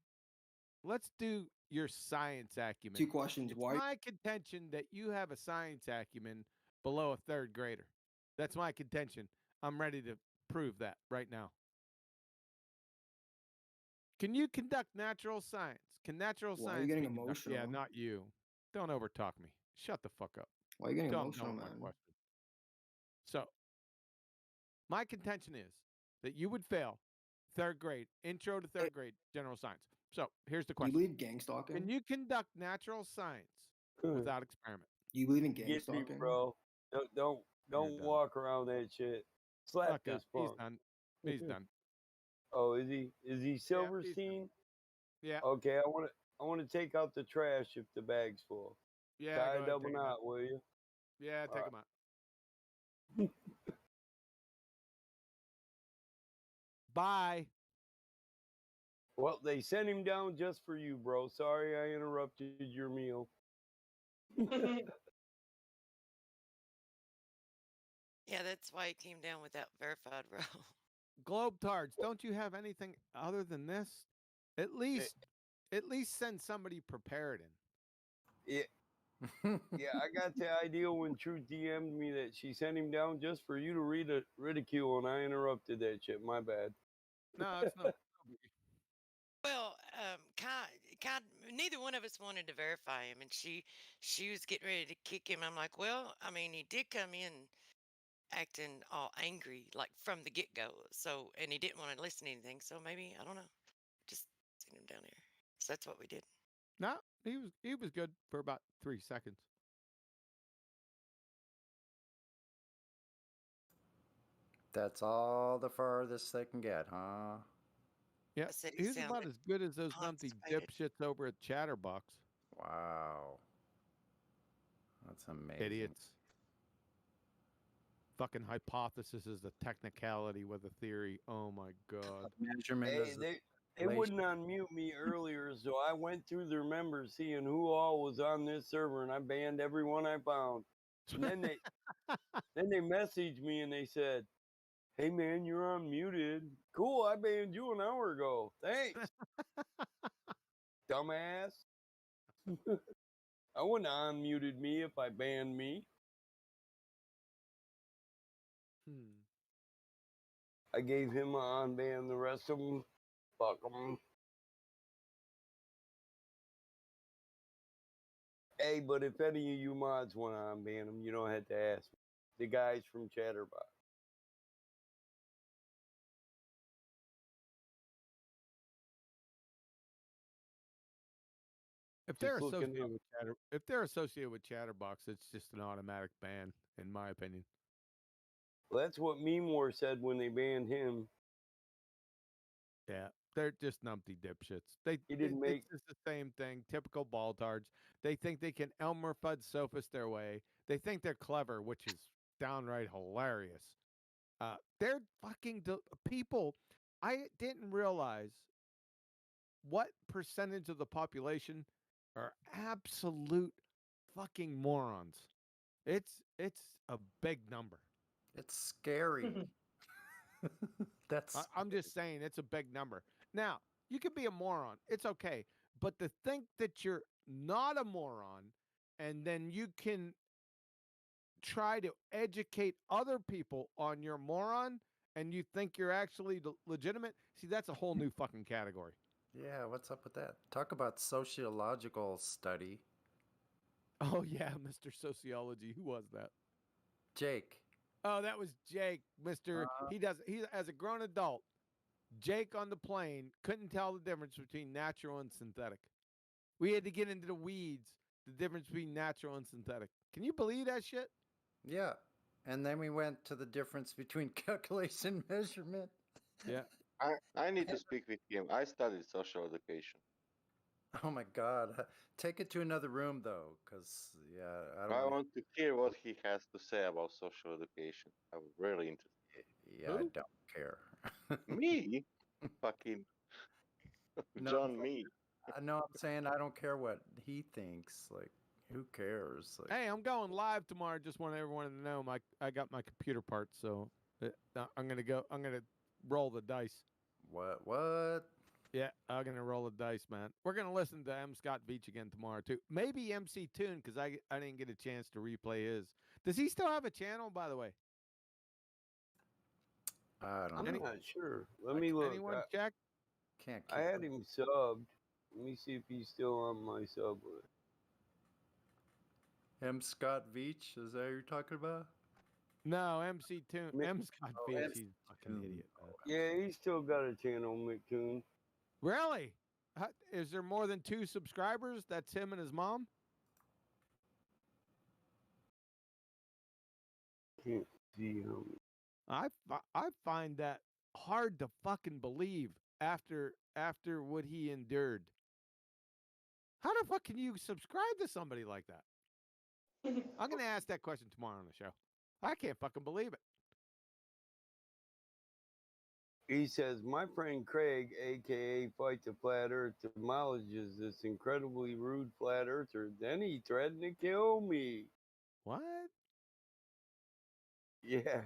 Let's do your science acumen. Two questions. It's Why? my contention that you have a science acumen below a third grader. That's my contention. I'm ready to prove that right now. Can you conduct natural science? Can natural Why are science you getting be conducted? Yeah, emotional? not you. Don't overtalk me. Shut the fuck up. Why are you getting Don't emotional, know my man? question. So, my contention is that you would fail third grade, intro to third grade, general science. So, here's the Do you question. believe gang stalking? Can you conduct natural science without experiment? Do you believe in gang Get me, stalking? bro. Don't done. walk around that shit. Slap Fuck this up. He's punk. done. He's done. Oh, is he? Is he Silverstein? Yeah. Okay, I want to take out the trash if the bag's full. Yeah, Tie go a ahead, double take 'em knot, out. will you? Yeah, take All him out. Bye. Well, they sent him down just for you, bro. Sorry I interrupted your meal. Yeah, that's why he came down without verified, bro. Globetards, don't you have anything other than this? At least send somebody prepared in. Yeah. Yeah, I got the idea when Truth DM'd me that she sent him down just for you to ridicule, and I interrupted that shit. My bad. No, it's no. Well, neither one of us wanted to verify him, and she was getting ready to kick him. I'm like, well, I mean, he did come in acting all angry, like from the get go. So, and he didn't want to listen to anything. So maybe I don't know, just send him down here. So that's what we did. No, he was good for about 3 seconds. That's all the farthest they can get, huh? Yeah, said he he's about sounded as good as those numpty dipshits over at Chatterbox. Wow. That's amazing. Idiots. Fucking hypothesis is a technicality with a theory. Oh my god. Measurement Hey, is They wouldn't unmute me earlier, so I went through their members, seeing who all was on this server, and I banned everyone I found. And then they messaged me and they said, "Hey man, you're unmuted." Cool, I banned you an hour ago. Thanks, dumbass. I wouldn't have unmuted me if I banned me. I gave him a unban. The rest of them, fuck them. Hey, but if any of you mods want to unban them, you don't have to ask me. The guys from Chatterbox. If they're Just looking associated with if they're associated with Chatterbox, it's just an automatic ban, in my opinion. Well, that's what Memore said when they banned him. Yeah, they're just numpty dipshits. They He didn't make. It's just the same thing. Typical baltards. They think they can Elmer Fudd sophist their way. They think they're clever, which is downright hilarious. They're fucking people. I didn't realize what percentage of the population are absolute fucking morons. It's a big number. It's scary. That's. I'm just saying it's a big number. Now, you can be a moron. It's okay. But to think that you're not a moron and then you can try to educate other people on your moron and you think you're actually legitimate, see, that's a whole new fucking category. Yeah, what's up with that? Talk about sociological study. Oh, yeah, Mr. Sociology. Who was that? Jake. Oh, that was Jake, Mr. He as a grown adult, Jake on the plane couldn't tell the difference between natural and synthetic. We had to get into the weeds, the difference between natural and synthetic. Can you believe that shit? Yeah. And then we went to the difference between calculation and measurement. Yeah. I need to speak with him. I studied social education. Oh my God. Take it to another room though, because yeah, I want to hear what he has to say about social education. I'm really interested. Yeah, I don't care. Me? Fucking John, me. No, I'm saying I don't care what he thinks. Like, who cares? Like, Hey, I'm going live tomorrow. Just want everyone to know I got my computer parts, so I'm gonna roll the dice. What? Yeah, I'm gonna roll the dice, man. We're gonna listen to M. Scott Beach again tomorrow too. Maybe MC Tune because I didn't get a chance to replay his. Does he still have a channel, by the way? I don't I'm know. not sure. Let me look. Anyone check? Can't. I had him subbed. Let me see if he's still on my sub list. M. Scott Veach, is that what you're talking about? No, MC Tune. M. Scott Beach. He's a fucking idiot. Yeah, he's still got a channel, McToon. Really? Is there more than 2 subscribers? That's him and his mom? Can't see him. I find that hard to fucking believe after what he endured. How the fuck can you subscribe to somebody like that? I'm gonna ask that question tomorrow on the show. I can't fucking believe it. He says, my friend Craig, aka Fight the Flat Earth, demolishes this incredibly rude flat earther. Then he threatened to kill me. What? Yeah.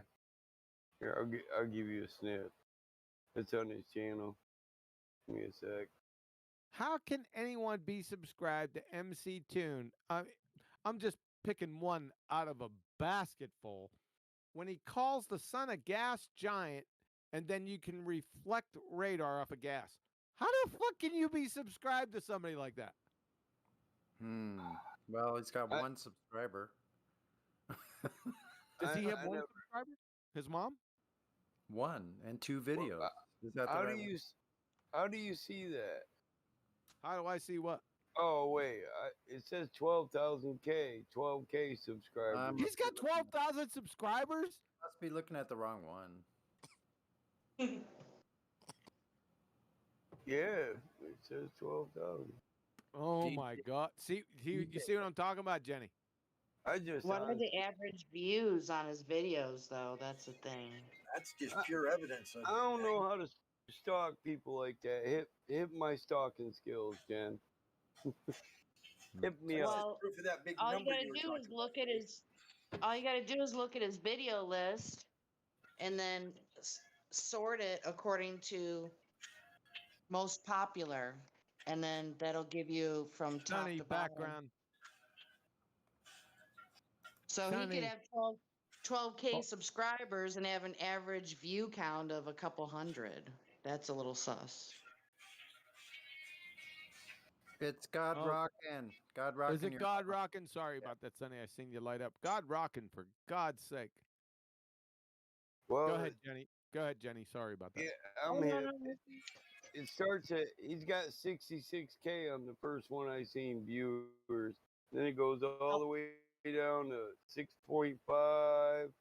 Here, I'll give you a snip. It's on his channel. Give me a sec. How can anyone be subscribed to MC Tune? I'm just picking one out of a basketful. When he calls the sun a gas giant, and then you can reflect radar off of gas. How the fuck can you be subscribed to somebody like that? Well, he's got one subscriber. Does he have one subscriber? His mom? One and 2 videos. Is that How do you see that? How do I see what? Oh wait, it says 12,000K, 12K subscribers. He's got 12,000 subscribers. Must be looking at the wrong one. Yeah, it says 12,000. Oh my God! See, you see what I'm talking about, Jenny? I just. What are the average views on his videos, though? That's the thing. That's just pure evidence. I don't know how to stalk people like that. Hit my stalking skills, Jen. Hit me up. Well, Proof of that big all you number gotta you were do talking is look at his. All you gotta do is look at his video list, and then sort it according to most popular, and then that'll give you from top Sunny to bottom. background. So he could Sunny. have 12K Oh. subscribers and have an average view count of a couple hundred. That's a little sus. It's God Oh. Rockin'. God Rockin'. Is it God Rockin'? Sorry about that, Sonny. I seen you light up. God Rockin', for God's sake. Well, Go ahead, Jenny. Go ahead, Jenny. Sorry about that. Yeah, I'm hip. It starts at, he's got 66K on the first one I seen viewers. Then it goes all the way down to 6.5,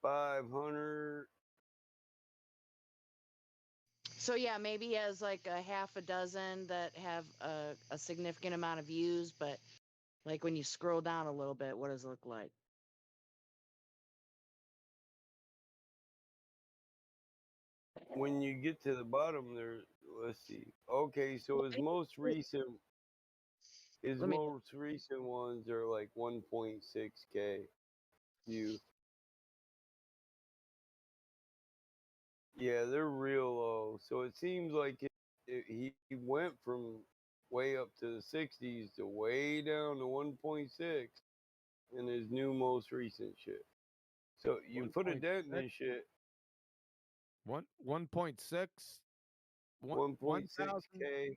500. So yeah, maybe he has like a half a dozen that have a significant amount of views, but like when you scroll down a little bit, what does it look like? When you get to the bottom there, let's see. Okay, so his most recent ones are like 1.6K views. Yeah, they're real low. So it seems like he went from way up to the 60s to way down to 1.6 in his new most recent shit. So you put a dent in this shit. 1.6. 1.6K.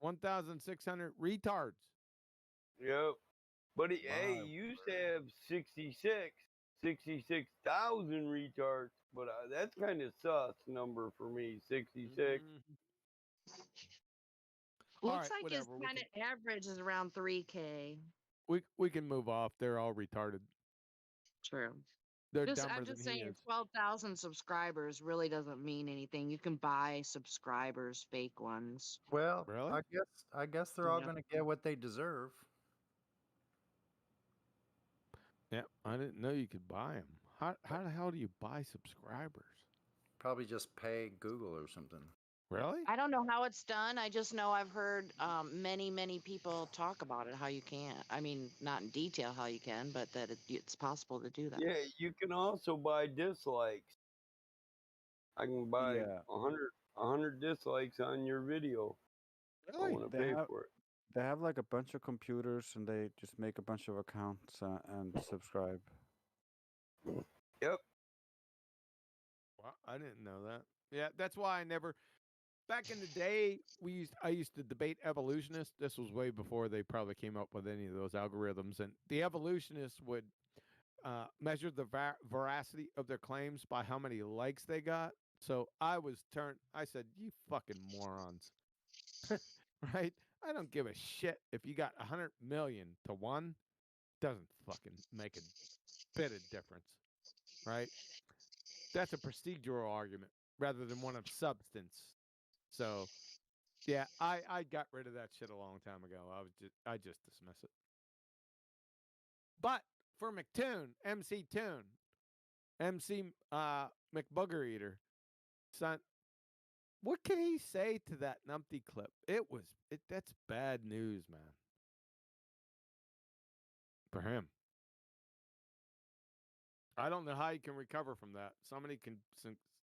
1,600 retards. Yep. But hey, My he used to have 66,000 retards. But that's kind of sus number for me, 66. Looks right, like his whatever, we kind of average is around 3K. We can move off. They're all retarded. True. They're I'm dumber just than he saying, is. 12,000 subscribers really doesn't mean anything. You can buy subscribers, fake ones. Well, Really? I guess they're all Yeah. going to get what they deserve. Yeah, I didn't know you could buy them. How the hell do you buy subscribers? Probably just pay Google or something. Really? I don't know how it's done. I just know I've heard many people talk about it, how you can't. I mean, not in detail how you can, but that it's possible to do that. Yeah, you can also buy dislikes. I can buy Yeah. 100 dislikes on your video. I Really? want to pay for it. They have like a bunch of computers and they just make a bunch of accounts and subscribe. Yep. Well, I didn't know that. Yeah, that's why I never. Back in the day, I used to debate evolutionists. This was way before they probably came up with any of those algorithms, and the evolutionists would measure the veracity of their claims by how many likes they got. So I said, "You fucking morons!" Right? I don't give a shit if you got 100 million to 1. Doesn't fucking make a bit of difference, right? That's a procedural argument rather than one of substance. So, yeah, I got rid of that shit a long time ago. I just dismiss it. But for McToon, MC Toon, MC McBugger Eater, son, what can he say to that numpty clip? That's bad news, man. For him. I don't know how you can recover from that. Somebody can,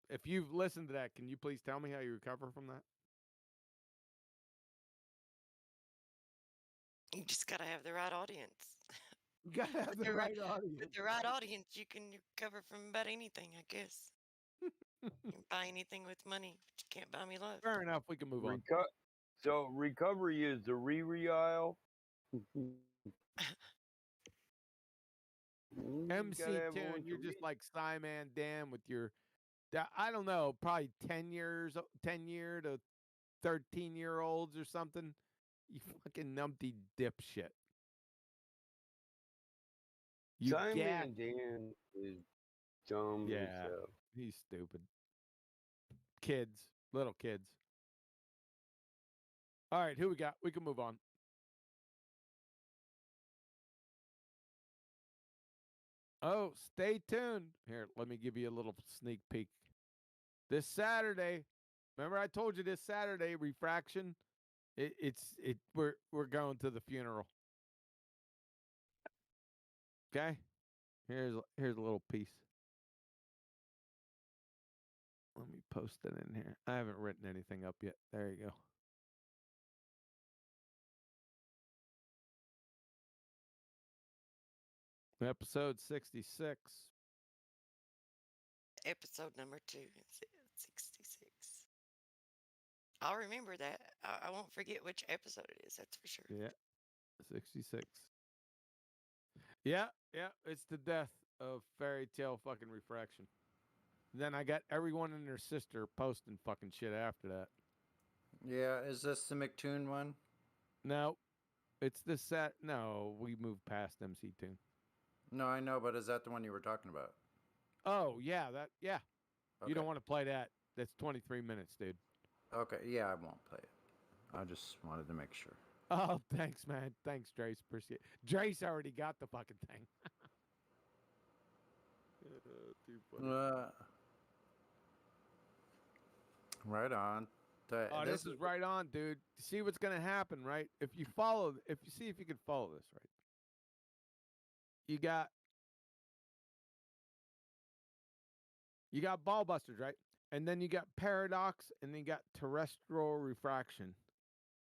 if you've listened to that, can you please tell me how you recover from that? You just got to have the right audience. You got to have the right audience. With the right audience, you can recover from about anything, I guess. You can buy anything with money, but you can't buy me love. Fair enough. We can move on. So recovery is the re-aisle. MC Toon, you're just like Simon Dan with your, I don't know, probably 10 year to 13-year-olds or something. You fucking numpty dipshit. Simon Dan is dumb as hell. He's stupid. Kids, little kids. All right, who we got? We can move on. Oh, stay tuned. Here, let me give you a little sneak peek. This Saturday, Remember, I told you this Saturday refraction. We're going to the funeral. Okay, here's a little piece. Let me post it in here. I haven't written anything up yet. There you go. Episode 66. Episode number 266. I'll remember that. I won't forget which episode it is. That's for sure. Yeah, 66. Yeah. It's the death of fairy tale fucking refraction. Then I got everyone and their sister posting fucking shit after that. Yeah, is this the McToon one? No, it's the set. No, we moved past MC Tune. No, I know, but is that the one you were talking about? Oh yeah, yeah. Okay. You don't want to play that. That's 23 minutes, dude. Okay, yeah, I won't play it. I just wanted to make sure. Oh, thanks, man. Thanks, Drace. Appreciate it. Drace already got the fucking thing. Too funny. Right on. This is right on, dude. See what's gonna happen, right? If you see if you can follow this, right? You got ball busters, right? And then you got paradox, and then you got terrestrial refraction.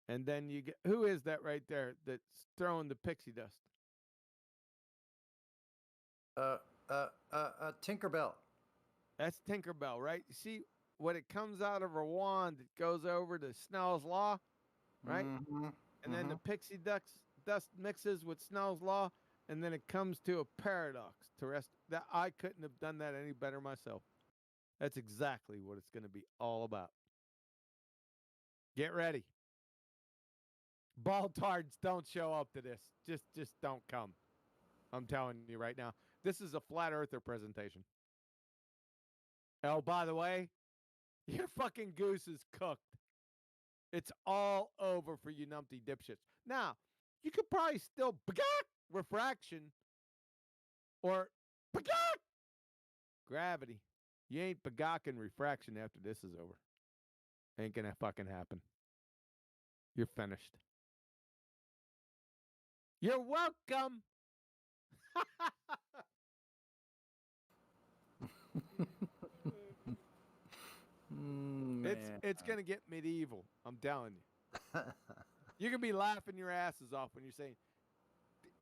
And then you get, who is that right there that's throwing the pixie dust? Tinkerbell. That's Tinkerbell, right? You see, when it comes out of her wand, it goes over to Snell's Law, right? And then the pixie dust mixes with Snell's Law, and then it comes to a paradox. That I couldn't have done that any better myself. That's exactly what it's going to be all about. Get ready. Baltards don't show up to this. Just don't come. I'm telling you right now. This is a flat earther presentation. Oh, by the way, your fucking goose is cooked. It's all over for you numpty dipshits. Now, you could probably still refraction or gravity. You ain't bagocking refraction after this is over. Ain't gonna fucking happen. You're finished. You're welcome. It's gonna get medieval. I'm telling you. You're gonna be laughing your asses off when you're saying,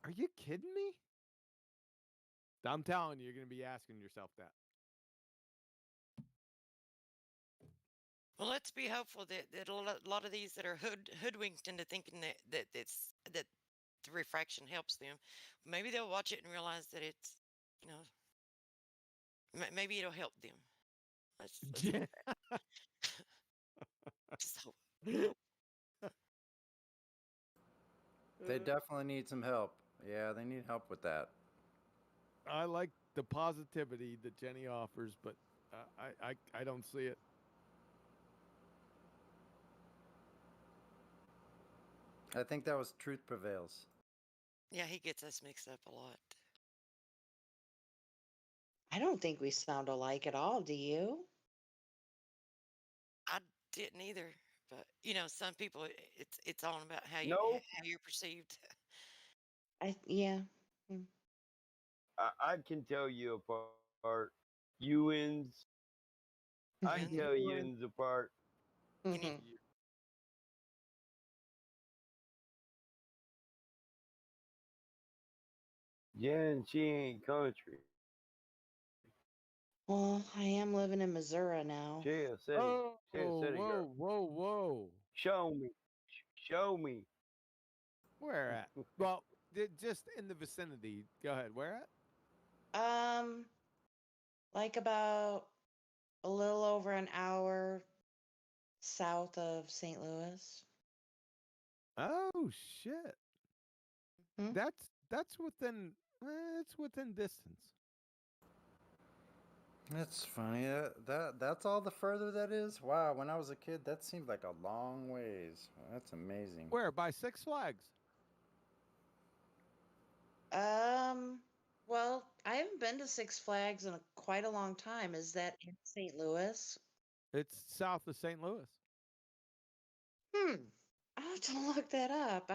"Are you kidding me?" I'm telling you, you're gonna be asking yourself that. Well, let's be hopeful that a lot of these that are hoodwinked into thinking that the refraction helps them. Maybe they'll watch it and realize that it's, maybe it'll help them. Let's hope that. Just hope. They definitely need some help. Yeah, they need help with that. I like the positivity that Jenny offers, but I don't see it. I think that was Truth Prevails. Yeah, he gets us mixed up a lot. I don't think we sound alike at all, do you? I didn't either, but some people it's all about how you're perceived. Yeah. I can tell you apart. Ewins. I can tell Ewins apart. Jen, she ain't country. Well, I am living in Missouri now. Whoa. Show me. Where at? Well, just in the vicinity. Go ahead. Where at? Like about a little over an hour south of St. Louis. Oh shit. That's within it's within distance. That's funny. That's all the further that is? Wow, when I was a kid, that seemed like a long ways. That's amazing. Where? By Six Flags? Well, I haven't been to Six Flags in quite a long time. Is that in St. Louis? It's south of St. Louis. I'll have to look that up.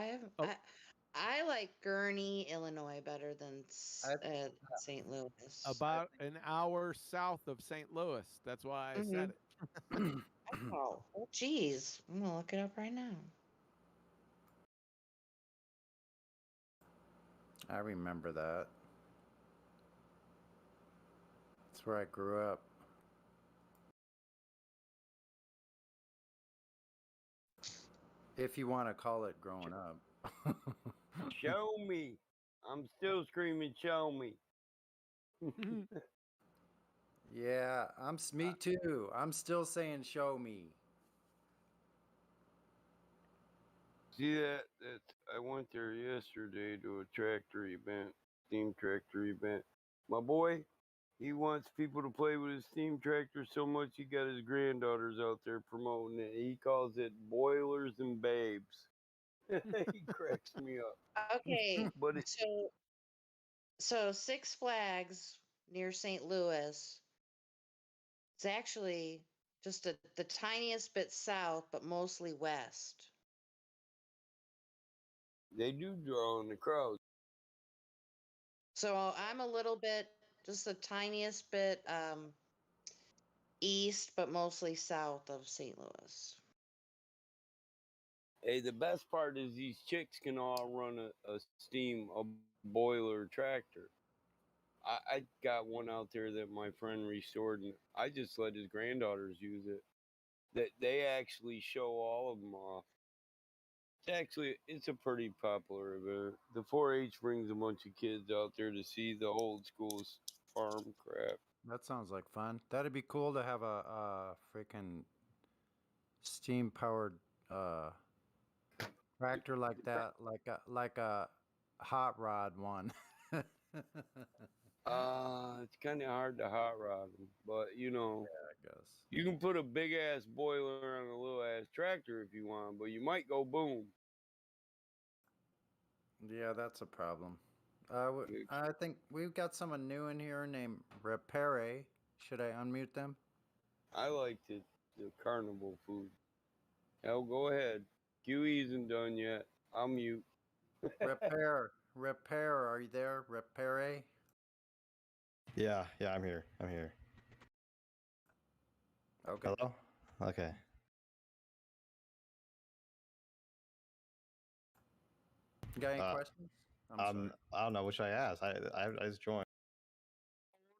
I like Gurnee, Illinois better than St. Louis. About an hour south of St. Louis. That's why I said it. Oh, geez. I'm going to look it up right now. I remember that. That's where I grew up. If you want to call it growing up. Show me. I'm still screaming, show me. Yeah, me too. I'm still saying show me. See that? I went there yesterday to a tractor event, steam tractor event. My boy, he wants people to play with his steam tractor so much he got his granddaughters out there promoting it. He calls it Boilers and Babes. He cracks me up. Okay, But so Six Flags near St. Louis. It's actually just the tiniest bit south, but mostly west. they do draw in the crowd. So I'm a little bit, just the tiniest bit east, but mostly south of St. Louis. Hey, the best part is these chicks can all run a boiler tractor. I got one out there that my friend restored, and I just let his granddaughters use it. They actually show all of them off. It's a pretty popular event. The 4-H brings a bunch of kids out there to see the old school farm crap. That sounds like fun. That'd be cool to have a freaking steam powered tractor like that, like a hot rod one. It's kind of hard to hot rod them, but Yeah, I guess. you can put a big ass boiler on a little ass tractor if you want, but you might go boom. Yeah, that's a problem. I think we've got someone new in here named Repere. Should I unmute them? I like the carnival food. Hell, go ahead. QE isn't done yet. I'll mute. Repere, are you there? Repere? Yeah, I'm here. Okay. Hello? Okay. You got any questions? I'm I don't know. What should I ask? I just joined.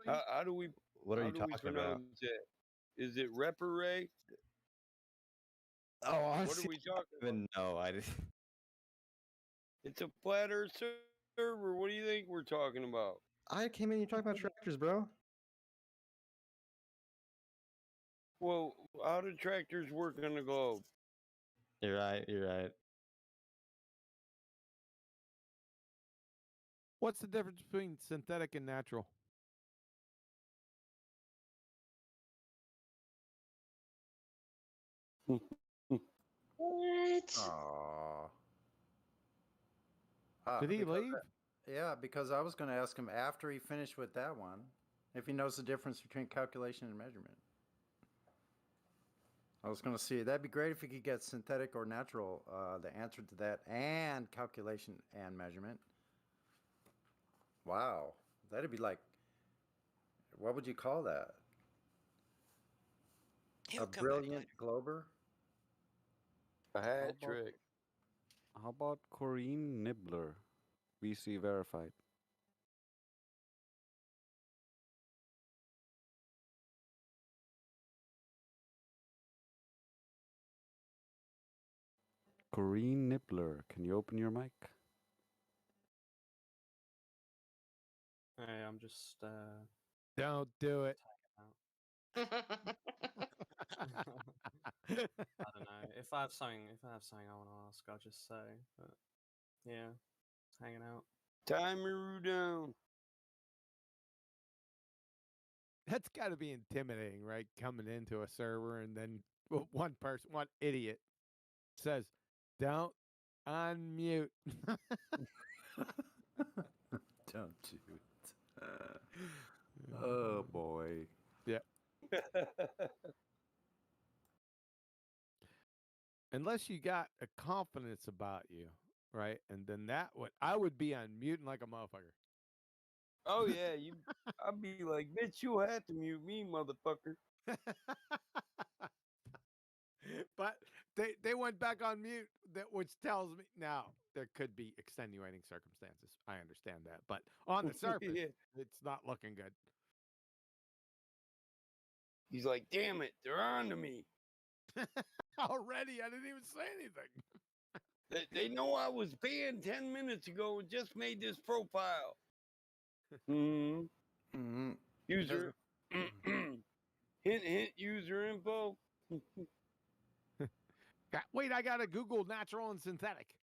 How do we? What are how you do we talking about? pronounce it? Is it repere? Oh, What honestly, are we talking I don't even know. I just. It's a flat Earth server. What do you think we're talking about? I came in. You talking about tractors, bro? Well, how do tractors work on the globe? You're right. What's the difference between synthetic and natural? What? Aww. Did he leave? Yeah, because I was going to ask him after he finished with that one if he knows the difference between calculation and measurement. I was going to see. That'd be great if he could get synthetic or natural, the answer to that, and calculation and measurement. Wow. That'd be like, what would you call that? He'll A come back brilliant glober? A hat trick. How about Corinne Nibbler? VC verified. Corinne Nibbler, can you open your mic? Hey, I'm just Don't do it. I don't know. If I have something I want to ask, I'll just say. But yeah, just hanging out. Timer down. That's got to be intimidating, right? Coming into a server and then one idiot says, "Don't unmute." Don't do it. Oh boy. Yeah. unless you got a confidence about you, right? And then I would be on muting like a motherfucker. Oh yeah, I'd be like, bitch, you had to mute me, motherfucker. But they went back on mute, which tells me now there could be extenuating circumstances. I understand that, but on the surface, Yeah. it's not looking good. He's like, damn it, they're on to me. Already, I didn't even say anything. They know I was banned 10 minutes ago and just made this profile. User. hint, user info. Wait, I gotta Google natural and synthetic.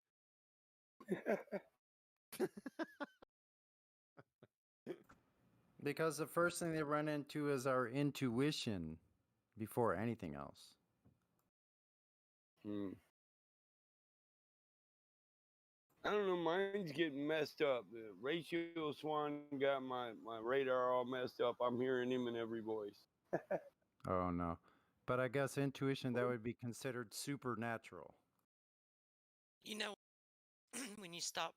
Because the first thing they run into is our intuition before anything else. I don't know, mine's getting messed up. Ratio Swan got my radar all messed up. I'm hearing him in every voice. Oh no. But I guess intuition, that would be considered supernatural. You know, when you stop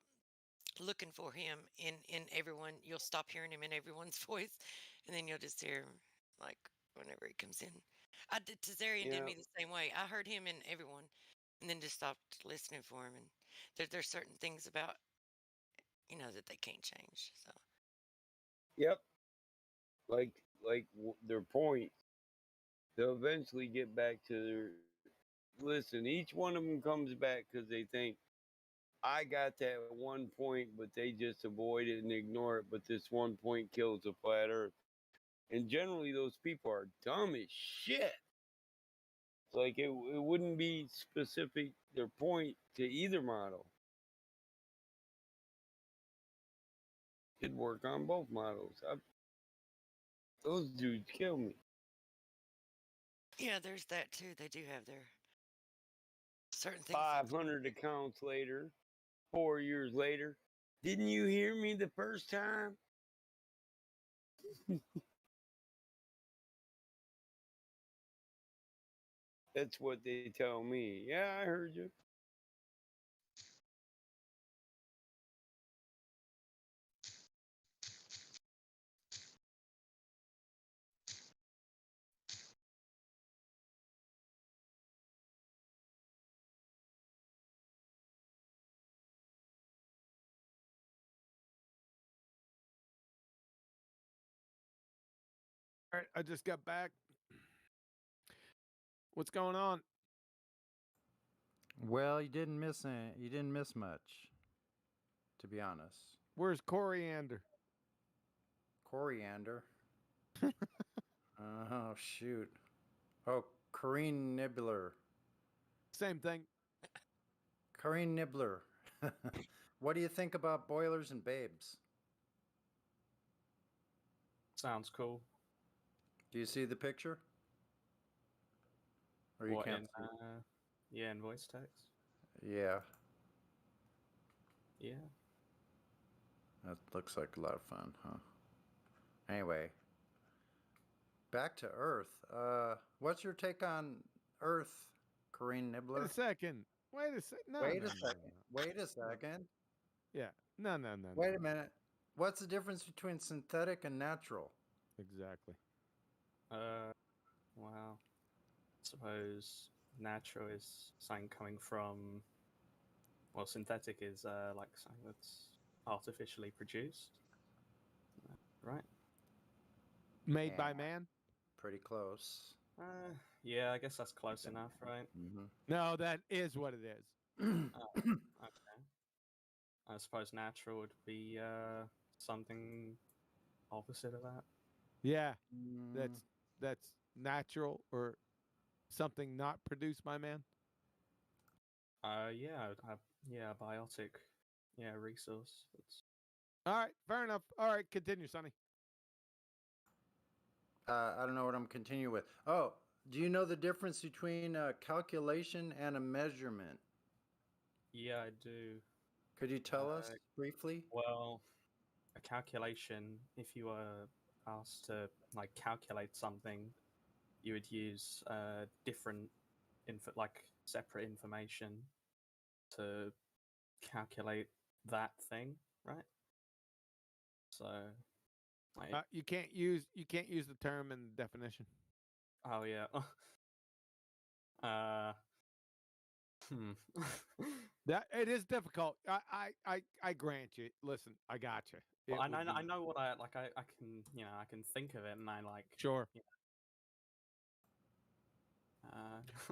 looking for him in everyone, you'll stop hearing him in everyone's voice, and then you'll just hear him like whenever he comes in. I did. Tazarian did me the same way. I heard him in everyone, and then just stopped listening for him. And there's certain things about that they can't change. So. Yep. Like their point. They'll eventually get back to their. Listen, each one of them comes back because they think, I got that one point, but they just avoid it and ignore it. But this one point kills the flat Earth. And generally, those people are dumb as shit. It's like it wouldn't be specific, their point, to either model. It'd work on both models. Those dudes kill me. Yeah, there's that too. They do have their certain things. 500 accounts later, 4 years later. Didn't you hear me the first time? That's what they tell me. Yeah, I heard you. All right, I just got back. What's going on? Well, you didn't miss much, to be honest. Where's Coriander? Coriander? Oh, shoot. Oh, Corrine Nibbler. Same thing. Corrine Nibbler. What do you think about boilers and babes? Sounds cool. Do you see the picture? Or you can't see? Yeah, in voice text. Yeah. Yeah. That looks like a lot of fun, huh? Anyway, back to Earth. What's your take on Earth, Corrine Nibbler? Wait a second. Wait a second. No, Wait no, a second. Wait a second. Yeah. No. Wait a minute. What's the difference between synthetic and natural? Exactly. Well, I suppose natural is something coming from. Well, synthetic is like something that's artificially produced, right? Made by man? Pretty close. Yeah, I guess that's close enough, right? Mm-hmm. No, that is what it is. Okay. I suppose natural would be something opposite of that. Yeah, that's natural or something not produced by man. Yeah, biotic, resource. All right, fair enough. All right, continue, Sonny. I don't know what I'm continuing with. Oh, do you know the difference between a calculation and a measurement? Yeah, I do. Could you tell us briefly? Well, a calculation, if you were asked to calculate something, you would use different separate information to calculate that thing, right? So, like, you can't use the term in the definition. oh yeah. That it is difficult. I grant you. Listen, I got you. Well, I know what I like. I can I can think of it, and I like Sure.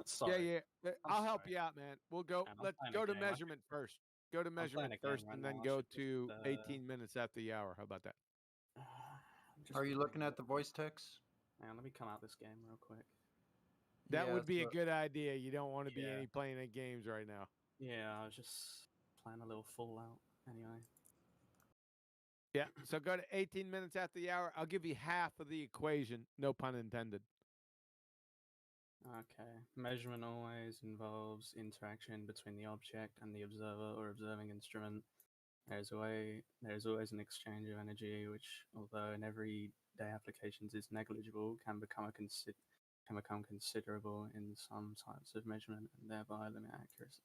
Sorry. Yeah. I'll help you out, man. We'll go. Man, Let's go to measurement first. Go to measurement first, right and now. then I go should to just, 18 minutes after the hour. How about that? Are you looking at the voice text? Man, let me come out this game real quick. That Yeah, would be a so- good idea. You don't want to be Yeah. playing any games right now. Yeah, I was just playing a little Fallout anyway. Yeah. So go to 18 minutes after the hour. I'll give you half of the equation. No pun intended. Okay. Measurement always involves interaction between the object and the observer or observing instrument. There's always an exchange of energy, which, although in everyday applications is negligible, can become considerable in some types of measurement and thereby limit accuracy.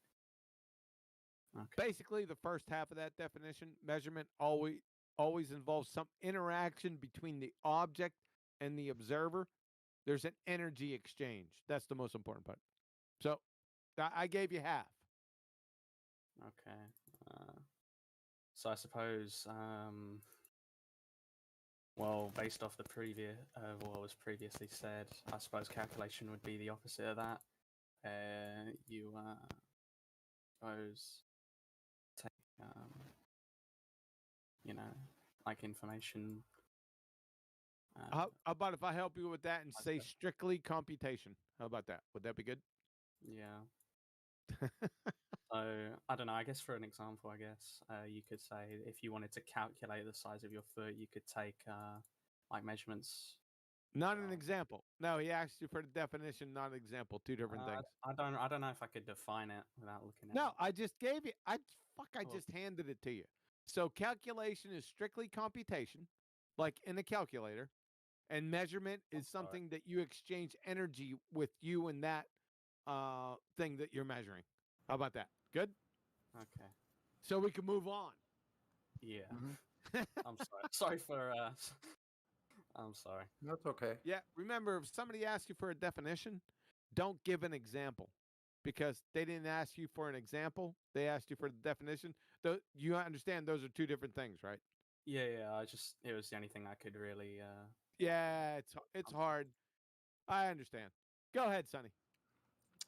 Okay. Basically, the first half of that definition, measurement always involves some interaction between the object and the observer. There's an energy exchange. That's the most important part. So I gave you half. Okay. So I suppose, well, based off the previous, what was previously said, I suppose calculation would be the opposite of that. You suppose take, like information. How about if I help you with that and like say that. strictly computation? How about that? Would that be good? Yeah. So I don't know. I guess for an example, you could say if you wanted to calculate the size of your foot, you could take like measurements. Not an example. No, he asked you for the definition, not an example. Two different things. I don't know if I could define it without looking at No, it. I just gave you. I Cool. just handed it to you. So calculation is strictly computation, like in a calculator, and measurement is something that you exchange energy with you and that thing that you're measuring. How about that? Good. Okay. So we can move on. Yeah. I'm sorry. Sorry for. I'm sorry. That's okay. Yeah. Remember, if somebody asks you for a definition, don't give an example because they didn't ask you for an example. They asked you for the definition. You understand those are two different things, right? Yeah. It was the only thing I could really. Yeah, it's hard. I understand. Go ahead, Sonny.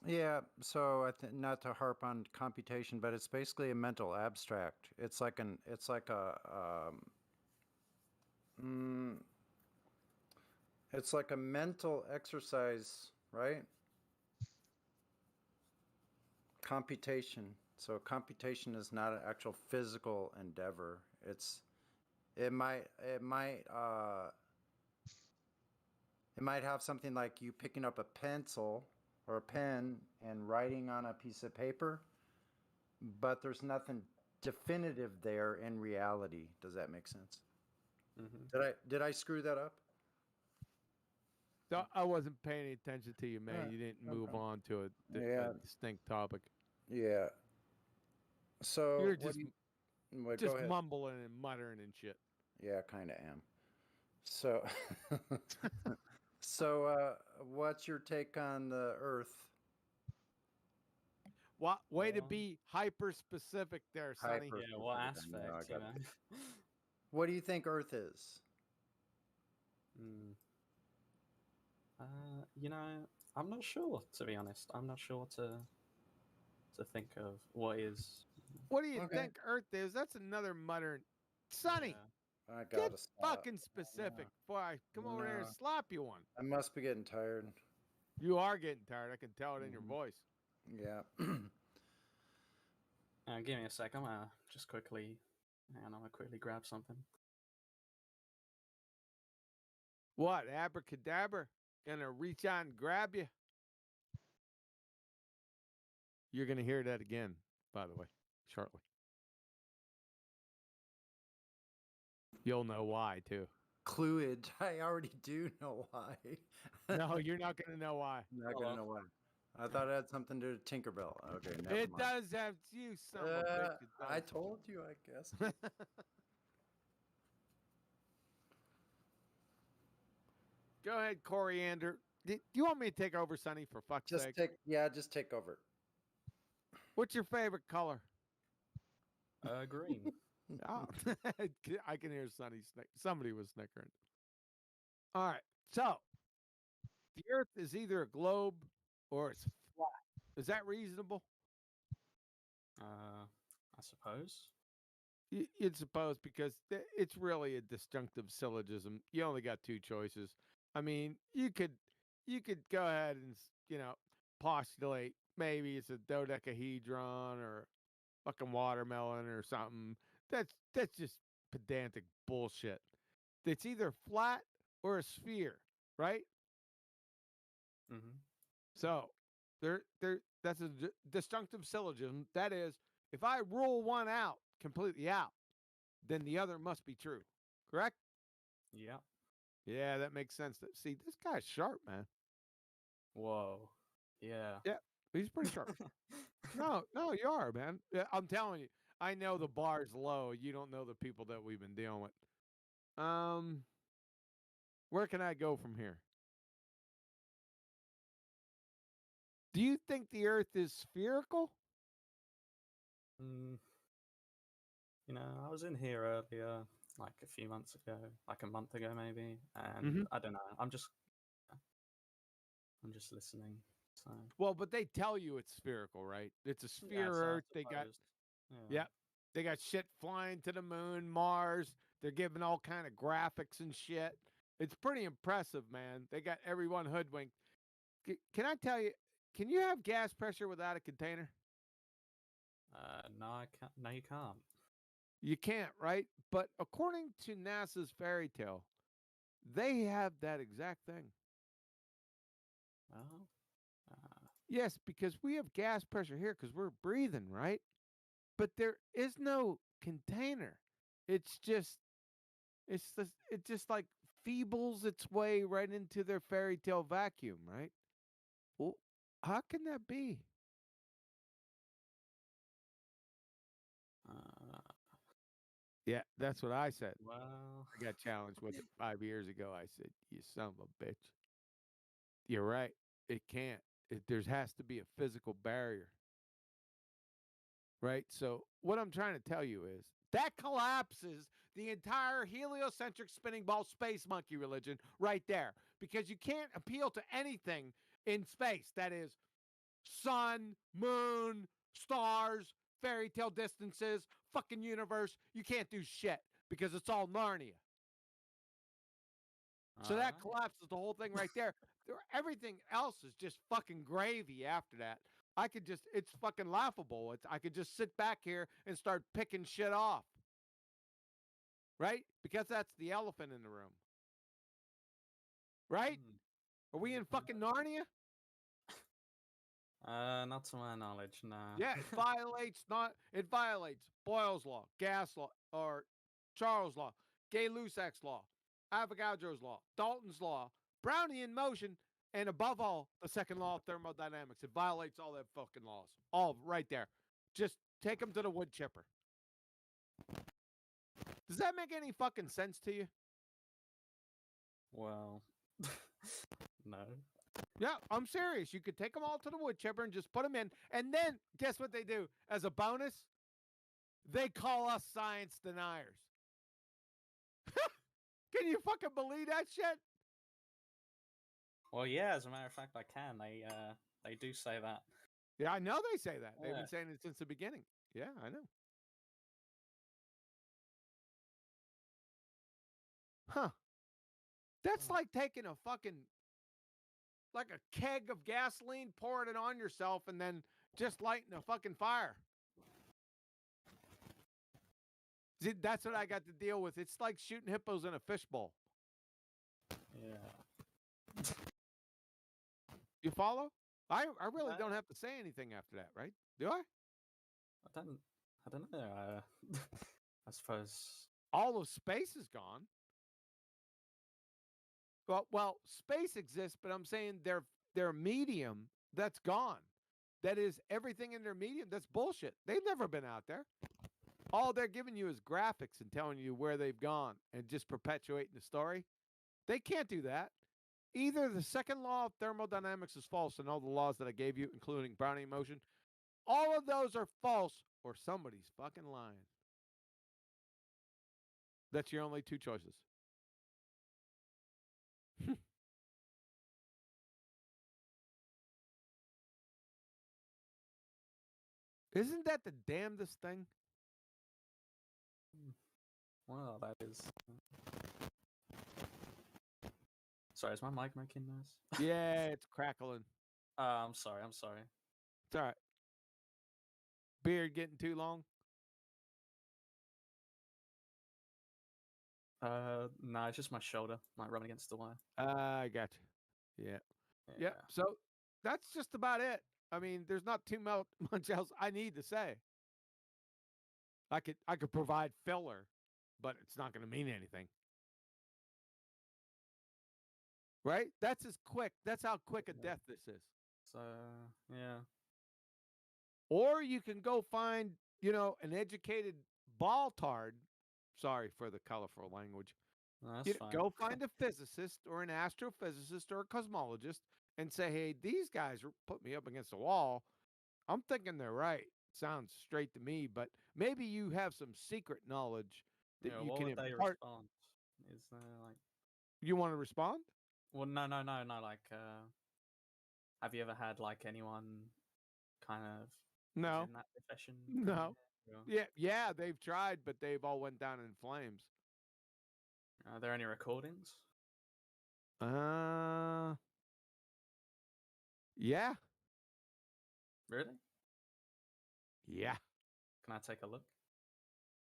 Yeah, so not to harp on computation, but it's basically a mental abstract. It's like a mental exercise, right? Computation. So computation is not an actual physical endeavor. It might have something like you picking up a pencil or a pen and writing on a piece of paper, but there's nothing definitive there in reality. Does that make sense? Mm-hmm. Did I screw that up? So I wasn't paying attention to you, man. You didn't move okay. on to Yeah. a distinct topic. Yeah. So You're what just go ahead. mumbling and muttering and shit. Yeah, I kind of am. So, what's your take on the Earth? Way to be hyper specific there, Sonny. Yeah, what aspect? What do you think Earth is? I'm not sure, to be honest. I'm not sure to think of what is. What do you think Earth is? That's another muttering. Sonny, I get gotta stop. fucking specific before I come over there and slap you one. I must be getting tired. You are getting tired. I can tell it in your voice. Yeah. Give me a sec. I'm gonna just quickly. I'm gonna quickly grab something. What? Abracadabra? Gonna reach out and grab you? You're gonna hear that again, by the way, shortly. You'll know why too. Clued. I already do know why. No, you're not gonna know why. I'm not gonna know why. I thought it had something to do with Tinkerbell. Okay, never It mind. does have you, son of a bitch. It does. I told you, I guess. Go ahead, Coriander. Do you want me to take over, Sonny, for fuck's sake? Just take over. What's your favorite color? Green. Oh, I can hear Sonny somebody was snickering. All right. So, the Earth is either a globe or it's flat. Is that reasonable? I suppose. You'd suppose, because it's really a disjunctive syllogism. You only got two choices. I mean, you could go ahead and postulate maybe it's a dodecahedron or fucking watermelon or something. That's just pedantic bullshit. It's either flat or a sphere, right? Mm-hmm. So that's a disjunctive syllogism. That is, if I rule one out completely out, then the other must be true. Correct? Yeah. Yeah, that makes sense. See, this guy's sharp, man. Whoa. Yeah. Yeah, he's pretty sharp. No, you are, man. Yeah, I'm telling you. I know the bar's low. You don't know the people that we've been dealing with. Where can I go from here? Do you think the Earth is spherical? I was in here earlier, like a few months ago, like a month ago maybe, and I don't know. I'm just listening. So. Well, but they tell you it's spherical, right? It's a sphere Earth. They got they got shit flying to the moon, Mars. They're giving all kind of graphics and shit. It's pretty impressive, man. They got everyone hoodwinked. Can I tell you? Can you have gas pressure without a container? No, I can't. No, you can't. You can't, right? But according to NASA's fairy tale, they have that exact thing. Oh. Yes, because we have gas pressure here because we're breathing, right? But there is no container. It just like feebles its way right into their fairy tale vacuum, right? Well, how can that be? Yeah, that's what I said. Well, I got challenged with it 5 years ago. I said, "You son of a bitch." You're right. It can't. There has to be a physical barrier. Right? So what I'm trying to tell you is that collapses the entire heliocentric spinning ball space monkey religion right there. Because you can't appeal to anything in space. That is sun, moon, stars, fairy tale distances, fucking universe. You can't do shit because it's all Narnia. So that collapses the whole thing right there. Everything else is just fucking gravy after that. It's fucking laughable. I could just sit back here and start picking shit off. Right? Because that's the elephant in the room. Right? Are we in fucking Narnia? Not to my knowledge, no. Yeah, it violates Boyle's law, Gas law, or Charles' law, Gay-Lussac's law, Avogadro's law, Dalton's law, Brownian motion, and above all, the second law of thermodynamics. It violates all that fucking laws. All right there. Just take them to the wood chipper. Does that make any fucking sense to you? Well, no. Yeah, I'm serious. You could take them all to the wood chipper and just put them in. And then, guess what they do? As a bonus, they call us science deniers. Can you fucking believe that shit? Well, yeah, as a matter of fact, I can. They do say that. Yeah, I know they say that. Yeah. They've been saying it since the beginning. Yeah, I know. Huh. That's like taking a fucking, like a keg of gasoline, pouring it on yourself, and then just lighting a fucking fire. See, that's what I got to deal with. It's like shooting hippos in a fishbowl. Yeah. You follow? I really don't have to say anything after that, right? Do I? I don't know. I suppose all of space is gone. Well, space exists, but I'm saying their medium that's gone. That is everything in their medium. That's bullshit. They've never been out there. All they're giving you is graphics and telling you where they've gone and just perpetuating the story. They can't do that. Either the second law of thermodynamics is false and all the laws that I gave you, including Brownian motion, all of those are false, or somebody's fucking lying. That's your only two choices. Isn't that the damnedest thing? Well, that is. Sorry, is my mic making noise? Yeah, it's crackling. I'm sorry. It's all right. Beard getting too long? No, it's just my shoulder, like rubbing against the wire. I got you. Yeah. So that's just about it. I mean, there's not too much else I need to say. I could provide filler, but it's not going to mean anything. Right? That's as quick. That's how quick a death this is. So, yeah. Or you can go find, an educated ball-tard. Sorry for the colorful language. No, that's fine. Go find a physicist or an astrophysicist or a cosmologist and say, hey, these guys put me up against a wall. I'm thinking they're right. Sounds straight to me, but maybe you have some secret knowledge that you what can would they impart. respond? Is there like? You want to respond? Well, no. Like, have you ever had like anyone kind of No. in that profession? No. Yeah, they've tried, but they've all went down in flames. Are there any recordings? Yeah. Really? Yeah. Can I take a look?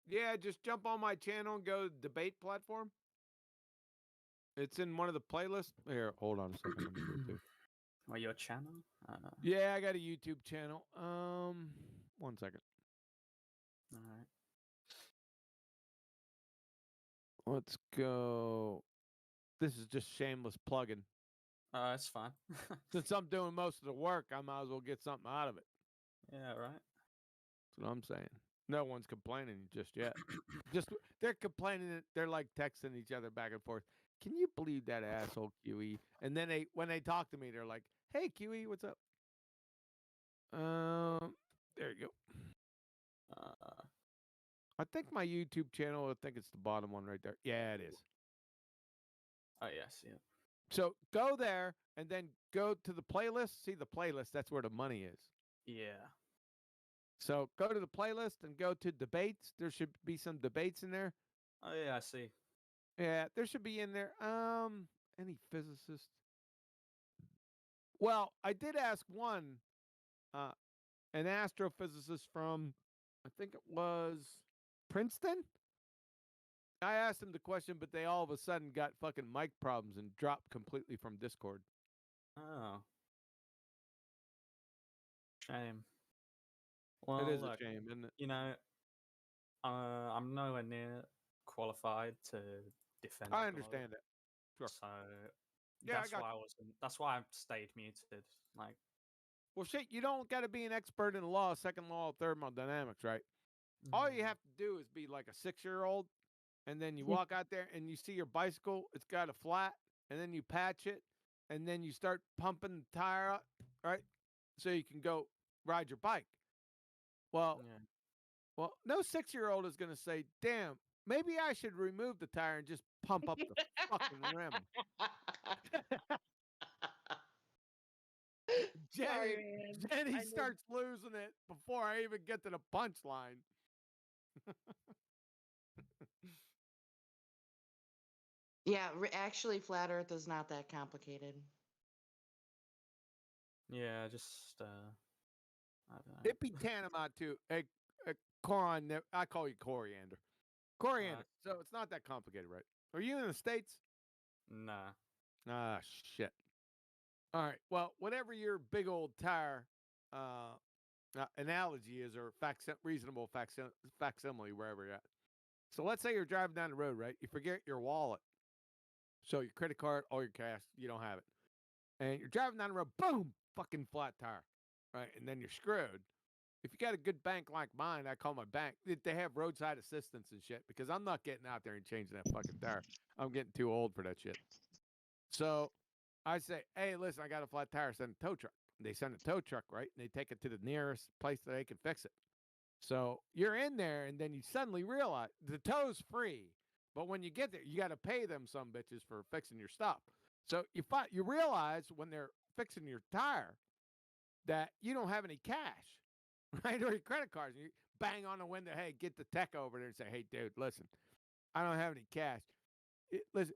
Yeah, just jump on my channel and go to debate platform. It's in one of the playlists. Here, hold on a second. Let me go too. Well, your channel? Yeah, I got a YouTube channel. 1 second. All right. Let's go. This is just shameless plugging. It's fine. Since I'm doing most of the work, I might as well get something out of it. Yeah, right. That's what I'm saying. No one's complaining just yet. They're complaining. They're like texting each other back and forth. Can you believe that asshole QE? And then when they talk to me, they're like, "Hey QE, what's up?" There you go. I think my YouTube channel. I think it's the bottom one right there. Yeah, it is. Oh yes, yeah. So go there and then go to the playlist. See the playlist. That's where the money is. Yeah. So go to the playlist and go to debates. There should be some debates in there. Oh yeah, I see. Yeah, there should be in there. Any physicist? Well, I did ask one, an astrophysicist from, I think it was Princeton. I asked him the question, but they all of a sudden got fucking mic problems and dropped completely from Discord. Oh. Shame. Well, It is look, a shame, isn't it? You know, I'm nowhere near qualified to defend. I understand it. Sure. So yeah, that's why I wasn't. That's why I stayed muted. Like, well, shit, you don't got to be an expert in the law, second law of thermodynamics, right? All you have to do is be like a 6-year-old, and then you walk out there and you see your bicycle. It's got a flat, and then you patch it, and then you start pumping the tire up, right? So you can go ride your bike. Well, no 6-year-old is going to say, "Damn, maybe I should remove the tire and just pump up the fucking rim." Jenny starts losing it before I even get to the punchline. Yeah, actually, flat Earth is not that complicated. yeah, just I don't know. It'd be tantamount to a Coron. I call you Coriander. Coriander. So it's not that complicated, right? Are you in the States? Nah. Ah, shit. All right. Well, whatever your big old tire analogy is, or reasonable facsimile, wherever you're at. So let's say you're driving down the road, right? You forget your wallet. So your credit card, all your cash, you don't have it. And you're driving down the road, boom, fucking flat tire, right? And then you're screwed. If you got a good bank like mine, I call my bank. They have roadside assistance and shit because I'm not getting out there and changing that fucking tire. I'm getting too old for that shit. So I say, hey, listen, I got a flat tire. Send a tow truck. They send a tow truck, right? And they take it to the nearest place that they can fix it. So you're in there, and then you suddenly realize the tow's free. But when you get there, you got to pay them some bitches for fixing your stuff. So you realize when they're fixing your tire that you don't have any cash, right? Or your credit cards. And you bang on the window, hey, get the tech over there and say, hey, dude, listen, I don't have any cash. Listen,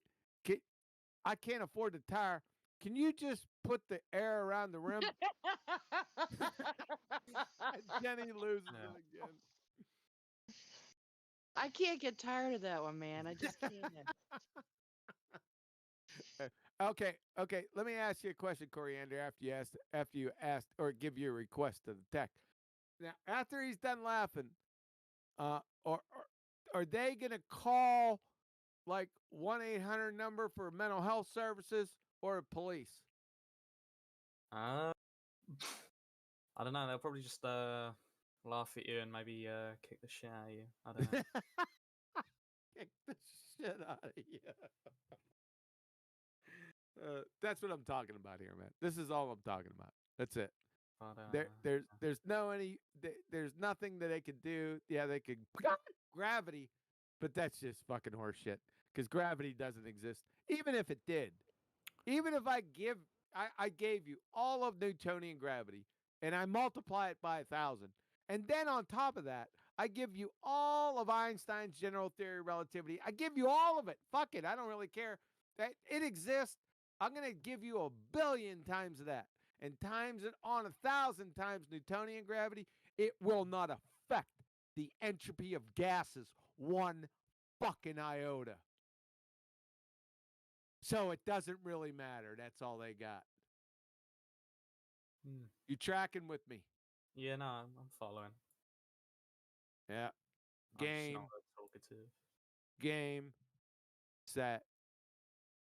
I can't afford the tire. Can you just put the air around the rim? Jenny loses it again. I can't get tired of that one, man. I just can't. Okay. Let me ask you a question, Coriander. After you asked or give your request to the tech. Now, after he's done laughing, or are they gonna call like 1-800 number for mental health services or police? I don't know. They'll probably just laugh at you and maybe kick the shit out of you. I don't know. Kick the shit out of you. That's what I'm talking about here, man. This is all I'm talking about. That's it. There's nothing that they could do. Yeah, they could gravity, but that's just fucking horseshit because gravity doesn't exist. Even if it did, even if I gave you all of Newtonian gravity and I multiply it by 1,000, and then on top of that, I give you all of Einstein's general theory of relativity. I give you all of it. Fuck it. I don't really care that it exists. I'm going to give you 1 billion times of that and times it on 1,000 times Newtonian gravity. It will not affect the entropy of gases one fucking iota. So it doesn't really matter. That's all they got. You tracking with me? Yeah, no, I'm following. Yeah. I'm just Game. not very talkative. Game. Set.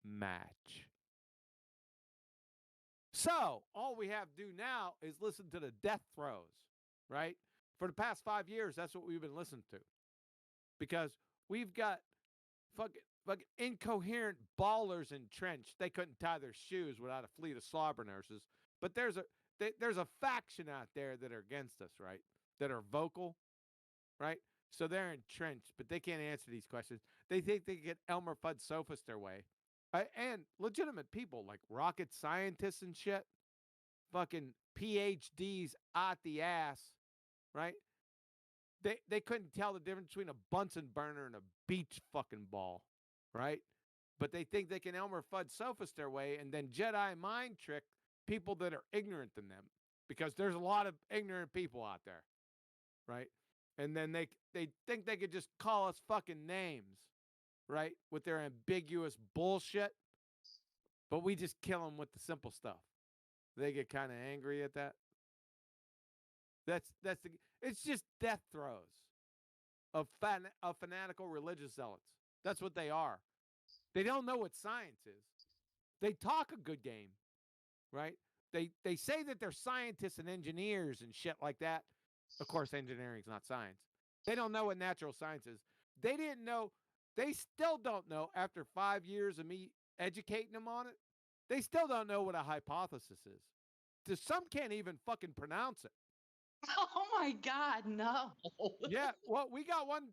Match. So all we have to do now is listen to the death throes, right? For the past 5 years, that's what we've been listening to. Because we've got fucking incoherent ballers entrenched. They couldn't tie their shoes without a fleet of slobber nurses. But there's a faction out there that are against us, right? That are vocal, right? So they're entrenched, but they can't answer these questions. They think they get Elmer Fudd sophist their way. And legitimate people like rocket scientists and shit, fucking PhDs out the ass, right? They couldn't tell the difference between a Bunsen burner and a beach fucking ball, right? But they think they can Elmer Fudd sophist their way and then Jedi mind trick people that are ignorant than them, because there's a lot of ignorant people out there, right? And then they think they could just call us fucking names, right? With their ambiguous bullshit. But we just kill them with the simple stuff. They get kind of angry at that. It's just death throes of fanatical religious zealots. That's what they are. They don't know what science is. They talk a good game, right? They say that they're scientists and engineers and shit like that. Of course, engineering is not science. They don't know what natural science is. They didn't know. They still don't know after 5 years of me educating them on it. They still don't know what a hypothesis is. Some can't even fucking pronounce it. Oh my God, no. Yeah, well, we got one.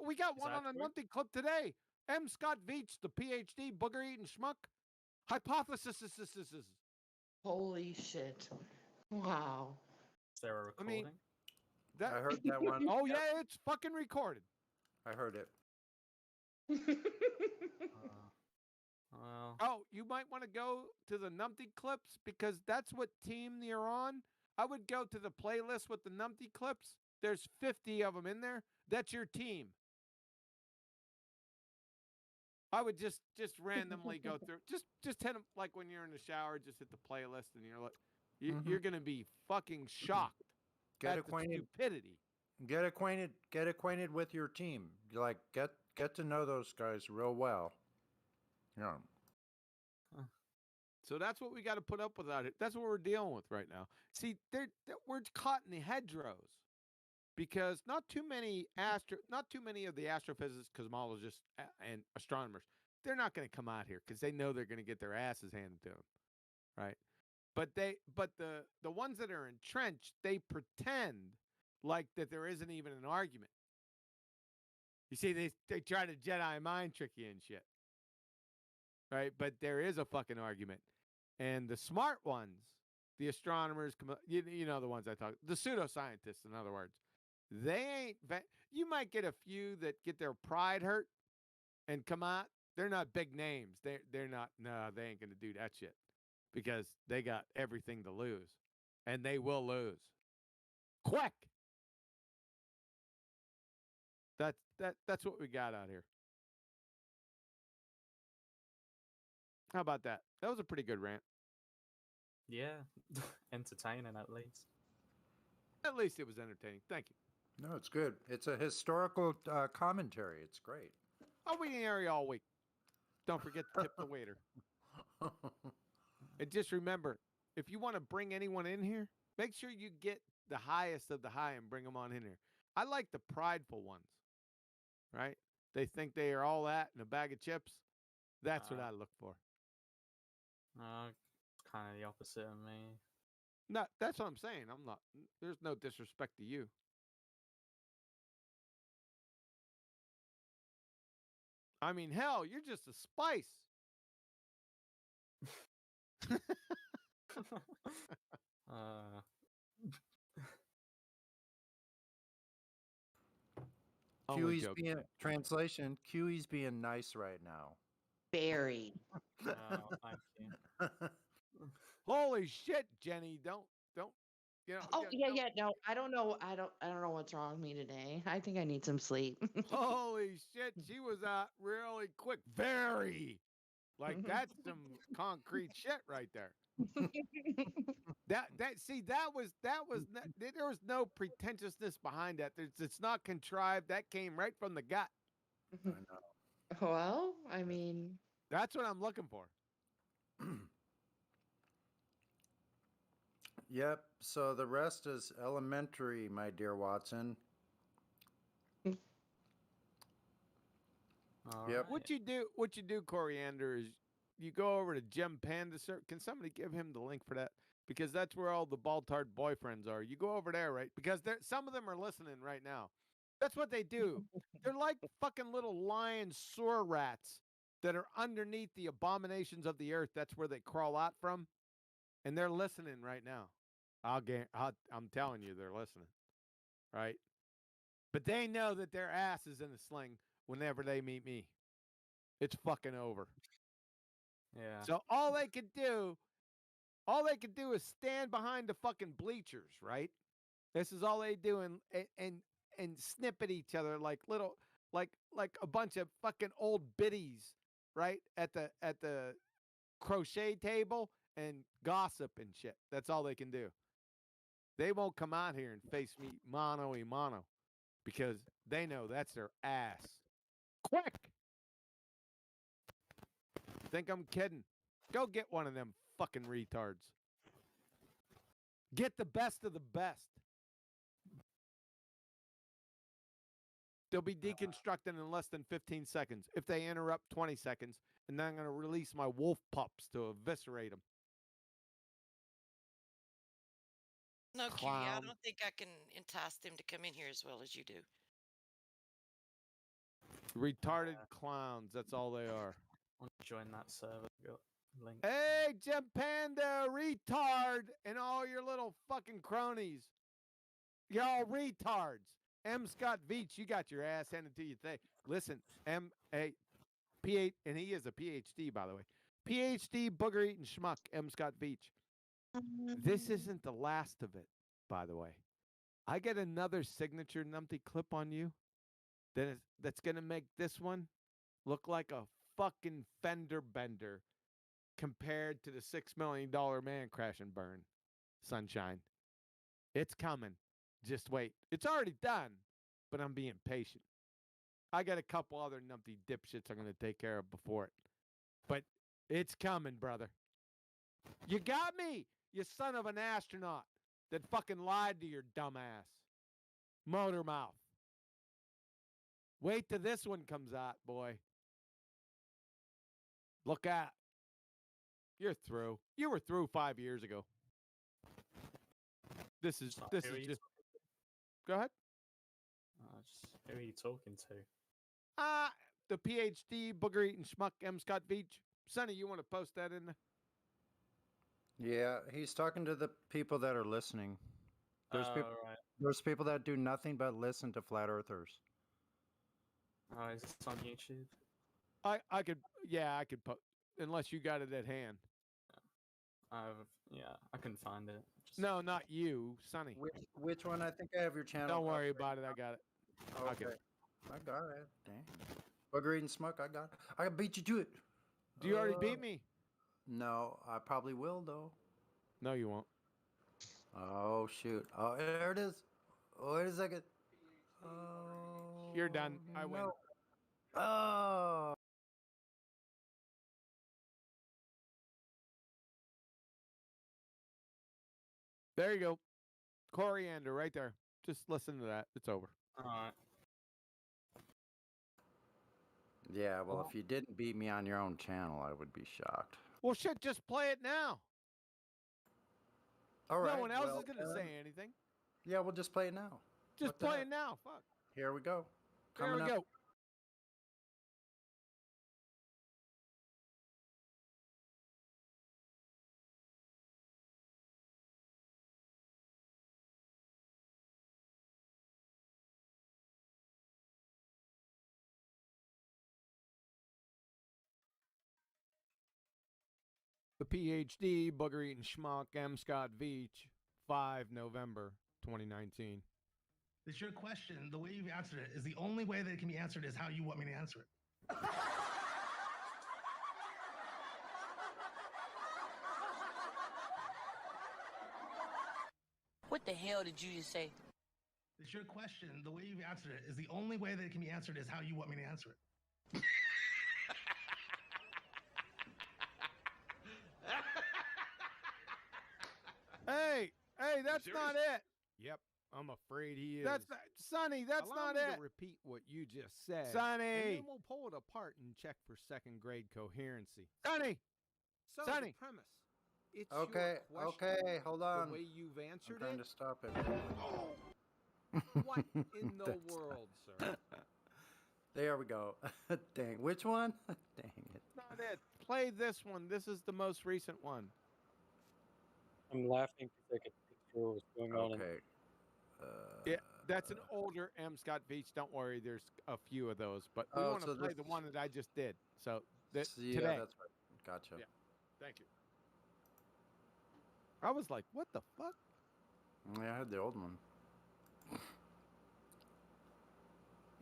We got one on a monthly clip today. M. Scott Veach, the PhD, booger eating schmuck. Hypothesis. Holy shit! Wow. Is there a recording? I heard that one. Oh yeah, it's fucking recorded. I heard it. Well. Oh, you might want to go to the Numpty clips because that's what team you're on. I would go to the playlist with the Numpty clips. There's 50 of them in there. That's your team. I would just randomly go through. Just hit them like when you're in the shower. Just hit the playlist, and you're like, you're gonna be fucking shocked at the stupidity. Get acquainted with your team. Like get to know those guys real well. Yeah. So that's what we got to put up with out here. That's what we're dealing with right now. See, we're caught in the hedgerows because not too many of the astrophysicists, cosmologists, and astronomers, they're not going to come out here because they know they're going to get their asses handed to them, right? But the ones that are entrenched, they pretend like that there isn't even an argument. You see, they try to Jedi mind trick you and shit, right? But there is a fucking argument, and the smart ones, the astronomers, you know the ones I talk, the pseudoscientists, in other words, they ain't. You might get a few that get their pride hurt and come out. They're not big names. They're not. No, they ain't gonna do that shit because they got everything to lose, and they will lose. Quick. That's what we got out here. How about that? That was a pretty good rant. Yeah, entertaining at least. At least it was entertaining. Thank you. No, it's good. It's a historical commentary. It's great. I'll be in the area all week. Don't forget to tip the waiter. And just remember, if you want to bring anyone in here, make sure you get the highest of the high and bring them on in here. I like the prideful ones, right? They think they are all that in a bag of chips. That's what I look for. Kind of the opposite of me. No, that's what I'm saying. I'm not. There's no disrespect to you. I mean, hell, you're just a spice. QE's being translation. QE's being nice right now. Very. Oh, thank you. Holy shit, Jenny! Don't. You know. Oh yeah. No, I don't know. I don't know what's wrong with me today. I think I need some sleep. Holy shit, she was out really quick. Very. Like that's some concrete shit right there. That was there was no pretentiousness behind that. It's not contrived. That came right from the gut. I know. Well, I mean, that's what I'm looking for. Yep. So the rest is elementary, my dear Watson. Yep. What you do, Coriander, is you go over to Jim Panda. Can somebody give him the link for that? Because that's where all the bald-tard boyfriends are. You go over there, right? Because some of them are listening right now. That's what they do. They're like fucking little lion sewer rats that are underneath the abominations of the earth. That's where they crawl out from, and they're listening right now. I'm telling you, they're listening, right? But they know that their ass is in a sling whenever they meet me. It's fucking over. Yeah. So all they could do is stand behind the fucking bleachers, right? This is all they do, and snip at each other like little, like a bunch of fucking old biddies, right? At the crochet table and gossip and shit. That's all they can do. They won't come out here and face me mano a mano because they know that's their ass. Quick! Think I'm kidding? Go get one of them fucking retards. Get the best of the best. They'll be deconstructed in less than 15 seconds. If they interrupt, 20 seconds. And then I'm going to release my wolf pups to eviscerate them. No, Cutie, I don't think I can entice them to come in here as well as you do. Retarded clowns. That's all they are. I want to join that server. Got link. Hey, Jim Panda, retard, and all your little fucking cronies. You're all retards. M. Scott Veach, you got your ass handed to you today. Listen, P.H., and he is a PhD, by the way. PhD, booger-eating schmuck, M. Scott Veach. This isn't the last of it, by the way. I get another signature numpty clip on you that's going to make this one look like a fucking fender bender compared to the $6 million man crash and burn, sunshine. It's coming. Just wait. It's already done, but I'm being patient. I got a couple other numpty dipshits I'm going to take care of before it. But it's coming, brother. You got me, you son of an astronaut that fucking lied to your dumb ass. Motor mouth. Wait till this one comes out, boy. Look out. You're through. You were through 5 years ago. This is just. Go ahead. Just who are you talking to? The PhD booger eating schmuck M. Scott Veach. Sonny, you want to post that in there? Yeah, he's talking to the people that are listening. There's people. Right. There's people that do nothing but listen to flat earthers. Is this on YouTube? I could post, unless you got it at hand. I couldn't find it. No, not you, Sonny. Which one? I think I have your channel. Don't worry about it. I got it. Okay. I got it. Dang. Booger eating smoke. I got it. I beat you to it. Do you already beat me? No, I probably will though. No, you won't. Oh shoot! Oh, there it is. Oh, wait a second. Oh, you're done. I win. Oh. There you go. Coriander right there. Just listen to that. It's over. All right. Yeah, well, if you didn't beat me on your own channel, I would be shocked. Well, shit, just play it now. All right. No one else is going to say anything. Yeah, we'll just play it now. Just play it now. Fuck. Here we go. Here we go. The PhD, booger eating schmuck, M. Scott Veach, 5 November 2019. It's your question. The way you've answered it is the only way that it can be answered is how you want me to answer it. What the hell did you just say? It's your question. The way you've answered it is the only way that it can be answered is how you want me to answer it. Hey, that's not it. Yep, I'm afraid he is. That's Sonny. That's Allow not me it. To repeat what you just said, Sonny. And then we'll pull it apart and check for second grade coherency. Sonny. So Sonny. the premise. It's Okay. your question, Okay. Hold on. The way you've answered I'm trying it. to stop it. What in the world, sir? There we go. Dang. Which one? Dang it. Not it. Play this one. This is the most recent one. I'm laughing because I can picture what's going on. Okay. Yeah, that's an older M. Scott Veach. Don't worry, there's a few of those, but we want to play the one that I just did. So yeah, today. that's right. Gotcha. Yeah. Thank you. I was like, what the fuck? Yeah, I had the old one.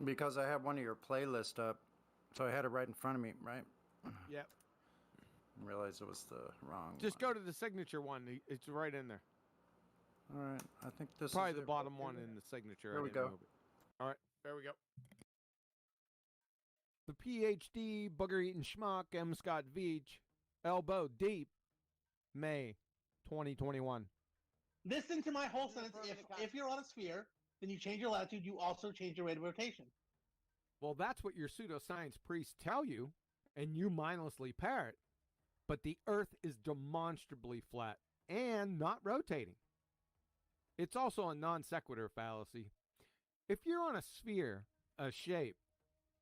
Because I have one of your playlists up, so I had it right in front of me, right? Yep. Realized it was the wrong Just go to the signature one. It's right in there. All right. I think this Probably is the it. bottom one in the signature. There we go. All right. There we go. The PhD, booger eating schmuck, M. Scott Veach, elbow deep, May 2021. Listen to my whole sentence. If you're on a sphere, then you change your latitude, you also change your rate of rotation. Well, that's what your pseudoscience priests tell you, and you mindlessly parrot. But the Earth is demonstrably flat and not rotating. It's also a non sequitur fallacy. If you're on a sphere, a shape,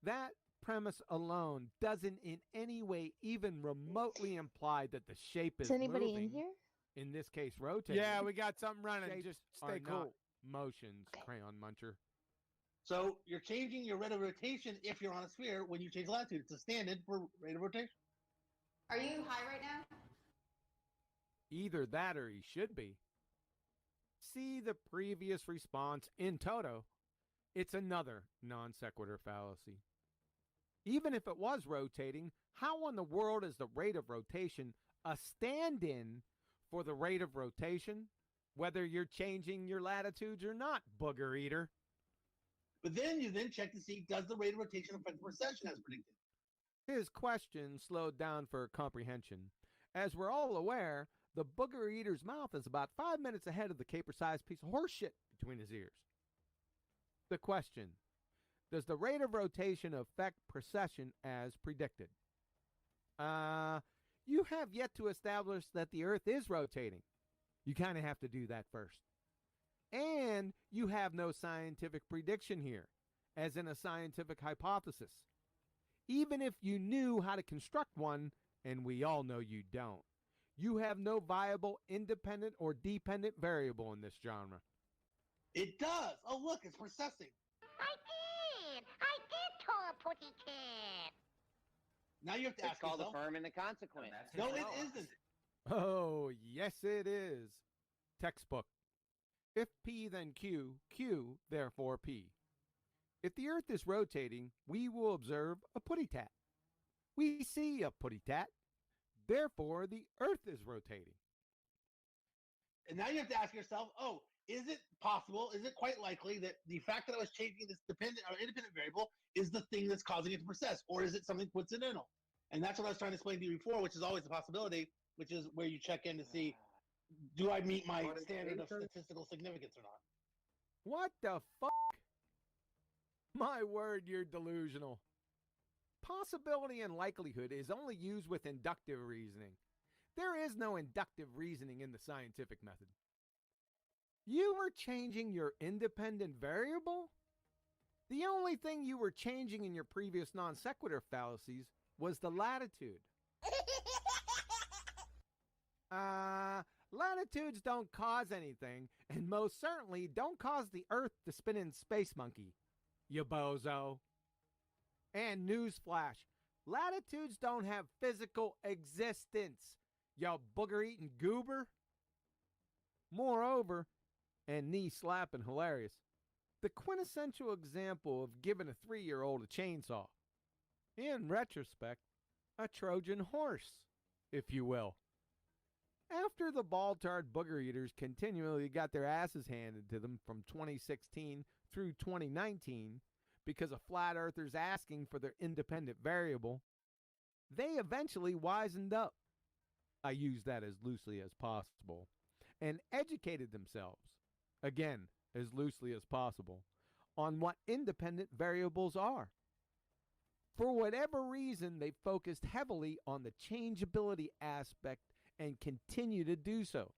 that premise alone doesn't in any way even remotely imply that the shape is anybody moving, in here? in this case rotating. Yeah, we got something running. Shapes Just are stay not cool. Motions, crayon muncher. So you're changing your rate of rotation if you're on a sphere when you change latitude. It's a standard for rate of rotation. Are you high right now? Either that or he should be. See the previous response in toto. It's another non sequitur fallacy. Even if it was rotating, how in the world is the rate of rotation a stand-in for the rate of rotation, whether you're changing your latitudes or not, booger eater? But then you check to see, does the rate of rotation affect the precession as predicted? His question slowed down for comprehension, As we're all aware, the booger eater's mouth is about 5 minutes ahead of the caper-sized piece of horse shit between his ears. The question, does the rate of rotation affect precession as predicted? You have yet to establish that the Earth is rotating. You kind of have to do that first. And you have no scientific prediction here, as in a scientific hypothesis. Even if you knew how to construct one, and we all know you don't, you have no viable independent or dependent variable in this genre. It does. Oh, look, it's processing. I did tell a putty cat. Now you have to It's ask called yourself. affirming the consequence. No, it isn't. Oh, yes it is. Textbook. If P then Q, Q therefore P. If the Earth is rotating, we will observe a putty tat. We see a putty tat. Therefore, the Earth is rotating. And now you have to ask yourself, oh, is it possible, is it quite likely that the fact that I was changing this dependent or independent variable is the thing that's causing it to process, or is it something coincidental? And that's what I was trying to explain to you before, which is always a possibility, which is where you check in to see, do I meet my standard of statistical significance or not? What the fuck? My word, you're delusional. Possibility and likelihood is only used with inductive reasoning. There is no inductive reasoning in the scientific method. You were changing your independent variable? The only thing you were changing in your previous non sequitur fallacies was the latitude. Latitudes don't cause anything, and most certainly don't cause the Earth to spin in Space Monkey, you bozo. And newsflash, latitudes don't have physical existence, you booger-eating goober. Moreover, and knee-slapping hilarious, the quintessential example of giving a 3-year-old a chainsaw. In retrospect, a Trojan horse, if you will. After the ball-tarred booger eaters continually got their asses handed to them from 2016 through 2019 because of flat earthers asking for their independent variable, they eventually wisened up. I use that as loosely as possible, and educated themselves, again, as loosely as possible, on what independent variables are. For whatever reason, they focused heavily on the changeability aspect and continue to do so.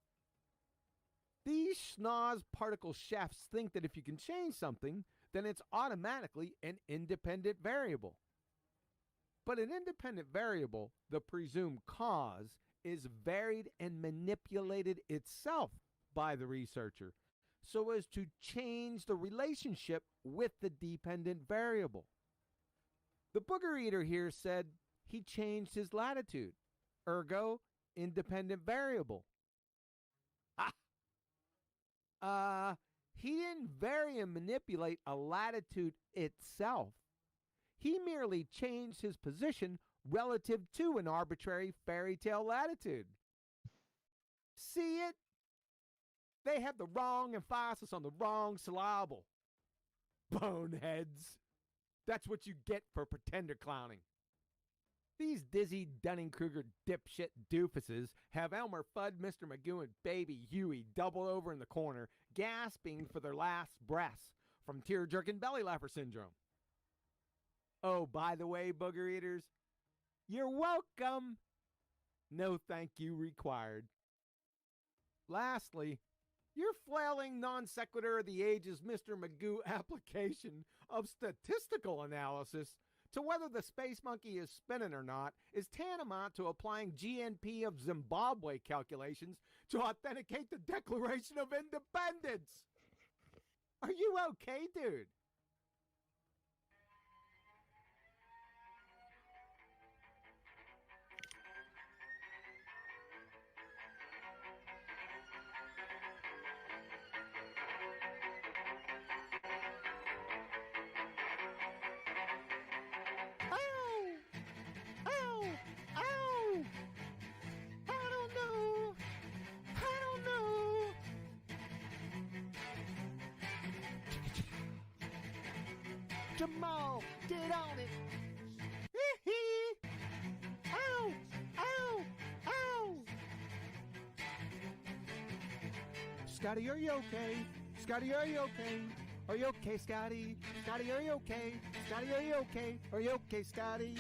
These schnoz particle chefs think that if you can change something, then it's automatically an independent variable. But an independent variable, the presumed cause, is varied and manipulated itself by the researcher so as to change the relationship with the dependent variable. The booger eater here said he changed his latitude, ergo independent variable. He didn't vary and manipulate a latitude itself. He merely changed his position relative to an arbitrary fairy tale latitude. See it? They have the wrong emphasis on the wrong syllable. Boneheads. That's what you get for pretender clowning. These dizzy Dunning-Kruger dipshit doofuses have Elmer Fudd, Mr. Magoo, and Baby Huey doubled over in the corner, gasping for their last breaths from tear-jerking belly laugher syndrome. Oh, by the way, booger eaters, you're welcome. No thank you required. Lastly, your flailing non sequitur of the ages Mr. Magoo application of statistical analysis to whether the space monkey is spinning or not is tantamount to applying GNP of Zimbabwe calculations to authenticate the Declaration of Independence. Are you okay, dude? Jamal, get on it. Ow, ow, ow. Scotty, are you okay? Scotty, are you okay? Are you okay, Scotty? Scotty, are you okay? Scotty, are you okay? Are you okay, Scotty?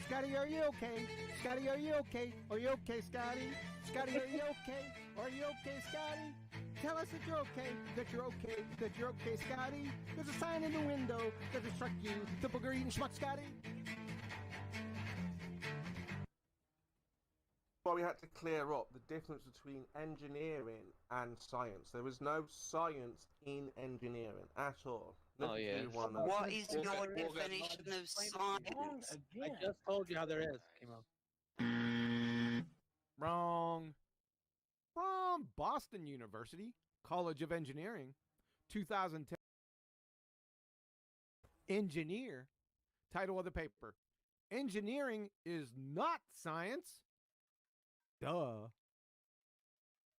Scotty, are you okay? Scotty, are you okay? Are you okay, Scotty? Scotty, are you okay? Are you okay, Scotty? Tell us that you're okay, that you're okay, that you're okay, Scotty. There's a sign in the window that instructs you to booger eating schmuck, Scotty. Well, we had to clear up the difference between engineering and science. There was no science in engineering at all. Nothing to do with one another. What is your definition of science? I just told you how there is, Kimo. Wrong. From Boston University, College of Engineering, 2010. Engineer. Title of the paper. Engineering is not science. Duh.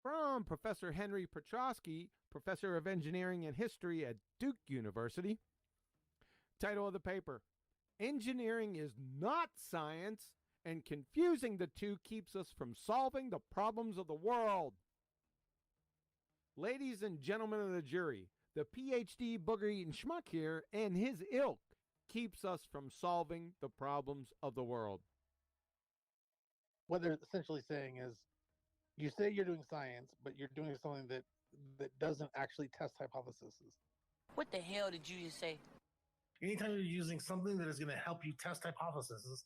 From Professor Henry Petrosky, Professor of Engineering and History at Duke University. Title of the paper. Engineering is not science, and confusing the two keeps us from solving the problems of the world. Ladies and gentlemen of the jury, the PhD booger-eating schmuck here and his ilk keeps us from solving the problems of the world. What they're essentially saying is, you say you're doing science, but you're doing something that doesn't actually test hypotheses. What the hell did you just say? Anytime you're using something that is going to help you test hypotheses.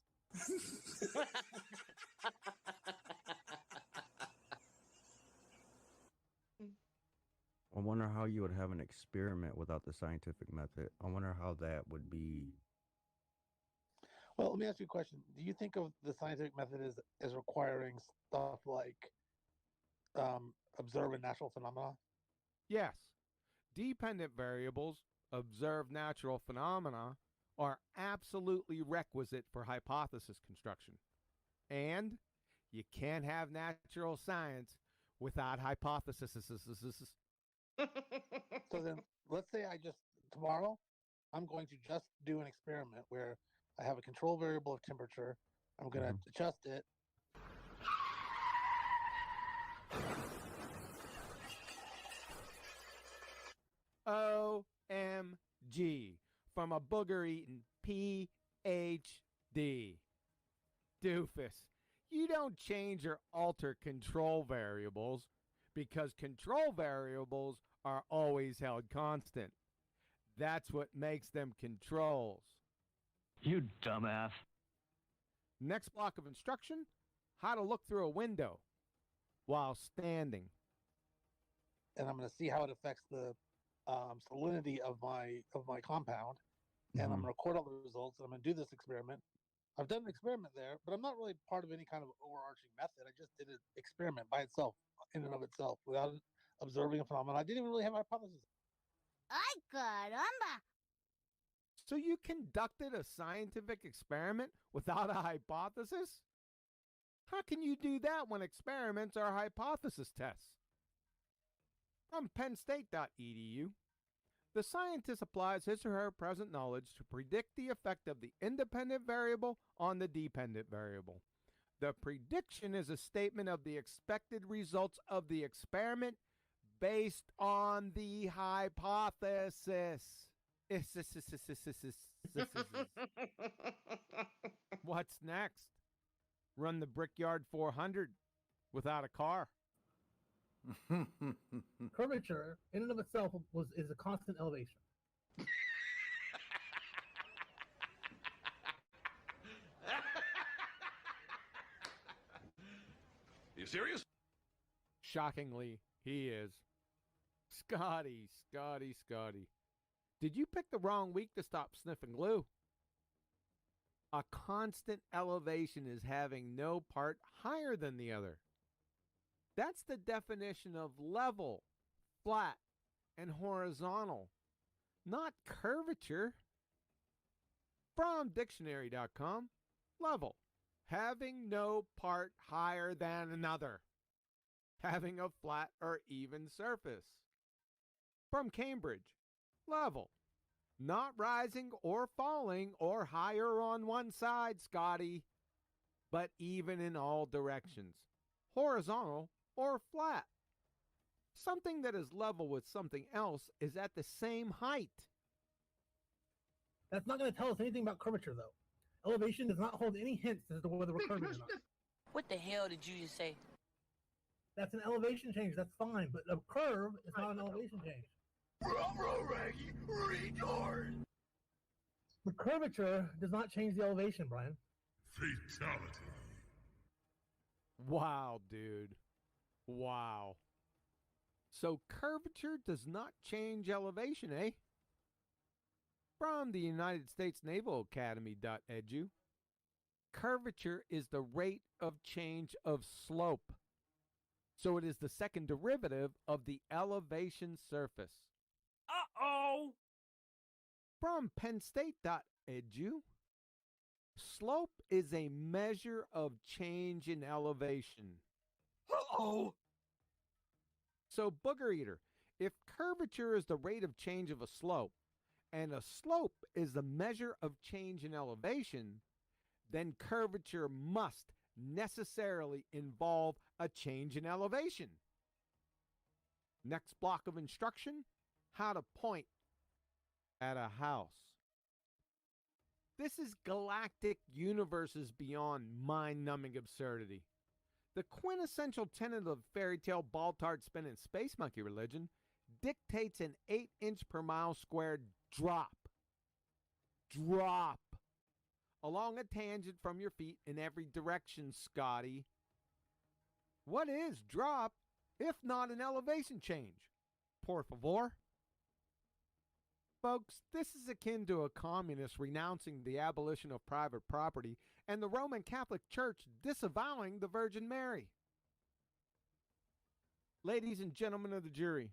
I wonder how you would have an experiment without the scientific method. I wonder how that would be. Well, let me ask you a question. Do you think of the scientific method as requiring stuff like observing natural phenomena? Yes, dependent variables, observe natural phenomena, are absolutely requisite for hypothesis construction. And you can't have natural science without hypotheses. So then, let's say tomorrow, I'm going to just do an experiment where I have a control variable of temperature. I'm going to adjust it. OMG from a booger-eating PhD. Doofus, you don't change or alter control variables because control variables are always held constant. That's what makes them controls. You dumbass. Next block of instruction, how to look through a window while standing. And I'm going to see how it affects the salinity of my compound. And I'm going to record all the results. And I'm going to do this experiment. I've done an experiment there, but I'm not really part of any kind of overarching method. I just did an experiment by itself, in and of itself, without observing a phenomenon. I didn't even really have a hypothesis. Ay, caramba! So you conducted a scientific experiment without a hypothesis? How can you do that when experiments are hypothesis tests? From pennstate.edu, the scientist applies his or her present knowledge to predict the effect of the independent variable on the dependent variable. The prediction is a statement of the expected results of the experiment based on the hypothesis. What's next? Run the Brickyard 400 without a car. Curvature, in and of itself, is a constant elevation. You serious? Shockingly, he is. Scotty. Did you pick the wrong week to stop sniffing glue? A constant elevation is having no part higher than the other. That's the definition of level, flat, and horizontal, not curvature. From dictionary.com, level, having no part higher than another, having a flat or even surface. From Cambridge, level, not rising or falling or higher on one side, Scotty, but even in all directions, horizontal or flat. Something that is level with something else is at the same height. That's not going to tell us anything about curvature, though. Elevation does not hold any hints as to whether we're curving or not. What the hell did you just say? That's an elevation change. That's fine, but a curve is not an elevation change. The curvature does not change the elevation, Brian. Fatality. Wow, dude. Wow. So curvature does not change elevation, eh? From the United States Naval Academy.edu, curvature is the rate of change of slope. So it is the second derivative of the elevation surface. Uh-oh! From PennState.edu, slope is a measure of change in elevation. Uh-oh! So, Booger Eater, if curvature is the rate of change of a slope, and a slope is the measure of change in elevation, then curvature must necessarily involve a change in elevation. Next block of instruction, how to point at a house. This is galactic universes beyond mind-numbing absurdity. The quintessential tenet of fairy tale ball-tard spinning space monkey religion dictates an 8-inch per mile squared drop along a tangent from your feet in every direction, Scotty. What is drop if not an elevation change? Por favor. Folks, this is akin to a communist renouncing the abolition of private property and the Roman Catholic Church disavowing the Virgin Mary. Ladies and gentlemen of the jury,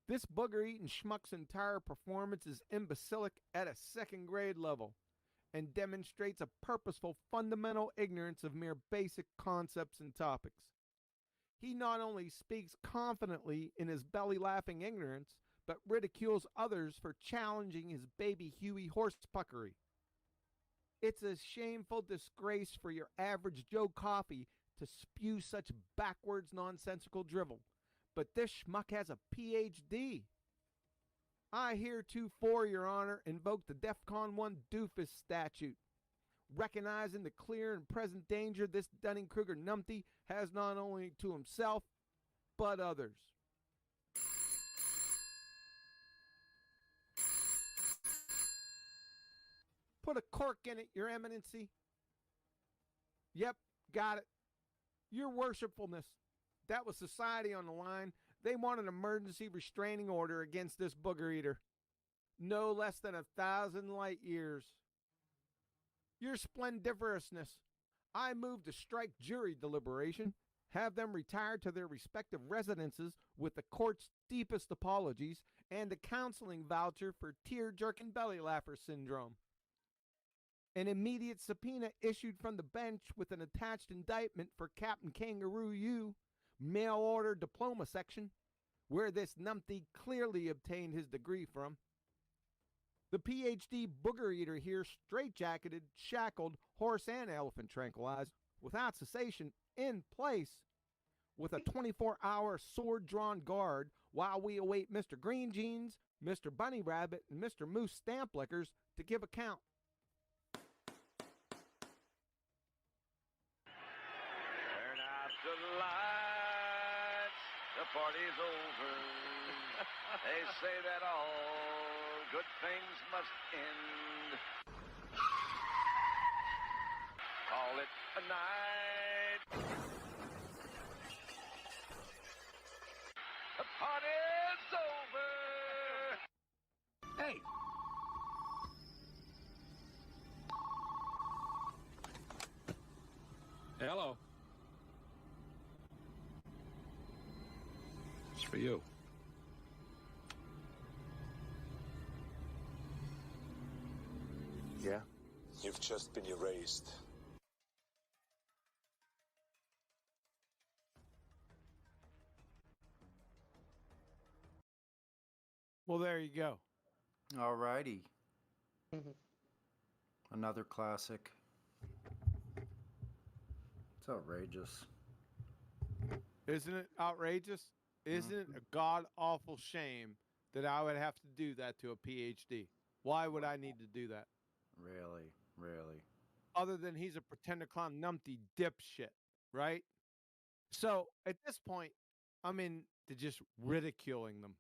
this booger-eating schmuck's entire performance is imbecilic at a second-grade level and demonstrates a purposeful fundamental ignorance of mere basic concepts and topics. He not only speaks confidently in his belly-laughing ignorance, but ridicules others for challenging his baby Huey horse-puckery. It's a shameful disgrace for your average Joe Coffey to spew such backwards nonsensical drivel, but this schmuck has a Ph.D. I heretofore, Your Honor, invoke the DEFCON 1 doofus statute, recognizing the clear and present danger this Dunning-Kruger numpty has not only to himself, but others. Put a cork in it, Your Eminency. Yep, got it. Your Worshipfulness. That was society on the line. They want an emergency restraining order against this booger eater. No less than 1,000 light years. Your splendiferousness. I move to strike jury deliberation, have them retired to their respective residences with the court's deepest apologies and a counseling voucher for tear-jerking belly laugher syndrome. An immediate subpoena issued from the bench with an attached indictment for Captain Kangaroo U, mail order diploma section, where this numpty clearly obtained his degree from. The PhD booger eater here straitjacketed, shackled, horse and elephant tranquilized, without cessation, in place, with a 24-hour sword-drawn guard while we await Mr. Green Jeans, Mr. Bunny Rabbit, and Mr. Moose Stamplickers to give account. Turn out the lights, the party's over. They say that all good things must end. Call it a night. The party's over. Hey! Hello. It's for you. Yeah? You've just been erased. Well, there you go. All righty. Another classic. It's outrageous. Isn't it outrageous? Isn't it a god awful shame that I would have to do that to a PhD? Why would I need to do that? Really, really. Other than he's a pretender clown numpty dipshit, right? So at this point, I'm into just ridiculing them,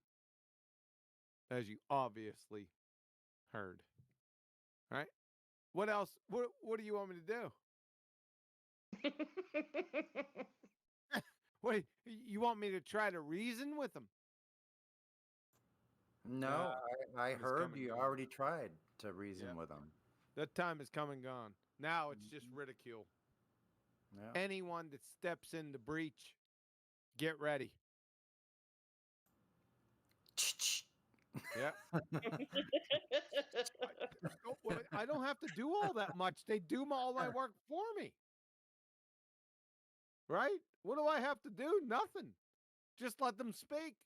as you obviously heard. Right? What else? What do you want me to do? What you want me to try to reason with them? No, I Time is heard coming you gone. already tried to reason Yeah. with them. That time is come and gone. Now it's just ridicule. Yeah. Anyone that steps in the breach, get ready. Yeah. I don't have to do all that much. They do all my work for me. Right? What do I have to do? Nothing. Just let them speak.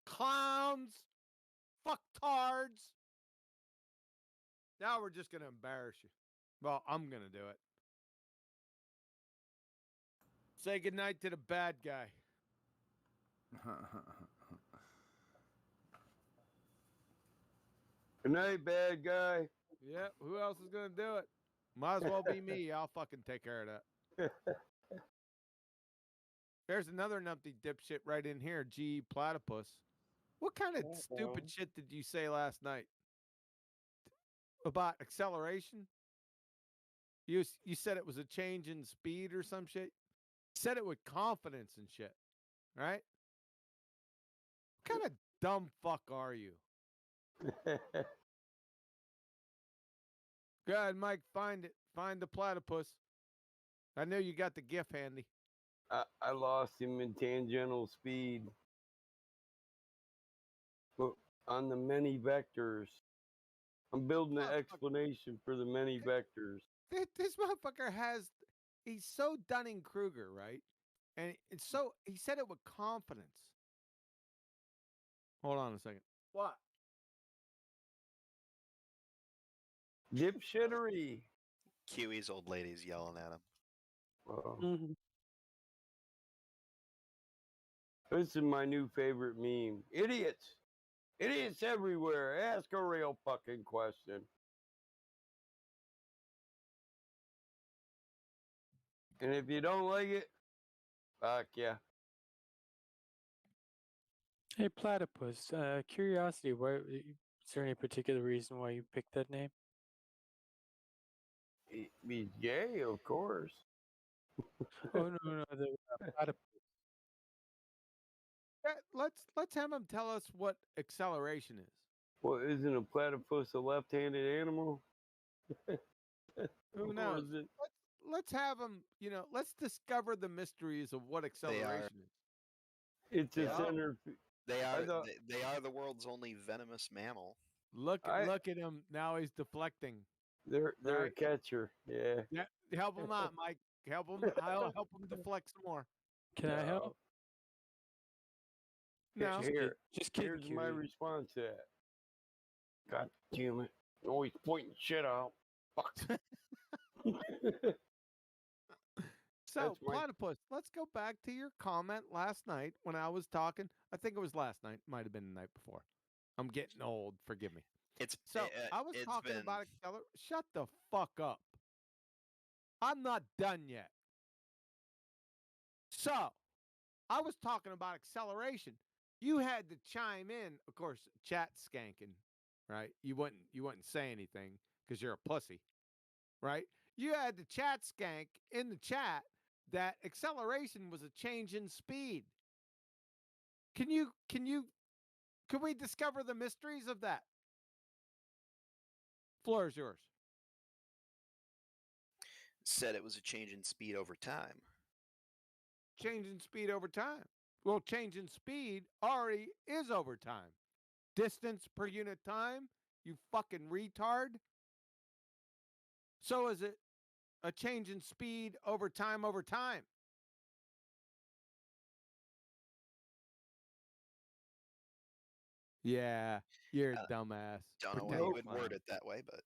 Clowns. Fucktards. Now we're just going to embarrass you. Well, I'm going to do it. Say goodnight to the bad guy. Good night, bad guy. Yep. Who else is going to do it? Might as well be me. I'll fucking take care of that. There's another numpty dipshit right in here. G. Platypus. What kind of stupid shit did you say last night? About acceleration? You said it was a change in speed or some shit? You said it with confidence and shit. Right? What kind of dumb fuck are you? Go ahead, Mike. Find it. Find the platypus. I know you got the GIF handy. I lost him in tangential speed. But on the many vectors. I'm building an explanation for the many vectors. This motherfucker he's so Dunning-Kruger, right? And it's so, he said it with confidence. Hold on a second. What? Dipshittery. Kiwi's old lady's yelling at him. Well, this is my new favorite meme. Idiots. Idiots everywhere. Ask a real fucking question. And if you don't like it, fuck yeah. Hey, Platypus, curiosity, is there any particular reason why you picked that name? He's gay, of course. Oh, no, the platypus. Let's have him tell us what acceleration is. Well, isn't a platypus a left-handed animal? Who knows? Let's have him, let's discover the mysteries of what acceleration is. It's a center. They are the world's only venomous mammal. Look at him. Now he's deflecting. They're a catcher. Yeah. Yeah. Help him out, Mike. Help him. I'll help him deflect some more. Can I help? No. Just kidding. Here's my response to that. God damn it. Always pointing shit out. Fuck. So, Platypus, let's go back to your comment last night when I was talking. I think it was last night. Might have been the night before. I'm getting old. Forgive me. I was talking about acceleration. Shut the fuck up. I'm not done yet. So, I was talking about acceleration. You had to chime in, of course, chat skanking, right? You wouldn't say anything because you're a pussy, right? You had the chat skank in the chat that acceleration was a change in speed. Can we discover the mysteries of that? Floor is yours. Said it was a change in speed over time. Change in speed over time. Well, change in speed already is over time. Distance per unit time, you fucking retard. So is it a change in speed over time over time? Yeah, you're a dumbass. Don't know why you would word it that way, but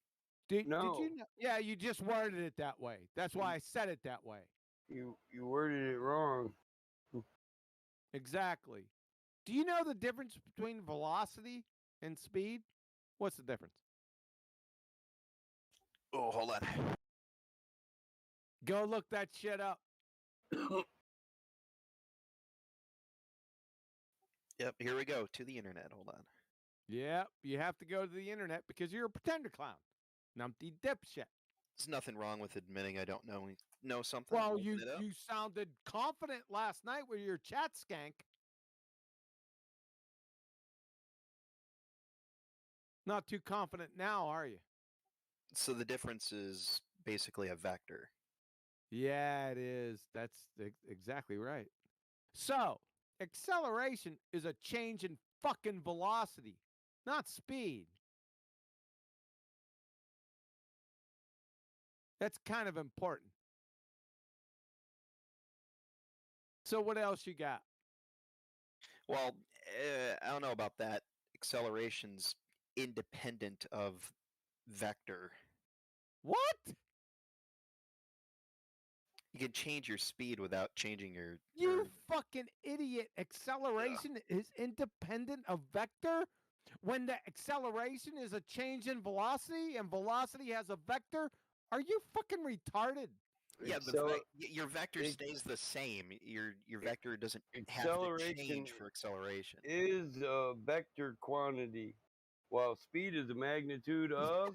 Did you know? Yeah, you just worded it that way. That's why I said it that way. You worded it wrong. Exactly. Do you know the difference between velocity and speed? What's the difference? Oh, hold on. Go look that shit up. Yep, here we go to the internet. Hold on. Yep, you have to go to the internet because you're a pretender clown. Numpty dipshit. There's nothing wrong with admitting I don't know something. Well, looking you it up. you sounded confident last night with your chat skank. Not too confident now, are you? So the difference is basically a vector. Yeah, it is. That's exactly right. So, acceleration is a change in fucking velocity, not speed. That's kind of important. So, what else you got? Well, I don't know about that. Acceleration's independent of vector. What? You can change your speed without changing your. You fucking idiot. Acceleration is independent of vector? When the acceleration is a change in velocity and velocity has a vector? Are you fucking retarded? Yeah, your vector stays the same. Your vector doesn't have to Acceleration change for acceleration. is a vector quantity, while speed is a magnitude of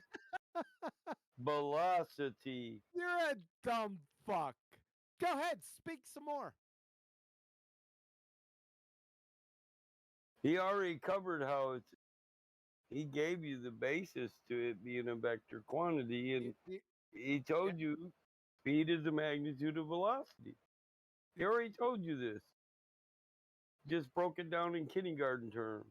velocity. You're a dumb fuck. Go ahead, speak some more. He already covered how it's. He gave you the basis to it being a vector quantity, and he told you speed is the magnitude of velocity. He already told you this. Just broke it down in kindergarten terms.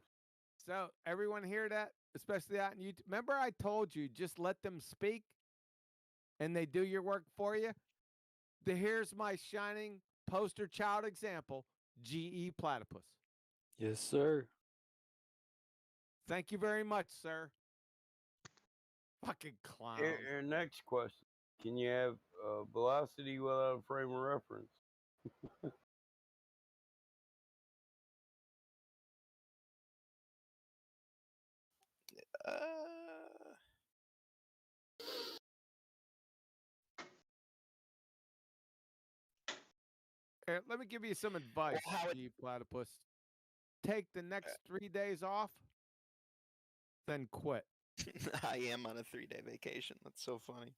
So, everyone hear that? Especially out on YouTube. Remember I told you, just let them speak and they do your work for you? Here's my shining poster child example, GE Platypus. Yes, sir. Thank you very much, sir. Fucking clown. Your next question. Can you have velocity without a frame of reference? Here, let me give you some advice, GE Platypus. Take the next 3 days off, then quit. I am on a 3-day vacation. That's so funny.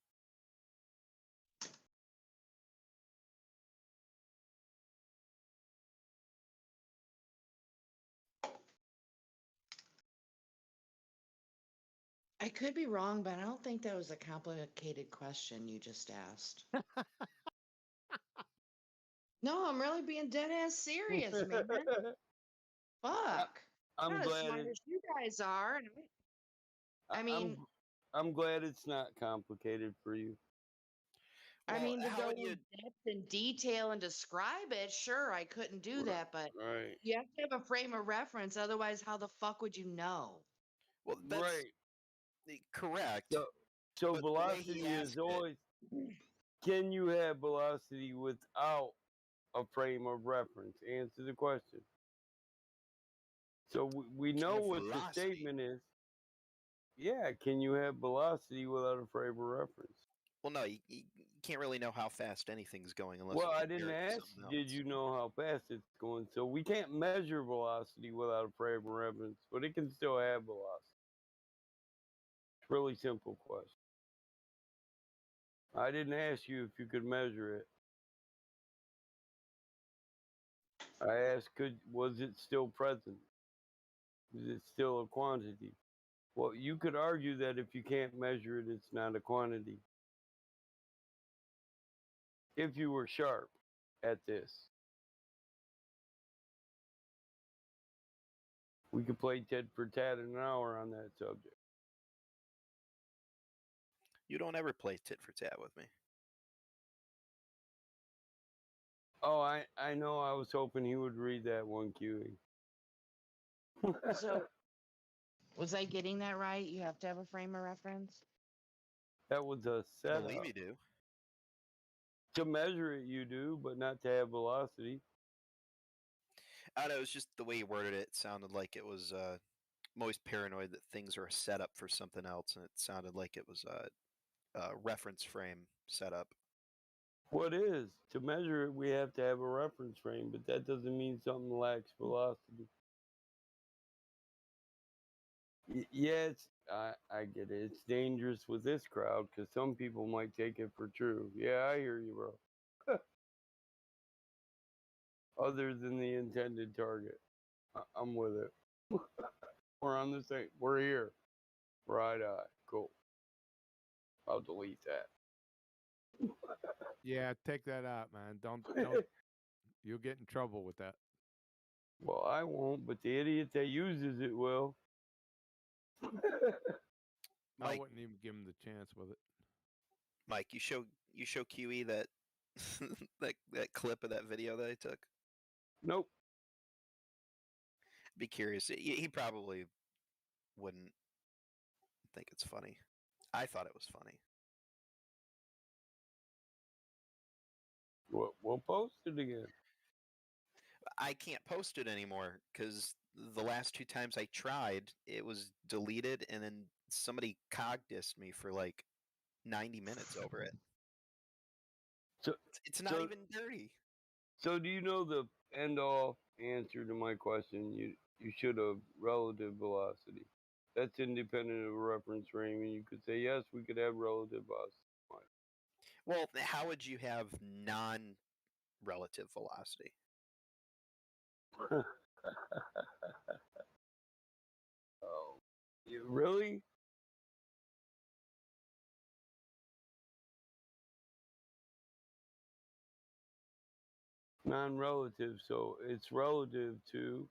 I could be wrong, but I don't think that was a complicated question you just asked. No, I'm really being dead ass serious, man. Fuck. I'm Not as glad smart it- as you guys are. I mean, I'm glad it's not complicated for you. I mean, to go in depth and detail and describe it, sure, I couldn't do that, but Right. you have to have a frame of reference. Otherwise, how the fuck would you know? Well, that's correct. So but the way he velocity is asked it- always. Can you have velocity without a frame of reference? Answer the question. So we know have what the velocity? statement is. Yeah, can you have velocity without a frame of reference? Well, no, you can't really know how fast anything's going unless. Well, you I compare didn't it to ask, something did else. you know how fast it's going? So we can't measure velocity without a frame of reference, but it can still have velocity. It's a really simple question. I didn't ask you if you could measure it. I asked, was it still present? Is it still a quantity? Well, you could argue that if you can't measure it, it's not a quantity. If you were sharp at this. We could play tit for tat in an hour on that subject. You don't ever play tit for tat with me. Oh, I know. I was hoping he would read that one, QE. So, was I getting that right? You have to have a frame of reference? That was a I setup. believe you do. To measure it, you do, but not to have velocity. I don't know, it was just the way you worded it. It sounded like it was. I'm always paranoid that things are a setup for something else, and it sounded like it was a reference frame setup. What is? To measure it, we have to have a reference frame, but that doesn't mean something lacks velocity. Yeah, I get it. It's dangerous with this crowd because some people might take it for true. Yeah, I hear you, bro. Other than the intended target. I'm with it. We're on the same. We're here. Right eye. Cool. I'll delete that. Yeah, take that out, man. Don't. You'll get in trouble with that. Well, I won't, but the idiot that uses it will. I wouldn't even give him the chance with it. Mike, you show QE that that clip of that video that I took. Nope. Be curious. He probably wouldn't think it's funny. I thought it was funny. We'll post it again. I can't post it anymore because the last 2 times I tried, it was deleted, and then somebody cog dissed me for like 90 minutes over it. So it's not even dirty. So do you know the end-all answer to my question? You should have relative velocity. That's independent of a reference frame, and you could say yes, we could have relative velocity. Well, how would you have non-relative velocity? Oh, you really? Non-relative, so it's relative to.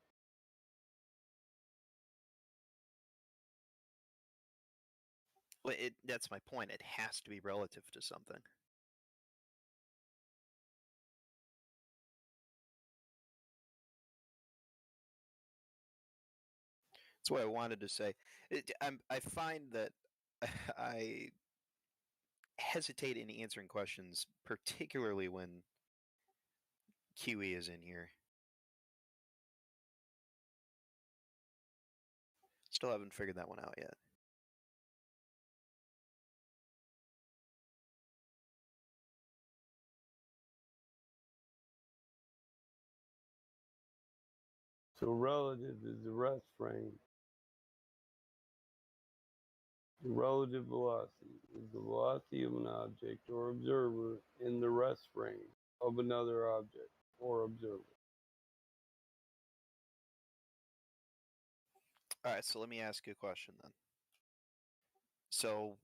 Well, that's my point. It has to be relative to something. That's what I wanted to say. I find that I hesitate in answering questions, particularly when QE is in here. Still haven't figured that one out yet. So relative is the rest frame. The relative velocity is the velocity of an object or observer in the rest frame of another object or observer. All right, so let me ask you a question then. So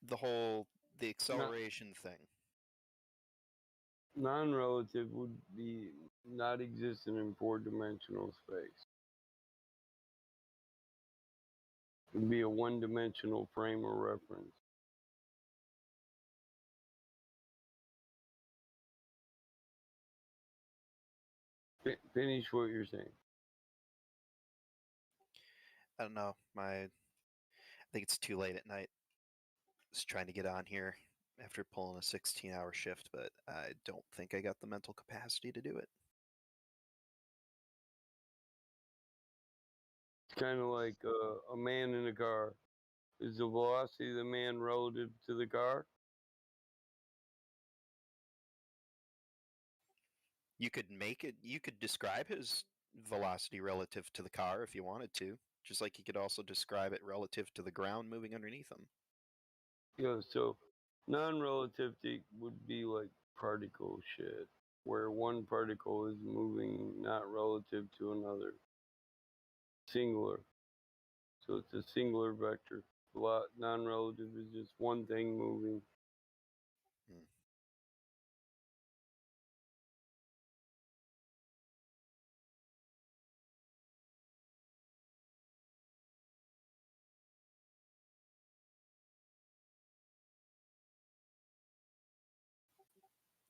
the acceleration thing. Non-relative would be not existent in 4-dimensional space. It would be a 1-dimensional frame of reference. Finish what you're saying. I don't know. I think it's too late at night. Just trying to get on here after pulling a 16-hour shift, but I don't think I got the mental capacity to do it. It's kind of like a man in a car. Is the velocity of the man relative to the car? You could make it. You could describe his velocity relative to the car if you wanted to, just like you could also describe it relative to the ground moving underneath him. Yeah, so non-relativity would be like particle shit, where one particle is moving not relative to another. Singular. So it's a singular vector. Non-relative is just one thing moving.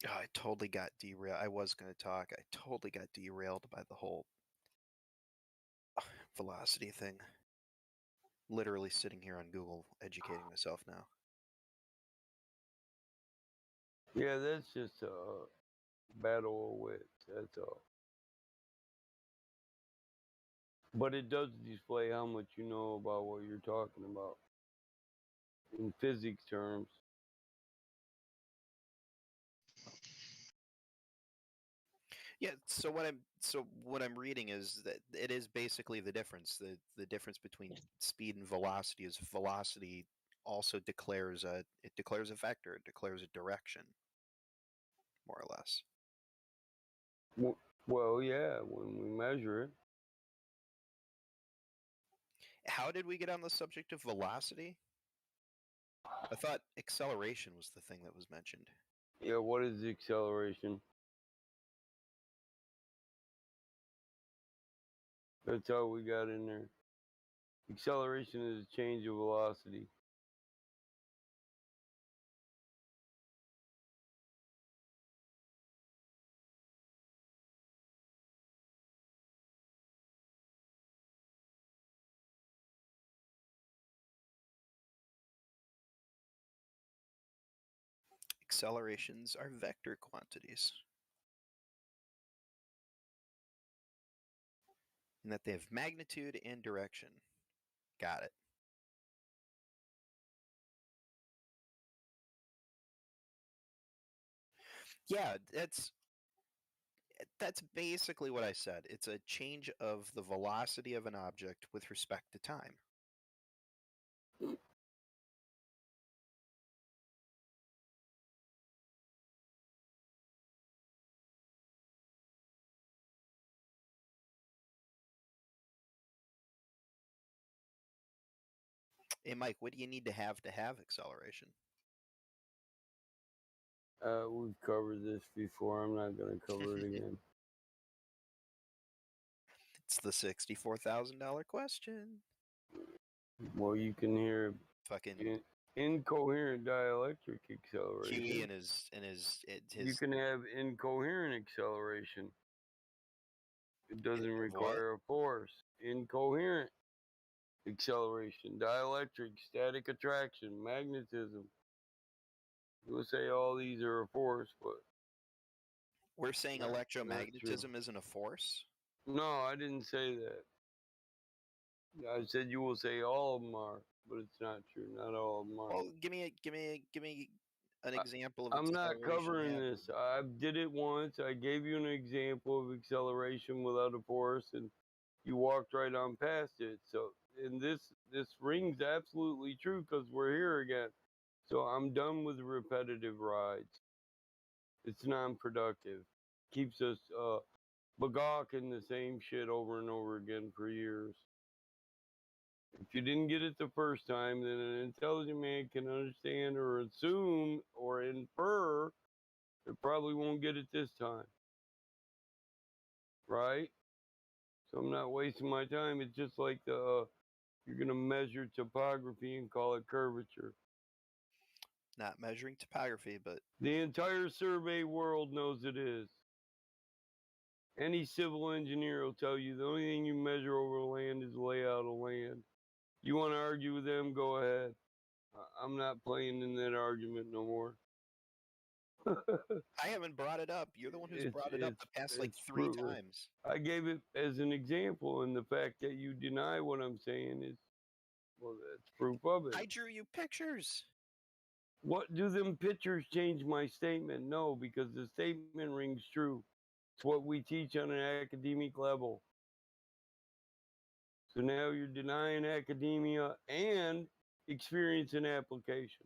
Oh, I totally got derailed. I was going to talk. I totally got derailed by the whole velocity thing. Literally sitting here on Google educating myself now. Yeah, that's just battle of wits. That's all. But it does display how much you know about what you're talking about in physics terms. Yeah, so what I'm reading is that it is basically the difference. The difference between speed and velocity is velocity also declares a vector, it declares a direction, more or less. Well, yeah, when we measure it. How did we get on the subject of velocity? I thought acceleration was the thing that was mentioned. Yeah, what is the acceleration? That's how we got in there. Acceleration is a change of velocity. Accelerations are vector quantities. And that they have magnitude and direction. Got it. Yeah, that's basically what I said. It's a change of the velocity of an object with respect to time. Hey, Mike, what do you need to have acceleration? We've covered this before. I'm not going to cover it again. It's the $64,000 question. Well, you can hear fucking incoherent dielectric acceleration. Huey and his You can have incoherent acceleration. It doesn't require a force. Incoherent acceleration, dielectric, static attraction, magnetism. We'll say all these are a force, but we're saying not electromagnetism isn't a force? No, I didn't say that. I said you will say all of them are, but it's not true. Not all of them are. Well, give me an example of I'm not acceleration covering happening. this. I did it once. I gave you an example of acceleration without a force, and you walked right on past it. So, and this ring's absolutely true because we're here again. So I'm done with repetitive rides. It's non-productive. Keeps us begawking the same shit over and over again for years. If you didn't get it the first time, then an intelligent man can understand or assume or infer it probably won't get it this time. Right? So I'm not wasting my time. It's just like you're going to measure topography and call it curvature. Not measuring topography, but the entire survey world knows it is. Any civil engineer will tell you the only thing you measure over land is layout of land. You want to argue with them, go ahead. I'm not playing in that argument no more. I haven't brought it up. You're the one who's brought it up the past like 3 times. I gave it as an example, and the fact that you deny what I'm saying is, well, that's proof of it. I drew you pictures. What do them pictures change my statement? No, because the statement rings true. It's what we teach on an academic level. So now you're denying academia and experience and application.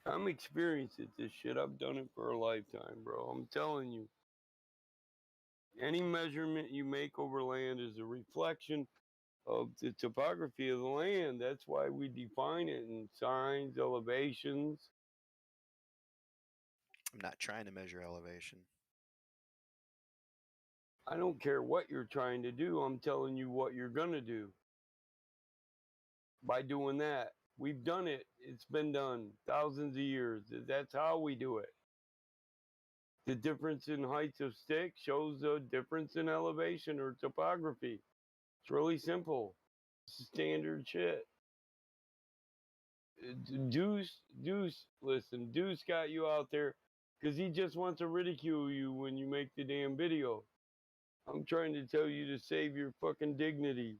I'm experienced at this shit. I've done it for a lifetime, bro. I'm telling you. Any measurement you make over land is a reflection of the topography of the land. That's why we define it in signs, elevations. I'm not trying to measure elevation. I don't care what you're trying to do. I'm telling you what you're going to do. By doing that, we've done it. It's been done thousands of years. That's how we do it. The difference in heights of sticks shows a difference in elevation or topography. It's really simple. Standard shit. Deuce, listen, Deuce got you out there because he just wants to ridicule you when you make the damn video. I'm trying to tell you to save your fucking dignity.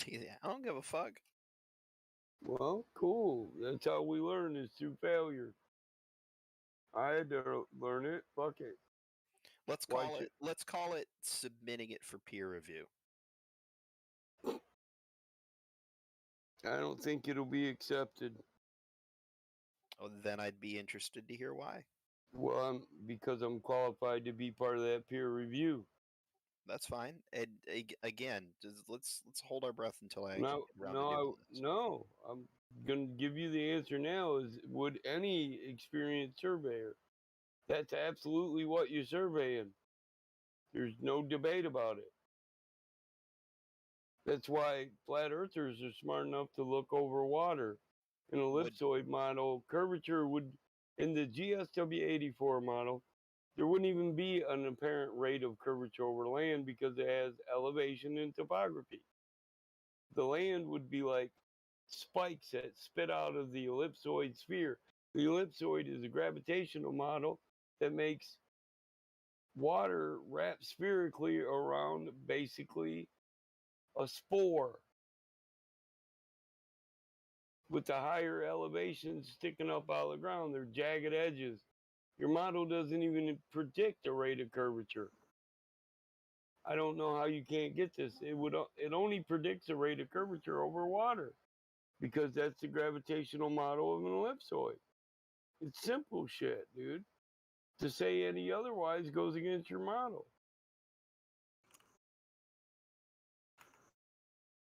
I don't give a fuck. Well, cool. That's how we learn, is through failure. I had to learn it. Fuck it. Let's call it submitting it for peer review. I don't think it'll be accepted. Oh, then I'd be interested to hear why. Well, because I'm qualified to be part of that peer review. That's fine. And again, let's hold our breath until I actually get around to doing this. No, I'm gonna give you the answer now. Is would any experienced surveyor? That's absolutely what you're surveying. There's no debate about it. That's why flat earthers are smart enough to look over water. An ellipsoid model curvature would, in the GSW84 model, there wouldn't even be an apparent rate of curvature over land because it has elevation and topography. The land would be like spikes that spit out of the ellipsoid sphere. The ellipsoid is a gravitational model that makes water wrap spherically around basically a spore with the higher elevations sticking up out of the ground. They're jagged edges. Your model doesn't even predict a rate of curvature. I don't know how you can't get this. It only predicts a rate of curvature over water because that's the gravitational model of an ellipsoid. It's simple shit, dude. To say any otherwise goes against your model.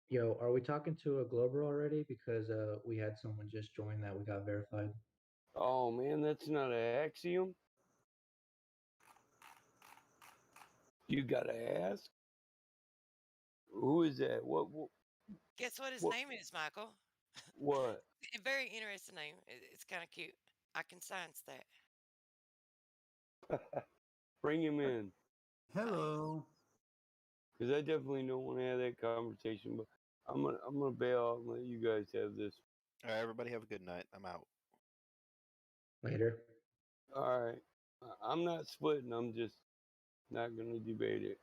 Yo, are we talking to a Glober already? Because we had someone just join that we got verified. Oh man, that's not an axiom. You gotta ask. Who is that? What Guess what his what? name is, Michael? What? A very interesting name. It's kind of cute. I can science that. Bring him in. Hello. Because I definitely don't want to have that conversation. But I'm gonna bail out and let you guys have this. All right, everybody have a good night. I'm out. Later. All right. I'm not splitting. I'm just not gonna debate it.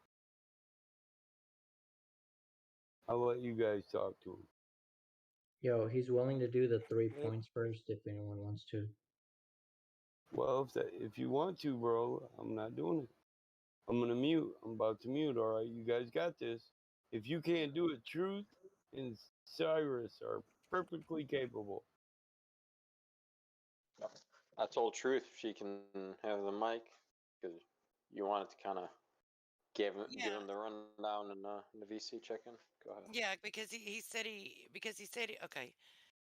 I'll let you guys talk to him. Yo, he's willing to do the 3 points first if anyone wants to. Well, if you want to, bro, I'm not doing it. I'm gonna mute. I'm about to mute. All right, you guys got this. If you can't do it, Truth and Cyrus are perfectly capable. I told Truth she can have the mic because you wanted to kind of give him the rundown in the VC check-in. Go ahead. Yeah, because he said okay.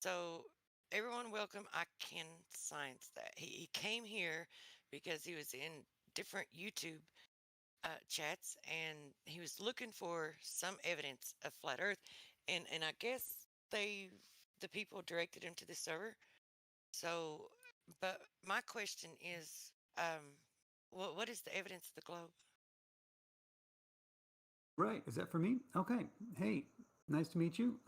So everyone welcome. I can science that. He came here because he was in different YouTube chats and he was looking for some evidence of flat Earth, and I guess the people directed him to the server. So, but my question is, what is the evidence of the globe? Right. Is that for me? Okay. Hey, nice to meet you.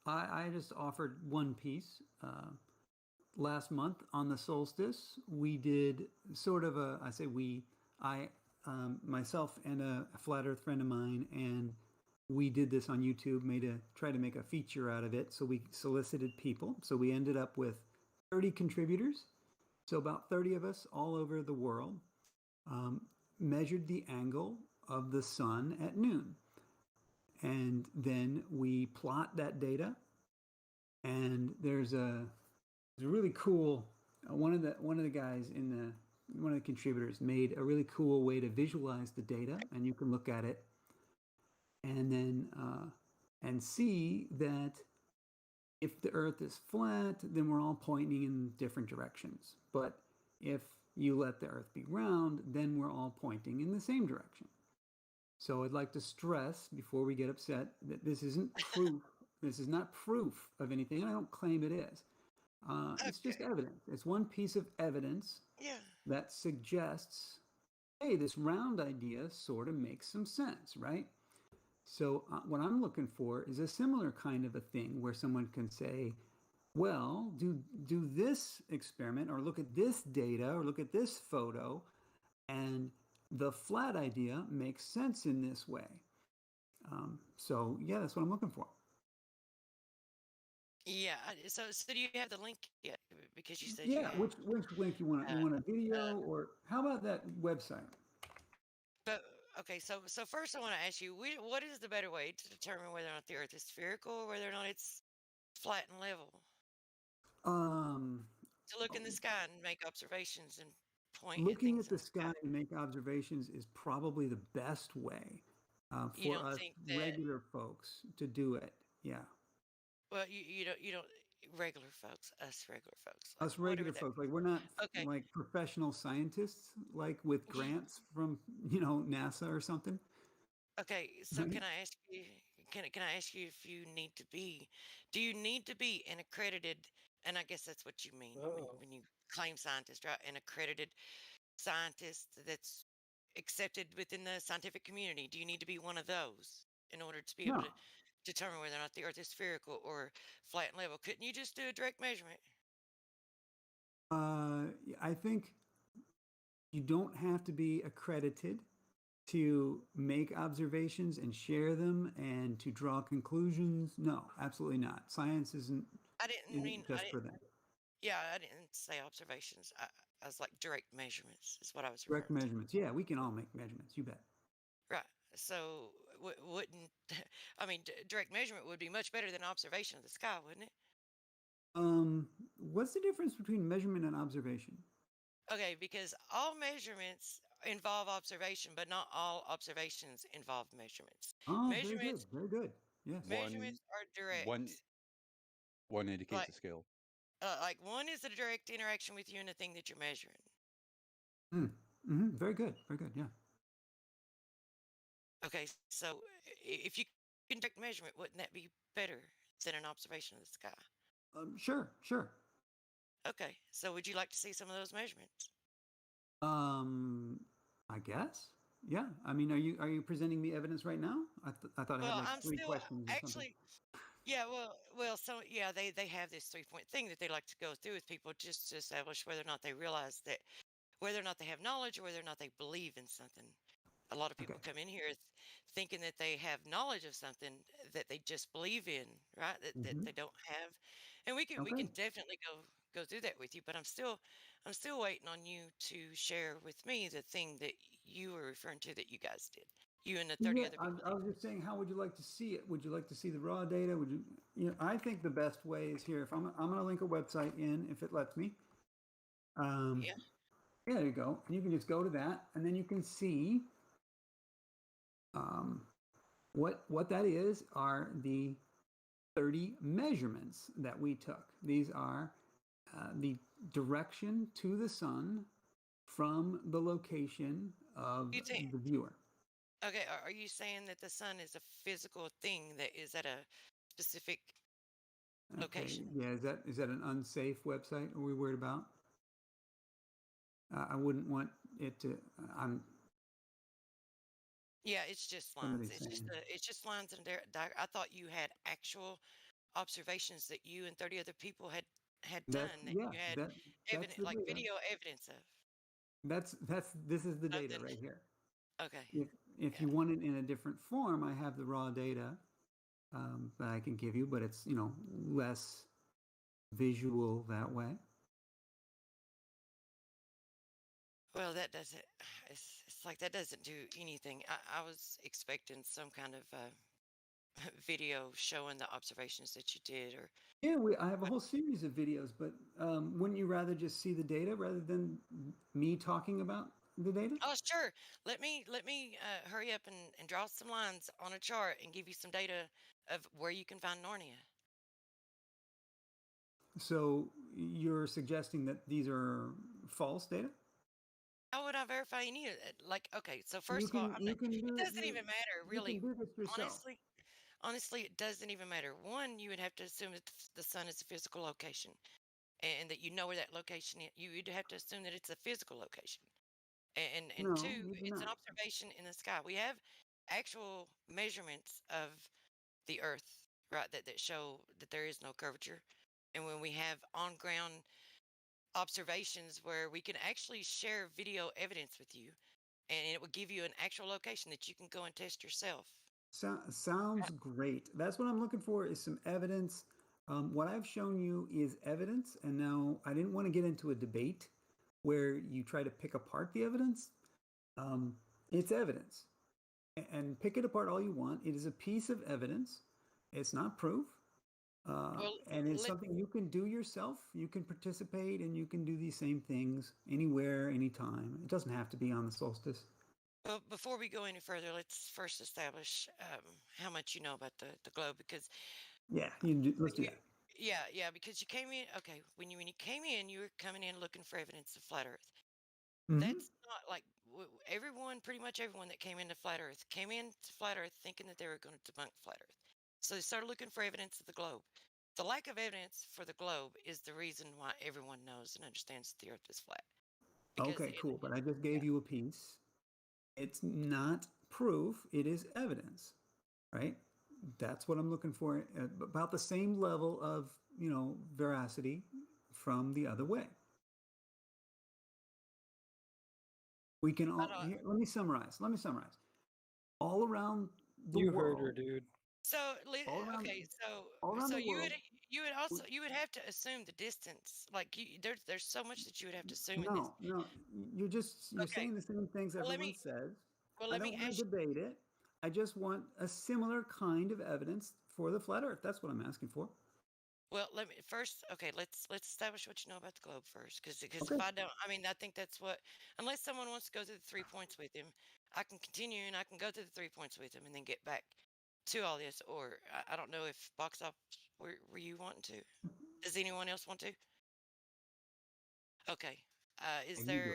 I just offered one piece. Last month on the solstice, we did sort of myself and a flat earth friend of mine, and we did this on YouTube, try to make a feature out of it. So we solicited people. So we ended up with 30 contributors. So about 30 of us all over the world measured the angle of the sun at noon. And then we plot that data. And there's a really cool, one of the guys one of the contributors made a really cool way to visualize the data, and you can look at it and then and see that if the earth is flat, then we're all pointing in different directions. But if you let the earth be round, then we're all pointing in the same direction. So I'd like to stress before we get upset that this isn't proof. This is not proof of anything. I don't claim it is. It's just evidence. It's one piece of evidence that suggests, hey, this round idea sort of makes some sense, right? So what I'm looking for is a similar kind of a thing where someone can say, well, do this experiment or look at this data or look at this photo, and the flat idea makes sense in this way. So yeah, that's what I'm looking for. Yeah. So do you have the link yet? Because you said you Yeah, had. which link you want? You want a video, or how about that website? But okay, so first I want to ask you, what is the better way to determine whether or not the Earth is spherical or whether or not it's flat and level? To look in the sky and make observations and point at Looking things at in the the sky. sky and make observations is probably the best way You for don't us think that? regular folks to do it. Yeah. Well, you don't regular folks, us regular folks, like Us whatever regular that folks, like means. we're not Okay. like professional scientists, like with grants from NASA or something. Okay, so Right? can I ask you can I ask you if you need to be do you need to be an accredited, and I guess that's what you mean when you claim scientist, right? An accredited scientist that's accepted within the scientific community. Do you need to be one of those in order to be able to No. determine whether or not the Earth is spherical or flat and level? Couldn't you just do a direct measurement? I think you don't have to be accredited to make observations and share them and to draw conclusions. No, absolutely not. Science isn't I just for didn't. that. Yeah, I didn't say observations. I was like direct measurements is what I was Direct referring to. measurements. Yeah, we can all make measurements. You bet. Right. So wouldn't I mean direct measurement would be much better than observation of the sky, wouldn't it? What's the difference between measurement and observation? Okay, because all measurements involve observation, but not all observations involve measurements. Oh, very Measurements good. Very good. Yes. measurements are One direct. indicates Like a scale. like one is a direct interaction with you and the thing that you're measuring. Very good. Very good. Yeah. Okay, so if you can direct measurement, wouldn't that be better than an observation of the sky? Sure. Sure. Okay, so would you like to see some of those measurements? I guess. Yeah. I mean, are you presenting me evidence right now? I thought I had Well, like I'm 3 still questions or something. actually, yeah, so yeah, they have this 3-point thing that they like to go through with people just to establish whether or not they realize that, whether or not they have knowledge or whether or not they believe in something. A lot of people come in here thinking that they have knowledge of something that they just believe in, right? That they don't have, and we can Okay. definitely go through that with you. But I'm still waiting on you to share with me the thing that you were referring to that you guys did. You and the 30 Yeah, other I, people. I was just saying, how would you like to see it? Would you like to see the raw data? Would you? I think the best way is here. If I'm going to link a website in, if it lets me. Yeah. Yeah, there you go. And you can just go to that, and then you can see what that is are the 30 measurements that we took. These are the direction to the sun from the location of You think? the viewer. Okay, are you saying that the sun is a physical thing that is at a specific Okay. location? Yeah, is that an unsafe website? Are we worried about? I wouldn't want it to. Yeah, it's just lines. Somebody's saying. It's just lines and I thought you had actual observations that you and 30 other people had done that you had That's the like data. video evidence of. This is the data Nothing. right here. Okay. If you want it in a different form, I have the raw data that I can give you, but it's less visual that way. Well, that doesn't. It's like that doesn't do anything. I was expecting some kind of video showing the observations that you did, or Yeah, I have a whole series of videos, but wouldn't you rather just see the data rather than me talking about the data? oh, sure. Let me hurry up and draw some lines on a chart and give you some data of where you can find Narnia. So you're suggesting that these are false data? How would I verify any of it? Like, okay, so You first of all, can it do doesn't it. even matter, You really. can do this yourself. Honestly, it doesn't even matter. One, you would have to assume that the sun is a physical location, and that you know where that location is. You would have to assume that it's a physical location, and No, two, you do it's an not. observation in the sky. We have actual measurements of the Earth, right? That show that there is no curvature, and when we have on ground observations where we can actually share video evidence with you, and it will give you an actual location that you can go and test yourself. Sounds great. That's what I'm looking for, is some evidence. What I've shown you is evidence, and now I didn't want to get into a debate where you try to pick apart the evidence. It's evidence, and pick it apart all you want. It is a piece of evidence. It's not proof. And it's something you can do yourself. You can participate, and you can do these same things anywhere, anytime. It doesn't have to be on the solstice. Well, before we go any further, let's first establish how much you know about the globe, because Yeah, let's do that. yeah, because you came in. Okay, when you came in, you were coming in looking for evidence of flat Earth. Mhm. That's not like pretty much everyone that came into flat Earth came into flat Earth thinking that they were going to debunk flat Earth. So they started looking for evidence of the globe. The lack of evidence for the globe is the reason why everyone knows and understands that the Earth is flat. Okay, cool. But I just gave you a piece. It's not proof, it is evidence, right? That's what I'm looking for, about the same level of, veracity from the other way. We can all, here, let me summarize. All around the You world. heard her, dude. So okay, all around so the world, you would have to assume the distance. Like there's so much that you would have to assume in this. No, you're saying the same things Well, everyone says. well, I let don't me want ask to debate it. I just want a similar kind of evidence for the flat Earth. That's what I'm asking for. Well, let me first. Okay, let's establish what you know about the globe first, because Okay. if I don't, I mean, I think that's what. Unless someone wants to go through the 3 points with him, I can continue and I can go through the 3 points with him and then get back to all this. Or I don't know if box office were you wanting to? Does anyone else want to? Okay. Is You do there?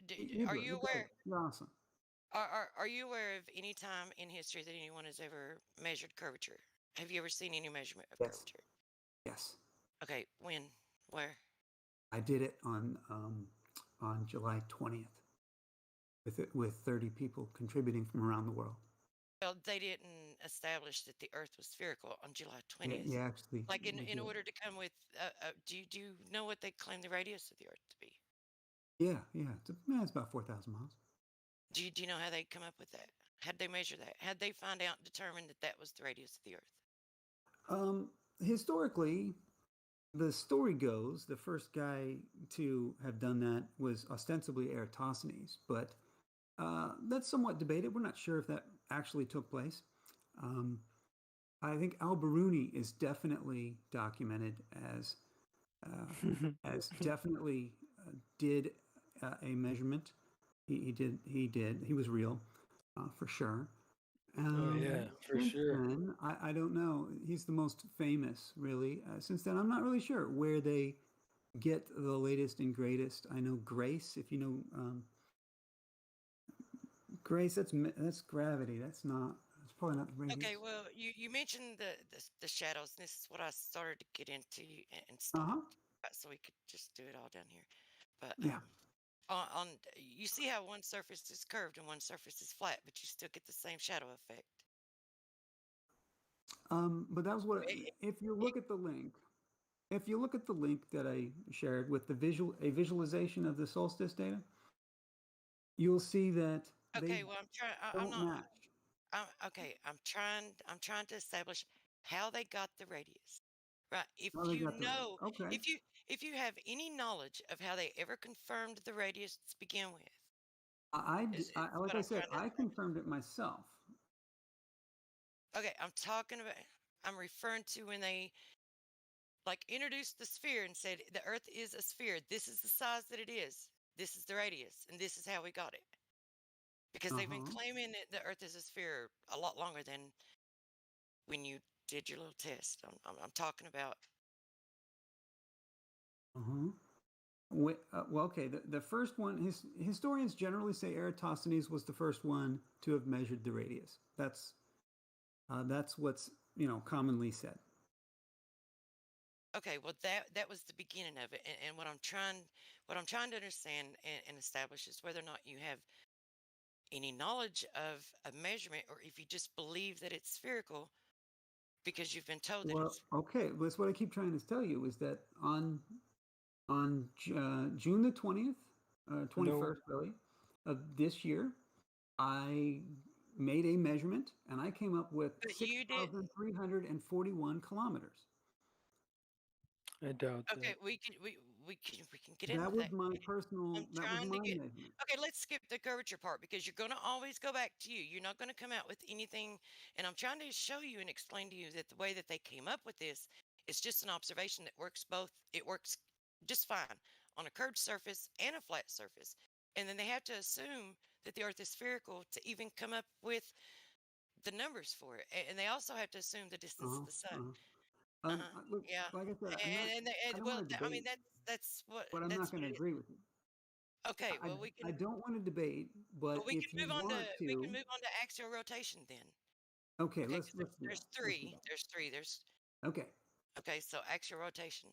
it. You Are do it. you You got aware? it. You're awesome. Are you aware of any time in history that anyone has ever measured curvature? Have you ever seen any measurement of Yes. curvature? Yes. Okay. When? Where? I did it on July 20th with 30 people contributing from around the world. Well, they didn't establish that the Earth was spherical on July 20th. Yeah, actually. Like we in did. order to come with, do you know what they claim the radius of the Earth to be? Yeah. It's about 4,000 miles. Do you know how they come up with that? How'd they measure that? How'd they find out and determine that that was the radius of the Earth? Historically, the story goes the first guy to have done that was ostensibly Eratosthenes, but that's somewhat debated. We're not sure if that actually took place. I think Al-Biruni is definitely documented as definitely did a measurement. He did. He was real, for sure. Oh yeah, for Since sure. then, I don't know. He's the most famous, really. Since then, I'm not really sure where they get the latest and greatest. I know Grace, if you know Grace, that's gravity. That's probably not the radius. Okay, well, you mentioned the shadows, and this is what I started to get into and stopped, so we could just do it all down here. But Yeah. on you see how one surface is curved and one surface is flat, but you still get the same shadow effect. But that was what. If you look at the link, that I shared with the visualization of the solstice data, you'll see that Okay, they well, I'm trying. don't I'm not. match. Okay, I'm trying to establish how they got the radius. Right. If How they you got the know, radius. Okay. if you have any knowledge of how they ever confirmed the radius to begin with, Like I said, I confirmed it myself. okay, I'm referring to when they like introduced the sphere and said the Earth is a sphere. This is the size that it is. This is the radius, and this is how we got it. Because they've been claiming that the Earth is a sphere a lot longer than when you did your little test. I'm talking about. Well, okay. The first one, historians generally say Eratosthenes was the first one to have measured the radius. That's what's commonly said. Okay, well that was the beginning of it, and what I'm trying to understand and establish is whether or not you have any knowledge of a measurement, or if you just believe that it's spherical because you've been told that Well, it's okay. That's what I keep trying to tell you is that on June the 20th, 21st, really, of this year, I made a measurement and I came up with But you didn't. 6,341 kilometers. I doubt Okay, that. we can get into That was that. my personal, I'm that was trying my to get. measurement. Okay, let's skip the curvature part because you're going to always go back to you. You're not going to come out with anything. And I'm trying to show you and explain to you that the way that they came up with this is just an observation that works both. It works just fine on a curved surface and a flat surface. And then they have to assume that the Earth is spherical to even come up with the numbers for it. And they also have to assume the distance of the sun. Look, Yeah. like I said, I don't Well, want to I mean, debate, that's what but I'm not going it to is. agree with you. Okay, I, well, we I can. don't want to debate, but Well, we if can you move on to want to, axial rotation then. okay, Okay, let's 'cause do that. there's Let's do three. There's three. There's that. Okay. okay. So axial rotation.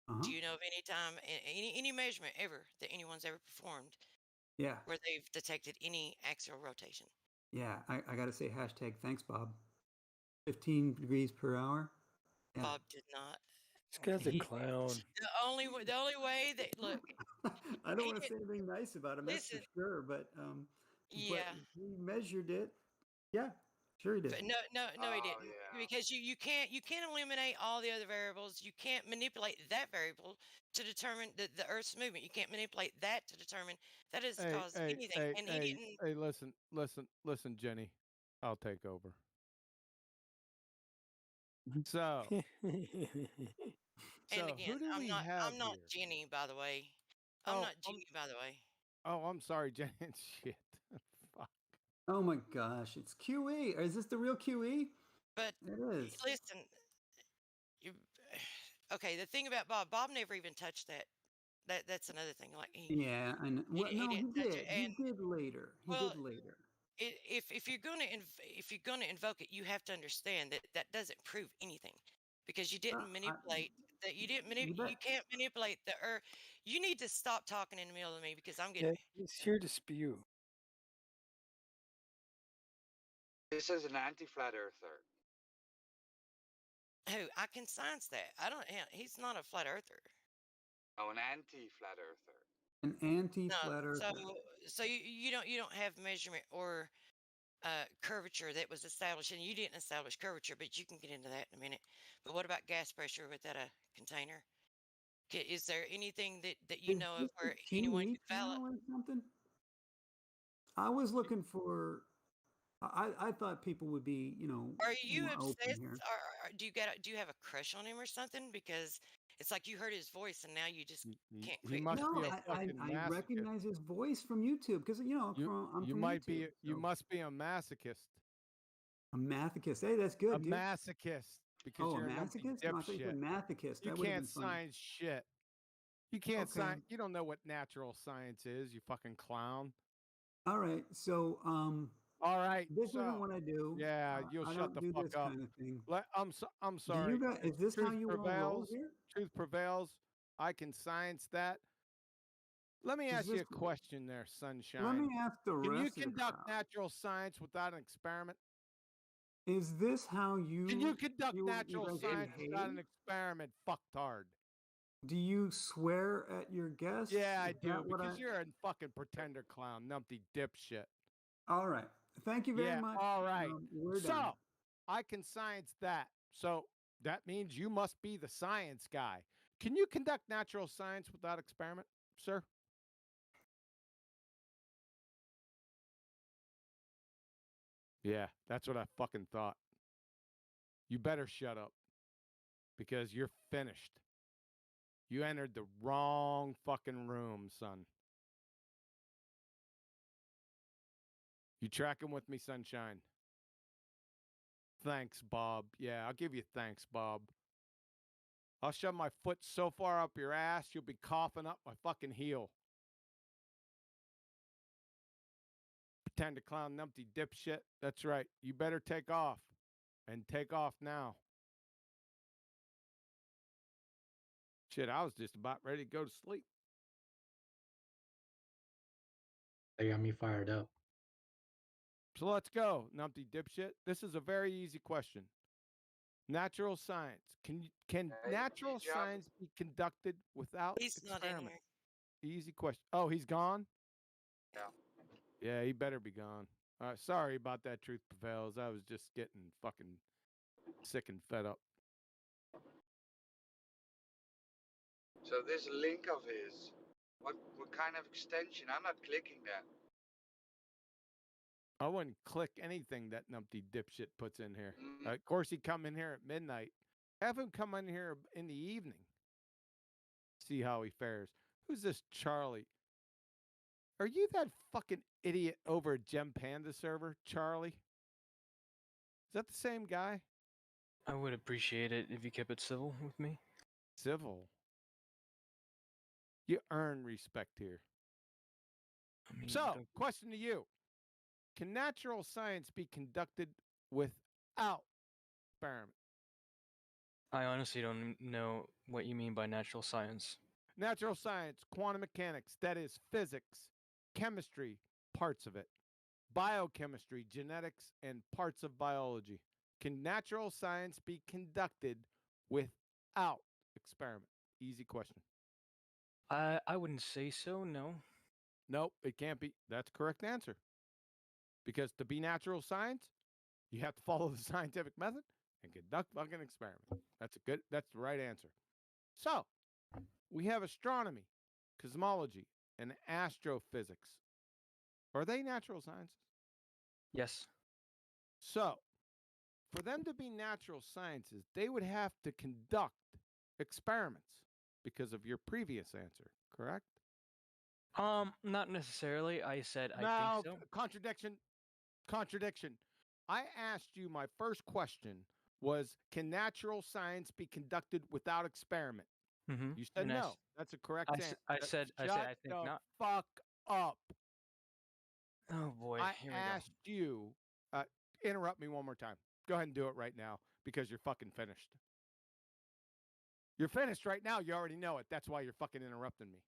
Uh-huh. Do you know of any time, any measurement ever that anyone's ever performed Yeah. where they've detected any axial rotation? Yeah. I got to say hashtag thanks, Bob. 15 degrees per hour. Yeah. Bob did not. This guy's a clown. The only way that look. I don't he want to say didn't- anything nice about him, that's for Listen. sure, but Yeah. he measured it. Yeah, sure he did. But no, he didn't. Because you can't eliminate all the other variables. You can't manipulate that variable to determine the Earth's movement. You can't manipulate that to determine that has caused anything. And he didn't. Hey, listen, Jenny. I'll take over. So, And again, who do we have I'm not here? Jenny, by the way. I'm not Jenny, by the way. Oh, I'm sorry, Jenny. Shit. Fuck. Oh my gosh, it's QE. Is this the real QE? But it is. Listen, you, okay. The thing about Bob never even touched that. That's another thing. Like Yeah, and well, he no, he didn't touch did. it. He And did later. He well, did later. if you're gonna invoke it, you have to understand that that doesn't prove anything because you didn't manipulate that. You didn't You can't manipulate the Earth. You need to stop talking in the middle of me because I'm Yeah, getting. he's here to spew. This is an anti-flat earther. Who I can science that. I don't. He's not a flat earther. Oh, an anti-flat earther. An anti-flat No, earther. so you don't have measurement or curvature that was established, and you didn't establish curvature, but you can get into that in a minute. But what about gas pressure without a container? Is there anything that you know of where anyone could validate? Or something? I was looking for. I thought people would be, Are you more open obsessed? here. Or do you have a crush on him or something? Because it's like you heard his voice and now you just can't He quit. must No, be a fucking I masochist. recognize his voice from YouTube because I'm You from might YouTube, be. You so. must be a masochist. A masochist. Hey, that's good, A dude. masochist because Oh, a you're a numpty masochist? No, I thought you said dipshit. masochist. You That would have can't been funny. science shit. You can't Okay. science. You don't know what natural science is. You fucking clown. All right, so All right. this so, isn't what I do. Yeah, you'll I shut don't the do fuck this up. kind of thing. I'm Do sorry. you guys? Is this how Truth you all roll prevails. here? Truth prevails. I can science that. Let me Is ask you this- a question there, Sunshine. Let me ask the Can you rest of the conduct crowd. natural science without an experiment? Is this how you? Can you conduct you natural guys science without an behave? experiment? Fucktard. Do you swear at your guests? Yeah, I Is do. that what Because you're a fucking pretender clown, numpty dipshit. All right. Thank you very Yeah, much. all right. We're So, done. I can science that. So, that means you must be the science guy. Can you conduct natural science without experiment, sir? Yeah, that's what I fucking thought. You better shut up because you're finished. You entered the wrong fucking room, son. You tracking with me, Sunshine? Thanks, Bob. Yeah, I'll give you thanks, Bob. I'll shove my foot so far up your ass, you'll be coughing up my fucking heel. Pretend to clown numpty dipshit. That's right. You better take off. And take off now. Shit, I was just about ready to go to sleep. They got me fired up. So let's go, numpty dipshit. This is a very easy question. Natural science. Can natural science be conducted without He's not in experiment? here. Easy question. Oh, he's gone? Yeah. Yeah, he better be gone. Sorry about that, Truth Prevails. I was just getting fucking sick and fed up. So this link of his, what kind of extension? I'm not clicking that. I wouldn't click anything that numpty dipshit puts in here. Mm. Of course, he'd come in here at midnight. Have him come in here in the evening. See how he fares. Who's this Charlie? Are you that fucking idiot over at Gem Panda server, Charlie? Is that the same guy? I would appreciate it if you kept it civil with me. Civil. You earn respect here. I mean, So, question to you. Can natural science be conducted without experiment? I honestly don't know what you mean by natural science. Natural science, quantum mechanics, that is physics, chemistry, parts of it, biochemistry, genetics, and parts of biology. Can natural science be conducted without experiment? Easy question. I wouldn't say so, no. Nope, it can't be. That's the correct answer. Because to be natural science, you have to follow the scientific method and conduct fucking experiments. That's the right answer. So, we have astronomy, cosmology, and astrophysics. Are they natural sciences? Yes. So, for them to be natural sciences, they would have to conduct experiments because of your previous answer, correct? Not necessarily. I said I No, think so. contradiction. I asked you, my first question was, can natural science be conducted without experiment? Mm-hmm. You said no. That's a correct answer. I said I think the not. Fuck up. Oh boy, I here we go. asked you. Interrupt me one more time. Go ahead and do it right now because you're fucking finished. You're finished right now. You already know it. That's why you're fucking interrupting me.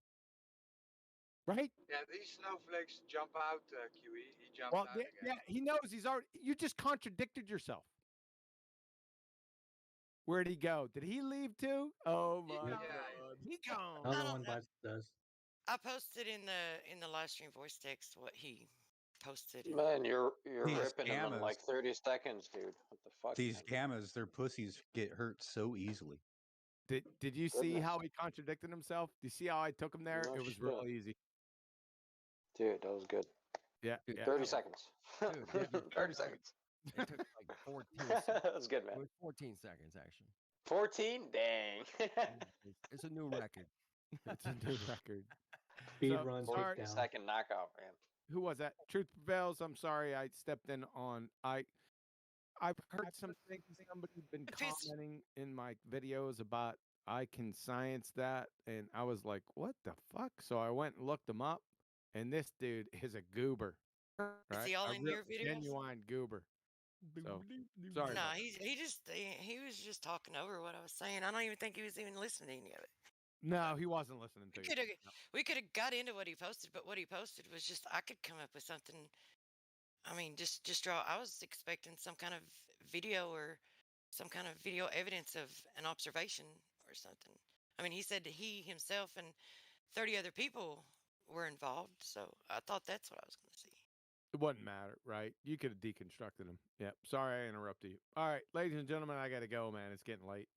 Right? Yeah, these snowflakes jump out, QE. He jumped Well, out again. yeah, he knows he's already. You just contradicted yourself. Where'd he go? Did he leave too? Oh my God, he gone. Another one does. I posted in the live stream voice text what he posted. Man, you're These ripping them in gammas. like 30 seconds, dude. What the fuck? These gammas, their pussies get hurt so easily. Did you see how he contradicted himself? Do you see how I took him there? No It was shit. real easy. Dude, that was good. Yeah. 30 seconds. Dude, 30 seconds. It took like 14 That seconds. was good, man. It was 14 seconds, actually. 14? Dang. It's a new record. It's a new record. Speed run sorry. takedown. Second knockout, man. Who was that? Truth Prevails. I'm sorry I stepped in on. I've heard some things. Somebody's been commenting in my videos about I can science that, and I was like, what the fuck? So I went and looked him up, and this dude is a goober. Right? Is he all A in real your videos? genuine goober. So sorry. No, about he was just talking over what I was saying. I don't even think he was even listening to any of it. No, he wasn't listening to you. We could have got into what he posted, but what he posted was just I could come up with something. I mean, just draw. I was expecting some kind of video or some kind of video evidence of an observation or something. I mean, he said that he himself and 30 other people were involved, so I thought that's what I was going to see. It wouldn't matter, right? You could have deconstructed him. Yeah. Sorry I interrupted you. All right, ladies and gentlemen, I got to go, man. It's getting late.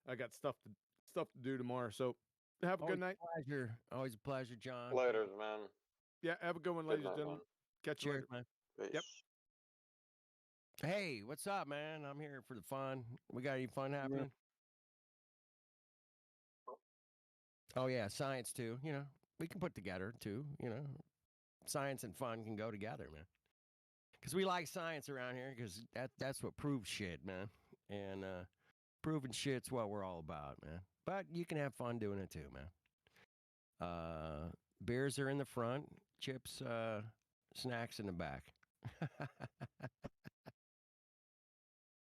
I got stuff to do tomorrow. So have a good night. Pleasure. Always a pleasure, John. Later, man. Yeah, have a good one, Good ladies night, and gentlemen. man. Catch you Cheers, later. man. Yep. Hey, what's up, man? I'm here for the fun. We got any fun happening? Oh yeah, science too. You know, we can put together too. You know, science and fun can go together, man. Because we like science around here. Because that's what proves shit, man. And proving shit's what we're all about, man. But you can have fun doing it too, man. Beers are in the front, chips, snacks in the back.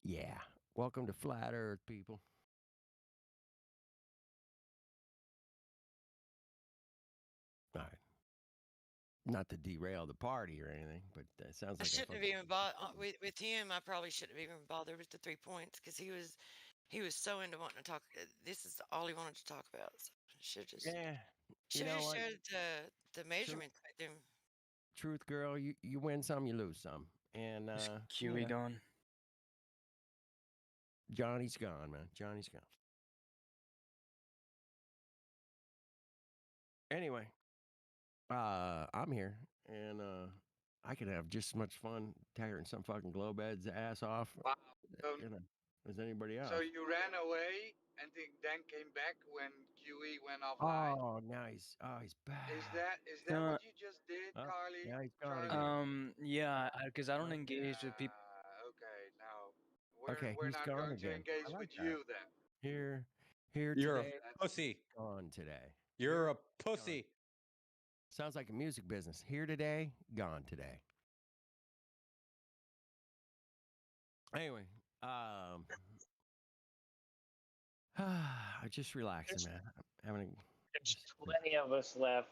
Yeah. Welcome to Flat Earth, people. All right. Not to derail the party or anything, but it sounds I like shouldn't have even bothered with him. I probably shouldn't have even bothered with the 3 points because he was so into wanting to talk. This is all he wanted to talk about. So should just Yeah, you should know have what? shared the measurements with him. Truth, girl, you win some, you lose some, and Is you Kiwi know, gone? Johnny's gone, man. Johnny's gone. Anyway, I'm here, and I can have just as much fun tearing some fucking glowbed's ass off, Wow. you know, as anybody else. So you ran away and then came back when QE went offline? Oh, now he's back. Is that what you just did, Oh, Carly? now he's gone Charlie? again. Yeah, because I don't engage with people. Okay, now Okay, we're he's not gone going to again. engage I like with that. you then. Here You're a today, pussy. gone today. You're a Gone. pussy. Sounds like a music business. Here today, gone today. Anyway, I just relaxing, man. I'm having There's plenty of us left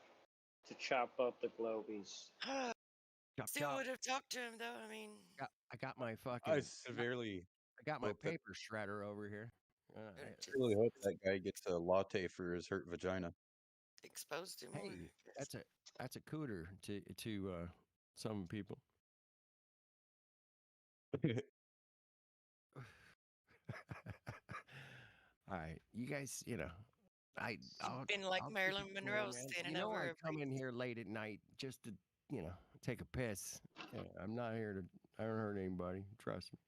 to chop up the globies. chop Still chop. would have talked to him though. I mean, I got my fucking. I severely I got my hope that paper shredder over here. really hope that guy gets a latte for his hurt vagina. exposed him more. Hey, that's a cooter to some people. All right, you guys, I'll Been like keep Marilyn it Monroe cool, man. standing You know over I a come in here late at night just to, take a piss. Yeah, I'm not here to. I don't hurt anybody. Trust me.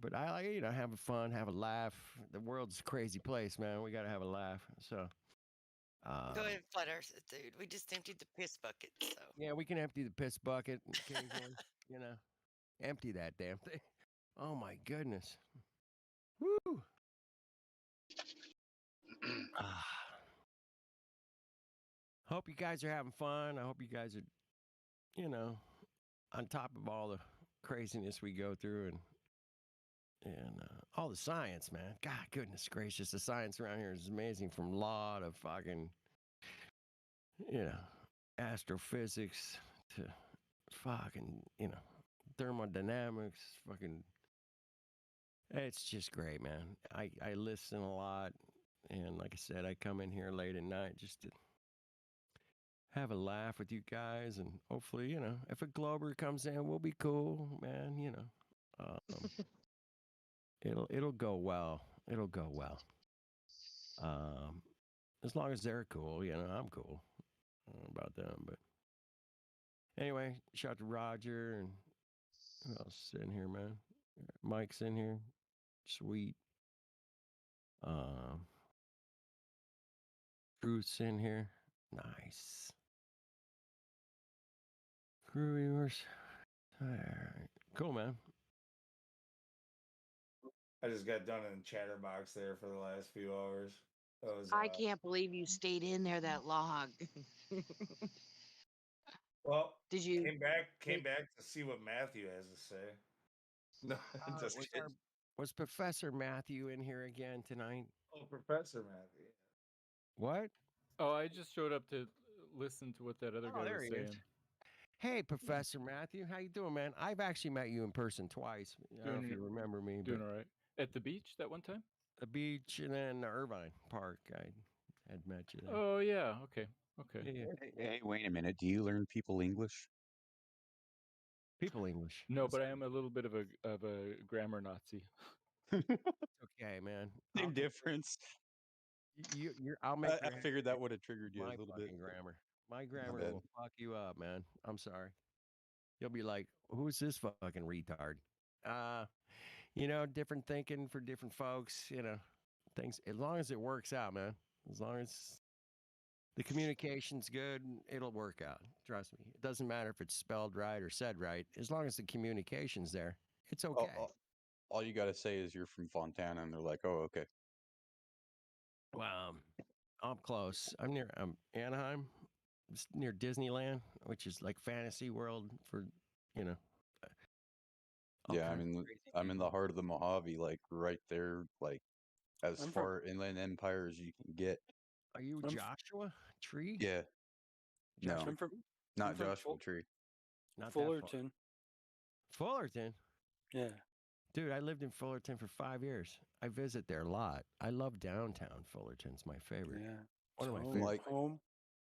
But I like, have fun, have a laugh. The world's a crazy place, man. We gotta have a laugh. So, Go ahead, flat earth it, dude. We just emptied the piss bucket, so yeah, we can empty the piss bucket occasionally. Empty that damn thing. Oh my goodness. Woo. Hope you guys are having fun. I hope you guys are, on top of all the craziness we go through and all the science, man. God, goodness gracious, the science around here is amazing. From law to fucking, astrophysics to fucking, thermodynamics. Fucking, it's just great, man. I listen a lot, and like I said, I come in here late at night just to have a laugh with you guys, and hopefully, if a Glober comes in, we'll be cool, man. It'll go well. It'll go well. As long as they're cool, I'm cool. I don't know about them, but anyway, shout out to Roger and who else is in here, man? Mike's in here. Sweet. Truth's in here. Nice. Crew viewers. All right. Cool, man. I just got done in Chatterbox there for the last few hours. That was, I can't believe you stayed in there that long. well, Did you came back to see what Matthew has to say. No, just kidding. Was Professor Matthew in here again tonight? Oh, Professor Matthew. What? Oh, I just showed up to listen to what that other guy there was he saying. is. Hey, Professor Matthew, how you doing, man? I've actually met you in person twice. I don't know if you remember me. Doing all right. At the beach that one time? The beach and then the Irvine Park. I had met you there. Oh, yeah. Okay. Yeah. Hey, wait a minute. Do you learn people English? People English. No, but I am a little bit of a grammar Nazi. Okay, man. Same difference. I'll make. I figured that would have triggered you a my little bit. fucking grammar. My grammar bad. will fuck you up, man. I'm sorry. You'll be like, "Who's this fucking retard?" Different thinking for different folks. Things. As long as it works out, man. As long as the communication's good, it'll work out. Trust me. It doesn't matter if it's spelled right or said right. As long as the communication's there, it's okay. All you got to say is you're from Fontana, and they're like, "Oh, okay." Well, I'm close. I'm near Anaheim. It's near Disneyland, which is like fantasy world for, all Yeah, kinds I'm in the heart of the Mojave, like right there, like as I'm far inland empire as you can get. Are you Joshua Tree? Yeah. No, I'm from not Full- Joshua Tree. Not that far. Fullerton. Fullerton? Yeah. Dude, I lived in Fullerton for 5 years. I visit there a lot. I love downtown Fullerton. It's my favorite. Yeah. One of my Home. favorite. Home.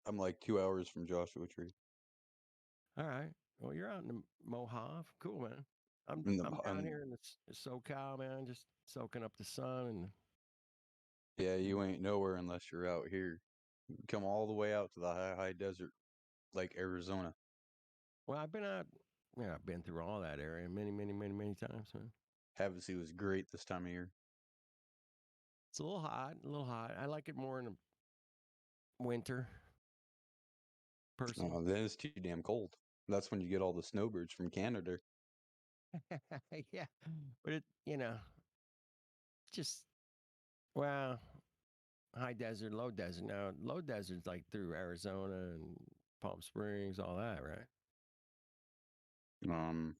I'm like 2 hours from Joshua Tree. All right. Well, you're out in the Mojave. Cool, man. I'm down here in the SoCal, man, just soaking up the sun and Yeah, you ain't nowhere unless you're out here. You come all the way out to the high desert, like Arizona. well, I've been out. Yeah, I've been through all that area many times, man. Havasu was great this time of year. It's a little hot, I like it more in the winter. Personally. Oh, then it's too damn cold. That's when you get all the snowbirds from Canada. Yeah, but it, just well, high desert, low desert. Now, low desert's like through Arizona and Palm Springs, all that, right? I'm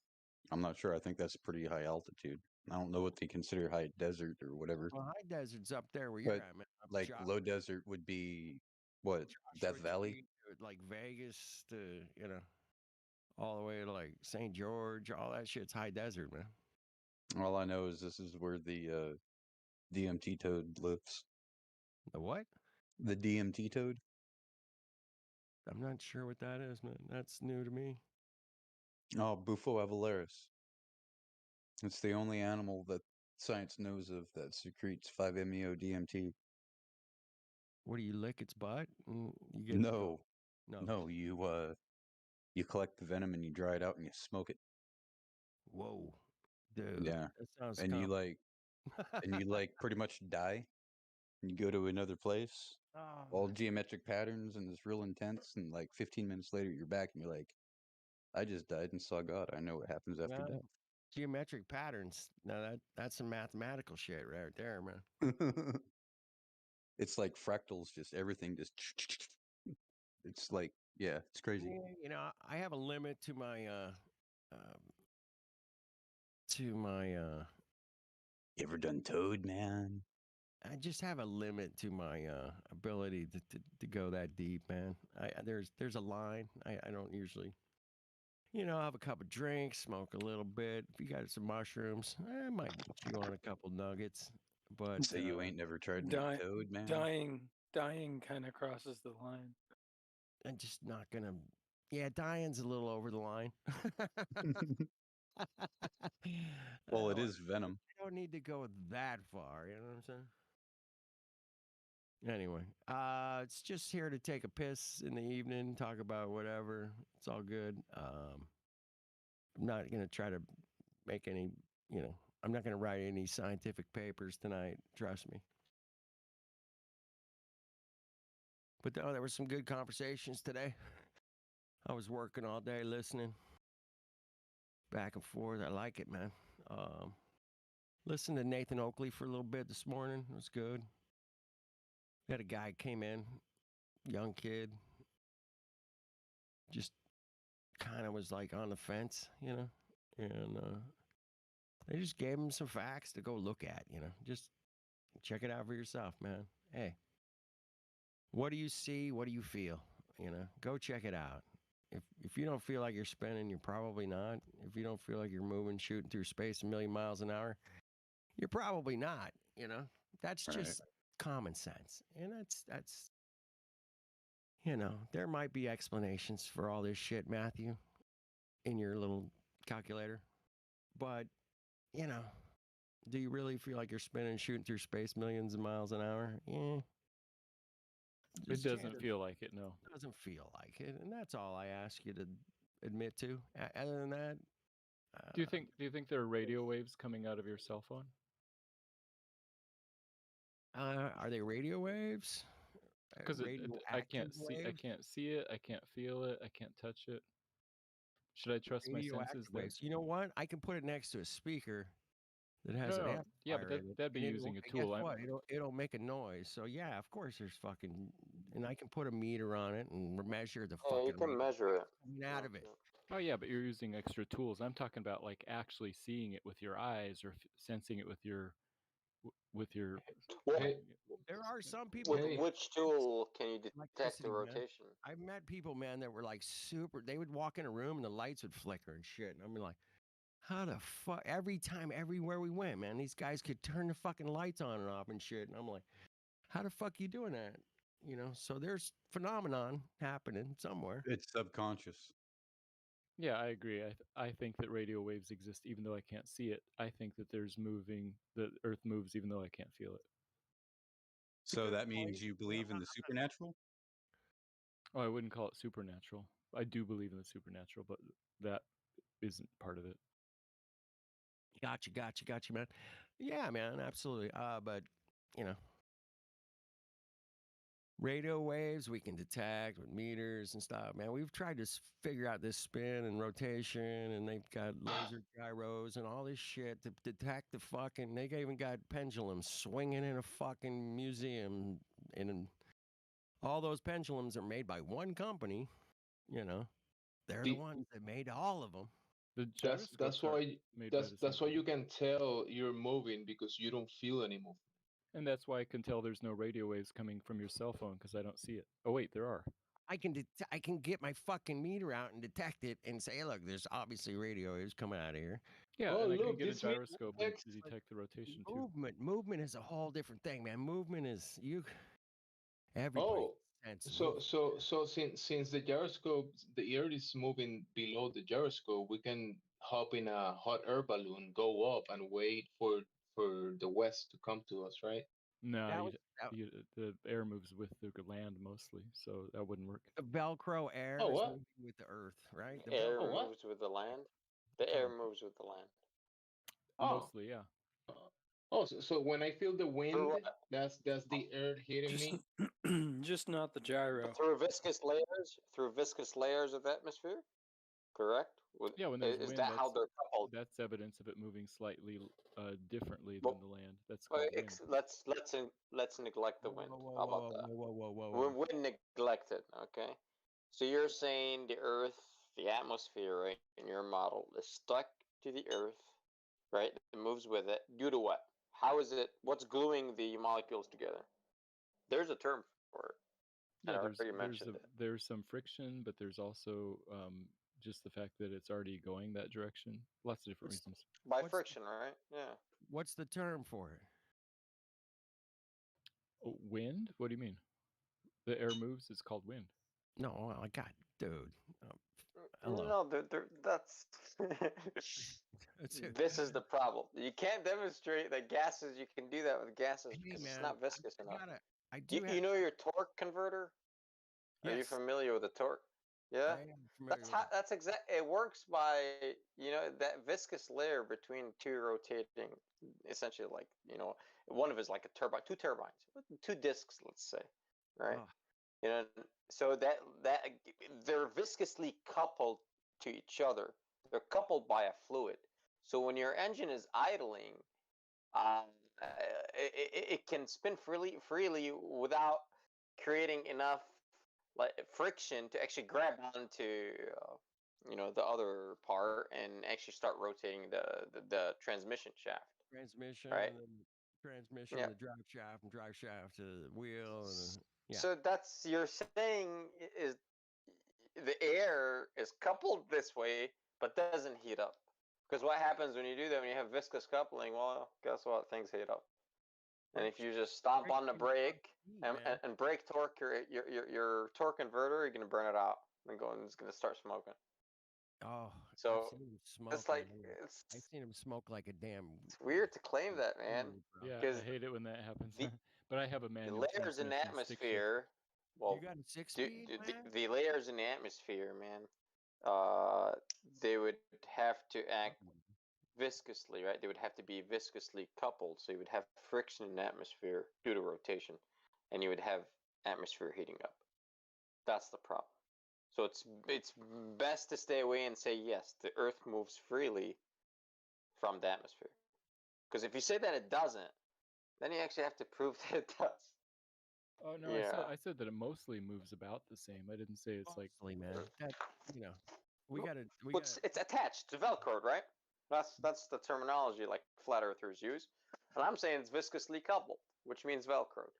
not sure. I think that's pretty high altitude. I don't know what they consider high desert or whatever. Well, high desert's up there where you're But at, man. Up like low desert would be what? Death Valley? Tree to, like Vegas to, all the way to like St. George, all that shit's high desert, man. All I know is this is where the DMT toad lives. The what? The DMT toad. I'm not sure what that is, man. That's new to me. Oh, Bufo avilaris. It's the only animal that science knows of that secretes 5-MeO-DMT. What do you lick its butt? And you get No, no. You collect the venom and you dry it out and you smoke it. Whoa, dude. Yeah, That sounds. and you like pretty much die. And you go to another place, all geometric patterns, and it's real intense. And like 15 minutes later, you're back and you're like, I just died and saw God. I know what happens after death. Geometric patterns. Now that's some mathematical shit right there, man. It's like fractals, just everything just. It's like, yeah, it's crazy. I have a limit to my You ever done Toad, man? I just have a limit to my ability to go that deep, man. There's a line. I don't usually, have a couple of drinks, smoke a little bit. If you got some mushrooms, I might chew on a couple nuggets. But so you ain't never tried Toad, man? Dying kind of crosses the line. I'm just not gonna. Yeah, dying's a little over the line. Well, it is venom. I don't need to go that far. You know what I'm saying? Anyway, it's just here to take a piss in the evening, talk about whatever. It's all good. I'm not gonna try to make any. I'm not gonna write any scientific papers tonight. Trust me. But there were some good conversations today. I was working all day listening back and forth. I like it, man. Listened to Nathan Oakley for a little bit this morning. It was good. We had a guy came in, young kid, just kind of was like on the fence, and they just gave him some facts to go look at, just check it out for yourself, man. Hey, what do you see? What do you feel? Go check it out. If you don't feel like you're spinning, you're probably not. If you don't feel like you're moving, shooting through space 1,000,000 miles an hour, you're probably not. That's just common sense, and that's. There might be explanations for all this shit, Matthew, in your little calculator, but do you really feel like you're spinning, shooting through space millions of miles an hour? Yeah. It doesn't feel like it, no. It doesn't feel like it, and that's all I ask you to admit to. Other than that, do you think there are radio waves coming out of your cell phone? Are they radio waves? Because I can't see it, I can't feel it, I can't touch it. Should I trust my senses there? Waves. You know what? I can put it next to a speaker that has an amplifier. Yeah, but that'd be using a tool. Guess what? It'll make a noise. So yeah, of course there's fucking, and I can put a meter on it and measure the fucking. You can measure it. Out of it. Oh yeah, but you're using extra tools. I'm talking about like actually seeing it with your eyes or sensing it with your with your. There are some people. With which tool can you detect the Man. rotation? I've met people, man, that were like super. They would walk in a room and the lights would flicker and shit. And I'm like, how the fuck? Every time, everywhere we went, man, these guys could turn the fucking lights on and off and shit. And I'm like, how the fuck you doing that? You know, so there's phenomenon happening somewhere. It's subconscious. Yeah, I agree. I think that radio waves exist even though I can't see it. I think that the Earth moves even though I can't feel it. So that means you believe in the supernatural? Oh, I wouldn't call it supernatural. I do believe in the supernatural, but that isn't part of it. Gotcha, man. Yeah, man, absolutely. But you know, radio waves we can detect with meters and stuff, man. We've tried to figure out this spin and rotation, and they've got laser gyros and all this shit to detect the fucking. They even got pendulums swinging in a fucking museum, and all those pendulums are made by one company. You know, they're the ones that made all of them. That's why you can tell you're moving because you don't feel any movement. And that's why I can tell there's no radio waves coming from your cell phone because I don't see it. Oh wait, there are. I can get my fucking meter out and detect it and say, look, there's obviously radio waves coming out of here. Yeah, and I can get a gyroscope to detect the rotation too. Movement is a whole different thing, man. Movement is everybody. So since the gyroscope, the Earth is moving below the gyroscope, we can hop in a hot air balloon, go up, and wait for the west to come to us, right? No, the air moves with the land mostly, so that wouldn't work. The Velcro air is moving with the Earth, right? The Air moves with the land. The air moves with the land. Mostly, yeah. Oh, so when I feel the wind, that's the Earth hitting me. Just not the gyro. Through viscous layers of atmosphere. Correct. Yeah, when there's is wind, that how they're coupled? That's evidence of it moving slightly differently than the land. That's Well, called wind. let's neglect the wind. How about that? Whoa. Wind neglected. Okay. So you're saying the Earth, the atmosphere, right, in your model is stuck to the Earth, right? It moves with it. Due to what? How is it? What's gluing the molecules together? There's a term for it. Yeah, there's some friction, but there's also just the fact that it's already going that direction. Lots of different reasons. By friction, right? Yeah. What's the term for it? Oh, wind? What do you mean? The air moves. It's called wind. No, I got, dude. No, that's. This is the problem. You can't demonstrate that gases. You can do that with gases because it's not viscous enough. You know your torque converter? Are you familiar with the torque? Yeah, that's exactly. It works by that viscous layer between two rotating, essentially like one of it is like a turbine, two turbines, two discs, let's say, right? So that they're viscously coupled to each other. They're coupled by a fluid. So when your engine is idling, it can spin freely without creating enough friction to actually grab onto the other part and actually start rotating the transmission shaft. Right? Transmission, the drive shaft, and drive shaft to the wheel. So that's you're saying is the air is coupled this way, but doesn't heat up. Because what happens when you do that, when you have viscous coupling? Well, guess what? Things heat up. And if you just stomp on the brake and brake torque your torque converter, you're gonna burn it out and it's gonna start smoking. Oh, so it's like I've seen him smoke like a damn. It's weird to claim that, man. Yeah, I hate it when that happens. But I have a manual. The layers in the atmosphere. Well, you got a 6-speed, the layers in the atmosphere, man. They would have to act viscously, right? They would have to be viscously coupled, so you would have friction in the atmosphere due to rotation, and you would have atmosphere heating up. That's the problem. So it's best to stay away and say yes, the Earth moves freely from the atmosphere. Because if you say that it doesn't, then you actually have to prove that it does. Oh no, I said that it mostly moves about the same. I didn't say it's like man. That, we got to. It's attached to Velcro, right? That's the terminology like flat earthers use, and I'm saying it's viscously coupled, which means velcroed.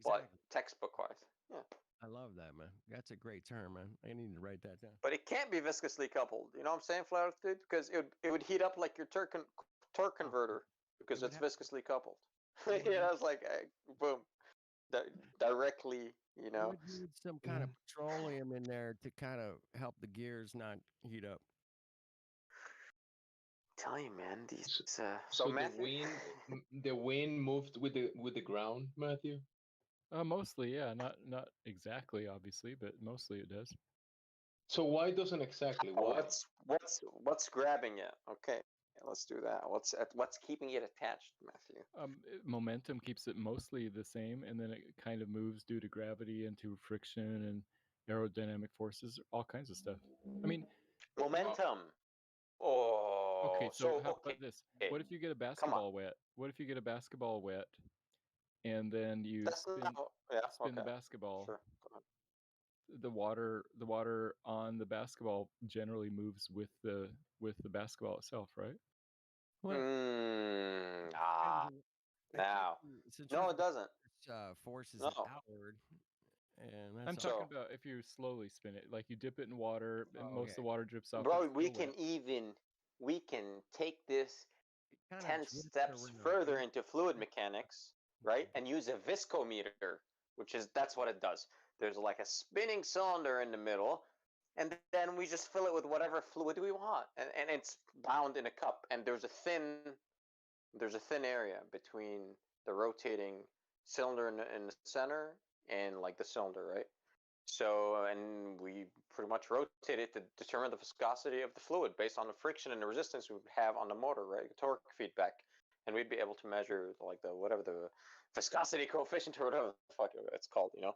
But textbook wise, yeah. I love that, man. That's a great term, man. I need to write that down. But it can't be viscously coupled. You know what I'm saying, flat earth dude? Because it would heat up like your torque converter because it's viscously coupled. It's like boom, directly. You know. You would need some kind of petroleum in there to kind of help the gears not heat up. Tell you, man, these. So Matthew? the wind moved with the ground, Matthew. Mostly, yeah. Not exactly, obviously, but mostly it does. So why doesn't exactly? Why? What's grabbing it? Okay, let's do that. What's keeping it attached, Matthew? Momentum keeps it mostly the same, and then it kind of moves due to gravity into friction and aerodynamic forces, all kinds of stuff. I mean, momentum. Oh. Okay, so how about this? What if you get a basketball wet? What if you get a basketball wet, and then you spin the basketball? Sure. The water on the basketball generally moves with the basketball itself, right? Now. No, it doesn't. Forces it outward. And I'm talking about if you slowly spin it, like you dip it in water, and most of the water drips off. Bro, we can take this 10 steps further into fluid mechanics, right? And use a viscometer, that's what it does. There's like a spinning cylinder in the middle, and then we just fill it with whatever fluid we want, and it's bound in a cup. And there's a thin area between the rotating cylinder in the center and like the cylinder, right? So, and we pretty much rotate it to determine the viscosity of the fluid based on the friction and the resistance we would have on the motor, right? Torque feedback, and we'd be able to measure like the viscosity coefficient or whatever the fuck it's called, you know.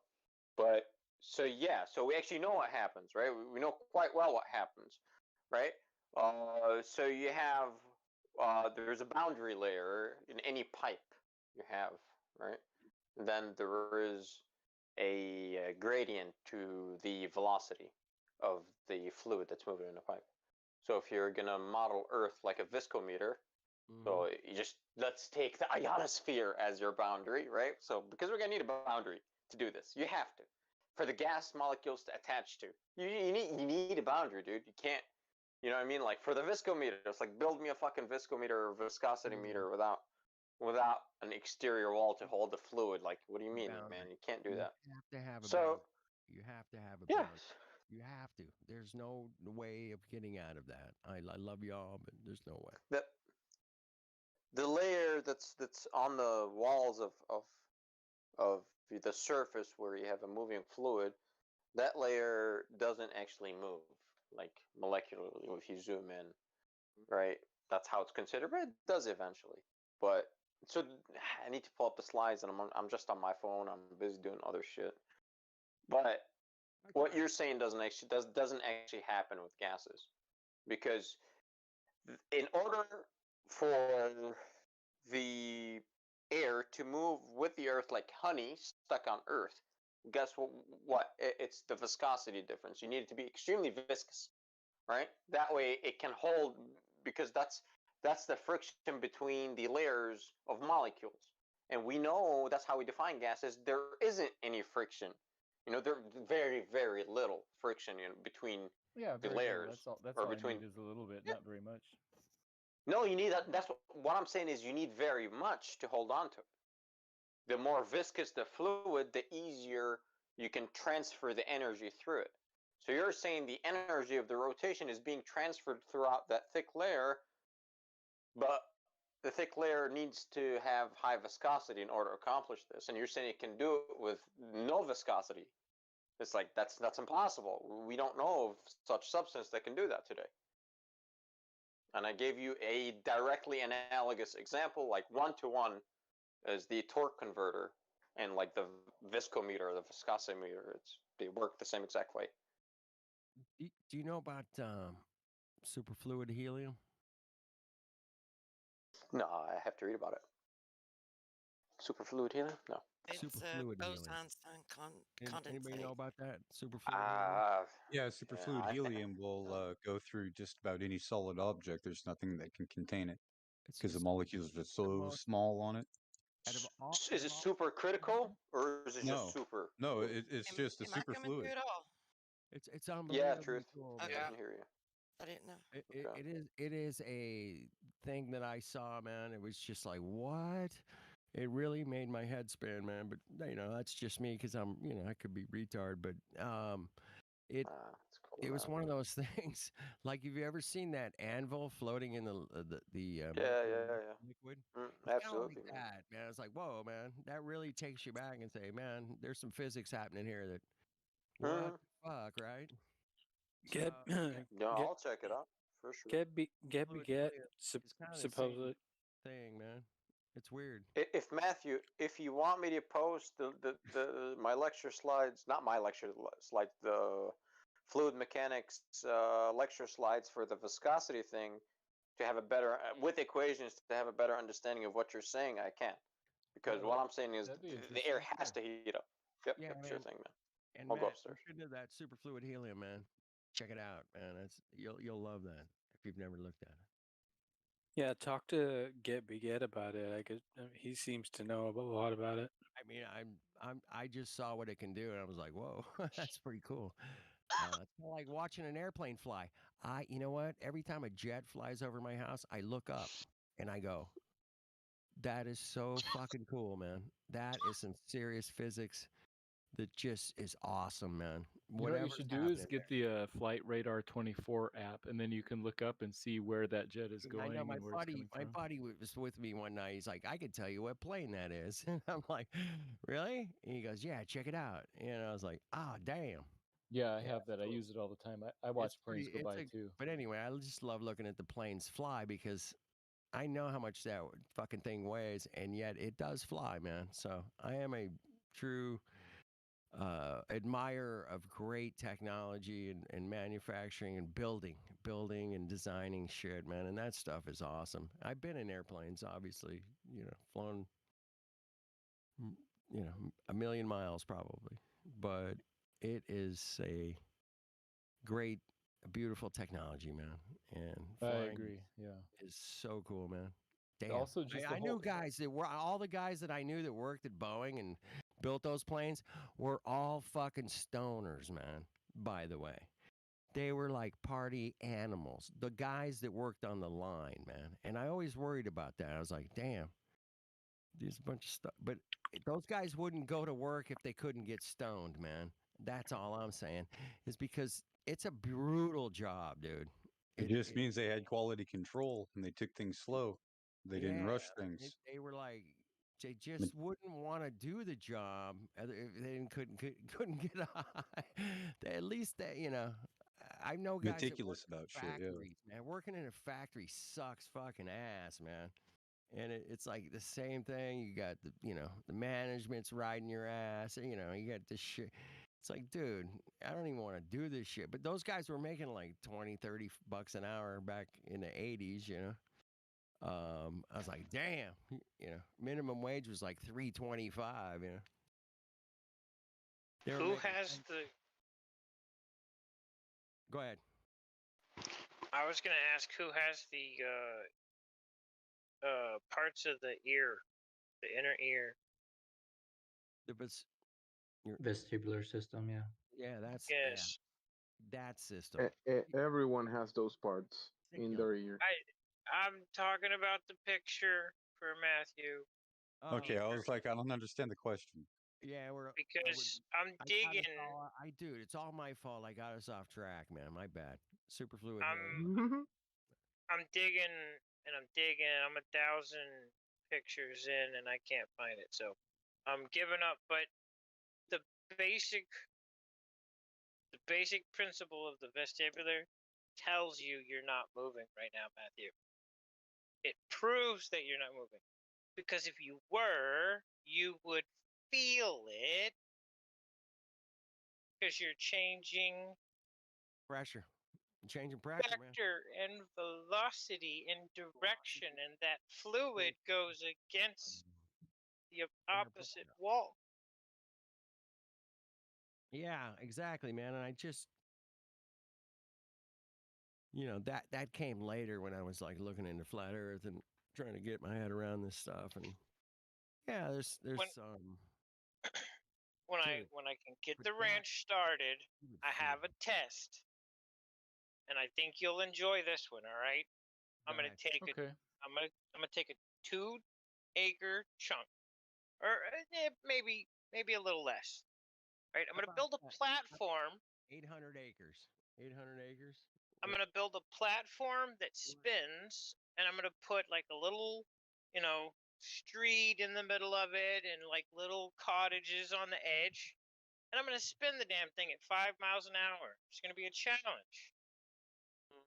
But so we actually know what happens, right? We know quite well what happens, right? So you have there's a boundary layer in any pipe you have, right? And then there is a gradient to the velocity of the fluid that's moving in the pipe. So if you're gonna model Earth like a viscometer, so you just let's take the ionosphere as your boundary, right? So because we're gonna need a boundary to do this, you have to for the gas molecules to attach to. You need a boundary, dude. You can't. You know what I mean? Like for the viscometer, it's like build me a fucking viscometer or viscosity meter without an exterior wall to hold the fluid. Like, what do you mean, man? You can't do that. You have to have a boundary. You have to have a boundary. You have to. There's no way of getting out of that. I love y'all, but there's no way. The layer that's on the walls of the surface where you have a moving fluid, that layer doesn't actually move, like molecularly if you zoom in, right? That's how it's considered, but it does eventually. But so I need to pull up the slides, and I'm just on my phone. I'm busy doing other shit. But what you're saying doesn't actually happen with gases, because in order for the air to move with the Earth like honey stuck on Earth, guess what? It's the viscosity difference. You need it to be extremely viscous, right? That way it can hold, because that's the friction between the layers of molecules. And we know that's how we define gases. There isn't any friction. You know, there's very, very little friction between the layers. That's all between... I need is a little bit, not very much. No, you need that. That's what I'm saying is you need very much to hold on to it. The more viscous the fluid, the easier you can transfer the energy through it. So you're saying the energy of the rotation is being transferred throughout that thick layer, but the thick layer needs to have high viscosity in order to accomplish this. And you're saying it can do it with no viscosity. It's like, that's impossible. We don't know of such substance that can do that today. And I gave you a directly analogous example, like 1-to-1 is the torque converter, and like the viscometer or the viscosimeter, they work the same exact way. Do you know about superfluid helium? No, I have to read about it. Superfluid helium? No. It's Superfluid helium. Bose-Einstein Anybody know condensate. about that? Superfluid helium? Yeah, superfluid helium will go through just about any solid object. There's nothing that can contain it because the molecules are so small on it. Is it super critical or is it just super? No, it's just a Am I coming through superfluid. at all? It's unbelievably Truth. cool. Okay. Yeah, I can hear you. I didn't know. It is a thing that I saw, man. It was just like, what? It really made my head spin, man. But that's just me because I'm, I could be retard. But it cool, it was one of those things. Like, have you ever seen that anvil floating in the liquid? It's kind of like absolutely, man. that, man. It's like, whoa, man. That really takes you back and say, man, there's some physics happening here that what the fuck, right? Get No, I'll check it out for sure. get supposedly thing, man. It's weird. If Matthew, if you want me to post my lecture slides, not my lecture slides, the fluid mechanics lecture slides for the viscosity thing, to have a better with equations to have a better understanding of what you're saying, I can, because what I'm saying is the air has to heat up. Yep, sure thing, man. And I'll go Matt, upstairs. look into that superfluid helium, man. Check it out, man. You'll love that if you've never looked at it. Yeah, talk to Get about it. He seems to know a lot about it. I mean, I just saw what it can do, and I was like, whoa, that's pretty cool. It's kind of like watching an airplane fly. You know what? Every time a jet flies over my house, I look up and I go, that is so fucking cool, man. That is some serious physics that just is awesome, man. You know what you should do is get the Flight Radar 24 app, and then you can look up and see where that jet is going. I know my and where it's buddy. coming My from. buddy was with me one night. He's like, I could tell you what plane that is. And I'm like, really? And he goes, yeah, check it out. And I was like, oh, damn. Yeah, I have that. I use it all the time. I watch planes go by too. But anyway, I just love looking at the planes fly because I know how much that fucking thing weighs, and yet it does fly, man. So I am a true admirer of great technology and manufacturing and building and designing shit, man. And that stuff is awesome. I've been in airplanes, obviously, flown, a million miles probably, but it is a great, beautiful technology, man. And I agree. Yeah, is so cool, man. Damn. Also, just I knew guys that were all the guys that I knew that worked at Boeing and built those planes were all fucking stoners, man. By the way, they were like party animals. The guys that worked on the line, man. And I always worried about that. I was like, damn, there's a bunch of stuff. But those guys wouldn't go to work if they couldn't get stoned, man. That's all I'm saying. Is because it's a brutal job, dude. It just means they had quality control and they took things slow. They didn't rush things. They were like, they just wouldn't want to do the job if they couldn't get high. At least I know guys Meticulous that work about in shit. factories, man. Working in a factory sucks fucking ass, man. And it's like the same thing. You got the management's riding your ass. You got this shit. It's like, dude, I don't even want to do this shit. But those guys were making like $20-$30 an hour back in the 80s, I was like, damn, minimum wage was like $3.25, Who has the? Go ahead. I was gonna ask who has the parts of the ear, the inner ear. Vestibular system, yeah. Yeah, that's yes. That system. Everyone has those parts in their ear. I'm talking about the picture for Matthew. Okay, I was like, I don't understand the question. Yeah, because I'm digging. Dude, it's all my fault. I got us off track, man. My bad. Superfluid. I'm digging and I'm digging. I'm 1,000 pictures in and I can't find it, so I'm giving up. But the basic principle of the vestibular tells you you're not moving right now, Matthew. It proves that you're not moving. Because if you were, you would feel it. Because you're changing pressure. Changing pressure, vector and velocity and direction, and that fluid goes against the opposite wall. Yeah, exactly, man. And I just, that came later when I was like looking into flat Earth and trying to get my head around this stuff. And yeah, there's When I can get the ranch started, I have a test, and I think you'll enjoy this one. All right, I'm gonna take I'm gonna take a 2-acre chunk, or maybe a little less. Right, I'm gonna build a platform. 800 acres. 800 acres. I'm gonna build a platform that spins, and I'm gonna put like a little, street in the middle of it, and like little cottages on the edge. And I'm going to spin the damn thing at 5 miles an hour. It's going to be a challenge.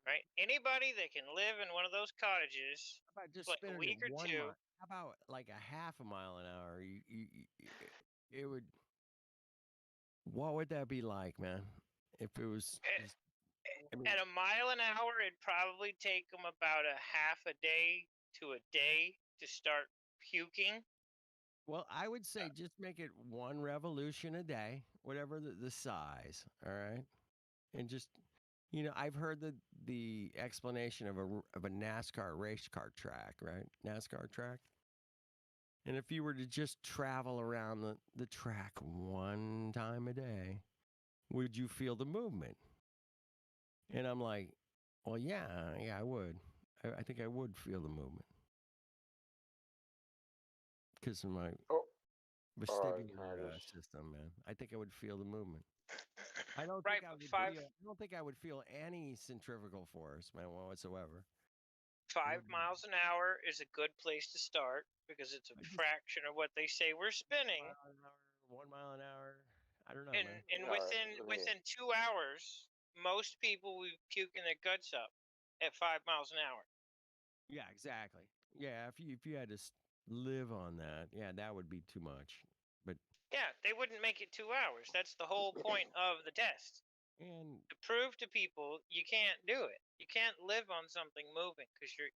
Right? Anybody that can live in one of those cottages How about just for like a spinning week it or 1 two. mile? How about like a half a mile an hour? It would. What would that be like, man? If it was. At a mile an hour, it'd probably take them about a half a day to a day to start puking. Well, I would say just make it 1 revolution a day, whatever the size, all right? And just, I've heard the explanation of a NASCAR race car track, right? NASCAR track. And if you were to just travel around the track 1 time a day, would you feel the movement? And I'm like, well, yeah, I would. I think I would feel the movement. Because of my vestibular system, man. I think I would feel the movement. I don't think I would feel any centrifugal force, man, whatsoever. 5 miles an hour is a good place to start because it's a fraction of what they say we're spinning. 1 mile an hour. I don't know, and, man. And within 2 hours, most people will be puking their guts up at 5 miles an hour. Yeah, exactly. Yeah, if you had to live on that, yeah, that would be too much. But yeah, they wouldn't make it 2 hours. That's the whole point of the test. And to prove to people you can't do it. You can't live on something moving because you're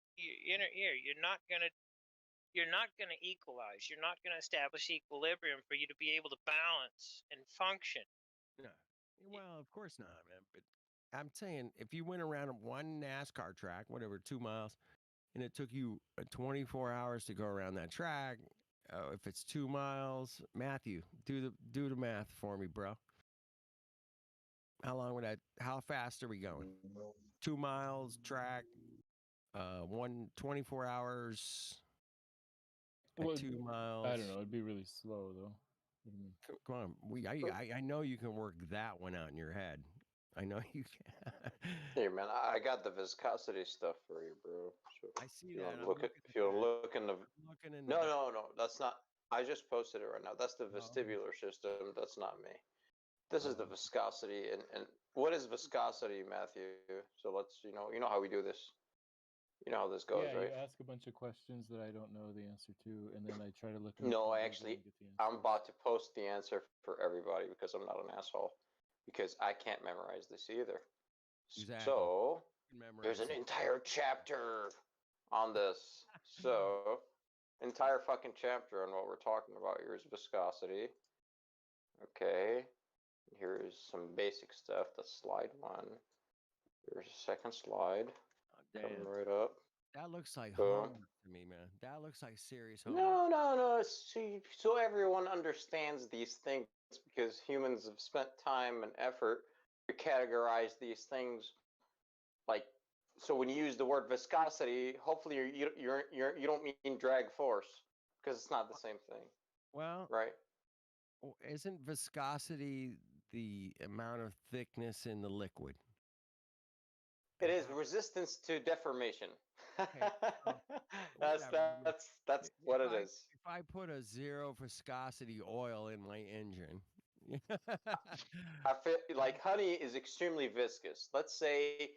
not gonna equalize. You're not gonna establish equilibrium for you to be able to balance and function. Yeah. Well, of course not, man. But I'm saying if you went around 1 NASCAR track, whatever, 2 miles, and it took you 24 hours to go around that track, if it's 2 miles, Matthew, do the math for me, bro. How long would that? How fast are we going? 2 miles track, 24 hours. Well, 2 miles. I don't know. It'd be really slow, though. Come on, I know you can work that one out in your head. I know you can. Here, man, I got the viscosity stuff for you, bro. So I see if you that. want to if you look in the. No, that's not. I just posted it right now. That's the vestibular system. That's not me. This is the viscosity, and what is viscosity, Matthew? So let's, you know how we do this. You know how this goes, right? You ask a bunch of questions that I don't know the answer to, and then I try to look. No, actually, I'm about to post the answer for everybody because I'm not an asshole. Because I can't memorize this either. Exactly. So there's an entire chapter on this. So entire fucking chapter on what we're talking about here is viscosity. Okay. Here is some basic stuff. That's slide 1. Here's a second slide. Coming right up. That looks like homework to me, man. That looks like serious homework. No. See, so everyone understands these things because humans have spent time and effort to categorize these things. Like, so when you use the word viscosity, hopefully you don't mean drag force because it's not the same thing. Well, right? Isn't viscosity the amount of thickness in the liquid? It is resistance to deformation. Okay. That's what it is. If I put a 0 viscosity oil in my engine, I feel like honey is extremely viscous. Let's say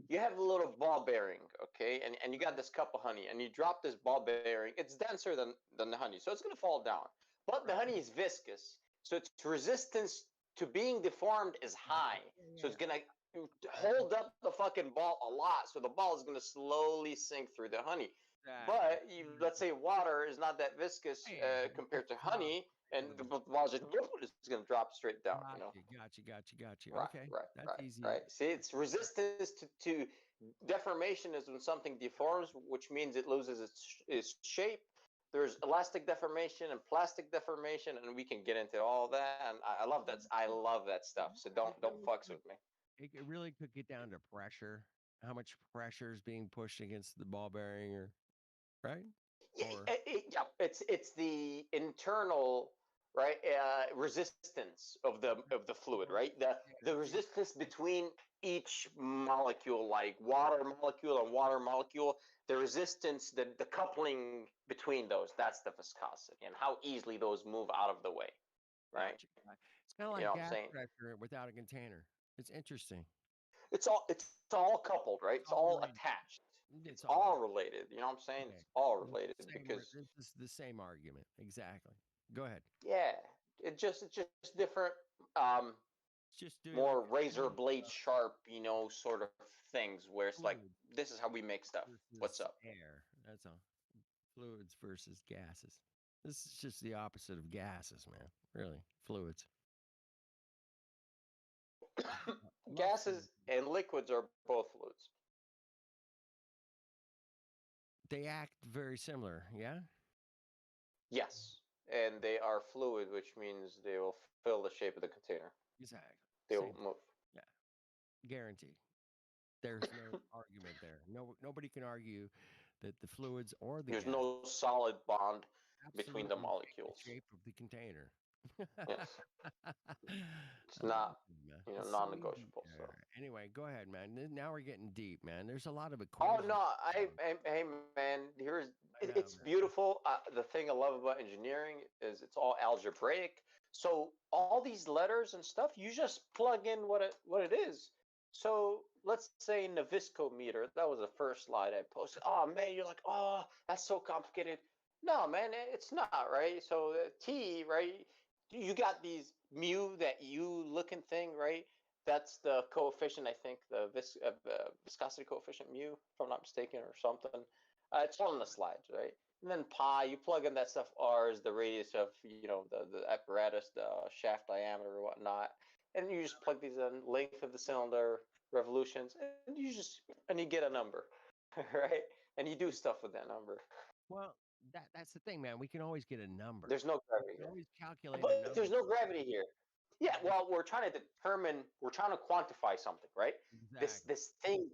you have a little ball bearing, okay, and you got this cup of honey, and you drop this ball bearing. It's denser than the honey, so it's going to fall down. But the honey is viscous, so its resistance to being deformed is high. So it's going to hold up the fucking ball a lot, so the ball is going to slowly sink through the honey. But let's say water is not that viscous compared to honey, and the volume is going to drop straight down. Gotcha. Right, Okay, right, that's right, easy. right. See, it's resistance to deformation is when something deforms, which means it loses its shape. There's elastic deformation and plastic deformation, and we can get into all that. And I love that. I love that stuff. So don't fucks with me. It really could get down to pressure. How much pressure is being pushed against the ball bearing, or right? Yeah, it's the internal resistance of the fluid, right? The resistance between each molecule, like water molecule and water molecule, the resistance, the coupling between those, that's the viscosity, and how easily those move out of the way, right? Gotcha. It's kind of like gas pressure without a container. It's interesting. It's all coupled, right? It's all attached. It's all related. You know what I'm saying? It's all related because this is the same argument. Exactly. Go ahead. Yeah, it's just different, more razor blade sharp, sort of things where it's like, this is how we make stuff. What's up? Air. That's all. Fluids versus gases. This is just the opposite of gases, man. Really, fluids. Gases and liquids are both fluids. They act very similar, yeah? Yes, and they are fluid, which means they will fill the shape of the container. Exactly. They will move. Yeah, guaranteed. There's no argument there. Nobody can argue that the fluids or the There's no solid bond between the the molecules. shape of the container. Yes. It's not, non-negotiable. So. Anyway, go ahead, man. Now we're getting deep, man. There's a lot of equations. Oh no, hey man, it's beautiful. The thing I love about engineering is it's all algebraic. So all these letters and stuff, you just plug in what it is. So let's say Nabisco meter. That was the first slide I posted. Oh man, you're like, oh, that's so complicated. No, man, it's not, right? So T, right? You got these mu, that U looking thing, right? That's the coefficient, I think, the viscosity coefficient mu, if I'm not mistaken, or something. It's all in the slides, right? And then pi, you plug in that stuff. R is the radius of, the apparatus, the shaft diameter or whatnot. And you just plug these in, length of the cylinder, revolutions, and you get a number, right? And you do stuff with that number. Well, that's the thing, man. We can always get a number. There's no gravity here. Always calculate. But there's no gravity here. Yeah, well, we're trying to quantify something, right? Exactly. This thing,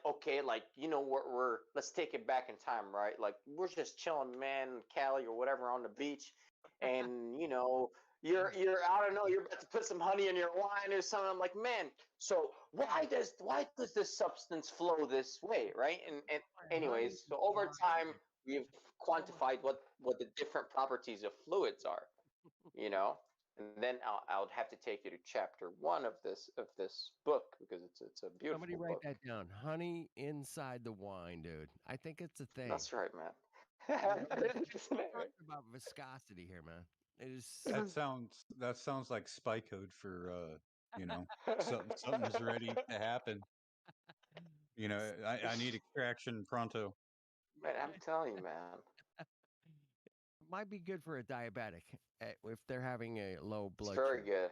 okay, we're let's take it back in time, right? Like we're just chilling, man, in Cali or whatever on the beach, and you're I don't know, you're about to put some honey in your wine or something. I'm like, man, so why does this substance flow this way, right? And anyways, so over time we've quantified what the different properties of fluids are, and then I'll have to take you to chapter 1 of this book because it's a beautiful Somebody write book. that down. Honey inside the wine, dude. I think it's a thing. That's right, man. We're talking about viscosity here, man. It is. That sounds like spy code for something's ready to happen. I need extraction pronto. Man, I'm telling you, man. Might be good for a diabetic if they're having a low blood sugar. Very sugar.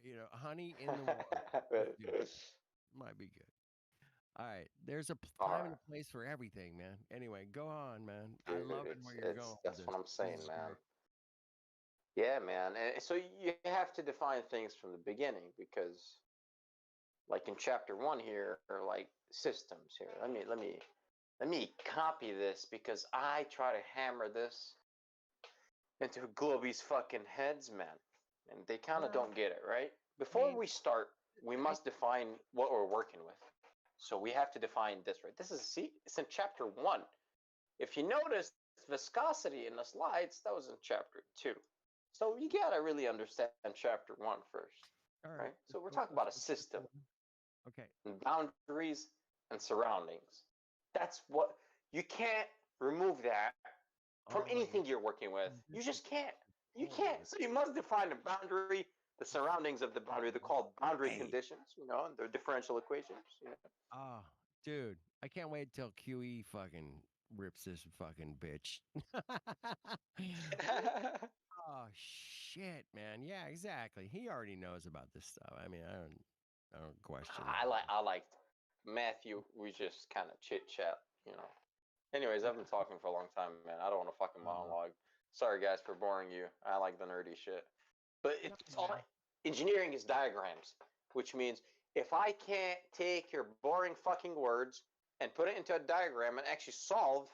Good. Honey in the water. Might be good. All right. There's a time and a place for everything, man. Anyway, go on, man. Dude, I love where you're going. That's what I'm saying, man. Yeah, man. And so you have to define things from the beginning because, like in chapter 1 here, are like systems here. Let me copy this because I try to hammer this into Globey's fucking heads, man. And they kind of don't get it, right? Before we start, we must define what we're working with. So we have to define this, right? It's in chapter 1. If you notice viscosity in the slides, that was in chapter 2. So you gotta really understand chapter 1 first, right? So we're talking about a system. Okay. And boundaries and surroundings. That's what, you can't remove that from anything you're working with. You just can't. You can't. So you must define the boundary, the surroundings of the boundary. They're called boundary conditions, and they're differential equations. Oh, dude, I can't wait till QE fucking rips this fucking bitch. Oh shit, man. Yeah, exactly. He already knows about this stuff. I mean, I don't question that. I like Matthew. We just kind of chit chat, you know. Anyways, I've been talking for a long time, man. I don't want to fucking monologue. Sorry, guys, for boring you. I like the nerdy shit. But it's all engineering is diagrams, which means if I can't take your boring fucking words and put it into a diagram and actually solve,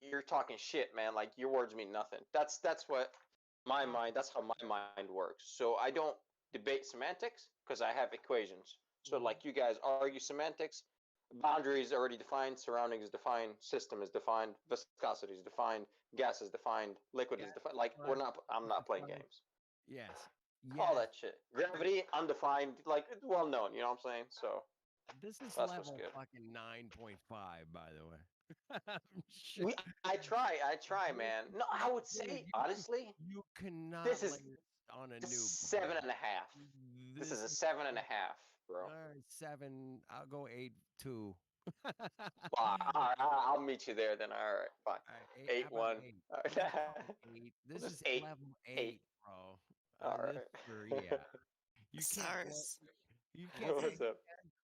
you're talking shit, man. Like your words mean nothing. That's what my mind. That's how my mind works. So I don't debate semantics because I have equations. So like you guys argue semantics, boundaries already defined, surroundings is defined, system is defined, viscosity is defined, gas is defined, liquid is defined. Like I'm not playing games. Yes. All that shit. Gravity, undefined, like well known, you know what I'm saying? So this is that's level what's good. fucking 9.5, by the way. I try, man. No, I would say honestly, you cannot this is lay on a this noob. 7.5. This is a 7.5, bro. 7. I'll go 8.2. Well, I'll meet you there then. All right, fine. 8.1. 8. This is eight. level 8, bro. All right. Yeah. You Cyrus. can't. What's up?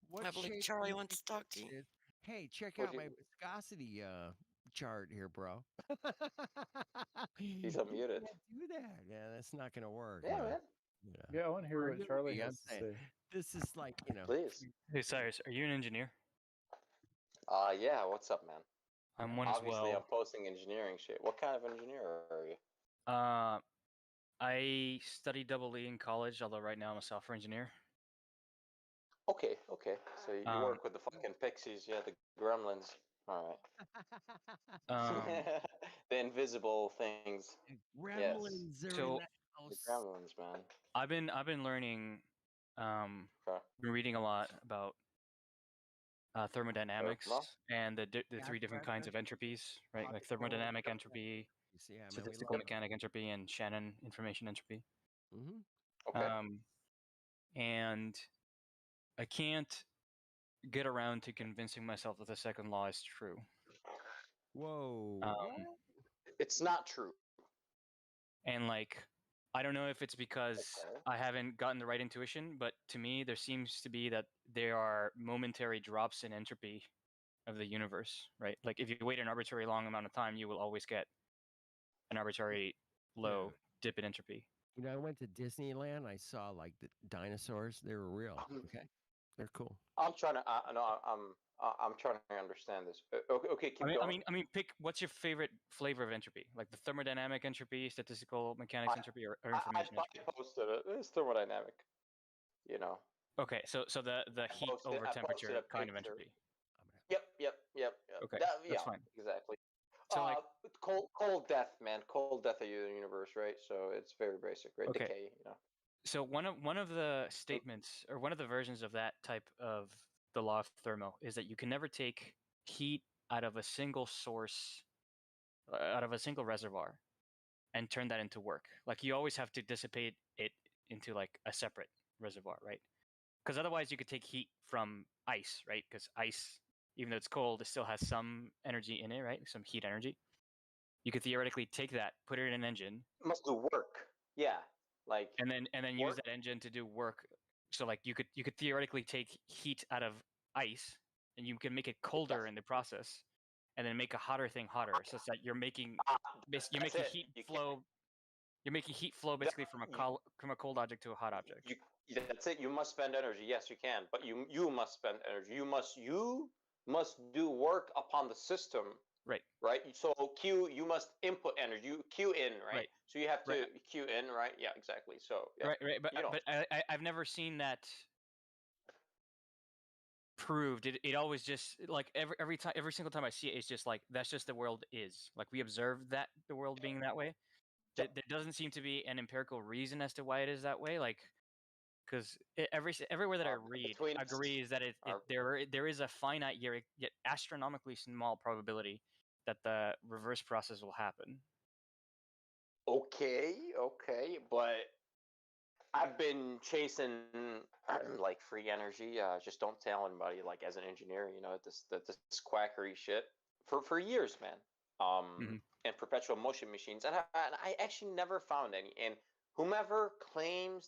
What I believe shape Charlie do wants to talk to you. is- Hey, check What'd out you- my viscosity chart here, bro. He's You unmuted. can't do that. Yeah, that's not gonna work. Yeah, man. Yeah, I want to hear what Charlie I'm has to saying, say. this is like, Please. Hey, Cyrus, are you an engineer? Yeah. What's up, man? I'm one Obviously, as I'm posting engineering shit. What kind of engineer are you? well. I studied double E in college, although right now I'm a software engineer. Okay. So you work with the fucking pixies, yeah, the gremlins. All right. The invisible things. Gremlins are in So the house. The gremlins, man. I've been learning, been reading a lot about thermodynamics and the three different kinds of entropies, right? Like thermodynamic entropy, Yeah, man, statistical mechanic entropy, and Shannon information entropy. Okay. And I can't get around to convincing myself that the second law is true. Whoa. It's not true. And like, I don't know if it's because I haven't gotten the right intuition, but to me, there seems to be that there are momentary drops in entropy of the universe, right? Like if you wait an arbitrary long amount of time, you will always get an arbitrary low dip in entropy. I went to Disneyland. I saw like the dinosaurs. They were real. Okay, they're cool. I'm trying to. I'm trying to understand this. Okay, keep going. I mean, pick what's your favorite flavor of entropy? Like the thermodynamic entropy, statistical mechanics entropy, or information entropy? I posted it. It's thermodynamic. You know. Okay, so the heat over temperature kind of entropy. Yep. Okay, Yeah, that's fine. Exactly. So like, cold death, man. Cold death of the universe, right? So it's very basic, right? Okay. Decay, you know. So one of the statements, or one of the versions of that type of the law of thermo, is that you can never take heat out of a single source, out of a single reservoir, and turn that into work. Like you always have to dissipate it into like a separate reservoir, right? Because otherwise you could take heat from ice, right? Because ice, even though it's cold, it still has some energy in it, right? Some heat energy. You could theoretically take that, put it in an engine. It must do work. Yeah. Like. And then use that engine to do work. So like you could theoretically take heat out of ice, and you can make it colder in the process, and then make a hotter thing hotter, such that you're making heat flow. You're making heat flow basically from a cold object to a hot object. That's it. You must spend energy. Yes, you can, but you must spend energy. You must do work upon the system. Right. Right. So you must input energy. You Q in, right? So you have to Q in, right? Yeah, exactly. So yeah. Right. But I've never seen that proved. It always just like every single time I see it, it's just like that's just the world is. Like we observe that the world being that way. There doesn't seem to be an empirical reason as to why it is that way. Like, because everywhere that I read agrees that there is a finite yet astronomically small probability that the reverse process will happen. Okay, but I've been chasing like free energy. Just don't tell anybody. Like as an engineer, you know, this quackery shit for years, man. And perpetual motion machines, and I actually never found any. And whomever claims